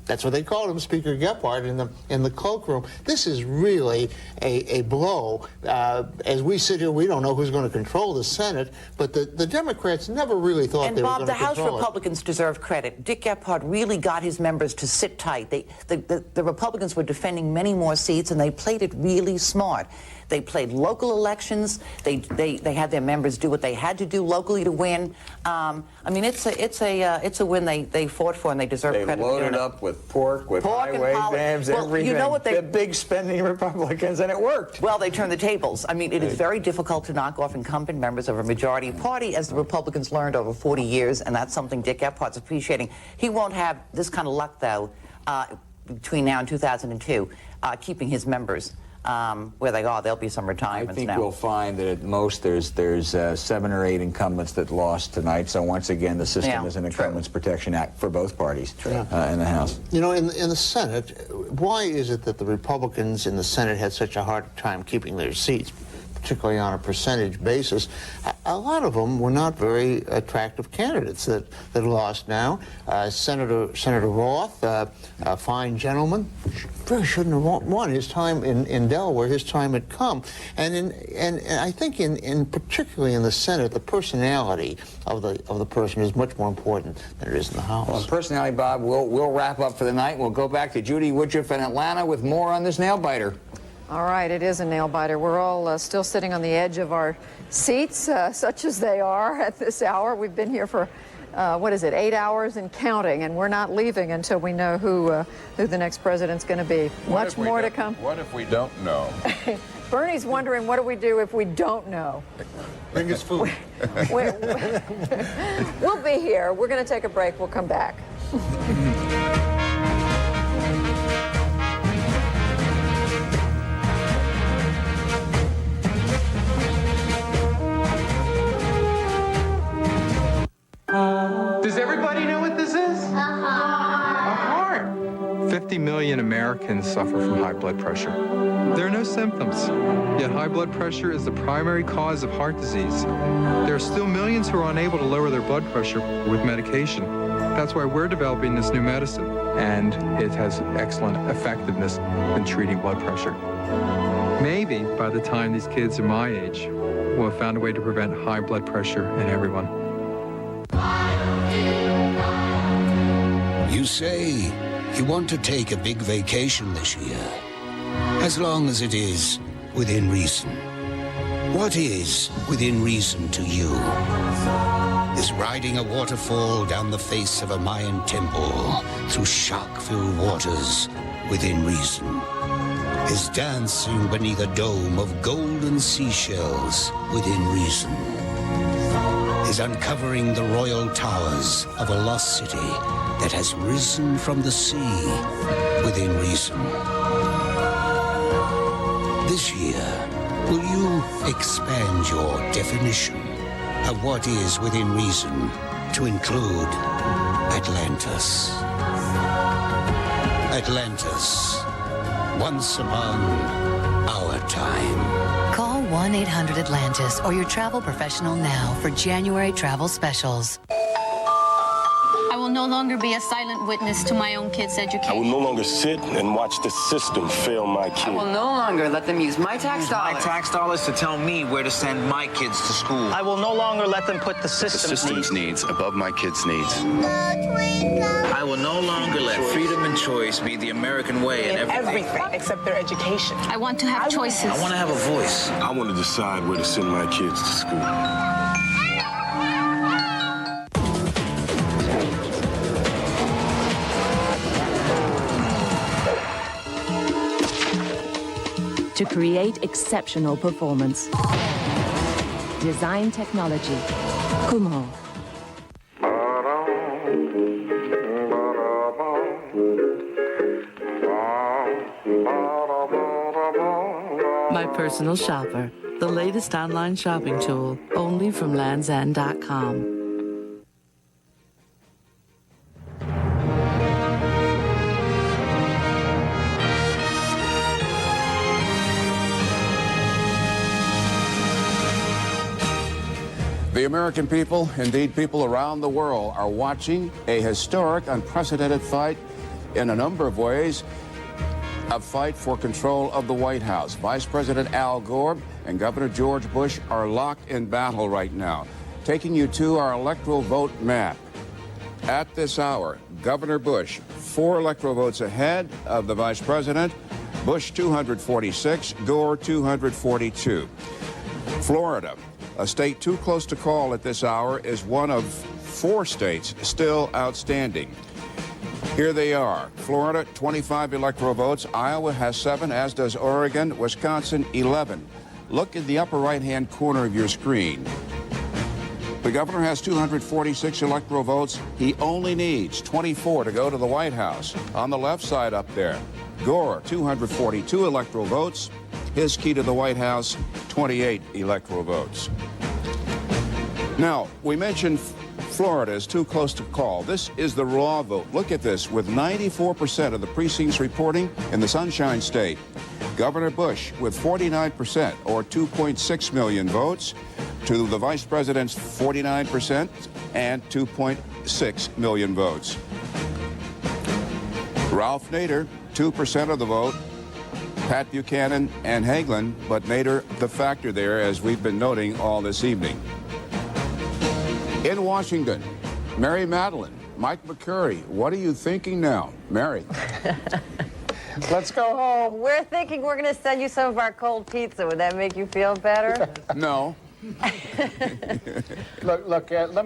that's what they called him, Speaker Gephardt, in the cloakroom. This is really a blow. As we sit here, we don't know who's going to control the Senate, but the Democrats never really thought they were going to control it. And Bob, the House Republicans deserve credit. Dick Gephardt really got his members to sit tight. The Republicans were defending many more seats, and they played it really smart. They played local elections. They had their members do what they had to do locally to win. I mean, it's a win they fought for, and they deserve credit. They loaded up with pork, with highway dams, everything. You know what the big spending Republicans, and it worked. Well, they turned the tables. I mean, it is very difficult to knock off incumbent members of a majority party, as the Republicans learned over 40 years, and that's something Dick Gephardt's appreciating. He won't have this kind of luck, though, between now and 2002, keeping his members where they are. There'll be some retirements now. I think we'll find that at most there's 7 or 8 incumbents that lost tonight. So once again, the system is an Incumbents Protection Act for both parties in the House. You know, in the Senate, why is it that the Republicans in the Senate had such a hard time keeping their seats, particularly on a percentage basis? A lot of them were not very attractive candidates that lost now. Senator Roth, a fine gentleman, really shouldn't have won. His time in Delaware, his time had come. And I think in particularly in the Senate, the personality of the person is much more important than it is in the House. Well, personality, Bob, we'll wrap up for the night. We'll go back to Judy Woodruff in Atlanta with more on this nail biter. All right, it is a nail biter. We're all still sitting on the edge of our seats, such as they are at this hour. We've been here for, 8 hours and counting, and we're not leaving until we know who the next president's going to be. Much more to come. What if we don't know? Bernie's wondering, what do we do if we don't know? Bring us food. We'll be here. We're going to take a break. We'll come back. Does everybody know what this is? A heart. 50 million Americans suffer from high blood pressure. There are no symptoms, yet high blood pressure is the primary cause of heart disease. There are still millions who are unable to lower their blood pressure with medication. That's why we're developing this new medicine, and it has excellent effectiveness in treating blood pressure. Maybe by the time these kids are my age, we'll have found a way to prevent high blood pressure in everyone. You say you want to take a big vacation this year, as long as it is within reason. What is within reason to you? Is riding a waterfall down the face of a Mayan temple through shark-filled waters within reason? Is dancing beneath a dome of golden seashells within reason? Is uncovering the royal towers of a lost city that has risen from the sea within reason? This year, will you expand your definition of what is within reason to include Atlantis? Atlantis, once upon our time. Call 1-800-ATLANTIS or your travel professional now for January travel specials. I will no longer be a silent witness to my own kids' education. I will no longer sit and watch the system fail my kids. I will no longer let them use my tax dollars. My tax dollars to tell me where to send my kids to school. I will no longer let them put the system's needs above my kids' needs. I will no longer let freedom and choice be the American way in everything except their education. I want to have choices. I want to have a voice. I want to decide where to send my kids to school. To create exceptional performance. Design technology. Kumho. My personal shopper, the latest online shopping tool, only from landsend.com. The American people, indeed people around the world, are watching a historic, unprecedented fight in a number of ways. A fight for control of the White House. Vice President Al Gore and Governor George Bush are locked in battle right now. Taking you to our electoral vote map. At this hour, Governor Bush, 4 electoral votes ahead of the Vice President. Bush 246, Gore 242. Florida, a state too close to call at this hour, is one of 4 states still outstanding. Here they are. Florida, 25 electoral votes. Iowa has 7, as does Oregon. Wisconsin, 11. Look in the upper right-hand corner of your screen. The governor has 246 electoral votes. He only needs 24 to go to the White House. On the left side up there, Gore, 242 electoral votes. His key to the White House, 28 electoral votes. Now, we mentioned Florida is too close to call. This is the raw vote. Look at this. With 94% of the precincts reporting in the Sunshine State, Governor Bush with 49%, or 2.6 million votes, to the Vice President's 49% and 2.6 million votes. Ralph Nader, 2% of the vote. Pat Buchanan and Hagelin, but Nader the factor there, as we've been noting all this evening. In Washington, Mary Madeline, Mike McCurry, what are you thinking now? Mary. Let's go home. We're thinking we're going to send you some of our cold pizza. Would that make you feel better? No. Look. Let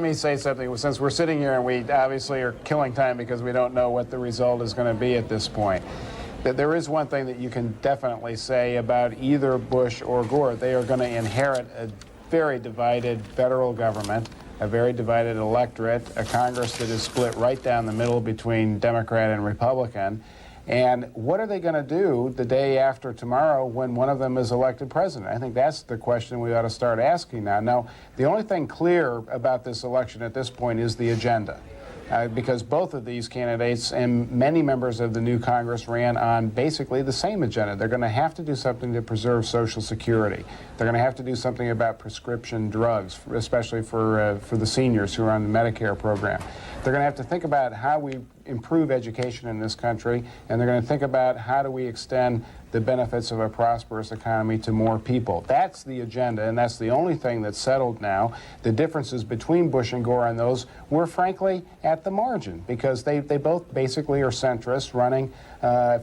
me say something. Since we're sitting here and we obviously are killing time because we don't know what the result is going to be at this point, that there is one thing that you can definitely say about either Bush or Gore. They are going to inherit a very divided federal government, a very divided electorate, a Congress that is split right down the middle between Democrat and Republican. And what are they going to do the day after tomorrow when one of them is elected president? I think that's the question we ought to start asking now. Now, the only thing clear about this election at this point is the agenda. Because both of these candidates and many members of the new Congress ran on basically the same agenda. They're going to have to do something to preserve Social Security. They're going to have to do something about prescription drugs, especially for the seniors who are on the Medicare program. They're going to have to think about how we improve education in this country, and they're going to think about how do we extend the benefits of a prosperous economy to more people. That's the agenda, and that's the only thing that's settled now. The differences between Bush and Gore on those were, frankly, at the margin, because they both basically are centrists running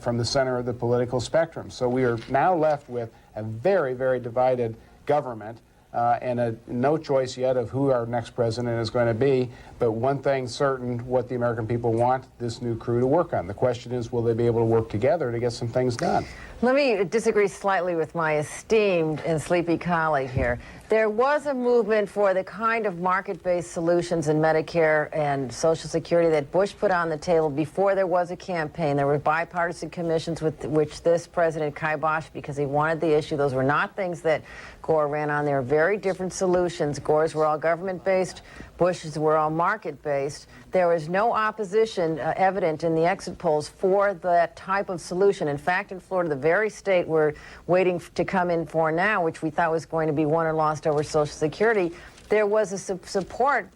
from the center of the political spectrum. So we are now left with a very, very divided government and no choice yet of who our next president is going to be. But one thing certain, what the American people want this new crew to work on. The question is, will they be able to work together to get some things done? Let me disagree slightly with my esteemed and sleepy colleague here. There was a movement for the kind of market-based solutions in Medicare and Social Security that Bush put on the table before there was a campaign. There were bipartisan commissions with which this president kiboshed because he wanted the issue. Those were not things that Gore ran on. They were very different solutions. Gore's were all government-based. Bush's were all market-based. There was no opposition evident in the exit polls for that type of solution. In fact, in Florida, the very state we're waiting to come in for now, which we thought was going to be won or lost over Social Security, there was a support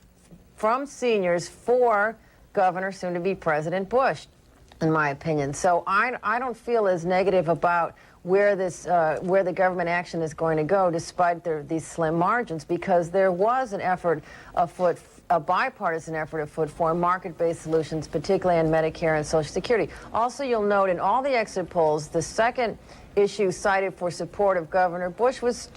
from seniors for Governor, soon-to-be President Bush, in my opinion. So I don't feel as negative about where the government action is going to go, despite these slim margins, because there was an effort afoot, a bipartisan effort afoot for market-based solutions, particularly on Medicare and Social Security. Also, you'll note in all the exit polls, the second issue cited for support of Governor Bush was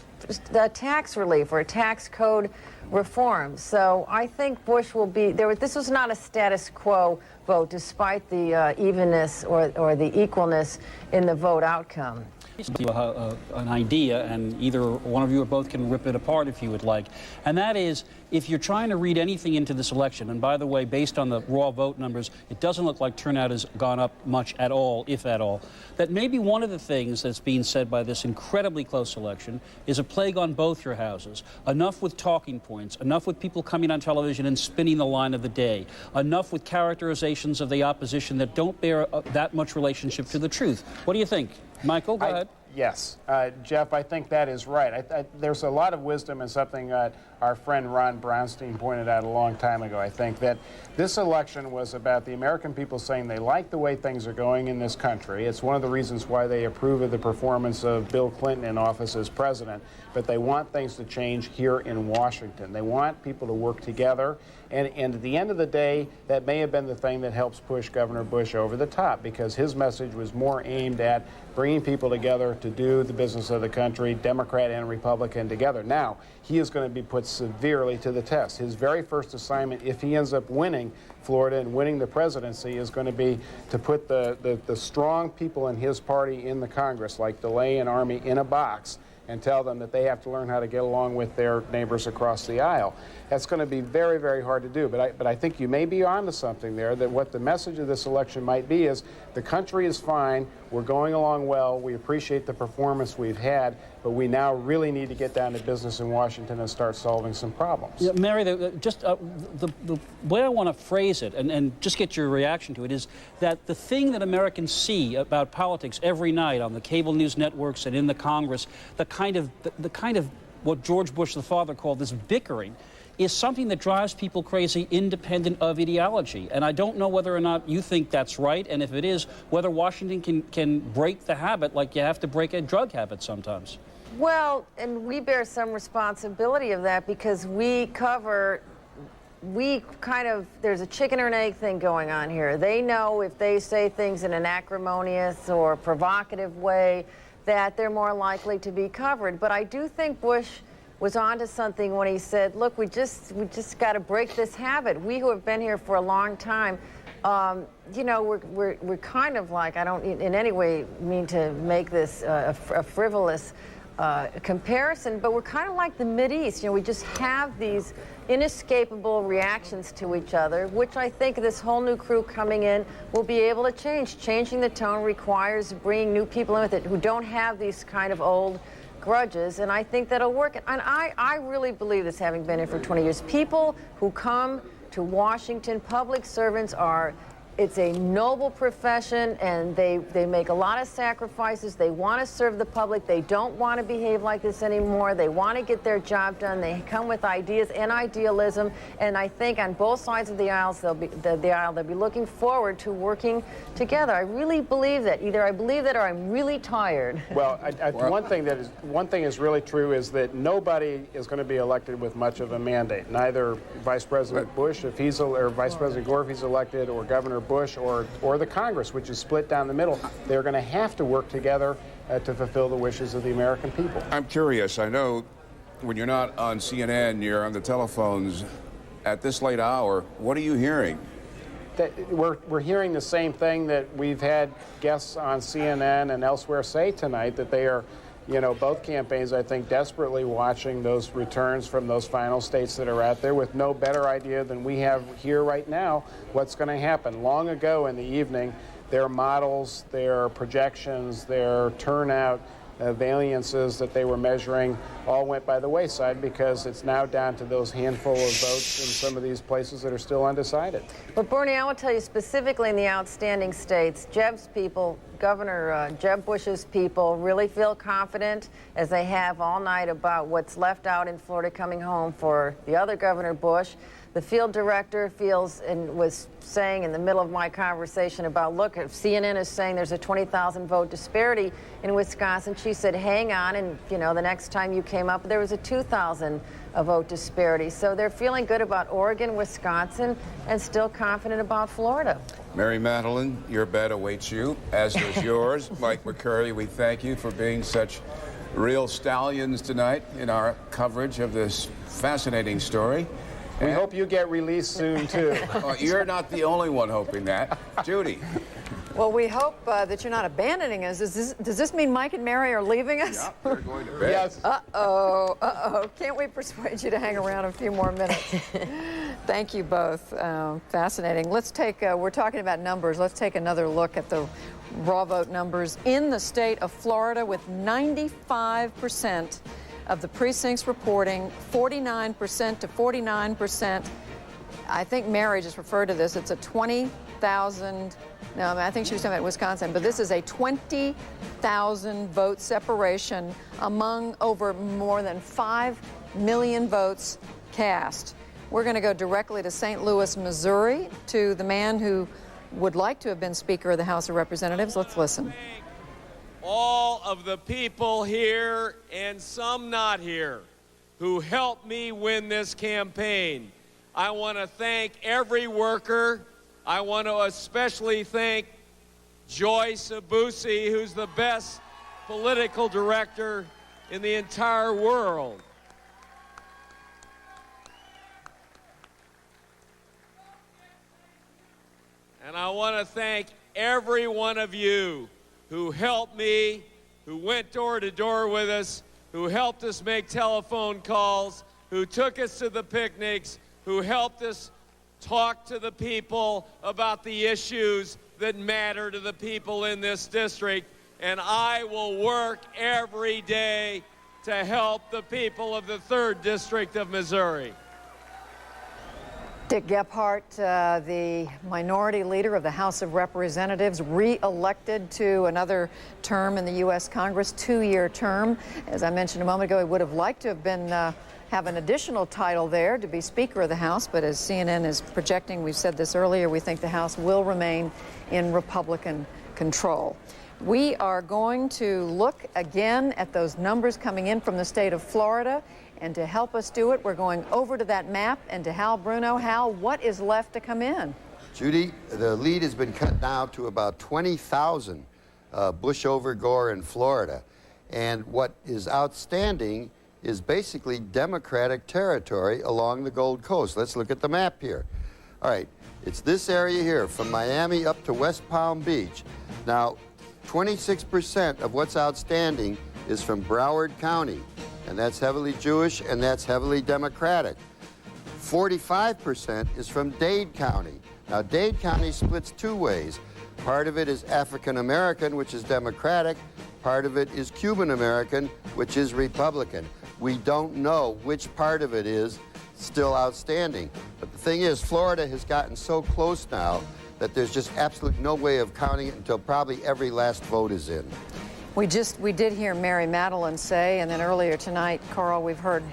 the tax relief or tax code reform. So I think Bush will be there. This was not a status quo vote, despite the evenness or the equalness in the vote outcome. An idea, and either one of you or both can rip it apart if you would like. And that is, if you're trying to read anything into this election, and by the way, based on the raw vote numbers, it doesn't look like turnout has gone up much at all, if at all, that maybe one of the things that's being said by this incredibly close election is a plague on both your houses. Enough with talking points, enough with people coming on television and spinning the line of the day, enough with characterizations of the opposition that don't bear that much relationship to the truth. What do you think? Michael, go ahead. Yes, Jeff, I think that is right. There's a lot of wisdom in something our friend Ron Brownstein pointed out a long time ago. I think that this election was about the American people saying they like the way things are going in this country. It's one of the reasons why they approve of the performance of Bill Clinton in office as president, but they want things to change here in Washington. They want people to work together, and at the end of the day, that may have been the thing that helps push Governor Bush over the top, because his message was more aimed at bringing people together to do the business of the country, Democrat and Republican together. Now, he is going to be put severely to the test. His very first assignment, if he ends up winning Florida and winning the presidency, is going to be to put the strong people in his party in the Congress, like DeLay and Army, in a box and tell them that they have to learn how to get along with their neighbors across the aisle. That's going to be very, very hard to do. But I think you may be onto something there, that what the message of this election might be is the country is fine, we're going along well, we appreciate the performance we've had, but we now really need to get down to business in Washington and start solving some problems. Yeah, Mary, the way I want to phrase it, and just get your reaction to it, is that the thing that Americans see about politics every night on the cable news networks and in the Congress, the kind of what George Bush the father called this bickering, is something that drives people crazy independent of ideology. And I don't know whether or not you think that's right, and if it is, whether Washington can break the habit like you have to break a drug habit sometimes. Well, and we bear some responsibility of that because we cover there's a chicken or an egg thing going on here. They know if they say things in an acrimonious or provocative way that they're more likely to be covered. But I do think Bush was onto something when he said, look, we just got to break this habit. We who have been here for a long time, you know, we're kind of like, I don't in any way mean to make this a frivolous comparison, but we're kind of like the Mideast. You know, we just have these inescapable reactions to each other, which I think this whole new crew coming in will be able to change. Changing the tone requires bringing new people in with it who don't have these kind of old grudges, and I think that'll work. And I really believe this, having been here for 20 years. People who come to Washington, public servants it's a noble profession, and they make a lot of sacrifices. They want to serve the public. They don't want to behave like this anymore. They want to get their job done. They come with ideas and idealism, and I think on both sides of the aisle, they'll be looking forward to working together. I really believe that. Either I believe that or I'm really tired. Well, one thing is really true is that nobody is going to be elected with much of a mandate. Neither Vice President Bush, or Vice President Gore, if he's elected, or Governor Bush, or the Congress, which is split down the middle. They're going to have to work together to fulfill the wishes of the American people. I'm curious. I know when you're not on CNN, you're on the telephones at this late hour. What are you hearing? We're hearing the same thing that we've had guests on CNN and elsewhere say tonight, that they are, you know, both campaigns, I think, desperately watching those returns from those final states that are out there with no better idea than we have here right now what's going to happen. Long ago in the evening, their models, their projections, their turnout, variances that they were measuring all went by the wayside, because it's now down to those handful of votes in some of these places that are still undecided. But Bernie, I will tell you specifically in the outstanding states, Jeb's people, Governor Jeb Bush's people really feel confident, as they have all night, about what's left out in Florida coming home for the other Governor Bush. The field director feels, and was saying in the middle of my conversation about, look, if CNN is saying there's a 20,000 vote disparity in Wisconsin, she said, hang on, and you know, the next time you came up, there was a 2,000 vote disparity. So they're feeling good about Oregon, Wisconsin, and still confident about Florida. Mary Madeline, your bet awaits you, as does yours. Mike McCurry, we thank you for being such real stallions tonight in our coverage of this fascinating story. We hope you get released soon, too. Well, you're not the only one hoping that. Judy. Well, we hope that you're not abandoning us. Does this mean Mike and Mary are leaving us? Yeah, they're going to bed. Yes. Uh-oh. Can't we persuade you to hang around a few more minutes? Thank you both. Fascinating. Let's take, we're talking about numbers. Let's take another look at the raw vote numbers in the state of Florida, with 95% of the precincts reporting, 49% to 49%. I think Mary just referred to this. It's a 20,000, no, I think she was talking about Wisconsin, but this is a 20,000 vote separation among over more than 5 million votes cast. We're going to go directly to St. Louis, Missouri, to the man who would like to have been Speaker of the House of Representatives. Let's listen. All of the people here, and some not here, who helped me win this campaign. I want to thank every worker. I want to especially thank Joyce Abusi, who's the best political director in the entire world. And I want to thank every one of you who helped me, who went door to door with us, who helped us make telephone calls, who took us to the picnics, who helped us talk to the people about the issues that matter to the people in this district. And I will work every day to help the people of the 3rd District of Missouri. Dick Gephardt, the minority leader of the House of Representatives, re-elected to another term in the U.S. Congress, 2-year term. As I mentioned a moment ago, he would have liked to have been have an additional title there to be Speaker of the House, but as CNN is projecting, we've said this earlier, we think the House will remain in Republican control. We are going to look again at those numbers coming in from the state of Florida. And to help us do it, we're going over to that map and to Hal Bruno. Hal, what is left to come in? Judy, the lead has been cut now to about 20,000, Bush over Gore in Florida. And what is outstanding is basically Democratic territory along the Gold Coast. Let's look at the map here. All right, it's this area here from Miami up to West Palm Beach. Now, 26% of what's outstanding is from Broward County, and that's heavily Jewish and that's heavily Democratic. 45% is from Dade County. Now, Dade County splits two ways. Part of it is African American, which is Democratic. Part of it is Cuban American, which is Republican. We don't know which part of it is still outstanding. But the thing is, Florida has gotten so close now that there's just absolutely no way of counting it until probably every last vote is in. We did hear Mary Madeline say, and then earlier tonight, Carl, we've heard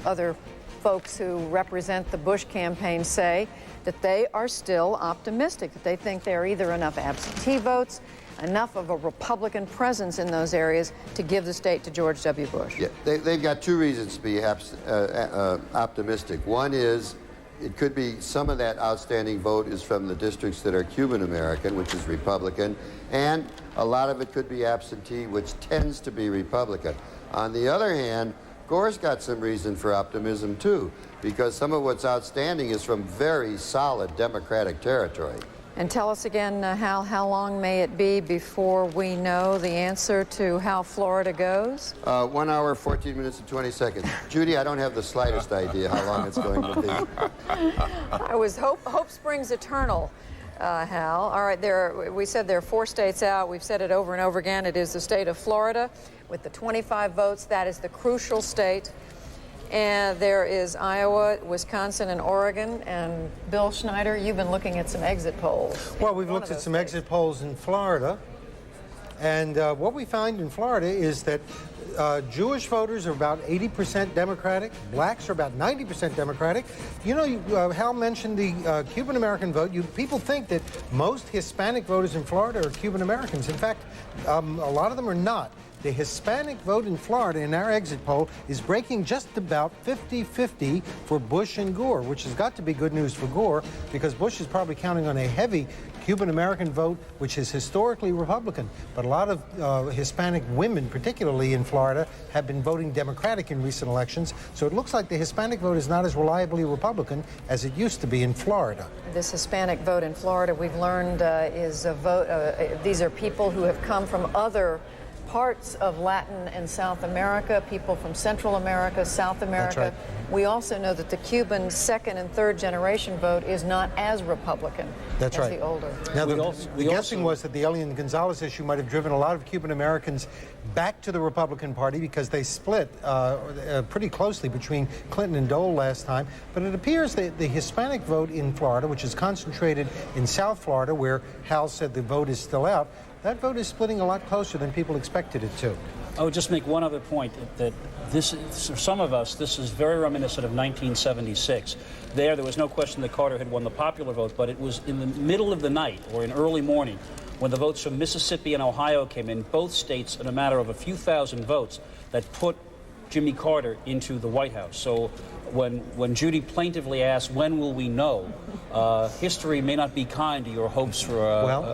other folks who represent the Bush campaign say that they are still optimistic, that they think there are either enough absentee votes, enough of a Republican presence in those areas to give the state to George W. Bush. Yeah, they've got two reasons to be optimistic. One is it could be some of that outstanding vote is from the districts that are Cuban American, which is Republican, and a lot of it could be absentee, which tends to be Republican. On the other hand, Gore's got some reason for optimism too, because some of what's outstanding is from very solid Democratic territory. And tell us again, Hal, how long may it be before we know the answer to how Florida goes? 1 hour, 14 minutes, and 20 seconds. Judy, I don't have the slightest idea how long it's going to be. Hope springs eternal, Hal. All right, we said there are 4 states out. We've said it over and over again. It is the state of Florida with the 25 votes. That is the crucial state. And there is Iowa, Wisconsin, and Oregon. And Bill Schneider, you've been looking at some exit polls. Well, we've looked at some exit polls in Florida. And what we find in Florida is that Jewish voters are about 80% Democratic. Blacks are about 90% Democratic. You know, Hal mentioned the Cuban American vote. People think that most Hispanic voters in Florida are Cuban Americans. In fact, a lot of them are not. The Hispanic vote in Florida in our exit poll is breaking just about 50-50 for Bush and Gore, which has got to be good news for Gore because Bush is probably counting on a heavy Cuban American vote, which is historically Republican. But a lot of Hispanic women, particularly in Florida, have been voting Democratic in recent elections. So it looks like the Hispanic vote is not as reliably Republican as it used to be in Florida. This Hispanic vote in Florida, we've learned, is a vote. These are people who have come from other parts of Latin and South America, people from Central America, South America. That's right. We also know that the Cuban second and third generation vote is not as Republican as the older. Now, the guessing was that the Elian Gonzalez issue might have driven a lot of Cuban Americans back to the Republican Party because they split pretty closely between Clinton and Dole last time. But it appears that the Hispanic vote in Florida, which is concentrated in South Florida, where Hal said the vote is still out, that vote is splitting a lot closer than people expected it to. I would just make one other point, that this, for some of us, this is very reminiscent of 1976. There was no question that Carter had won the popular vote, but it was in the middle of the night or in early morning when the votes from Mississippi and Ohio came in, both states in a matter of a few thousand votes, that put Jimmy Carter into the White House. So when Judy plaintively asked, when will we know, history may not be kind to your hopes for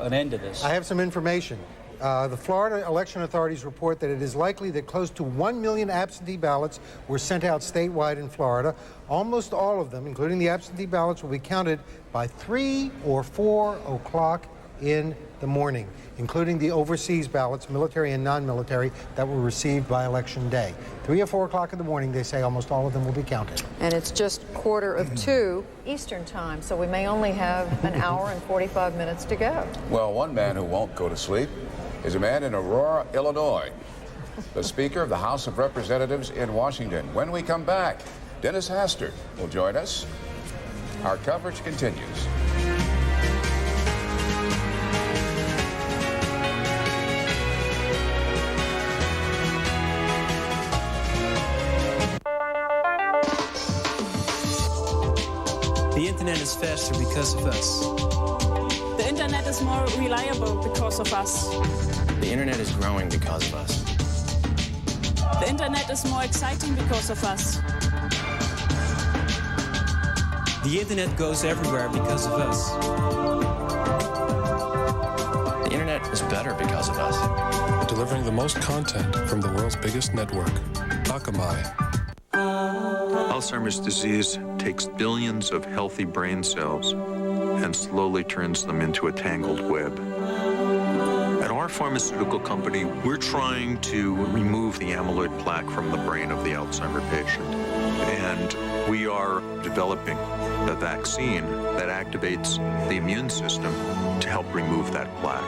an end to this. I have some information. The Florida election authorities report that it is likely that close to 1 million absentee ballots were sent out statewide in Florida. Almost all of them, including the absentee ballots, will be counted by 3 or 4 o'clock in the morning, including the overseas ballots, military and non-military, that were received by Election Day. 3 or 4 o'clock in the morning, they say almost all of them will be counted. And it's just 1:45 Eastern time, so we may only have an hour and 45 minutes to go. Well, one man who won't go to sleep is a man in Aurora, Illinois, the Speaker of the House of Representatives in Washington. When we come back, Dennis Hastert will join us. Our coverage continues. The internet is faster because of us. The internet is more reliable because of us. The internet is growing because of us. The internet is more exciting because of us. The internet goes everywhere because of us. The internet is better because of us. Delivering the most content from the world's biggest network, Akamai. Alzheimer's disease takes billions of healthy brain cells and slowly turns them into a tangled web. At our pharmaceutical company, we're trying to remove the amyloid plaque from the brain of the Alzheimer patient. And we are developing a vaccine that activates the immune system to help remove that plaque.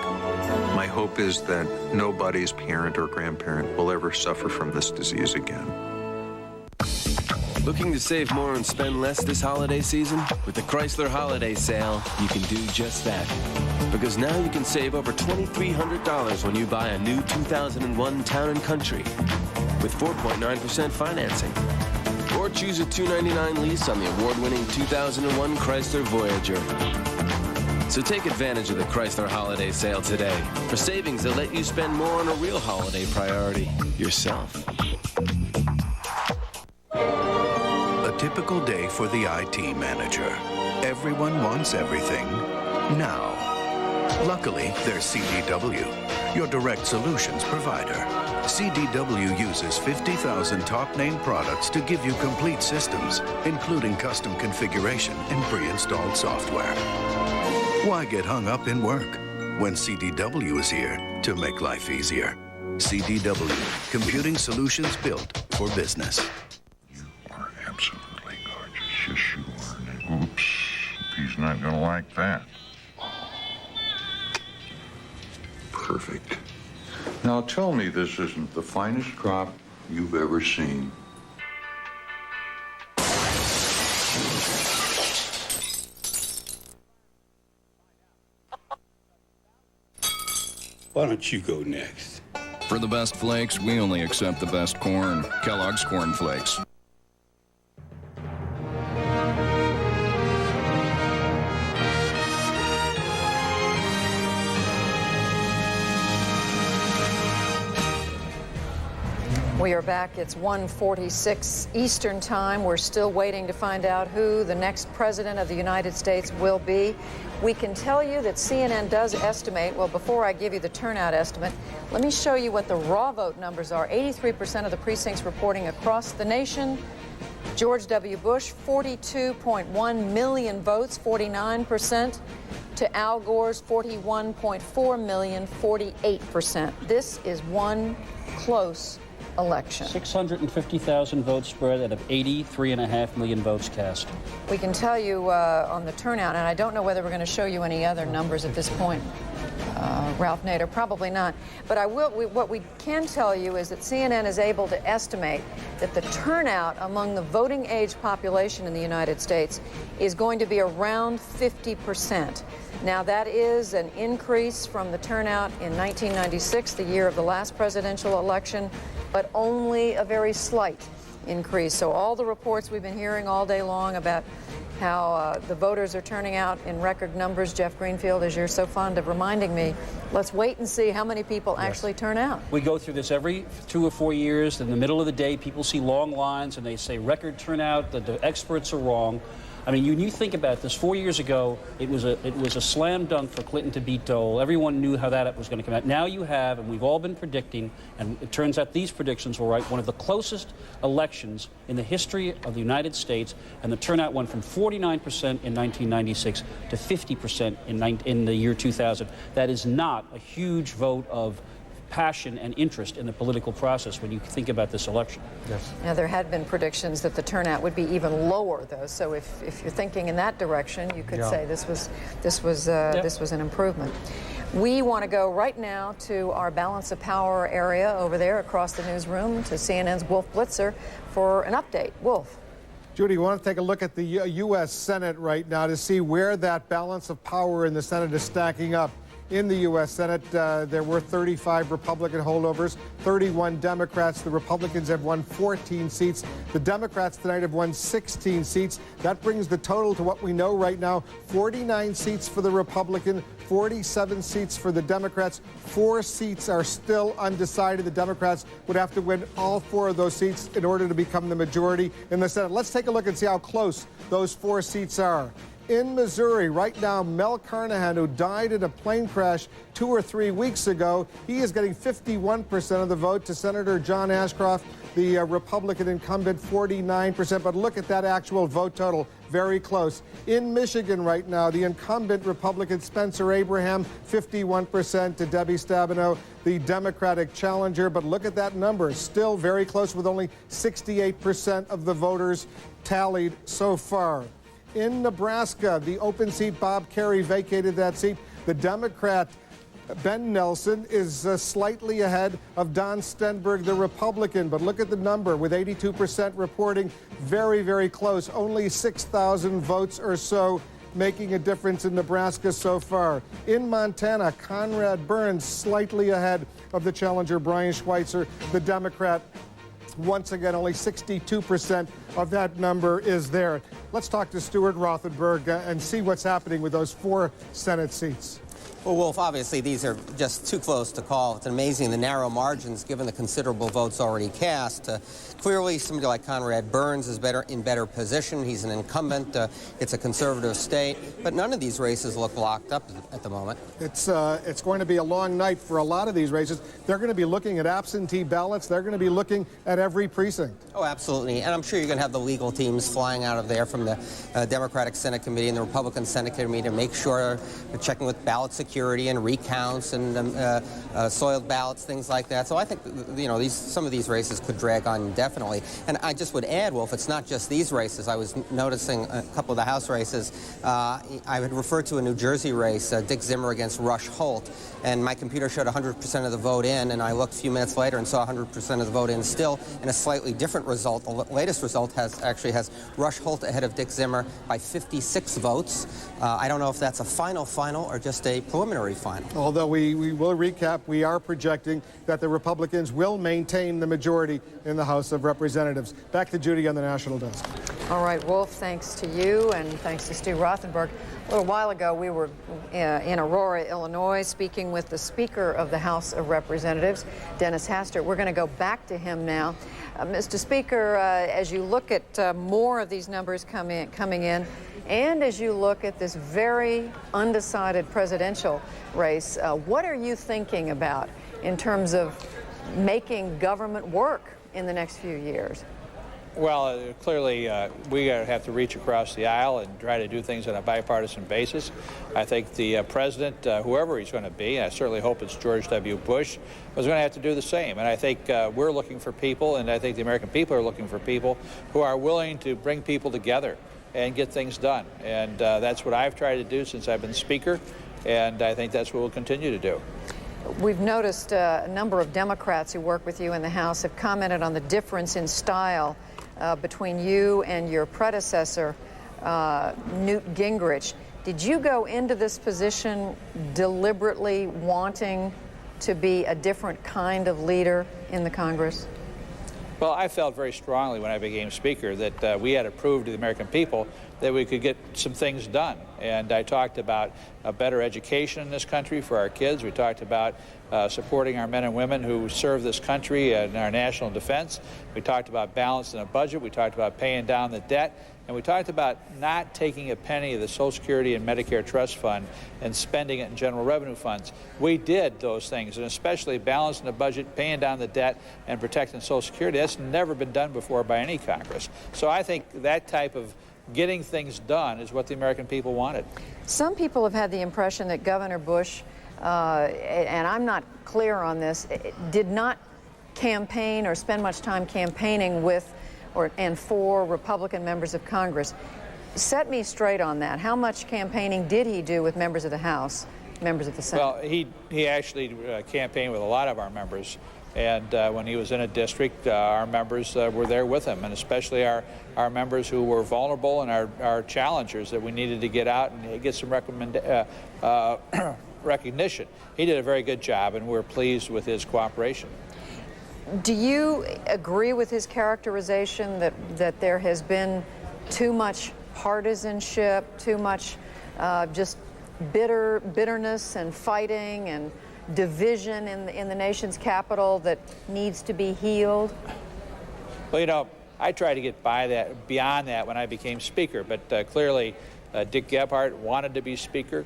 My hope is that nobody's parent or grandparent will ever suffer from this disease again. Looking to save more and spend less this holiday season? With the Chrysler Holiday Sale, you can do just that. Because now you can save over $2,300 when you buy a new 2001 Town & Country with 4.9% financing. Or choose a $299 lease on the award-winning 2001 Chrysler Voyager. So take advantage of the Chrysler Holiday Sale today for savings that let you spend more on a real holiday priority, yourself. A typical day for the IT manager. Everyone wants everything now. Luckily, there's CDW, your direct solutions provider. CDW uses 50,000 top-name products to give you complete systems, including custom configuration and pre-installed software. Why get hung up in work when CDW is here to make life easier? CDW, computing solutions built for business. Absolutely gorgeous. Yes, you are. Oops. He's not going to like that. Perfect. Now tell me this isn't the finest crop you've ever seen. Why don't you go next? For the best flakes, we only accept the best corn. Kellogg's Corn Flakes. We are back. It's 1:46 Eastern Time. We're still waiting to find out who the next president of the United States will be. We can tell you that CNN does estimate, well, before I give you the turnout estimate, let me show you what the raw vote numbers are. 83% of the precincts reporting across the nation. George W. Bush, 42.1 million votes, 49%. To Al Gore's 41.4 million, 48%. This is one close election. 650,000 votes spread out of 83.5 million votes cast. We can tell you on the turnout, and I don't know whether we're going to show you any other numbers at this point, Ralph Nader, probably not. But I will. What we can tell you is that CNN is able to estimate that the turnout among the voting age population in the United States is going to be around 50%. Now, that is an increase from the turnout in 1996, the year of the last presidential election, but only a very slight increase. So all the reports we've been hearing all day long about how the voters are turning out in record numbers, Jeff Greenfield, as you're so fond of reminding me, let's wait and see how many people actually turn out. We go through this every 2 or 4 years. In the middle of the day, people see long lines and they say record turnout, that the experts are wrong. I mean, when you think about this, 4 years ago, it was a slam dunk for Clinton to beat Dole. Everyone knew how that was going to come out. Now you have, and we've all been predicting, and it turns out these predictions were right, one of the closest elections in the history of the United States, and the turnout went from 49% in 1996 to 50% in the year 2000. That is not a huge vote of passion and interest in the political process when you think about this election. Yes. Now, there had been predictions that the turnout would be even lower, though. So if you're thinking in that direction, you could say this was an improvement. We want to go right now to our balance of power area over there across the newsroom to CNN's Wolf Blitzer for an update. Wolf. Judy, you want to take a look at the U.S. Senate right now to see where that balance of power in the Senate is stacking up. in the U.S. Senate. There were 35 Republican holdovers, 31 Democrats. The Republicans have won 14 seats. The Democrats tonight have won 16 seats. That brings the total to what we know right now: 49 seats for the Republican, 47 seats for the Democrats. 4 seats are still undecided. The Democrats would have to win all 4 of those seats in order to become the majority in the Senate. Let's take a look and see how close those 4 seats are. In Missouri, right now, Mel Carnahan, who died in a plane crash 2 or 3 weeks ago, he is getting 51% of the vote to Senator John Ashcroft, the Republican incumbent, 49%. But look at that actual vote total, very close. In Michigan right now, the incumbent Republican Spencer Abraham, 51% to Debbie Stabenow, the Democratic challenger. But look at that number, still very close, with only 68% of the voters tallied so far. In Nebraska, the open seat, Bob Kerrey vacated that seat. The Democrat, Ben Nelson, is slightly ahead of Don Stenberg, the Republican. But look at the number, with 82% reporting, very, very close. Only 6,000 votes or so making a difference in Nebraska so far. In Montana, Conrad Burns slightly ahead of the challenger, Brian Schweitzer, the Democrat. Once again, only 62% of that number is there. Let's talk to Stuart Rothenberg and see what's happening with those 4 Senate seats. Well, Wolf, obviously these are just too close to call. It's amazing the narrow margins given the considerable votes already cast. Clearly, somebody like Conrad Burns is in better position. He's an incumbent. It's a conservative state. But none of these races look locked up at the moment. It's going to be a long night for a lot of these races. They're going to be looking at absentee ballots. They're going to be looking at every precinct. Oh, absolutely. And I'm sure you're going to have the legal teams flying out of there from the Democratic Senate Committee and the Republican Senate Committee to make sure they're checking with ballot security and recounts and soiled ballots, things like that. So I think, you know, some of these races could drag on indefinitely. And I just would add, Wolf, it's not just these races. I was noticing a couple of the House races. I would refer to a New Jersey race, Dick Zimmer against Rush Holt, and my computer showed 100% of the vote in, and I looked a few minutes later and saw 100% of the vote in still, and a slightly different result. The latest result actually has Rush Holt ahead of Dick Zimmer by 56 votes. I don't know if that's a final or just a preliminary final. Although we will recap, we are projecting that the Republicans will maintain the majority in the House of Representatives. Back to Judy on the National Desk. All right, Wolf, thanks to you and thanks to Stu Rothenberg. A little while ago, we were in Aurora, Illinois, speaking with the Speaker of the House of Representatives, Dennis Hastert. We're going to go back to him now. Mr. Speaker, as you look at more of these numbers coming in, and as you look at this very undecided presidential race, what are you thinking about in terms of making government work in the next few years? Well, clearly, we have to reach across the aisle and try to do things on a bipartisan basis. I think the president, whoever he's going to be, I certainly hope it's George W. Bush, was going to have to do the same. And I think we're looking for people, and I think the American people are looking for people who are willing to bring people together and get things done. And that's what I've tried to do since I've been Speaker, and I think that's what we'll continue to do. We've noticed a number of Democrats who work with you in the House have commented on the difference in style between you and your predecessor, Newt Gingrich. Did you go into this position deliberately wanting to be a different kind of leader in the Congress? Well, I felt very strongly when I became Speaker that we had to prove to the American people that we could get some things done. And I talked about a better education in this country for our kids. We talked about supporting our men and women who serve this country and our national defense. We talked about balance in a budget. We talked about paying down the debt. And we talked about not taking a penny of the Social Security and Medicare Trust Fund and spending it in general revenue funds. We did those things, and especially balancing the budget, paying down the debt, and protecting Social Security. That's never been done before by any Congress. So I think that type of getting things done is what the American people wanted. Some people have had the impression that Governor Bush, and I'm not clear on this, did not campaign or spend much time campaigning with and for Republican members of Congress. Set me straight on that. How much campaigning did he do with members of the House, members of the Senate? Well, he actually campaigned with a lot of our members. And when he was in a district, our members were there with him, and especially our members who were vulnerable and our challengers that we needed to get out and get some recognition. He did a very good job, and we're pleased with his cooperation. Do you agree with his characterization that there has been too much partisanship, too much just bitterness and fighting and division in the nation's capital that needs to be healed? Well, you know, I tried to get beyond that when I became Speaker, but clearly Dick Gephardt wanted to be Speaker.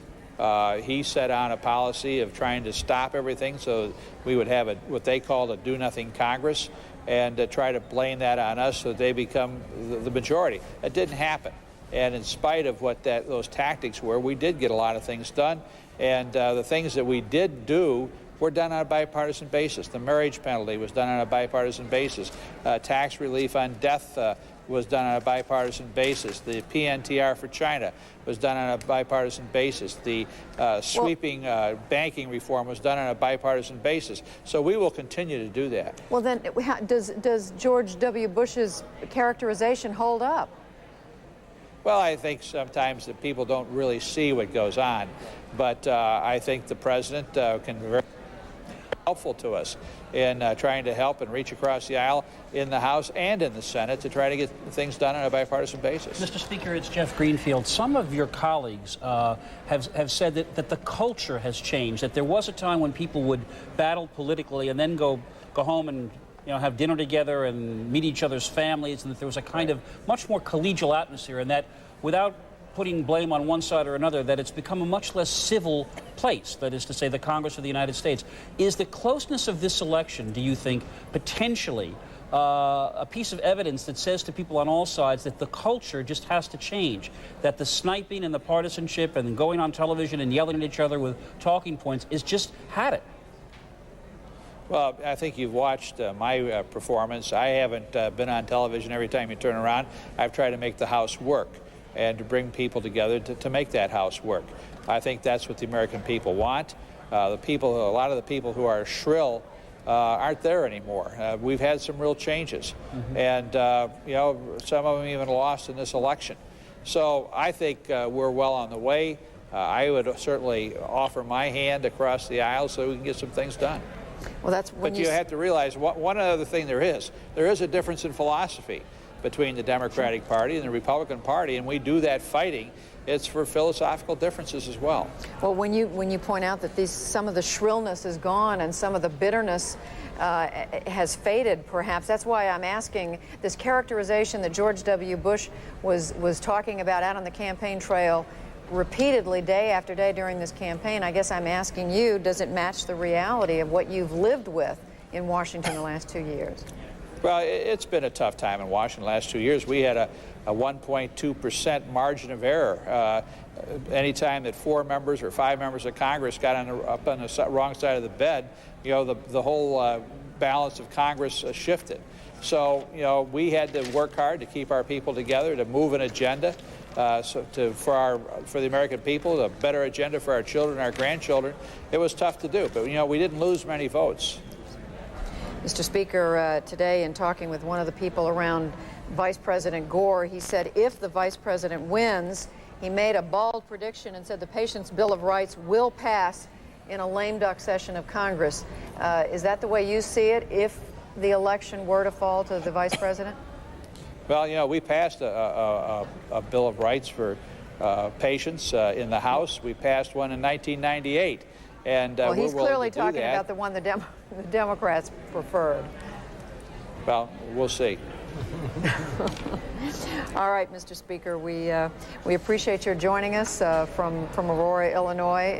He set on a policy of trying to stop everything so we would have what they called a do-nothing Congress, and try to blame that on us so that they become the majority. That didn't happen. And in spite of what those tactics were, we did get a lot of things done. And the things that we did do were done on a bipartisan basis. The marriage penalty was done on a bipartisan basis. Tax relief on death was done on a bipartisan basis. The PNTR for China was done on a bipartisan basis. The sweeping banking reform was done on a bipartisan basis. So we will continue to do that. Well, then, does George W. Bush's characterization hold up? Well, I think sometimes that people don't really see what goes on, but I think the president can be very helpful to us in trying to help and reach across the aisle in the House and in the Senate to try to get things done on a bipartisan basis. Mr. Speaker, it's Jeff Greenfield. Some of your colleagues have said that the culture has changed, that there was a time when people would battle politically and then go home and have dinner together and meet each other's families, and that there was a kind of much more collegial atmosphere, and that without putting blame on one side or another, that it's become a much less civil place, that is to say the Congress of the United States. Is the closeness of this election, do you think, potentially a piece of evidence that says to people on all sides that the culture just has to change, that the sniping and the partisanship and going on television and yelling at each other with talking points is just had it? Well, I think you've watched my performance. I haven't been on television every time you turn around. I've tried to make the House work and to bring people together to make that House work. I think that's what the American people want. A lot of the people who are shrill aren't there anymore. We've had some real changes, and some of them even lost in this election. So I think we're well on the way. I would certainly offer my hand across the aisle so we can get some things done. Well, that's when but you have to realize one other thing there is a difference in philosophy between the Democratic Party and the Republican Party, and we do that fighting. It's for philosophical differences as well. Well, when you point out that some of the shrillness is gone and some of the bitterness has faded, perhaps, that's why I'm asking this characterization that George W. Bush was talking about out on the campaign trail repeatedly day after day during this campaign. I guess I'm asking you, does it match the reality of what you've lived with in Washington the last 2 years? Well, it's been a tough time in Washington the last 2 years. We had a 1.2% margin of error. Anytime that 4 members or 5 members of Congress got up on the wrong side of the bed, the whole balance of Congress shifted. So, we had to work hard to keep our people together, to move an agenda for the American people, a better agenda for our children and our grandchildren. It was tough to do, but we didn't lose many votes. Mr. Speaker, today in talking with one of the people around Vice President Gore, he said if the Vice President wins, he made a bold prediction and said the Patient's Bill of Rights will pass in a lame duck session of Congress. Is that the way you see it if the election were to fall to the Vice President? Well, we passed a Bill of Rights for patients in the House. We passed one in 1998. And well, he's clearly talking about the one the Democrats preferred. Well, we'll see. All right, Mr. Speaker, we appreciate your joining us from Aurora, Illinois.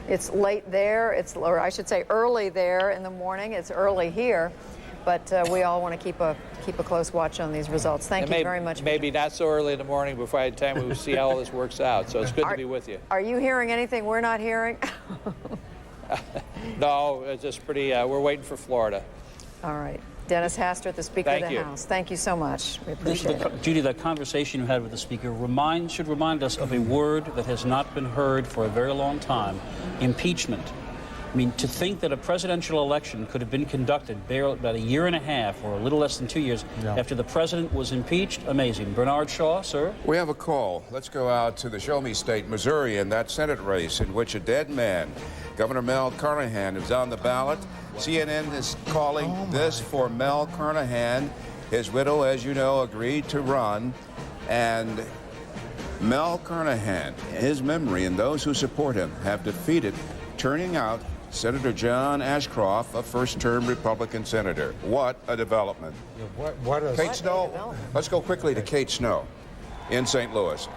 It's late there, or I should say early there in the morning. It's early here, but we all want to keep a close watch on these results. Thank you very much. Maybe not so early in the morning before I had time we see how all this works out. So it's good to be with you. Are you hearing anything we're not hearing? No, it's just pretty. We're waiting for Florida. All right. Dennis Hastert, the Speaker of the House. Thank you so much. We appreciate it. Judy, the conversation you had with the Speaker should remind us of a word that has not been heard for a very long time, impeachment. I mean, to think that a presidential election could have been conducted about a year and a half or a little less than 2 years after the president was impeached, amazing. Bernard Shaw, sir? We have a call. Let's go out to the Show Me State, Missouri, in that Senate race in which a dead man, Governor Mel Carnahan, is on the ballot. CNN is calling this for Mel Carnahan. His widow, as you know, agreed to run. And Mel Carnahan, his memory, and those who support him have defeated, turning out Senator John Ashcroft, a first-term Republican senator. What a development. Kate Snow. Let's go quickly to Kate Snow in St. Louis.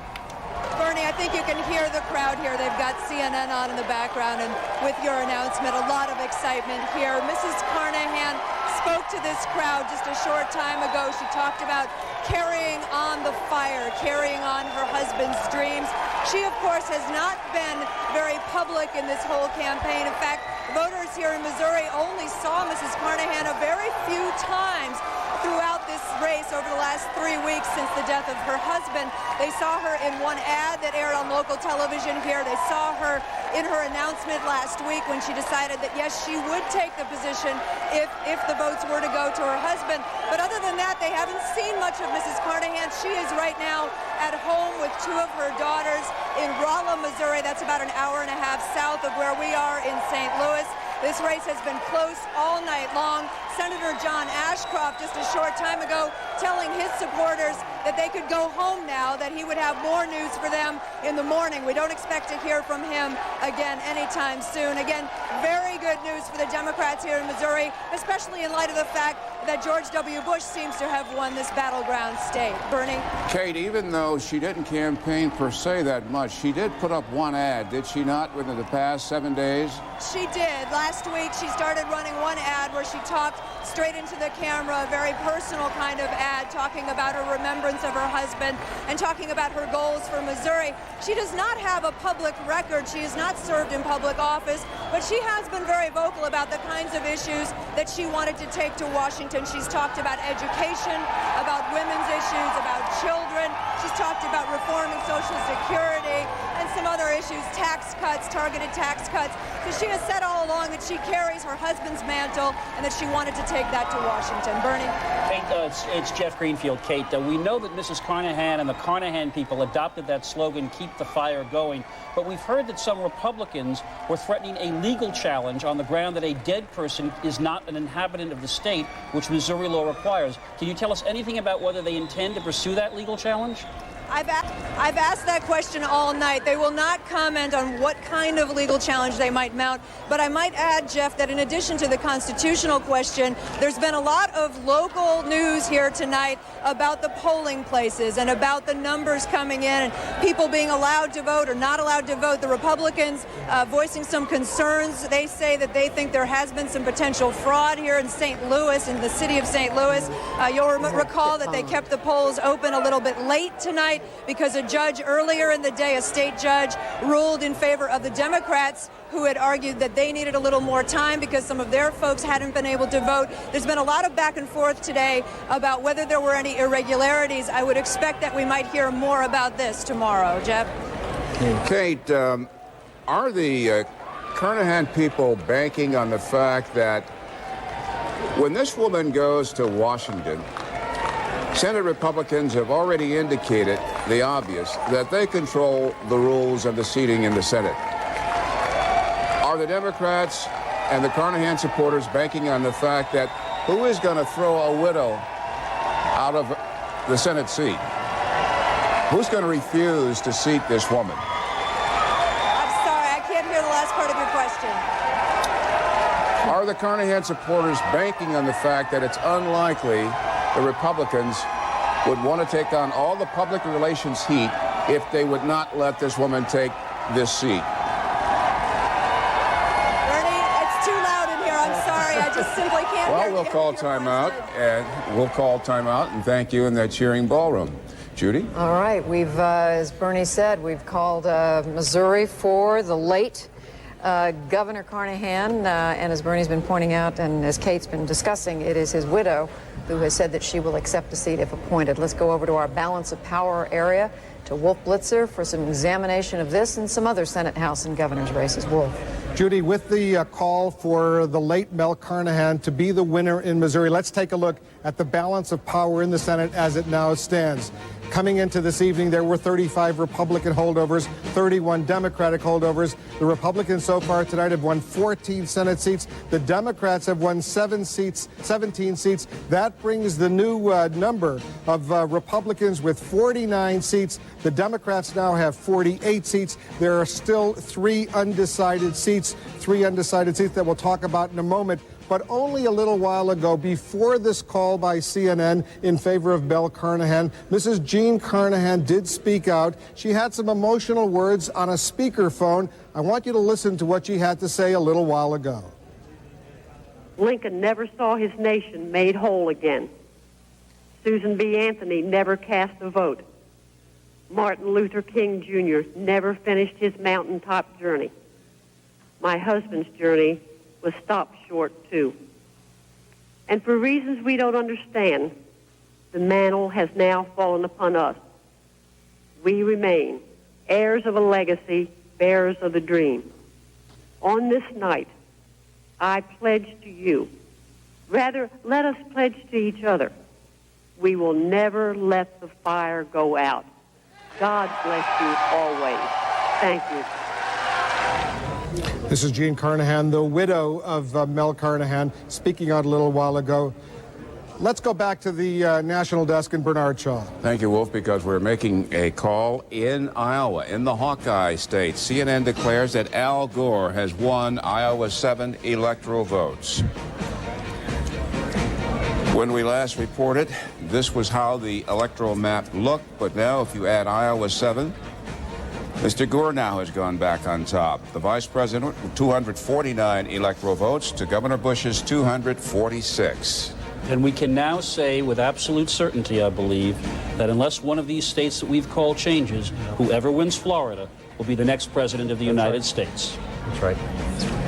Bernie, I think you can hear the crowd here. They've got CNN on in the background, and with your announcement, a lot of excitement here. Mrs. Carnahan spoke to this crowd just a short time ago. She talked about carrying on the fire, carrying on her husband's dreams. She, of course, has not been very public in this whole campaign. In fact, voters here in Missouri only saw Mrs. Carnahan a very few times throughout this race over the last 3 weeks since the death of her husband. They saw her in one ad that aired on local television here. They saw her in her announcement last week when she decided that, yes, she would take the position if the votes were to go to her husband. But other than that, they haven't seen much of Mrs. Carnahan. She is right now at home with two of her daughters in Rolla, Missouri. That's about an hour and a half south of where we are in St. Louis. This race has been close all night long. Senator John Ashcroft just a short time ago telling his supporters that they could go home now, that he would have more news for them in the morning. We don't expect to hear from him again anytime soon. Again, very good news for the Democrats here in Missouri, especially in light of the fact that George W. Bush seems to have won this battleground state. Bernie? Kate, even though she didn't campaign per se that much, she did put up one ad, did she not, within the past 7 days? She did. Last week, she started running one ad where she talked straight into the camera, a very personal kind of ad, talking about her remembrance of her husband and talking about her goals for Missouri. She does not have a public record. She has not served in public office, but she has been very vocal about the kinds of issues that she wanted to take to Washington. She's talked about education, about women's issues, about children. She's talked about reforming Social Security and some other issues, tax cuts, targeted tax cuts. So she has said all along that she carries her husband's mantle and that she wanted to take that to Washington. Bernie? Kate, it's Jeff Greenfield. Kate, we know that Mrs. Carnahan and the Carnahan people adopted that slogan, keep the fire going, but we've heard that some Republicans were threatening a legal challenge on the ground that a dead person is not an inhabitant of the state, which Missouri law requires. Can you tell us anything about whether they intend to pursue that legal challenge? I've asked that question all night. They will not comment on what kind of legal challenge they might mount. But I might add, Jeff, that in addition to the constitutional question, there's been a lot of local news here tonight about the polling places and about the numbers coming in and people being allowed to vote or not allowed to vote. The Republicans voicing some concerns. They say that they think there has been some potential fraud here in St. Louis, in the city of St. Louis. You'll recall that they kept the polls open a little bit late tonight because a judge earlier in the day, a state judge, ruled in favor of the Democrats, who had argued that they needed a little more time because some of their folks hadn't been able to vote. There's been a lot of back and forth today about whether there were any irregularities. I would expect that we might hear more about this tomorrow. Jeff? Kate, are the Carnahan people banking on the fact that when this woman goes to Washington, Senate Republicans have already indicated the obvious, that they control the rules of the seating in the Senate? Are the Democrats and the Carnahan supporters banking on the fact that who is going to throw a widow out of the Senate seat? Who's going to refuse to seat this woman? I'm sorry, I can't hear the last part of your question. Are the Carnahan supporters banking on the fact that it's unlikely the Republicans would want to take on all the public relations heat if they would not let this woman take this seat? Bernie, it's too loud in here. I'm sorry. I just simply can't hear you. Well, we'll call timeout, and we'll call timeout, and thank you in that cheering ballroom. Judy? All right. We've, as Bernie said, we've called Missouri for the late Governor Carnahan, and as Bernie's been pointing out and as Kate's been discussing, it is his widow who has said that she will accept a seat if appointed. Let's go over to our balance of power area to Wolf Blitzer for some examination of this and some other Senate, House, and governor's races. Wolf. Judy, with the call for the late Mel Carnahan to be the winner in Missouri, let's take a look at the balance of power in the Senate as it now stands. Coming into this evening, there were 35 Republican holdovers, 31 Democratic holdovers. The Republicans so far tonight have won 14 Senate seats. The Democrats have won 17 seats. That brings the new number of Republicans with 49 seats. The Democrats now have 48 seats. There are still three undecided seats that we'll talk about in a moment. But only a little while ago, before this call by CNN in favor of Mel Carnahan, Mrs. Jean Carnahan did speak out. She had some emotional words on a speakerphone. I want you to listen to what she had to say a little while ago. Lincoln never saw his nation made whole again. Susan B. Anthony never cast a vote. Martin Luther King Jr. never finished his mountaintop journey. My husband's journey was stopped short, too. And for reasons we don't understand, the mantle has now fallen upon us. We remain heirs of a legacy, bearers of the dream. On this night, I pledge to you, rather, let us pledge to each other, we will never let the fire go out. God bless you always. Thank you. This is Jean Carnahan, the widow of Mel Carnahan, speaking out a little while ago. Let's go back to the national desk and Bernard Shaw. Thank you, Wolf, because we're making a call in Iowa, in the Hawkeye state. CNN declares that Al Gore has won Iowa's 7 electoral votes. When we last reported, this was how the electoral map looked, but now if you add Iowa's 7, Mr. Gore now has gone back on top. The vice president with 249 electoral votes to Governor Bush's 246. And we can now say with absolute certainty, I believe, that unless one of these states that we've called changes, whoever wins Florida will be the next president of the United States. That's right.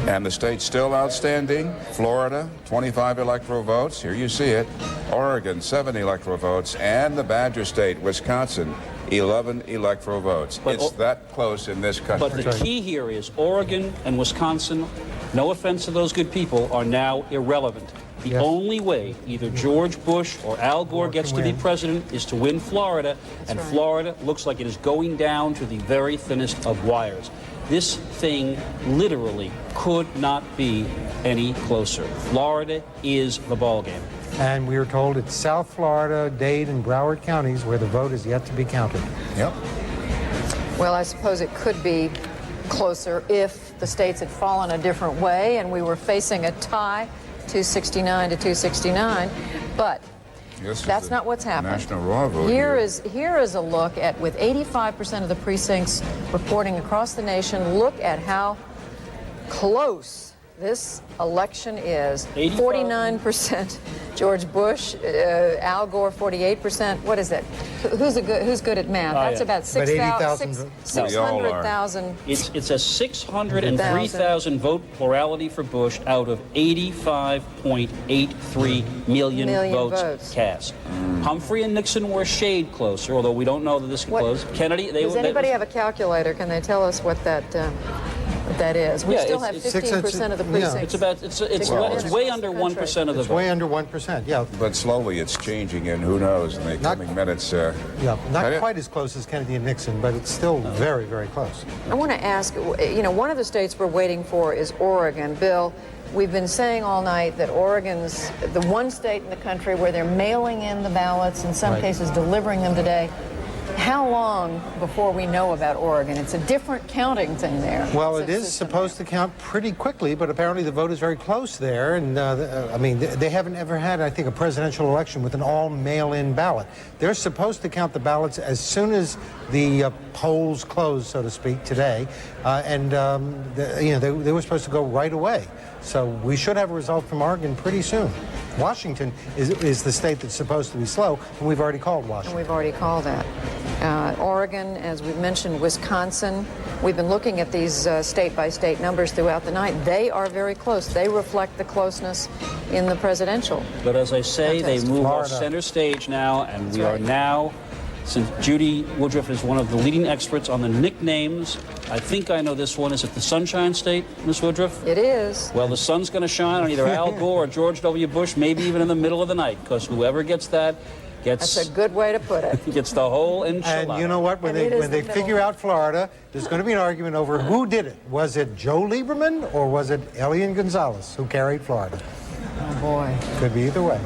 And the states still outstanding: Florida, 25 electoral votes. Here you see it. Oregon, 7 electoral votes. And the Badger State, Wisconsin, 11 electoral votes. It's that close in this country. But the key here is Oregon and Wisconsin, no offense to those good people, are now irrelevant. The only way either George Bush or Al Gore gets to be president is to win Florida, and Florida looks like it is going down to the very thinnest of wires. This thing literally could not be any closer. Florida is the ballgame. And we are told it's South Florida, Dade, and Broward counties where the vote is yet to be counted. Yep. Well, I suppose it could be closer if the states had fallen a different way and we were facing a tie, 269 to 269. But that's not what's happened. National raw vote. Here is a look at, with 85% of the precincts reporting across the nation, look at how close this election is. 49% George Bush, Al Gore 48%. What is that? Who's good at math? That's about 600,000. It's a 603,000 vote plurality for Bush out of 85.83 million votes cast. Humphrey and Nixon were a shade closer, although we don't know that this is close. Kennedy, does anybody have a calculator? Can they tell us what that is? We still have 15% of the precincts. It's way under 1% of the vote. It's way under 1%, yeah. But slowly it's changing, and who knows in the coming minutes. Not quite as close as Kennedy and Nixon, but it's still very, very close. I want to ask, one of the states we're waiting for is Oregon. Bill, we've been saying all night that Oregon's the one state in the country where they're mailing in the ballots, in some cases delivering them today. How long before we know about Oregon? It's a different counting thing there. Well, it is supposed to count pretty quickly, but apparently the vote is very close there. And, I mean, they haven't ever had, I think, a presidential election with an all-mail-in ballot. They're supposed to count the ballots as soon as the polls close, so to speak, today. They were supposed to go right away. So we should have a result from Oregon pretty soon. Washington is the state that's supposed to be slow, and we've already called Washington. And we've already called that. Oregon, as we've mentioned, Wisconsin. We've been looking at these state-by-state numbers throughout the night. They are very close. They reflect the closeness in the presidential. But as I say, contest. they move off center stage now, and we are now since Judy Woodruff is one of the leading experts on the nicknames, I think I know this one. Is it the Sunshine State, Miss Woodruff? It is. Well, the sun's going to shine on either Al Gore or George W. Bush, maybe even in the middle of the night, because whoever gets that gets... That's a good way to put it. Gets the whole enchilada. And you know what? When they figure out Florida, there's going to be an argument over who did it. Was it Joe Lieberman or was it Elian Gonzalez who carried Florida? Oh, boy. Could be either way.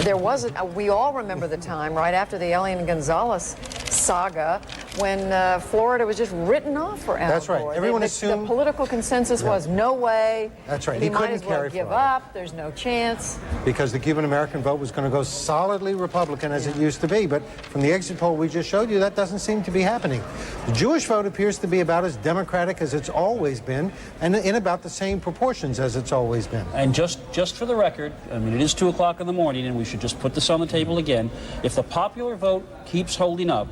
There was we all remember the time right after the Elian Gonzalez saga when Florida was just written off for Al Gore. That's right. Everyone assumed the political consensus was no way. That's right. He couldn't might as well carry give Florida. up. There's no chance. Because the Cuban-American vote was going to go solidly Republican as it used to be. But from the exit poll we just showed you, that doesn't seem to be happening. The Jewish vote appears to be about as Democratic as it's always been and in about the same proportions as it's always been. And just for the record, I mean, it is 2 o'clock in the morning, and we should just put this on the table again. If the popular vote keeps holding up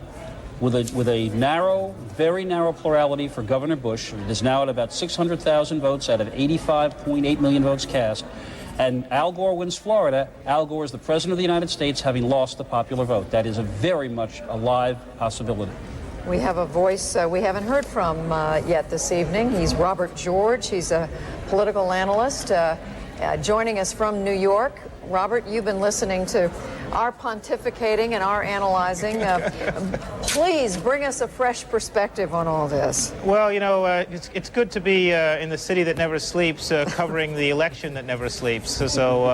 with a narrow, very narrow plurality for Governor Bush, it is now at about 600,000 votes out of 85.8 million votes cast, and Al Gore wins Florida, Al Gore is the President of the United States having lost the popular vote. That is a very much a live possibility. We have a voice we haven't heard from yet this evening. He's Robert George. He's a political analyst joining us from New York. Robert, you've been listening to our pontificating and our analyzing. Please bring us a fresh perspective on all this. Well, you know, it's good to be in the city that never sleeps, covering the election that never sleeps. So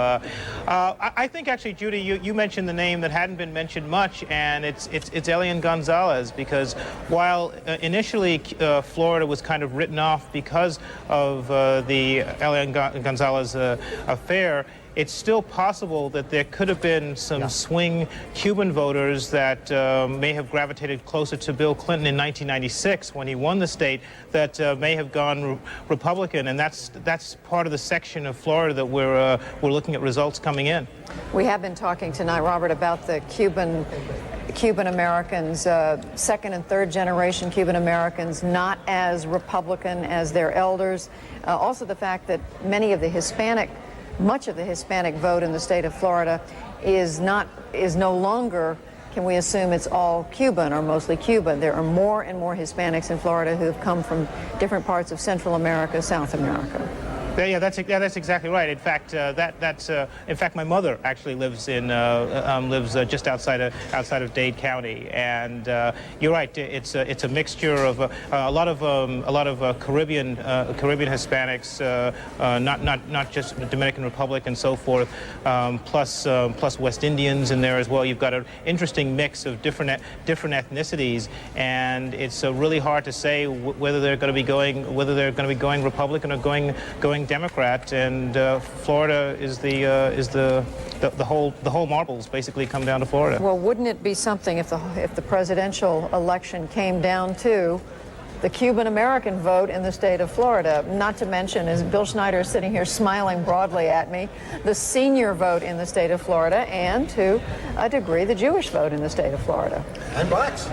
I think actually, Judy, you mentioned the name that hadn't been mentioned much, and it's Elian Gonzalez, because while initially Florida was kind of written off because of the Elian Gonzalez affair, it's still possible that there could have been some swing Cuban voters that may have gravitated closer to Bill Clinton in 1996 when he won the state that may have gone Republican, and that's part of the section of Florida that we're looking at results coming in. We have been talking tonight, Robert, about the Cuban Americans, second and third generation Cuban Americans, not as Republican as their elders. Also the fact that much of the Hispanic vote in the state of Florida is no longer, can we assume it's all Cuban or mostly Cuban. There are more and more Hispanics in Florida who have come from different parts of Central America, South America. Yeah, that's exactly right. In fact, in fact, my mother actually lives just outside of Dade County, and you're right. It's a mixture of a lot of Caribbean Hispanics, not just the Dominican Republic and so forth, plus West Indians in there as well. You've got an interesting mix of different ethnicities, and it's really hard to say whether they're going to be going Republican or going Democrat, and Florida is the whole marbles basically come down to Florida. Well, wouldn't it be something if the presidential election came down to the Cuban-American vote in the state of Florida, not to mention, as Bill Schneider is sitting here smiling broadly at me, the senior vote in the state of Florida, and to a degree the Jewish vote in the state of Florida. And blacks.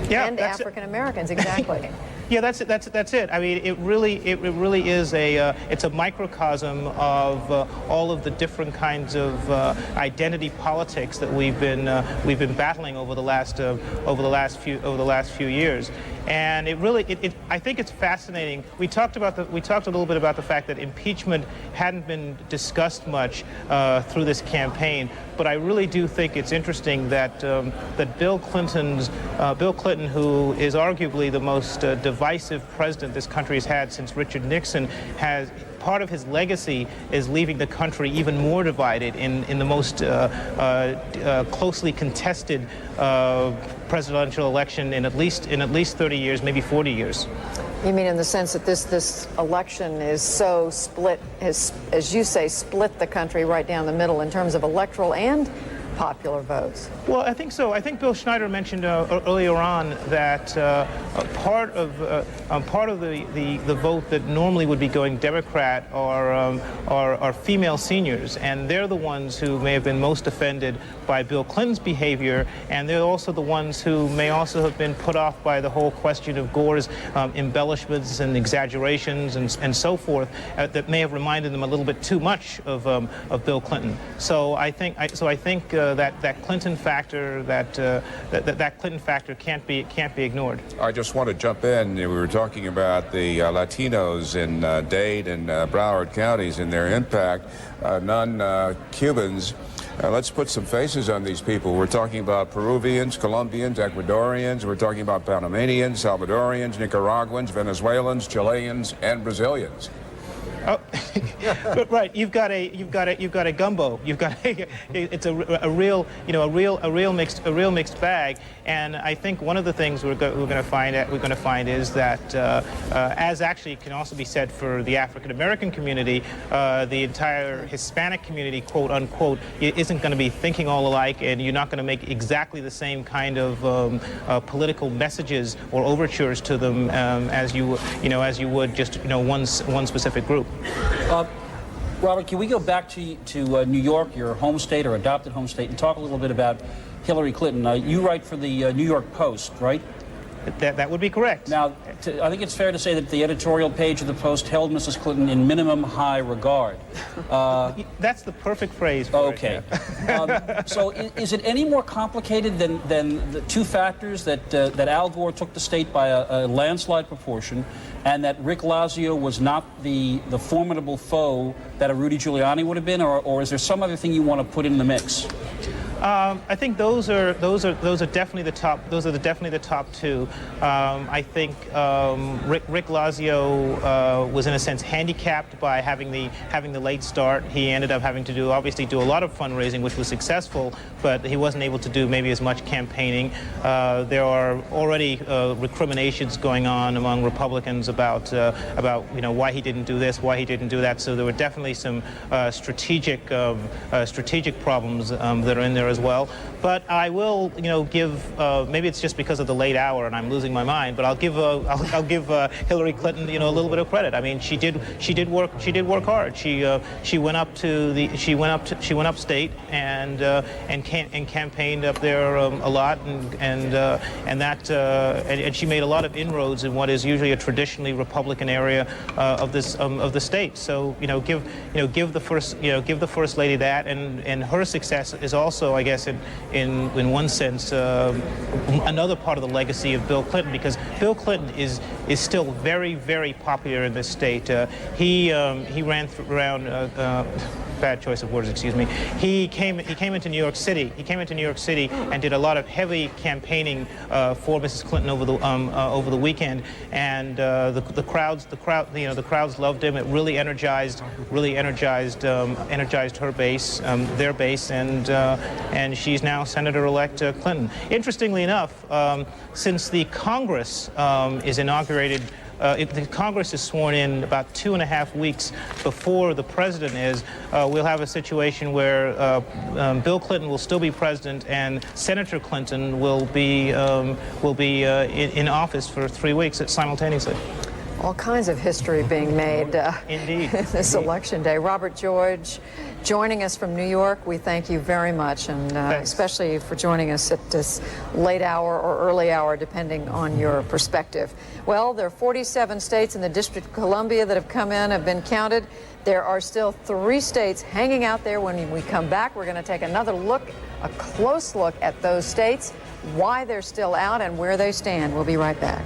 Yeah, and African-Americans, exactly. Yeah, that's it. I mean, it really is it's a microcosm of all of the different kinds of identity politics that we've been battling over the last few years. And I think it's fascinating. We talked a little bit about the fact that impeachment hadn't been discussed much through this campaign, but I really do think it's interesting that Bill Clinton, who is arguably the most divisive president this country has had since Richard Nixon, part of his legacy is leaving the country even more divided in the most closely contested presidential election in at least 30 years, maybe 40 years. You mean in the sense that this election is so split, as you say, split the country right down the middle in terms of electoral and popular votes? Well, I think so. I think Bill Schneider mentioned earlier on that part of the vote that normally would be going Democrat are female seniors, and they're the ones who may have been most offended by Bill Clinton's behavior, and they're also the ones who may also have been put off by the whole question of Gore's embellishments and exaggerations and so forth that may have reminded them a little bit too much of Bill Clinton. So I think that Clinton factor that Clinton factor can't be ignored. I just want to jump in. We were talking about the Latinos in Dade and Broward counties and their impact. Non-Cubans. Let's put some faces on these people. We're talking about Peruvians, Colombians, Ecuadorians. We're talking about Panamanians, Salvadorians, Nicaraguans, Venezuelans, Chileans, and Brazilians. Oh, right. You've got a gumbo. It's a real mixed bag. And I think one of the things we're going to find is that, as actually can also be said for the African American community, the entire Hispanic community, quote unquote, isn't going to be thinking all alike, and you're not going to make exactly the same kind of political messages or overtures to them as you would just one specific group. Robert, can we go back to New York, your home state or adopted home state, and talk a little bit about Hillary Clinton? You write for the New York Post, right? That would be correct. Now, I think it's fair to say that the editorial page of the Post held Mrs. Clinton in minimum high regard. That's the perfect phrase for okay. So is it any more complicated than the two factors that Al Gore took the state by a landslide proportion, and that Rick Lazio was not the formidable foe that a Rudy Giuliani would have been, or is there some other thing you want to put in the mix? I think those are definitely the top. Those are definitely the top two. I think Rick Lazio was in a sense handicapped by having the late start. He ended up having to obviously do a lot of fundraising, which was successful, but he wasn't able to do maybe as much campaigning. There are already recriminations going on among Republicans about why he didn't do this, why he didn't do that. So there were definitely some strategic problems that are in there as well. But I will, give. Maybe it's just because of the late hour and I'm losing my mind. But I'll give Hillary Clinton, a little bit of credit. I mean, she did work hard. She went upstate and campaigned up there a lot, and she made a lot of inroads in what is usually a traditionally Republican area of the state. So give the first lady that, and her success is also, I guess, in one sense, another part of the legacy of Bill Clinton, because Bill Clinton is still very, very popular in this state. He ran around. Bad choice of words, excuse me. He came into New York City. He came into New York City and did a lot of heavy campaigning for Mrs. Clinton over the weekend, and the crowds loved him. It really energized her base, their base, and she's now Senator-elect Clinton. Interestingly enough, since the Congress is inaugurated. The Congress is sworn in about 2.5 weeks before the president is. We'll have a situation where Bill Clinton will still be president, and Senator Clinton will be in office for 3 weeks simultaneously. All kinds of history being made Indeed. this election day. Robert George, joining us from New York, we thank you very much, and especially for joining us at this late hour or early hour, depending on your perspective. Well, there are 47 states in the District of Columbia that have come in, have been counted. There are still 3 states hanging out there. When we come back, we're going to take another look, a close look at those states, why they're still out, and where they stand. We'll be right back.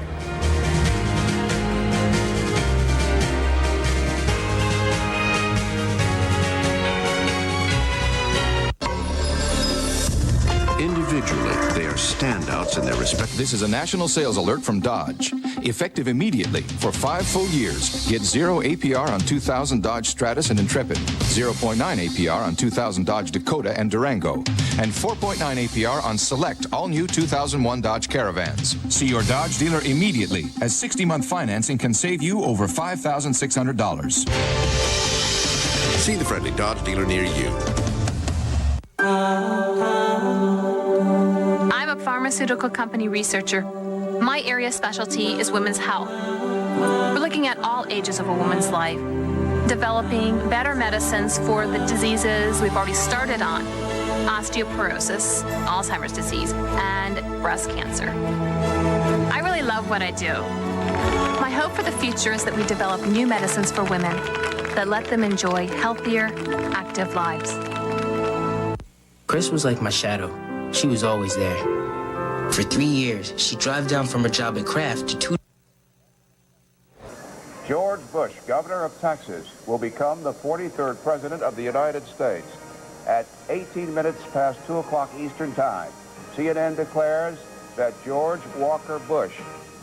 Individually, they are standouts in their respect. This is a national sales alert from Dodge. Effective immediately for 5 full years. Get 0 APR on 2000 Dodge Stratus and Intrepid, 0.9 APR on 2000 Dodge Dakota and Durango, and 4.9 APR on select all-new 2001 Dodge Caravans. See your Dodge dealer immediately, as 60-month financing can save you over $5,600. See the friendly Dodge dealer near you. I'm a pharmaceutical company researcher. My area specialty is women's health. We're looking at all ages of a woman's life, developing better medicines for the diseases we've already started on: osteoporosis, Alzheimer's disease, and breast cancer. I really love what I do. My hope for the future is that we develop new medicines for women that let them enjoy healthier, active lives. Chris was like my shadow. She was always there. For 3 years, she drove down from her job at Kraft to two. George Bush, governor of Texas, will become the 43rd president of the United States. At 18 minutes past 2 o'clock Eastern Time, CNN declares that George Walker Bush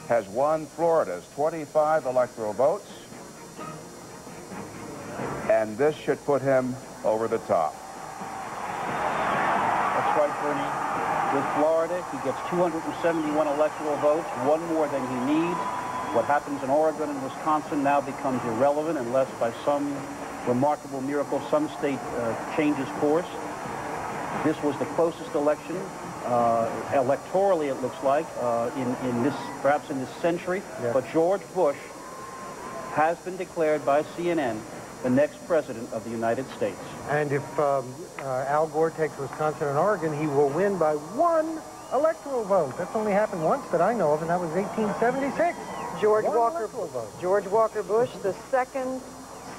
has won Florida's 25 electoral votes, and this should put him over the top. That's right, Bernie. With Florida, he gets 271 electoral votes, one more than he needs. What happens in Oregon and Wisconsin now becomes irrelevant unless by some remarkable miracle some state changes course. This was the closest election, electorally it looks like, in this, perhaps in this century. Yes. But George Bush has been declared by CNN the next president of the United States. And if Al Gore takes Wisconsin and Oregon, he will win by 1 electoral vote. That's only happened once that I know of, and that was 1876. George Walker Bush, the second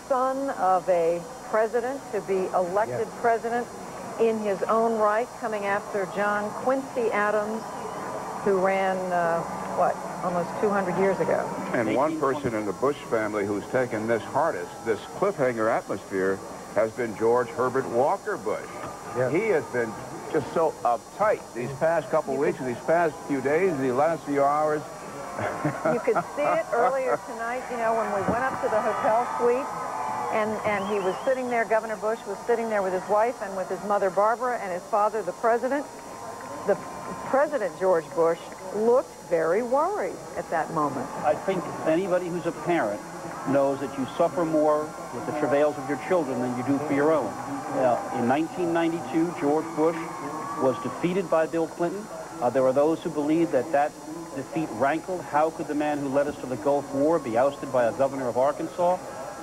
son of a president to be elected president in his own right, coming after John Quincy Adams, who ran, almost 200 years ago. And one person in the Bush family who's taken this hardest, this cliffhanger atmosphere, has been George Herbert Walker Bush. Yes. He has been just so uptight these past couple weeks, these past few days, these last few hours. You could see it earlier tonight, you know, when we went up to the hotel suite, and he was sitting there, Governor Bush was sitting there with his wife and with his mother Barbara and his father, the president. The President George Bush looked very worried at that moment. I think anybody who's a parent knows that you suffer more with the travails of your children than you do for your own. In 1992, George Bush was defeated by Bill Clinton. There are those who believe that that defeat rankled. How could the man who led us to the Gulf War be ousted by a governor of Arkansas?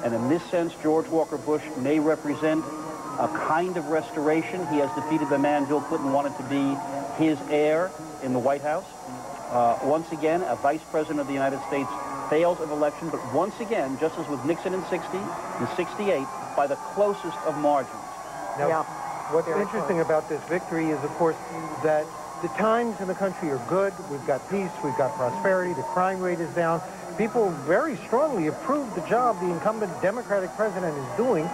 And in this sense, George Walker Bush may represent a kind of restoration. He has defeated the man Bill Clinton wanted to be his heir in the White House. Once again, a vice president of the United States fails an election, but once again, just as with Nixon in 60 and 68, by the closest of margins. Now, what's interesting about this victory is, of course, that the times in the country are good. We've got peace, we've got prosperity, the crime rate is down. People very strongly approve the job the incumbent Democratic president is doing,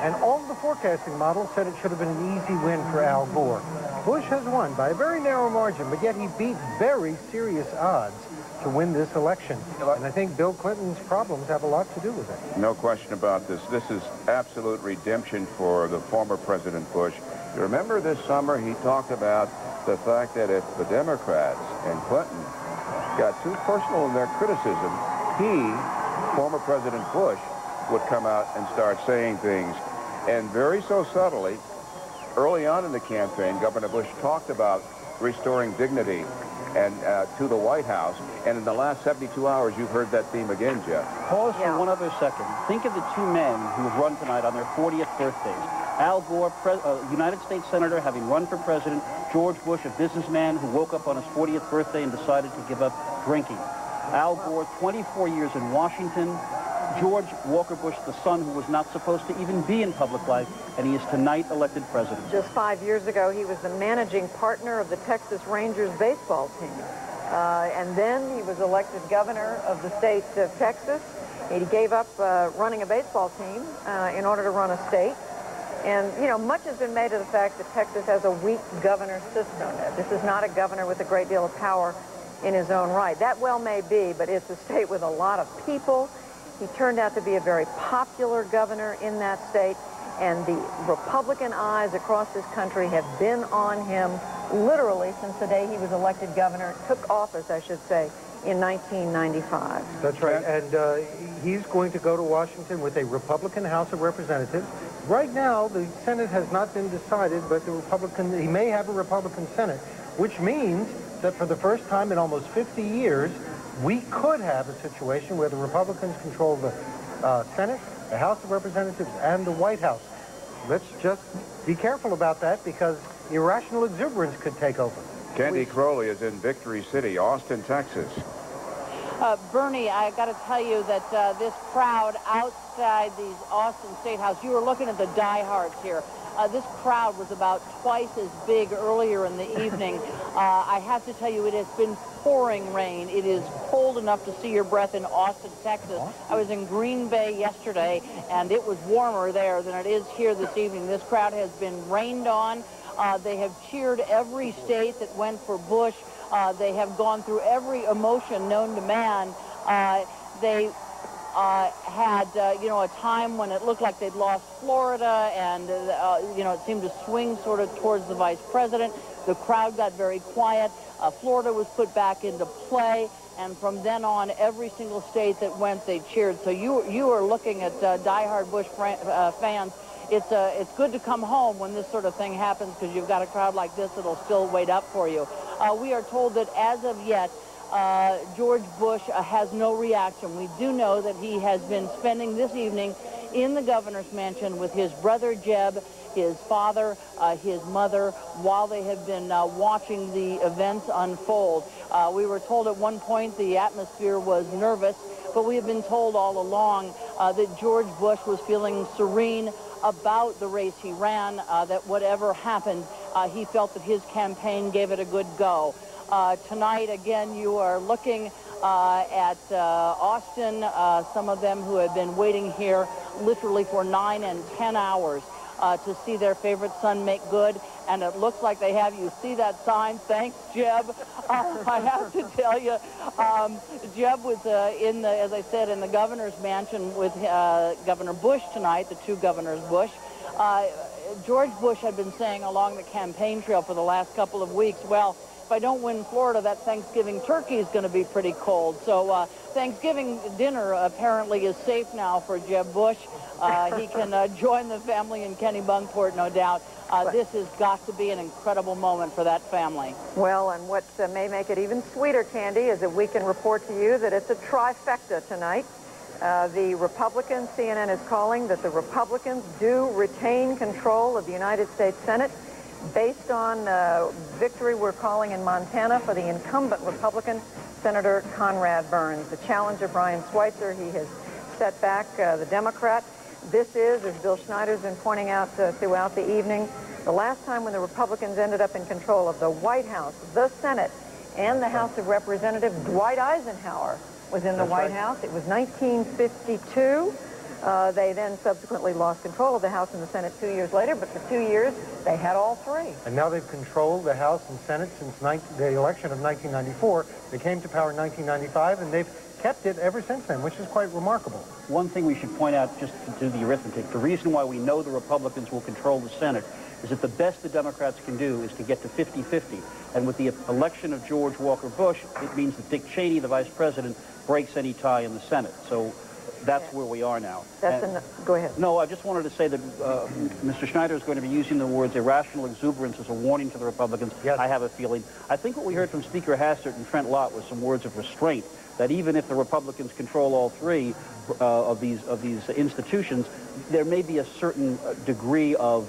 and all of the forecasting models said it should have been an easy win for Al Gore. Bush has won by a very narrow margin, but yet he beat very serious odds to win this election. And I think Bill Clinton's problems have a lot to do with it. No question about this. This is absolute redemption for the former President Bush. You remember this summer he talked about the fact that if the Democrats and Clinton got too personal in their criticism, he, former President Bush, would come out and start saying things. And very so subtly, early on in the campaign, Governor Bush talked about restoring dignity and to the White House. And in the last 72 hours, you've heard that theme again, Jeff. Pause for one other second. Think of the two men who have run tonight on their 40th birthdays. Al Gore, United States Senator, having run for president. George Bush, a businessman who woke up on his 40th birthday and decided to give up drinking. Al Gore, 24 years in Washington. George Walker Bush, the son who was not supposed to even be in public life, and he is tonight elected president. Just 5 years ago, he was the managing partner of the Texas Rangers baseball team. And then he was elected governor of the state of Texas. He gave up running a baseball team in order to run a state. And, you know, much has been made of the fact that Texas has a weak governor system. This is not a governor with a great deal of power in his own right. That well may be, but it's a state with a lot of people. He turned out to be a very popular governor in that state, and the Republican eyes across this country have been on him literally since the day he was elected governor, took office, I should say, in 1995. That's right, and he's going to go to Washington with a Republican House of Representatives. Right now, the Senate has not been decided, but he may have a Republican Senate, which means that for the first time in almost 50 years, we could have a situation where the Republicans control the Senate, the House of Representatives, and the White House. Let's just be careful about that because irrational exuberance could take over. Candy Crowley is in Victory City, Austin, Texas. Bernie, I got to tell you that this crowd outside the Austin State House, you were looking at the diehards here. This crowd was about twice as big earlier in the evening. I have to tell you, it has been pouring rain. It is cold enough to see your breath in Austin, Texas. I was in Green Bay yesterday, and it was warmer there than it is here this evening. This crowd has been rained on. They have cheered every state that went for Bush. They have gone through every emotion known to man. They had, you know, a time when it looked like they'd lost Florida, and, you know, it seemed to swing sort of towards the vice president. The crowd got very quiet. Florida was put back into play, and from then on, every single state that went, they cheered. So you are looking at diehard Bush fans. It's good to come home when this sort of thing happens, because you've got a crowd like this that'll still wait up for you. We are told that as of yet, George Bush has no reaction. We do know that he has been spending this evening in the governor's mansion with his brother Jeb, his father, his mother, while they have been watching the events unfold. We were told at one point the atmosphere was nervous, but we have been told all along that George Bush was feeling serene about the race he ran, that whatever happened, he felt that his campaign gave it a good go. Tonight, again, you are looking at Austin, some of them who have been waiting here literally for 9 and 10 hours to see their favorite son make good, and it looks like they have. You see that sign? Thanks, Jeb. I have to tell you, Jeb was in the, as I said, in the governor's mansion with Governor Bush tonight, the two governors Bush. George Bush had been saying along the campaign trail for the last couple of weeks, well, if I don't win Florida, that Thanksgiving turkey is going to be pretty cold. So Thanksgiving dinner apparently is safe now for Jeb Bush. He can join the family in Kennebunkport, no doubt. This has got to be an incredible moment for that family. Well, and what may make it even sweeter, Candy, is that we can report to you that it's a trifecta tonight. The Republicans, CNN is calling that the Republicans do retain control of the United States Senate based on victory we're calling in Montana for the incumbent Republican, Senator Conrad Burns. The challenger, Brian Schweitzer, he has set back the Democrat. This is, as Bill Schneider's been pointing out throughout the evening, the last time when the Republicans ended up in control of the White House, the Senate, and the House of Representatives. Dwight Eisenhower was in the White House. It was 1952. They then subsequently lost control of the House and the Senate 2 years later, but for 2 years, they had all three. And now they've controlled the House and Senate since the election of 1994. They came to power in 1995, and they've kept it ever since then, which is quite remarkable. One thing we should point out, just to do the arithmetic, the reason why we know the Republicans will control the Senate is that the best the Democrats can do is to get to 50-50. And with the election of George Walker Bush, it means that Dick Cheney, the vice president, breaks any tie in the Senate. So that's where we are now. Go ahead. No, I just wanted to say that Mr. Schneider is going to be using the words irrational exuberance as a warning to the Republicans. Yes. I have a feeling. I think what we heard from Speaker Hastert and Trent Lott was some words of restraint, that even if the Republicans control all three of these institutions, there may be a certain degree of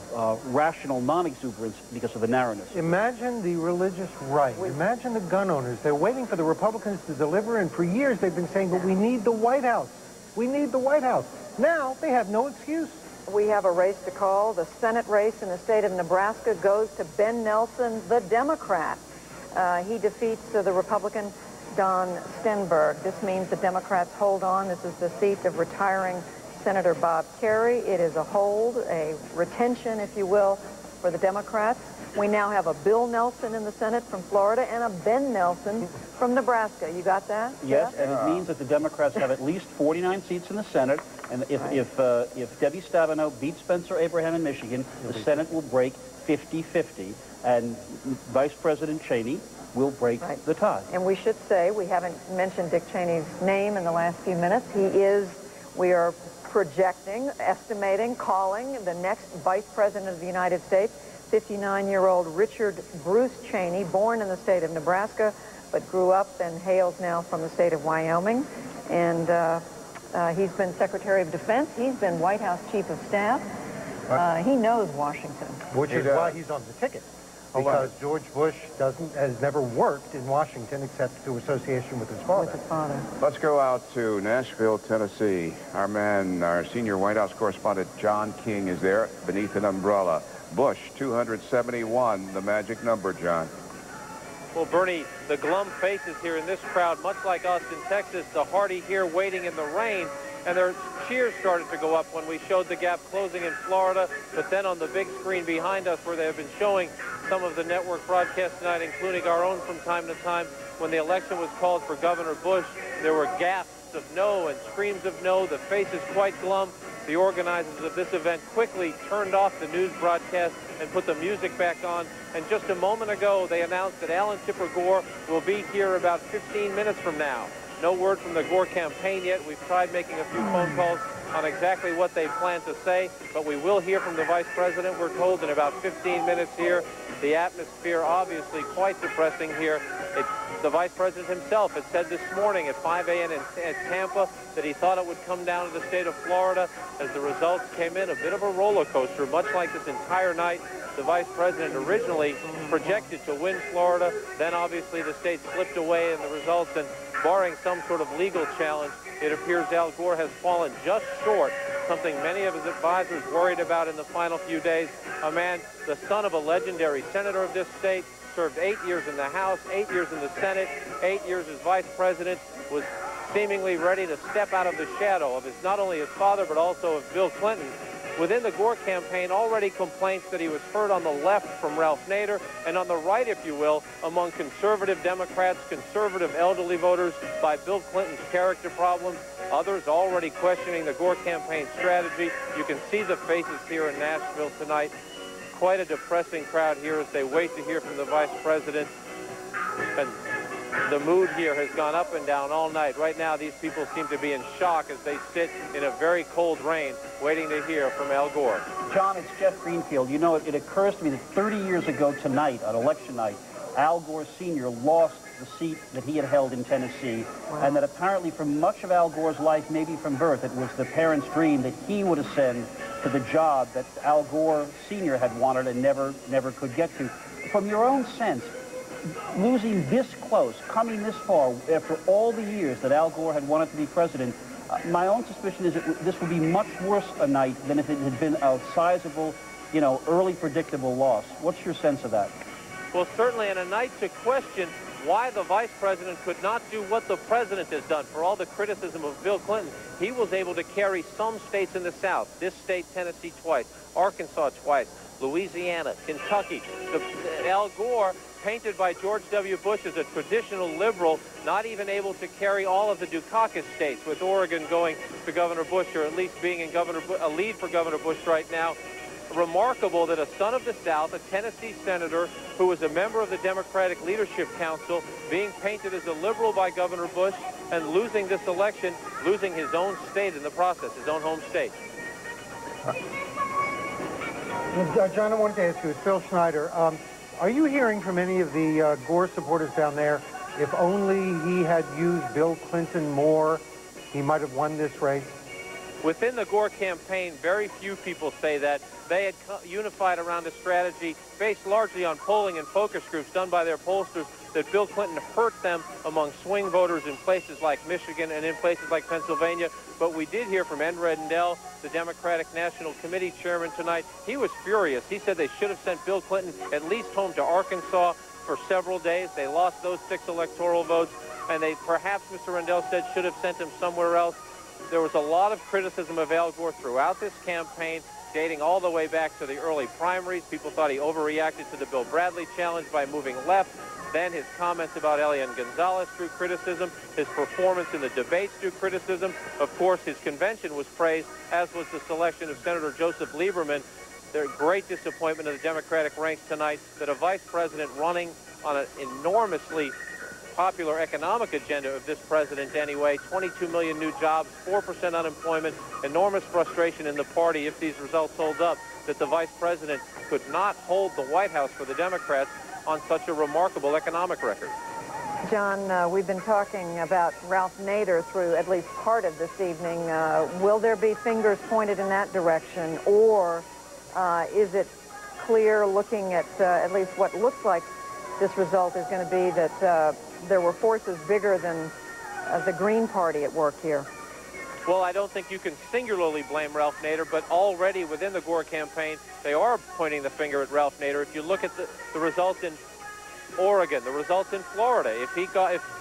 rational non-exuberance because of the narrowness. Imagine the religious right. Imagine the gun owners. They're waiting for the Republicans to deliver, and for years they've been saying, but we need the White House. We need the White House. Now they have no excuse. We have a race to call. The Senate race in the state of Nebraska goes to Ben Nelson, the Democrat. He defeats the Republican Don Stenberg. This means the Democrats hold on. This is the seat of retiring Senator Bob Kerrey. It is a hold, a retention, if you will, for the Democrats. We now have a Bill Nelson in the Senate from Florida and a Ben Nelson from Nebraska. You got that? Yes, and it means that the Democrats have at least 49 seats in the Senate, and if Debbie Stabenow beats Spencer Abraham in Michigan, the Senate will break 50-50, and Vice President Cheney will break the tie. And we should say, we haven't mentioned Dick Cheney's name in the last few minutes. He is, we are projecting, estimating, calling the next Vice President of the United States, 59-year-old Richard Bruce Cheney, born in the state of Nebraska, but grew up and hails now from the state of Wyoming. And he's been Secretary of Defense. He's been White House Chief of Staff. He knows Washington. Which is why he's on the ticket. Because George Bush has never worked in Washington except through association with his father. Let's go out to Nashville, Tennessee. Our senior White House correspondent, John King, is there beneath an umbrella. Bush, 271, the magic number, John. Well, Bernie, the glum faces here in this crowd, much like Austin, Texas, the hardy here waiting in the rain, and their cheers started to go up when we showed the gap closing in Florida, but then on the big screen behind us where they have been showing some of the network broadcasts tonight, including our own from time to time, when the election was called for Governor Bush, there were gasps of no and screams of no, the faces quite glum. The organizers of this event quickly turned off the news broadcast and put the music back on. And just a moment ago, they announced that Alan Tipper Gore will be here about 15 minutes from now. No word from the Gore campaign yet. We've tried making a few phone calls on exactly what they plan to say, but we will hear from the Vice President, we're told, in about 15 minutes here. The atmosphere obviously quite depressing here. The Vice President himself had said this morning at 5 a.m. at Tampa that he thought it would come down to the state of Florida. As the results came in, a bit of a roller coaster, much like this entire night. The Vice President originally projected to win Florida. Then obviously the state slipped away in the results, and barring some sort of legal challenge, it appears Al Gore has fallen just short, something many of his advisors worried about in the final few days. A man, the son of a legendary senator of this state, served 8 years in the House, 8 years in the Senate, 8 years as Vice President, was seemingly ready to step out of the shadow of not only his father, but also of Bill Clinton. Within the Gore campaign, already complaints that he was heard on the left from Ralph Nader, and on the right, if you will, among conservative Democrats, conservative elderly voters, by Bill Clinton's character problems. Others already questioning the Gore campaign strategy. You can see the faces here in Nashville tonight. Quite a depressing crowd here as they wait to hear from the Vice President. And the mood here has gone up and down all night. Right now, these people seem to be in shock as they sit in a very cold rain waiting to hear from Al Gore. John, it's Jeff Greenfield. You know, it occurs to me that 30 years ago tonight, on election night, Al Gore Sr. lost the seat that he had held in Tennessee, and that apparently for much of Al Gore's life, maybe from birth, it was the parents' dream that he would ascend to the job that Al Gore Sr. had wanted and never could get to. From your own sense, losing this close, coming this far, after all the years that Al Gore had wanted to be president, my own suspicion is that this would be much worse a night than if it had been a sizable, early predictable loss. What's your sense of that? Well, certainly, in a night to question why the Vice President could not do what the President has done. For all the criticism of Bill Clinton, he was able to carry some states in the South. This state, Tennessee, twice. Arkansas, twice. Louisiana, Kentucky. Al Gore, painted by George W. Bush as a traditional liberal, not even able to carry all of the Dukakis states, with Oregon going to Governor Bush, or at least being in a lead for Governor Bush right now. Remarkable that a son of the South, a Tennessee senator who was a member of the Democratic Leadership Council, being painted as a liberal by Governor Bush and losing this election, losing his own state in the process, his own home state. John, I wanted to ask you, it's Phil Schneider. Are you hearing from any of the Gore supporters down there, if only he had used Bill Clinton more, he might have won this race? Within the Gore campaign, very few people say that. They had unified around a strategy based largely on polling and focus groups done by their pollsters that Bill Clinton hurt them among swing voters in places like Michigan and in places like Pennsylvania. But we did hear from Ed Rendell, the Democratic National Committee chairman, tonight. He was furious. He said they should have sent Bill Clinton at least home to Arkansas for several days. They lost those 6 electoral votes, and they perhaps, Mr. Rendell said, should have sent him somewhere else. There was a lot of criticism of Al Gore throughout this campaign, dating all the way back to the early primaries. People thought he overreacted to the Bill Bradley challenge by moving left. Then his comments about Elian Gonzalez drew criticism. His performance in the debates drew criticism. Of course, his convention was praised, as was the selection of Senator Joseph Lieberman. There's great disappointment in the Democratic ranks tonight that a vice president running on an enormously popular economic agenda of this president anyway, 22 million new jobs, 4% unemployment, enormous frustration in the party if these results hold up, that the vice president could not hold the White House for the Democrats on such a remarkable economic record. John, we've been talking about Ralph Nader through at least part of this evening. Will there be fingers pointed in that direction, or is it clear, looking at least what looks like this result is going to be, that there were forces bigger than the Green Party at work here? Well, I don't think you can singularly blame Ralph Nader, but already within the Gore campaign, they are pointing the finger at Ralph Nader. If you look at the results in Oregon, the results in Florida, if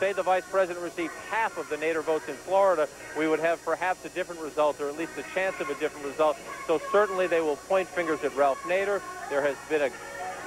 say the vice president received half of the Nader votes in Florida, we would have perhaps a different result, or at least a chance of a different result. So certainly they will point fingers at Ralph Nader. There has been a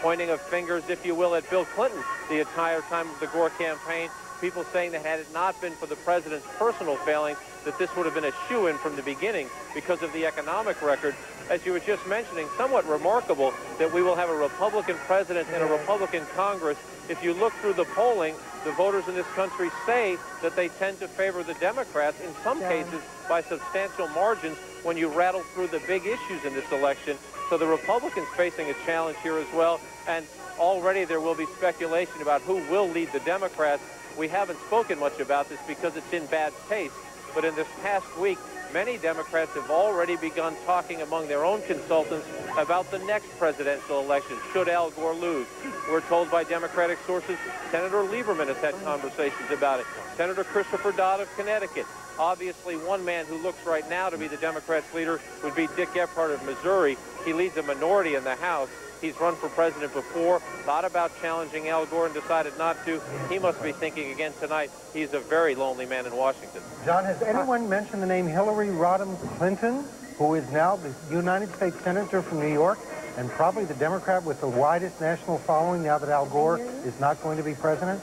pointing of fingers, if you will, at Bill Clinton the entire time of the Gore campaign. People saying that had it not been for the president's personal failings, that this would have been a shoo-in from the beginning because of the economic record. As you were just mentioning, somewhat remarkable that we will have a Republican president and a Republican Congress. If you look through the polling, the voters in this country say that they tend to favor the Democrats, in some cases by substantial margins, when you rattle through the big issues in this election. So the Republicans facing a challenge here as well, and already there will be speculation about who will lead the Democrats. We haven't spoken much about this because it's in bad taste, but in this past week, many Democrats have already begun talking among their own consultants about the next presidential election, should Al Gore lose. We're told by Democratic sources, Senator Lieberman has had conversations about it. Senator Christopher Dodd of Connecticut. Obviously, one man who looks right now to be the Democrats' leader would be Dick Gephardt of Missouri. He leads a minority in the House. He's run for president before, thought about challenging Al Gore and decided not to. He must be thinking again tonight. He's a very lonely man in Washington. John, has anyone mentioned the name Hillary Rodham Clinton, who is now the United States Senator from New York and probably the Democrat with the widest national following now that Al Gore is not going to be president?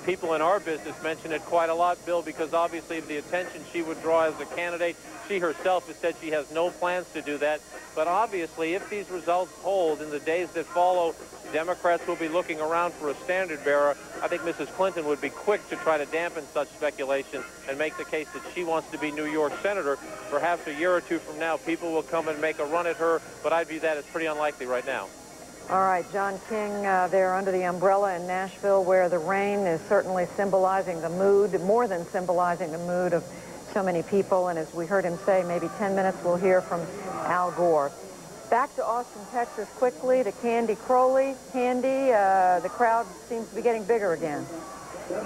People in our business mention it quite a lot, Bill, because obviously of the attention she would draw as a candidate. She herself has said she has no plans to do that. But obviously, if these results hold in the days that follow, Democrats will be looking around for a standard bearer. I think Mrs. Clinton would be quick to try to dampen such speculation and make the case that she wants to be New York Senator. Perhaps a year or two from now, people will come and make a run at her, but I view that as pretty unlikely right now. All right, John King there under the umbrella in Nashville, where the rain is certainly symbolizing the mood, more than symbolizing the mood of so many people. And as we heard him say, maybe 10 minutes we'll hear from Al Gore. Back to Austin, Texas quickly to Candy Crowley. Candy, the crowd seems to be getting bigger again.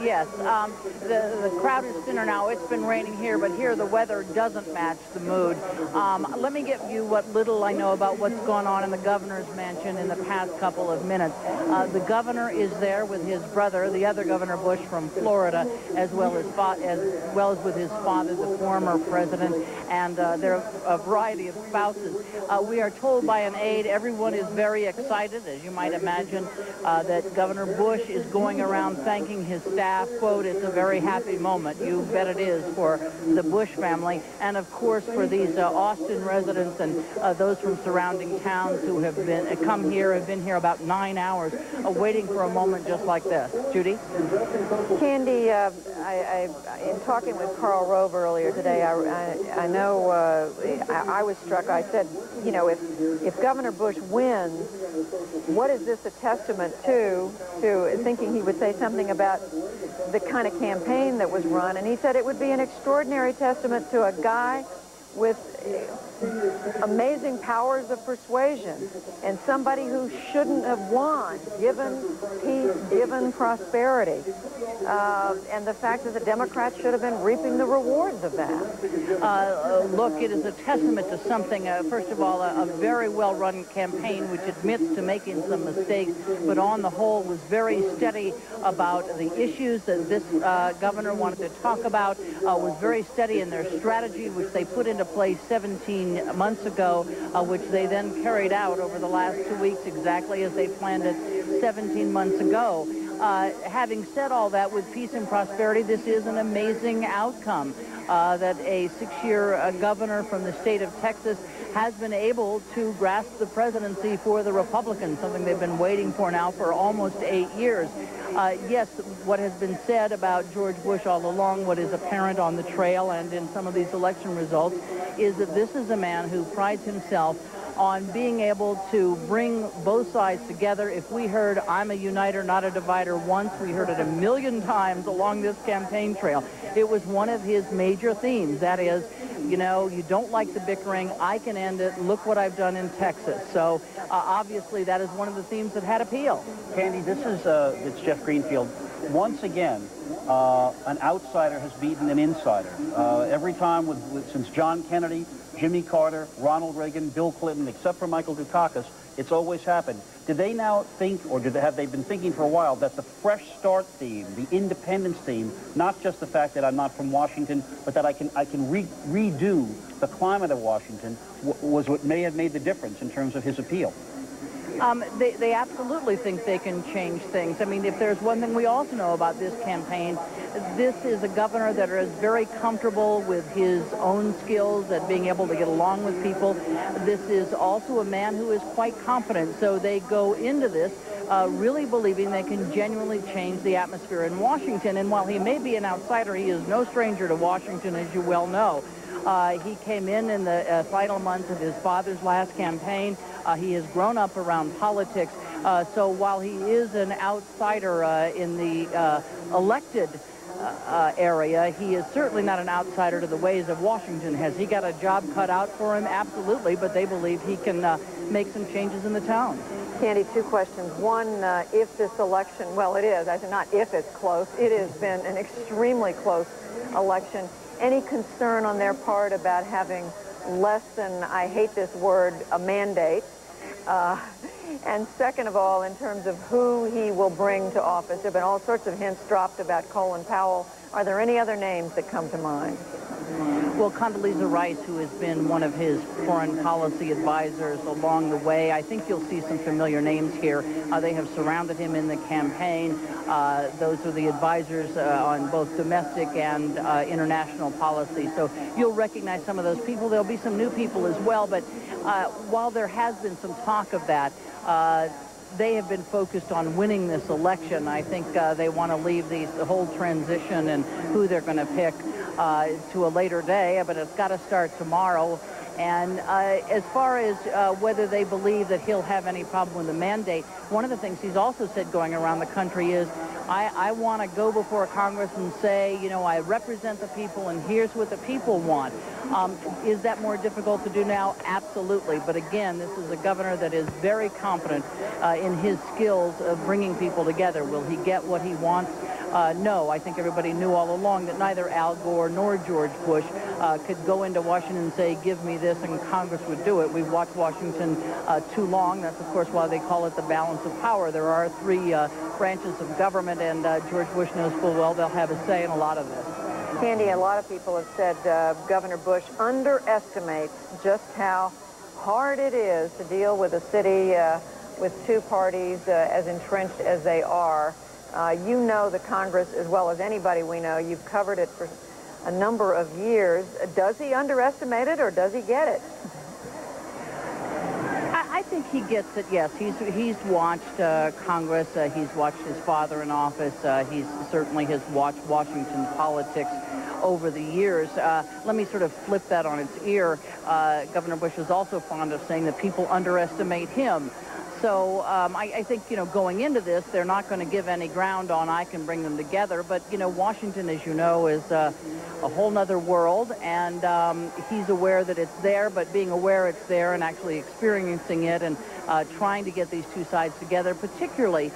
Yes, the crowd is thinner now. It's been raining here, but here the weather doesn't match the mood. Let me give you what little I know about what's going on in the governor's mansion in the past couple of minutes. The governor is there with his brother, the other Governor Bush from Florida, as well as with his father, the former president, and there are a variety of spouses. We are told by an aide everyone is very excited, as you might imagine, that Governor Bush is going around thanking his staff. Quote, it's a very happy moment. You bet it is for the Bush family, and of course for these Austin residents and those from surrounding towns who have come here, have been here about 9 hours, waiting for a moment just like this. Judy? Candy, in talking with Karl Rove earlier today, I know I was struck. I said, you know, if Governor Bush wins, what is this a testament to thinking he would say something about the kind of campaign that was run, and he said it would be an extraordinary testament to a guy with amazing powers of persuasion and somebody who shouldn't have won, given peace, given prosperity, and the fact that the Democrats should have been reaping the rewards of that. Look, it is a testament to something, first of all, a very well-run campaign which admits to making some mistakes, but on the whole was very steady about the issues that this governor wanted to talk about, was very steady in their strategy, which they put into place 17 months ago, which they then carried out over the last 2 weeks exactly as they planned it 17 months ago. Having said all that, with peace and prosperity, this is an amazing outcome that a 6-year governor from the state of Texas has been able to grasp the presidency for the Republicans, something they've been waiting for now for almost 8 years. Yes, what has been said about George Bush all along, what is apparent on the trail and in some of these election results, is that this is a man who prides himself on being able to bring both sides together. If we heard "I'm a uniter, not a divider" once, we heard it 1,000,000 times along this campaign trail. It was one of his major themes. That is, you know, you don't like the bickering, I can end it, look what I've done in Texas. So obviously that is one of the themes that had appeal. Candy, this is it's Jeff Greenfield. Once again, an outsider has beaten an insider. Every time since John Kennedy, Jimmy Carter, Ronald Reagan, Bill Clinton, except for Michael Dukakis, it's always happened. Did they now think, or have they been thinking for a while, that the fresh start theme, the independence theme, not just the fact that I'm not from Washington, but that I can redo the climate of Washington, was what may have made the difference in terms of his appeal? They absolutely think they can change things. I mean, if there's one thing we also know about this campaign, this is a governor that is very comfortable with his own skills at being able to get along with people. This is also a man who is quite confident, so they go into this really believing they can genuinely change the atmosphere in Washington. And while he may be an outsider, he is no stranger to Washington, as you well know. He came in the final months of his father's last campaign. He has grown up around politics. So while he is an outsider in the elected area, he is certainly not an outsider to the ways of Washington. Has he got a job cut out for him? Absolutely, but they believe he can make some changes in the town. Candy, two questions. One, if this election, well, it is. I said not if it's close. It has been an extremely close election. Any concern on their part about having less than, I hate this word, a mandate? And second of all, in terms of who he will bring to office, there have been all sorts of hints dropped about Colin Powell. Are there any other names that come to mind? Well, Condoleezza Rice, who has been one of his foreign policy advisors along the way, I think you'll see some familiar names here. They have surrounded him in the campaign. Those are the advisors on both domestic and international policy. So you'll recognize some of those people. There'll be some new people as well. But while there has been some talk of that, they have been focused on winning this election. I think they want to leave the whole transition and who they're going to pick to a later day, but it's got to start tomorrow. And as far as whether they believe that he'll have any problem with the mandate, one of the things he's also said going around the country is, I want to go before Congress and say, you know, I represent the people and here's what the people want. Is that more difficult to do now? Absolutely. But again, this is a governor that is very confident in his skills of bringing people together. Will he get what he wants? No. I think everybody knew all along that neither Al Gore nor George Bush could go into Washington and say, give me this, and Congress would do it. We've watched Washington too long. That's, of course, why they call it the balance of power. There are three branches of government, and George Bush knows full well they'll have a say in a lot of this. Candy, a lot of people have said Governor Bush underestimates just how hard it is to deal with a city with two parties as entrenched as they are. You know the Congress as well as anybody we know. You've covered it for a number of years. Does he underestimate it, or does he get it? I think he gets it, yes. He's watched Congress. He's watched his father in office. He certainly has watched Washington politics over the years. Let me sort of flip that on its ear. Governor Bush is also fond of saying that people underestimate him. So I think, you know, going into this, they're not going to give any ground on I can bring them together. But, you know, Washington, as you know, is a whole nother world. And he's aware that it's there, but being aware it's there and actually experiencing it and trying to get these two sides together, particularly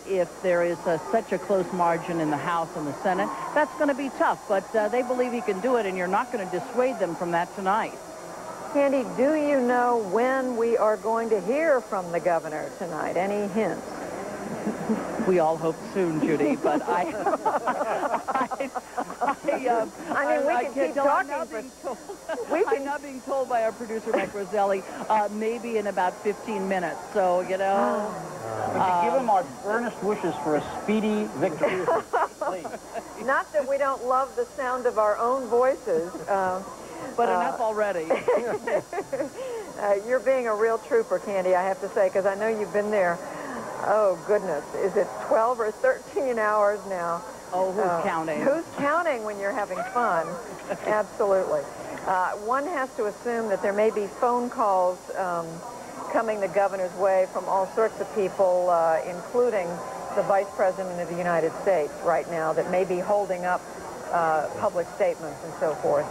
if there is such a close margin in the House and the Senate, that's going to be tough. But they believe he can do it, and you're not going to dissuade them from that tonight. Candy, do you know when we are going to hear from the governor tonight? Any hints? We all hope soon, Judy, but I mean, we can keep talking. I'm now being told by our producer, Mike Roselli, maybe in about 15 minutes. So, you know. Give him our earnest wishes for a speedy victory. Please. Not that we don't love the sound of our own voices. But enough already. You're being a real trooper, Candy, I have to say, because I know you've been there. Oh, goodness. Is it 12 or 13 hours now? Oh, who's counting? Who's counting when you're having fun? Absolutely. One has to assume that there may be phone calls coming the governor's way from all sorts of people, including the Vice President of the United States right now, that may be holding up public statements and so forth.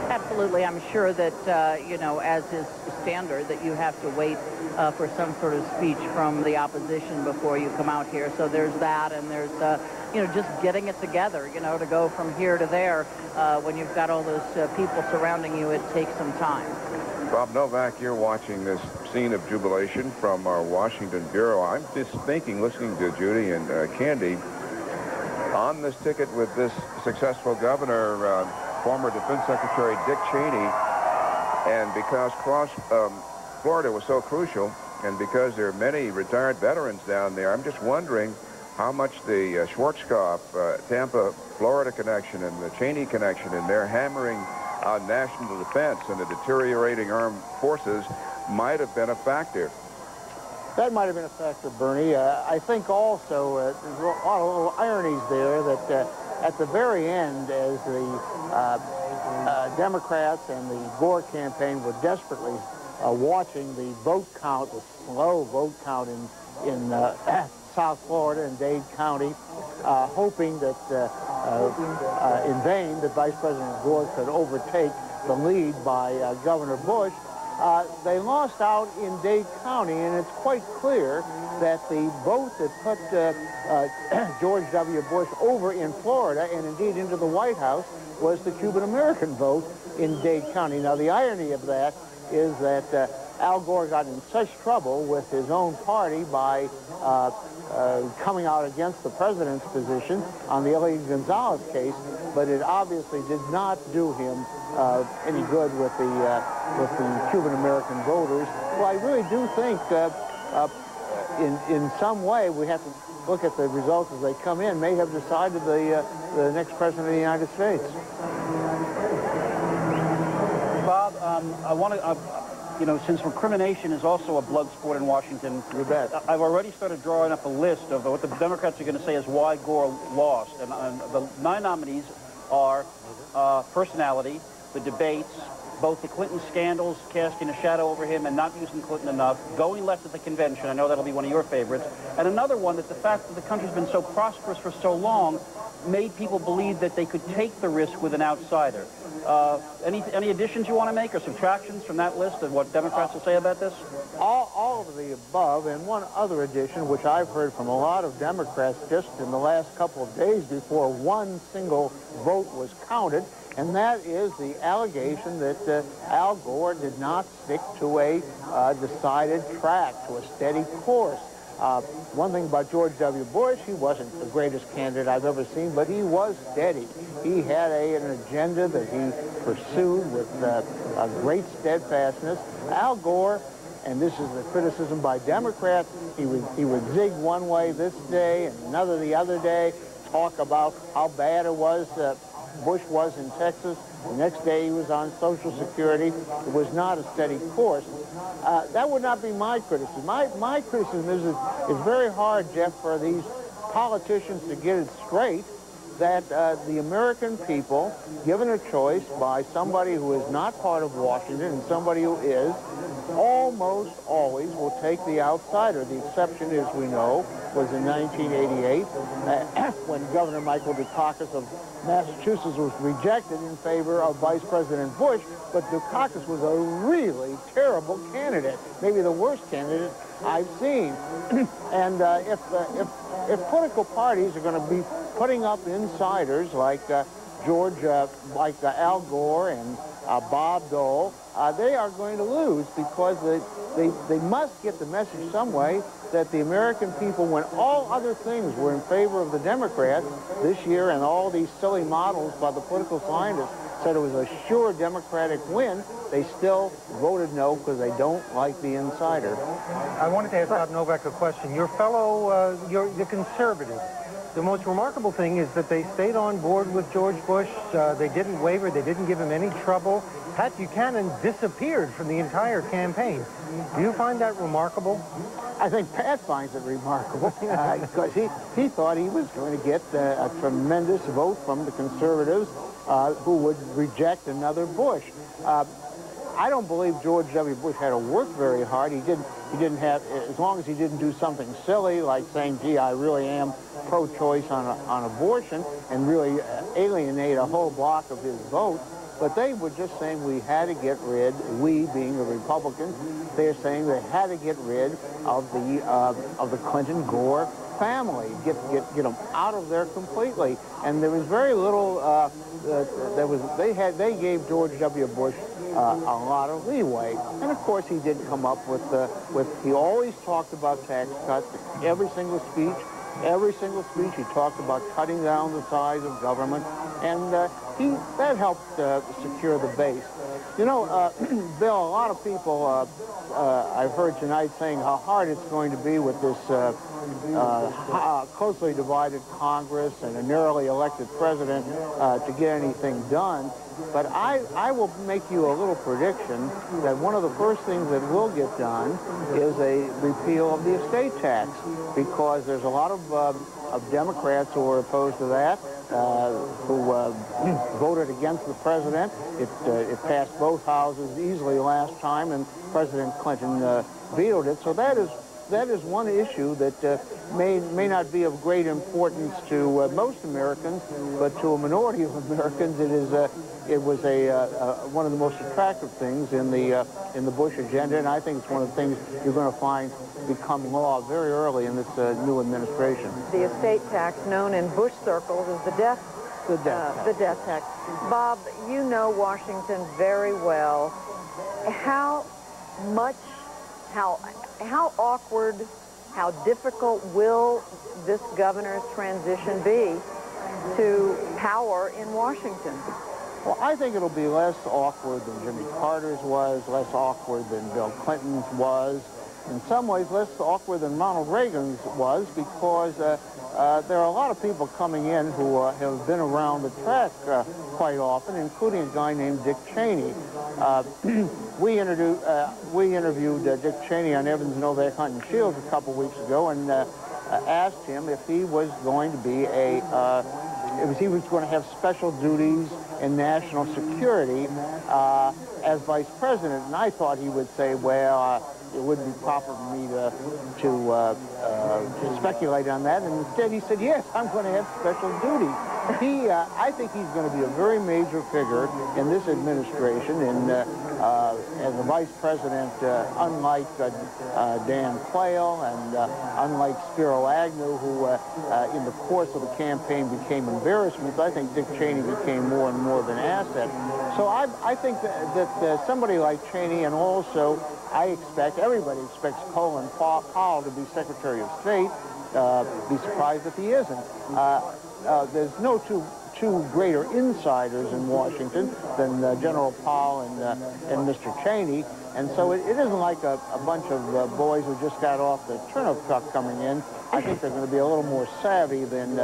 Absolutely. I'm sure that, you know, as is standard, that you have to wait for some sort of speech from the opposition before you come out here. So there's that, and there's, just getting it together, to go from here to there. When you've got all those people surrounding you, it takes some time. Bob Novak, you're watching this scene of jubilation from our Washington Bureau. I'm just thinking, listening to Judy and Candy, on this ticket with this successful governor, former Defense Secretary Dick Cheney, and because Florida was so crucial, and because there are many retired veterans down there, I'm just wondering how much the Schwarzkopf, Tampa, Florida connection and the Cheney connection and their hammering on national defense and the deteriorating armed forces might have been a factor. That might have been a factor, Bernie. I think also there's a lot of little ironies there that at the very end, as the Democrats and the Gore campaign were desperately watching the vote count, the slow vote count in South Florida and Dade County, hoping that in vain that Vice President Gore could overtake the lead by Governor Bush. They lost out in Dade County, and it's quite clear that the vote that put George W. Bush over in Florida and indeed into the White House was the Cuban-American vote in Dade County. Now, the irony of that is that Al Gore got in such trouble with his own party by coming out against the president's position on the Elias Gonzalez case, but it obviously did not do him any good with the Cuban-American voters. Well, I really do think in some way we have to look at the results as they come in, may have decided the next president of the United States. Bob, I want to, since recrimination is also a blood sport in Washington, you bet. I've already started drawing up a list of what the Democrats are going to say is why Gore lost. And the 9 nominees are personality, the debates, both the Clinton scandals casting a shadow over him and not using Clinton enough, going left at the convention, I know that'll be one of your favorites, and another one that the fact that the country's been so prosperous for so long made people believe that they could take the risk with an outsider. Any additions you want to make or subtractions from that list of what Democrats will say about this? All of the above, and one other addition, which I've heard from a lot of Democrats just in the last couple of days before one single vote was counted, and that is the allegation that Al Gore did not stick to a decided track, to a steady course. One thing about George W. Bush, he wasn't the greatest candidate I've ever seen, but he was steady. He had an agenda that he pursued with a great steadfastness. Al Gore, and this is the criticism by Democrats, he would zig one way this day and another the other day, talk about how bad it was Bush was in Texas. The next day he was on Social Security. It was not a steady course. That would not be my criticism. My criticism is it's very hard, Jeff, for these politicians to get it straight that the American people, given a choice by somebody who is not part of Washington and somebody who is, almost always will take the outsider. The exception, as we know, was in 1988 when Governor Michael Dukakis of Massachusetts was rejected in favor of Vice President Bush, but Dukakis was a really terrible candidate, maybe the worst candidate I've seen. And if political parties are going to be putting up insiders like Al Gore and Bob Dole, they are going to lose because they must get the message some way that the American people, when all other things were in favor of the Democrats this year and all these silly models by the political scientists said it was a sure Democratic win, they still voted no because they don't like the insider. I wanted to ask Bob Novak a question. Your fellow, the conservative, the most remarkable thing is that they stayed on board with George Bush. They didn't waver. They didn't give him any trouble. Pat Buchanan disappeared from the entire campaign. Do you find that remarkable? I think Pat finds it remarkable because he thought he was going to get a tremendous vote from the conservatives who would reject another Bush. I don't believe George W. Bush had to work very hard. He didn't have, as long as he didn't do something silly like saying, gee, I really am pro-choice on abortion and really alienate a whole block of his vote. But they were just saying we had to get rid, we being the Republicans, they're saying they had to get rid of the Clinton, Gore, family, get them out of there completely. And there was very little. They gave George W. Bush a lot of leeway, and of course he did come up with. He always talked about tax cuts. Every single speech he talked about cutting down the size of government, and that helped secure the base. You know, Bill, a lot of people I've heard tonight saying how hard it's going to be with this closely divided Congress and a narrowly elected president to get anything done. But I will make you a little prediction that one of the first things that will get done is a repeal of the estate tax, because there's a lot of Democrats who are opposed to that, who voted against the president. It passed both houses easily last time, and President Clinton vetoed it. So that is one issue that may not be of great importance to most Americans, but to a minority of Americans, it was one of the most attractive things in the Bush agenda, and I think it's one of the things you're going to find become law very early in this new administration. The estate tax, known in Bush circles as the death tax. Bob, you know Washington very well. How awkward, how difficult will this governor's transition be to power in Washington? Well, I think it'll be less awkward than Jimmy Carter's was, less awkward than Bill Clinton's was, in some ways less awkward than Ronald Reagan's was, because there are a lot of people coming in who have been around the track quite often, including a guy named Dick Cheney. We interviewed Dick Cheney on Evans, Novak, Hunt, and Shields a couple weeks ago, and asked him if he was going to be if he was going to have special duties in national security as vice president. And I thought he would say, well, it wouldn't be proper for me to speculate on that. And instead he said, yes, I'm going to have special duties. I think he's going to be a very major figure in this administration, as a vice president, unlike Dan Quayle and unlike Spiro Agnew, who in the course of the campaign became embarrassments. I think Dick Cheney became more and more of an asset. So I think that somebody like Cheney, and also everybody expects Colin Powell to be Secretary of State. Be surprised if he isn't. There's no two greater insiders in Washington than General Powell and Mr. Cheney, and so it isn't like a bunch of boys who just got off the turnip truck coming in. I think they're going to be a little more savvy than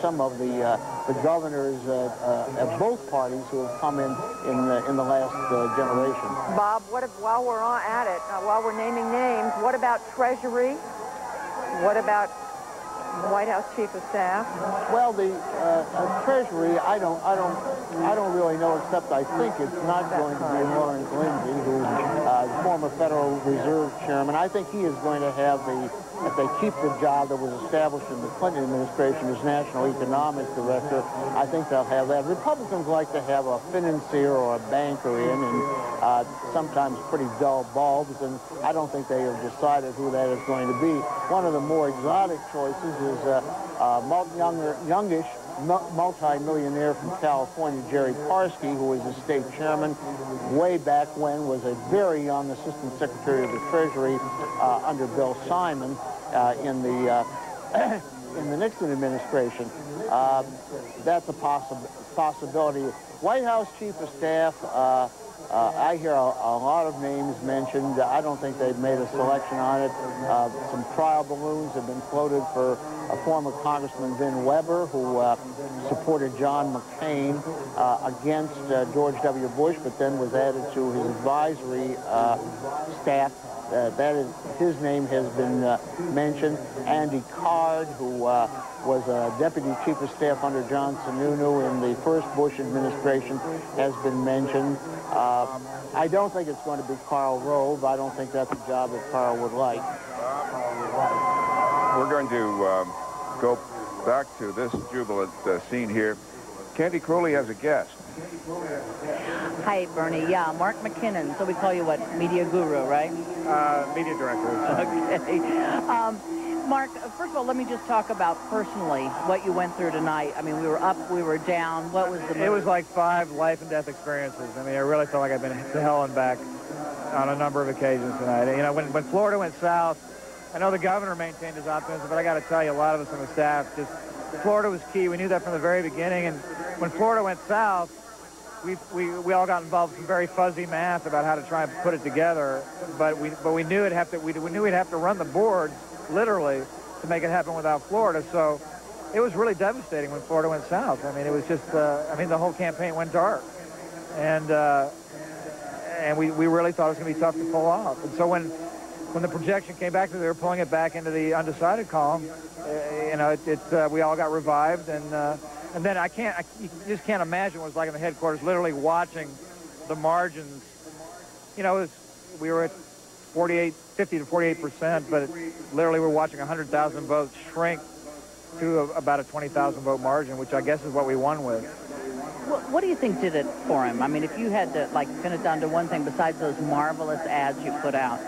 some of the governors at both parties who have come in the last generation. Bob, while we're at it, while we're naming names, what about Treasury? What about the White House Chief of Staff? Well, the Treasury, I don't really know, except I think it's not going to be Lawrence Lindsay, who's former Federal Reserve Chairman. I think he is going to have if they keep the job that was established in the Clinton administration as National Economics Director, I think they'll have that. Republicans like to have a financier or a banker in, and sometimes pretty dull bulbs, and I don't think they have decided who that is going to be. One of the more exotic choices is youngish multi-millionaire from California, Jerry Parsky, who was the state chairman way back when, was a very young Assistant Secretary of the Treasury under Bill Simon in the Nixon administration. That's a possibility. White House Chief of Staff, I hear a lot of names mentioned. I don't think they've made a selection on it. Some trial balloons have been floated for a former Congressman Vin Weber, who supported John McCain against George W. Bush, but then was added to his advisory staff. His name has been mentioned. Andy Card, who was a deputy chief of staff under John Sununu in the first Bush administration, has been mentioned. I don't think it's going to be Karl Rove. I don't think that's a job that Karl would like. We're going to go back to this jubilant scene here. Candy Crowley has a guest. Hi, Bernie. Yeah, Mark McKinnon. So we call you what? Media guru, right? Media director. Okay. Mark, first of all, let me just talk about personally what you went through tonight. I mean, we were up, we were down. What was the mood? It was like 5 life and death experiences. I mean, I really felt like I've been to hell and back on a number of occasions tonight. You know, when Florida went south, I know the governor maintained his optimism, but I got to tell you, a lot of us on the staff, just Florida was key. We knew that from the very beginning. And when Florida went south, we all got involved in some very fuzzy math about how to try and put it together. But we knew we'd have to run the board literally to make it happen without Florida. So it was really devastating when Florida went south. I mean, it was just I mean, the whole campaign went dark, and we really thought it was going to be tough to pull off. And so when the projection came back, they were pulling it back into the undecided column. You know, we all got revived, and then you just can't imagine what it was like in the headquarters, literally watching the margins. You know, we were at 50 to 48%, but literally we're watching 100,000 votes shrink to about a 20,000 vote margin, which I guess is what we won with. What do you think did it for him? I mean, if you had to, like, pin it down to one thing besides those marvelous ads you put out,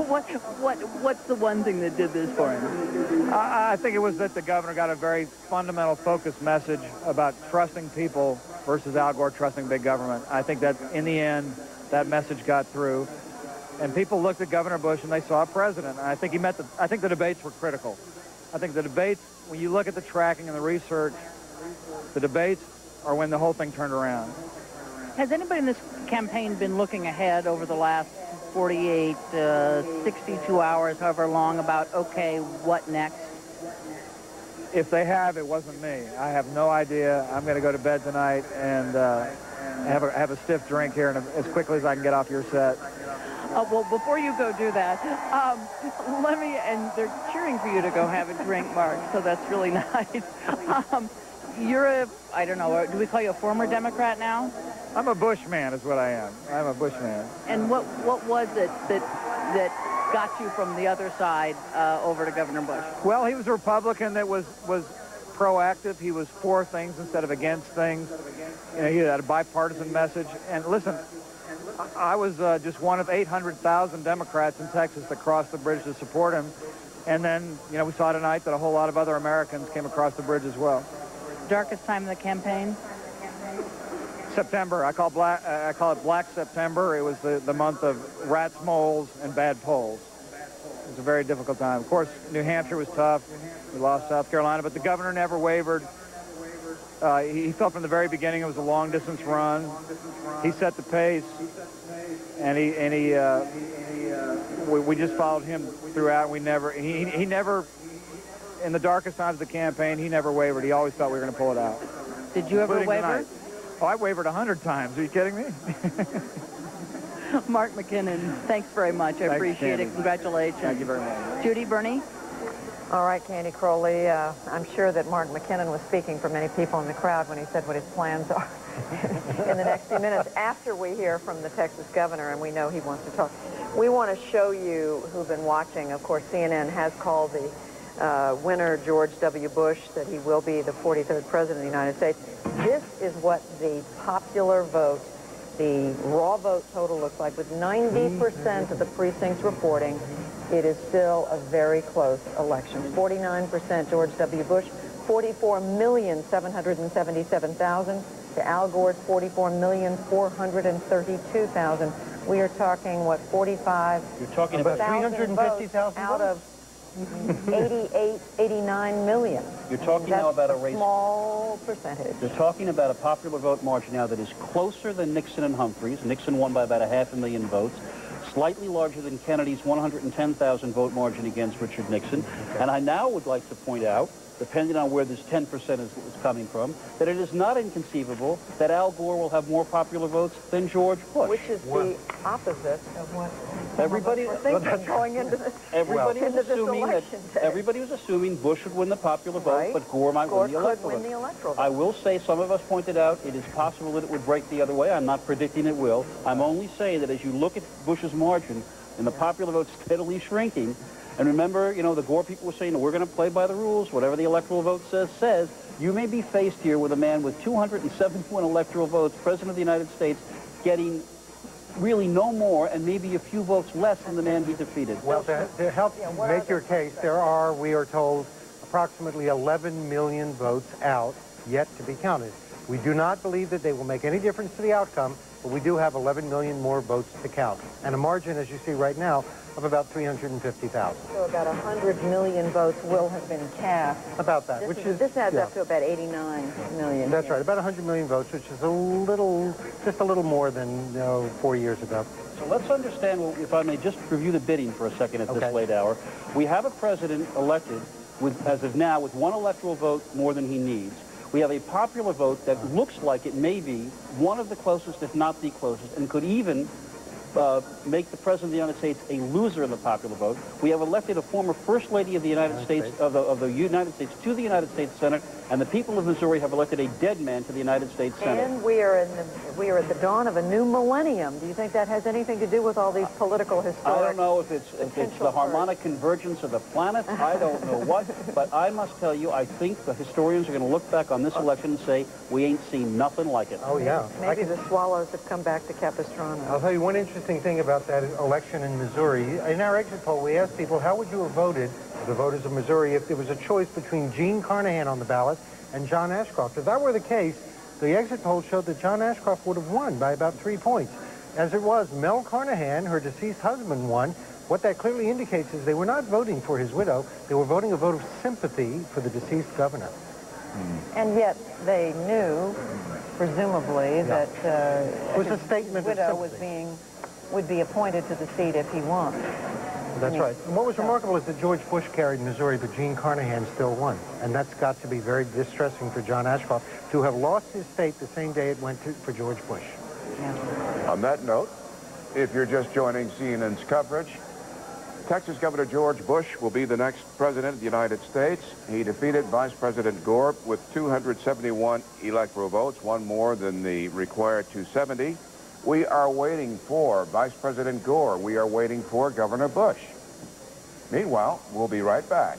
what's the one thing that did this for him? I think it was that the governor got a very fundamental focused message about trusting people versus Al Gore trusting big government. I think that in the end, that message got through. And people looked at Governor Bush and they saw a president. And I think I think the debates were critical. I think the debates, when you look at the tracking and the research, the debates are when the whole thing turned around. Has anybody in this campaign been looking ahead over the last 48, 62 hours, however long, about, okay, what next? If they have, it wasn't me. I have no idea. I'm going to go to bed tonight and have a stiff drink here as quickly as I can get off your set. Well, before you go do that, and they're cheering for you to go have a drink, Mark, so that's really nice. You're I don't know, do we call you a former Democrat now? I'm a Bush man is what I am. I'm a Bush man. And what was it that got you from the other side over to Governor Bush? Well, he was a Republican that was proactive. He was for things instead of against things. You know, he had a bipartisan message. And listen, I was just one of 800,000 Democrats in Texas that crossed the bridge to support him. And then, you know, we saw tonight that a whole lot of other Americans came across the bridge as well. Darkest time in the campaign? September. I call it Black September. It was the month of rats, moles, and bad polls. It was a very difficult time. Of course, New Hampshire was tough. We lost South Carolina, but the governor never wavered. He felt from the very beginning it was a long-distance run. He set the pace, and we just followed him throughout. He never, in the darkest times of the campaign, he never wavered. He always thought we were going to pull it out. Did you ever waver? Tonight. Oh, I wavered 100 times. Are you kidding me? Mark McKinnon, thanks very much. I appreciate it. Congratulations. Thank you very much. Judy, Bernie? All right, Candy Crowley, I'm sure that Mark McKinnon was speaking for many people in the crowd when he said what his plans are in the next few minutes after we hear from the Texas governor, and we know he wants to talk. We want to show you who've been watching. Of course, CNN has called the winner, George W. Bush, that he will be the 43rd president of the United States. This is what the popular vote, the raw vote total looks like, with 90% of the precincts reporting. It is still a very close election. 49% George W. Bush, 44,777,000 to Al Gore's 44,432,000. We are talking, what, 45? You're talking about 350,000 out of 89 million. You're talking now about a race. Small percentage. You're talking about a popular vote margin now that is closer than Nixon and Humphreys. Nixon won by about 500,000 votes. Slightly larger than Kennedy's 110,000 vote margin against Richard Nixon. Okay. And I now would like to point out, depending on where this 10% is coming from, that it is not inconceivable that Al Gore will have more popular votes than George Bush. Which is the opposite of what everybody was thinking going into this. Everybody was assuming Bush would win the popular vote, right, but Gore might win the electoral vote. I will say, some of us pointed out it is possible that it would break the other way. I'm not predicting it will. I'm only saying that as you look at Bush's margin and the popular vote steadily shrinking, and remember, you know, the Gore people were saying, we're going to play by the rules. Whatever the electoral vote says. You may be faced here with a man with 271 electoral votes, President of the United States, getting really no more and maybe a few votes less than the man he defeated. Well, to help make your case, there are, we are told, approximately 11 million votes out yet to be counted. We do not believe that they will make any difference to the outcome, but we do have 11 million more votes to count. And a margin, as you see right now, of about 350,000. So about 100 million votes will have been cast. About that, This adds up to about 89 million. That's right, about 100 million votes, which is just a little more than 4 years ago. So let's understand, if I may just review the bidding for a second at this late hour. We have a president elected, as of now, with one electoral vote more than he needs. We have a popular vote that looks like it may be one of the closest, if not the closest, and could even make the President of the United States a loser in the popular vote. We have elected a former First Lady of the United States, of the United States to the United States Senate, and the people of Missouri have elected a dead man to the United States Senate. And we are at the dawn of a new millennium. Do you think that has anything to do with all these political historic? I don't know if it's the harmonic convergence of the planets. I don't know what, but I must tell you, I think the historians are going to look back on this election and say we ain't seen nothing like it. Oh yeah, maybe the swallows have come back to Capistrano. I'll tell you one interesting thing about that election in Missouri. In our exit poll, we asked people, how would you have voted, the voters of Missouri, if there was a choice between Gene Carnahan on the ballot and John Ashcroft? If that were the case, the exit poll showed that John Ashcroft would have won by about 3 points. As it was, Mel Carnahan, her deceased husband, won. What that clearly indicates is they were not voting for his widow. They were voting a vote of sympathy for the deceased governor. And yet they knew, presumably, that it was a statement his widow would be appointed to the seat if he won. That's right. And what was remarkable is that George Bush carried Missouri, but Gene Carnahan still won. And that's got to be very distressing for John Ashcroft to have lost his state the same day it went for George Bush. Yeah. On that note, if you're just joining CNN's coverage, Texas Governor George Bush will be the next president of the United States. He defeated Vice President Gore with 271 electoral votes, one more than the required 270. We are waiting for Vice President Gore. We are waiting for Governor Bush. Meanwhile, we'll be right back.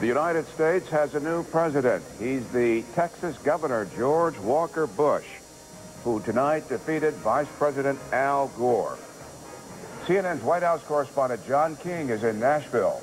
The United States has a new president. He's the Texas Governor, George Walker Bush, who tonight defeated Vice President Al Gore. CNN's White House correspondent John King is in Nashville.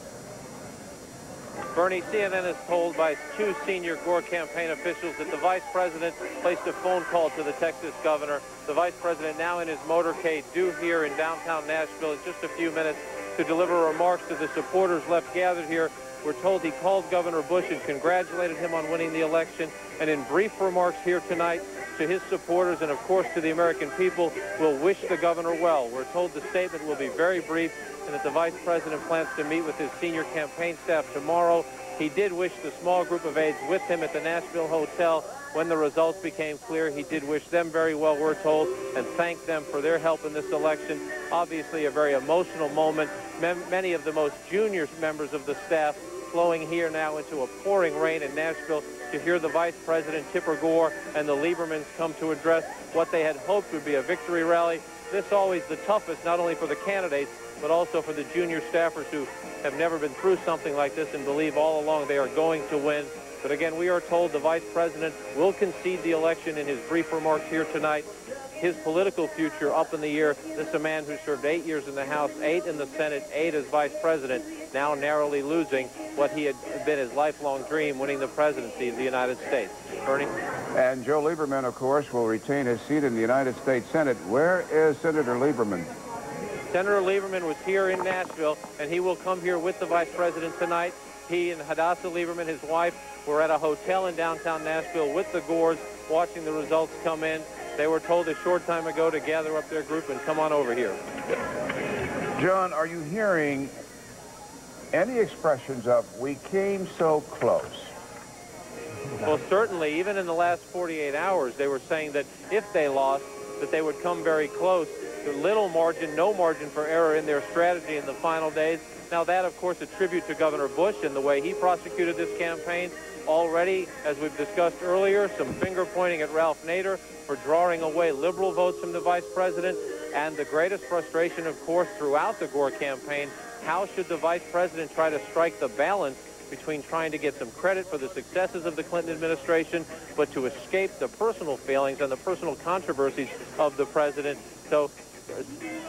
Bernie, CNN is told by two senior Gore campaign officials that the vice president placed a phone call to the Texas governor. The vice president now in his motorcade due here in downtown Nashville in just a few minutes to deliver remarks to the supporters left gathered here. We're told he called Governor Bush and congratulated him on winning the election. And in brief remarks here tonight to his supporters and, of course, to the American people, will wish the governor well. We're told the statement will be very brief and that the vice president plans to meet with his senior campaign staff tomorrow. He did wish the small group of aides with him at the Nashville Hotel when the results became clear. He did wish them very well, we're told, and thank them for their help in this election. Obviously a very emotional moment. Many of the most junior members of the staff flowing here now into a pouring rain in Nashville to hear the Vice President, Tipper Gore, and the Liebermans come to address what they had hoped would be a victory rally. This always the toughest, not only for the candidates, but also for the junior staffers who have never been through something like this and believe all along they are going to win. But again, we are told the Vice President will concede the election in his brief remarks here tonight. His political future up in the air. This is a man who served 8 years in the House, 8 in the Senate, 8 as Vice President, now narrowly losing what he had been his lifelong dream, winning the presidency of the United States. Bernie? And Joe Lieberman, of course, will retain his seat in the United States Senate. Where is Senator Lieberman? Senator Lieberman was here in Nashville, and he will come here with the Vice President tonight. He and Hadassah Lieberman, his wife, were at a hotel in downtown Nashville with the Gores, watching the results come in. They were told a short time ago to gather up their group and come on over here. John, are you hearing any expressions of, we came so close? Well, certainly, even in the last 48 hours, they were saying that if they lost, that they would come very close. Little margin, no margin for error in their strategy in the final days. Now that, of course, a tribute to Governor Bush and the way he prosecuted this campaign. Already, as we've discussed earlier, some finger pointing at Ralph Nader for drawing away liberal votes from the vice president. And the greatest frustration, of course, throughout the Gore campaign, how should the vice president try to strike the balance between trying to get some credit for the successes of the Clinton administration, but to escape the personal failings and the personal controversies of the president. So,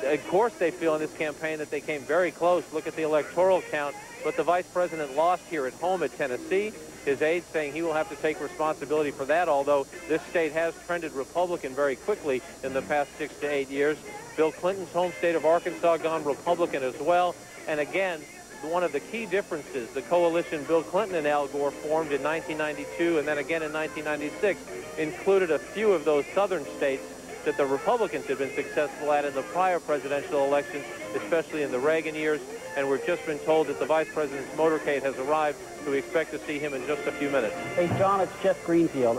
of course, they feel in this campaign that they came very close. Look at the electoral count. But the vice president lost here at home at Tennessee. His aides saying he will have to take responsibility for that, although this state has trended Republican very quickly in the past 6 to 8 years. Bill Clinton's home state of Arkansas gone Republican as well. And again, one of the key differences, the coalition Bill Clinton and Al Gore formed in 1992 and then again in 1996, included a few of those southern states that the Republicans had been successful at in the prior presidential elections, especially in the Reagan years. And we've just been told that the vice president's motorcade has arrived, so we expect to see him in just a few minutes. Hey, John, it's Jeff Greenfield.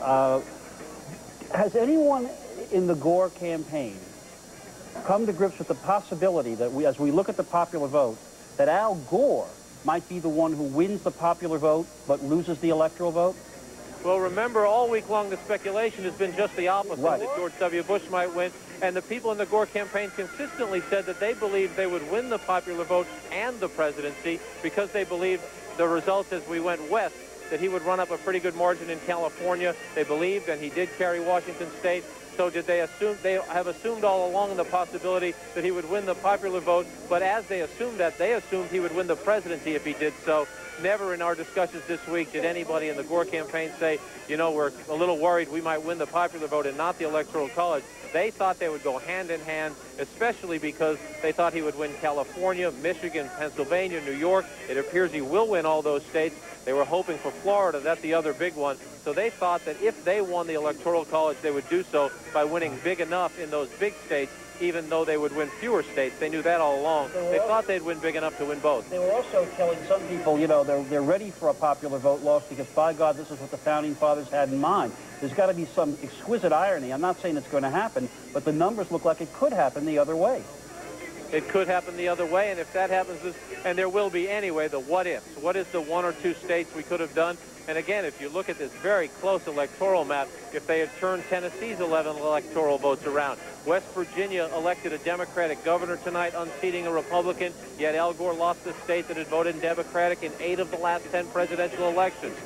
Has anyone in the Gore campaign come to grips with the possibility that as we look at the popular vote, that Al Gore might be the one who wins the popular vote but loses the electoral vote? Well, remember, all week long the speculation has been just the opposite, right, that George W. Bush might win. And the people in the Gore campaign consistently said that they believed they would win the popular vote and the presidency because they believed the results as we went west, that he would run up a pretty good margin in California. They believed, and he did carry Washington State. So did they assume? They have assumed all along the possibility that he would win the popular vote. But as they assumed that, they assumed he would win the presidency if he did so. Never in our discussions this week did anybody in the Gore campaign say, you know, we're a little worried we might win the popular vote and not the Electoral College. They thought they would go hand in hand, especially because they thought he would win California, Michigan, Pennsylvania, New York. It appears he will win all those states. They were hoping for Florida. That's the other big one. So they thought that if they won the Electoral College, they would do so by winning big enough in those big states, even though they would win fewer states. They knew that all along. They thought they'd win big enough to win both. They were also telling some people, you know, they're ready for a popular vote loss because, by God, this is what the Founding Fathers had in mind. There's got to be some exquisite irony. I'm not saying it's going to happen, but the numbers look like it could happen the other way. It could happen the other way, and if that happens, and there will be anyway, the what-ifs. What is the 1 or 2 states we could have done? And again, if you look at this very close electoral map, if they had turned Tennessee's 11 electoral votes around, West Virginia elected a Democratic governor tonight, unseating a Republican, yet Al Gore lost the state that had voted Democratic in 8 of the last 10 presidential elections.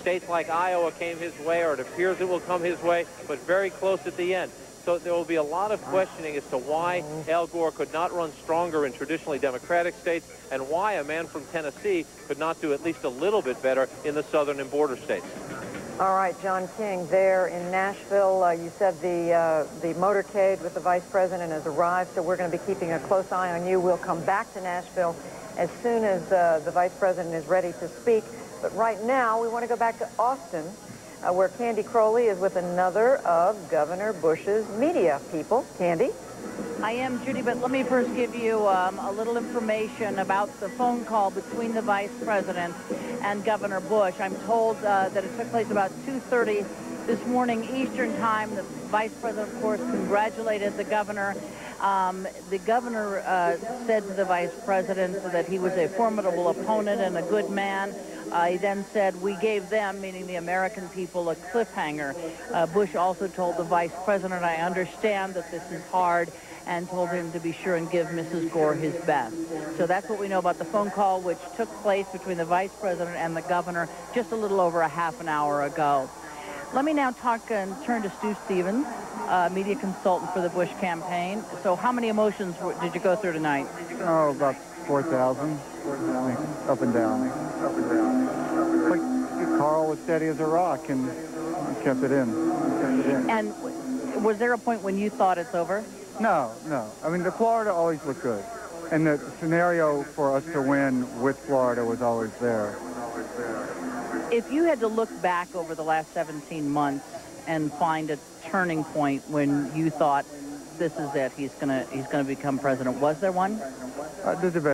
States like Iowa came his way, or it appears it will come his way, but very close at the end. So there will be a lot of questioning as to why Al Gore could not run stronger in traditionally Democratic states, and why a man from Tennessee could not do at least a little bit better in the southern and border states. All right, John King, there in Nashville, you said the motorcade with the vice president has arrived, so we're going to be keeping a close eye on you. We'll come back to Nashville as soon as the vice president is ready to speak. But right now, we want to go back to Austin, where Candy Crowley is with another of Governor Bush's media people. Candy? I am, Judy, but let me first give you a little information about the phone call between the vice president and Governor Bush. I'm told that it took place about 2:30 this morning Eastern time. The vice president, of course, congratulated the governor. The governor said to the vice president that he was a formidable opponent and a good man. He then said, we gave them, meaning the American people, a cliffhanger. Bush also told the vice president, I understand that this is hard, and told him to be sure and give Mrs. Gore his best. So that's what we know about the phone call, which took place between the vice president and the governor just a little over a half an hour ago. Let me now talk and turn to Stu Stevens, media consultant for the Bush campaign. So how many emotions did you go through tonight? Oh, about 4,000, up and down. But Carl was steady as a rock and kept it in. And was there a point when you thought it's over? No. I mean, the Florida always looked good. And the scenario for us to win with Florida was always there. If you had to look back over the last 17 months and find a turning point when you thought this is it, he's gonna become president, was there one? There's a